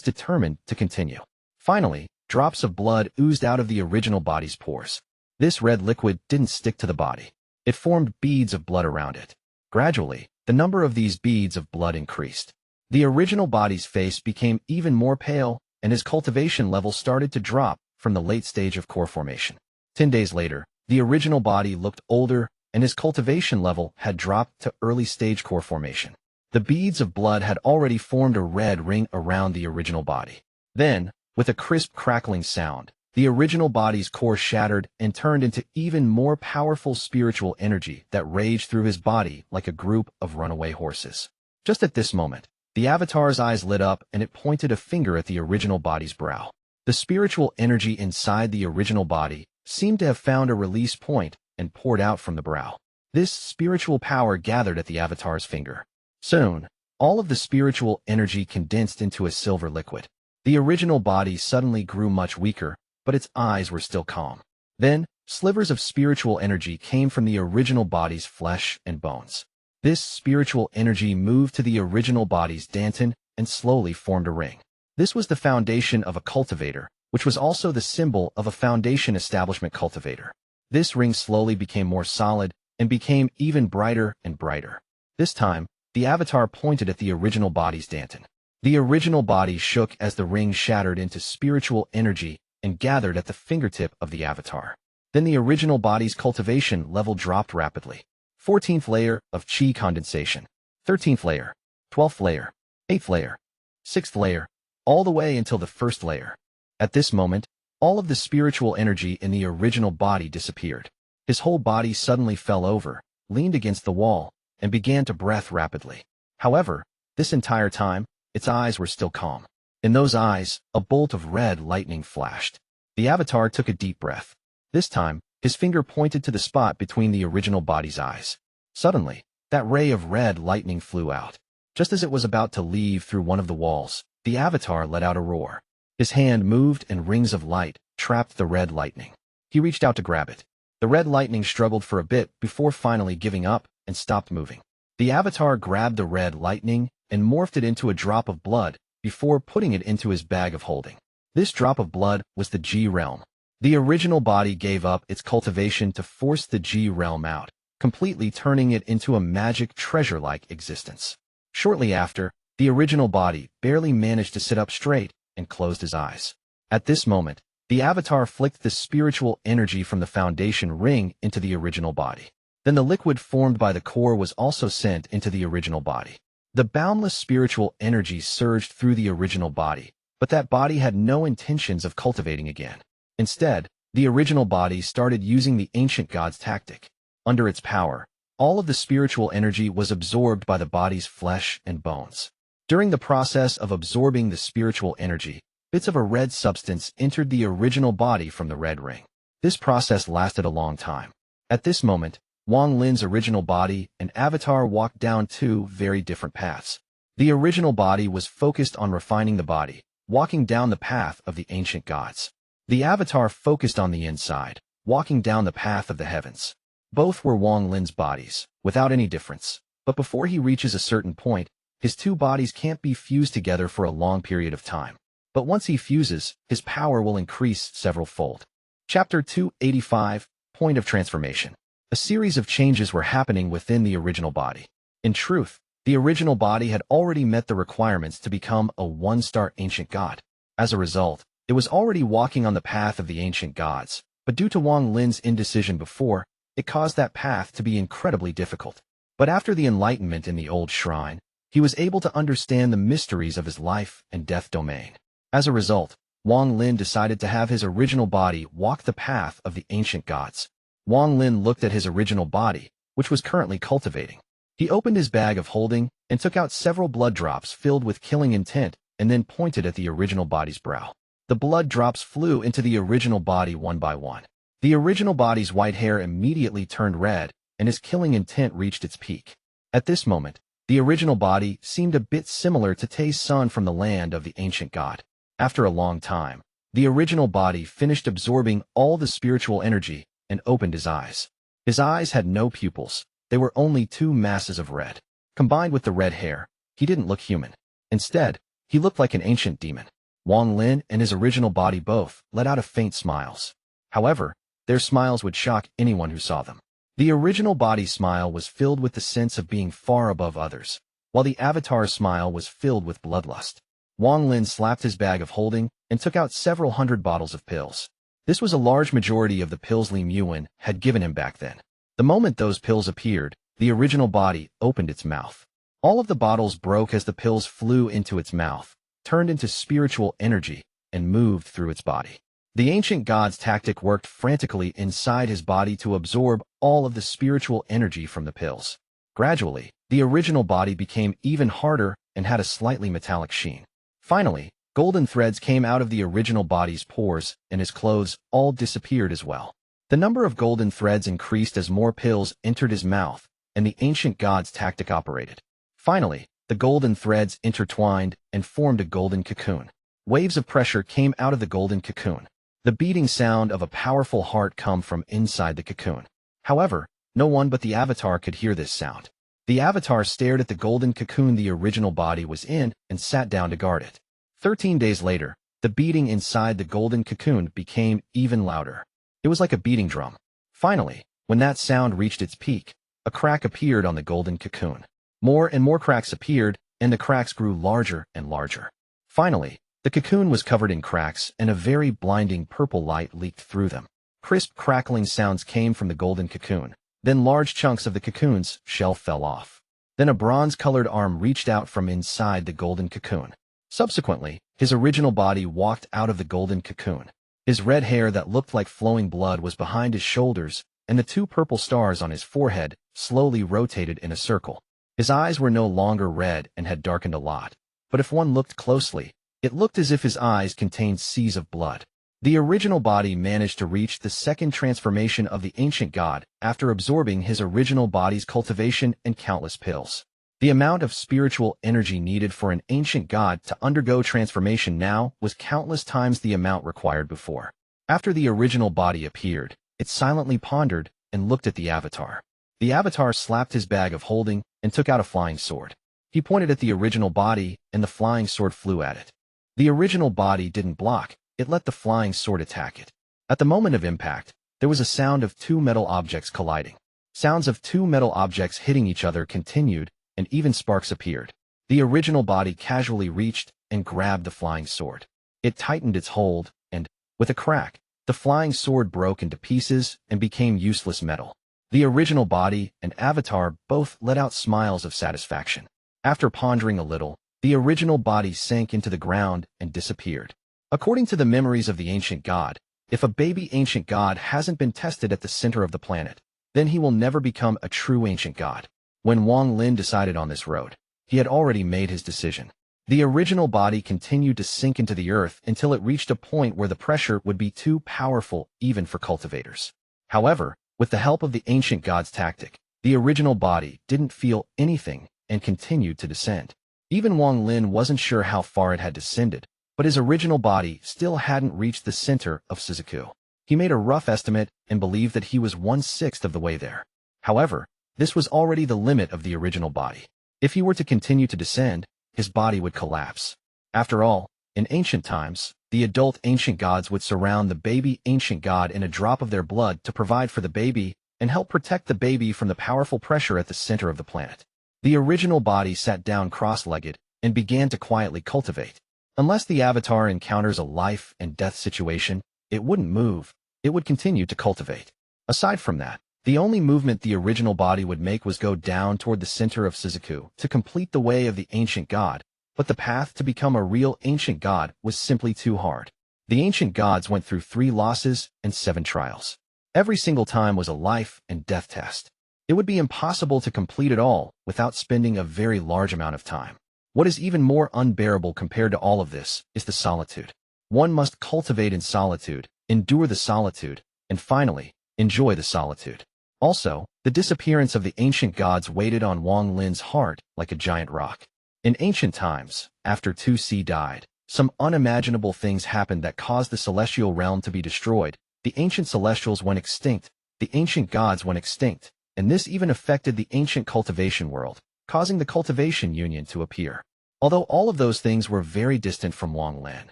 determined to continue. Finally, drops of blood oozed out of the original body's pores. This red liquid didn't stick to the body. It formed beads of blood around it. Gradually, the number of these beads of blood increased. The original body's face became even more pale, and his cultivation level started to drop from the late stage of core formation. 10 days later, the original body looked older, and his cultivation level had dropped to early stage core formation. The beads of blood had already formed a red ring around the original body. Then, with a crisp crackling sound, the original body's core shattered and turned into even more powerful spiritual energy that raged through his body like a group of runaway horses. Just at this moment, the avatar's eyes lit up and it pointed a finger at the original body's brow. The spiritual energy inside the original body seemed to have found a release point and poured out from the brow. This spiritual power gathered at the avatar's finger. Soon, all of the spiritual energy condensed into a silver liquid. The original body suddenly grew much weaker, but its eyes were still calm. Then, slivers of spiritual energy came from the original body's flesh and bones. This spiritual energy moved to the original body's dantian and slowly formed a ring. This was the foundation of a cultivator, which was also the symbol of a foundation establishment cultivator. This ring slowly became more solid and became even brighter and brighter. This time, the avatar pointed at the original body's dantian. The original body shook as the ring shattered into spiritual energy and gathered at the fingertip of the avatar. Then the original body's cultivation level dropped rapidly. 14th layer of Qi condensation, 13th layer, 12th layer, 8th layer, 6th layer, all the way until the 1st layer. At this moment, all of the spiritual energy in the original body disappeared. His whole body suddenly fell over, leaned against the wall, and began to breathe rapidly. However, this entire time, its eyes were still calm. In those eyes, a bolt of red lightning flashed. The avatar took a deep breath. This time, his finger pointed to the spot between the original body's eyes. Suddenly, that ray of red lightning flew out. Just as it was about to leave through one of the walls, the avatar let out a roar. His hand moved and rings of light trapped the red lightning. He reached out to grab it. The red lightning struggled for a bit before finally giving up and stopped moving. The avatar grabbed the red lightning and morphed it into a drop of blood before putting it into his bag of holding. This drop of blood was the G realm. The original body gave up its cultivation to force the G realm out, completely turning it into a magic treasure-like existence. Shortly after, the original body barely managed to sit up straight and closed his eyes. At this moment, the avatar flicked the spiritual energy from the foundation ring into the original body. Then the liquid formed by the core was also sent into the original body. The boundless spiritual energy surged through the original body, but that body had no intentions of cultivating again. Instead, the original body started using the ancient god's tactic. Under its power, all of the spiritual energy was absorbed by the body's flesh and bones. During the process of absorbing the spiritual energy, bits of a red substance entered the original body from the red ring. This process lasted a long time. At this moment, Wang Lin's original body and avatar walked down two very different paths. The original body was focused on refining the body, walking down the path of the ancient gods. The avatar focused on the inside, walking down the path of the heavens. Both were Wang Lin's bodies, without any difference. But before he reaches a certain point, his two bodies can't be fused together for a long period of time. But once he fuses, his power will increase several-fold. Chapter 285, Point of Transformation. A series of changes were happening within the original body. In truth, the original body had already met the requirements to become a one-star ancient god. As a result, it was already walking on the path of the ancient gods, but due to Wang Lin's indecision before, it caused that path to be incredibly difficult. But after the enlightenment in the old shrine, he was able to understand the mysteries of his life and death domain. As a result, Wang Lin decided to have his original body walk the path of the ancient gods. Wang Lin looked at his original body, which was currently cultivating. He opened his bag of holding and took out several blood drops filled with killing intent and then pointed at the original body's brow. The blood drops flew into the original body one by one. The original body's white hair immediately turned red, and his killing intent reached its peak. At this moment, the original body seemed a bit similar to Tei's son from the land of the ancient god. After a long time, the original body finished absorbing all the spiritual energy and opened his eyes. His eyes had no pupils. They were only two masses of red. Combined with the red hair, he didn't look human. Instead, he looked like an ancient demon. Wang Lin and his original body both let out a faint smiles. However, their smiles would shock anyone who saw them. The original body's smile was filled with the sense of being far above others, while the avatar's smile was filled with bloodlust. Wang Lin slapped his bag of holding and took out several hundred bottles of pills. This was a large majority of the pills Li Muan had given him back then. The moment those pills appeared, the original body opened its mouth. All of the bottles broke as the pills flew into its mouth, turned into spiritual energy, and moved through its body. The ancient god's tactic worked frantically inside his body to absorb all of the spiritual energy from the pills. Gradually, the original body became even harder and had a slightly metallic sheen. Finally, golden threads came out of the original body's pores, and his clothes all disappeared as well. The number of golden threads increased as more pills entered his mouth, and the ancient god's tactic operated. Finally, the golden threads intertwined and formed a golden cocoon. Waves of pressure came out of the golden cocoon. The beating sound of a powerful heart come from inside the cocoon. However, no one but the avatar could hear this sound. The avatar stared at the golden cocoon the original body was in and sat down to guard it. 13 days later, the beating inside the golden cocoon became even louder. It was like a beating drum. Finally, when that sound reached its peak, a crack appeared on the golden cocoon. More and more cracks appeared, and the cracks grew larger and larger. Finally, the cocoon was covered in cracks, and a very blinding purple light leaked through them. Crisp crackling sounds came from the golden cocoon. Then large chunks of the cocoon's shell fell off. Then a bronze-colored arm reached out from inside the golden cocoon. Subsequently, his original body walked out of the golden cocoon. His red hair that looked like flowing blood was behind his shoulders, and the two purple stars on his forehead slowly rotated in a circle. His eyes were no longer red and had darkened a lot, but if one looked closely, it looked as if his eyes contained seas of blood. The original body managed to reach the second transformation of the ancient god after absorbing his original body's cultivation and countless pills. The amount of spiritual energy needed for an ancient god to undergo transformation now was countless times the amount required before. After the original body appeared, it silently pondered and looked at the avatar. The avatar slapped his bag of holding and took out a flying sword. He pointed at the original body, and the flying sword flew at it. The original body didn't block. It let the flying sword attack it. At the moment of impact, there was a sound of two metal objects colliding. Sounds of two metal objects hitting each other continued, and even sparks appeared. The original body casually reached and grabbed the flying sword. It tightened its hold, and, with a crack, the flying sword broke into pieces and became useless metal. The original body and avatar both let out smiles of satisfaction. After pondering a little, the original body sank into the ground and disappeared. According to the memories of the ancient god, if a baby ancient god hasn't been tested at the center of the planet, then he will never become a true ancient god. When Wang Lin decided on this road, he had already made his decision. The original body continued to sink into the earth until it reached a point where the pressure would be too powerful even for cultivators. However, with the help of the ancient god's tactic, the original body didn't feel anything and continued to descend. Even Wang Lin wasn't sure how far it had descended, but his original body still hadn't reached the center of Shizuku. He made a rough estimate and believed that he was 1/6 of the way there. However, this was already the limit of the original body. If he were to continue to descend, his body would collapse. After all, in ancient times, the adult ancient gods would surround the baby ancient god in a drop of their blood to provide for the baby and help protect the baby from the powerful pressure at the center of the planet. The original body sat down cross-legged and began to quietly cultivate. Unless the avatar encounters a life and death situation, it wouldn't move. It would continue to cultivate. Aside from that, the only movement the original body would make was go down toward the center of Shizuku to complete the way of the ancient god, but the path to become a real ancient god was simply too hard. The ancient gods went through 3 losses and 7 trials. Every single time was a life and death test. It would be impossible to complete it all without spending a very large amount of time. What is even more unbearable compared to all of this is the solitude. One must cultivate in solitude, endure the solitude, and finally, enjoy the solitude. Also, the disappearance of the ancient gods weighed on Wang Lin's heart like a giant rock. In ancient times, after 2C died, some unimaginable things happened that caused the celestial realm to be destroyed. The ancient celestials went extinct, the ancient gods went extinct, and this even affected the ancient cultivation world, causing the Cultivation Union to appear. Although all of those things were very distant from Wang Lin,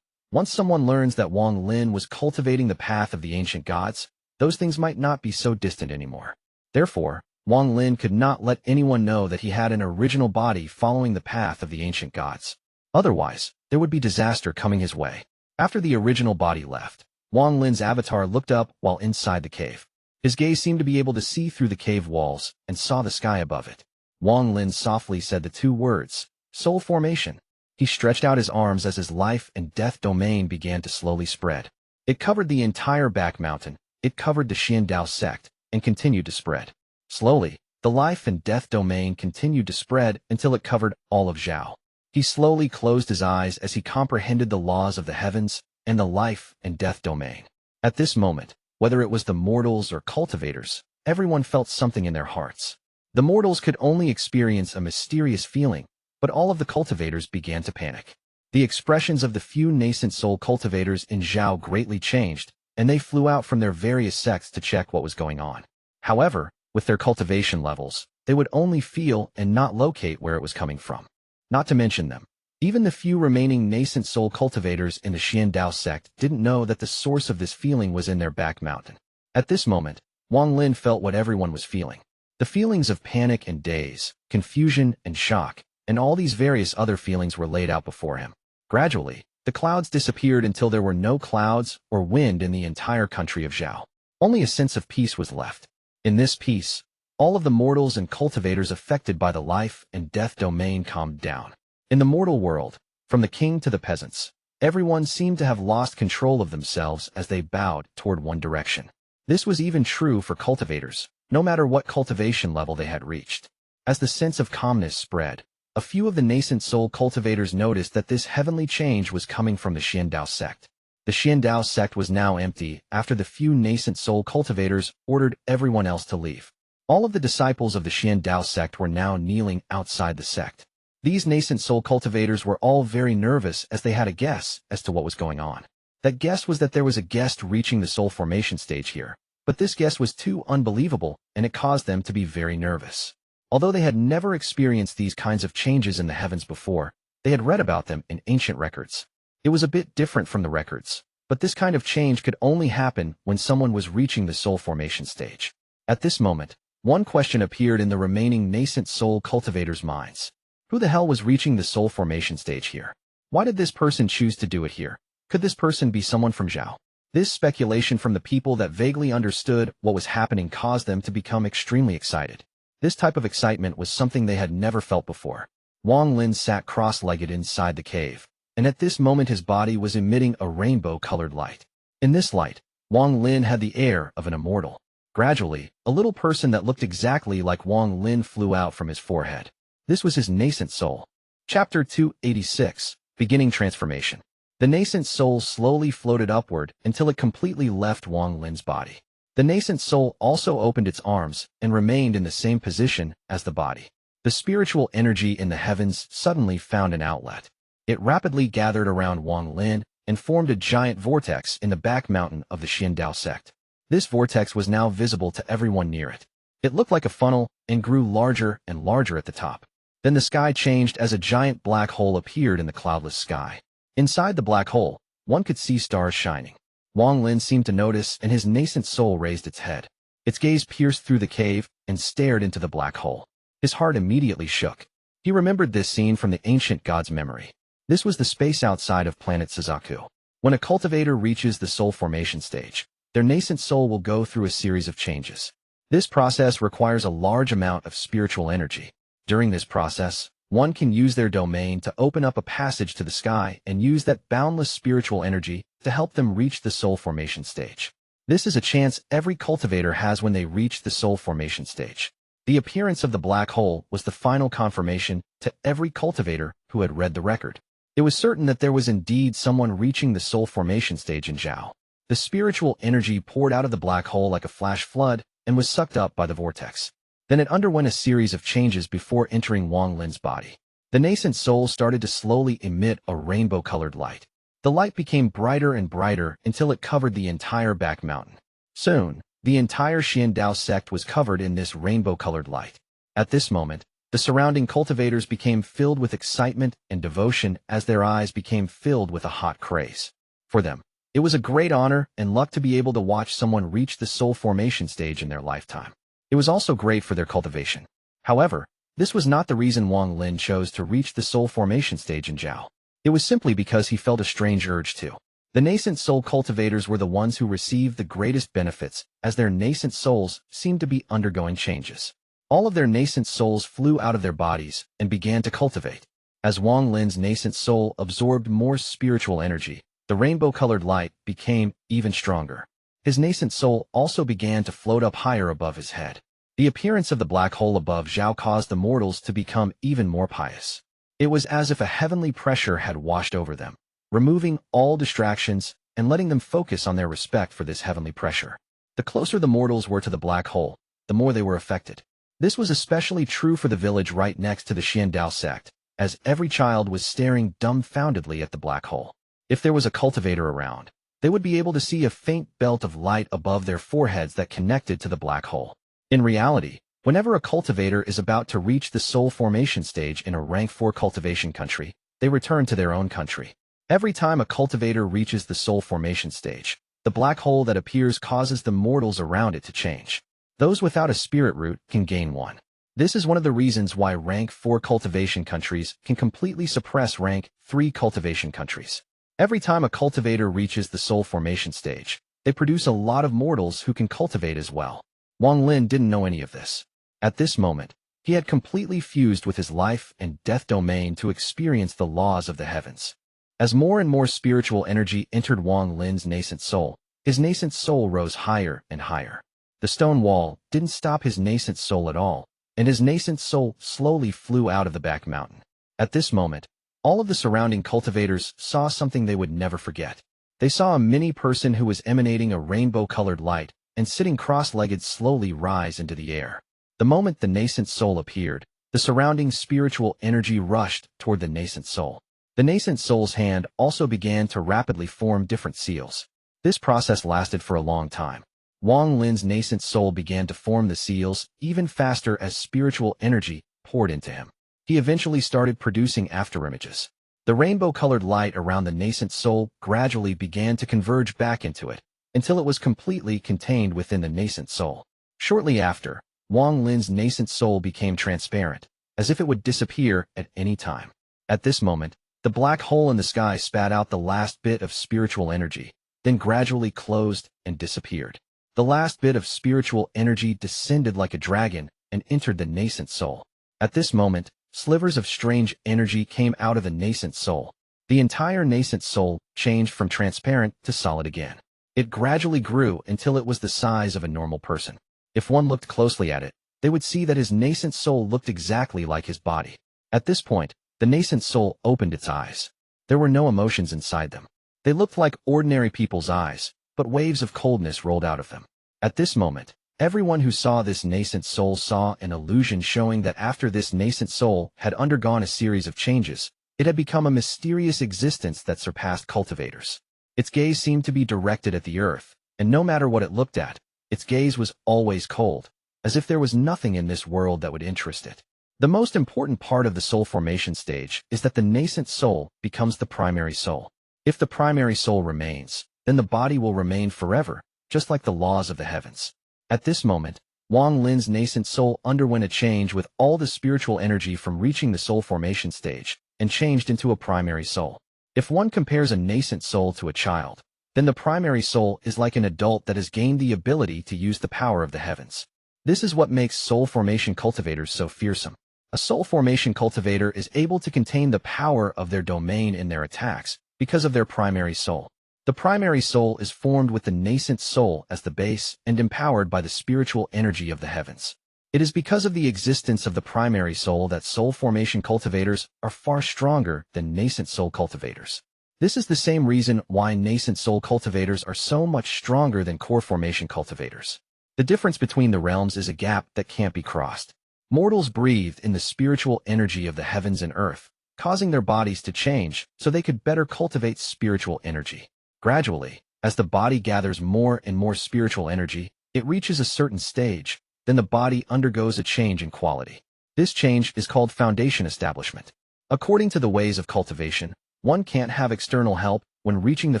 once someone learns that Wang Lin was cultivating the path of the ancient gods, those things might not be so distant anymore. Therefore, Wang Lin could not let anyone know that he had an original body following the path of the ancient gods. Otherwise, there would be disaster coming his way. After the original body left, Wang Lin's avatar looked up while inside the cave. His gaze seemed to be able to see through the cave walls and saw the sky above it. Wang Lin softly said the 2 words, Soul Formation. He stretched out his arms as his life and death domain began to slowly spread. It covered the entire back mountain, it covered the Xiandao sect, and continued to spread. Slowly, the life and death domain continued to spread until it covered all of Zhao. He slowly closed his eyes as he comprehended the laws of the heavens and the life and death domain. At this moment, whether it was the mortals or cultivators, everyone felt something in their hearts. The mortals could only experience a mysterious feeling, but all of the cultivators began to panic. The expressions of the few nascent soul cultivators in Zhao greatly changed, and they flew out from their various sects to check what was going on. However, with their cultivation levels, they would only feel and not locate where it was coming from. Not to mention them. Even the few remaining nascent soul cultivators in the Xiandao sect didn't know that the source of this feeling was in their back mountain. At this moment, Wang Lin felt what everyone was feeling. The feelings of panic and daze, confusion and shock, and all these various other feelings were laid out before him. Gradually, the clouds disappeared until there were no clouds or wind in the entire country of Zhao. Only a sense of peace was left. In this peace, all of the mortals and cultivators affected by the life and death domain calmed down. In the mortal world, from the king to the peasants, Everyone seemed to have lost control of themselves as they bowed toward one direction. This was even true for cultivators, no matter what cultivation level they had reached. As the sense of calmness spread, a few of the nascent soul cultivators noticed that this heavenly change was coming from the Xiandao sect. The Xiandao sect was now empty after the few nascent soul cultivators ordered everyone else to leave. All of the disciples of the Xiandao sect were now kneeling outside the sect. These nascent soul cultivators were all very nervous as they had a guess as to what was going on. That guess was that there was a guest reaching the soul formation stage here, but this guess was too unbelievable and it caused them to be very nervous. Although they had never experienced these kinds of changes in the heavens before, they had read about them in ancient records. It was a bit different from the records, but this kind of change could only happen when someone was reaching the soul formation stage. At this moment, one question appeared in the remaining nascent soul cultivators' minds. Who the hell was reaching the soul formation stage here? Why did this person choose to do it here? Could this person be someone from Zhao? This speculation from the people that vaguely understood what was happening caused them to become extremely excited. This type of excitement was something they had never felt before. Wang Lin sat cross-legged inside the cave, and at this moment his body was emitting a rainbow-colored light. In this light, Wang Lin had the air of an immortal. Gradually, a little person that looked exactly like Wang Lin flew out from his forehead. This was his nascent soul. Chapter 286, Beginning Transformation. The nascent soul slowly floated upward until it completely left Wang Lin's body. The nascent soul also opened its arms and remained in the same position as the body. The spiritual energy in the heavens suddenly found an outlet. It rapidly gathered around Wang Lin and formed a giant vortex in the back mountain of the Xiandao sect. This vortex was now visible to everyone near it. It looked like a funnel and grew larger and larger at the top. Then the sky changed as a giant black hole appeared in the cloudless sky. Inside the black hole, one could see stars shining. Wang Lin seemed to notice and his nascent soul raised its head. Its gaze pierced through the cave and stared into the black hole. His heart immediately shook. He remembered this scene from the ancient god's memory. This was the space outside of planet Suzaku. When a cultivator reaches the soul formation stage, their nascent soul will go through a series of changes. This process requires a large amount of spiritual energy. During this process, one can use their domain to open up a passage to the sky and use that boundless spiritual energy to help them reach the soul formation stage. This is a chance every cultivator has when they reach the soul formation stage. The appearance of the black hole was the final confirmation to every cultivator who had read the record. It was certain that there was indeed someone reaching the soul formation stage in Zhao. The spiritual energy poured out of the black hole like a flash flood and was sucked up by the vortex. Then it underwent a series of changes before entering Wang Lin's body. The nascent soul started to slowly emit a rainbow-colored light. The light became brighter and brighter until it covered the entire back mountain. Soon, the entire Xiandao sect was covered in this rainbow-colored light. At this moment, the surrounding cultivators became filled with excitement and devotion as their eyes became filled with a hot craze. For them, it was a great honor and luck to be able to watch someone reach the soul formation stage in their lifetime. It was also great for their cultivation. However, this was not the reason Wang Lin chose to reach the soul formation stage in Zhao. It was simply because he felt a strange urge to. The nascent soul cultivators were the ones who received the greatest benefits, as their nascent souls seemed to be undergoing changes. All of their nascent souls flew out of their bodies and began to cultivate. As Wang Lin's nascent soul absorbed more spiritual energy, the rainbow-colored light became even stronger. His nascent soul also began to float up higher above his head. The appearance of the black hole above Zhao caused the mortals to become even more pious. It was as if a heavenly pressure had washed over them, removing all distractions and letting them focus on their respect for this heavenly pressure. The closer the mortals were to the black hole, the more they were affected. This was especially true for the village right next to the Xiandao sect, as every child was staring dumbfoundedly at the black hole. If there was a cultivator around, they would be able to see a faint belt of light above their foreheads that connected to the black hole. In reality, whenever a cultivator is about to reach the soul formation stage in a rank 4 cultivation country, they return to their own country. Every time a cultivator reaches the soul formation stage, the black hole that appears causes the mortals around it to change. Those without a spirit root can gain one. This is one of the reasons why rank 4 cultivation countries can completely suppress rank 3 cultivation countries. Every time a cultivator reaches the soul formation stage, they produce a lot of mortals who can cultivate as well. Wang Lin didn't know any of this. At this moment, he had completely fused with his life and death domain to experience the laws of the heavens. As more and more spiritual energy entered Wang Lin's nascent soul, his nascent soul rose higher and higher. The stone wall didn't stop his nascent soul at all, and his nascent soul slowly flew out of the back mountain. At this moment, all of the surrounding cultivators saw something they would never forget. They saw a mini-person who was emanating a rainbow-colored light and sitting cross-legged slowly rise into the air. The moment the nascent soul appeared, the surrounding spiritual energy rushed toward the nascent soul. The nascent soul's hand also began to rapidly form different seals. This process lasted for a long time. Wang Lin's nascent soul began to form the seals even faster as spiritual energy poured into him. He eventually started producing afterimages. The rainbow-colored light around the nascent soul gradually began to converge back into it, until it was completely contained within the nascent soul. Shortly after, Wang Lin's nascent soul became transparent, as if it would disappear at any time. At this moment, the black hole in the sky spat out the last bit of spiritual energy, then gradually closed and disappeared. The last bit of spiritual energy descended like a dragon and entered the nascent soul. At this moment, slivers of strange energy came out of the nascent soul. The entire nascent soul changed from transparent to solid again. It gradually grew until it was the size of a normal person. If one looked closely at it, they would see that his nascent soul looked exactly like his body. At this point, the nascent soul opened its eyes. There were no emotions inside them. They looked like ordinary people's eyes, but waves of coldness rolled out of them. At this moment, everyone who saw this nascent soul saw an illusion showing that after this nascent soul had undergone a series of changes, it had become a mysterious existence that surpassed cultivators. Its gaze seemed to be directed at the earth, and no matter what it looked at, its gaze was always cold, as if there was nothing in this world that would interest it. The most important part of the soul formation stage is that the nascent soul becomes the primary soul. If the primary soul remains, then the body will remain forever, just like the laws of the heavens. At this moment, Wang Lin's nascent soul underwent a change with all the spiritual energy from reaching the soul formation stage, and changed into a primary soul. If one compares a nascent soul to a child, then the primary soul is like an adult that has gained the ability to use the power of the heavens. This is what makes soul formation cultivators so fearsome. A soul formation cultivator is able to contain the power of their domain in their attacks because of their primary soul. The primary soul is formed with the nascent soul as the base and empowered by the spiritual energy of the heavens. It is because of the existence of the primary soul that soul formation cultivators are far stronger than nascent soul cultivators. This is the same reason why nascent soul cultivators are so much stronger than core formation cultivators. The difference between the realms is a gap that can't be crossed. Mortals breathed in the spiritual energy of the heavens and earth, causing their bodies to change so they could better cultivate spiritual energy. Gradually, as the body gathers more and more spiritual energy, it reaches a certain stage, then the body undergoes a change in quality. This change is called foundation establishment. According to the ways of cultivation, one can't have external help when reaching the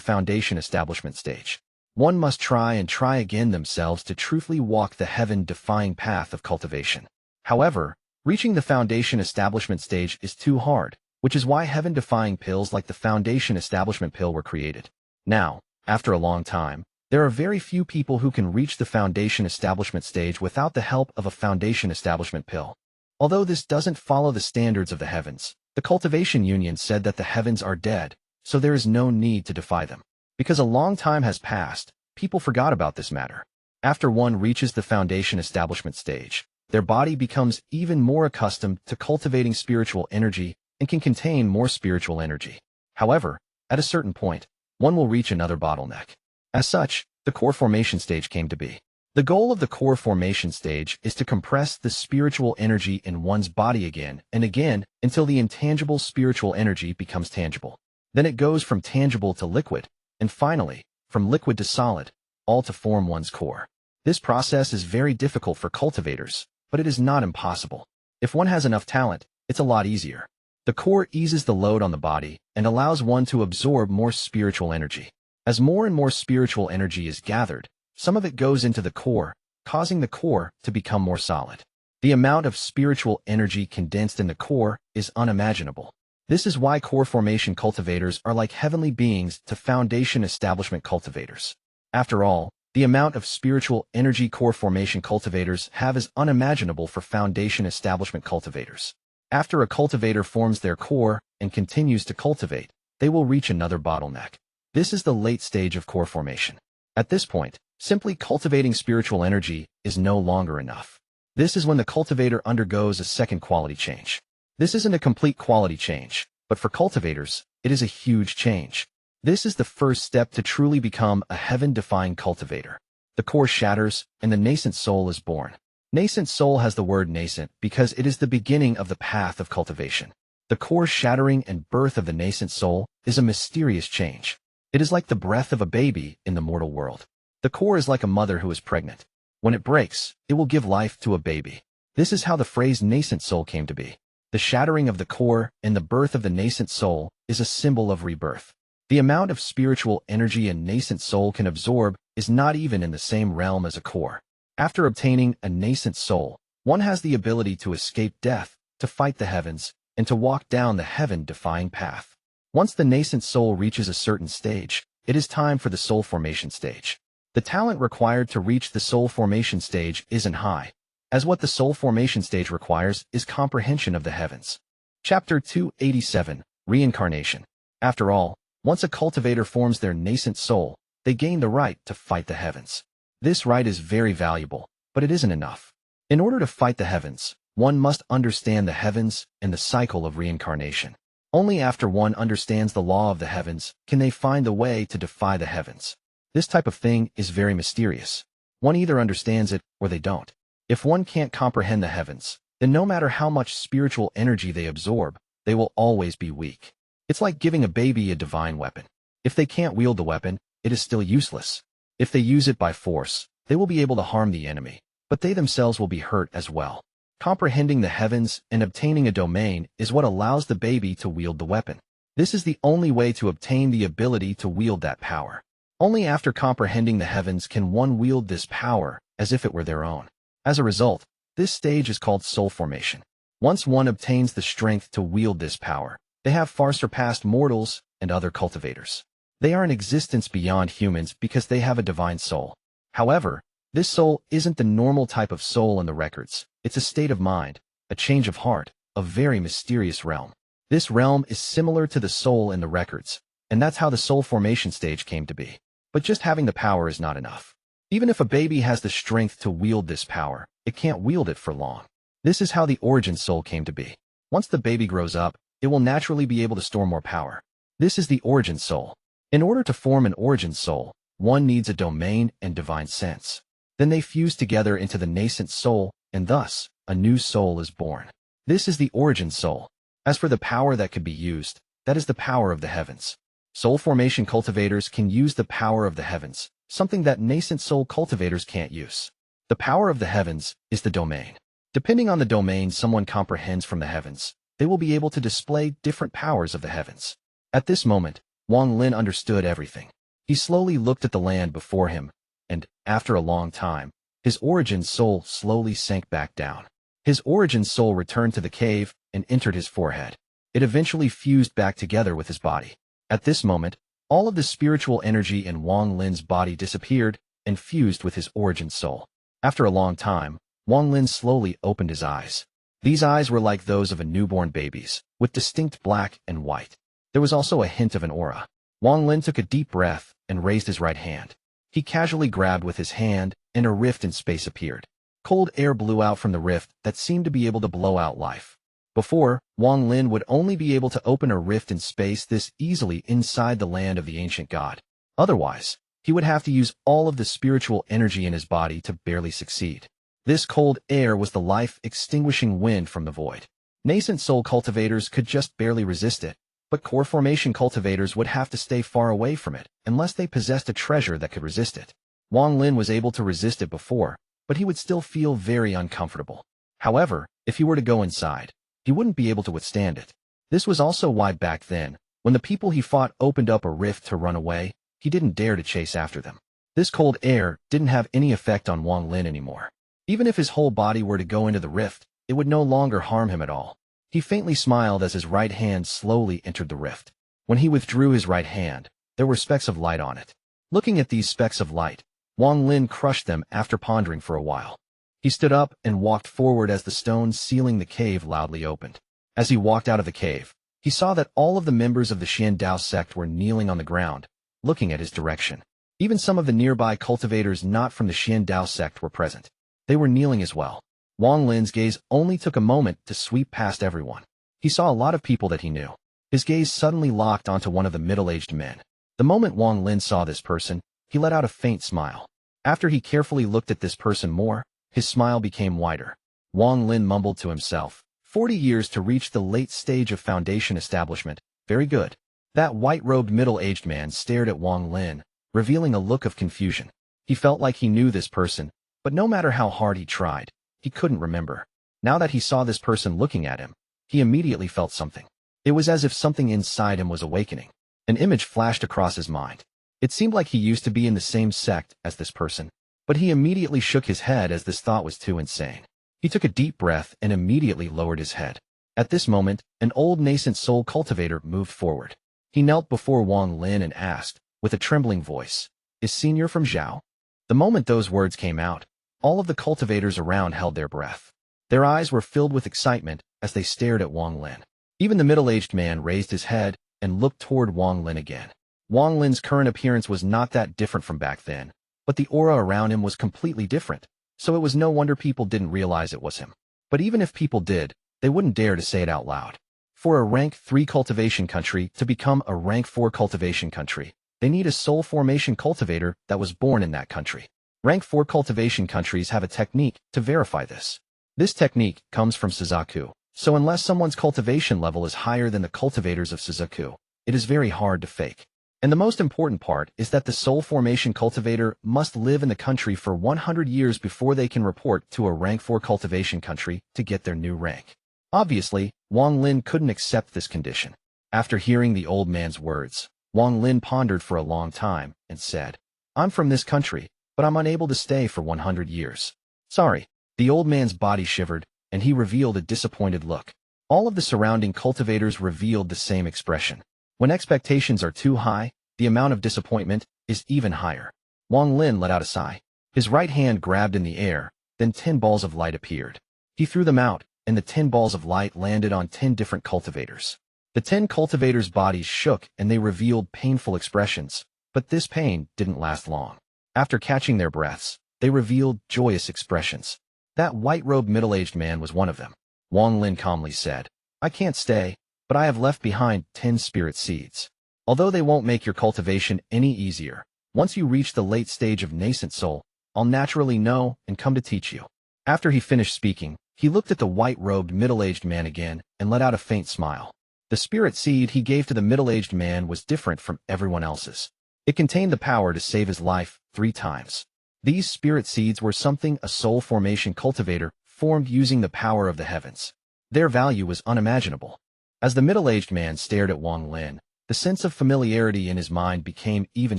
foundation establishment stage. One must try and try again themselves to truthfully walk the heaven-defying path of cultivation. However, reaching the foundation establishment stage is too hard, which is why heaven-defying pills like the foundation establishment pill were created. Now, after a long time, there are very few people who can reach the foundation establishment stage without the help of a foundation establishment pill. Although this doesn't follow the standards of the heavens, the Cultivation Union said that the heavens are dead, so there is no need to defy them. Because a long time has passed, people forgot about this matter. After one reaches the foundation establishment stage, their body becomes even more accustomed to cultivating spiritual energy and can contain more spiritual energy. However, at a certain point, one will reach another bottleneck. As such, the core formation stage came to be. The goal of the core formation stage is to compress the spiritual energy in one's body again and again until the intangible spiritual energy becomes tangible. Then it goes from tangible to liquid, and finally, from liquid to solid, all to form one's core. This process is very difficult for cultivators, but it is not impossible. If one has enough talent, it's a lot easier. The core eases the load on the body and allows one to absorb more spiritual energy. As more and more spiritual energy is gathered, some of it goes into the core, causing the core to become more solid. The amount of spiritual energy condensed in the core is unimaginable. This is why core formation cultivators are like heavenly beings to foundation establishment cultivators. After all, the amount of spiritual energy core formation cultivators have is unimaginable for foundation establishment cultivators. After a cultivator forms their core and continues to cultivate, they will reach another bottleneck. This is the late stage of core formation. At this point, simply cultivating spiritual energy is no longer enough. This is when the cultivator undergoes a second quality change. This isn't a complete quality change, but for cultivators, it is a huge change. This is the first step to truly become a heaven-defying cultivator. The core shatters, and the nascent soul is born. Nascent soul has the word nascent because it is the beginning of the path of cultivation. The core shattering and birth of the nascent soul is a mysterious change. It is like the breath of a baby in the mortal world. The core is like a mother who is pregnant. When it breaks, it will give life to a baby. This is how the phrase nascent soul came to be. The shattering of the core and the birth of the nascent soul is a symbol of rebirth. The amount of spiritual energy a nascent soul can absorb is not even in the same realm as a core. After obtaining a nascent soul, one has the ability to escape death, to fight the heavens, and to walk down the heaven-defying path. Once the nascent soul reaches a certain stage, it is time for the soul formation stage. The talent required to reach the soul formation stage isn't high, as what the soul formation stage requires is comprehension of the heavens. Chapter 287, Reincarnation. After all, once a cultivator forms their nascent soul, they gain the right to fight the heavens. This right is very valuable, but it isn't enough. In order to fight the heavens, one must understand the heavens and the cycle of reincarnation. Only after one understands the law of the heavens can they find the way to defy the heavens. This type of thing is very mysterious. One either understands it or they don't. If one can't comprehend the heavens, then no matter how much spiritual energy they absorb, they will always be weak. It's like giving a baby a divine weapon. If they can't wield the weapon, it is still useless. If they use it by force, they will be able to harm the enemy, but they themselves will be hurt as well. Comprehending the heavens and obtaining a domain is what allows the baby to wield the weapon. This is the only way to obtain the ability to wield that power. Only after comprehending the heavens can one wield this power as if it were their own. As a result, this stage is called soul formation. Once one obtains the strength to wield this power, they have far surpassed mortals and other cultivators. They are in existence beyond humans because they have a divine soul. However, this soul isn't the normal type of soul in the records. It's a state of mind, a change of heart, a very mysterious realm. This realm is similar to the soul in the records, and that's how the soul formation stage came to be. But just having the power is not enough. Even if a baby has the strength to wield this power, it can't wield it for long. This is how the origin soul came to be. Once the baby grows up, it will naturally be able to store more power. This is the origin soul. In order to form an origin soul, one needs a domain and divine sense. Then they fuse together into the nascent soul, and thus, a new soul is born. This is the origin soul. As for the power that could be used, that is the power of the heavens. Soul formation cultivators can use the power of the heavens, something that nascent soul cultivators can't use. The power of the heavens is the domain. Depending on the domain someone comprehends from the heavens, they will be able to display different powers of the heavens. At this moment, Wang Lin understood everything. He slowly looked at the land before him, and, after a long time, his origin soul slowly sank back down. His origin soul returned to the cave and entered his forehead. It eventually fused back together with his body. At this moment, all of the spiritual energy in Wang Lin's body disappeared and fused with his origin soul. After a long time, Wang Lin slowly opened his eyes. These eyes were like those of a newborn baby's, with distinct black and white. There was also a hint of an aura. Wang Lin took a deep breath and raised his right hand. He casually grabbed with his hand, and a rift in space appeared. Cold air blew out from the rift that seemed to be able to blow out life. Before, Wang Lin would only be able to open a rift in space this easily inside the land of the ancient god. Otherwise, he would have to use all of the spiritual energy in his body to barely succeed. This cold air was the life-extinguishing wind from the void. Nascent soul cultivators could just barely resist it, but core formation cultivators would have to stay far away from it unless they possessed a treasure that could resist it. Wang Lin was able to resist it before, but he would still feel very uncomfortable. However, if he were to go inside, he wouldn't be able to withstand it. This was also why back then, when the people he fought opened up a rift to run away, he didn't dare to chase after them. This cold air didn't have any effect on Wang Lin anymore. Even if his whole body were to go into the rift, it would no longer harm him at all. He faintly smiled as his right hand slowly entered the rift. When he withdrew his right hand, there were specks of light on it. Looking at these specks of light, Wang Lin crushed them after pondering for a while. He stood up and walked forward as the stones sealing the cave loudly opened. As he walked out of the cave, He saw that all of the members of the Xian Dao sect were kneeling on the ground, looking at his direction. Even some of the nearby cultivators not from the Xian Dao sect were present. They were kneeling as well. Wang Lin's gaze only took a moment to sweep past everyone. He saw a lot of people that he knew. His gaze suddenly locked onto one of the middle-aged men. The moment Wang Lin saw this person, he let out a faint smile. After he carefully looked at this person more, his smile became wider. Wang Lin mumbled to himself, 40 years to reach the late stage of foundation establishment. Very good. That white-robed middle-aged man stared at Wang Lin, revealing a look of confusion. He felt like he knew this person, but no matter how hard he tried, he couldn't remember. Now that he saw this person looking at him, he immediately felt something. It was as if something inside him was awakening. An image flashed across his mind. It seemed like he used to be in the same sect as this person, but he immediately shook his head as this thought was too insane. He took a deep breath and immediately lowered his head. At this moment, an old nascent soul cultivator moved forward. He knelt before Wang Lin and asked, with a trembling voice, "Is Senior from Zhao?" The moment those words came out, all of the cultivators around held their breath. Their eyes were filled with excitement as they stared at Wang Lin. Even the middle-aged man raised his head and looked toward Wang Lin again. Wang Lin's current appearance was not that different from back then, but the aura around him was completely different, so it was no wonder people didn't realize it was him. But even if people did, they wouldn't dare to say it out loud. For a rank 3 cultivation country to become a rank 4 cultivation country, they need a soul formation cultivator that was born in that country. Rank 4 cultivation countries have a technique to verify this. This technique comes from Suzaku, so unless someone's cultivation level is higher than the cultivators of Suzaku, it is very hard to fake. And the most important part is that the soul formation cultivator must live in the country for 100 years before they can report to a rank 4 cultivation country to get their new rank. Obviously, Wang Lin couldn't accept this condition. After hearing the old man's words, Wang Lin pondered for a long time and said, "I'm from this country, but I'm unable to stay for 100 years. Sorry." The old man's body shivered, and he revealed a disappointed look. All of the surrounding cultivators revealed the same expression. When expectations are too high, the amount of disappointment is even higher. Wang Lin let out a sigh. His right hand grabbed in the air, then 10 balls of light appeared. He threw them out, and the 10 balls of light landed on 10 different cultivators. The 10 cultivators' bodies shook and they revealed painful expressions, but this pain didn't last long. After catching their breaths, they revealed joyous expressions. That white-robed middle-aged man was one of them. Wang Lin calmly said, "I can't stay, but I have left behind 10 spirit seeds. Although they won't make your cultivation any easier, once you reach the late stage of nascent soul, I'll naturally know and come to teach you." After he finished speaking, he looked at the white-robed middle-aged man again and let out a faint smile. The spirit seed he gave to the middle-aged man was different from everyone else's. It contained the power to save his life 3 times. These spirit seeds were something a soul formation cultivator formed using the power of the heavens. Their value was unimaginable. As the middle-aged man stared at Wang Lin, the sense of familiarity in his mind became even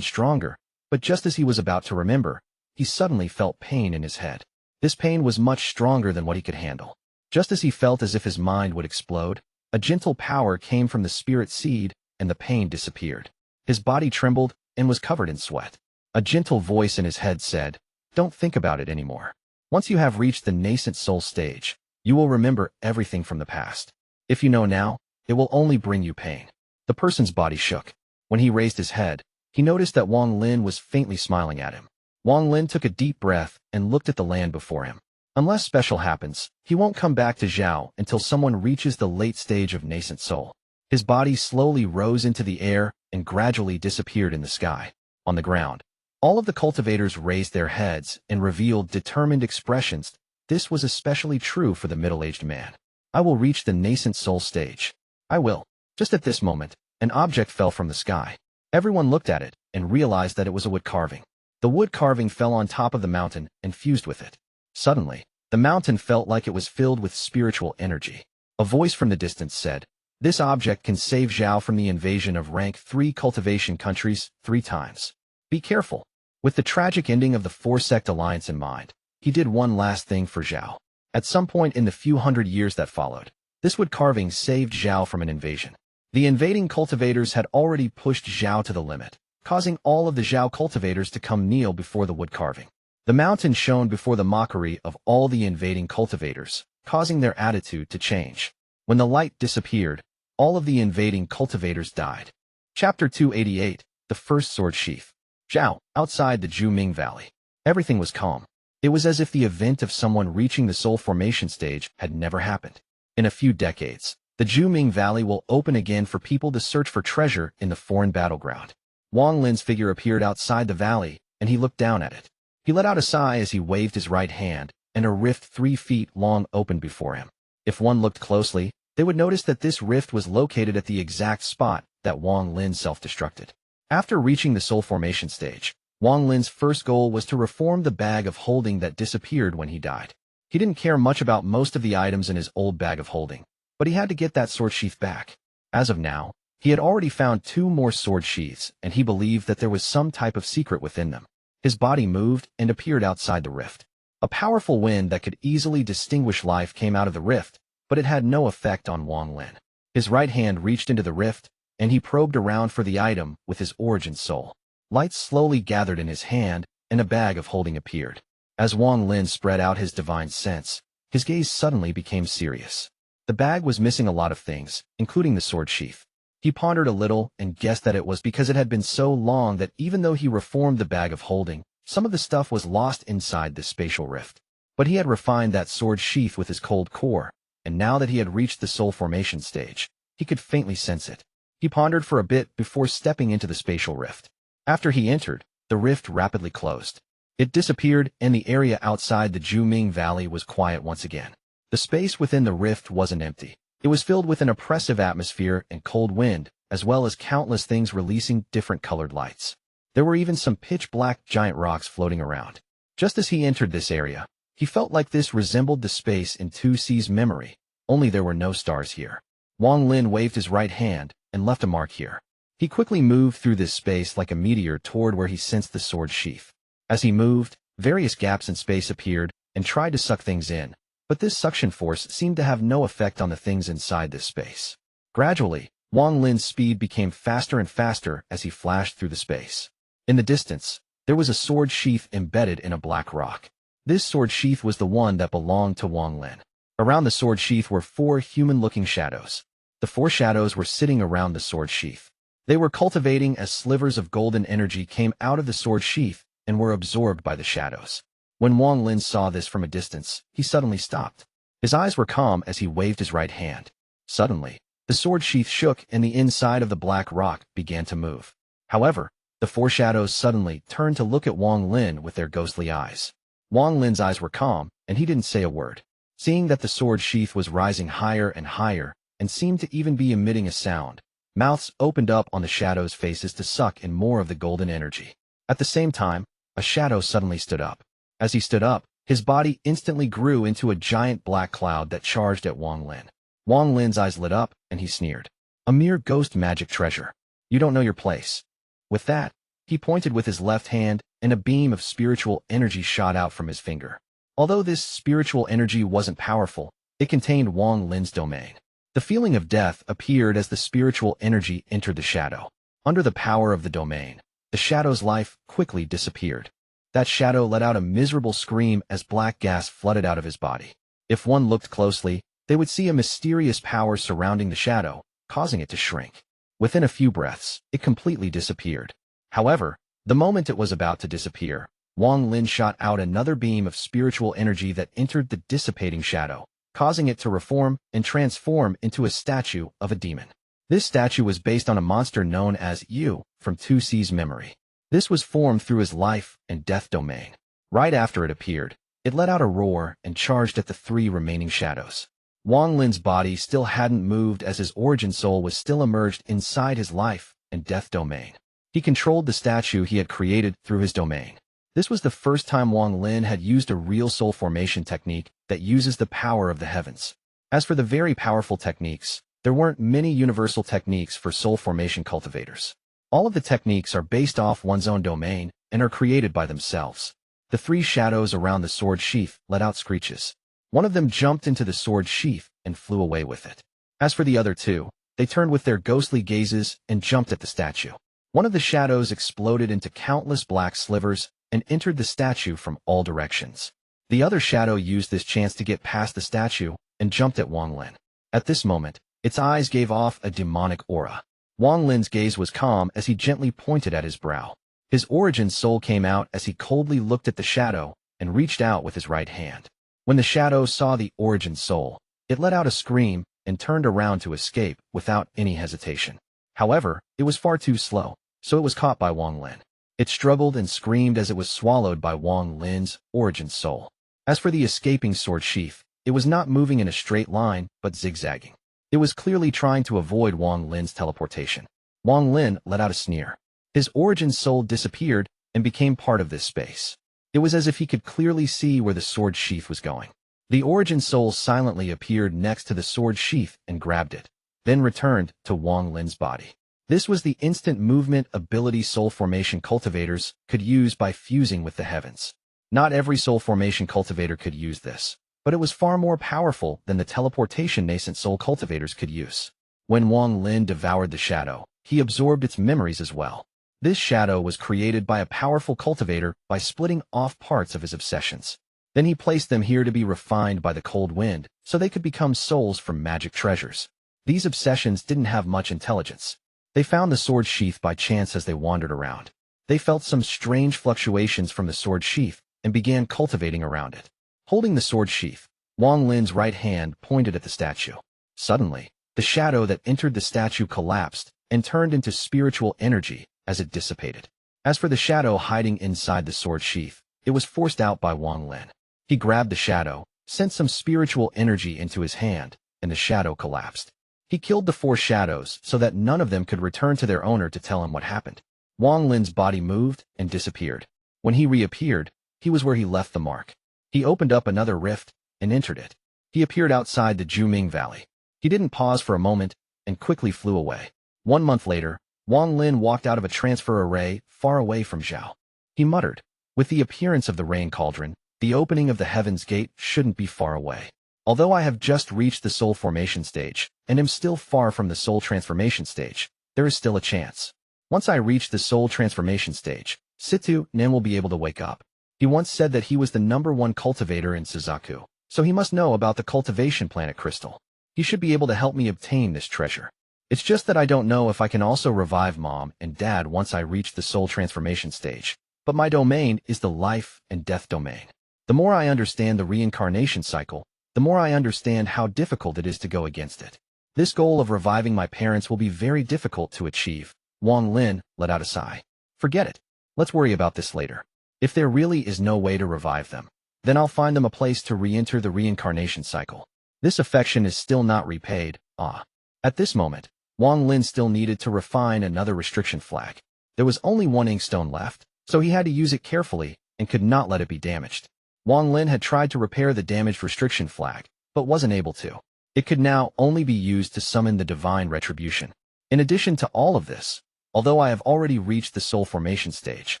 stronger, but just as he was about to remember, he suddenly felt pain in his head. This pain was much stronger than what he could handle. Just as he felt as if his mind would explode, a gentle power came from the spirit seed, and the pain disappeared. His body trembled and was covered in sweat. A gentle voice in his head said, "Don't think about it anymore. Once you have reached the nascent soul stage, you will remember everything from the past. If you know now, it will only bring you pain." The person's body shook. When he raised his head, he noticed that Wang Lin was faintly smiling at him. Wang Lin took a deep breath and looked at the land before him. Unless special happens, he won't come back to Zhao until someone reaches the late stage of nascent soul. His body slowly rose into the air and gradually disappeared in the sky. On the ground, all of the cultivators raised their heads and revealed determined expressions. This was especially true for the middle-aged man. "I will reach the nascent soul stage. I will." Just at this moment, an object fell from the sky. Everyone looked at it and realized that it was a wood carving. The wood carving fell on top of the mountain and fused with it. Suddenly, the mountain felt like it was filled with spiritual energy. A voice from the distance said, "This object can save Zhao from the invasion of rank 3 cultivation countries 3 times. Be careful." With the tragic ending of the 4-sect alliance in mind, he did one last thing for Zhao. At some point in the few hundred years that followed, this wood carving saved Zhao from an invasion. The invading cultivators had already pushed Zhao to the limit, causing all of the Zhao cultivators to come kneel before the wood carving. The mountain shone before the mockery of all the invading cultivators, causing their attitude to change. When the light disappeared, all of the invading cultivators died. Chapter 288, The First Sword Sheath. Zhao, outside the Zhu Valley. Everything was calm. It was as if the event of someone reaching the soul formation stage had never happened. In a few decades, the Zhu Valley will open again for people to search for treasure in the foreign battleground. Wang Lin's figure appeared outside the valley, and he looked down at it. He let out a sigh as he waved his right hand, and a rift 3 feet long opened before him. If one looked closely, they would notice that this rift was located at the exact spot that Wang Lin self-destructed. After reaching the soul formation stage, Wang Lin's first goal was to reform the bag of holding that disappeared when he died. He didn't care much about most of the items in his old bag of holding, but he had to get that sword sheath back. As of now, he had already found 2 more sword sheaths, and he believed that there was some type of secret within them. His body moved and appeared outside the rift. A powerful wind that could easily distinguish life came out of the rift, but it had no effect on Wang Lin. His right hand reached into the rift, and he probed around for the item with his origin soul. Light slowly gathered in his hand, and a bag of holding appeared. As Wang Lin spread out his divine sense, his gaze suddenly became serious. The bag was missing a lot of things, including the sword sheath. He pondered a little and guessed that it was because it had been so long that even though he reformed the bag of holding, some of the stuff was lost inside this spatial rift. But he had refined that sword sheath with his cold core, and now that he had reached the soul formation stage, he could faintly sense it. He pondered for a bit before stepping into the spatial rift. After he entered, the rift rapidly closed. It disappeared, and the area outside the Zhu Valley was quiet once again. The space within the rift wasn't empty. It was filled with an oppressive atmosphere and cold wind, as well as countless things releasing different colored lights. There were even some pitch-black giant rocks floating around. Just as he entered this area, he felt like this resembled the space in 2C's memory, only there were no stars here. Wang Lin waved his right hand and left a mark here. He quickly moved through this space like a meteor toward where he sensed the sword sheath. As he moved, various gaps in space appeared and tried to suck things in, but this suction force seemed to have no effect on the things inside this space. Gradually, Wang Lin's speed became faster and faster as he flashed through the space. In the distance, there was a sword sheath embedded in a black rock. This sword sheath was the one that belonged to Wang Lin. Around the sword sheath were 4 human-looking shadows. The 4 shadows were sitting around the sword sheath. They were cultivating as slivers of golden energy came out of the sword sheath and were absorbed by the shadows. When Wang Lin saw this from a distance, he suddenly stopped. His eyes were calm as he waved his right hand. Suddenly, the sword sheath shook and the inside of the black rock began to move. However, the 4 shadows suddenly turned to look at Wang Lin with their ghostly eyes. Wang Lin's eyes were calm, and he didn't say a word. Seeing that the sword sheath was rising higher and higher, and seemed to even be emitting a sound, mouths opened up on the shadows' faces to suck in more of the golden energy. At the same time, a shadow suddenly stood up. As he stood up, his body instantly grew into a giant black cloud that charged at Wang Lin. Wang Lin's eyes lit up, and he sneered. A mere ghost magic treasure. You don't know your place. With that, he pointed with his left hand, and a beam of spiritual energy shot out from his finger. Although this spiritual energy wasn't powerful, it contained Wang Lin's domain. The feeling of death appeared as the spiritual energy entered the shadow. Under the power of the domain, the shadow's life quickly disappeared. That shadow let out a miserable scream as black gas flooded out of his body. If one looked closely, they would see a mysterious power surrounding the shadow, causing it to shrink. Within a few breaths, it completely disappeared. However, the moment it was about to disappear, Wang Lin shot out another beam of spiritual energy that entered the dissipating shadow, causing it to reform and transform into a statue of a demon. This statue was based on a monster known as Yu from 2C's memory. This was formed through his life and death domain. Right after it appeared, it let out a roar and charged at the 3 remaining shadows. Wang Lin's body still hadn't moved as his origin soul was still immersed inside his life and death domain. He controlled the statue he had created through his domain. This was the first time Wang Lin had used a real soul formation technique that uses the power of the heavens. As for the very powerful techniques, there weren't many universal techniques for soul formation cultivators. All of the techniques are based off one's own domain and are created by themselves. The 3 shadows around the sword sheath let out screeches. One of them jumped into the sword sheath and flew away with it. As for the other 2, they turned with their ghostly gazes and jumped at the statue. One of the shadows exploded into countless black slivers and entered the statue from all directions. The other shadow used this chance to get past the statue and jumped at Wang Lin. At this moment, Its eyes gave off a demonic aura. Wang Lin's gaze was calm as he gently pointed at his brow. His origin soul came out as he coldly looked at the shadow and reached out with his right hand. When the shadow saw the origin soul, it let out a scream and turned around to escape without any hesitation. However, it was far too slow, so it was caught by Wang Lin. It struggled and screamed as it was swallowed by Wang Lin's origin soul. As for the escaping sword sheath, it was not moving in a straight line, but zigzagging. It was clearly trying to avoid Wang Lin's teleportation. Wang Lin let out a sneer. His origin soul disappeared and became part of this space. It was as if he could clearly see where the sword sheath was going. The origin soul silently appeared next to the sword sheath and grabbed it, then returned to Wang Lin's body. This was the instant movement ability soul formation cultivators could use by fusing with the heavens. Not every soul formation cultivator could use this, but it was far more powerful than the teleportation nascent soul cultivators could use. When Wang Lin devoured the shadow, he absorbed its memories as well. This shadow was created by a powerful cultivator by splitting off parts of his obsessions. Then he placed them here to be refined by the cold wind, so they could become souls from magic treasures. These obsessions didn't have much intelligence. They found the sword sheath by chance as they wandered around. They felt some strange fluctuations from the sword sheath and began cultivating around it. Holding the sword sheath, Wang Lin's right hand pointed at the statue. Suddenly, the shadow that entered the statue collapsed and turned into spiritual energy as it dissipated. As for the shadow hiding inside the sword sheath, it was forced out by Wang Lin. He grabbed the shadow, sent some spiritual energy into his hand, and the shadow collapsed. He killed the 4 shadows so that none of them could return to their owner to tell him what happened. Wang Lin's body moved and disappeared. When he reappeared, he was where he left the mark. He opened up another rift and entered it. He appeared outside the Juming Valley. He didn't pause for a moment and quickly flew away. 1 month later, Wang Lin walked out of a transfer array far away from Zhao. He muttered, "With the appearance of the rain cauldron, the opening of the heaven's gate shouldn't be far away. Although I have just reached the soul formation stage and am still far from the soul transformation stage, there is still a chance. Once I reach the soul transformation stage, Situ Nen will be able to wake up." He once said that he was the #1 cultivator in Suzaku, so he must know about the cultivation planet crystal. He should be able to help me obtain this treasure. It's just that I don't know if I can also revive Mom and Dad once I reach the soul transformation stage, but my domain is the life and death domain. The more I understand the reincarnation cycle, the more I understand how difficult it is to go against it. This goal of reviving my parents will be very difficult to achieve. Wang Lin let out a sigh. Forget it. Let's worry about this later. If there really is no way to revive them, then I'll find them a place to re-enter the reincarnation cycle. This affection is still not repaid, At this moment, Wang Lin still needed to refine another restriction flag. There was only 1 inkstone left, so he had to use it carefully and could not let it be damaged. Wang Lin had tried to repair the damaged restriction flag, but wasn't able to. It could now only be used to summon the divine retribution. In addition to all of this, although I have already reached the soul formation stage,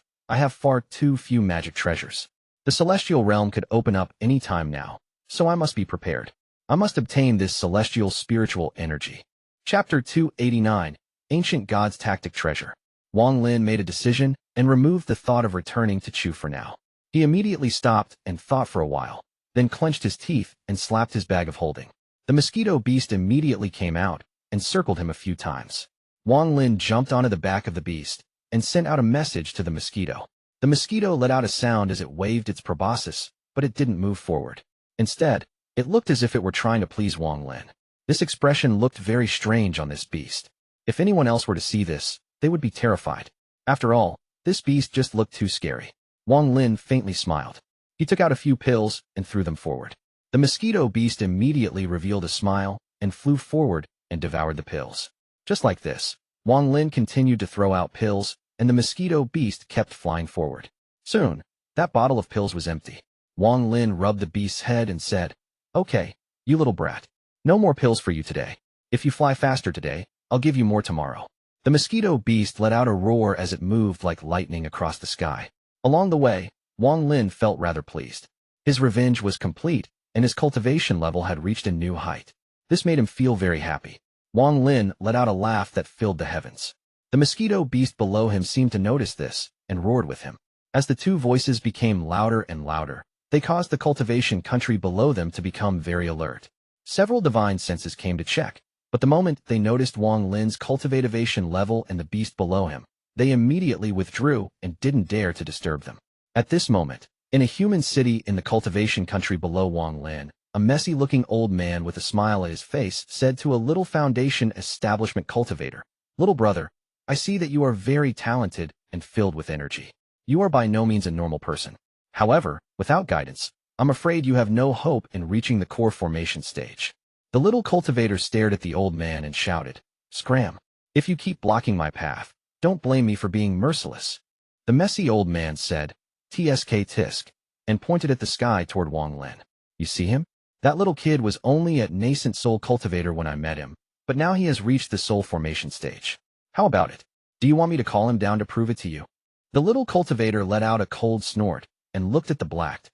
I have far too few magic treasures. The celestial realm could open up any time now, so I must be prepared. I must obtain this celestial spiritual energy. Chapter 289, Ancient Gods Tactic Treasure. Wang Lin made a decision and removed the thought of returning to Chu for now. He immediately stopped and thought for a while, then clenched his teeth and slapped his bag of holding. The mosquito beast immediately came out and circled him a few times. Wang Lin jumped onto the back of the beast and sent out a message to the mosquito. The mosquito let out a sound as it waved its proboscis, but it didn't move forward. Instead, it looked as if it were trying to please Wang Lin. This expression looked very strange on this beast. If anyone else were to see this, they would be terrified. After all, this beast just looked too scary. Wang Lin faintly smiled. He took out a few pills and threw them forward. The mosquito beast immediately revealed a smile and flew forward and devoured the pills. Just like this, Wang Lin continued to throw out pills, and the mosquito beast kept flying forward. Soon, that bottle of pills was empty. Wang Lin rubbed the beast's head and said, "Okay, you little brat. No more pills for you today. If you fly faster today, I'll give you more tomorrow." The mosquito beast let out a roar as it moved like lightning across the sky. Along the way, Wang Lin felt rather pleased. His revenge was complete, and his cultivation level had reached a new height. This made him feel very happy. Wang Lin let out a laugh that filled the heavens. The mosquito beast below him seemed to notice this and roared with him. As the two voices became louder and louder, they caused the cultivation country below them to become very alert. Several divine senses came to check. But the moment they noticed Wang Lin's cultivation level and the beast below him, they immediately withdrew and didn't dare to disturb them. At this moment, in a human city in the cultivation country below Wang Lin, a messy-looking old man with a smile at his face said to a little Foundation establishment cultivator, "Little brother, I see that you are very talented and filled with energy. You are by no means a normal person. However, without guidance, I'm afraid you have no hope in reaching the core formation stage." The little cultivator stared at the old man and shouted, "Scram! If you keep blocking my path, don't blame me for being merciless." The messy old man said, "Tsk tisk," and pointed at the sky toward Wang Lin. "You see him? That little kid was only at nascent soul cultivator when I met him, but now he has reached the soul formation stage. How about it? Do you want me to call him down to prove it to you?" The little cultivator let out a cold snort and looked at the black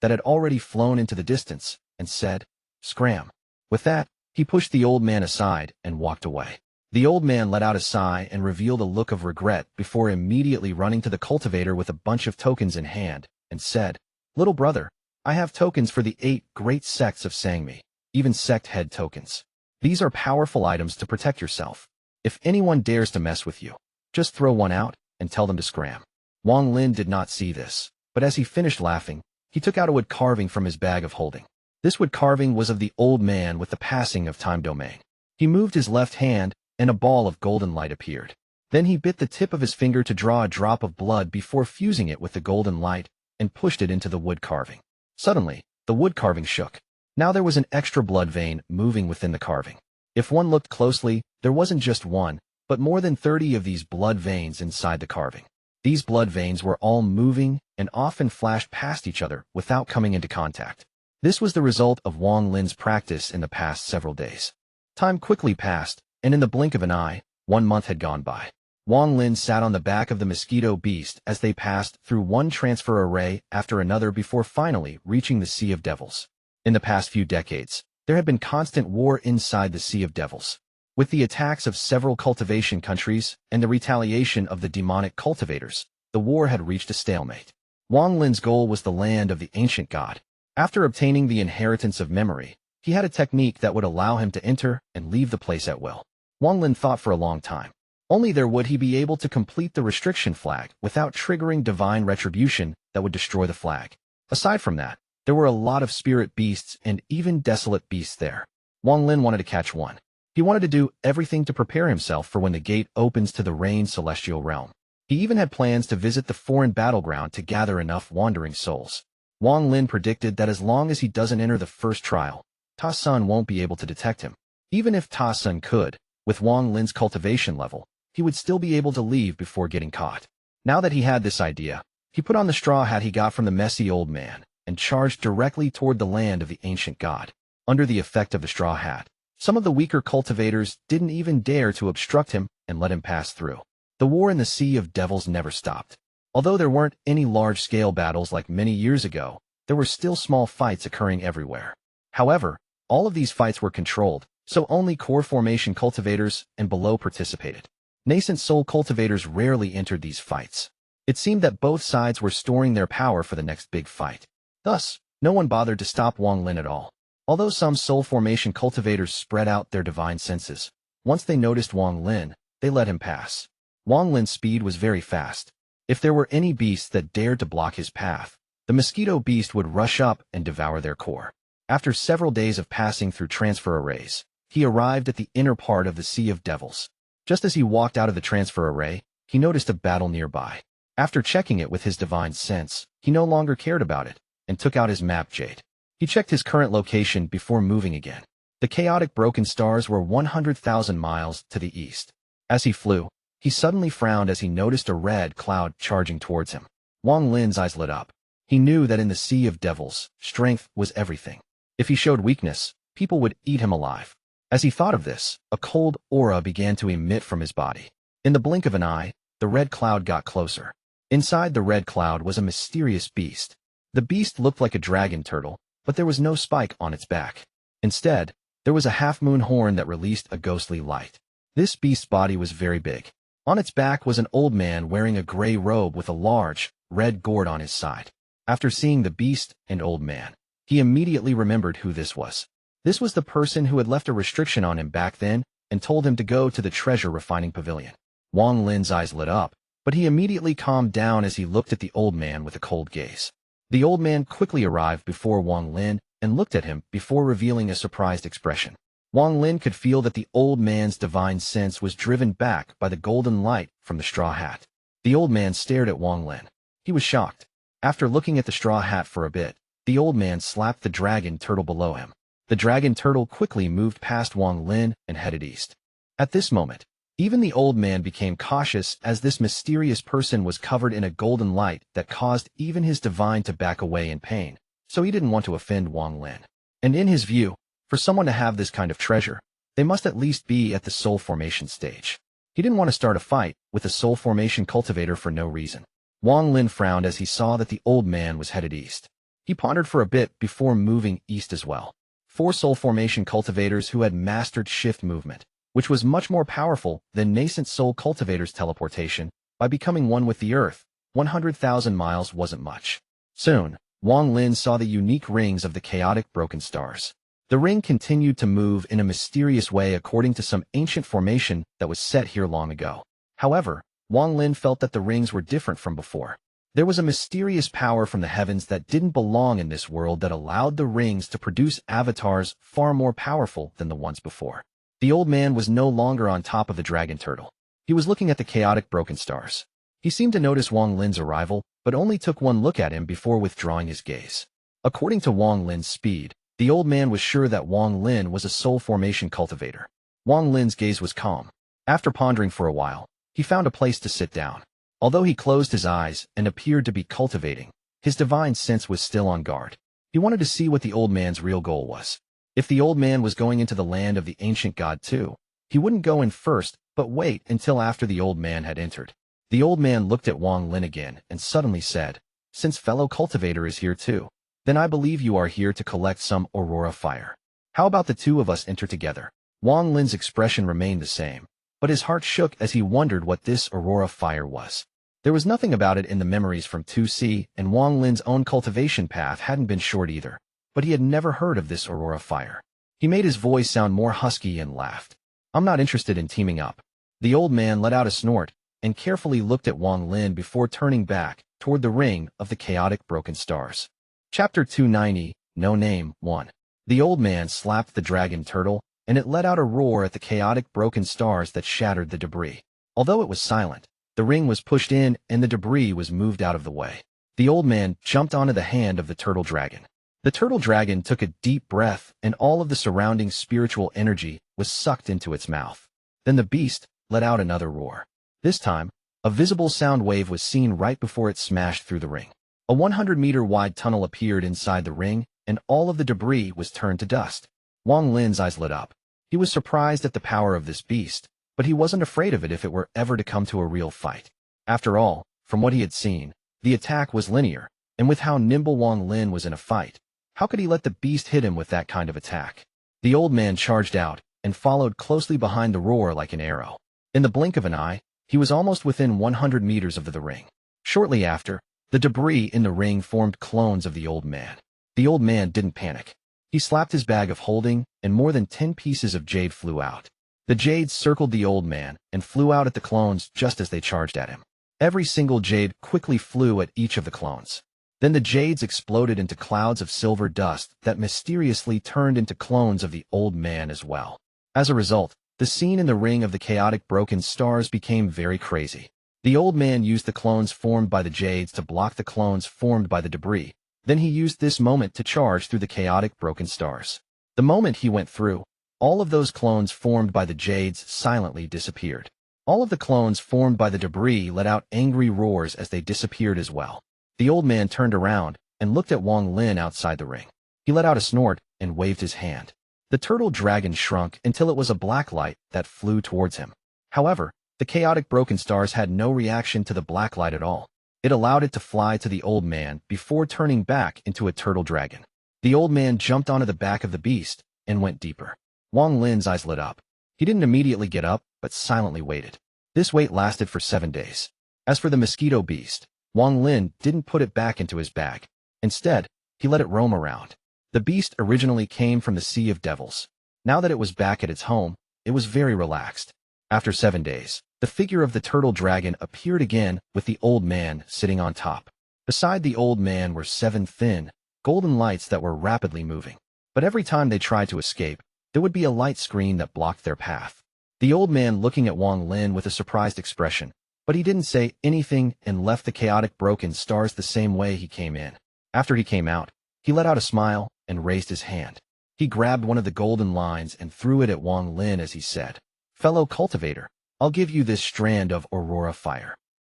that had already flown into the distance and said, "Scram." With that, he pushed the old man aside and walked away. The old man let out a sigh and revealed a look of regret before immediately running to the cultivator with a bunch of tokens in hand and said, "Little brother, I have tokens for the 8 great sects of Sangmi, even sect head tokens. These are powerful items to protect yourself. If anyone dares to mess with you, just throw one out and tell them to scram." Wang Lin did not see this, but as he finished laughing, he took out a wood carving from his bag of holding. This wood carving was of the old man with the passing of time domain. He moved his left hand, and a ball of golden light appeared. Then he bit the tip of his finger to draw a drop of blood before fusing it with the golden light and pushed it into the wood carving. Suddenly, the wood carving shook. Now there was an extra blood vein moving within the carving. If one looked closely, there wasn't just one, but more than 30 of these blood veins inside the carving. These blood veins were all moving and often flashed past each other without coming into contact. This was the result of Wang Lin's practice in the past several days. Time quickly passed, and in the blink of an eye, 1 month had gone by. Wang Lin sat on the back of the mosquito beast as they passed through one transfer array after another before finally reaching the Sea of Devils. In the past few decades, there had been constant war inside the Sea of Devils. With the attacks of several cultivation countries and the retaliation of the demonic cultivators, the war had reached a stalemate. Wang Lin's goal was the land of the ancient god. After obtaining the inheritance of memory, he had a technique that would allow him to enter and leave the place at will. Wang Lin thought for a long time. Only there would he be able to complete the restriction flag without triggering divine retribution that would destroy the flag. Aside from that, there were a lot of spirit beasts and even desolate beasts there. Wang Lin wanted to catch one. He wanted to do everything to prepare himself for when the gate opens to the Rain Celestial Realm. He even had plans to visit the foreign battleground to gather enough wandering souls. Wang Lin predicted that as long as he doesn't enter the first trial, Ta Sun won't be able to detect him. Even if Ta Sun could, with Wang Lin's cultivation level, he would still be able to leave before getting caught. Now that he had this idea, he put on the straw hat he got from the messy old man and charged directly toward the land of the ancient god. Under the effect of the straw hat, some of the weaker cultivators didn't even dare to obstruct him and let him pass through. The war in the Sea of Devils never stopped. Although there weren't any large-scale battles like many years ago, there were still small fights occurring everywhere. However, all of these fights were controlled, so only core formation cultivators and below participated. Nascent soul cultivators rarely entered these fights. It seemed that both sides were storing their power for the next big fight. Thus, no one bothered to stop Wang Lin at all. Although some soul formation cultivators spread out their divine senses, once they noticed Wang Lin, they let him pass. Wang Lin's speed was very fast. If there were any beasts that dared to block his path, the mosquito beast would rush up and devour their core. After several days of passing through transfer arrays, he arrived at the inner part of the Sea of Devils. Just as he walked out of the transfer array, he noticed a battle nearby. After checking it with his divine sense, he no longer cared about it, and took out his map Jade. He checked his current location before moving again. The chaotic broken stars were 100,000 miles to the east. As he flew, he suddenly frowned as he noticed a red cloud charging towards him. Wang Lin's eyes lit up. He knew that in the Sea of Devils, strength was everything. If he showed weakness, people would eat him alive. As he thought of this, a cold aura began to emit from his body. In the blink of an eye, the red cloud got closer. Inside the red cloud was a mysterious beast. The beast looked like a dragon turtle, but there was no spike on its back. Instead, there was a half-moon horn that released a ghostly light. This beast's body was very big. On its back was an old man wearing a gray robe with a large, red gourd on his side. After seeing the beast and old man, he immediately remembered who this was. This was the person who had left a restriction on him back then and told him to go to the treasure refining pavilion. Wang Lin's eyes lit up, but he immediately calmed down as he looked at the old man with a cold gaze. The old man quickly arrived before Wang Lin and looked at him before revealing a surprised expression. Wang Lin could feel that the old man's divine sense was driven back by the golden light from the straw hat. The old man stared at Wang Lin. He was shocked. After looking at the straw hat for a bit, the old man slapped the dragon turtle below him. The dragon turtle quickly moved past Wang Lin and headed east. At this moment, even the old man became cautious as this mysterious person was covered in a golden light that caused even his divine to back away in pain, so he didn't want to offend Wang Lin. And in his view, for someone to have this kind of treasure, they must at least be at the soul formation stage. He didn't want to start a fight with a soul formation cultivator for no reason. Wang Lin frowned as he saw that the old man was headed east. He pondered for a bit before moving east as well. 4 soul formation cultivators who had mastered shift movement, which was much more powerful than nascent soul cultivators' teleportation, by becoming one with the earth. 100,000 miles wasn't much. Soon, Wang Lin saw the unique rings of the chaotic broken stars. The ring continued to move in a mysterious way according to some ancient formation that was set here long ago. However, Wang Lin felt that the rings were different from before. There was a mysterious power from the heavens that didn't belong in this world that allowed the rings to produce avatars far more powerful than the ones before. The old man was no longer on top of the dragon turtle. He was looking at the chaotic broken stars. He seemed to notice Wang Lin's arrival, but only took one look at him before withdrawing his gaze. According to Wang Lin's speed, the old man was sure that Wang Lin was a soul formation cultivator. Wang Lin's gaze was calm. After pondering for a while, he found a place to sit down. Although he closed his eyes and appeared to be cultivating, his divine sense was still on guard. He wanted to see what the old man's real goal was. If the old man was going into the land of the ancient god too, he wouldn't go in first, but wait until after the old man had entered. The old man looked at Wang Lin again and suddenly said, "Since fellow cultivator is here too, then I believe you are here to collect some aurora fire. How about the two of us enter together?" Wang Lin's expression remained the same, but his heart shook as he wondered what this aurora fire was. There was nothing about it in the memories from 2C, and Wang Lin's own cultivation path hadn't been short either. But he had never heard of this aurora fire. He made his voice sound more husky and laughed. "I'm not interested in teaming up." The old man let out a snort and carefully looked at Wang Lin before turning back toward the ring of the chaotic broken stars. Chapter 290, No Name, 1. The old man slapped the dragon turtle, and it let out a roar at the chaotic broken stars that shattered the debris. Although it was silent, the ring was pushed in and the debris was moved out of the way. The old man jumped onto the hand of the turtle dragon. The turtle dragon took a deep breath and all of the surrounding spiritual energy was sucked into its mouth. Then the beast let out another roar. This time, a visible sound wave was seen right before it smashed through the ring. A 100-meter wide tunnel appeared inside the ring and all of the debris was turned to dust. Wang Lin's eyes lit up. He was surprised at the power of this beast, but he wasn't afraid of it if it were ever to come to a real fight. After all, from what he had seen, the attack was linear, and with how nimble Wang Lin was in a fight, how could he let the beast hit him with that kind of attack? The old man charged out and followed closely behind the roar like an arrow. In the blink of an eye, he was almost within 100 meters of the ring. Shortly after, the debris in the ring formed clones of the old man. The old man didn't panic. He slapped his bag of holding, and more than 10 pieces of jade flew out. The jades circled the old man and flew out at the clones just as they charged at him. Every single jade quickly flew at each of the clones. Then the jades exploded into clouds of silver dust that mysteriously turned into clones of the old man as well. As a result, the scene in the ring of the chaotic broken stars became very crazy. The old man used the clones formed by the jades to block the clones formed by the debris. Then he used this moment to charge through the chaotic broken stars. The moment he went through, all of those clones formed by the jades silently disappeared. All of the clones formed by the debris let out angry roars as they disappeared as well. The old man turned around and looked at Wang Lin outside the ring. He let out a snort and waved his hand. The turtle dragon shrunk until it was a black light that flew towards him. However, the chaotic broken stars had no reaction to the black light at all. It allowed it to fly to the old man before turning back into a turtle dragon. The old man jumped onto the back of the beast and went deeper. Wang Lin's eyes lit up. He didn't immediately get up, but silently waited. This wait lasted for 7 days. As for the mosquito beast, Wang Lin didn't put it back into his bag. Instead, he let it roam around. The beast originally came from the Sea of Devils. Now that it was back at its home, it was very relaxed. After 7 days, the figure of the turtle dragon appeared again with the old man sitting on top. Beside the old man were 7 thin, golden lights that were rapidly moving. But every time they tried to escape, there would be a light screen that blocked their path. The old man looking at Wang Lin with a surprised expression, but he didn't say anything and left the chaotic broken stars the same way he came in. After he came out, he let out a smile and raised his hand. He grabbed one of the golden lines and threw it at Wang Lin as he said, "Fellow cultivator, I'll give you this strand of aurora fire."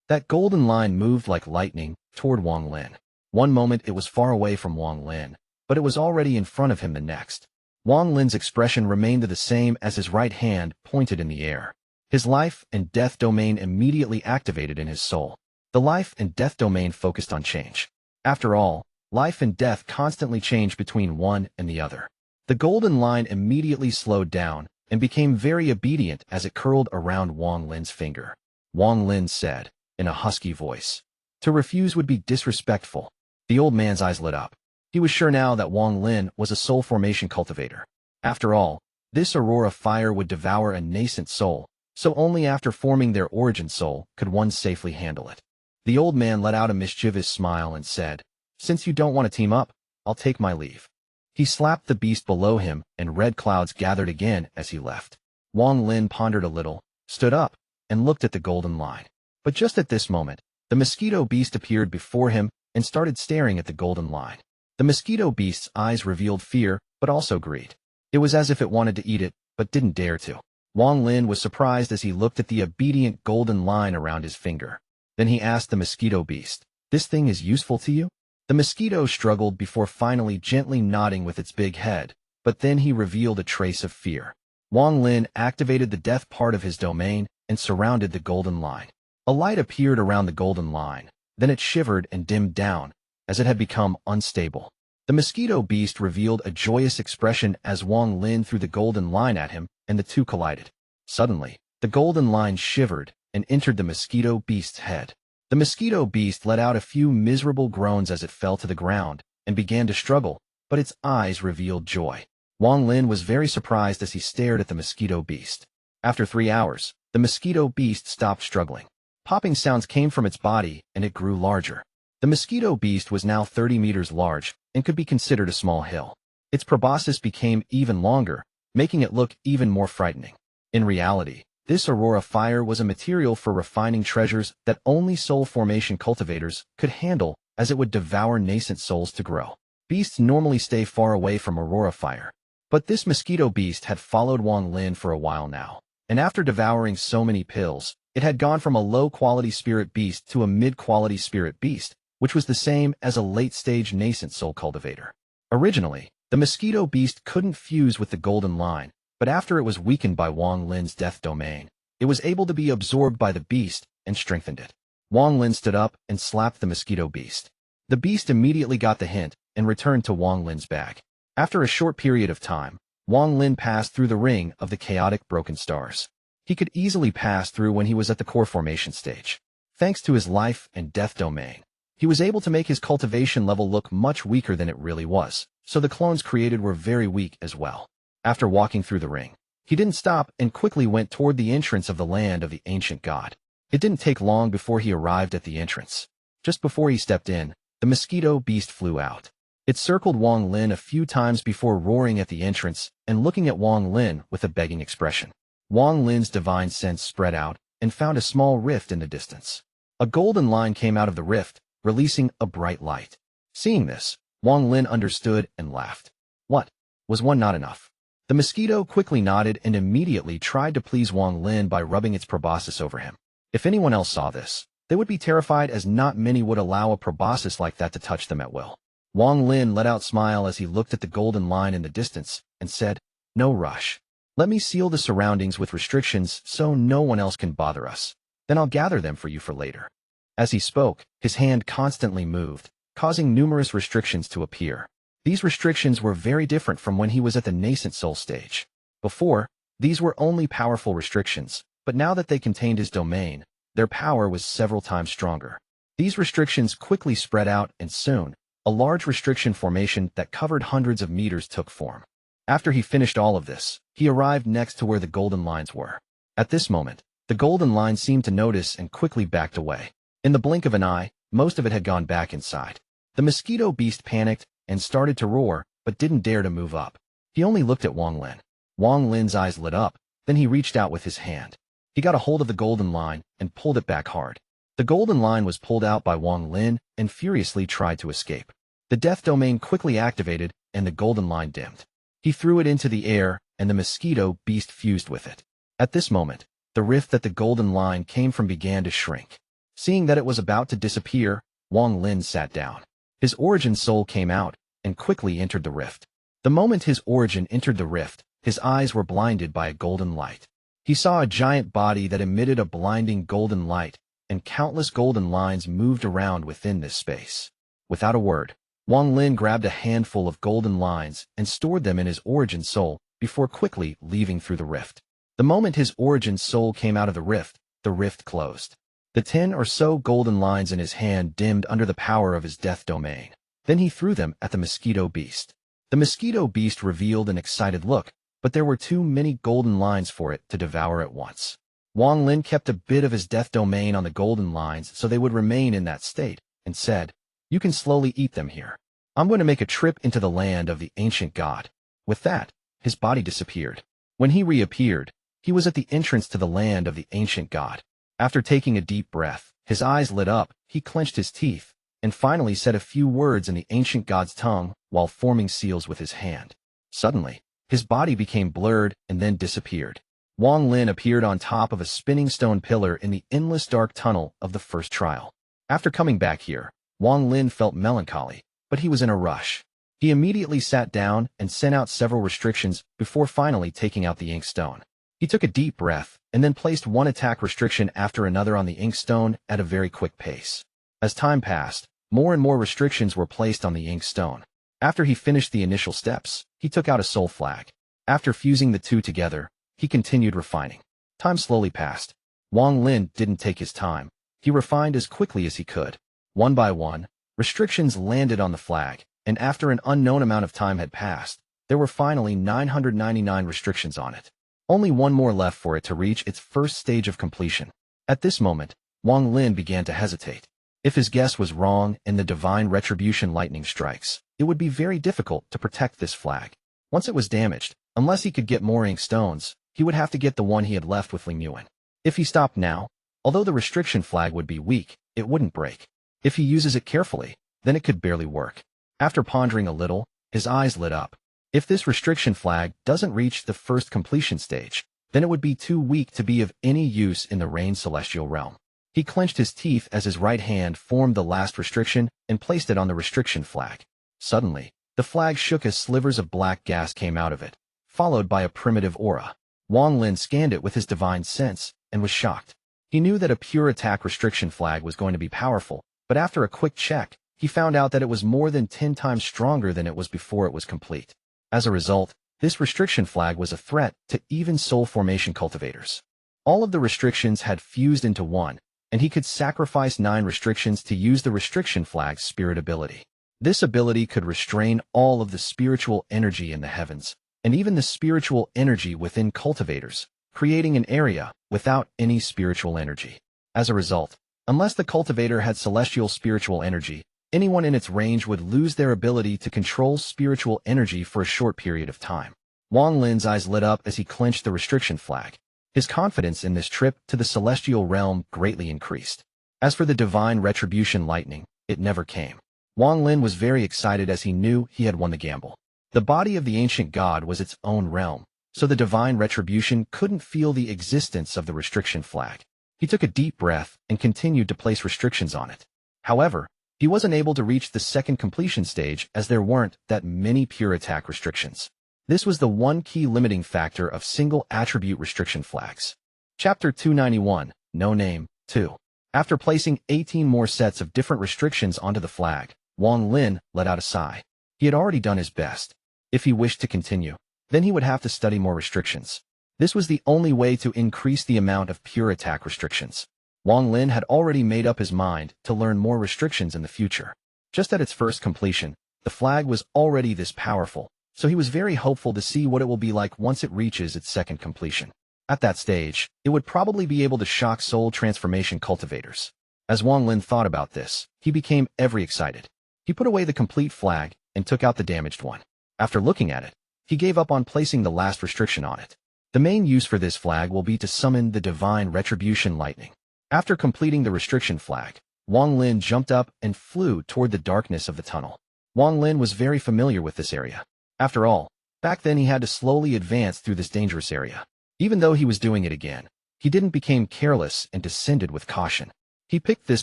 That golden line moved like lightning toward Wang Lin. One moment it was far away from Wang Lin, but it was already in front of him the next. Wang Lin's expression remained the same as his right hand pointed in the air. His life and death domain immediately activated in his soul. The life and death domain focused on change. After all, life and death constantly change between one and the other. The golden line immediately slowed down and became very obedient as it curled around Wang Lin's finger. Wang Lin said, in a husky voice, "To refuse would be disrespectful." The old man's eyes lit up. He was sure now that Wang Lin was a soul formation cultivator. After all, this aurora fire would devour a nascent soul, so only after forming their origin soul could one safely handle it. The old man let out a mischievous smile and said, "Since you don't want to team up, I'll take my leave." He slapped the beast below him and red clouds gathered again as he left. Wang Lin pondered a little, stood up, and looked at the golden line. But just at this moment, the mosquito beast appeared before him and started staring at the golden line. The mosquito beast's eyes revealed fear, but also greed. It was as if it wanted to eat it, but didn't dare to. Wang Lin was surprised as he looked at the obedient golden line around his finger. Then he asked the mosquito beast, "This thing is useful to you?" The mosquito struggled before finally gently nodding with its big head, but then he revealed a trace of fear. Wang Lin activated the death part of his domain and surrounded the golden line. A light appeared around the golden line, then it shivered and dimmed down, as it had become unstable. The mosquito beast revealed a joyous expression as Wang Lin threw the golden line at him, and the two collided. Suddenly, the golden line shivered and entered the mosquito beast's head. The mosquito beast let out a few miserable groans as it fell to the ground and began to struggle, but its eyes revealed joy. Wang Lin was very surprised as he stared at the mosquito beast. After 3 hours, the mosquito beast stopped struggling. Popping sounds came from its body, and it grew larger. The mosquito beast was now 30 meters large and could be considered a small hill. Its proboscis became even longer, making it look even more frightening. In reality, this aurora fire was a material for refining treasures that only soul formation cultivators could handle, as it would devour nascent souls to grow. Beasts normally stay far away from aurora fire, but this mosquito beast had followed Wang Lin for a while now, and after devouring so many pills, it had gone from a low-quality spirit beast to a mid-quality spirit beast, which was the same as a late-stage nascent soul cultivator. Originally, the mosquito beast couldn't fuse with the golden line, but after it was weakened by Wang Lin's death domain, it was able to be absorbed by the beast and strengthened it. Wang Lin stood up and slapped the mosquito beast. The beast immediately got the hint and returned to Wang Lin's bag. After a short period of time, Wang Lin passed through the ring of the chaotic broken stars. He could easily pass through when he was at the core formation stage. Thanks to his life and death domain, he was able to make his cultivation level look much weaker than it really was, so the clones created were very weak as well. After walking through the ring, he didn't stop and quickly went toward the entrance of the land of the ancient god. It didn't take long before he arrived at the entrance. Just before he stepped in, the mosquito beast flew out. It circled Wang Lin a few times before roaring at the entrance and looking at Wang Lin with a begging expression. Wang Lin's divine sense spread out and found a small rift in the distance. A golden line came out of the rift, releasing a bright light. Seeing this, Wang Lin understood and laughed. What? Was one not enough? The mosquito quickly nodded and immediately tried to please Wang Lin by rubbing its proboscis over him. If anyone else saw this, they would be terrified, as not many would allow a proboscis like that to touch them at will. Wang Lin let out a smile as he looked at the golden line in the distance and said, "No rush. Let me seal the surroundings with restrictions so no one else can bother us. Then I'll gather them for you for later." As he spoke, his hand constantly moved, causing numerous restrictions to appear. These restrictions were very different from when he was at the nascent soul stage. Before, these were only powerful restrictions, but now that they contained his domain, their power was several times stronger. These restrictions quickly spread out, and soon, a large restriction formation that covered hundreds of meters took form. After he finished all of this, he arrived next to where the golden lines were. At this moment, the golden line seemed to notice and quickly backed away. In the blink of an eye, most of it had gone back inside. The mosquito beast panicked and started to roar, but didn't dare to move up. He only looked at Wang Lin. Wang Lin's eyes lit up, then he reached out with his hand. He got a hold of the golden line and pulled it back hard. The golden line was pulled out by Wang Lin and furiously tried to escape. The death domain quickly activated and the golden line dimmed. He threw it into the air and the mosquito beast fused with it. At this moment, the rift that the golden line came from began to shrink. Seeing that it was about to disappear, Wang Lin sat down. His origin soul came out and quickly entered the rift. The moment his origin entered the rift, his eyes were blinded by a golden light. He saw a giant body that emitted a blinding golden light, and countless golden lines moved around within this space. Without a word, Wang Lin grabbed a handful of golden lines and stored them in his origin soul before quickly leaving through the rift. The moment his origin soul came out of the rift closed. The 10 or so golden lines in his hand dimmed under the power of his death domain. Then he threw them at the mosquito beast. The mosquito beast revealed an excited look, but there were too many golden lines for it to devour at once. Wang Lin kept a bit of his death domain on the golden lines so they would remain in that state, and said, "You can slowly eat them here. I'm going to make a trip into the land of the ancient god." With that, his body disappeared. When he reappeared, he was at the entrance to the land of the ancient god. After taking a deep breath, his eyes lit up, he clenched his teeth, and finally said a few words in the ancient god's tongue while forming seals with his hand. Suddenly, his body became blurred and then disappeared. Wang Lin appeared on top of a spinning stone pillar in the endless dark tunnel of the first trial. After coming back here, Wang Lin felt melancholy, but he was in a rush. He immediately sat down and sent out several restrictions before finally taking out the ink stone. He took a deep breath and then placed one attack restriction after another on the ink stone at a very quick pace. As time passed, more and more restrictions were placed on the ink stone. After he finished the initial steps, he took out a soul flag. After fusing the two together, he continued refining. Time slowly passed. Wang Lin didn't take his time. He refined as quickly as he could. One by one, restrictions landed on the flag, and after an unknown amount of time had passed, there were finally 999 restrictions on it. Only one more left for it to reach its first stage of completion. At this moment, Wang Lin began to hesitate. If his guess was wrong and the divine retribution lightning strikes, it would be very difficult to protect this flag. Once it was damaged, unless he could get more ink stones, he would have to get the one he had left with Ling Yuan. If he stopped now, although the restriction flag would be weak, it wouldn't break. If he uses it carefully, then it could barely work. After pondering a little, his eyes lit up. If this restriction flag doesn't reach the first completion stage, then it would be too weak to be of any use in the Rain Celestial realm. He clenched his teeth as his right hand formed the last restriction and placed it on the restriction flag. Suddenly, the flag shook as slivers of black gas came out of it, followed by a primitive aura. Wang Lin scanned it with his divine sense and was shocked. He knew that a pure attack restriction flag was going to be powerful, but after a quick check, he found out that it was more than 10 times stronger than it was before it was complete. As a result, this restriction flag was a threat to even soul formation cultivators. All of the restrictions had fused into one, and he could sacrifice 9 restrictions to use the restriction flag's spirit ability. This ability could restrain all of the spiritual energy in the heavens, and even the spiritual energy within cultivators, creating an area without any spiritual energy. As a result, unless the cultivator had celestial spiritual energy, anyone in its range would lose their ability to control spiritual energy for a short period of time. Wang Lin's eyes lit up as he clenched the restriction flag. His confidence in this trip to the celestial realm greatly increased. As for the divine retribution lightning, it never came. Wang Lin was very excited as he knew he had won the gamble. The body of the ancient god was its own realm, so the divine retribution couldn't feel the existence of the restriction flag. He took a deep breath and continued to place restrictions on it. However, he wasn't able to reach the second completion stage as there weren't that many pure attack restrictions. This was the one key limiting factor of single attribute restriction flags. Chapter 291, No Name, 2. After placing 18 more sets of different restrictions onto the flag, Wang Lin let out a sigh. He had already done his best. If he wished to continue, then he would have to study more restrictions. This was the only way to increase the amount of pure attack restrictions. Wang Lin had already made up his mind to learn more restrictions in the future. Just at its first completion, the flag was already this powerful, so he was very hopeful to see what it will be like once it reaches its second completion. At that stage, it would probably be able to shock soul transformation cultivators. As Wang Lin thought about this, he became every excited. He put away the complete flag and took out the damaged one. After looking at it, he gave up on placing the last restriction on it. The main use for this flag will be to summon the divine Retribution lightning. After completing the restriction flag, Wang Lin jumped up and flew toward the darkness of the tunnel. Wang Lin was very familiar with this area. After all, back then he had to slowly advance through this dangerous area. Even though he was doing it again, he didn't become careless and descended with caution. He picked this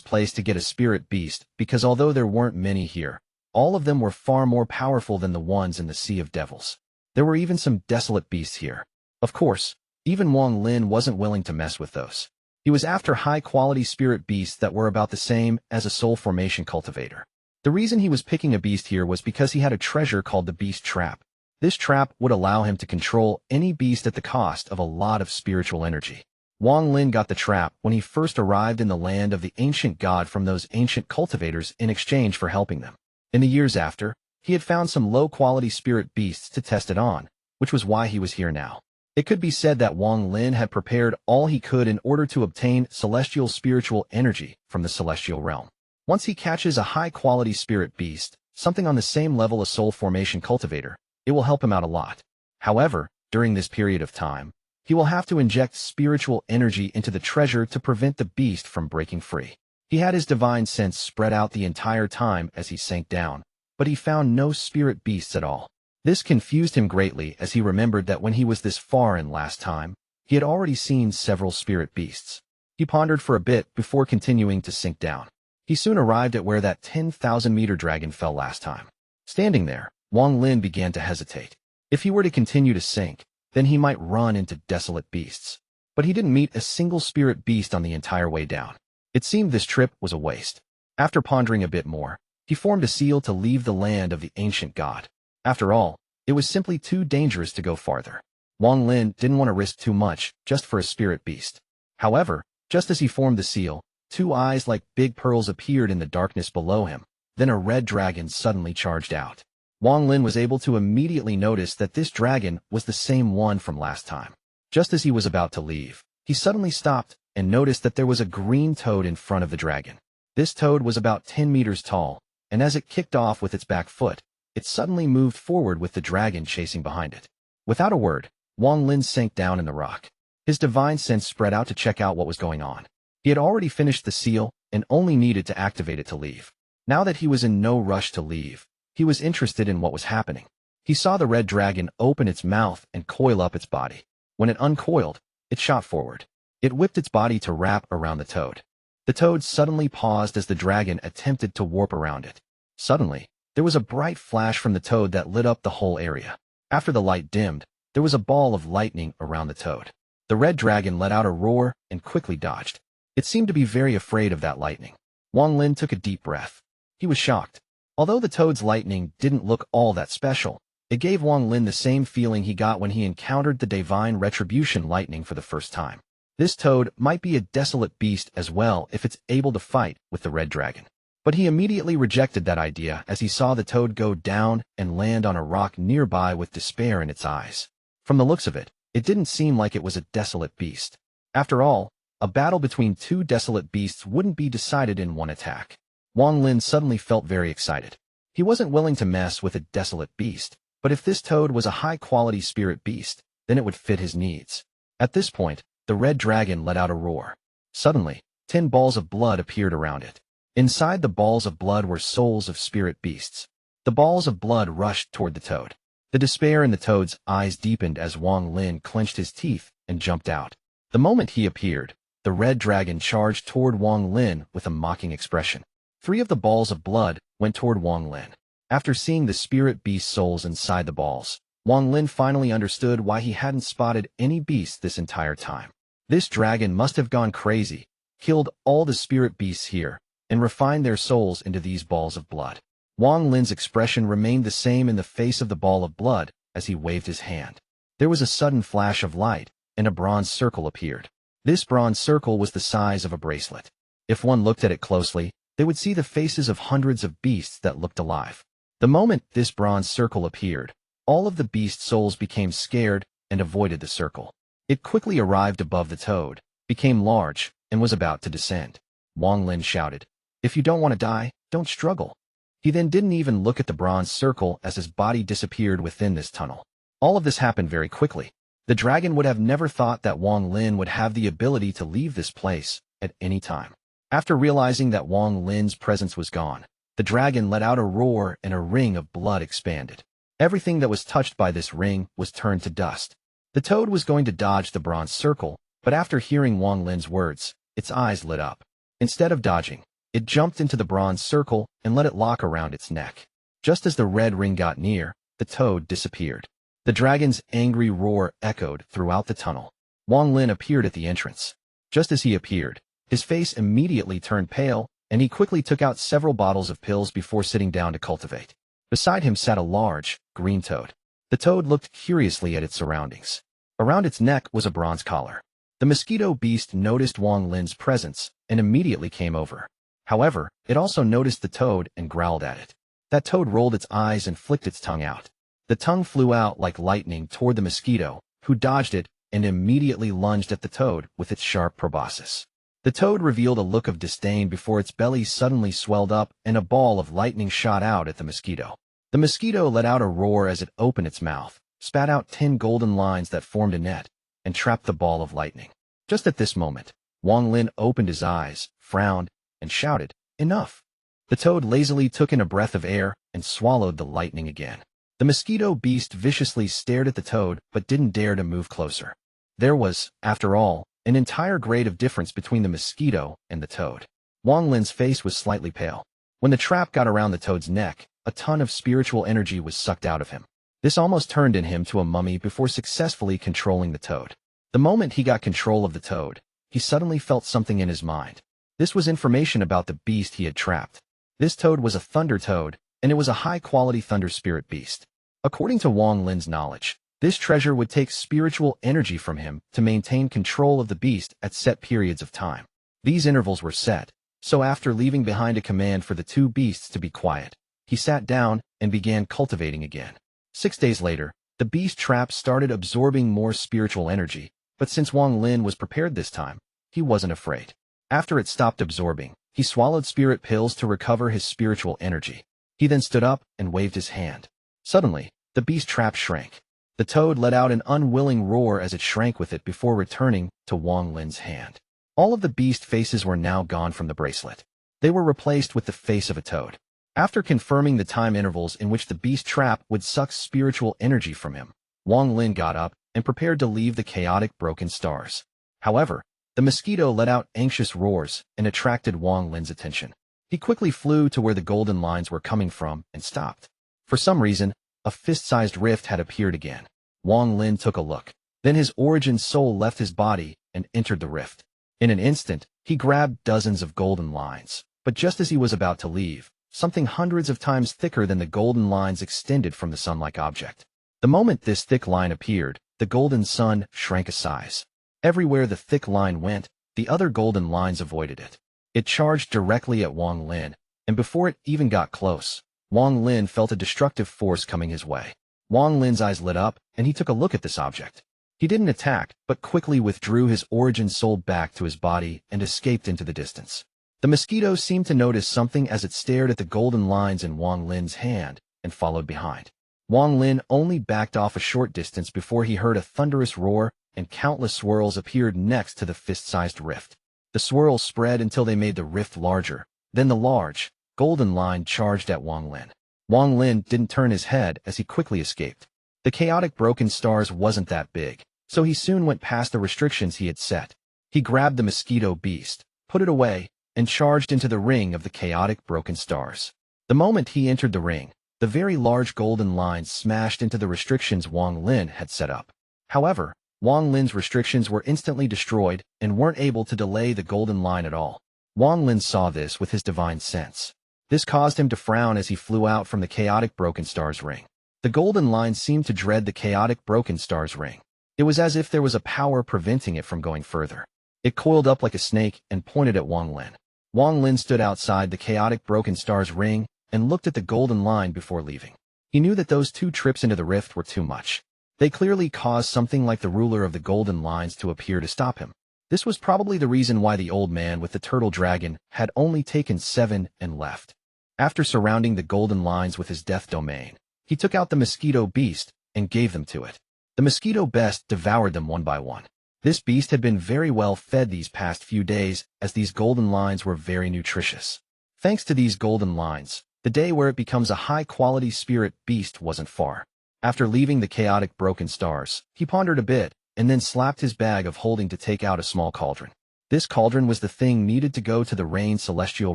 place to get a spirit beast because although there weren't many here, all of them were far more powerful than the ones in the Sea of Devils. There were even some desolate beasts here. Of course, even Wang Lin wasn't willing to mess with those. He was after high-quality spirit beasts that were about the same as a soul formation cultivator. The reason he was picking a beast here was because he had a treasure called the Beast Trap. This trap would allow him to control any beast at the cost of a lot of spiritual energy. Wang Lin got the trap when he first arrived in the land of the ancient god from those ancient cultivators in exchange for helping them. In the years after, he had found some low-quality spirit beasts to test it on, which was why he was here now. It could be said that Wang Lin had prepared all he could in order to obtain celestial spiritual energy from the celestial realm. Once he catches a high-quality spirit beast, something on the same level as soul formation cultivator, it will help him out a lot. However, during this period of time, he will have to inject spiritual energy into the treasure to prevent the beast from breaking free. He had his divine sense spread out the entire time as he sank down, but he found no spirit beasts at all. This confused him greatly as he remembered that when he was this far in last time, he had already seen several spirit beasts. He pondered for a bit before continuing to sink down. He soon arrived at where that 10,000-meter dragon fell last time. Standing there, Wang Lin began to hesitate. If he were to continue to sink, then he might run into desolate beasts. But he didn't meet a single spirit beast on the entire way down. It seemed this trip was a waste. After pondering a bit more, he formed a seal to leave the land of the ancient god. After all, it was simply too dangerous to go farther. Wang Lin didn't want to risk too much just for a spirit beast. However, just as he formed the seal, two eyes like big pearls appeared in the darkness below him. Then a red dragon suddenly charged out. Wang Lin was able to immediately notice that this dragon was the same one from last time. Just as he was about to leave, he suddenly stopped and noticed that there was a green toad in front of the dragon. This toad was about 10 meters tall, and as it kicked off with its back foot, it suddenly moved forward with the dragon chasing behind it. Without a word, Wang Lin sank down in the rock. His divine sense spread out to check out what was going on. He had already finished the seal and only needed to activate it to leave. Now that he was in no rush to leave, he was interested in what was happening. He saw the red dragon open its mouth and coil up its body. When it uncoiled, it shot forward. It whipped its body to wrap around the toad. The toad suddenly paused as the dragon attempted to warp around it. Suddenly, there was a bright flash from the toad that lit up the whole area. After the light dimmed, there was a ball of lightning around the toad. The red dragon let out a roar and quickly dodged. It seemed to be very afraid of that lightning. Wang Lin took a deep breath. He was shocked. Although the toad's lightning didn't look all that special, it gave Wang Lin the same feeling he got when he encountered the divine Retribution lightning for the first time. This toad might be a desolate beast as well if it's able to fight with the red dragon. But he immediately rejected that idea as he saw the toad go down and land on a rock nearby with despair in its eyes. From the looks of it, it didn't seem like it was a desolate beast. After all, a battle between two desolate beasts wouldn't be decided in one attack. Wang Lin suddenly felt very excited. He wasn't willing to mess with a desolate beast, but if this toad was a high-quality spirit beast, then it would fit his needs. At this point, the red dragon let out a roar. Suddenly, 10 balls of blood appeared around it. Inside the balls of blood were souls of spirit beasts. The balls of blood rushed toward the toad. The despair in the toad's eyes deepened as Wang Lin clenched his teeth and jumped out. The moment he appeared, the red dragon charged toward Wang Lin with a mocking expression. 3 of the balls of blood went toward Wang Lin. After seeing the spirit beast souls inside the balls, Wang Lin finally understood why he hadn't spotted any beasts this entire time. This dragon must have gone crazy, killed all the spirit beasts here, and refined their souls into these balls of blood. Wang Lin's expression remained the same in the face of the ball of blood as he waved his hand. There was a sudden flash of light, and a bronze circle appeared. This bronze circle was the size of a bracelet. If one looked at it closely, they would see the faces of hundreds of beasts that looked alive. The moment this bronze circle appeared, all of the beast souls became scared and avoided the circle. It quickly arrived above the toad, became large, and was about to descend. Wang Lin shouted, "If you don't want to die, don't struggle." He then didn't even look at the bronze circle as his body disappeared within this tunnel. All of this happened very quickly. The dragon would have never thought that Wang Lin would have the ability to leave this place at any time. After realizing that Wang Lin's presence was gone, the dragon let out a roar and a ring of blood expanded. Everything that was touched by this ring was turned to dust. The toad was going to dodge the bronze circle, but after hearing Wang Lin's words, its eyes lit up. Instead of dodging, it jumped into the bronze circle and let it lock around its neck. Just as the red ring got near, the toad disappeared. The dragon's angry roar echoed throughout the tunnel. Wang Lin appeared at the entrance. Just as he appeared, his face immediately turned pale, and he quickly took out several bottles of pills before sitting down to cultivate. Beside him sat a large, green toad. The toad looked curiously at its surroundings. Around its neck was a bronze collar. The mosquito beast noticed Wang Lin's presence and immediately came over. However, it also noticed the toad and growled at it. That toad rolled its eyes and flicked its tongue out. The tongue flew out like lightning toward the mosquito, who dodged it and immediately lunged at the toad with its sharp proboscis. The toad revealed a look of disdain before its belly suddenly swelled up and a ball of lightning shot out at the mosquito. The mosquito let out a roar as it opened its mouth, spat out 10 golden lines that formed a net, and trapped the ball of lightning. Just at this moment, Wang Lin opened his eyes, frowned, and shouted, "Enough!" The toad lazily took in a breath of air and swallowed the lightning again. The mosquito beast viciously stared at the toad but didn't dare to move closer. There was, after all, an entire grade of difference between the mosquito and the toad. Wang Lin's face was slightly pale. When the trap got around the toad's neck, a ton of spiritual energy was sucked out of him. This almost turned him to a mummy before successfully controlling the toad. The moment he got control of the toad, he suddenly felt something in his mind. This was information about the beast he had trapped. This toad was a thunder toad, and it was a high-quality thunder spirit beast. According to Wang Lin's knowledge, this treasure would take spiritual energy from him to maintain control of the beast at set periods of time. These intervals were set, so after leaving behind a command for the two beasts to be quiet, he sat down and began cultivating again. 6 days later, the beast trap started absorbing more spiritual energy, but since Wang Lin was prepared this time, he wasn't afraid. After it stopped absorbing, he swallowed spirit pills to recover his spiritual energy. He then stood up and waved his hand. Suddenly, the beast trap shrank. The toad let out an unwilling roar as it shrank with it before returning to Wang Lin's hand. All of the beast faces were now gone from the bracelet. They were replaced with the face of a toad. After confirming the time intervals in which the beast trap would suck spiritual energy from him, Wang Lin got up and prepared to leave the chaotic broken stars. However, the mosquito let out anxious roars and attracted Wang Lin's attention. He quickly flew to where the golden lines were coming from and stopped. For some reason, a fist-sized rift had appeared again. Wang Lin took a look. Then his origin soul left his body and entered the rift. In an instant, he grabbed dozens of golden lines. But just as he was about to leave, something hundreds of times thicker than the golden lines extended from the sun-like object. The moment this thick line appeared, the golden sun shrank a size. Everywhere the thick line went, the other golden lines avoided it. It charged directly at Wang Lin, and before it even got close, Wang Lin felt a destructive force coming his way. Wang Lin's eyes lit up, and he took a look at this object. He didn't attack, but quickly withdrew his origin soul back to his body and escaped into the distance. The mosquito seemed to notice something as it stared at the golden lines in Wang Lin's hand and followed behind. Wang Lin only backed off a short distance before he heard a thunderous roar and countless swirls appeared next to the fist-sized rift. The swirls spread until they made the rift larger. Then the large, golden line charged at Wang Lin. Wang Lin didn't turn his head as he quickly escaped. The chaotic broken stars wasn't that big, so he soon went past the restrictions he had set. He grabbed the mosquito beast, put it away, and charged into the ring of the chaotic broken stars. The moment he entered the ring, the very large golden lines smashed into the restrictions Wang Lin had set up. However, Wang Lin's restrictions were instantly destroyed and weren't able to delay the golden line at all. Wang Lin saw this with his divine sense. This caused him to frown as he flew out from the chaotic broken stars ring. The golden line seemed to dread the chaotic broken stars ring. It was as if there was a power preventing it from going further. It coiled up like a snake and pointed at Wang Lin. Wang Lin stood outside the chaotic Broken Stars ring and looked at the golden line before leaving. He knew that those 2 trips into the rift were too much. They clearly caused something like the ruler of the golden lines to appear to stop him. This was probably the reason why the old man with the turtle dragon had only taken 7 and left. After surrounding the golden lines with his death domain, he took out the mosquito beast and gave them to it. The mosquito beast devoured them one by one. This beast had been very well fed these past few days, as these golden lines were very nutritious. Thanks to these golden lines, the day where it becomes a high-quality spirit beast wasn't far. After leaving the chaotic Broken Stars, he pondered a bit, and then slapped his bag of holding to take out a small cauldron. This cauldron was the thing needed to go to the Rain Celestial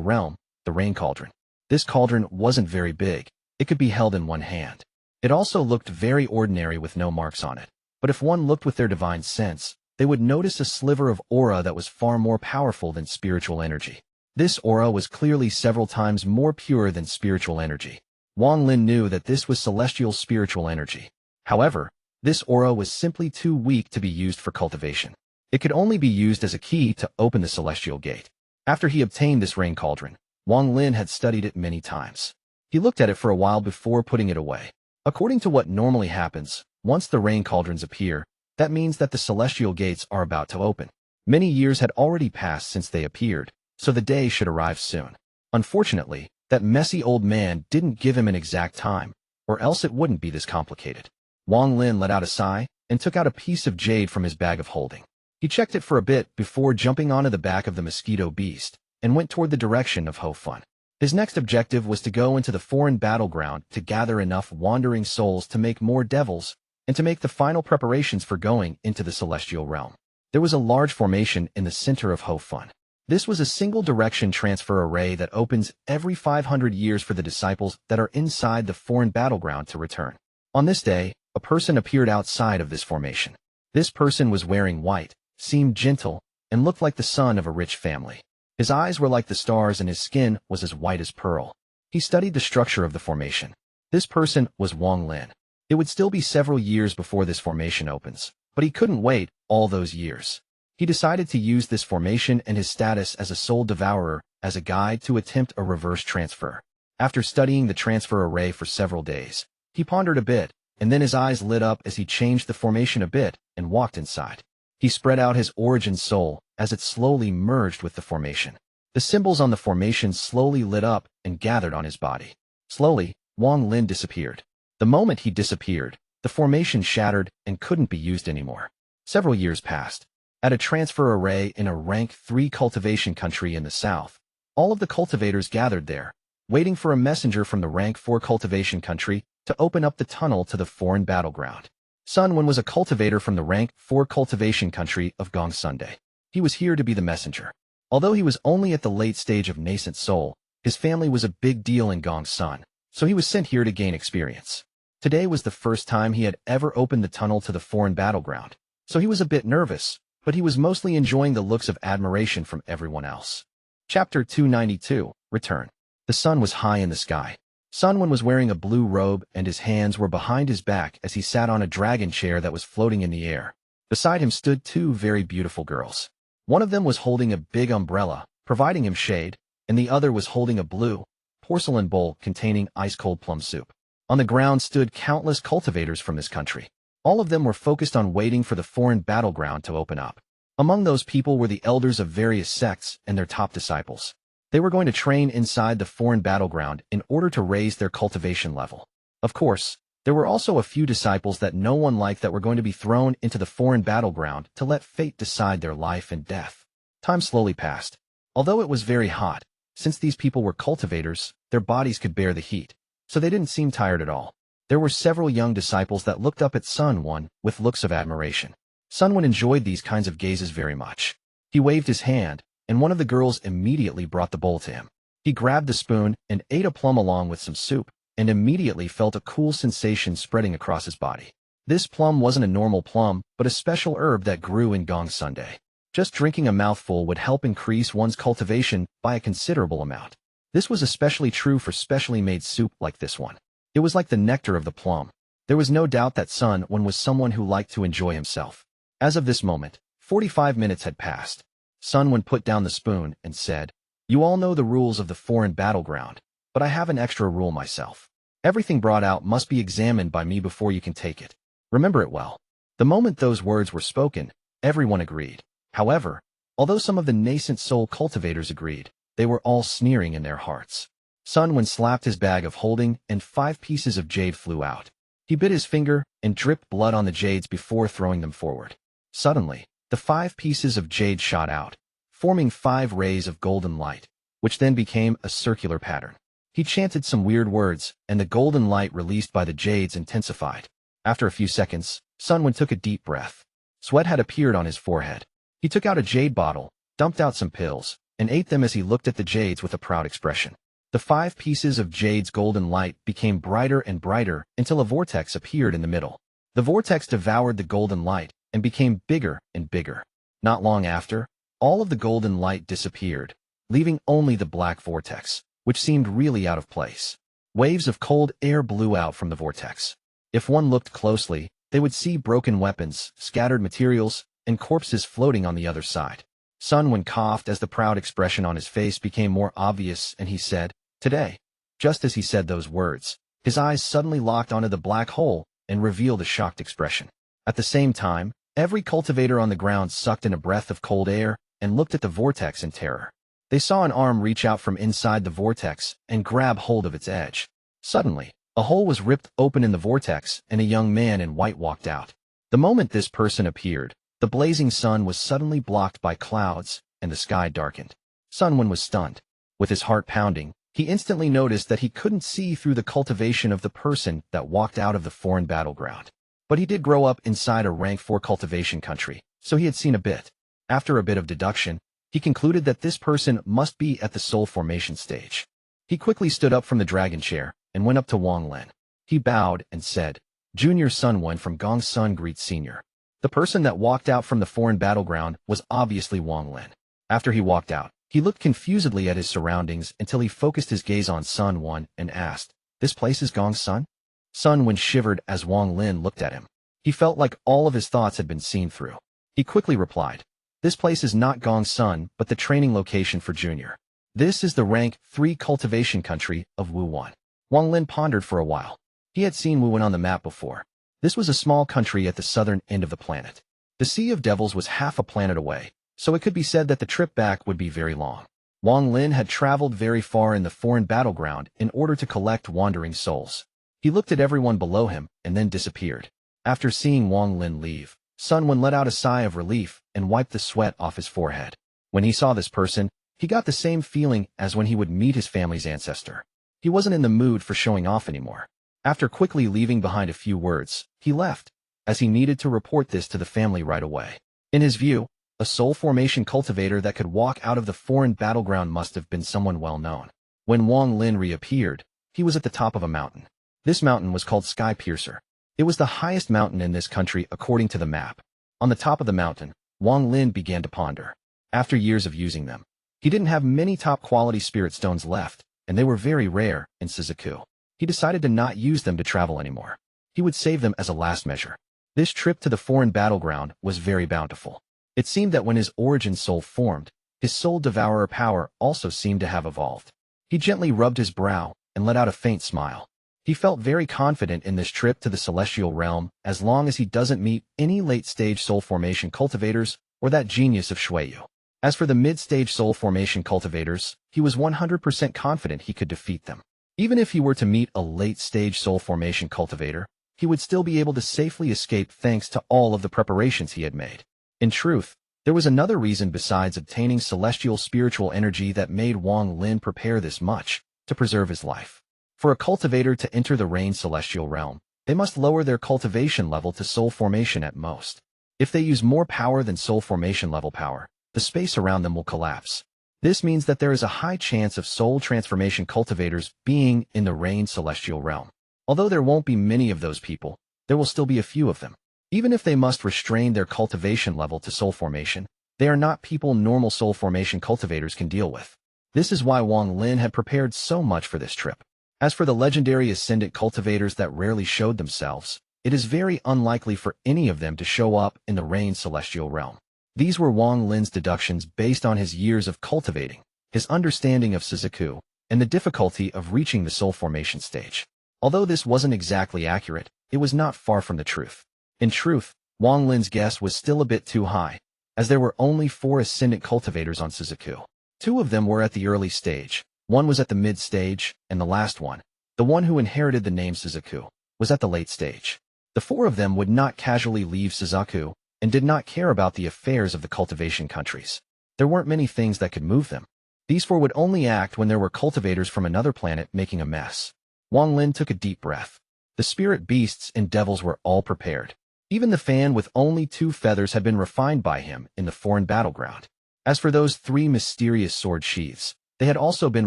Realm, the Rain Cauldron. This cauldron wasn't very big. It could be held in one hand. It also looked very ordinary with no marks on it. But if one looked with their divine sense, they would notice a sliver of aura that was far more powerful than spiritual energy. This aura was clearly several times more pure than spiritual energy. Wang Lin knew that this was celestial spiritual energy. However, this aura was simply too weak to be used for cultivation. It could only be used as a key to open the celestial gate. After he obtained this rain cauldron, Wang Lin had studied it many times. He looked at it for a while before putting it away. According to what normally happens, once the rain cauldrons appear, that means that the celestial gates are about to open. Many years had already passed since they appeared, so the day should arrive soon. Unfortunately, that messy old man didn't give him an exact time, or else it wouldn't be this complicated. Wang Lin let out a sigh and took out a piece of jade from his bag of holding. He checked it for a bit before jumping onto the back of the mosquito beast and went toward the direction of Ho Fun. His next objective was to go into the foreign battleground to gather enough wandering souls to make more devils and to make the final preparations for going into the celestial realm. There was a large formation in the center of Ho Fun. This was a single-direction transfer array that opens every 500 years for the disciples that are inside the foreign battleground to return. On this day, a person appeared outside of this formation. This person was wearing white, seemed gentle, and looked like the son of a rich family. His eyes were like the stars and his skin was as white as pearl. He studied the structure of the formation. This person was Wang Lin. It would still be several years before this formation opens, but he couldn't wait all those years. He decided to use this formation and his status as a soul devourer as a guide to attempt a reverse transfer. After studying the transfer array for several days, he pondered a bit, and then his eyes lit up as he changed the formation a bit and walked inside. He spread out his origin soul as it slowly merged with the formation. The symbols on the formation slowly lit up and gathered on his body. Slowly, Wang Lin disappeared. The moment he disappeared, the formation shattered and couldn't be used anymore. Several years passed. At a transfer array in a rank 3 cultivation country in the south, all of the cultivators gathered there, waiting for a messenger from the rank 4 cultivation country to open up the tunnel to the foreign battleground. Sun Wen was a cultivator from the rank 4 cultivation country of Gong Sunday. He was here to be the messenger. Although he was only at the late stage of nascent soul, his family was a big deal in Gong Sun, so he was sent here to gain experience. Today was the first time he had ever opened the tunnel to the foreign battleground, so he was a bit nervous, but he was mostly enjoying the looks of admiration from everyone else. Chapter 292, Return. The sun was high in the sky. Sun Wen was wearing a blue robe and his hands were behind his back as he sat on a dragon chair that was floating in the air. Beside him stood 2 very beautiful girls. One of them was holding a big umbrella, providing him shade, and the other was holding a blue, porcelain bowl containing ice-cold plum soup. On the ground stood countless cultivators from this country. All of them were focused on waiting for the foreign battleground to open up. Among those people were the elders of various sects and their top disciples. They were going to train inside the foreign battleground in order to raise their cultivation level. Of course, there were also a few disciples that no one liked that were going to be thrown into the foreign battleground to let fate decide their life and death. Time slowly passed. Although it was very hot, since these people were cultivators, their bodies could bear the heat, so they didn't seem tired at all. There were several young disciples that looked up at Sun Wen with looks of admiration. Sun Wen enjoyed these kinds of gazes very much. He waved his hand, and one of the girls immediately brought the bowl to him. He grabbed the spoon and ate a plum along with some soup, and immediately felt a cool sensation spreading across his body. This plum wasn't a normal plum, but a special herb that grew in Gong Sunday. Just drinking a mouthful would help increase one's cultivation by a considerable amount. This was especially true for specially made soup like this one. It was like the nectar of the plum. There was no doubt that Sun Wen was someone who liked to enjoy himself. As of this moment, 45 minutes had passed. Sun Wen put down the spoon and said, You all know the rules of the foreign battleground, but I have an extra rule myself. Everything brought out must be examined by me before you can take it. Remember it well." The moment those words were spoken, everyone agreed. However, although some of the nascent soul cultivators agreed, they were all sneering in their hearts. Sun Wen slapped his bag of holding, and 5 pieces of jade flew out. He bit his finger and dripped blood on the jades before throwing them forward. Suddenly, the 5 pieces of jade shot out, forming 5 rays of golden light, which then became a circular pattern. He chanted some weird words, and the golden light released by the jades intensified. After a few seconds, Sun Wen took a deep breath. Sweat had appeared on his forehead. He took out a jade bottle, dumped out some pills, and ate them as he looked at the jades with a proud expression. The 5 pieces of jade's golden light became brighter and brighter until a vortex appeared in the middle. The vortex devoured the golden light and became bigger and bigger. Not long after, all of the golden light disappeared, leaving only the black vortex, which seemed really out of place. Waves of cold air blew out from the vortex. If one looked closely, they would see broken weapons, scattered materials, and corpses floating on the other side. Sun Wen coughed as the proud expression on his face became more obvious, and he said, "Today." Just as he said those words, his eyes suddenly locked onto the black hole and revealed a shocked expression. At the same time, every cultivator on the ground sucked in a breath of cold air and looked at the vortex in terror. They saw an arm reach out from inside the vortex and grab hold of its edge. Suddenly, a hole was ripped open in the vortex and a young man in white walked out. The moment this person appeared, the blazing sun was suddenly blocked by clouds and the sky darkened. Sun Wen was stunned. With his heart pounding, he instantly noticed that he couldn't see through the cultivation of the person that walked out of the foreign battleground. But he did grow up inside a rank 4 cultivation country, so he had seen a bit. After a bit of deduction, he concluded that this person must be at the soul formation stage. He quickly stood up from the dragon chair and went up to Wang Lin. He bowed and said, "Junior Sun Wen from Gong Sun greets Senior." The person that walked out from the foreign battleground was obviously Wang Lin. After he walked out, he looked confusedly at his surroundings until he focused his gaze on Sun Wen and asked, "This place is Gong Sun?" Sun Wen shivered as Wang Lin looked at him. He felt like all of his thoughts had been seen through. He quickly replied, "This place is not Gong Sun, but the training location for Junior. This is the rank 3 cultivation country of Wuwan." Wang Lin pondered for a while. He had seen Wuwan on the map before. This was a small country at the southern end of the planet. The Sea of Devils was half a planet away, so it could be said that the trip back would be very long. Wang Lin had traveled very far in the foreign battleground in order to collect wandering souls. He looked at everyone below him and then disappeared. After seeing Wang Lin leave, Sun Wen let out a sigh of relief and wiped the sweat off his forehead. When he saw this person, he got the same feeling as when he would meet his family's ancestor. He wasn't in the mood for showing off anymore. After quickly leaving behind a few words, he left, as he needed to report this to the family right away. In his view, a soul formation cultivator that could walk out of the foreign battleground must have been someone well known. When Wang Lin reappeared, he was at the top of a mountain. This mountain was called Sky Piercer. It was the highest mountain in this country according to the map. On the top of the mountain, Wang Lin began to ponder. After years of using them, he didn't have many top-quality spirit stones left, and they were very rare in Shizuku. He decided to not use them to travel anymore. He would save them as a last measure. This trip to the foreign battleground was very bountiful. It seemed that when his origin soul formed, his soul devourer power also seemed to have evolved. He gently rubbed his brow and let out a faint smile. He felt very confident in this trip to the celestial realm as long as he doesn't meet any late-stage soul formation cultivators or that genius of Xue Yu. As for the mid-stage soul formation cultivators, he was 100% confident he could defeat them. Even if he were to meet a late-stage soul formation cultivator, he would still be able to safely escape thanks to all of the preparations he had made. In truth, there was another reason besides obtaining celestial spiritual energy that made Wang Lin prepare this much, to preserve his life. For a cultivator to enter the Rain Celestial Realm, they must lower their cultivation level to soul formation at most. If they use more power than soul formation level power, the space around them will collapse. This means that there is a high chance of soul transformation cultivators being in the Rain Celestial Realm. Although there won't be many of those people, there will still be a few of them. Even if they must restrain their cultivation level to soul formation, they are not people normal soul formation cultivators can deal with. This is why Wang Lin had prepared so much for this trip. As for the legendary ascendant cultivators that rarely showed themselves, it is very unlikely for any of them to show up in the Rain Celestial Realm. These were Wang Lin's deductions based on his years of cultivating. his understanding of Suzaku, and the difficulty of reaching the soul formation stage. Although this wasn't exactly accurate, it was not far from the truth. In truth, Wang Lin's guess was still a bit too high, as there were only 4 ascendant cultivators on Suzaku. 2 of them were at the early stage, 1 was at the mid stage, and the last one, the one who inherited the name Suzaku, was at the late stage. The 4 of them would not casually leave Suzaku, and did not care about the affairs of the cultivation countries. There weren't many things that could move them. These 4 would only act when there were cultivators from another planet making a mess. Wang Lin took a deep breath. The spirit beasts and devils were all prepared. Even the fan with only 2 feathers had been refined by him in the foreign battleground. As for those 3 mysterious sword sheaths, they had also been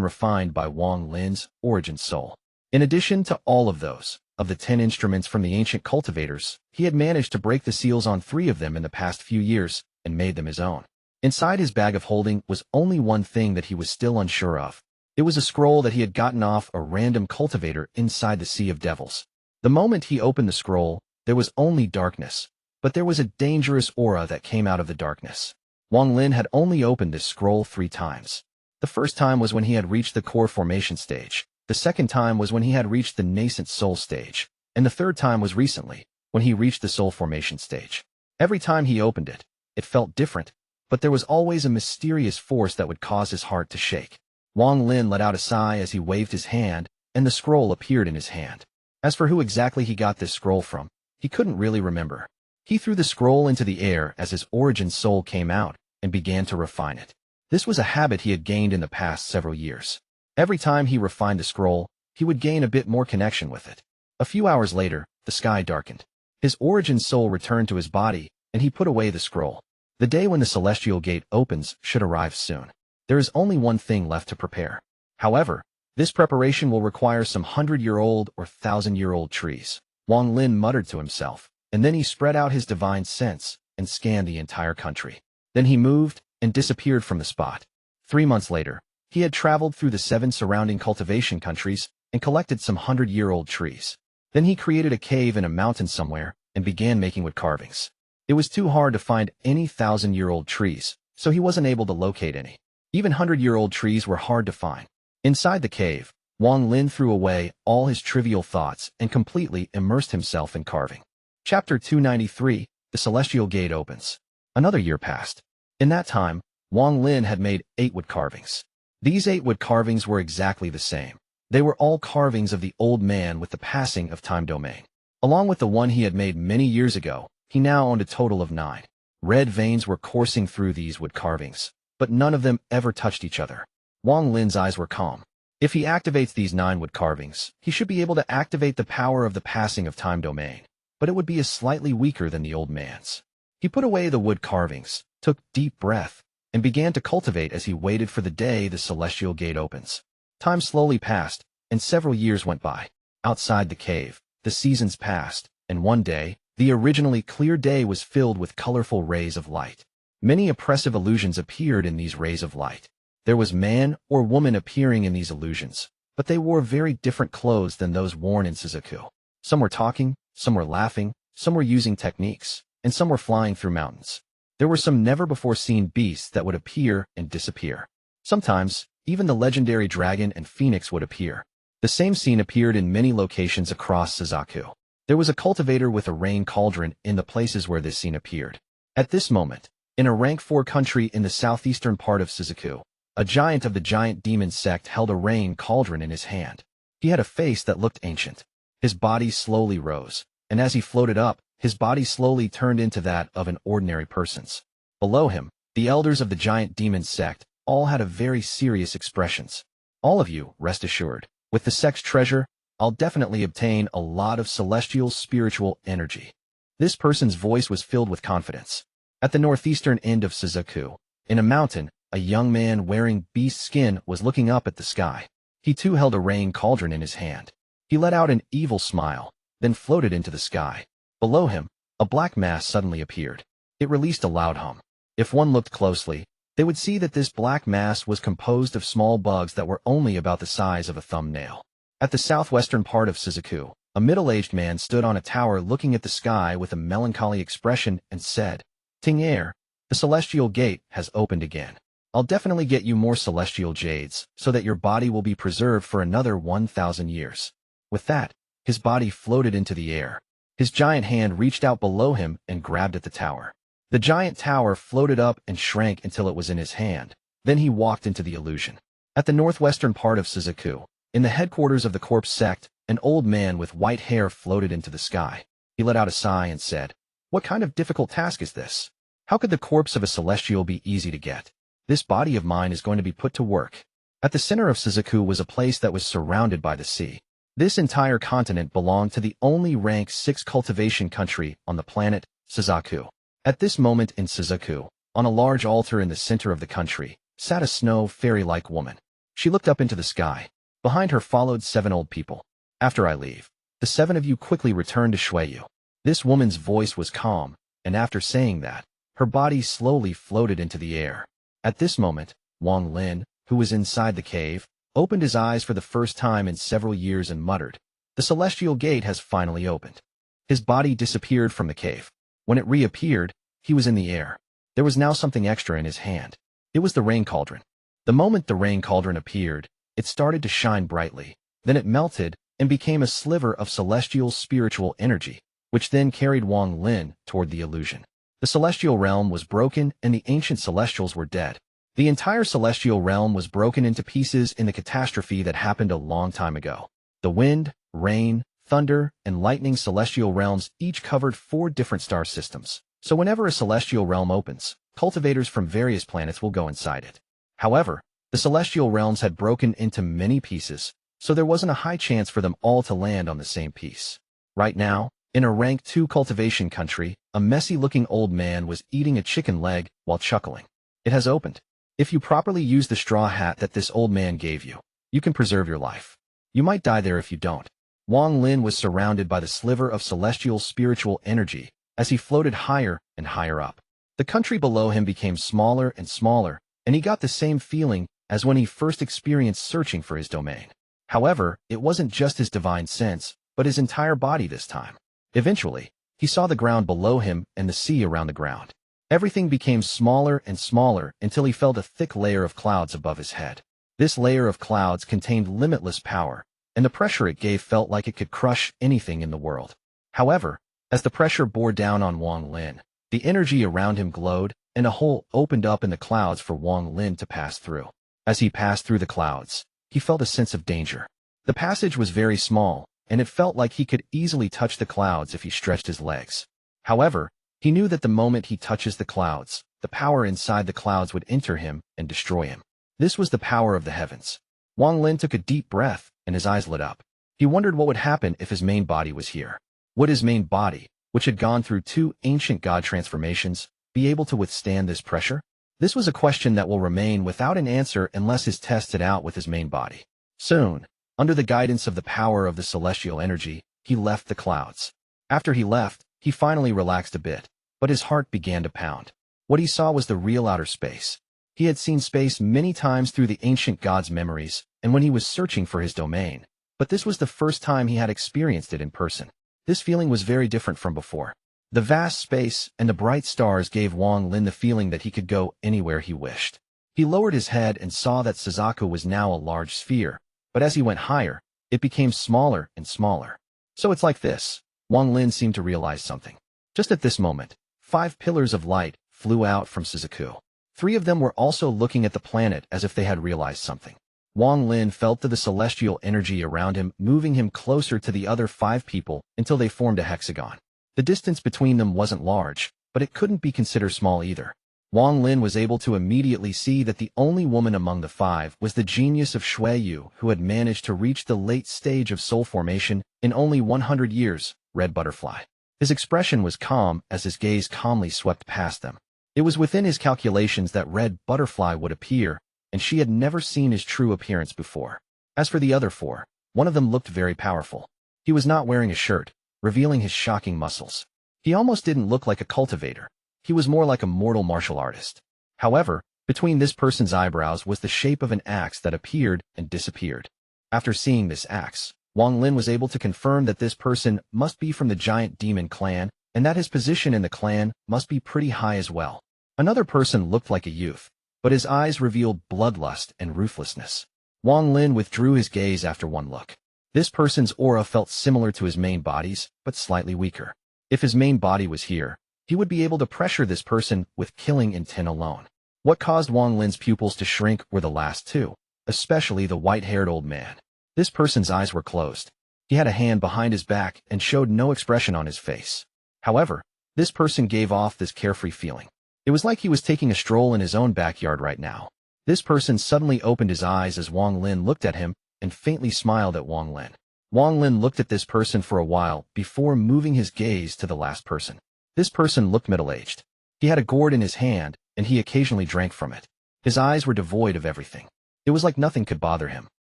refined by Wang Lin's origin soul. In addition to all of those, of the 10 instruments from the ancient cultivators, he had managed to break the seals on 3 of them in the past few years and made them his own. Inside his bag of holding was only one thing that he was still unsure of. It was a scroll that he had gotten off a random cultivator inside the Sea of Devils. The moment he opened the scroll, there was only darkness, but there was a dangerous aura that came out of the darkness. Wang Lin had only opened this scroll 3 times. The first time was when he had reached the core formation stage, the second time was when he had reached the nascent soul stage, and the third time was recently, when he reached the soul formation stage. Every time he opened it, it felt different, but there was always a mysterious force that would cause his heart to shake. Wang Lin let out a sigh as he waved his hand, and the scroll appeared in his hand. As for who exactly he got this scroll from, he couldn't really remember. He threw the scroll into the air as his origin soul came out and began to refine it. This was a habit he had gained in the past several years. Every time he refined the scroll, he would gain a bit more connection with it. A few hours later, the sky darkened. His origin soul returned to his body, and he put away the scroll. The day when the celestial gate opens should arrive soon. There is only one thing left to prepare. However, this preparation will require some 100-year-old or 1,000-year-old trees. Wang Lin muttered to himself, and then he spread out his divine sense and scanned the entire country. Then he moved and disappeared from the spot. 3 months later, he had traveled through the 7 surrounding cultivation countries and collected some 100-year-old trees. Then he created a cave in a mountain somewhere and began making wood carvings. It was too hard to find any 1,000-year-old trees, so he wasn't able to locate any. Even 100-year-old trees were hard to find. Inside the cave, Wang Lin threw away all his trivial thoughts and completely immersed himself in carving. Chapter 293, The Celestial Gate Opens. Another year passed. In that time, Wang Lin had made 8 wood carvings. These 8 wood carvings were exactly the same. They were all carvings of the old man with the passing of time domain. Along with the one he had made many years ago, he now owned a total of 9. Red veins were coursing through these wood carvings, but none of them ever touched each other. Wang Lin's eyes were calm. If he activates these 9 wood carvings, he should be able to activate the power of the passing of time domain, but it would be slightly weaker than the old man's. He put away the wood carvings, took deep breath, and began to cultivate as he waited for the day the celestial gate opens. Time slowly passed, and several years went by. Outside the cave, the seasons passed, and one day, the originally clear day was filled with colorful rays of light. Many oppressive illusions appeared in these rays of light. There was man or woman appearing in these illusions, but they wore very different clothes than those worn in Suzaku. Some were talking, some were laughing, some were using techniques, and some were flying through mountains. There were some never-before-seen beasts that would appear and disappear. Sometimes, even the legendary dragon and phoenix would appear. The same scene appeared in many locations across Suzaku. There was a cultivator with a rain cauldron in the places where this scene appeared. At this moment, in a rank 4 country in the southeastern part of Suzaku, a giant of the giant demon sect held a rain cauldron in his hand. He had a face that looked ancient. His body slowly rose, and as he floated up, his body slowly turned into that of an ordinary person's. Below him, the elders of the giant demon sect all had a very serious expressions. All of you, rest assured, with the sect's treasure, I'll definitely obtain a lot of celestial spiritual energy. This person's voice was filled with confidence. At the northeastern end of Suzaku, in a mountain, a young man wearing beast skin was looking up at the sky. He too held a rain cauldron in his hand. He let out an evil smile, then floated into the sky. Below him, a black mass suddenly appeared. It released a loud hum. If one looked closely, they would see that this black mass was composed of small bugs that were only about the size of a thumbnail. At the southwestern part of Suzaku, a middle-aged man stood on a tower looking at the sky with a melancholy expression and said, "Ting Air, the celestial gate has opened again." I'll definitely get you more celestial jades, so that your body will be preserved for another 1,000 years. With that, his body floated into the air. His giant hand reached out below him and grabbed at the tower. The giant tower floated up and shrank until it was in his hand. Then he walked into the illusion. At the northwestern part of Suzaku, in the headquarters of the corpse sect, an old man with white hair floated into the sky. He let out a sigh and said, "What kind of difficult task is this? How could the corpse of a celestial be easy to get? This body of mine is going to be put to work." At the center of Suzaku was a place that was surrounded by the sea. This entire continent belonged to the only rank 6 cultivation country on the planet, Suzaku. At this moment in Suzaku, on a large altar in the center of the country, sat a snow fairy-like woman. She looked up into the sky. Behind her followed 7 old people. "After I leave, the 7 of you quickly return to Xue Yu." This woman's voice was calm, and after saying that, her body slowly floated into the air. At this moment, Wang Lin, who was inside the cave, opened his eyes for the first time in several years and muttered, "The celestial gate has finally opened." His body disappeared from the cave. When it reappeared, he was in the air. There was now something extra in his hand. It was the rain cauldron. The moment the rain cauldron appeared, it started to shine brightly. Then it melted and became a sliver of celestial spiritual energy, which then carried Wang Lin toward the illusion. The celestial realm was broken and the ancient celestials were dead. The entire celestial realm was broken into pieces in the catastrophe that happened a long time ago. The wind, rain, thunder, and lightning celestial realms each covered 4 different star systems. So whenever a celestial realm opens, cultivators from various planets will go inside it. However, the celestial realms had broken into many pieces, so there wasn't a high chance for them all to land on the same piece. Right now, in a rank 2 cultivation country, a messy-looking old man was eating a chicken leg while chuckling. "It has opened. If you properly use the straw hat that this old man gave you, you can preserve your life. You might die there if you don't." Wang Lin was surrounded by the sliver of celestial spiritual energy as he floated higher and higher up. The country below him became smaller and smaller, and he got the same feeling as when he first experienced searching for his domain. However, it wasn't just his divine sense, but his entire body this time. Eventually, he saw the ground below him and the sea around the ground. Everything became smaller and smaller until he felt a thick layer of clouds above his head. This layer of clouds contained limitless power, and the pressure it gave felt like it could crush anything in the world. However, as the pressure bore down on Wang Lin, the energy around him glowed, and a hole opened up in the clouds for Wang Lin to pass through. As he passed through the clouds, he felt a sense of danger. The passage was very small, and it felt like he could easily touch the clouds if he stretched his legs. However, he knew that the moment he touches the clouds, the power inside the clouds would enter him and destroy him. This was the power of the heavens. Wang Lin took a deep breath, and his eyes lit up. He wondered what would happen if his main body was here. Would his main body, which had gone through 2 ancient god transformations, be able to withstand this pressure? This was a question that will remain without an answer unless is tested out with his main body. Soon, under the guidance of the power of the celestial energy, he left the clouds. After he left, he finally relaxed a bit, but his heart began to pound. What he saw was the real outer space. He had seen space many times through the ancient gods' memories, and when he was searching for his domain, but this was the first time he had experienced it in person. This feeling was very different from before. The vast space and the bright stars gave Wang Lin the feeling that he could go anywhere he wished. He lowered his head and saw that Suzaku was now a large sphere, but as he went higher, it became smaller and smaller. So it's like this. Wang Lin seemed to realize something. Just at this moment, 5 pillars of light flew out from Suzaku. 3 of them were also looking at the planet as if they had realized something. Wang Lin felt the celestial energy around him moving him closer to the other 5 people until they formed a hexagon. The distance between them wasn't large, but it couldn't be considered small either. Wang Lin was able to immediately see that the only woman among the 5 was the genius of Xue Yu, who had managed to reach the late stage of soul formation in only 100 years, Red Butterfly. His expression was calm as his gaze calmly swept past them. It was within his calculations that Red Butterfly would appear, and she had never seen his true appearance before. As for the other 4, one of them looked very powerful. He was not wearing a shirt, revealing his shocking muscles. He almost didn't look like a cultivator. He was more like a mortal martial artist. However, between this person's eyebrows was the shape of an axe that appeared and disappeared. After seeing this axe, Wang Lin was able to confirm that this person must be from the giant demon clan, and that his position in the clan must be pretty high as well. Another person looked like a youth. but his eyes revealed bloodlust and ruthlessness. Wang Lin withdrew his gaze after one look. This person's aura felt similar to his main body's, but slightly weaker. If his main body was here, he would be able to pressure this person with killing intent alone. What caused Wang Lin's pupils to shrink were the last two, especially the white-haired old man. This person's eyes were closed. He had a hand behind his back and showed no expression on his face. However, this person gave off this carefree feeling. It was like he was taking a stroll in his own backyard right now. This person suddenly opened his eyes as Wang Lin looked at him and faintly smiled at Wang Lin. Wang Lin looked at this person for a while before moving his gaze to the last person. This person looked middle-aged. He had a gourd in his hand, and he occasionally drank from it. His eyes were devoid of everything. It was like nothing could bother him.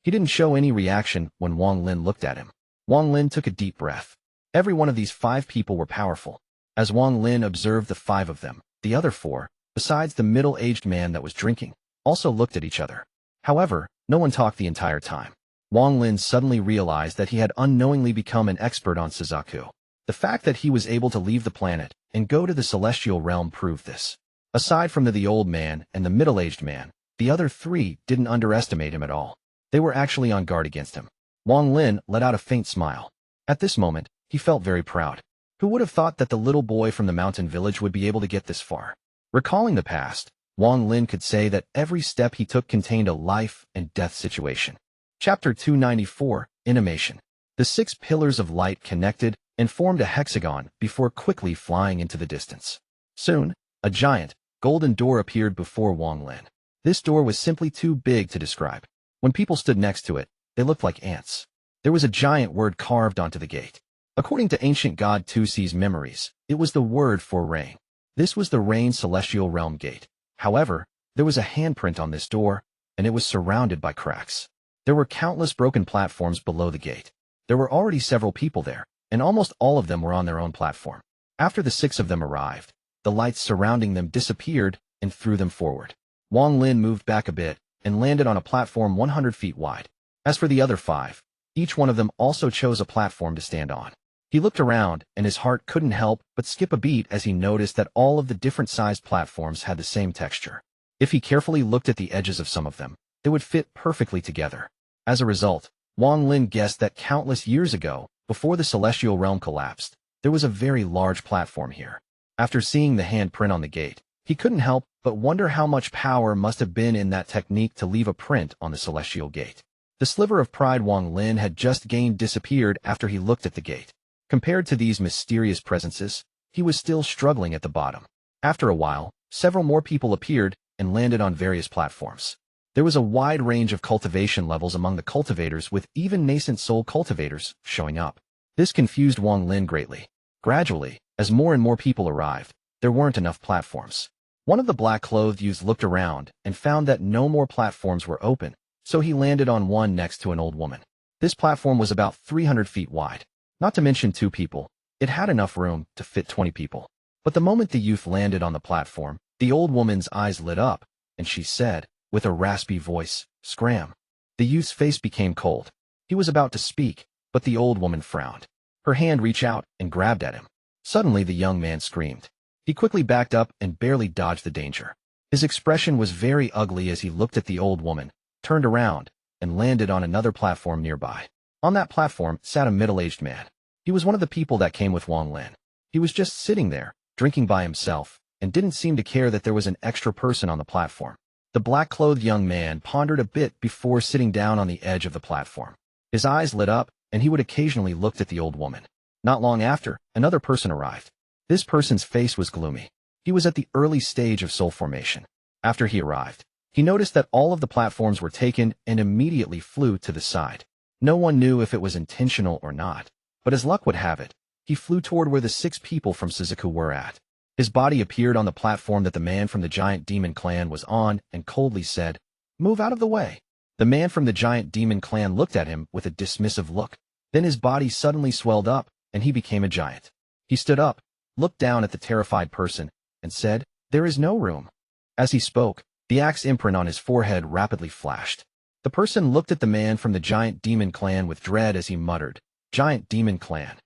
He didn't show any reaction when Wang Lin looked at him. Wang Lin took a deep breath. Every one of these 5 people were powerful. As Wang Lin observed the 5 of them, the other 4, besides the middle-aged man that was drinking, also looked at each other. However, no one talked the entire time. Wang Lin suddenly realized that he had unknowingly become an expert on Suzaku. The fact that he was able to leave the planet and go to the celestial realm proved this. Aside from the old man and the middle-aged man, the other 3 didn't underestimate him at all. They were actually on guard against him. Wang Lin let out a faint smile. At this moment, he felt very proud. Who would have thought that the little boy from the mountain village would be able to get this far? Recalling the past, Wang Lin could say that every step he took contained a life and death situation. Chapter 294, Intimation. The 6 pillars of light connected and formed a hexagon before quickly flying into the distance. Soon, a giant, golden door appeared before Wang Lin. This door was simply too big to describe. When people stood next to it, they looked like ants. There was a giant word carved onto the gate. According to ancient god Tusi's memories, it was the word for rain. This was the rain celestial realm gate. However, there was a handprint on this door, and it was surrounded by cracks. There were countless broken platforms below the gate. There were already several people there, and almost all of them were on their own platform. After the 6 of them arrived, the lights surrounding them disappeared and threw them forward. Wang Lin moved back a bit and landed on a platform 100 feet wide. As for the other 5, each one of them also chose a platform to stand on. He looked around, and his heart couldn't help but skip a beat as he noticed that all of the different-sized platforms had the same texture. If he carefully looked at the edges of some of them, they would fit perfectly together. As a result, Wang Lin guessed that countless years ago, before the celestial realm collapsed, there was a very large platform here. After seeing the handprint on the gate, he couldn't help but wonder how much power must have been in that technique to leave a print on the celestial gate. The sliver of pride Wang Lin had just gained disappeared after he looked at the gate. Compared to these mysterious presences, he was still struggling at the bottom. After a while, several more people appeared and landed on various platforms. There was a wide range of cultivation levels among the cultivators, with even nascent soul cultivators showing up. This confused Wang Lin greatly. Gradually, as more and more people arrived, there weren't enough platforms. One of the black-clothed youths looked around and found that no more platforms were open, so he landed on one next to an old woman. This platform was about 300 feet wide. Not to mention 2 people, it had enough room to fit 20 people. But the moment the youth landed on the platform, the old woman's eyes lit up, and she said, with a raspy voice, "Scram." The youth's face became cold. He was about to speak, but the old woman frowned. Her hand reached out and grabbed at him. Suddenly the young man screamed. He quickly backed up and barely dodged the danger. His expression was very ugly as he looked at the old woman, turned around, and landed on another platform nearby. On that platform sat a middle-aged man. He was one of the people that came with Wang Lin. He was just sitting there, drinking by himself, and didn't seem to care that there was an extra person on the platform. The black-clothed young man pondered a bit before sitting down on the edge of the platform. His eyes lit up, and he would occasionally look at the old woman. Not long after, another person arrived. This person's face was gloomy. He was at the early stage of soul formation. After he arrived, he noticed that all of the platforms were taken and immediately flew to the side. No one knew if it was intentional or not, but as luck would have it, he flew toward where the 6 people from Suzaku were at. His body appeared on the platform that the man from the giant demon clan was on and coldly said, "Move out of the way." The man from the giant demon clan looked at him with a dismissive look. Then his body suddenly swelled up, and he became a giant. He stood up, looked down at the terrified person, and said, "There is no room." As he spoke, the axe imprint on his forehead rapidly flashed. The person looked at the man from the giant demon clan with dread as he muttered, "Giant demon clan."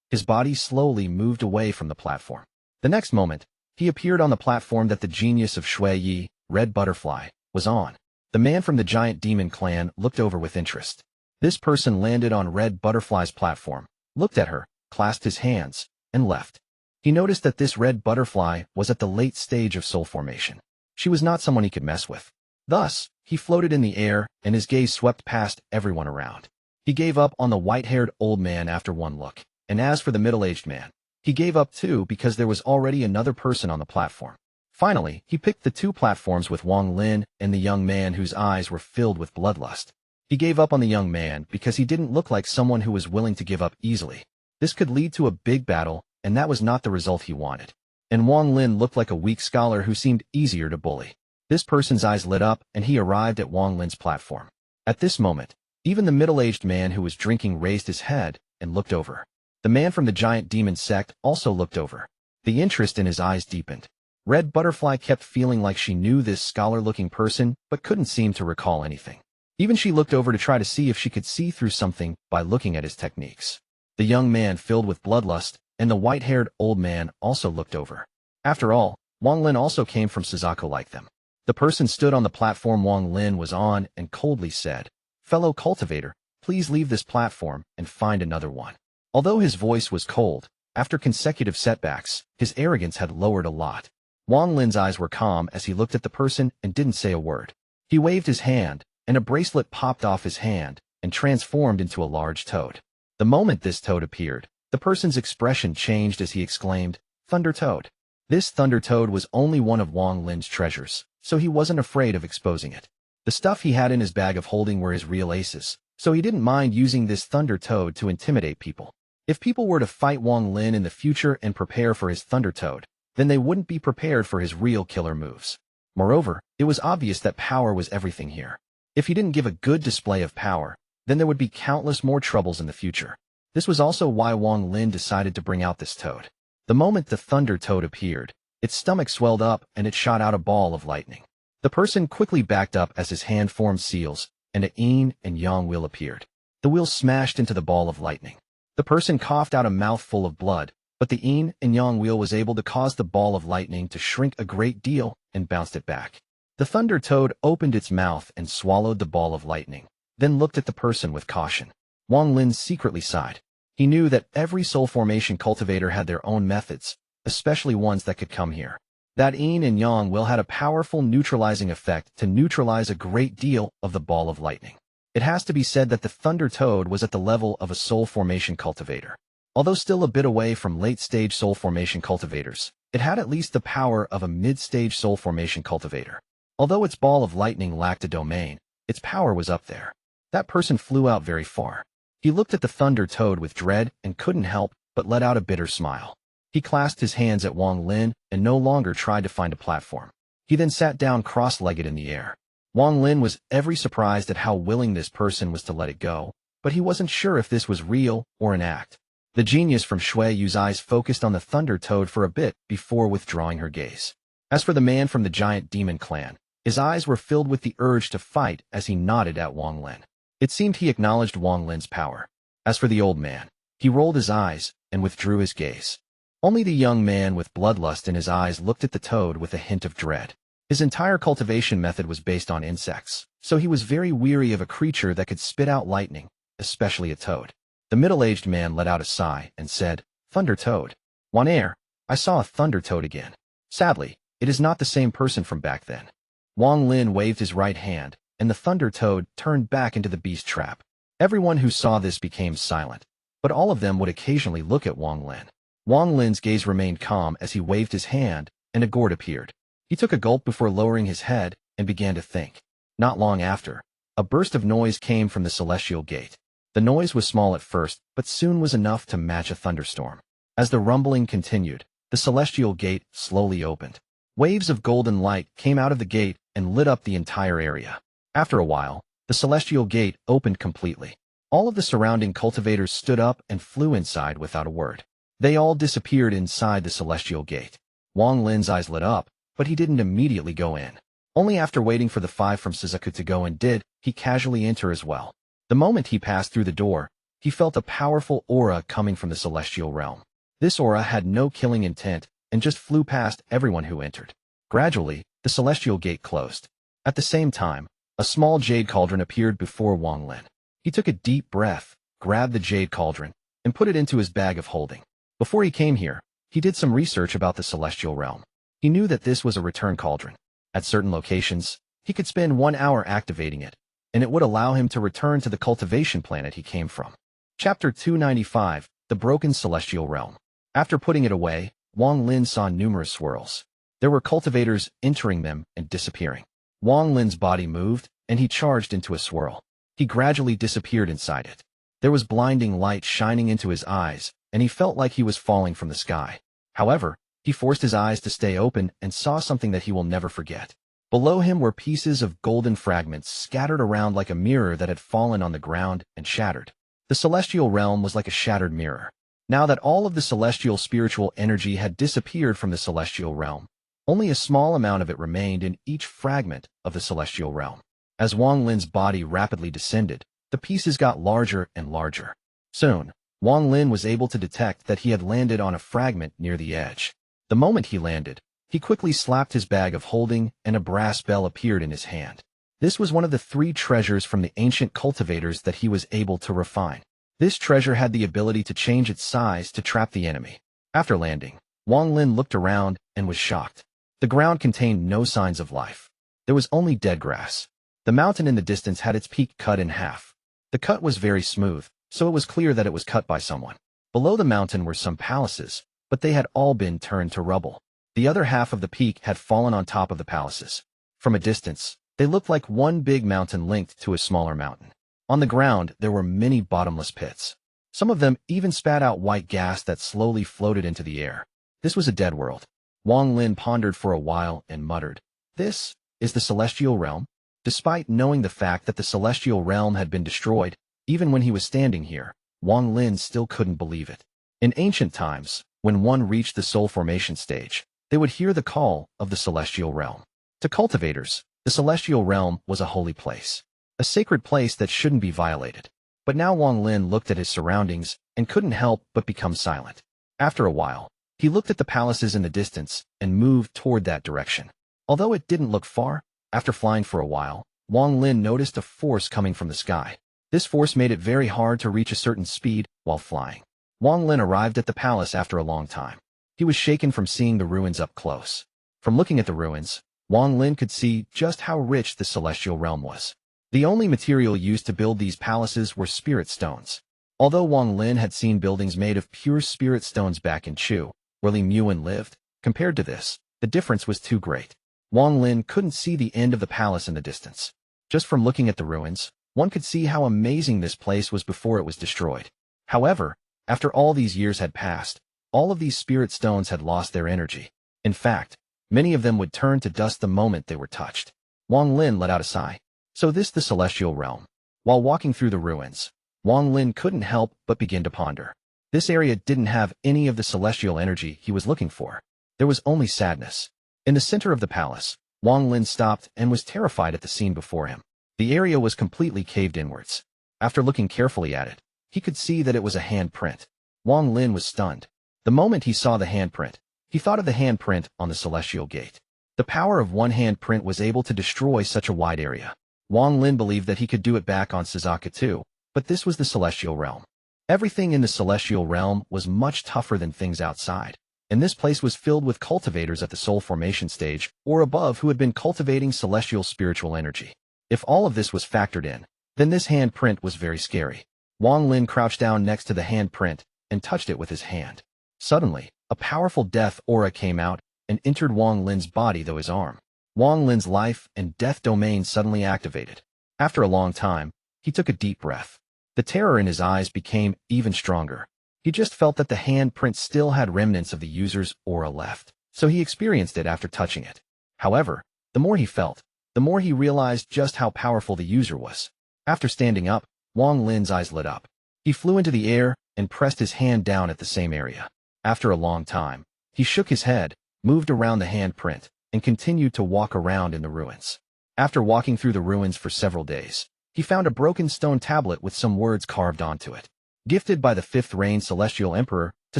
His body slowly moved away from the platform. The next moment, he appeared on the platform that the genius of Xue Yu, Red Butterfly, was on. The man from the giant demon clan looked over with interest. This person landed on Red Butterfly's platform, looked at her, clasped his hands, and left. He noticed that this Red Butterfly was at the late stage of soul formation. She was not someone he could mess with. Thus, he floated in the air, and his gaze swept past everyone around. He gave up on the white-haired old man after one look, and as for the middle-aged man, he gave up too because there was already another person on the platform. Finally, he picked the two platforms with Wang Lin and the young man whose eyes were filled with bloodlust. He gave up on the young man because he didn't look like someone who was willing to give up easily. This could lead to a big battle, and that was not the result he wanted. And Wang Lin looked like a weak scholar who seemed easier to bully. This person's eyes lit up, and he arrived at Wang Lin's platform. At this moment, even the middle-aged man who was drinking raised his head and looked over. The man from the giant demon sect also looked over. The interest in his eyes deepened. Red Butterfly kept feeling like she knew this scholar-looking person, but couldn't seem to recall anything. Even she looked over to try to see if she could see through something by looking at his techniques. The young man filled with bloodlust, and the white-haired old man also looked over. After all, Wang Lin also came from Suzaku like them. The person stood on the platform Wang Lin was on and coldly said, "Fellow cultivator, please leave this platform and find another one." Although his voice was cold, after consecutive setbacks, his arrogance had lowered a lot. Wang Lin's eyes were calm as he looked at the person and didn't say a word. He waved his hand, and a bracelet popped off his hand and transformed into a large toad. The moment this toad appeared, the person's expression changed as he exclaimed, "Thunder Toad." This Thunder Toad was only one of Wang Lin's treasures, so he wasn't afraid of exposing it. The stuff he had in his bag of holding were his real aces, so he didn't mind using this Thunder Toad to intimidate people. If people were to fight Wang Lin in the future and prepare for his Thunder Toad, then they wouldn't be prepared for his real killer moves. Moreover, it was obvious that power was everything here. If he didn't give a good display of power, then there would be countless more troubles in the future. This was also why Wang Lin decided to bring out this toad. The moment the Thunder Toad appeared, its stomach swelled up and it shot out a ball of lightning. The person quickly backed up as his hand formed seals, and a yin and yang wheel appeared. The wheel smashed into the ball of lightning. The person coughed out a mouthful of blood, but the yin and yang wheel was able to cause the ball of lightning to shrink a great deal and bounced it back. The Thunder Toad opened its mouth and swallowed the ball of lightning, then looked at the person with caution. Wang Lin secretly sighed. He knew that every soul formation cultivator had their own methods, especially ones that could come here. That yin and yang wheel had a powerful neutralizing effect to neutralize a great deal of the ball of lightning. It has to be said that the Thunder Toad was at the level of a soul formation cultivator. Although still a bit away from late-stage soul formation cultivators, it had at least the power of a mid-stage soul formation cultivator. Although its ball of lightning lacked a domain, its power was up there. That person flew out very far. He looked at the Thunder Toad with dread and couldn't help but let out a bitter smile. He clasped his hands at Wang Lin and no longer tried to find a platform. He then sat down cross-legged in the air. Wang Lin was ever surprised at how willing this person was to let it go, but he wasn't sure if this was real or an act. The genius from Xue Yu's eyes focused on the Thunder Toad for a bit before withdrawing her gaze. As for the man from the giant demon clan, his eyes were filled with the urge to fight as he nodded at Wang Lin. It seemed he acknowledged Wang Lin's power. As for the old man, he rolled his eyes and withdrew his gaze. Only the young man with bloodlust in his eyes looked at the toad with a hint of dread. His entire cultivation method was based on insects, so he was very weary of a creature that could spit out lightning, especially a toad. The middle-aged man let out a sigh and said, "Thunder Toad. Wanair, I saw a Thunder Toad again. Sadly, it is not the same person from back then." Wang Lin waved his right hand, and the Thunder Toad turned back into the beast trap. Everyone who saw this became silent, but all of them would occasionally look at Wang Lin. Wang Lin's gaze remained calm as he waved his hand, and a gourd appeared. He took a gulp before lowering his head and began to think. Not long after, a burst of noise came from the celestial gate. The noise was small at first, but soon was enough to match a thunderstorm. As the rumbling continued, the celestial gate slowly opened. Waves of golden light came out of the gate and lit up the entire area. After a while, the celestial gate opened completely. All of the surrounding cultivators stood up and flew inside without a word. They all disappeared inside the celestial gate. Wang Lin's eyes lit up, but he didn't immediately go in. Only after waiting for the 5 from Suzaku to go in did he casually enter as well. The moment he passed through the door, he felt a powerful aura coming from the celestial realm. This aura had no killing intent and just flew past everyone who entered. Gradually, the celestial gate closed. At the same time, a small jade cauldron appeared before Wang Lin. He took a deep breath, grabbed the jade cauldron, and put it into his bag of holding. Before he came here, he did some research about the celestial realm. He knew that this was a return cauldron. At certain locations, he could spend 1 hour activating it, and it would allow him to return to the cultivation planet he came from. Chapter 295, The Broken Celestial Realm. After putting it away, Wang Lin saw numerous swirls. There were cultivators entering them and disappearing. Wang Lin's body moved, and he charged into a swirl. He gradually disappeared inside it. There was blinding light shining into his eyes, and he felt like he was falling from the sky. However, he forced his eyes to stay open and saw something that he will never forget. Below him were pieces of golden fragments scattered around like a mirror that had fallen on the ground and shattered. The celestial realm was like a shattered mirror. Now that all of the celestial spiritual energy had disappeared from the celestial realm, only a small amount of it remained in each fragment of the celestial realm. As Wang Lin's body rapidly descended, the pieces got larger and larger. Soon, Wang Lin was able to detect that he had landed on a fragment near the edge. The moment he landed, he quickly slapped his bag of holding and a brass bell appeared in his hand. This was one of the 3 treasures from the ancient cultivators that he was able to refine. This treasure had the ability to change its size to trap the enemy. After landing, Wang Lin looked around and was shocked. The ground contained no signs of life. There was only dead grass. The mountain in the distance had its peak cut in half. The cut was very smooth, so it was clear that it was cut by someone. Below the mountain were some palaces, but they had all been turned to rubble. The other half of the peak had fallen on top of the palaces. From a distance, they looked like one big mountain linked to a smaller mountain. On the ground, there were many bottomless pits. Some of them even spat out white gas that slowly floated into the air. This was a dead world. Wang Lin pondered for a while and muttered, "This is the celestial realm?" Despite knowing the fact that the celestial realm had been destroyed, even when he was standing here, Wang Lin still couldn't believe it. In ancient times, when one reached the soul formation stage, they would hear the call of the celestial realm. To cultivators, the celestial realm was a holy place, a sacred place that shouldn't be violated. But now Wang Lin looked at his surroundings and couldn't help but become silent. After a while, he looked at the palaces in the distance and moved toward that direction. Although it didn't look far, after flying for a while, Wang Lin noticed a force coming from the sky. This force made it very hard to reach a certain speed while flying. Wang Lin arrived at the palace after a long time. He was shaken from seeing the ruins up close. From looking at the ruins, Wang Lin could see just how rich the celestial realm was. The only material used to build these palaces were spirit stones. Although Wang Lin had seen buildings made of pure spirit stones back in Chu, where Li Muan lived, compared to this, the difference was too great. Wang Lin couldn't see the end of the palace in the distance. Just from looking at the ruins, one could see how amazing this place was before it was destroyed. However, after all these years had passed, all of these spirit stones had lost their energy. In fact, many of them would turn to dust the moment they were touched. Wang Lin let out a sigh. So this the celestial realm. While walking through the ruins, Wang Lin couldn't help but begin to ponder. This area didn't have any of the celestial energy he was looking for. There was only sadness. In the center of the palace, Wang Lin stopped and was terrified at the scene before him. The area was completely caved inwards. After looking carefully at it, he could see that it was a handprint. Wang Lin was stunned. The moment he saw the handprint, he thought of the handprint on the celestial gate. The power of one handprint was able to destroy such a wide area. Wang Lin believed that he could do it back on Suzaka too, but this was the celestial realm. Everything in the celestial realm was much tougher than things outside, and this place was filled with cultivators at the soul formation stage or above who had been cultivating celestial spiritual energy. If all of this was factored in, then this handprint was very scary. Wang Lin crouched down next to the handprint and touched it with his hand. Suddenly, a powerful death aura came out and entered Wang Lin's body through his arm. Wang Lin's life and death domain suddenly activated. After a long time, he took a deep breath. The terror in his eyes became even stronger. He just felt that the handprint still had remnants of the user's aura left, so he experienced it after touching it. However, the more he felt, the more he realized just how powerful the user was. After standing up, Wang Lin's eyes lit up. He flew into the air and pressed his hand down at the same area. After a long time, he shook his head, moved around the handprint, and continued to walk around in the ruins. After walking through the ruins for several days, he found a broken stone tablet with some words carved onto it. Gifted by the 5th Reign Celestial Emperor to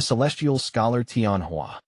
Celestial Scholar Tianhua.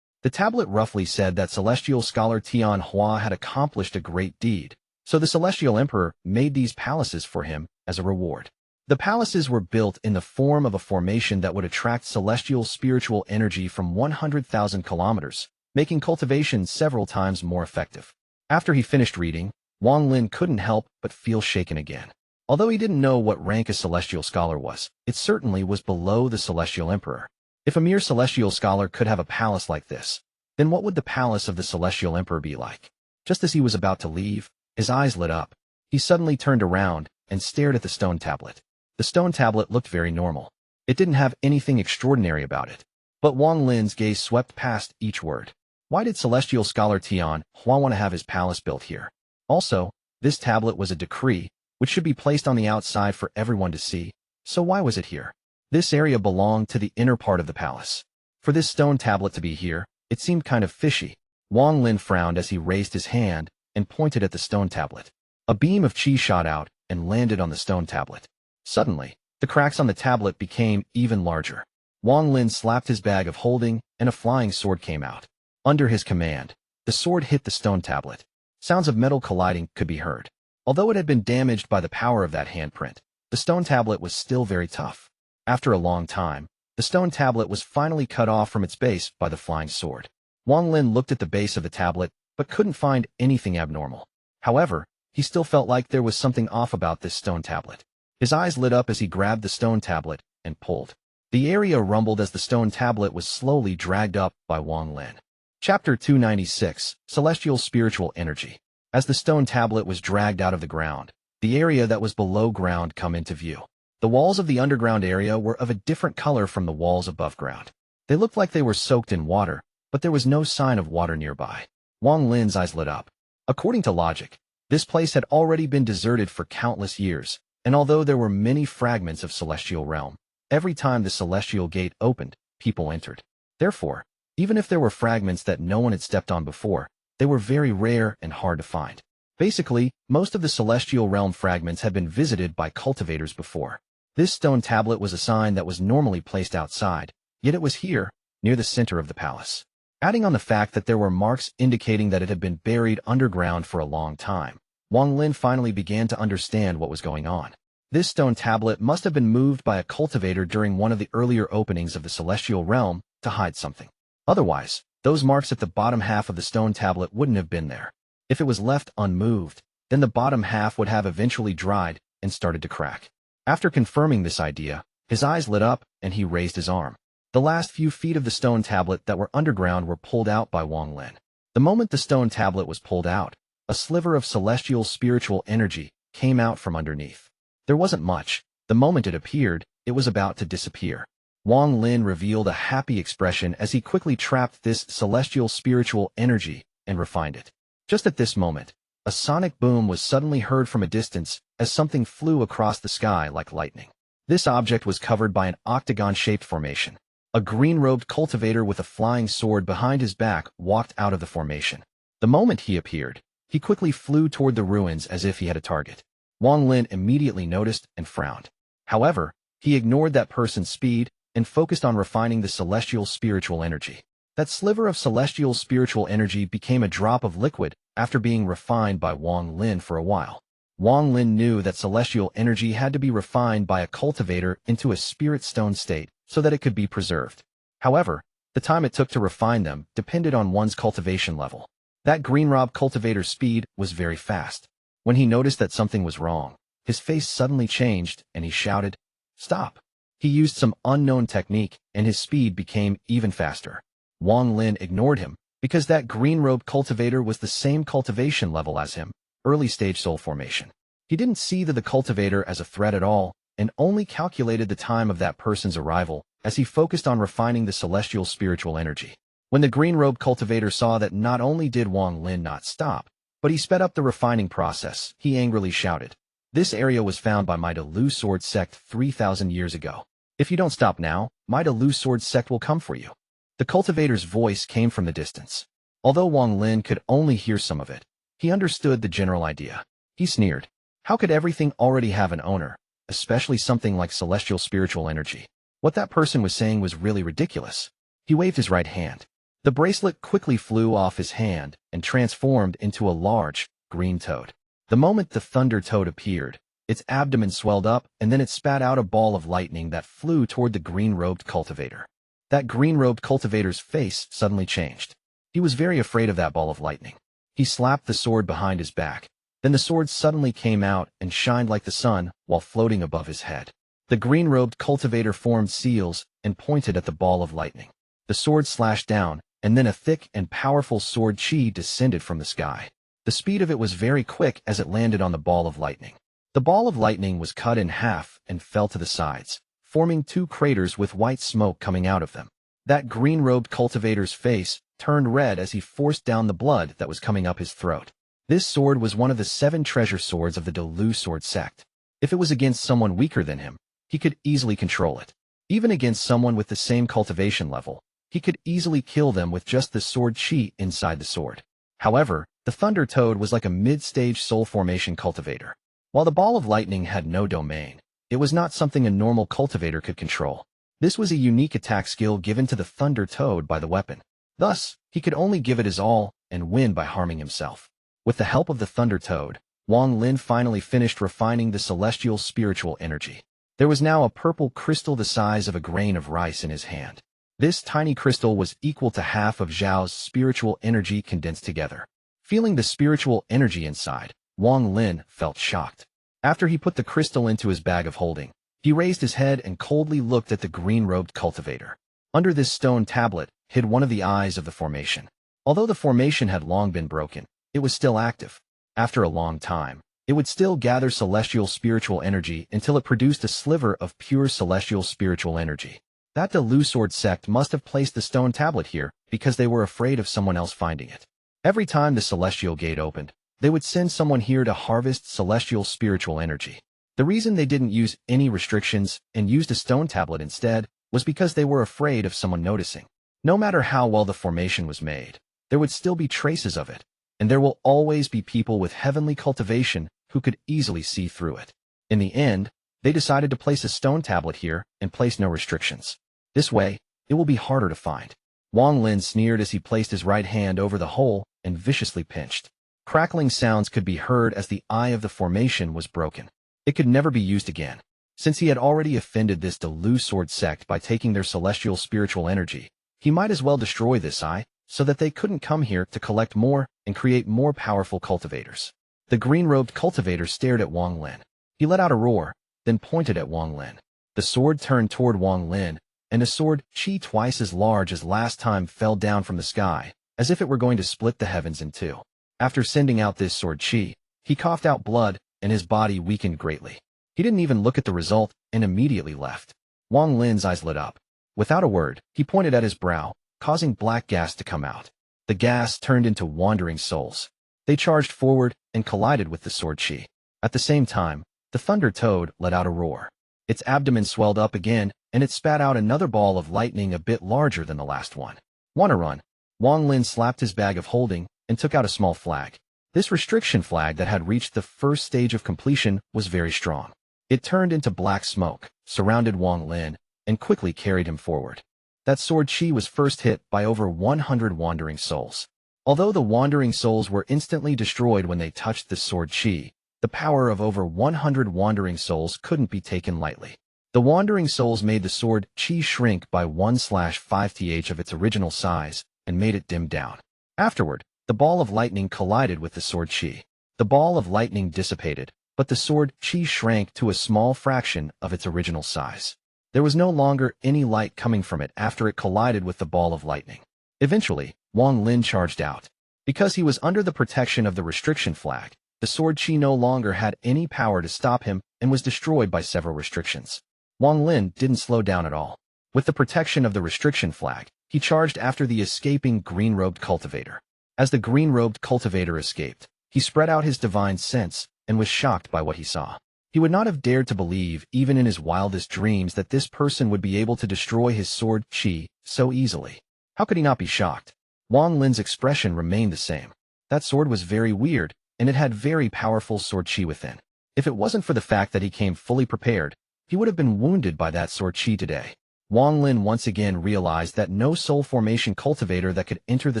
The tablet roughly said that Celestial Scholar Tian Hua had accomplished a great deed, so the Celestial Emperor made these palaces for him as a reward. The palaces were built in the form of a formation that would attract celestial spiritual energy from 100,000 kilometers, making cultivation several times more effective. After he finished reading, Wang Lin couldn't help but feel shaken again. Although he didn't know what rank a Celestial Scholar was, it certainly was below the Celestial Emperor. If a mere Celestial Scholar could have a palace like this, then what would the palace of the Celestial Emperor be like? Just as he was about to leave, his eyes lit up. He suddenly turned around and stared at the stone tablet. The stone tablet looked very normal. It didn't have anything extraordinary about it. But Wang Lin's gaze swept past each word. Why did Celestial Scholar Tian Hua want to have his palace built here? Also, this tablet was a decree, which should be placed on the outside for everyone to see, so why was it here? This area belonged to the inner part of the palace. For this stone tablet to be here, it seemed kind of fishy. Wang Lin frowned as he raised his hand and pointed at the stone tablet. A beam of chi shot out and landed on the stone tablet. Suddenly, the cracks on the tablet became even larger. Wang Lin slapped his bag of holding, and a flying sword came out. Under his command, the sword hit the stone tablet. Sounds of metal colliding could be heard. Although it had been damaged by the power of that handprint, the stone tablet was still very tough. After a long time, the stone tablet was finally cut off from its base by the flying sword. Wang Lin looked at the base of the tablet, but couldn't find anything abnormal. However, he still felt like there was something off about this stone tablet. His eyes lit up as he grabbed the stone tablet and pulled. The area rumbled as the stone tablet was slowly dragged up by Wang Lin. Chapter 296, Celestial Spiritual Energy. As the stone tablet was dragged out of the ground, the area that was below ground come into view. The walls of the underground area were of a different color from the walls above ground. They looked like they were soaked in water, but there was no sign of water nearby. Wang Lin's eyes lit up. According to logic, this place had already been deserted for countless years, and although there were many fragments of Celestial Realm, every time the Celestial Gate opened, people entered. Therefore, even if there were fragments that no one had stepped on before, they were very rare and hard to find. Basically, most of the Celestial Realm fragments had been visited by cultivators before. This stone tablet was a sign that was normally placed outside, yet it was here, near the center of the palace. Adding on the fact that there were marks indicating that it had been buried underground for a long time, Wang Lin finally began to understand what was going on. This stone tablet must have been moved by a cultivator during one of the earlier openings of the Celestial Realm to hide something. Otherwise, those marks at the bottom half of the stone tablet wouldn't have been there. If it was left unmoved, then the bottom half would have eventually dried and started to crack. After confirming this idea, his eyes lit up and he raised his arm. The last few feet of the stone tablet that were underground were pulled out by Wang Lin. The moment the stone tablet was pulled out, a sliver of celestial spiritual energy came out from underneath. There wasn't much. The moment it appeared, it was about to disappear. Wang Lin revealed a happy expression as he quickly trapped this celestial spiritual energy and refined it. Just at this moment, a sonic boom was suddenly heard from a distance as something flew across the sky like lightning. This object was covered by an octagon-shaped formation. A green-robed cultivator with a flying sword behind his back walked out of the formation. The moment he appeared, he quickly flew toward the ruins as if he had a target. Wang Lin immediately noticed and frowned. However, he ignored that person's speed and focused on refining the celestial spiritual energy. That sliver of celestial spiritual energy became a drop of liquid after being refined by Wang Lin for a while. Wang Lin knew that celestial energy had to be refined by a cultivator into a spirit stone state so that it could be preserved. However, the time it took to refine them depended on one's cultivation level. That green-rob cultivator's speed was very fast. When he noticed that something was wrong, his face suddenly changed and he shouted, "Stop!" He used some unknown technique and his speed became even faster. Wang Lin ignored him because that green-robed cultivator was the same cultivation level as him, early-stage soul formation. He didn't see the cultivator as a threat at all and only calculated the time of that person's arrival as he focused on refining the celestial spiritual energy. When the green-robed cultivator saw that not only did Wang Lin not stop, but he sped up the refining process, he angrily shouted, "This area was found by my Lu Sword Sect 3,000 years ago. If you don't stop now, my Lu Sword Sect will come for you." The cultivator's voice came from the distance. Although Wang Lin could only hear some of it, he understood the general idea. He sneered. How could everything already have an owner, especially something like celestial spiritual energy? What that person was saying was really ridiculous. He waved his right hand. The bracelet quickly flew off his hand and transformed into a large, green toad. The moment the thunder toad appeared, its abdomen swelled up and then it spat out a ball of lightning that flew toward the green-robed cultivator. That green-robed cultivator's face suddenly changed. He was very afraid of that ball of lightning. He slapped the sword behind his back. Then the sword suddenly came out and shined like the sun while floating above his head. The green-robed cultivator formed seals and pointed at the ball of lightning. The sword slashed down, and then a thick and powerful sword chi descended from the sky. The speed of it was very quick as it landed on the ball of lightning. The ball of lightning was cut in half and fell to the sides, forming two craters with white smoke coming out of them. That green-robed cultivator's face turned red as he forced down the blood that was coming up his throat. This sword was one of the 7 treasure swords of the Delu sword sect. If it was against someone weaker than him, he could easily control it. Even against someone with the same cultivation level, he could easily kill them with just the sword chi inside the sword. However, the Thunder Toad was like a mid-stage soul formation cultivator. While the ball of lightning had no domain, it was not something a normal cultivator could control. This was a unique attack skill given to the Thunder Toad by the weapon. Thus, he could only give it his all and win by harming himself. With the help of the Thunder Toad, Wang Lin finally finished refining the celestial spiritual energy. There was now a purple crystal the size of a grain of rice in his hand. This tiny crystal was equal to half of Zhao's spiritual energy condensed together. Feeling the spiritual energy inside, Wang Lin felt shocked. After he put the crystal into his bag of holding, he raised his head and coldly looked at the green-robed cultivator. Under this stone tablet hid one of the eyes of the formation. Although the formation had long been broken, it was still active. After a long time, it would still gather celestial spiritual energy until it produced a sliver of pure celestial spiritual energy. That Delu sword sect must have placed the stone tablet here because they were afraid of someone else finding it. Every time the celestial gate opened, they would send someone here to harvest celestial spiritual energy. The reason they didn't use any restrictions and used a stone tablet instead was because they were afraid of someone noticing. No matter how well the formation was made, there would still be traces of it, and there will always be people with heavenly cultivation who could easily see through it. In the end, they decided to place a stone tablet here and place no restrictions. This way, it will be harder to find. Wang Lin sneered as he placed his right hand over the hole and viciously pinched. Crackling sounds could be heard as the eye of the formation was broken. It could never be used again. Since he had already offended this Delu sword sect by taking their celestial spiritual energy, he might as well destroy this eye so that they couldn't come here to collect more and create more powerful cultivators. The green-robed cultivator stared at Wang Lin. He let out a roar, then pointed at Wang Lin. The sword turned toward Wang Lin, and a sword chi twice as large as last time fell down from the sky, as if it were going to split the heavens in two. After sending out this sword chi, he coughed out blood, and his body weakened greatly. He didn't even look at the result and immediately left. Wang Lin's eyes lit up. Without a word, he pointed at his brow, causing black gas to come out. The gas turned into wandering souls. They charged forward and collided with the sword chi. At the same time, the Thunder Toad let out a roar. Its abdomen swelled up again, and it spat out another ball of lightning a bit larger than the last one. "Wanna run?" Wang Lin slapped his bag of holding and took out a small flag. This restriction flag that had reached the first stage of completion was very strong. It turned into black smoke, surrounded Wang Lin, and quickly carried him forward. That sword chi was first hit by over 100 wandering souls. Although the wandering souls were instantly destroyed when they touched the sword chi, the power of over 100 wandering souls couldn't be taken lightly. The wandering souls made the sword chi shrink by 1/5th of its original size and made it dim down. Afterward, the ball of lightning collided with the sword chi. The ball of lightning dissipated, but the sword chi shrank to a small fraction of its original size. There was no longer any light coming from it after it collided with the ball of lightning. Eventually, Wang Lin charged out. Because he was under the protection of the restriction flag, the sword chi no longer had any power to stop him and was destroyed by several restrictions. Wang Lin didn't slow down at all. With the protection of the restriction flag, he charged after the escaping green-robed cultivator. As the green-robed cultivator escaped, he spread out his divine sense and was shocked by what he saw. He would not have dared to believe, even in his wildest dreams, that this person would be able to destroy his sword chi so easily. How could he not be shocked? Wang Lin's expression remained the same. That sword was very weird, and it had very powerful sword chi within. If it wasn't for the fact that he came fully prepared, he would have been wounded by that sword chi today. Wang Lin once again realized that no soul formation cultivator that could enter the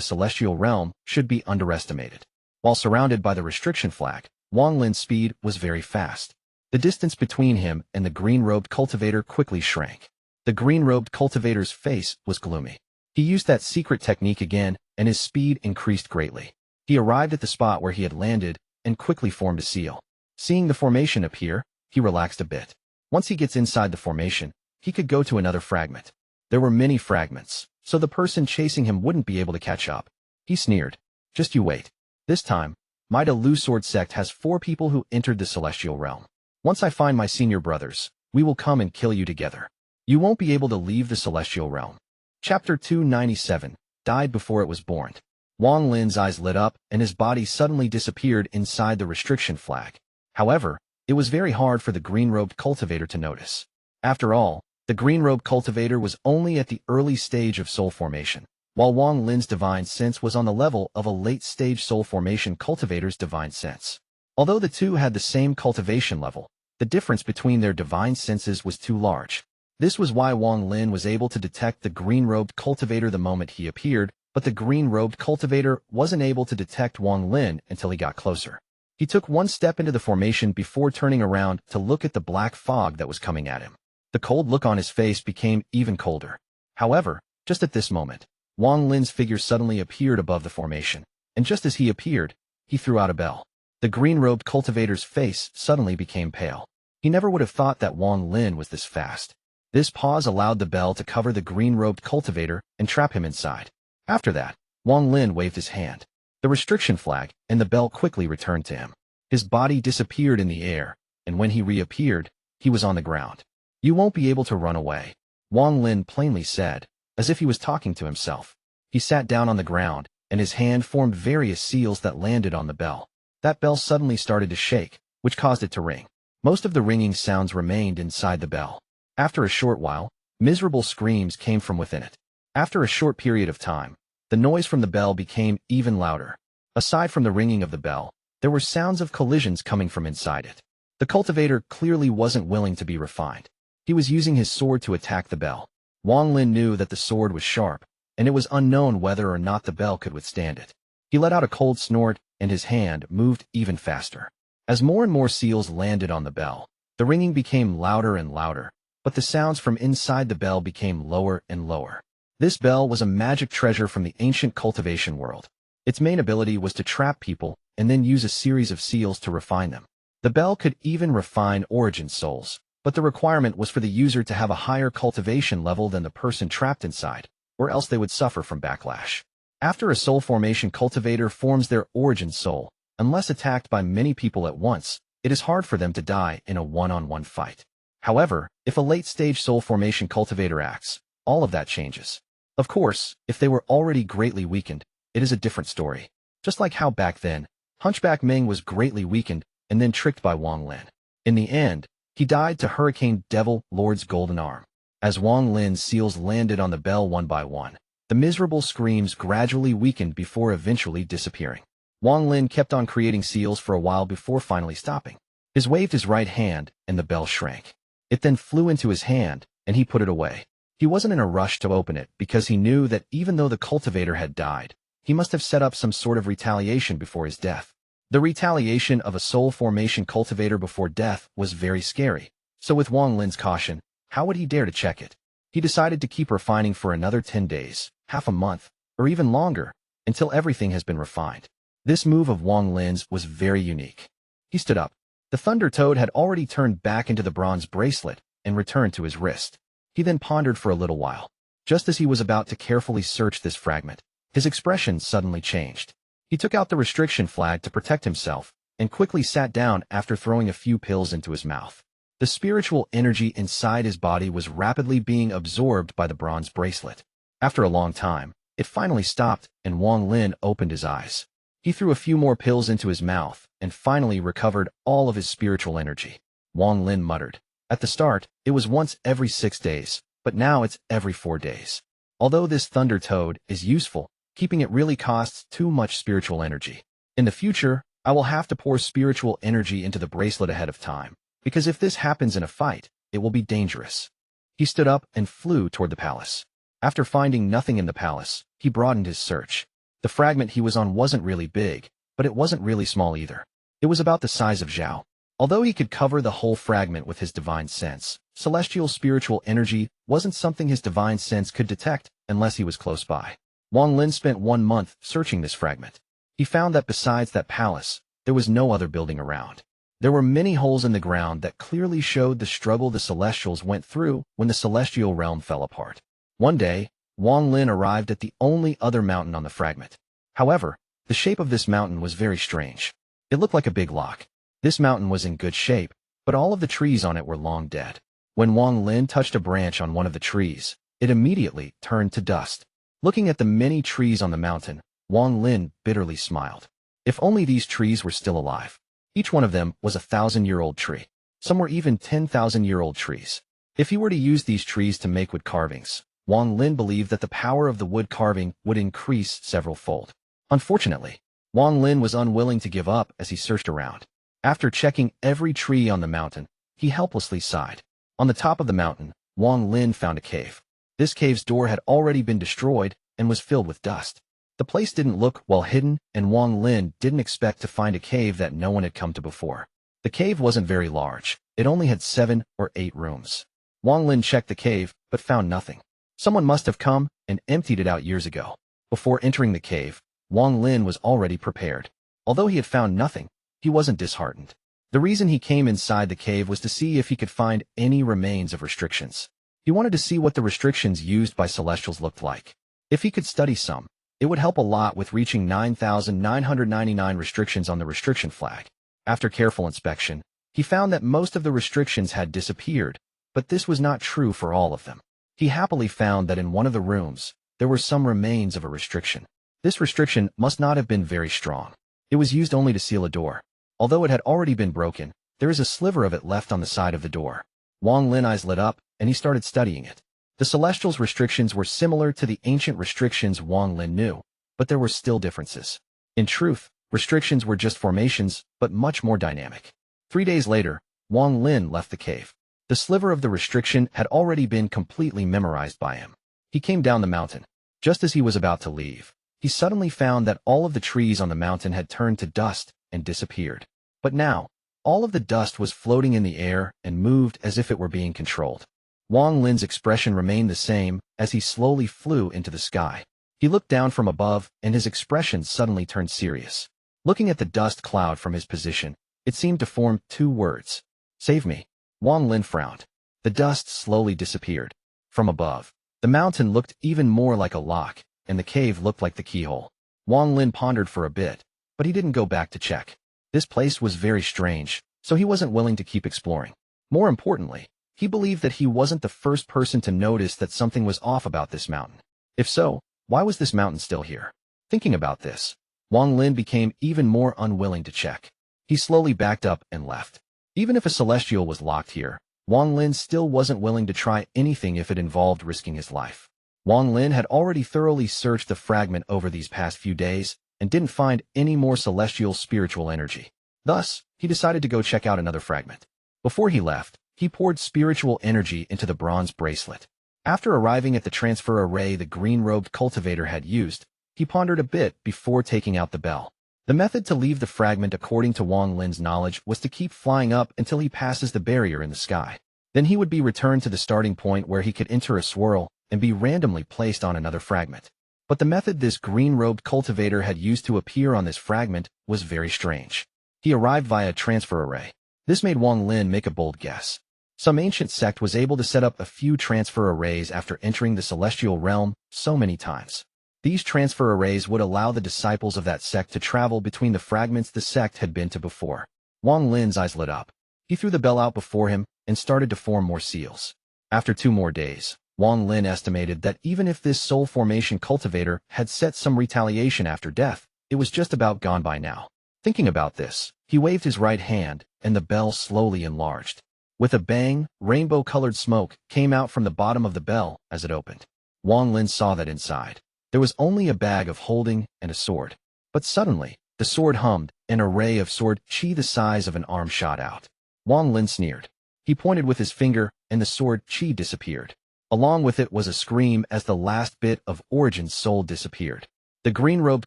celestial realm should be underestimated. While surrounded by the restriction flag, Wang Lin's speed was very fast. The distance between him and the green-robed cultivator quickly shrank. The green-robed cultivator's face was gloomy. He used that secret technique again, and his speed increased greatly. He arrived at the spot where he had landed and quickly formed a seal. Seeing the formation appear, he relaxed a bit. Once he gets inside the formation, he could go to another fragment. There were many fragments, so the person chasing him wouldn't be able to catch up. He sneered. Just you wait. This time, my Lu Sword sect has 4 people who entered the celestial realm. Once I find my senior brothers, we will come and kill you together. You won't be able to leave the celestial realm. Chapter 297, Died Before It Was Born. Wang Lin's eyes lit up and his body suddenly disappeared inside the restriction flag. However, it was very hard for the green-robed cultivator to notice. After all, the green-robed cultivator was only at the early stage of soul formation, while Wang Lin's divine sense was on the level of a late-stage soul formation cultivator's divine sense. Although the two had the same cultivation level, the difference between their divine senses was too large. This was why Wang Lin was able to detect the green-robed cultivator the moment he appeared, but the green-robed cultivator wasn't able to detect Wang Lin until he got closer. He took one step into the formation before turning around to look at the black fog that was coming at him. The cold look on his face became even colder. However, just at this moment, Wang Lin's figure suddenly appeared above the formation, and just as he appeared, he threw out a bell. The green-robed cultivator's face suddenly became pale. He never would have thought that Wang Lin was this fast. This pause allowed the bell to cover the green-robed cultivator and trap him inside. After that, Wang Lin waved his hand. The restriction flag and the bell quickly returned to him. His body disappeared in the air, and when he reappeared, he was on the ground. You won't be able to run away, Wang Lin plainly said, as if he was talking to himself. He sat down on the ground, and his hand formed various seals that landed on the bell. That bell suddenly started to shake, which caused it to ring. Most of the ringing sounds remained inside the bell. After a short while, miserable screams came from within it. After a short period of time, the noise from the bell became even louder. Aside from the ringing of the bell, there were sounds of collisions coming from inside it. The cultivator clearly wasn't willing to be refined. He was using his sword to attack the bell. Wang Lin knew that the sword was sharp, and it was unknown whether or not the bell could withstand it. He let out a cold snort, and his hand moved even faster. As more and more seals landed on the bell, the ringing became louder and louder, but the sounds from inside the bell became lower and lower. This bell was a magic treasure from the ancient cultivation world. Its main ability was to trap people and then use a series of seals to refine them. The bell could even refine origin souls, but the requirement was for the user to have a higher cultivation level than the person trapped inside, or else they would suffer from backlash. After a soul formation cultivator forms their origin soul, unless attacked by many people at once, it is hard for them to die in a one-on-one fight. However, if a late-stage soul formation cultivator acts, all of that changes. Of course, if they were already greatly weakened, it is a different story. Just like how back then, Hunchback Meng was greatly weakened and then tricked by Wang Lin. In the end, he died to Hurricane Devil Lord's golden arm. As Wang Lin's seals landed on the bell one by one, the miserable screams gradually weakened before eventually disappearing. Wang Lin kept on creating seals for a while before finally stopping. He waved his right hand, and the bell shrank. It then flew into his hand, and he put it away. He wasn't in a rush to open it because he knew that even though the cultivator had died, he must have set up some sort of retaliation before his death. The retaliation of a soul formation cultivator before death was very scary, so with Wang Lin's caution, how would he dare to check it? He decided to keep refining for another 10 days, half a month, or even longer, until everything has been refined. This move of Wang Lin's was very unique. He stood up. The Thunder Toad had already turned back into the bronze bracelet and returned to his wrist. He then pondered for a little while. Just as he was about to carefully search this fragment, his expression suddenly changed. He took out the restriction flag to protect himself and quickly sat down after throwing a few pills into his mouth. The spiritual energy inside his body was rapidly being absorbed by the bronze bracelet. After a long time, it finally stopped and Wang Lin opened his eyes. He threw a few more pills into his mouth and finally recovered all of his spiritual energy. Wang Lin muttered. At the start, it was once every 6 days, but now it's every 4 days. Although this Thunder Toad is useful, keeping it really costs too much spiritual energy. In the future, I will have to pour spiritual energy into the bracelet ahead of time, because if this happens in a fight, it will be dangerous. He stood up and flew toward the palace. After finding nothing in the palace, he broadened his search. The fragment he was on wasn't really big, but it wasn't really small either. It was about the size of Zhao. Although he could cover the whole fragment with his divine sense, celestial spiritual energy wasn't something his divine sense could detect unless he was close by. Wang Lin spent 1 month searching this fragment. He found that besides that palace, there was no other building around. There were many holes in the ground that clearly showed the struggle the Celestials went through when the celestial realm fell apart. One day, Wang Lin arrived at the only other mountain on the fragment. However, the shape of this mountain was very strange. It looked like a big lock. This mountain was in good shape, but all of the trees on it were long dead. When Wang Lin touched a branch on one of the trees, it immediately turned to dust. Looking at the many trees on the mountain, Wang Lin bitterly smiled. If only these trees were still alive. Each one of them was a 1,000-year-old tree. Some were even 10,000-year-old trees. If he were to use these trees to make wood carvings, Wang Lin believed that the power of the wood carving would increase several-fold. Unfortunately, Wang Lin was unwilling to give up as he searched around. After checking every tree on the mountain, he helplessly sighed. On the top of the mountain, Wang Lin found a cave. This cave's door had already been destroyed and was filled with dust. The place didn't look well hidden, and Wang Lin didn't expect to find a cave that no one had come to before. The cave wasn't very large. It only had 7 or 8 rooms. Wang Lin checked the cave, but found nothing. Someone must have come and emptied it out years ago. Before entering the cave, Wang Lin was already prepared. Although he had found nothing, he wasn't disheartened. The reason he came inside the cave was to see if he could find any remains of restrictions. He wanted to see what the restrictions used by Celestials looked like. If he could study some, it would help a lot with reaching 9,999 restrictions on the restriction flag. After careful inspection, he found that most of the restrictions had disappeared, but this was not true for all of them. He happily found that in one of the rooms, there were some remains of a restriction. This restriction must not have been very strong. It was used only to seal a door. Although it had already been broken, there is a sliver of it left on the side of the door. Wang Lin's eyes lit up, and he started studying it. The Celestials' restrictions were similar to the ancient restrictions Wang Lin knew, but there were still differences. In truth, restrictions were just formations, but much more dynamic. 3 days later, Wang Lin left the cave. The sliver of the restriction had already been completely memorized by him. He came down the mountain. Just as he was about to leave, he suddenly found that all of the trees on the mountain had turned to dust and disappeared. But now, all of the dust was floating in the air and moved as if it were being controlled. Wang Lin's expression remained the same as he slowly flew into the sky. He looked down from above, and his expression suddenly turned serious. Looking at the dust cloud from his position, it seemed to form 2 words. Save me. Wang Lin frowned. The dust slowly disappeared. From above, the mountain looked even more like a lock, and the cave looked like the keyhole. Wang Lin pondered for a bit, but he didn't go back to check. This place was very strange, so he wasn't willing to keep exploring. More importantly, he believed that he wasn't the first person to notice that something was off about this mountain. If so, why was this mountain still here? Thinking about this, Wang Lin became even more unwilling to check. He slowly backed up and left. Even if a celestial was locked here, Wang Lin still wasn't willing to try anything if it involved risking his life. Wang Lin had already thoroughly searched the fragment over these past few days and didn't find any more celestial spiritual energy. Thus, he decided to go check out another fragment. Before he left, he poured spiritual energy into the bronze bracelet. After arriving at the transfer array the green-robed cultivator had used, he pondered a bit before taking out the bell. The method to leave the fragment according to Wang Lin's knowledge was to keep flying up until he passes the barrier in the sky. Then he would be returned to the starting point where he could enter a swirl and be randomly placed on another fragment. But the method this green-robed cultivator had used to appear on this fragment was very strange. He arrived via a transfer array. This made Wang Lin make a bold guess. Some ancient sect was able to set up a few transfer arrays after entering the celestial realm so many times. These transfer arrays would allow the disciples of that sect to travel between the fragments the sect had been to before. Wang Lin's eyes lit up. He threw the bell out before him and started to form more seals. After 2 more days, Wang Lin estimated that even if this soul formation cultivator had set some retaliation after death, it was just about gone by now. Thinking about this, he waved his right hand, and the bell slowly enlarged. With a bang, rainbow-colored smoke came out from the bottom of the bell as it opened. Wang Lin saw that inside there was only a bag of holding and a sword. But suddenly, the sword hummed, and a ray of sword chi the size of an arm shot out. Wang Lin sneered. He pointed with his finger, and the sword chi disappeared. Along with it was a scream as the last bit of Origin's soul disappeared. The green-robed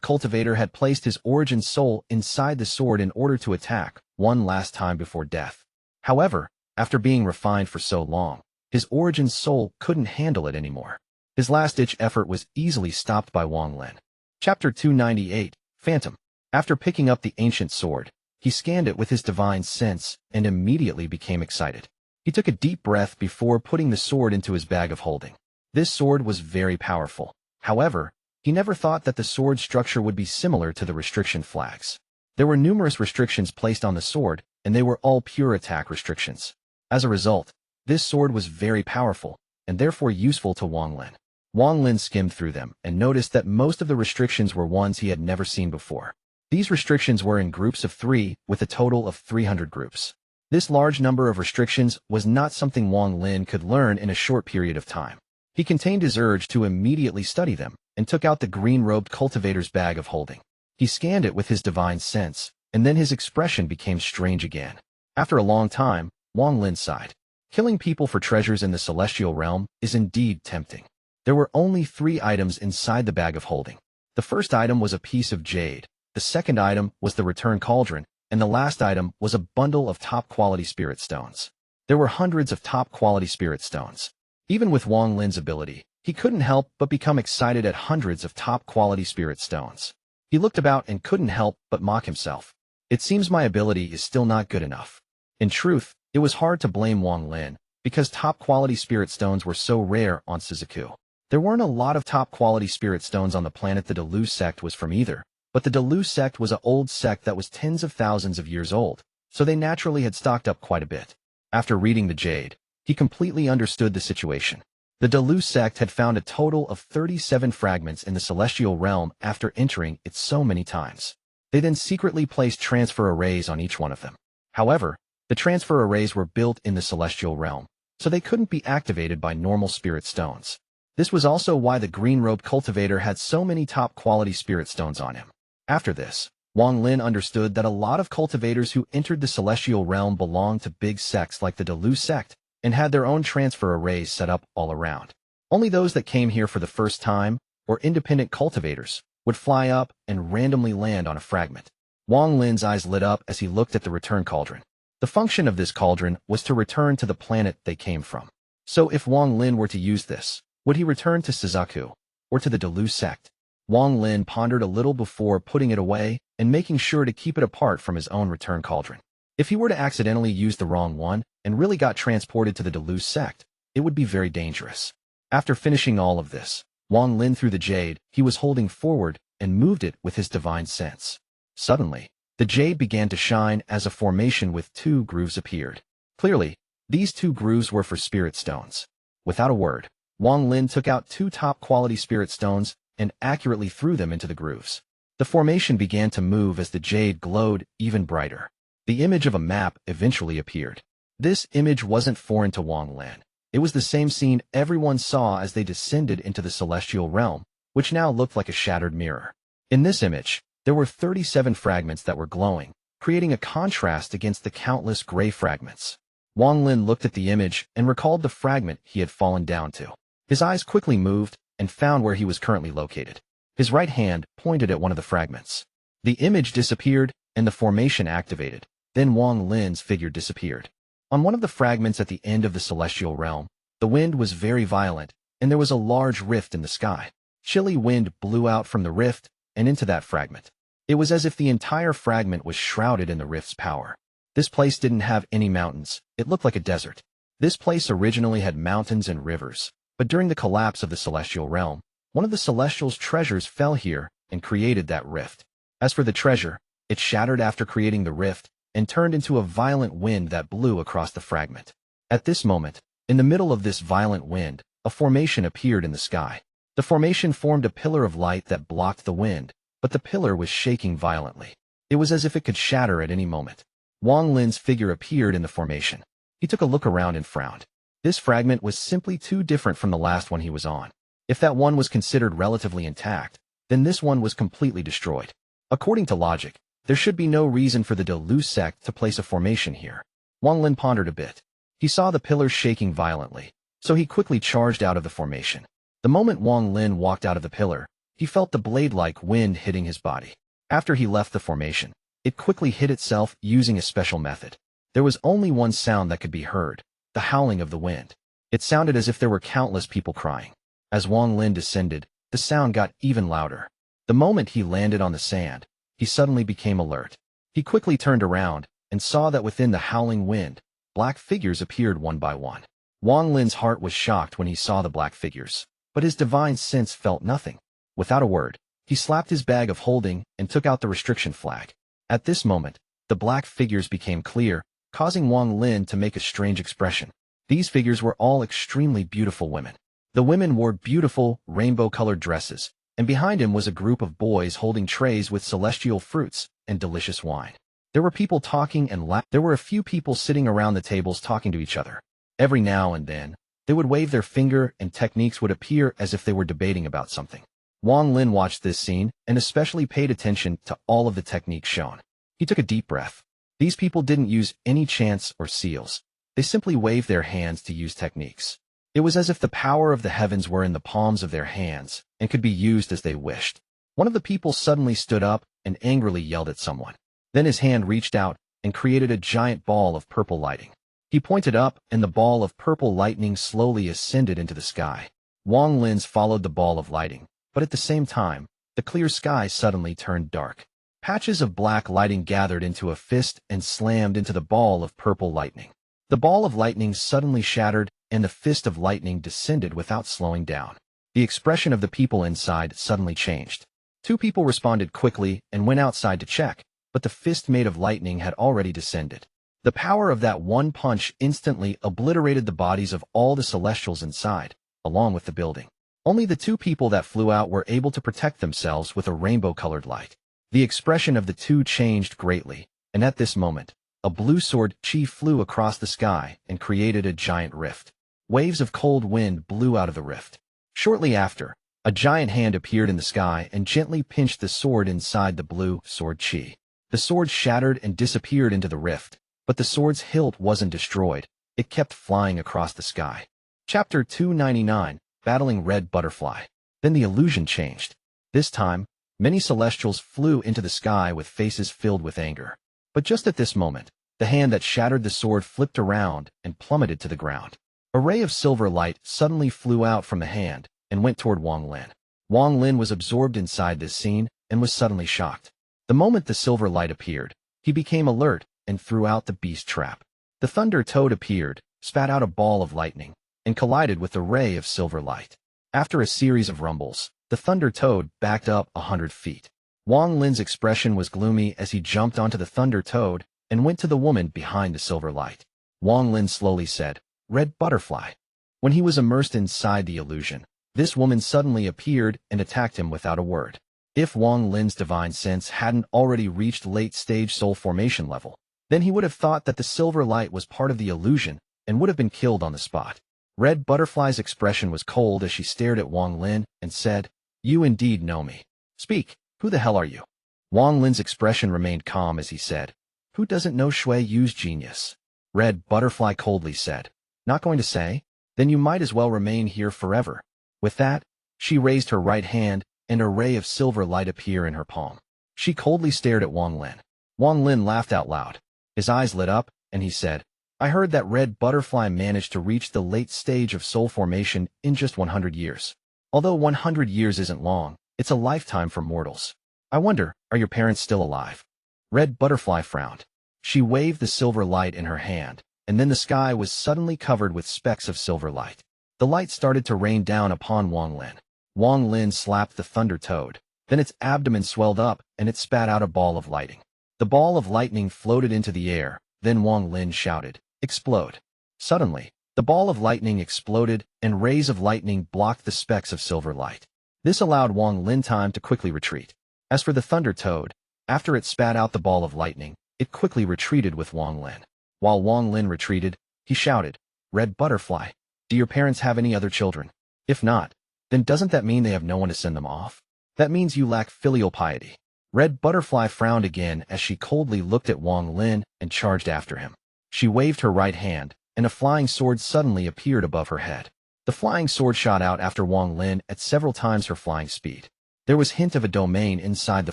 cultivator had placed his Origin's soul inside the sword in order to attack one last time before death. However, after being refined for so long, his Origin's soul couldn't handle it anymore. His last-ditch effort was easily stopped by Wang Lin. Chapter 298, Phantom. After picking up the ancient sword, he scanned it with his divine sense and immediately became excited. He took a deep breath before putting the sword into his bag of holding. This sword was very powerful. However, he never thought that the sword's structure would be similar to the restriction flags. There were numerous restrictions placed on the sword, and they were all pure attack restrictions. As a result, this sword was very powerful, and therefore useful to Wang Lin. Wang Lin skimmed through them and noticed that most of the restrictions were ones he had never seen before. These restrictions were in groups of 3, with a total of 300 groups. This large number of restrictions was not something Wang Lin could learn in a short period of time. He contained his urge to immediately study them, and took out the green-robed cultivator's bag of holding. He scanned it with his divine sense, and then his expression became strange again. After a long time, Wang Lin sighed. Killing people for treasures in the celestial realm is indeed tempting. There were only 3 items inside the bag of holding. The first item was a piece of jade, the second item was the return cauldron, and the last item was a bundle of top-quality spirit stones. There were hundreds of top-quality spirit stones. Even with Wang Lin's ability, he couldn't help but become excited at hundreds of top-quality spirit stones. He looked about and couldn't help but mock himself. It seems my ability is still not good enough. In truth, it was hard to blame Wang Lin, because top-quality spirit stones were so rare on Suzaku. There weren't a lot of top-quality spirit stones on the planet the Delu sect was from either, but the Delu sect was an old sect that was tens of thousands of years old, so they naturally had stocked up quite a bit. After reading the Jade, he completely understood the situation. The Delu sect had found a total of 37 fragments in the celestial realm after entering it so many times. They then secretly placed transfer arrays on each one of them. However, the transfer arrays were built in the celestial realm, so they couldn't be activated by normal spirit stones. This was also why the green-robed cultivator had so many top-quality spirit stones on him. After this, Wang Lin understood that a lot of cultivators who entered the celestial realm belonged to big sects like the Delu sect, and had their own transfer arrays set up all around. Only those that came here for the first time, or independent cultivators, would fly up and randomly land on a fragment. Wang Lin's eyes lit up as he looked at the return cauldron. The function of this cauldron was to return to the planet they came from. So if Wang Lin were to use this, would he return to Suzaku, or to the Delu sect? Wang Lin pondered a little before putting it away and making sure to keep it apart from his own return cauldron. If he were to accidentally use the wrong one and really got transported to the Delu sect, it would be very dangerous. After finishing all of this, Wang Lin threw the jade he was holding forward and moved it with his divine sense. Suddenly, the jade began to shine as a formation with 2 grooves appeared. Clearly, these 2 grooves were for spirit stones. Without a word, Wang Lin took out 2 top-quality spirit stones and accurately threw them into the grooves. The formation began to move as the jade glowed even brighter. The image of a map eventually appeared. This image wasn't foreign to Wang Lin. It was the same scene everyone saw as they descended into the celestial realm, which now looked like a shattered mirror. In this image, there were 37 fragments that were glowing, creating a contrast against the countless gray fragments. Wang Lin looked at the image and recalled the fragment he had fallen down to. His eyes quickly moved and found where he was currently located. His right hand pointed at one of the fragments. The image disappeared and the formation activated. Then Wang Lin's figure disappeared. On one of the fragments at the end of the celestial realm, the wind was very violent, and there was a large rift in the sky. Chilly wind blew out from the rift and into that fragment. It was as if the entire fragment was shrouded in the rift's power. This place didn't have any mountains. It looked like a desert. This place originally had mountains and rivers, but during the collapse of the celestial realm, one of the celestial's treasures fell here and created that rift. As for the treasure, it shattered after creating the rift and turned into a violent wind that blew across the fragment. At this moment, in the middle of this violent wind, a formation appeared in the sky. The formation formed a pillar of light that blocked the wind, but the pillar was shaking violently. It was as if it could shatter at any moment. Wang Lin's figure appeared in the formation. He took a look around and frowned. This fragment was simply too different from the last one he was on. If that one was considered relatively intact, then this one was completely destroyed. According to logic, there should be no reason for the Delu sect to place a formation here. Wang Lin pondered a bit. He saw the pillars shaking violently, so he quickly charged out of the formation. The moment Wang Lin walked out of the pillar, he felt the blade-like wind hitting his body. After he left the formation, it quickly hit itself using a special method. There was only one sound that could be heard, the howling of the wind. It sounded as if there were countless people crying. As Wang Lin descended, the sound got even louder. The moment he landed on the sand, he suddenly became alert. He quickly turned around and saw that within the howling wind, black figures appeared one by one. Wang Lin's heart was shocked when he saw the black figures, but his divine sense felt nothing. Without a word, he slapped his bag of holding and took out the restriction flag. At this moment, the black figures became clear, causing Wang Lin to make a strange expression. These figures were all extremely beautiful women. The women wore beautiful, rainbow-colored dresses, and behind him was a group of boys holding trays with celestial fruits and delicious wine. There were people talking and laughing. There were a few people sitting around the tables talking to each other. Every now and then, they would wave their finger and techniques would appear as if they were debating about something. Wang Lin watched this scene and especially paid attention to all of the techniques shown. He took a deep breath. These people didn't use any chants or seals. They simply waved their hands to use techniques. It was as if the power of the heavens were in the palms of their hands and could be used as they wished. One of the people suddenly stood up and angrily yelled at someone. Then his hand reached out and created a giant ball of purple lighting. He pointed up and the ball of purple lightning slowly ascended into the sky. Wang Lin's followed the ball of lighting, but at the same time, the clear sky suddenly turned dark. Patches of black lighting gathered into a fist and slammed into the ball of purple lightning. The ball of lightning suddenly shattered and the fist of lightning descended without slowing down. The expression of the people inside suddenly changed. Two people responded quickly and went outside to check, but the fist made of lightning had already descended. The power of that one punch instantly obliterated the bodies of all the celestials inside, along with the building. Only the two people that flew out were able to protect themselves with a rainbow-colored light. The expression of the two changed greatly, and at this moment, a blue sword chi flew across the sky and created a giant rift. Waves of cold wind blew out of the rift. Shortly after, a giant hand appeared in the sky and gently pinched the sword inside the blue sword chi. The sword shattered and disappeared into the rift, but the sword's hilt wasn't destroyed. It kept flying across the sky. Chapter 299, Battling Red Butterfly. Then the illusion changed. This time, many celestials flew into the sky with faces filled with anger. But just at this moment, the hand that shattered the sword flipped around and plummeted to the ground. A ray of silver light suddenly flew out from the hand and went toward Wang Lin. Wang Lin was absorbed inside this scene and was suddenly shocked. The moment the silver light appeared, he became alert and threw out the beast trap. The thunder toad appeared, spat out a ball of lightning, and collided with the ray of silver light. After a series of rumbles, the thunder toad backed up 100 feet. Wang Lin's expression was gloomy as he jumped onto the thunder toad and went to the woman behind the silver light. Wang Lin slowly said, "Red butterfly." When he was immersed inside the illusion, this woman suddenly appeared and attacked him without a word. If Wang Lin's divine sense hadn't already reached late-stage soul formation level, then he would have thought that the silver light was part of the illusion and would have been killed on the spot. Red Butterfly's expression was cold as she stared at Wang Lin and said, "You indeed know me. Speak, who the hell are you?" Wang Lin's expression remained calm as he said, "Who doesn't know Xue Yu's genius?" Red Butterfly coldly said, "Not going to say? Then you might as well remain here forever." With that, she raised her right hand and a ray of silver light appeared in her palm. She coldly stared at Wang Lin. Wang Lin laughed out loud. His eyes lit up, and he said, "I heard that Red Butterfly managed to reach the late stage of soul formation in just 100 years. Although 100 years isn't long, it's a lifetime for mortals. I wonder, are your parents still alive?" Red Butterfly frowned. She waved the silver light in her hand, and then the sky was suddenly covered with specks of silver light. The light started to rain down upon Wang Lin. Wang Lin slapped the thunder toad. Then its abdomen swelled up, and it spat out a ball of lightning. The ball of lightning floated into the air. Then Wang Lin shouted, "Explode." Suddenly, the ball of lightning exploded, and rays of lightning blocked the specks of silver light. This allowed Wang Lin time to quickly retreat. As for the thunder toad, after it spat out the ball of lightning, it quickly retreated with Wang Lin. While Wang Lin retreated, he shouted, "Red Butterfly, do your parents have any other children? If not, then doesn't that mean they have no one to send them off? That means you lack filial piety." Red Butterfly frowned again as she coldly looked at Wang Lin and charged after him. She waved her right hand, and a flying sword suddenly appeared above her head. The flying sword shot out after Wang Lin at several times her flying speed. There was hint of a domain inside the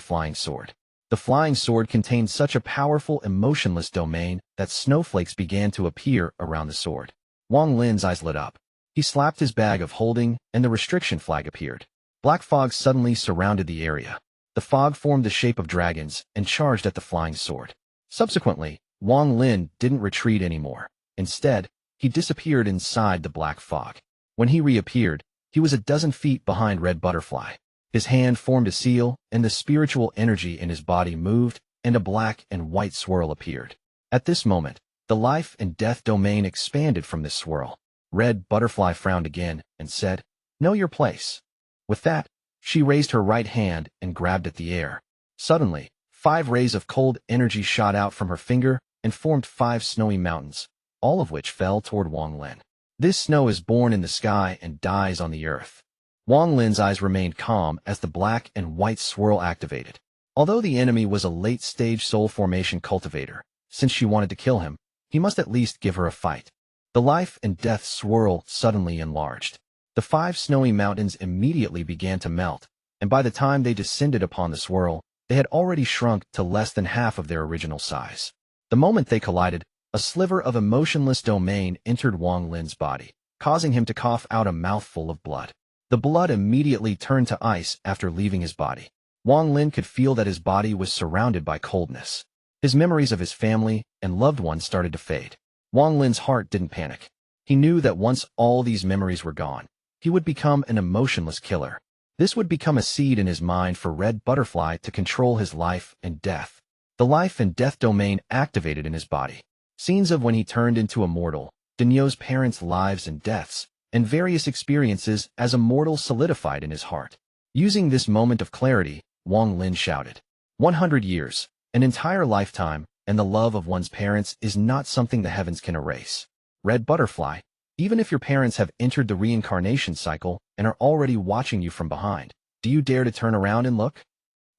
flying sword. The flying sword contained such a powerful, emotionless domain that snowflakes began to appear around the sword. Wang Lin's eyes lit up. He slapped his bag of holding, and the restriction flag appeared. Black fog suddenly surrounded the area. The fog formed the shape of dragons and charged at the flying sword. Subsequently, Wang Lin didn't retreat anymore. Instead, he disappeared inside the black fog. When he reappeared, he was a dozen feet behind Red Butterfly. His hand formed a seal, and the spiritual energy in his body moved, and a black and white swirl appeared. At this moment, the life and death domain expanded from this swirl. Red Butterfly frowned again and said, "Know your place." With that, she raised her right hand and grabbed at the air. Suddenly, 5 rays of cold energy shot out from her finger and formed 5 snowy mountains, all of which fell toward Wang Lin. This snow is born in the sky and dies on the earth. Wang Lin's eyes remained calm as the black and white swirl activated. Although the enemy was a late-stage soul formation cultivator, since she wanted to kill him, he must at least give her a fight. The life and death swirl suddenly enlarged. The 5 snowy mountains immediately began to melt, and by the time they descended upon the swirl, they had already shrunk to less than half of their original size. The moment they collided, a sliver of emotionless domain entered Wang Lin's body, causing him to cough out a mouthful of blood. The blood immediately turned to ice after leaving his body. Wang Lin could feel that his body was surrounded by coldness. His memories of his family and loved ones started to fade. Wang Lin's heart didn't panic. He knew that once all these memories were gone, he would become an emotionless killer. This would become a seed in his mind for Red Butterfly to control his life and death. The life and death domain activated in his body. Scenes of when he turned into a mortal, Daniu's parents' lives and deaths, and various experiences as a mortal solidified in his heart. Using this moment of clarity, Wang Lin shouted, 100 years, an entire lifetime, and the love of one's parents is not something the heavens can erase. Red Butterfly, even if your parents have entered the reincarnation cycle and are already watching you from behind, do you dare to turn around and look?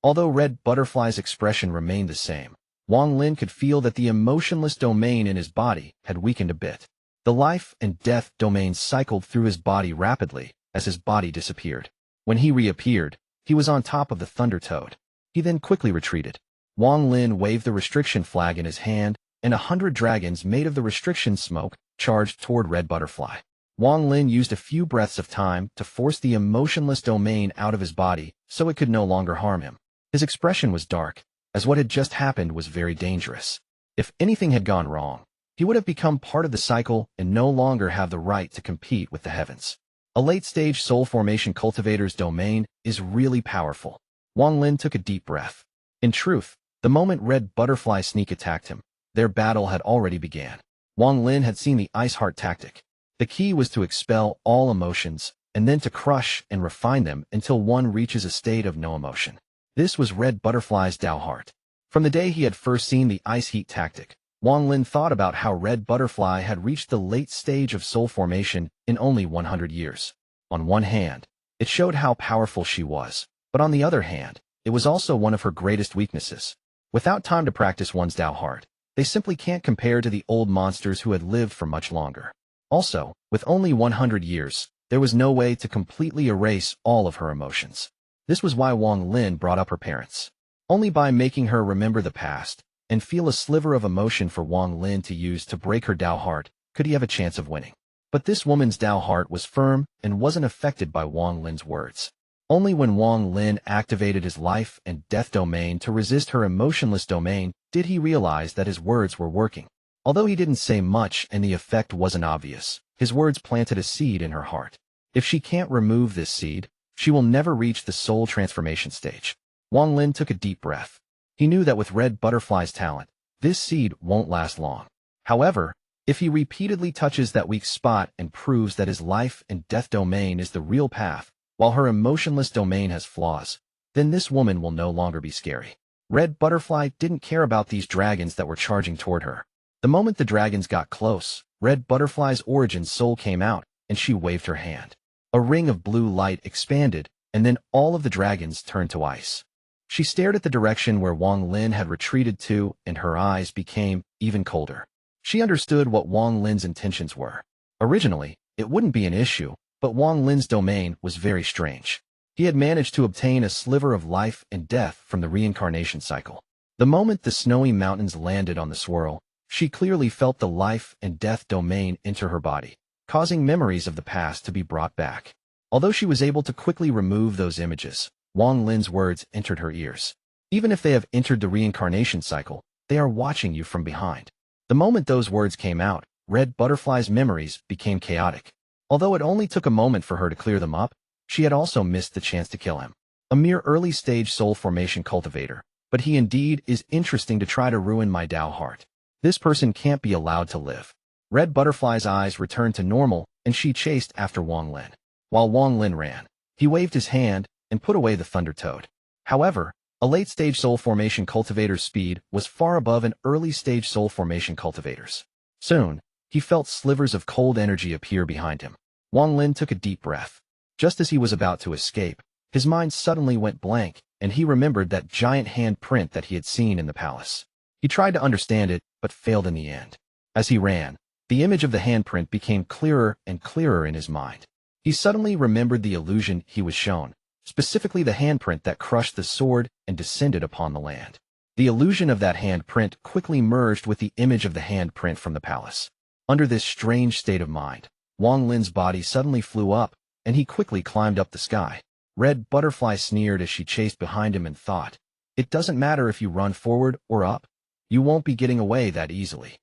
Although Red Butterfly's expression remained the same, Wang Lin could feel that the emotionless domain in his body had weakened a bit. The life and death domains cycled through his body rapidly as his body disappeared. When he reappeared, he was on top of the Thunder Toad. He then quickly retreated. Wang Lin waved the restriction flag in his hand, and 100 dragons made of the restriction smoke charged toward Red Butterfly. Wang Lin used a few breaths of time to force the emotionless domain out of his body so it could no longer harm him. His expression was dark, as what had just happened was very dangerous. If anything had gone wrong, he would have become part of the cycle and no longer have the right to compete with the heavens. A late-stage soul formation cultivator's domain is really powerful. Wang Lin took a deep breath. In truth, the moment Red Butterfly sneak attacked him, their battle had already began. Wang Lin had seen the Ice Heart tactic. The key was to expel all emotions, and then to crush and refine them until one reaches a state of no emotion. This was Red Butterfly's Dao Heart. From the day he had first seen the Ice Heat tactic, Wang Lin thought about how Red Butterfly had reached the late stage of soul formation in only 100 years. On one hand, it showed how powerful she was, but on the other hand, it was also one of her greatest weaknesses. Without time to practice one's Dao Heart, they simply can't compare to the old monsters who had lived for much longer. Also, with only 100 years, there was no way to completely erase all of her emotions. This was why Wang Lin brought up her parents. Only by making her remember the past and feel a sliver of emotion for Wang Lin to use to break her Dao Heart could he have a chance of winning. But this woman's Dao Heart was firm and wasn't affected by Wang Lin's words. Only when Wang Lin activated his life and death domain to resist her emotionless domain did he realize that his words were working. Although he didn't say much and the effect wasn't obvious, his words planted a seed in her heart. If she can't remove this seed, she will never reach the soul transformation stage. Wang Lin took a deep breath. He knew that with Red Butterfly's talent, this seed won't last long. However, if he repeatedly touches that weak spot and proves that his life and death domain is the real path, while her emotionless domain has flaws, then this woman will no longer be scary. Red Butterfly didn't care about these dragons that were charging toward her. The moment the dragons got close, Red Butterfly's origin soul came out, and she waved her hand. A ring of blue light expanded, and then all of the dragons turned to ice. She stared at the direction where Wang Lin had retreated to, and her eyes became even colder. She understood what Wang Lin's intentions were. Originally, it wouldn't be an issue, but Wang Lin's domain was very strange. He had managed to obtain a sliver of life and death from the reincarnation cycle. The moment the snowy mountains landed on the swirl, she clearly felt the life and death domain enter her body, causing memories of the past to be brought back. Although she was able to quickly remove those images, Wang Lin's words entered her ears. Even if they have entered the reincarnation cycle, they are watching you from behind. The moment those words came out, Red Butterfly's memories became chaotic. Although it only took a moment for her to clear them up, she had also missed the chance to kill him. A mere early-stage soul formation cultivator, but he indeed is interesting to try to ruin my Dao heart. This person can't be allowed to live. Red Butterfly's eyes returned to normal, and she chased after Wang Lin. While Wang Lin ran, he waved his hand and put away the Thunder Toad. However, a late-stage soul formation cultivator's speed was far above an early-stage soul formation cultivator's. Soon, he felt slivers of cold energy appear behind him. Wang Lin took a deep breath. Just as he was about to escape, his mind suddenly went blank, and he remembered that giant handprint that he had seen in the palace. He tried to understand it, but failed in the end. As he ran, the image of the handprint became clearer and clearer in his mind. He suddenly remembered the illusion he was shown, specifically the handprint that crushed the sword and descended upon the land. The illusion of that handprint quickly merged with the image of the handprint from the palace. Under this strange state of mind, Wang Lin's body suddenly flew up, and he quickly climbed up the sky. Red Butterfly sneered as she chased behind him and thought, "It doesn't matter if you run forward or up. You won't be getting away that easily."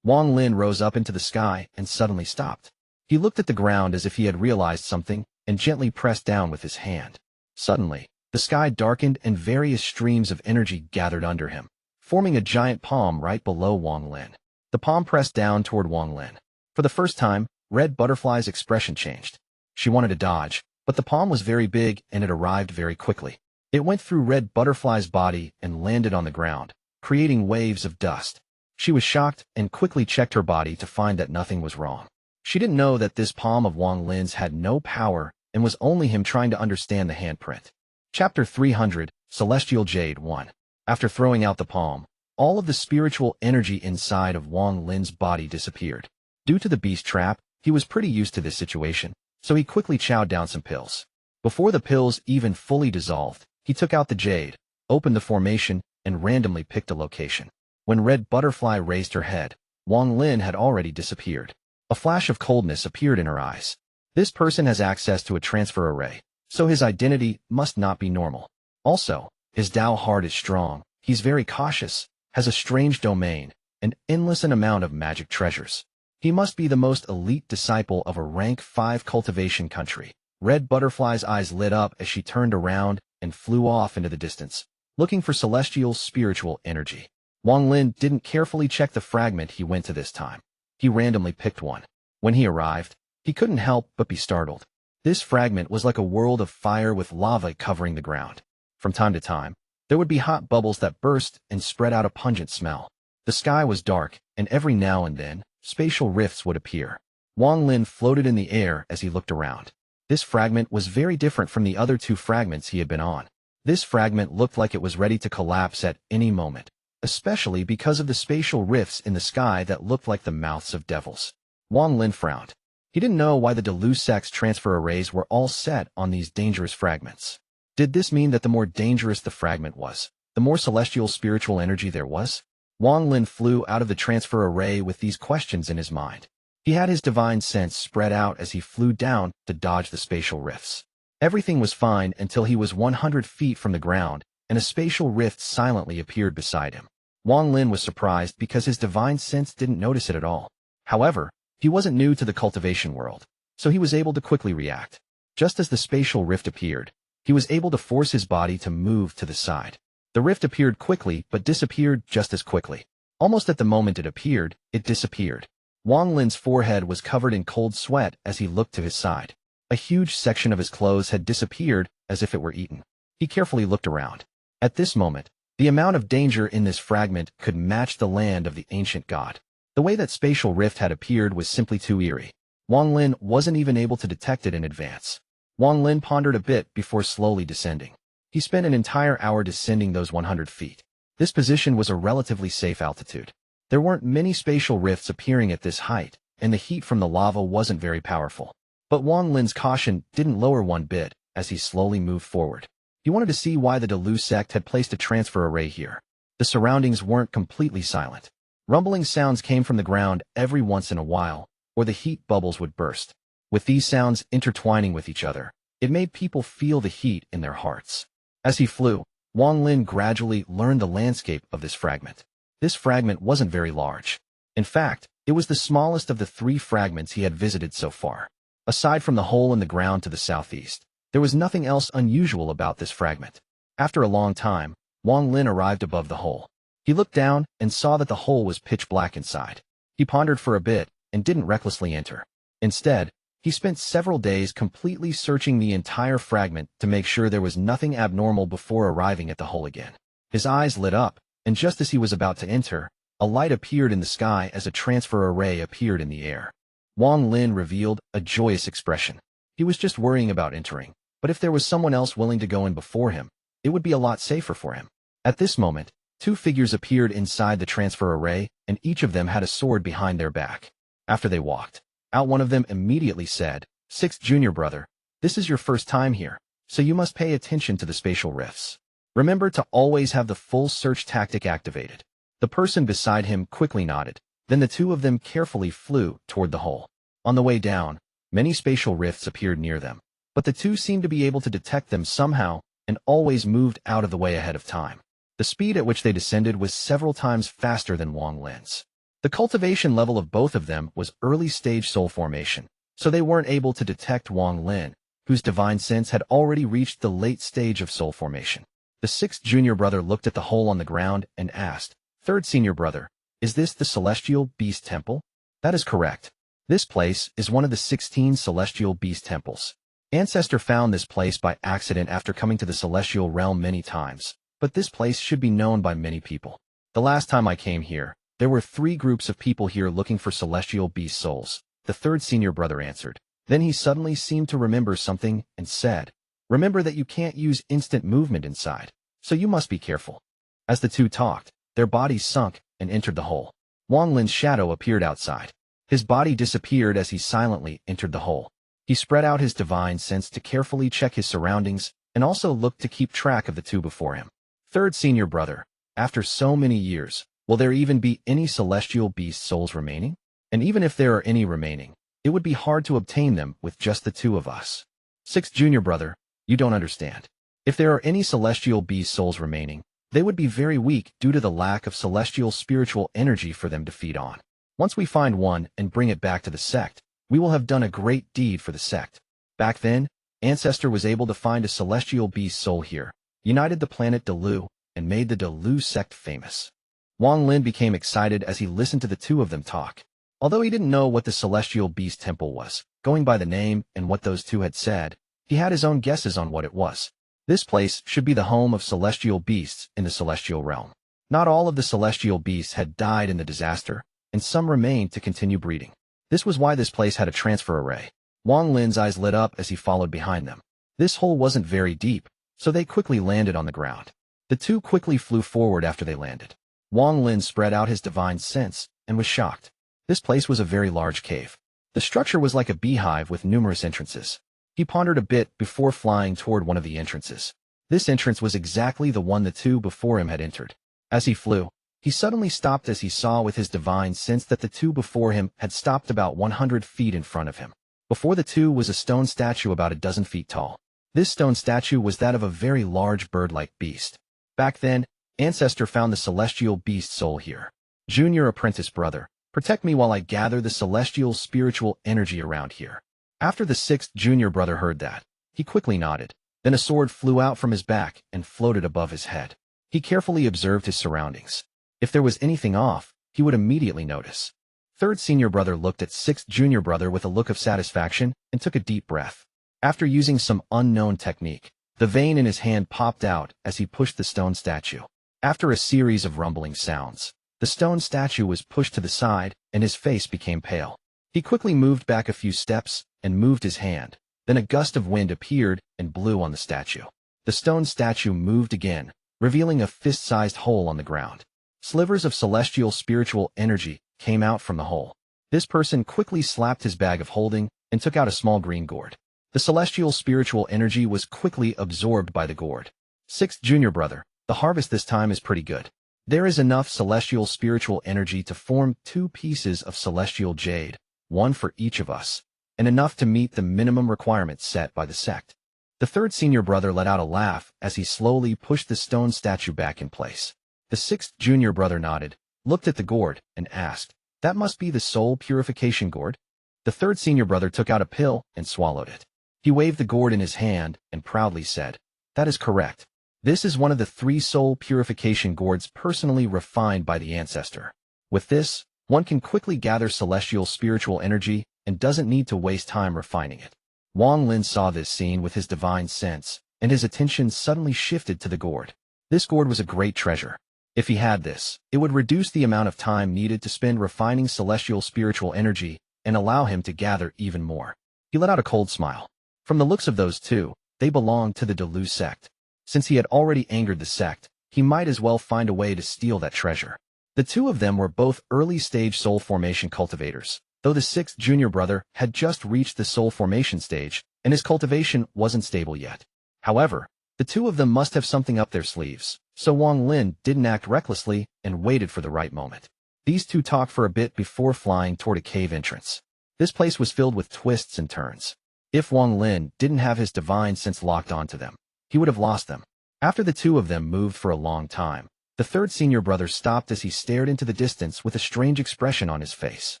Wang Lin rose up into the sky and suddenly stopped. He looked at the ground as if he had realized something and gently pressed down with his hand. Suddenly, the sky darkened and various streams of energy gathered under him, forming a giant palm right below Wang Lin. The palm pressed down toward Wang Lin. For the first time, Red Butterfly's expression changed. She wanted to dodge, but the palm was very big and it arrived very quickly. It went through Red Butterfly's body and landed on the ground, creating waves of dust. She was shocked and quickly checked her body to find that nothing was wrong. She didn't know that this palm of Wang Lin's had no power and was only him trying to understand the handprint. Chapter 300, Celestial Jade 1. After throwing out the palm, all of the spiritual energy inside of Wang Lin's body disappeared. Due to the beast trap, he was pretty used to this situation, so he quickly chowed down some pills. Before the pills even fully dissolved, he took out the jade, opened the formation, and randomly picked a location. When Red Butterfly raised her head, Wang Lin had already disappeared. A flash of coldness appeared in her eyes. This person has access to a transfer array, so his identity must not be normal. Also, his Dao heart is strong, he's very cautious, has a strange domain, an endless amount of magic treasures. He must be the most elite disciple of a rank 5 cultivation country. Red Butterfly's eyes lit up as she turned around and flew off into the distance, looking for celestial spiritual energy. Wang Lin didn't carefully check the fragment he went to this time. He randomly picked one. When he arrived, he couldn't help but be startled. This fragment was like a world of fire with lava covering the ground. From time to time, there would be hot bubbles that burst and spread out a pungent smell. The sky was dark, and every now and then, spatial rifts would appear. Wang Lin floated in the air as he looked around. This fragment was very different from the other 2 fragments he had been on. This fragment looked like it was ready to collapse at any moment, especially because of the spatial rifts in the sky that looked like the mouths of devils. Wang Lin frowned. He didn't know why the Delu Sects transfer arrays were all set on these dangerous fragments. Did this mean that the more dangerous the fragment was, the more celestial spiritual energy there was? Wang Lin flew out of the transfer array with these questions in his mind. He had his divine sense spread out as he flew down to dodge the spatial rifts. Everything was fine until he was 100 feet from the ground, and a spatial rift silently appeared beside him. Wang Lin was surprised because his divine sense didn't notice it at all. However, he wasn't new to the cultivation world, so he was able to quickly react. Just as the spatial rift appeared, he was able to force his body to move to the side. The rift appeared quickly but disappeared just as quickly. Almost at the moment it appeared, it disappeared. Wang Lin's forehead was covered in cold sweat as he looked to his side. A huge section of his clothes had disappeared as if it were eaten. He carefully looked around. At this moment, the amount of danger in this fragment could match the land of the ancient god. The way that spatial rift had appeared was simply too eerie. Wang Lin wasn't even able to detect it in advance. Wang Lin pondered a bit before slowly descending. He spent an entire hour descending those 100 feet. This position was a relatively safe altitude. There weren't many spatial rifts appearing at this height, and the heat from the lava wasn't very powerful. But Wang Lin's caution didn't lower one bit as he slowly moved forward. He wanted to see why the Delu sect had placed a transfer array here. The surroundings weren't completely silent. Rumbling sounds came from the ground every once in a while, or the heat bubbles would burst. With these sounds intertwining with each other, it made people feel the heat in their hearts. As he flew, Wang Lin gradually learned the landscape of this fragment. This fragment wasn't very large. In fact, it was the smallest of the 3 fragments he had visited so far. Aside from the hole in the ground to the southeast, there was nothing else unusual about this fragment. After a long time, Wang Lin arrived above the hole. He looked down and saw that the hole was pitch black inside. He pondered for a bit and didn't recklessly enter. Instead, he spent several days completely searching the entire fragment to make sure there was nothing abnormal before arriving at the hole again. His eyes lit up, and just as he was about to enter, a light appeared in the sky as a transfer array appeared in the air. Wang Lin revealed a joyous expression. He was just worrying about entering, but if there was someone else willing to go in before him, it would be a lot safer for him. At this moment, 2 figures appeared inside the transfer array, and each of them had a sword behind their back. After they walked out, one of them immediately said, "Sixth junior brother, this is your first time here, so you must pay attention to the spatial rifts. Remember to always have the full search tactic activated." The person beside him quickly nodded. Then the 2 of them carefully flew toward the hole. On the way down, many spatial rifts appeared near them, but the 2 seemed to be able to detect them somehow and always moved out of the way ahead of time. The speed at which they descended was several times faster than Wang Lin's. The cultivation level of both of them was early stage soul formation, so they weren't able to detect Wang Lin, whose divine sense had already reached the late stage of soul formation. The 6th junior brother looked at the hole on the ground and asked, "Third senior brother, is this the Celestial Beast Temple?" "That is correct. This place is one of the 16 Celestial Beast Temples. Ancestor found this place by accident after coming to the Celestial Realm many times, but this place should be known by many people. The last time I came here, there were 3 groups of people here looking for Celestial Beast souls," the 3rd senior brother answered. Then he suddenly seemed to remember something and said, "Remember that you can't use instant movement inside, so you must be careful." As the 2 talked, their bodies sunk and entered the hole. Wang Lin's shadow appeared outside. His body disappeared as he silently entered the hole. He spread out his divine sense to carefully check his surroundings and also looked to keep track of the 2 before him. "Third senior brother, after so many years, will there even be any celestial beast souls remaining? And even if there are any remaining, it would be hard to obtain them with just the 2 of us." "Sixth junior brother, you don't understand. If there are any celestial beast souls remaining, they would be very weak due to the lack of celestial spiritual energy for them to feed on. Once we find one and bring it back to the sect, we will have done a great deed for the sect." Back then, Ancestor was able to find a celestial beast soul here, united the planet Delu, and made the Delu sect famous. Wang Lin became excited as he listened to the 2 of them talk. Although he didn't know what the Celestial Beast Temple was, going by the name and what those 2 had said, he had his own guesses on what it was. This place should be the home of celestial beasts in the celestial realm. Not all of the celestial beasts had died in the disaster, and some remained to continue breeding. This was why this place had a transfer array. Wang Lin's eyes lit up as he followed behind them. This hole wasn't very deep, so they quickly landed on the ground. The 2 quickly flew forward after they landed. Wang Lin spread out his divine sense and was shocked. This place was a very large cave. The structure was like a beehive with numerous entrances. He pondered a bit before flying toward one of the entrances. This entrance was exactly the one the 2 before him had entered. As he flew, he suddenly stopped as he saw with his divine sense that the 2 before him had stopped about 100 feet in front of him. Before the 2 was a stone statue about a dozen feet tall. This stone statue was that of a very large bird-like beast. Back then, Ancestor found the celestial beast soul here. "Junior apprentice brother, protect me while I gather the celestial spiritual energy around here." After the 6th junior brother heard that, he quickly nodded. Then a sword flew out from his back and floated above his head. He carefully observed his surroundings. If there was anything off, he would immediately notice. 3rd senior brother looked at 6th junior brother with a look of satisfaction and took a deep breath. After using some unknown technique, the vein in his hand popped out as he pushed the stone statue. After a series of rumbling sounds, the stone statue was pushed to the side and his face became pale. He quickly moved back a few steps and moved his hand. Then a gust of wind appeared and blew on the statue. The stone statue moved again, revealing a fist-sized hole on the ground. Slivers of celestial spiritual energy came out from the hole. This person quickly slapped his bag of holding and took out a small green gourd. The celestial spiritual energy was quickly absorbed by the gourd. Sixth junior brother, the harvest this time is pretty good. There is enough celestial spiritual energy to form 2 pieces of celestial jade, 1 for each of us, and enough to meet the minimum requirements set by the sect. The third senior brother let out a laugh as he slowly pushed the stone statue back in place. The sixth junior brother nodded, looked at the gourd, and asked, "That must be the soul purification gourd?" The third senior brother took out a pill and swallowed it. He waved the gourd in his hand and proudly said, "That is correct. This is one of the 3 soul purification gourds personally refined by the ancestor. With this, one can quickly gather celestial spiritual energy and doesn't need to waste time refining it." Wang Lin saw this scene with his divine sense, and his attention suddenly shifted to the gourd. This gourd was a great treasure. If he had this, it would reduce the amount of time needed to spend refining celestial spiritual energy and allow him to gather even more. He let out a cold smile. From the looks of those 2, they belonged to the Delu sect. Since he had already angered the sect, he might as well find a way to steal that treasure. The 2 of them were both early-stage soul formation cultivators, though the 6th junior brother had just reached the soul formation stage, and his cultivation wasn't stable yet. However, the 2 of them must have something up their sleeves, so Wang Lin didn't act recklessly and waited for the right moment. These 2 talked for a bit before flying toward a cave entrance. This place was filled with twists and turns. If Wang Lin didn't have his divine sense locked onto them, he would have lost them. After the 2 of them moved for a long time, the 3rd senior brother stopped as he stared into the distance with a strange expression on his face.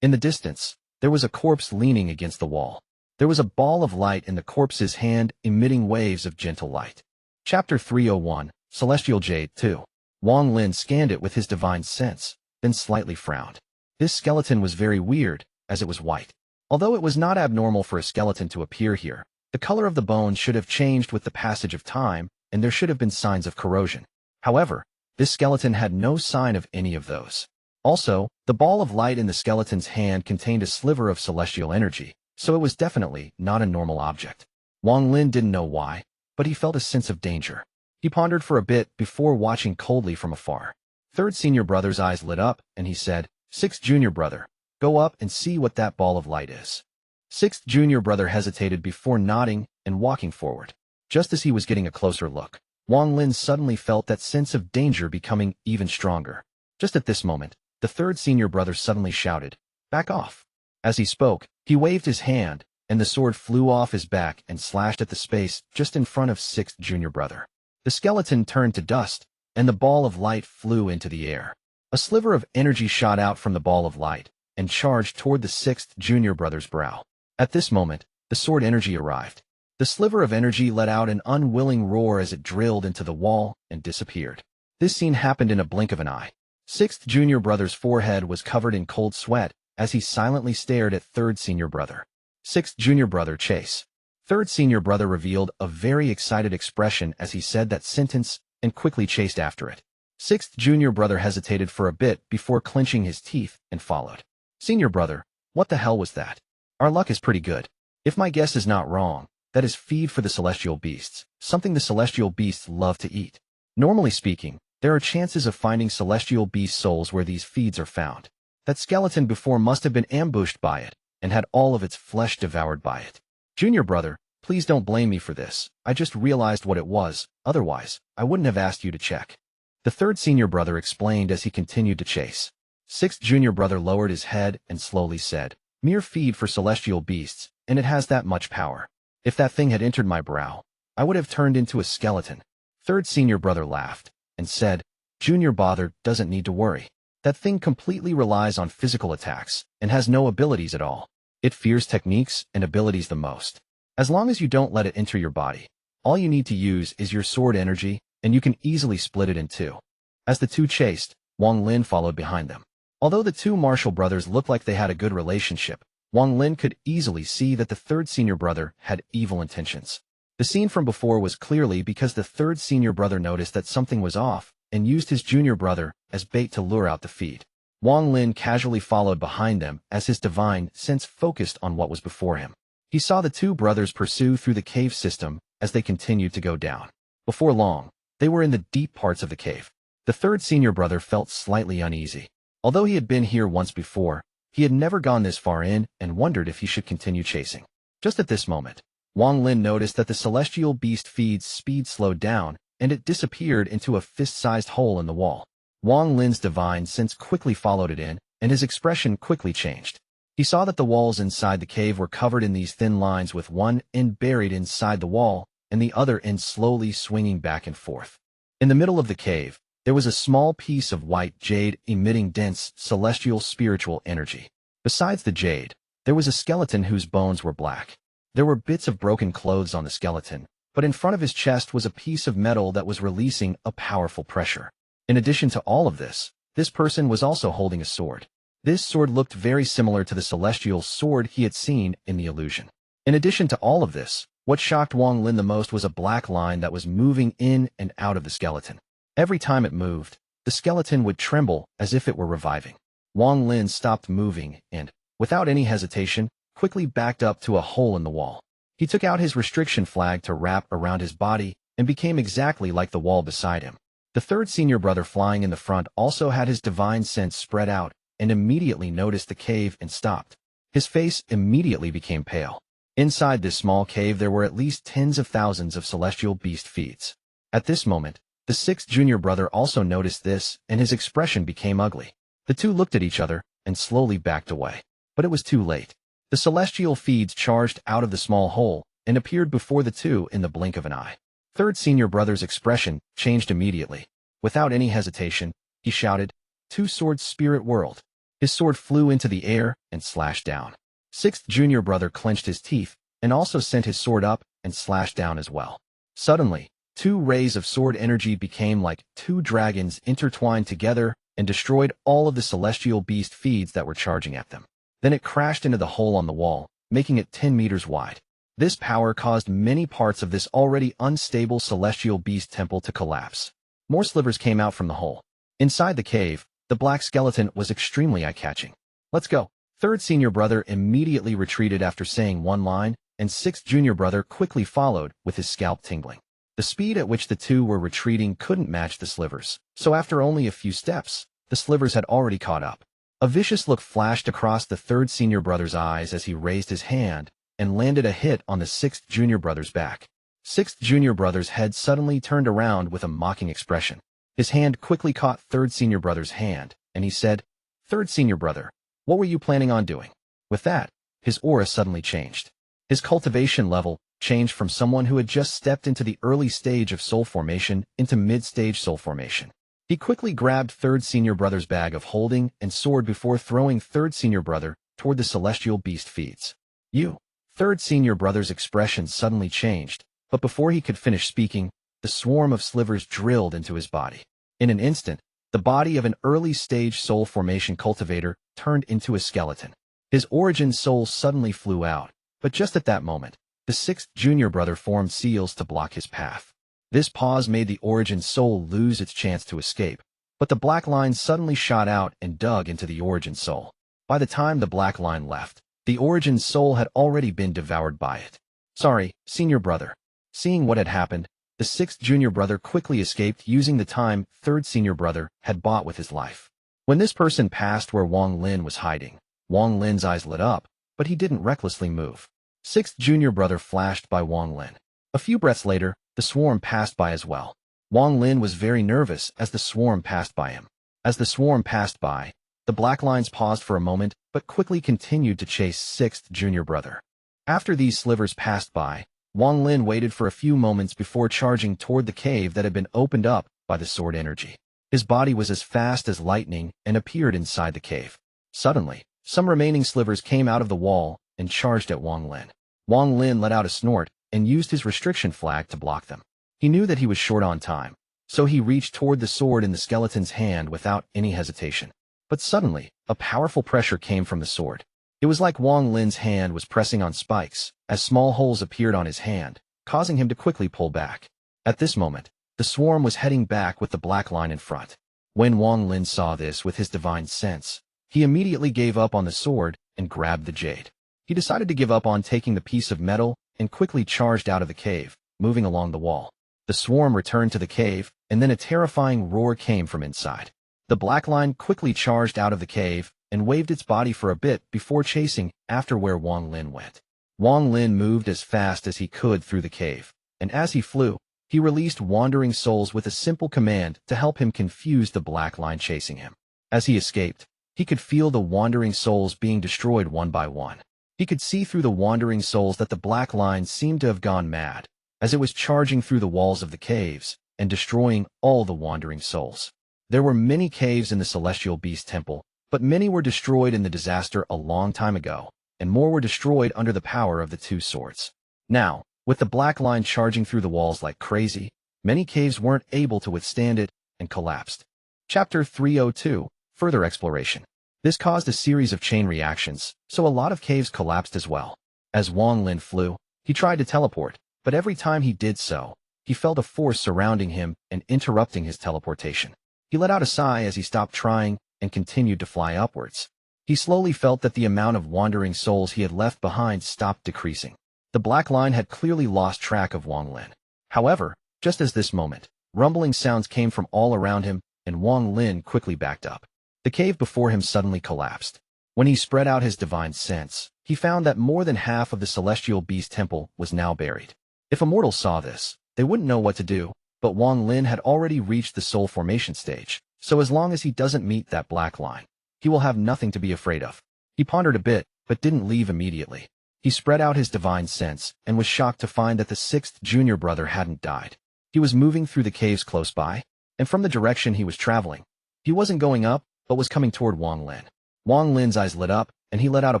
In the distance, there was a corpse leaning against the wall. There was a ball of light in the corpse's hand, emitting waves of gentle light. Chapter 301, Celestial Jade 2. Wang Lin scanned it with his divine sense, then slightly frowned. This skeleton was very weird, as it was white. Although it was not abnormal for a skeleton to appear here, the color of the bones should have changed with the passage of time, and there should have been signs of corrosion. However, this skeleton had no sign of any of those. Also, the ball of light in the skeleton's hand contained a sliver of celestial energy, so it was definitely not a normal object. Wang Lin didn't know why, but he felt a sense of danger. He pondered for a bit before watching coldly from afar. Third senior brother's eyes lit up, and he said, "Sixth junior brother, go up and see what that ball of light is." Sixth junior brother hesitated before nodding and walking forward. Just as he was getting a closer look, Wang Lin suddenly felt that sense of danger becoming even stronger. Just at this moment, the third senior brother suddenly shouted, "Back off." As he spoke, he waved his hand, and the sword flew off his back and slashed at the space just in front of sixth junior brother. The skeleton turned to dust, and the ball of light flew into the air. A sliver of energy shot out from the ball of light and charged toward the sixth junior brother's brow. At this moment, the sword energy arrived. The sliver of energy let out an unwilling roar as it drilled into the wall and disappeared. This scene happened in a blink of an eye. Sixth junior brother's forehead was covered in cold sweat as he silently stared at third senior brother. Sixth junior brother chase. Third senior brother revealed a very excited expression as he said that sentence and quickly chased after it. Sixth junior brother hesitated for a bit before clenching his teeth and followed. Senior brother, what the hell was that? Our luck is pretty good. If my guess is not wrong, that is feed for the celestial beasts, something the celestial beasts love to eat. Normally speaking, there are chances of finding celestial beast souls where these feeds are found. That skeleton before must have been ambushed by it and had all of its flesh devoured by it. Junior brother, please don't blame me for this. I just realized what it was, otherwise, I wouldn't have asked you to check. The third senior brother explained as he continued to chase. Sixth junior brother lowered his head and slowly said, "Mere feed for celestial beasts, and it has that much power. If that thing had entered my brow, I would have turned into a skeleton." Third senior brother laughed and said, "Junior brother doesn't need to worry. That thing completely relies on physical attacks and has no abilities at all. It fears techniques and abilities the most. As long as you don't let it enter your body, all you need to use is your sword energy, and you can easily split it in two." As the two chased, Wang Lin followed behind them. Although the two Marshall brothers looked like they had a good relationship, Wang Lin could easily see that the third senior brother had evil intentions. The scene from before was clearly because the third senior brother noticed that something was off and used his junior brother as bait to lure out the feed. Wang Lin casually followed behind them as his divine sense focused on what was before him. He saw the two brothers pursue through the cave system as they continued to go down. Before long, they were in the deep parts of the cave. The third senior brother felt slightly uneasy. Although he had been here once before, he had never gone this far in and wondered if he should continue chasing. Just at this moment, Wang Lin noticed that the celestial beast feed's speed slowed down, and it disappeared into a fist-sized hole in the wall. Wang Lin's divine sense quickly followed it in, and his expression quickly changed. He saw that the walls inside the cave were covered in these thin lines with one end buried inside the wall, and the other end slowly swinging back and forth. In the middle of the cave, there was a small piece of white jade emitting dense, celestial spiritual energy. Besides the jade, there was a skeleton whose bones were black. There were bits of broken clothes on the skeleton, but in front of his chest was a piece of metal that was releasing a powerful pressure. In addition to all of this person was also holding a sword. This sword looked very similar to the celestial sword he had seen in the illusion. In addition to all of this, what shocked Wang Lin the most was a black line that was moving in and out of the skeleton. Every time it moved, the skeleton would tremble as if it were reviving. Wang Lin stopped moving and, without any hesitation, quickly backed up to a hole in the wall. He took out his restriction flag to wrap around his body and became exactly like the wall beside him. The third senior brother flying in the front also had his divine sense spread out and immediately noticed the cave and stopped. His face immediately became pale. Inside this small cave there were at least tens of thousands of celestial beast feeds. At this moment, the sixth junior brother also noticed this, and his expression became ugly. The two looked at each other and slowly backed away. But it was too late. The celestial feeds charged out of the small hole and appeared before the two in the blink of an eye. Third senior brother's expression changed immediately. Without any hesitation, he shouted, "Two-sword spirit world." His sword flew into the air and slashed down. Sixth junior brother clenched his teeth and also sent his sword up and slashed down as well. Suddenly, two rays of sword energy became like two dragons intertwined together and destroyed all of the celestial beast feeds that were charging at them. Then it crashed into the hole on the wall, making it 10 meters wide. This power caused many parts of this already unstable celestial beast temple to collapse. More slivers came out from the hole. Inside the cave, the black skeleton was extremely eye-catching. "Let's go." Third senior brother immediately retreated after saying one line, and sixth junior brother quickly followed with his scalp tingling. The speed at which the two were retreating couldn't match the slivers, so after only a few steps, the slivers had already caught up. A vicious look flashed across the third senior brother's eyes as he raised his hand and landed a hit on the sixth junior brother's back. Sixth junior brother's head suddenly turned around with a mocking expression. His hand quickly caught third senior brother's hand, and he said, "Third senior brother, what were you planning on doing?" With that, his aura suddenly changed. His cultivation level changed from someone who had just stepped into the early stage of soul formation into mid-stage soul formation. He quickly grabbed third senior brother's bag of holding and sword before throwing third senior brother toward the celestial beast feeds. "You." Third senior brother's expression suddenly changed, but before he could finish speaking, the swarm of slivers drilled into his body. In an instant, the body of an early-stage soul formation cultivator turned into a skeleton. His origin soul suddenly flew out, but just at that moment, the sixth junior brother formed seals to block his path. This pause made the origin soul lose its chance to escape, but the black line suddenly shot out and dug into the origin soul. By the time the black line left, the origin soul had already been devoured by it. "Sorry, senior brother." Seeing what had happened, the sixth junior brother quickly escaped using the time third senior brother had bought with his life. When this person passed where Wang Lin was hiding, Wang Lin's eyes lit up, but he didn't recklessly move. Sixth junior brother flashed by Wang Lin. A few breaths later, the swarm passed by as well. Wang Lin was very nervous as the swarm passed by him. As the swarm passed by, the black lines paused for a moment but quickly continued to chase sixth junior brother. After these slivers passed by, Wang Lin waited for a few moments before charging toward the cave that had been opened up by the sword energy. His body was as fast as lightning and appeared inside the cave. Suddenly, some remaining slivers came out of the wall and charged at Wang Lin. Wang Lin let out a snort and used his restriction flag to block them. He knew that he was short on time, so he reached toward the sword in the skeleton's hand without any hesitation. But suddenly, a powerful pressure came from the sword. It was like Wang Lin's hand was pressing on spikes, as small holes appeared on his hand, causing him to quickly pull back. At this moment, the swarm was heading back with the black line in front. When Wang Lin saw this with his divine sense, he immediately gave up on the sword and grabbed the jade. He decided to give up on taking the piece of metal and quickly charged out of the cave, moving along the wall. The swarm returned to the cave, and then a terrifying roar came from inside. The black line quickly charged out of the cave and waved its body for a bit before chasing after where Wang Lin went. Wang Lin moved as fast as he could through the cave, and as he flew, he released wandering souls with a simple command to help him confuse the black line chasing him. As he escaped, he could feel the wandering souls being destroyed one by one. He could see through the wandering souls that the black line seemed to have gone mad, as it was charging through the walls of the caves and destroying all the wandering souls. There were many caves in the Celestial Beast Temple, but many were destroyed in the disaster a long time ago, and more were destroyed under the power of the two swords. Now, with the black line charging through the walls like crazy, many caves weren't able to withstand it and collapsed. Chapter 302, Further Exploration. This caused a series of chain reactions, so a lot of caves collapsed as well. As Wang Lin flew, he tried to teleport, but every time he did so, he felt a force surrounding him and interrupting his teleportation. He let out a sigh as he stopped trying and continued to fly upwards. He slowly felt that the amount of wandering souls he had left behind stopped decreasing. The black line had clearly lost track of Wang Lin. However, just as this moment, rumbling sounds came from all around him, and Wang Lin quickly backed up. The cave before him suddenly collapsed. When he spread out his divine sense, he found that more than half of the Celestial Beast Temple was now buried. If a mortal saw this, they wouldn't know what to do, but Wang Lin had already reached the soul formation stage, so as long as he doesn't meet that black line, he will have nothing to be afraid of. He pondered a bit, but didn't leave immediately. He spread out his divine sense and was shocked to find that the sixth junior brother hadn't died. He was moving through the caves close by, and from the direction he was traveling, he wasn't going up, but was coming toward Wang Lin. Wang Lin's eyes lit up, and he let out a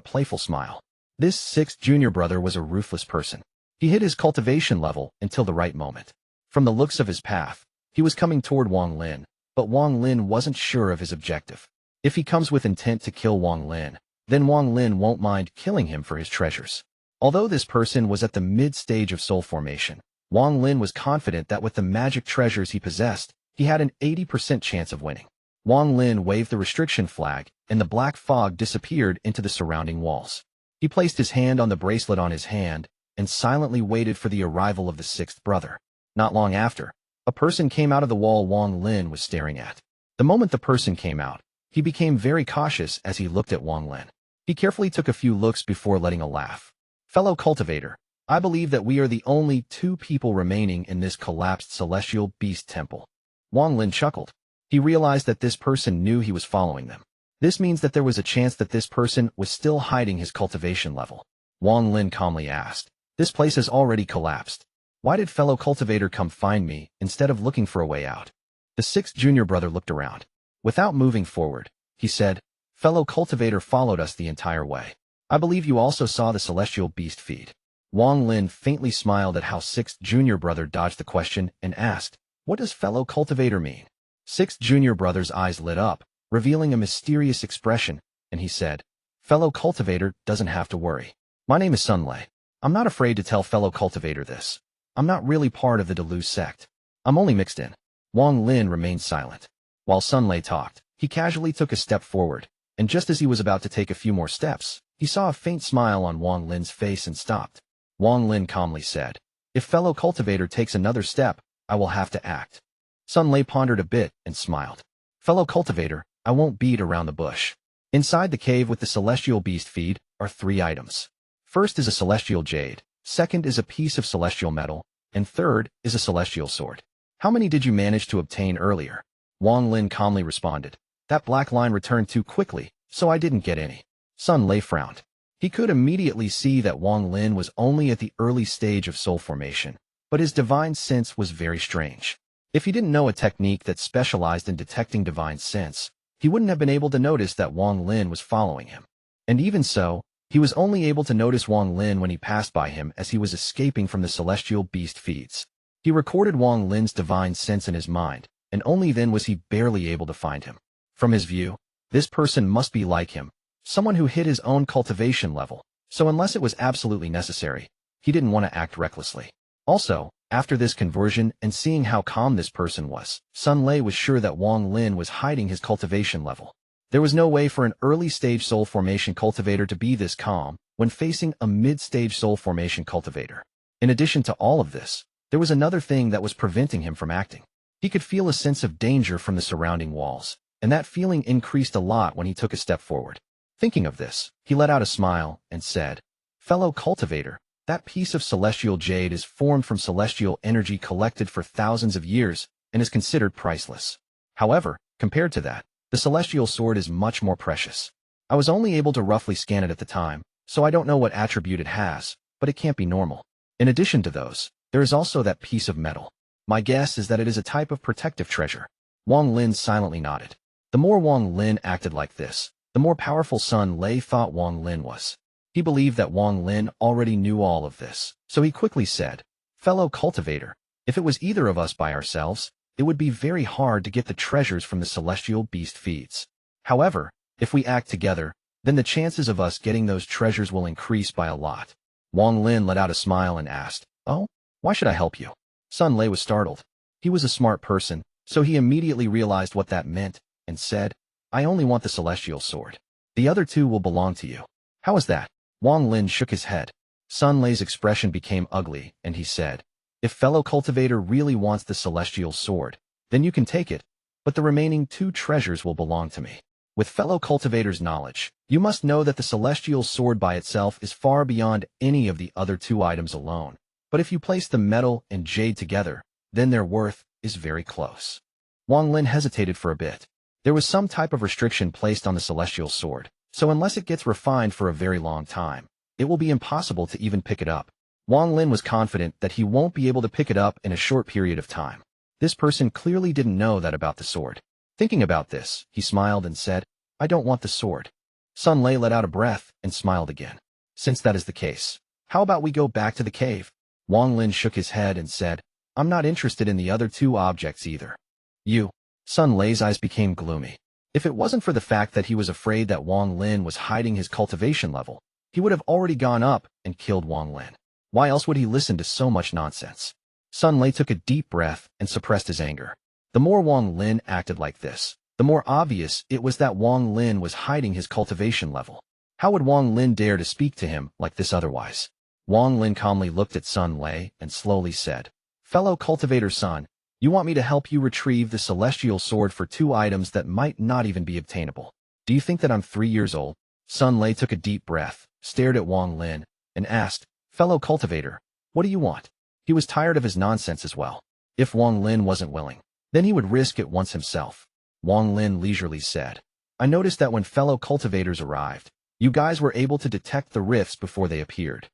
playful smile. This sixth junior brother was a ruthless person. He hit his cultivation level until the right moment. From the looks of his path, he was coming toward Wang Lin, but Wang Lin wasn't sure of his objective. If he comes with intent to kill Wang Lin, then Wang Lin won't mind killing him for his treasures. Although this person was at the mid-stage of soul formation, Wang Lin was confident that with the magic treasures he possessed, he had an 80% chance of winning. Wang Lin waved the restriction flag, and the black fog disappeared into the surrounding walls. He placed his hand on the bracelet on his hand and silently waited for the arrival of the sixth brother. Not long after, a person came out of the wall Wang Lin was staring at. The moment the person came out, he became very cautious as he looked at Wang Lin. He carefully took a few looks before letting a laugh. Fellow cultivator, I believe that we are the only two people remaining in this collapsed Celestial Beast Temple. Wang Lin chuckled. He realized that this person knew he was following them. This means that there was a chance that this person was still hiding his cultivation level. Wang Lin calmly asked, "This place has already collapsed. Why did fellow cultivator come find me instead of looking for a way out?" The sixth junior brother looked around. Without moving forward, he said, "Fellow cultivator followed us the entire way. I believe you also saw the celestial beast feed." Wang Lin faintly smiled at how sixth junior brother dodged the question and asked, "What does fellow cultivator mean?" Sixth junior brother's eyes lit up, revealing a mysterious expression, and he said, "Fellow cultivator doesn't have to worry. My name is Sunlei. I'm not afraid to tell fellow cultivator this. I'm not really part of the Delu sect. I'm only mixed in." Wang Lin remained silent. While Sunlei talked, he casually took a step forward, and just as he was about to take a few more steps, he saw a faint smile on Wang Lin's face and stopped. Wang Lin calmly said, "If fellow cultivator takes another step, I will have to act." Sunlei pondered a bit and smiled. "Fellow cultivator, I won't beat around the bush." Inside the cave with the celestial beast feed are 3 items. First is a celestial jade, second is a piece of celestial metal, and third is a celestial sword. "How many did you manage to obtain earlier?" Wang Lin calmly responded. "That black line returned too quickly, so I didn't get any." Sunlei frowned. He could immediately see that Wang Lin was only at the early stage of soul formation, but his divine sense was very strange. If he didn't know a technique that specialized in detecting divine sense, he wouldn't have been able to notice that Wang Lin was following him. And even so, he was only able to notice Wang Lin when he passed by him as he was escaping from the celestial beast feeds. He recorded Wang Lin's divine sense in his mind, and only then was he barely able to find him. From his view, this person must be like him, someone who hit his own cultivation level, so unless it was absolutely necessary, he didn't want to act recklessly. Also, after this conversion and seeing how calm this person was, Sunlei was sure that Wang Lin was hiding his cultivation level. There was no way for an early-stage soul formation cultivator to be this calm when facing a mid-stage soul formation cultivator. In addition to all of this, there was another thing that was preventing him from acting. He could feel a sense of danger from the surrounding walls, and that feeling increased a lot when he took a step forward. Thinking of this, he let out a smile and said, "Fellow cultivator, that piece of celestial jade is formed from celestial energy collected for thousands of years and is considered priceless. However, compared to that, the celestial sword is much more precious. I was only able to roughly scan it at the time, so I don't know what attribute it has, but it can't be normal. In addition to those, there is also that piece of metal. My guess is that it is a type of protective treasure." Wang Lin silently nodded. The more Wang Lin acted like this, the more powerful Sun Lei thought Wang Lin was. He believed that Wang Lin already knew all of this, so he quickly said, "Fellow cultivator, if it was either of us by ourselves, it would be very hard to get the treasures from the celestial beast feeds. However, if we act together, then the chances of us getting those treasures will increase by a lot." Wang Lin let out a smile and asked, "Oh, why should I help you?" Sun Lei was startled. He was a smart person, so he immediately realized what that meant and said, "I only want the celestial sword. The other two will belong to you." "How is that?" Wang Lin shook his head. Sun Lei's expression became ugly, and he said, "If fellow cultivator really wants the celestial sword, then you can take it, but the remaining two treasures will belong to me. With fellow cultivator's knowledge, you must know that the celestial sword by itself is far beyond any of the other two items alone. But if you place the metal and jade together, then their worth is very close." Wang Lin hesitated for a bit. There was some type of restriction placed on the celestial sword, so unless it gets refined for a very long time, it will be impossible to even pick it up. Wang Lin was confident that he won't be able to pick it up in a short period of time. This person clearly didn't know that about the sword. Thinking about this, he smiled and said, "I don't want the sword." Sun Lei let out a breath and smiled again. "Since that is the case, how about we go back to the cave?" Wang Lin shook his head and said, "I'm not interested in the other two objects either." "You?" Sun Lei's eyes became gloomy. If it wasn't for the fact that he was afraid that Wang Lin was hiding his cultivation level, he would have already gone up and killed Wang Lin. Why else would he listen to so much nonsense? Sun Lei took a deep breath and suppressed his anger. The more Wang Lin acted like this, the more obvious it was that Wang Lin was hiding his cultivation level. How would Wang Lin dare to speak to him like this otherwise? Wang Lin calmly looked at Sun Lei and slowly said, "Fellow cultivator son, you want me to help you retrieve the celestial sword for two items that might not even be obtainable. Do you think that I'm 3 years old?" Sun Lei took a deep breath, stared at Wang Lin, and asked, "Fellow cultivator, what do you want?" He was tired of his nonsense as well. If Wang Lin wasn't willing, then he would risk it once himself. Wang Lin leisurely said, "I noticed that when fellow cultivators arrived, you guys were able to detect the rifts before they appeared."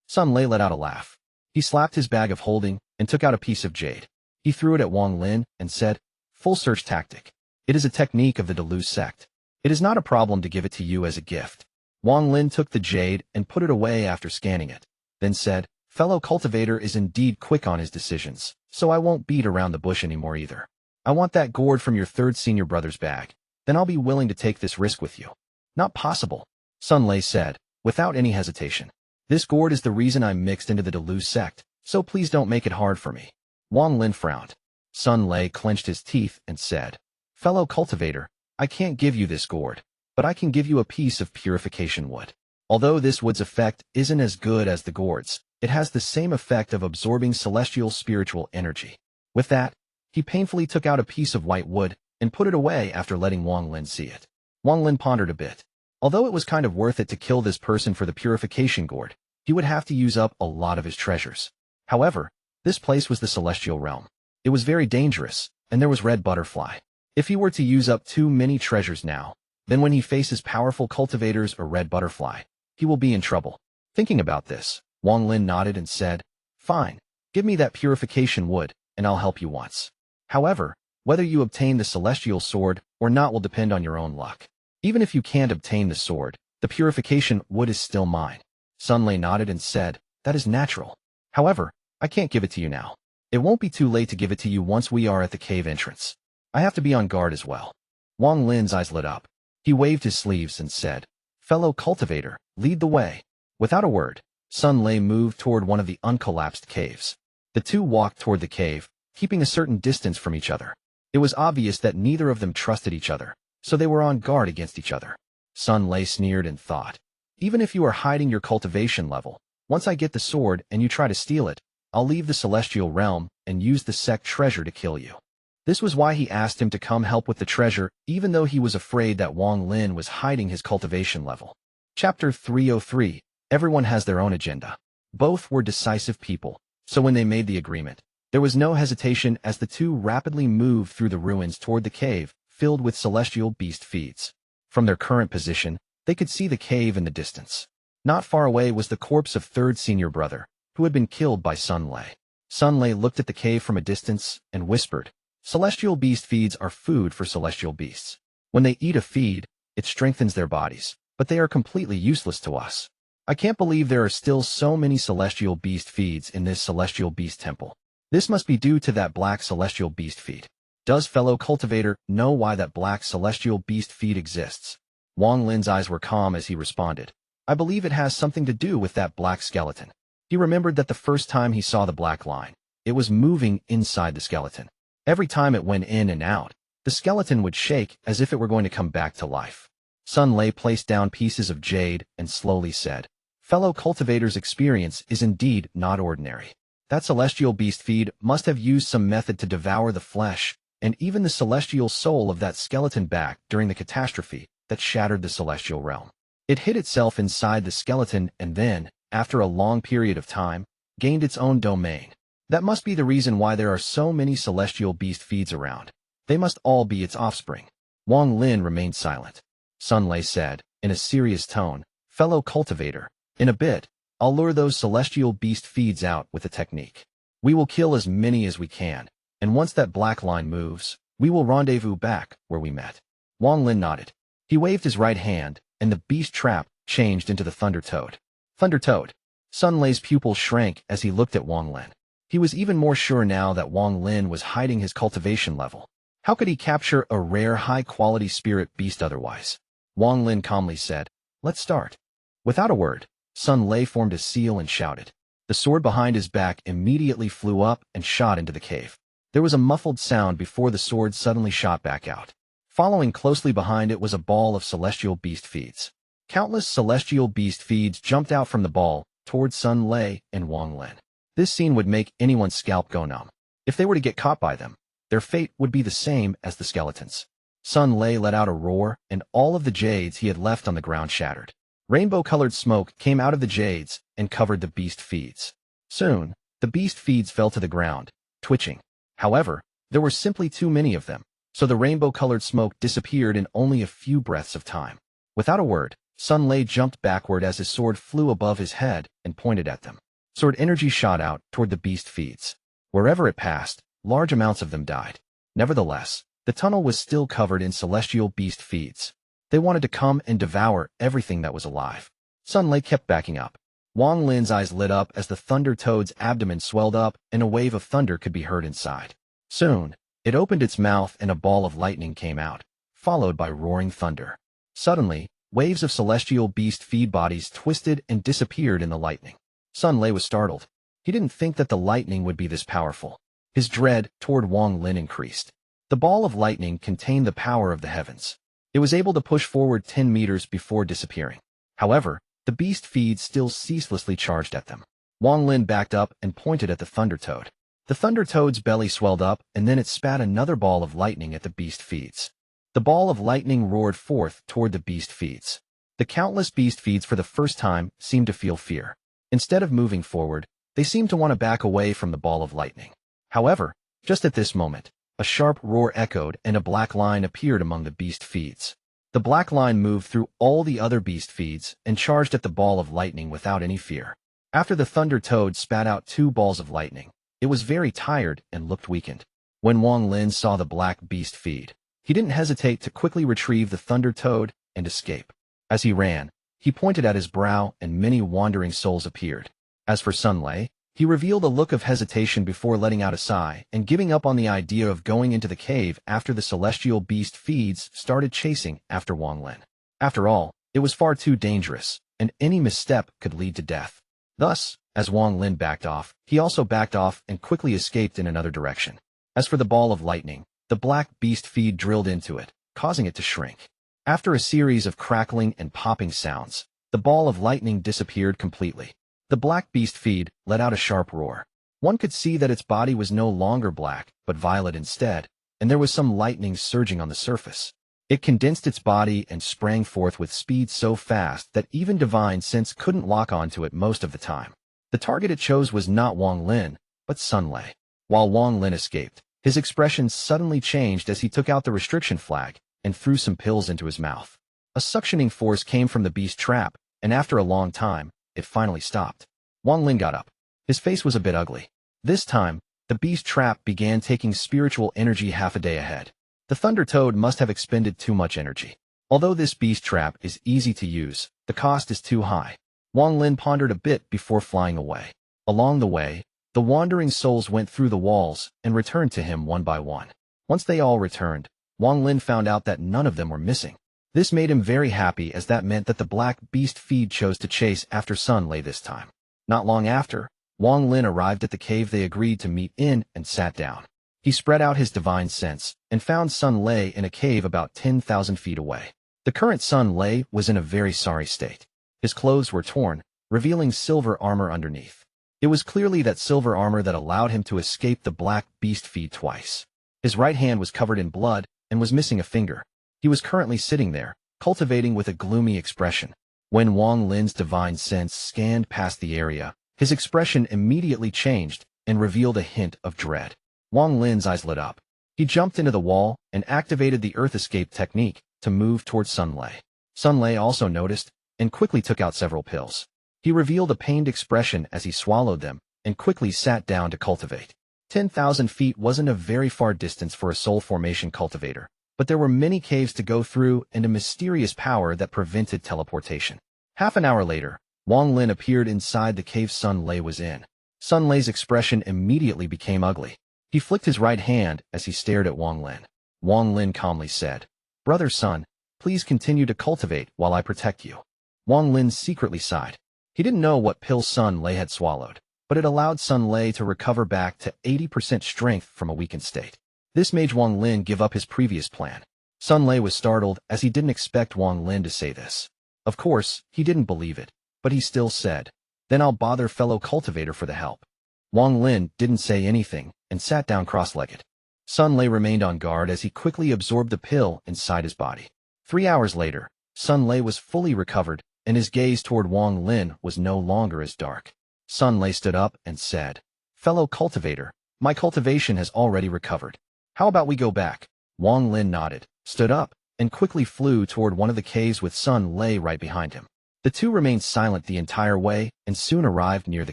Sun Lei let out a laugh. He slapped his bag of holding and took out a piece of jade. He threw it at Wang Lin and said, "Full search tactic. It is a technique of the Deleuze sect. It is not a problem to give it to you as a gift." Wang Lin took the jade and put it away after scanning it, then said, "Fellow cultivator is indeed quick on his decisions, so I won't beat around the bush anymore either. I want that gourd from your third senior brother's bag. Then I'll be willing to take this risk with you." "Not possible," Sun Lei said, without any hesitation. "This gourd is the reason I'm mixed into the Deleuze sect, so please don't make it hard for me." Wang Lin frowned. Sun Lei clenched his teeth and said, "Fellow cultivator, I can't give you this gourd, but I can give you a piece of purification wood. Although this wood's effect isn't as good as the gourd's, it has the same effect of absorbing celestial spiritual energy." With that, he painfully took out a piece of white wood and put it away after letting Wang Lin see it. Wang Lin pondered a bit. Although it was kind of worth it to kill this person for the purification gourd, he would have to use up a lot of his treasures. However, this place was the celestial realm. It was very dangerous, and there was Red Butterfly. If he were to use up too many treasures now, then when he faces powerful cultivators or Red Butterfly, he will be in trouble. Thinking about this, Wang Lin nodded and said, "Fine, give me that purification wood, and I'll help you once. However, whether you obtain the celestial sword or not will depend on your own luck. Even if you can't obtain the sword, the purification wood is still mine." Sun Lei nodded and said, "That is natural. However, I can't give it to you now. It won't be too late to give it to you once we are at the cave entrance. I have to be on guard as well." Wang Lin's eyes lit up. He waved his sleeves and said, "Fellow cultivator, lead the way." Without a word, Sun Lei moved toward one of the uncollapsed caves. The two walked toward the cave, keeping a certain distance from each other. It was obvious that neither of them trusted each other, so they were on guard against each other. Sun Lei sneered and thought, "Even if you are hiding your cultivation level, once I get the sword and you try to steal it, I'll leave the celestial realm and use the sect treasure to kill you." This was why he asked him to come help with the treasure, even though he was afraid that Wang Lin was hiding his cultivation level. Chapter 303. Everyone has their own agenda. Both were decisive people, so when they made the agreement, there was no hesitation as the two rapidly moved through the ruins toward the cave, filled with celestial beast feeds. From their current position, they could see the cave in the distance. Not far away was the corpse of third senior brother, who had been killed by Sun Lei. Sun Lei looked at the cave from a distance and whispered, "Celestial beast feeds are food for celestial beasts. When they eat a feed, it strengthens their bodies, but they are completely useless to us. I can't believe there are still so many celestial beast feeds in this celestial beast temple. This must be due to that black celestial beast feed. Does fellow cultivator know why that black celestial beast feed exists?" Wang Lin's eyes were calm as he responded, "I believe it has something to do with that black skeleton." He remembered that the first time he saw the black line, it was moving inside the skeleton. Every time it went in and out, the skeleton would shake as if it were going to come back to life. Sun Lei placed down pieces of jade and slowly said, "Fellow cultivator's experience is indeed not ordinary. That celestial beast feed must have used some method to devour the flesh and even the celestial soul of that skeleton back during the catastrophe that shattered the celestial realm. It hid itself inside the skeleton and then, after a long period of time, gained its own domain. That must be the reason why there are so many celestial beast feeds around. They must all be its offspring." Wang Lin remained silent. Sun Lei said, in a serious tone, "Fellow cultivator, in a bit, I'll lure those celestial beast feeds out with a technique. We will kill as many as we can, and once that black line moves, we will rendezvous back where we met." Wang Lin nodded. He waved his right hand, and the beast trap changed into the Thunder Toad. Thunder Toad. Sun Lei's pupils shrank as he looked at Wang Lin. He was even more sure now that Wang Lin was hiding his cultivation level. How could he capture a rare high-quality spirit beast otherwise? Wang Lin calmly said, "Let's start." Without a word, Sun Lei formed a seal and shouted. The sword behind his back immediately flew up and shot into the cave. There was a muffled sound before the sword suddenly shot back out. Following closely behind it was a ball of celestial beast feeds. Countless celestial beast feeds jumped out from the ball toward Sun Lei and Wang Lin. This scene would make anyone's scalp go numb. If they were to get caught by them, their fate would be the same as the skeletons. Sun Lei let out a roar, and all of the jades he had left on the ground shattered. Rainbow-colored smoke came out of the jades and covered the beast feeds. Soon, the beast feeds fell to the ground, twitching. However, there were simply too many of them, so the rainbow-colored smoke disappeared in only a few breaths of time. Without a word, Sun Lei jumped backward as his sword flew above his head and pointed at them. Sword energy shot out toward the beast feeds. Wherever it passed, large amounts of them died. Nevertheless, the tunnel was still covered in celestial beast feeds. They wanted to come and devour everything that was alive. Sun Lei kept backing up. Wang Lin's eyes lit up as the Thunder Toad's abdomen swelled up and a wave of thunder could be heard inside. Soon, it opened its mouth and a ball of lightning came out, followed by roaring thunder. Suddenly, waves of celestial beast feed bodies twisted and disappeared in the lightning. Sun Lei was startled. He didn't think that the lightning would be this powerful. His dread toward Wang Lin increased. The ball of lightning contained the power of the heavens. It was able to push forward 10 meters before disappearing. However, the beast feeds still ceaselessly charged at them. Wang Lin backed up and pointed at the Thunder Toad. The Thunder Toad's belly swelled up and then it spat another ball of lightning at the beast feeds. The ball of lightning roared forth toward the beast feeds. The countless beast feeds for the first time seemed to feel fear. Instead of moving forward, they seemed to want to back away from the ball of lightning. However, just at this moment, a sharp roar echoed and a black line appeared among the beast feeds. The black line moved through all the other beast feeds and charged at the ball of lightning without any fear. After the Thunder Toad spat out 2 balls of lightning, it was very tired and looked weakened. When Wang Lin saw the black beast feed, he didn't hesitate to quickly retrieve the Thunder Toad and escape. As he ran, he pointed at his brow and many wandering souls appeared. As for Sun Lei, he revealed a look of hesitation before letting out a sigh and giving up on the idea of going into the cave after the celestial beast feeds started chasing after Wang Lin. After all, it was far too dangerous, and any misstep could lead to death. Thus, as Wang Lin backed off, he also backed off and quickly escaped in another direction. As for the ball of lightning, the black beast feed drilled into it, causing it to shrink. After a series of crackling and popping sounds, the ball of lightning disappeared completely. The black beast feed let out a sharp roar. One could see that its body was no longer black, but violet instead, and there was some lightning surging on the surface. It condensed its body and sprang forth with speed so fast that even Divine Sense couldn't lock onto it most of the time. The target it chose was not Wang Lin, but Sun Lei. While Wang Lin escaped, his expression suddenly changed as he took out the restriction flag and threw some pills into his mouth. A suctioning force came from the beast trap, and after a long time, it finally stopped. Wang Lin got up. His face was a bit ugly. This time, the beast trap began taking spiritual energy half a day ahead. The Thunder Toad must have expended too much energy. Although this beast trap is easy to use, the cost is too high. Wang Lin pondered a bit before flying away. Along the way, the wandering souls went through the walls and returned to him one by one. Once they all returned, Wang Lin found out that none of them were missing. This made him very happy, as that meant that the black beast feed chose to chase after Sun Lei this time. Not long after, Wang Lin arrived at the cave they agreed to meet in and sat down. He spread out his divine sense and found Sun Lei in a cave about 10,000 feet away. The current Sun Lei was in a very sorry state. His clothes were torn, revealing silver armor underneath. It was clearly that silver armor that allowed him to escape the black beast feed twice. His right hand was covered in blood and was missing a finger. He was currently sitting there, cultivating with a gloomy expression. When Wang Lin's divine sense scanned past the area, his expression immediately changed and revealed a hint of dread. Wang Lin's eyes lit up. He jumped into the wall and activated the Earth Escape technique to move towards Sun Lei. Sun Lei also noticed and quickly took out several pills. He revealed a pained expression as he swallowed them and quickly sat down to cultivate. 10,000 feet wasn't a very far distance for a soul formation cultivator, but there were many caves to go through and a mysterious power that prevented teleportation. Half an hour later, Wang Lin appeared inside the cave Sun Lei was in. Sun Lei's expression immediately became ugly. He flicked his right hand as he stared at Wang Lin. Wang Lin calmly said, "Brother Sun, please continue to cultivate while I protect you." Wang Lin secretly sighed. He didn't know what pill Sun Lei had swallowed, but it allowed Sun Lei to recover back to 80% strength from a weakened state. This made Wang Lin give up his previous plan. Sun Lei was startled as he didn't expect Wang Lin to say this. Of course, he didn't believe it, but he still said, "Then I'll bother fellow cultivator for the help." Wang Lin didn't say anything and sat down cross-legged. Sun Lei remained on guard as he quickly absorbed the pill inside his body. 3 hours later, Sun Lei was fully recovered, and his gaze toward Wang Lin was no longer as dark. Sun Lei stood up and said, "Fellow cultivator, my cultivation has already recovered. How about we go back?" Wang Lin nodded, stood up, and quickly flew toward one of the caves with Sun Lei right behind him. The two remained silent the entire way and soon arrived near the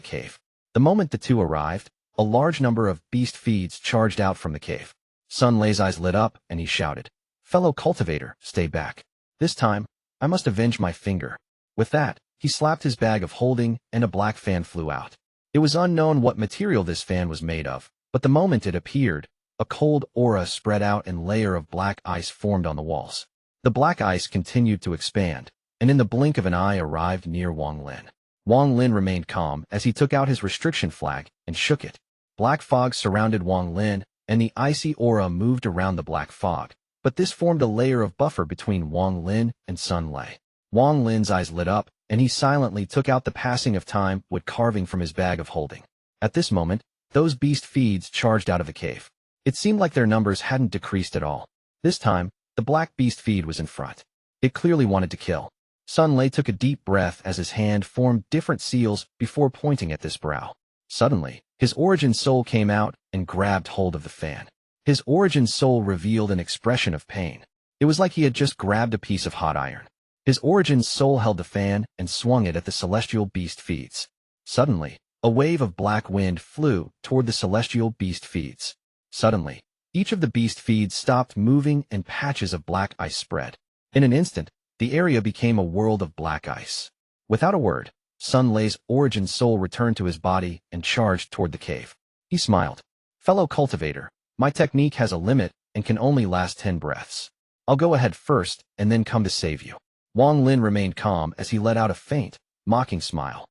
cave. The moment the two arrived, a large number of beast feeds charged out from the cave. Sun Lei's eyes lit up and he shouted, "Fellow cultivator, stay back. This time, I must avenge my finger." With that, he slapped his bag of holding and a black fan flew out. It was unknown what material this fan was made of, but the moment it appeared, a cold aura spread out and a layer of black ice formed on the walls. The black ice continued to expand, and in the blink of an eye arrived near Wang Lin. Wang Lin remained calm as he took out his restriction flag and shook it. Black fog surrounded Wang Lin, and the icy aura moved around the black fog, but this formed a layer of buffer between Wang Lin and Sun Lei. Wang Lin's eyes lit up, and he silently took out the passing of time wood carving from his bag of holding. At this moment, those beast feeds charged out of the cave. It seemed like their numbers hadn't decreased at all. This time, the black beast feed was in front. It clearly wanted to kill. Sun Lei took a deep breath as his hand formed different seals before pointing at this brow. Suddenly, his origin soul came out and grabbed hold of the fan. His origin soul revealed an expression of pain. It was like he had just grabbed a piece of hot iron. His origin soul held the fan and swung it at the celestial beast feeds. Suddenly, a wave of black wind flew toward the celestial beast feeds. Suddenly, each of the beast feeds stopped moving and patches of black ice spread. In an instant, the area became a world of black ice. Without a word, Sun Lei's origin soul returned to his body and charged toward the cave. He smiled. "Fellow cultivator, my technique has a limit and can only last 10 breaths. I'll go ahead first and then come to save you." Wang Lin remained calm as he let out a faint, mocking smile.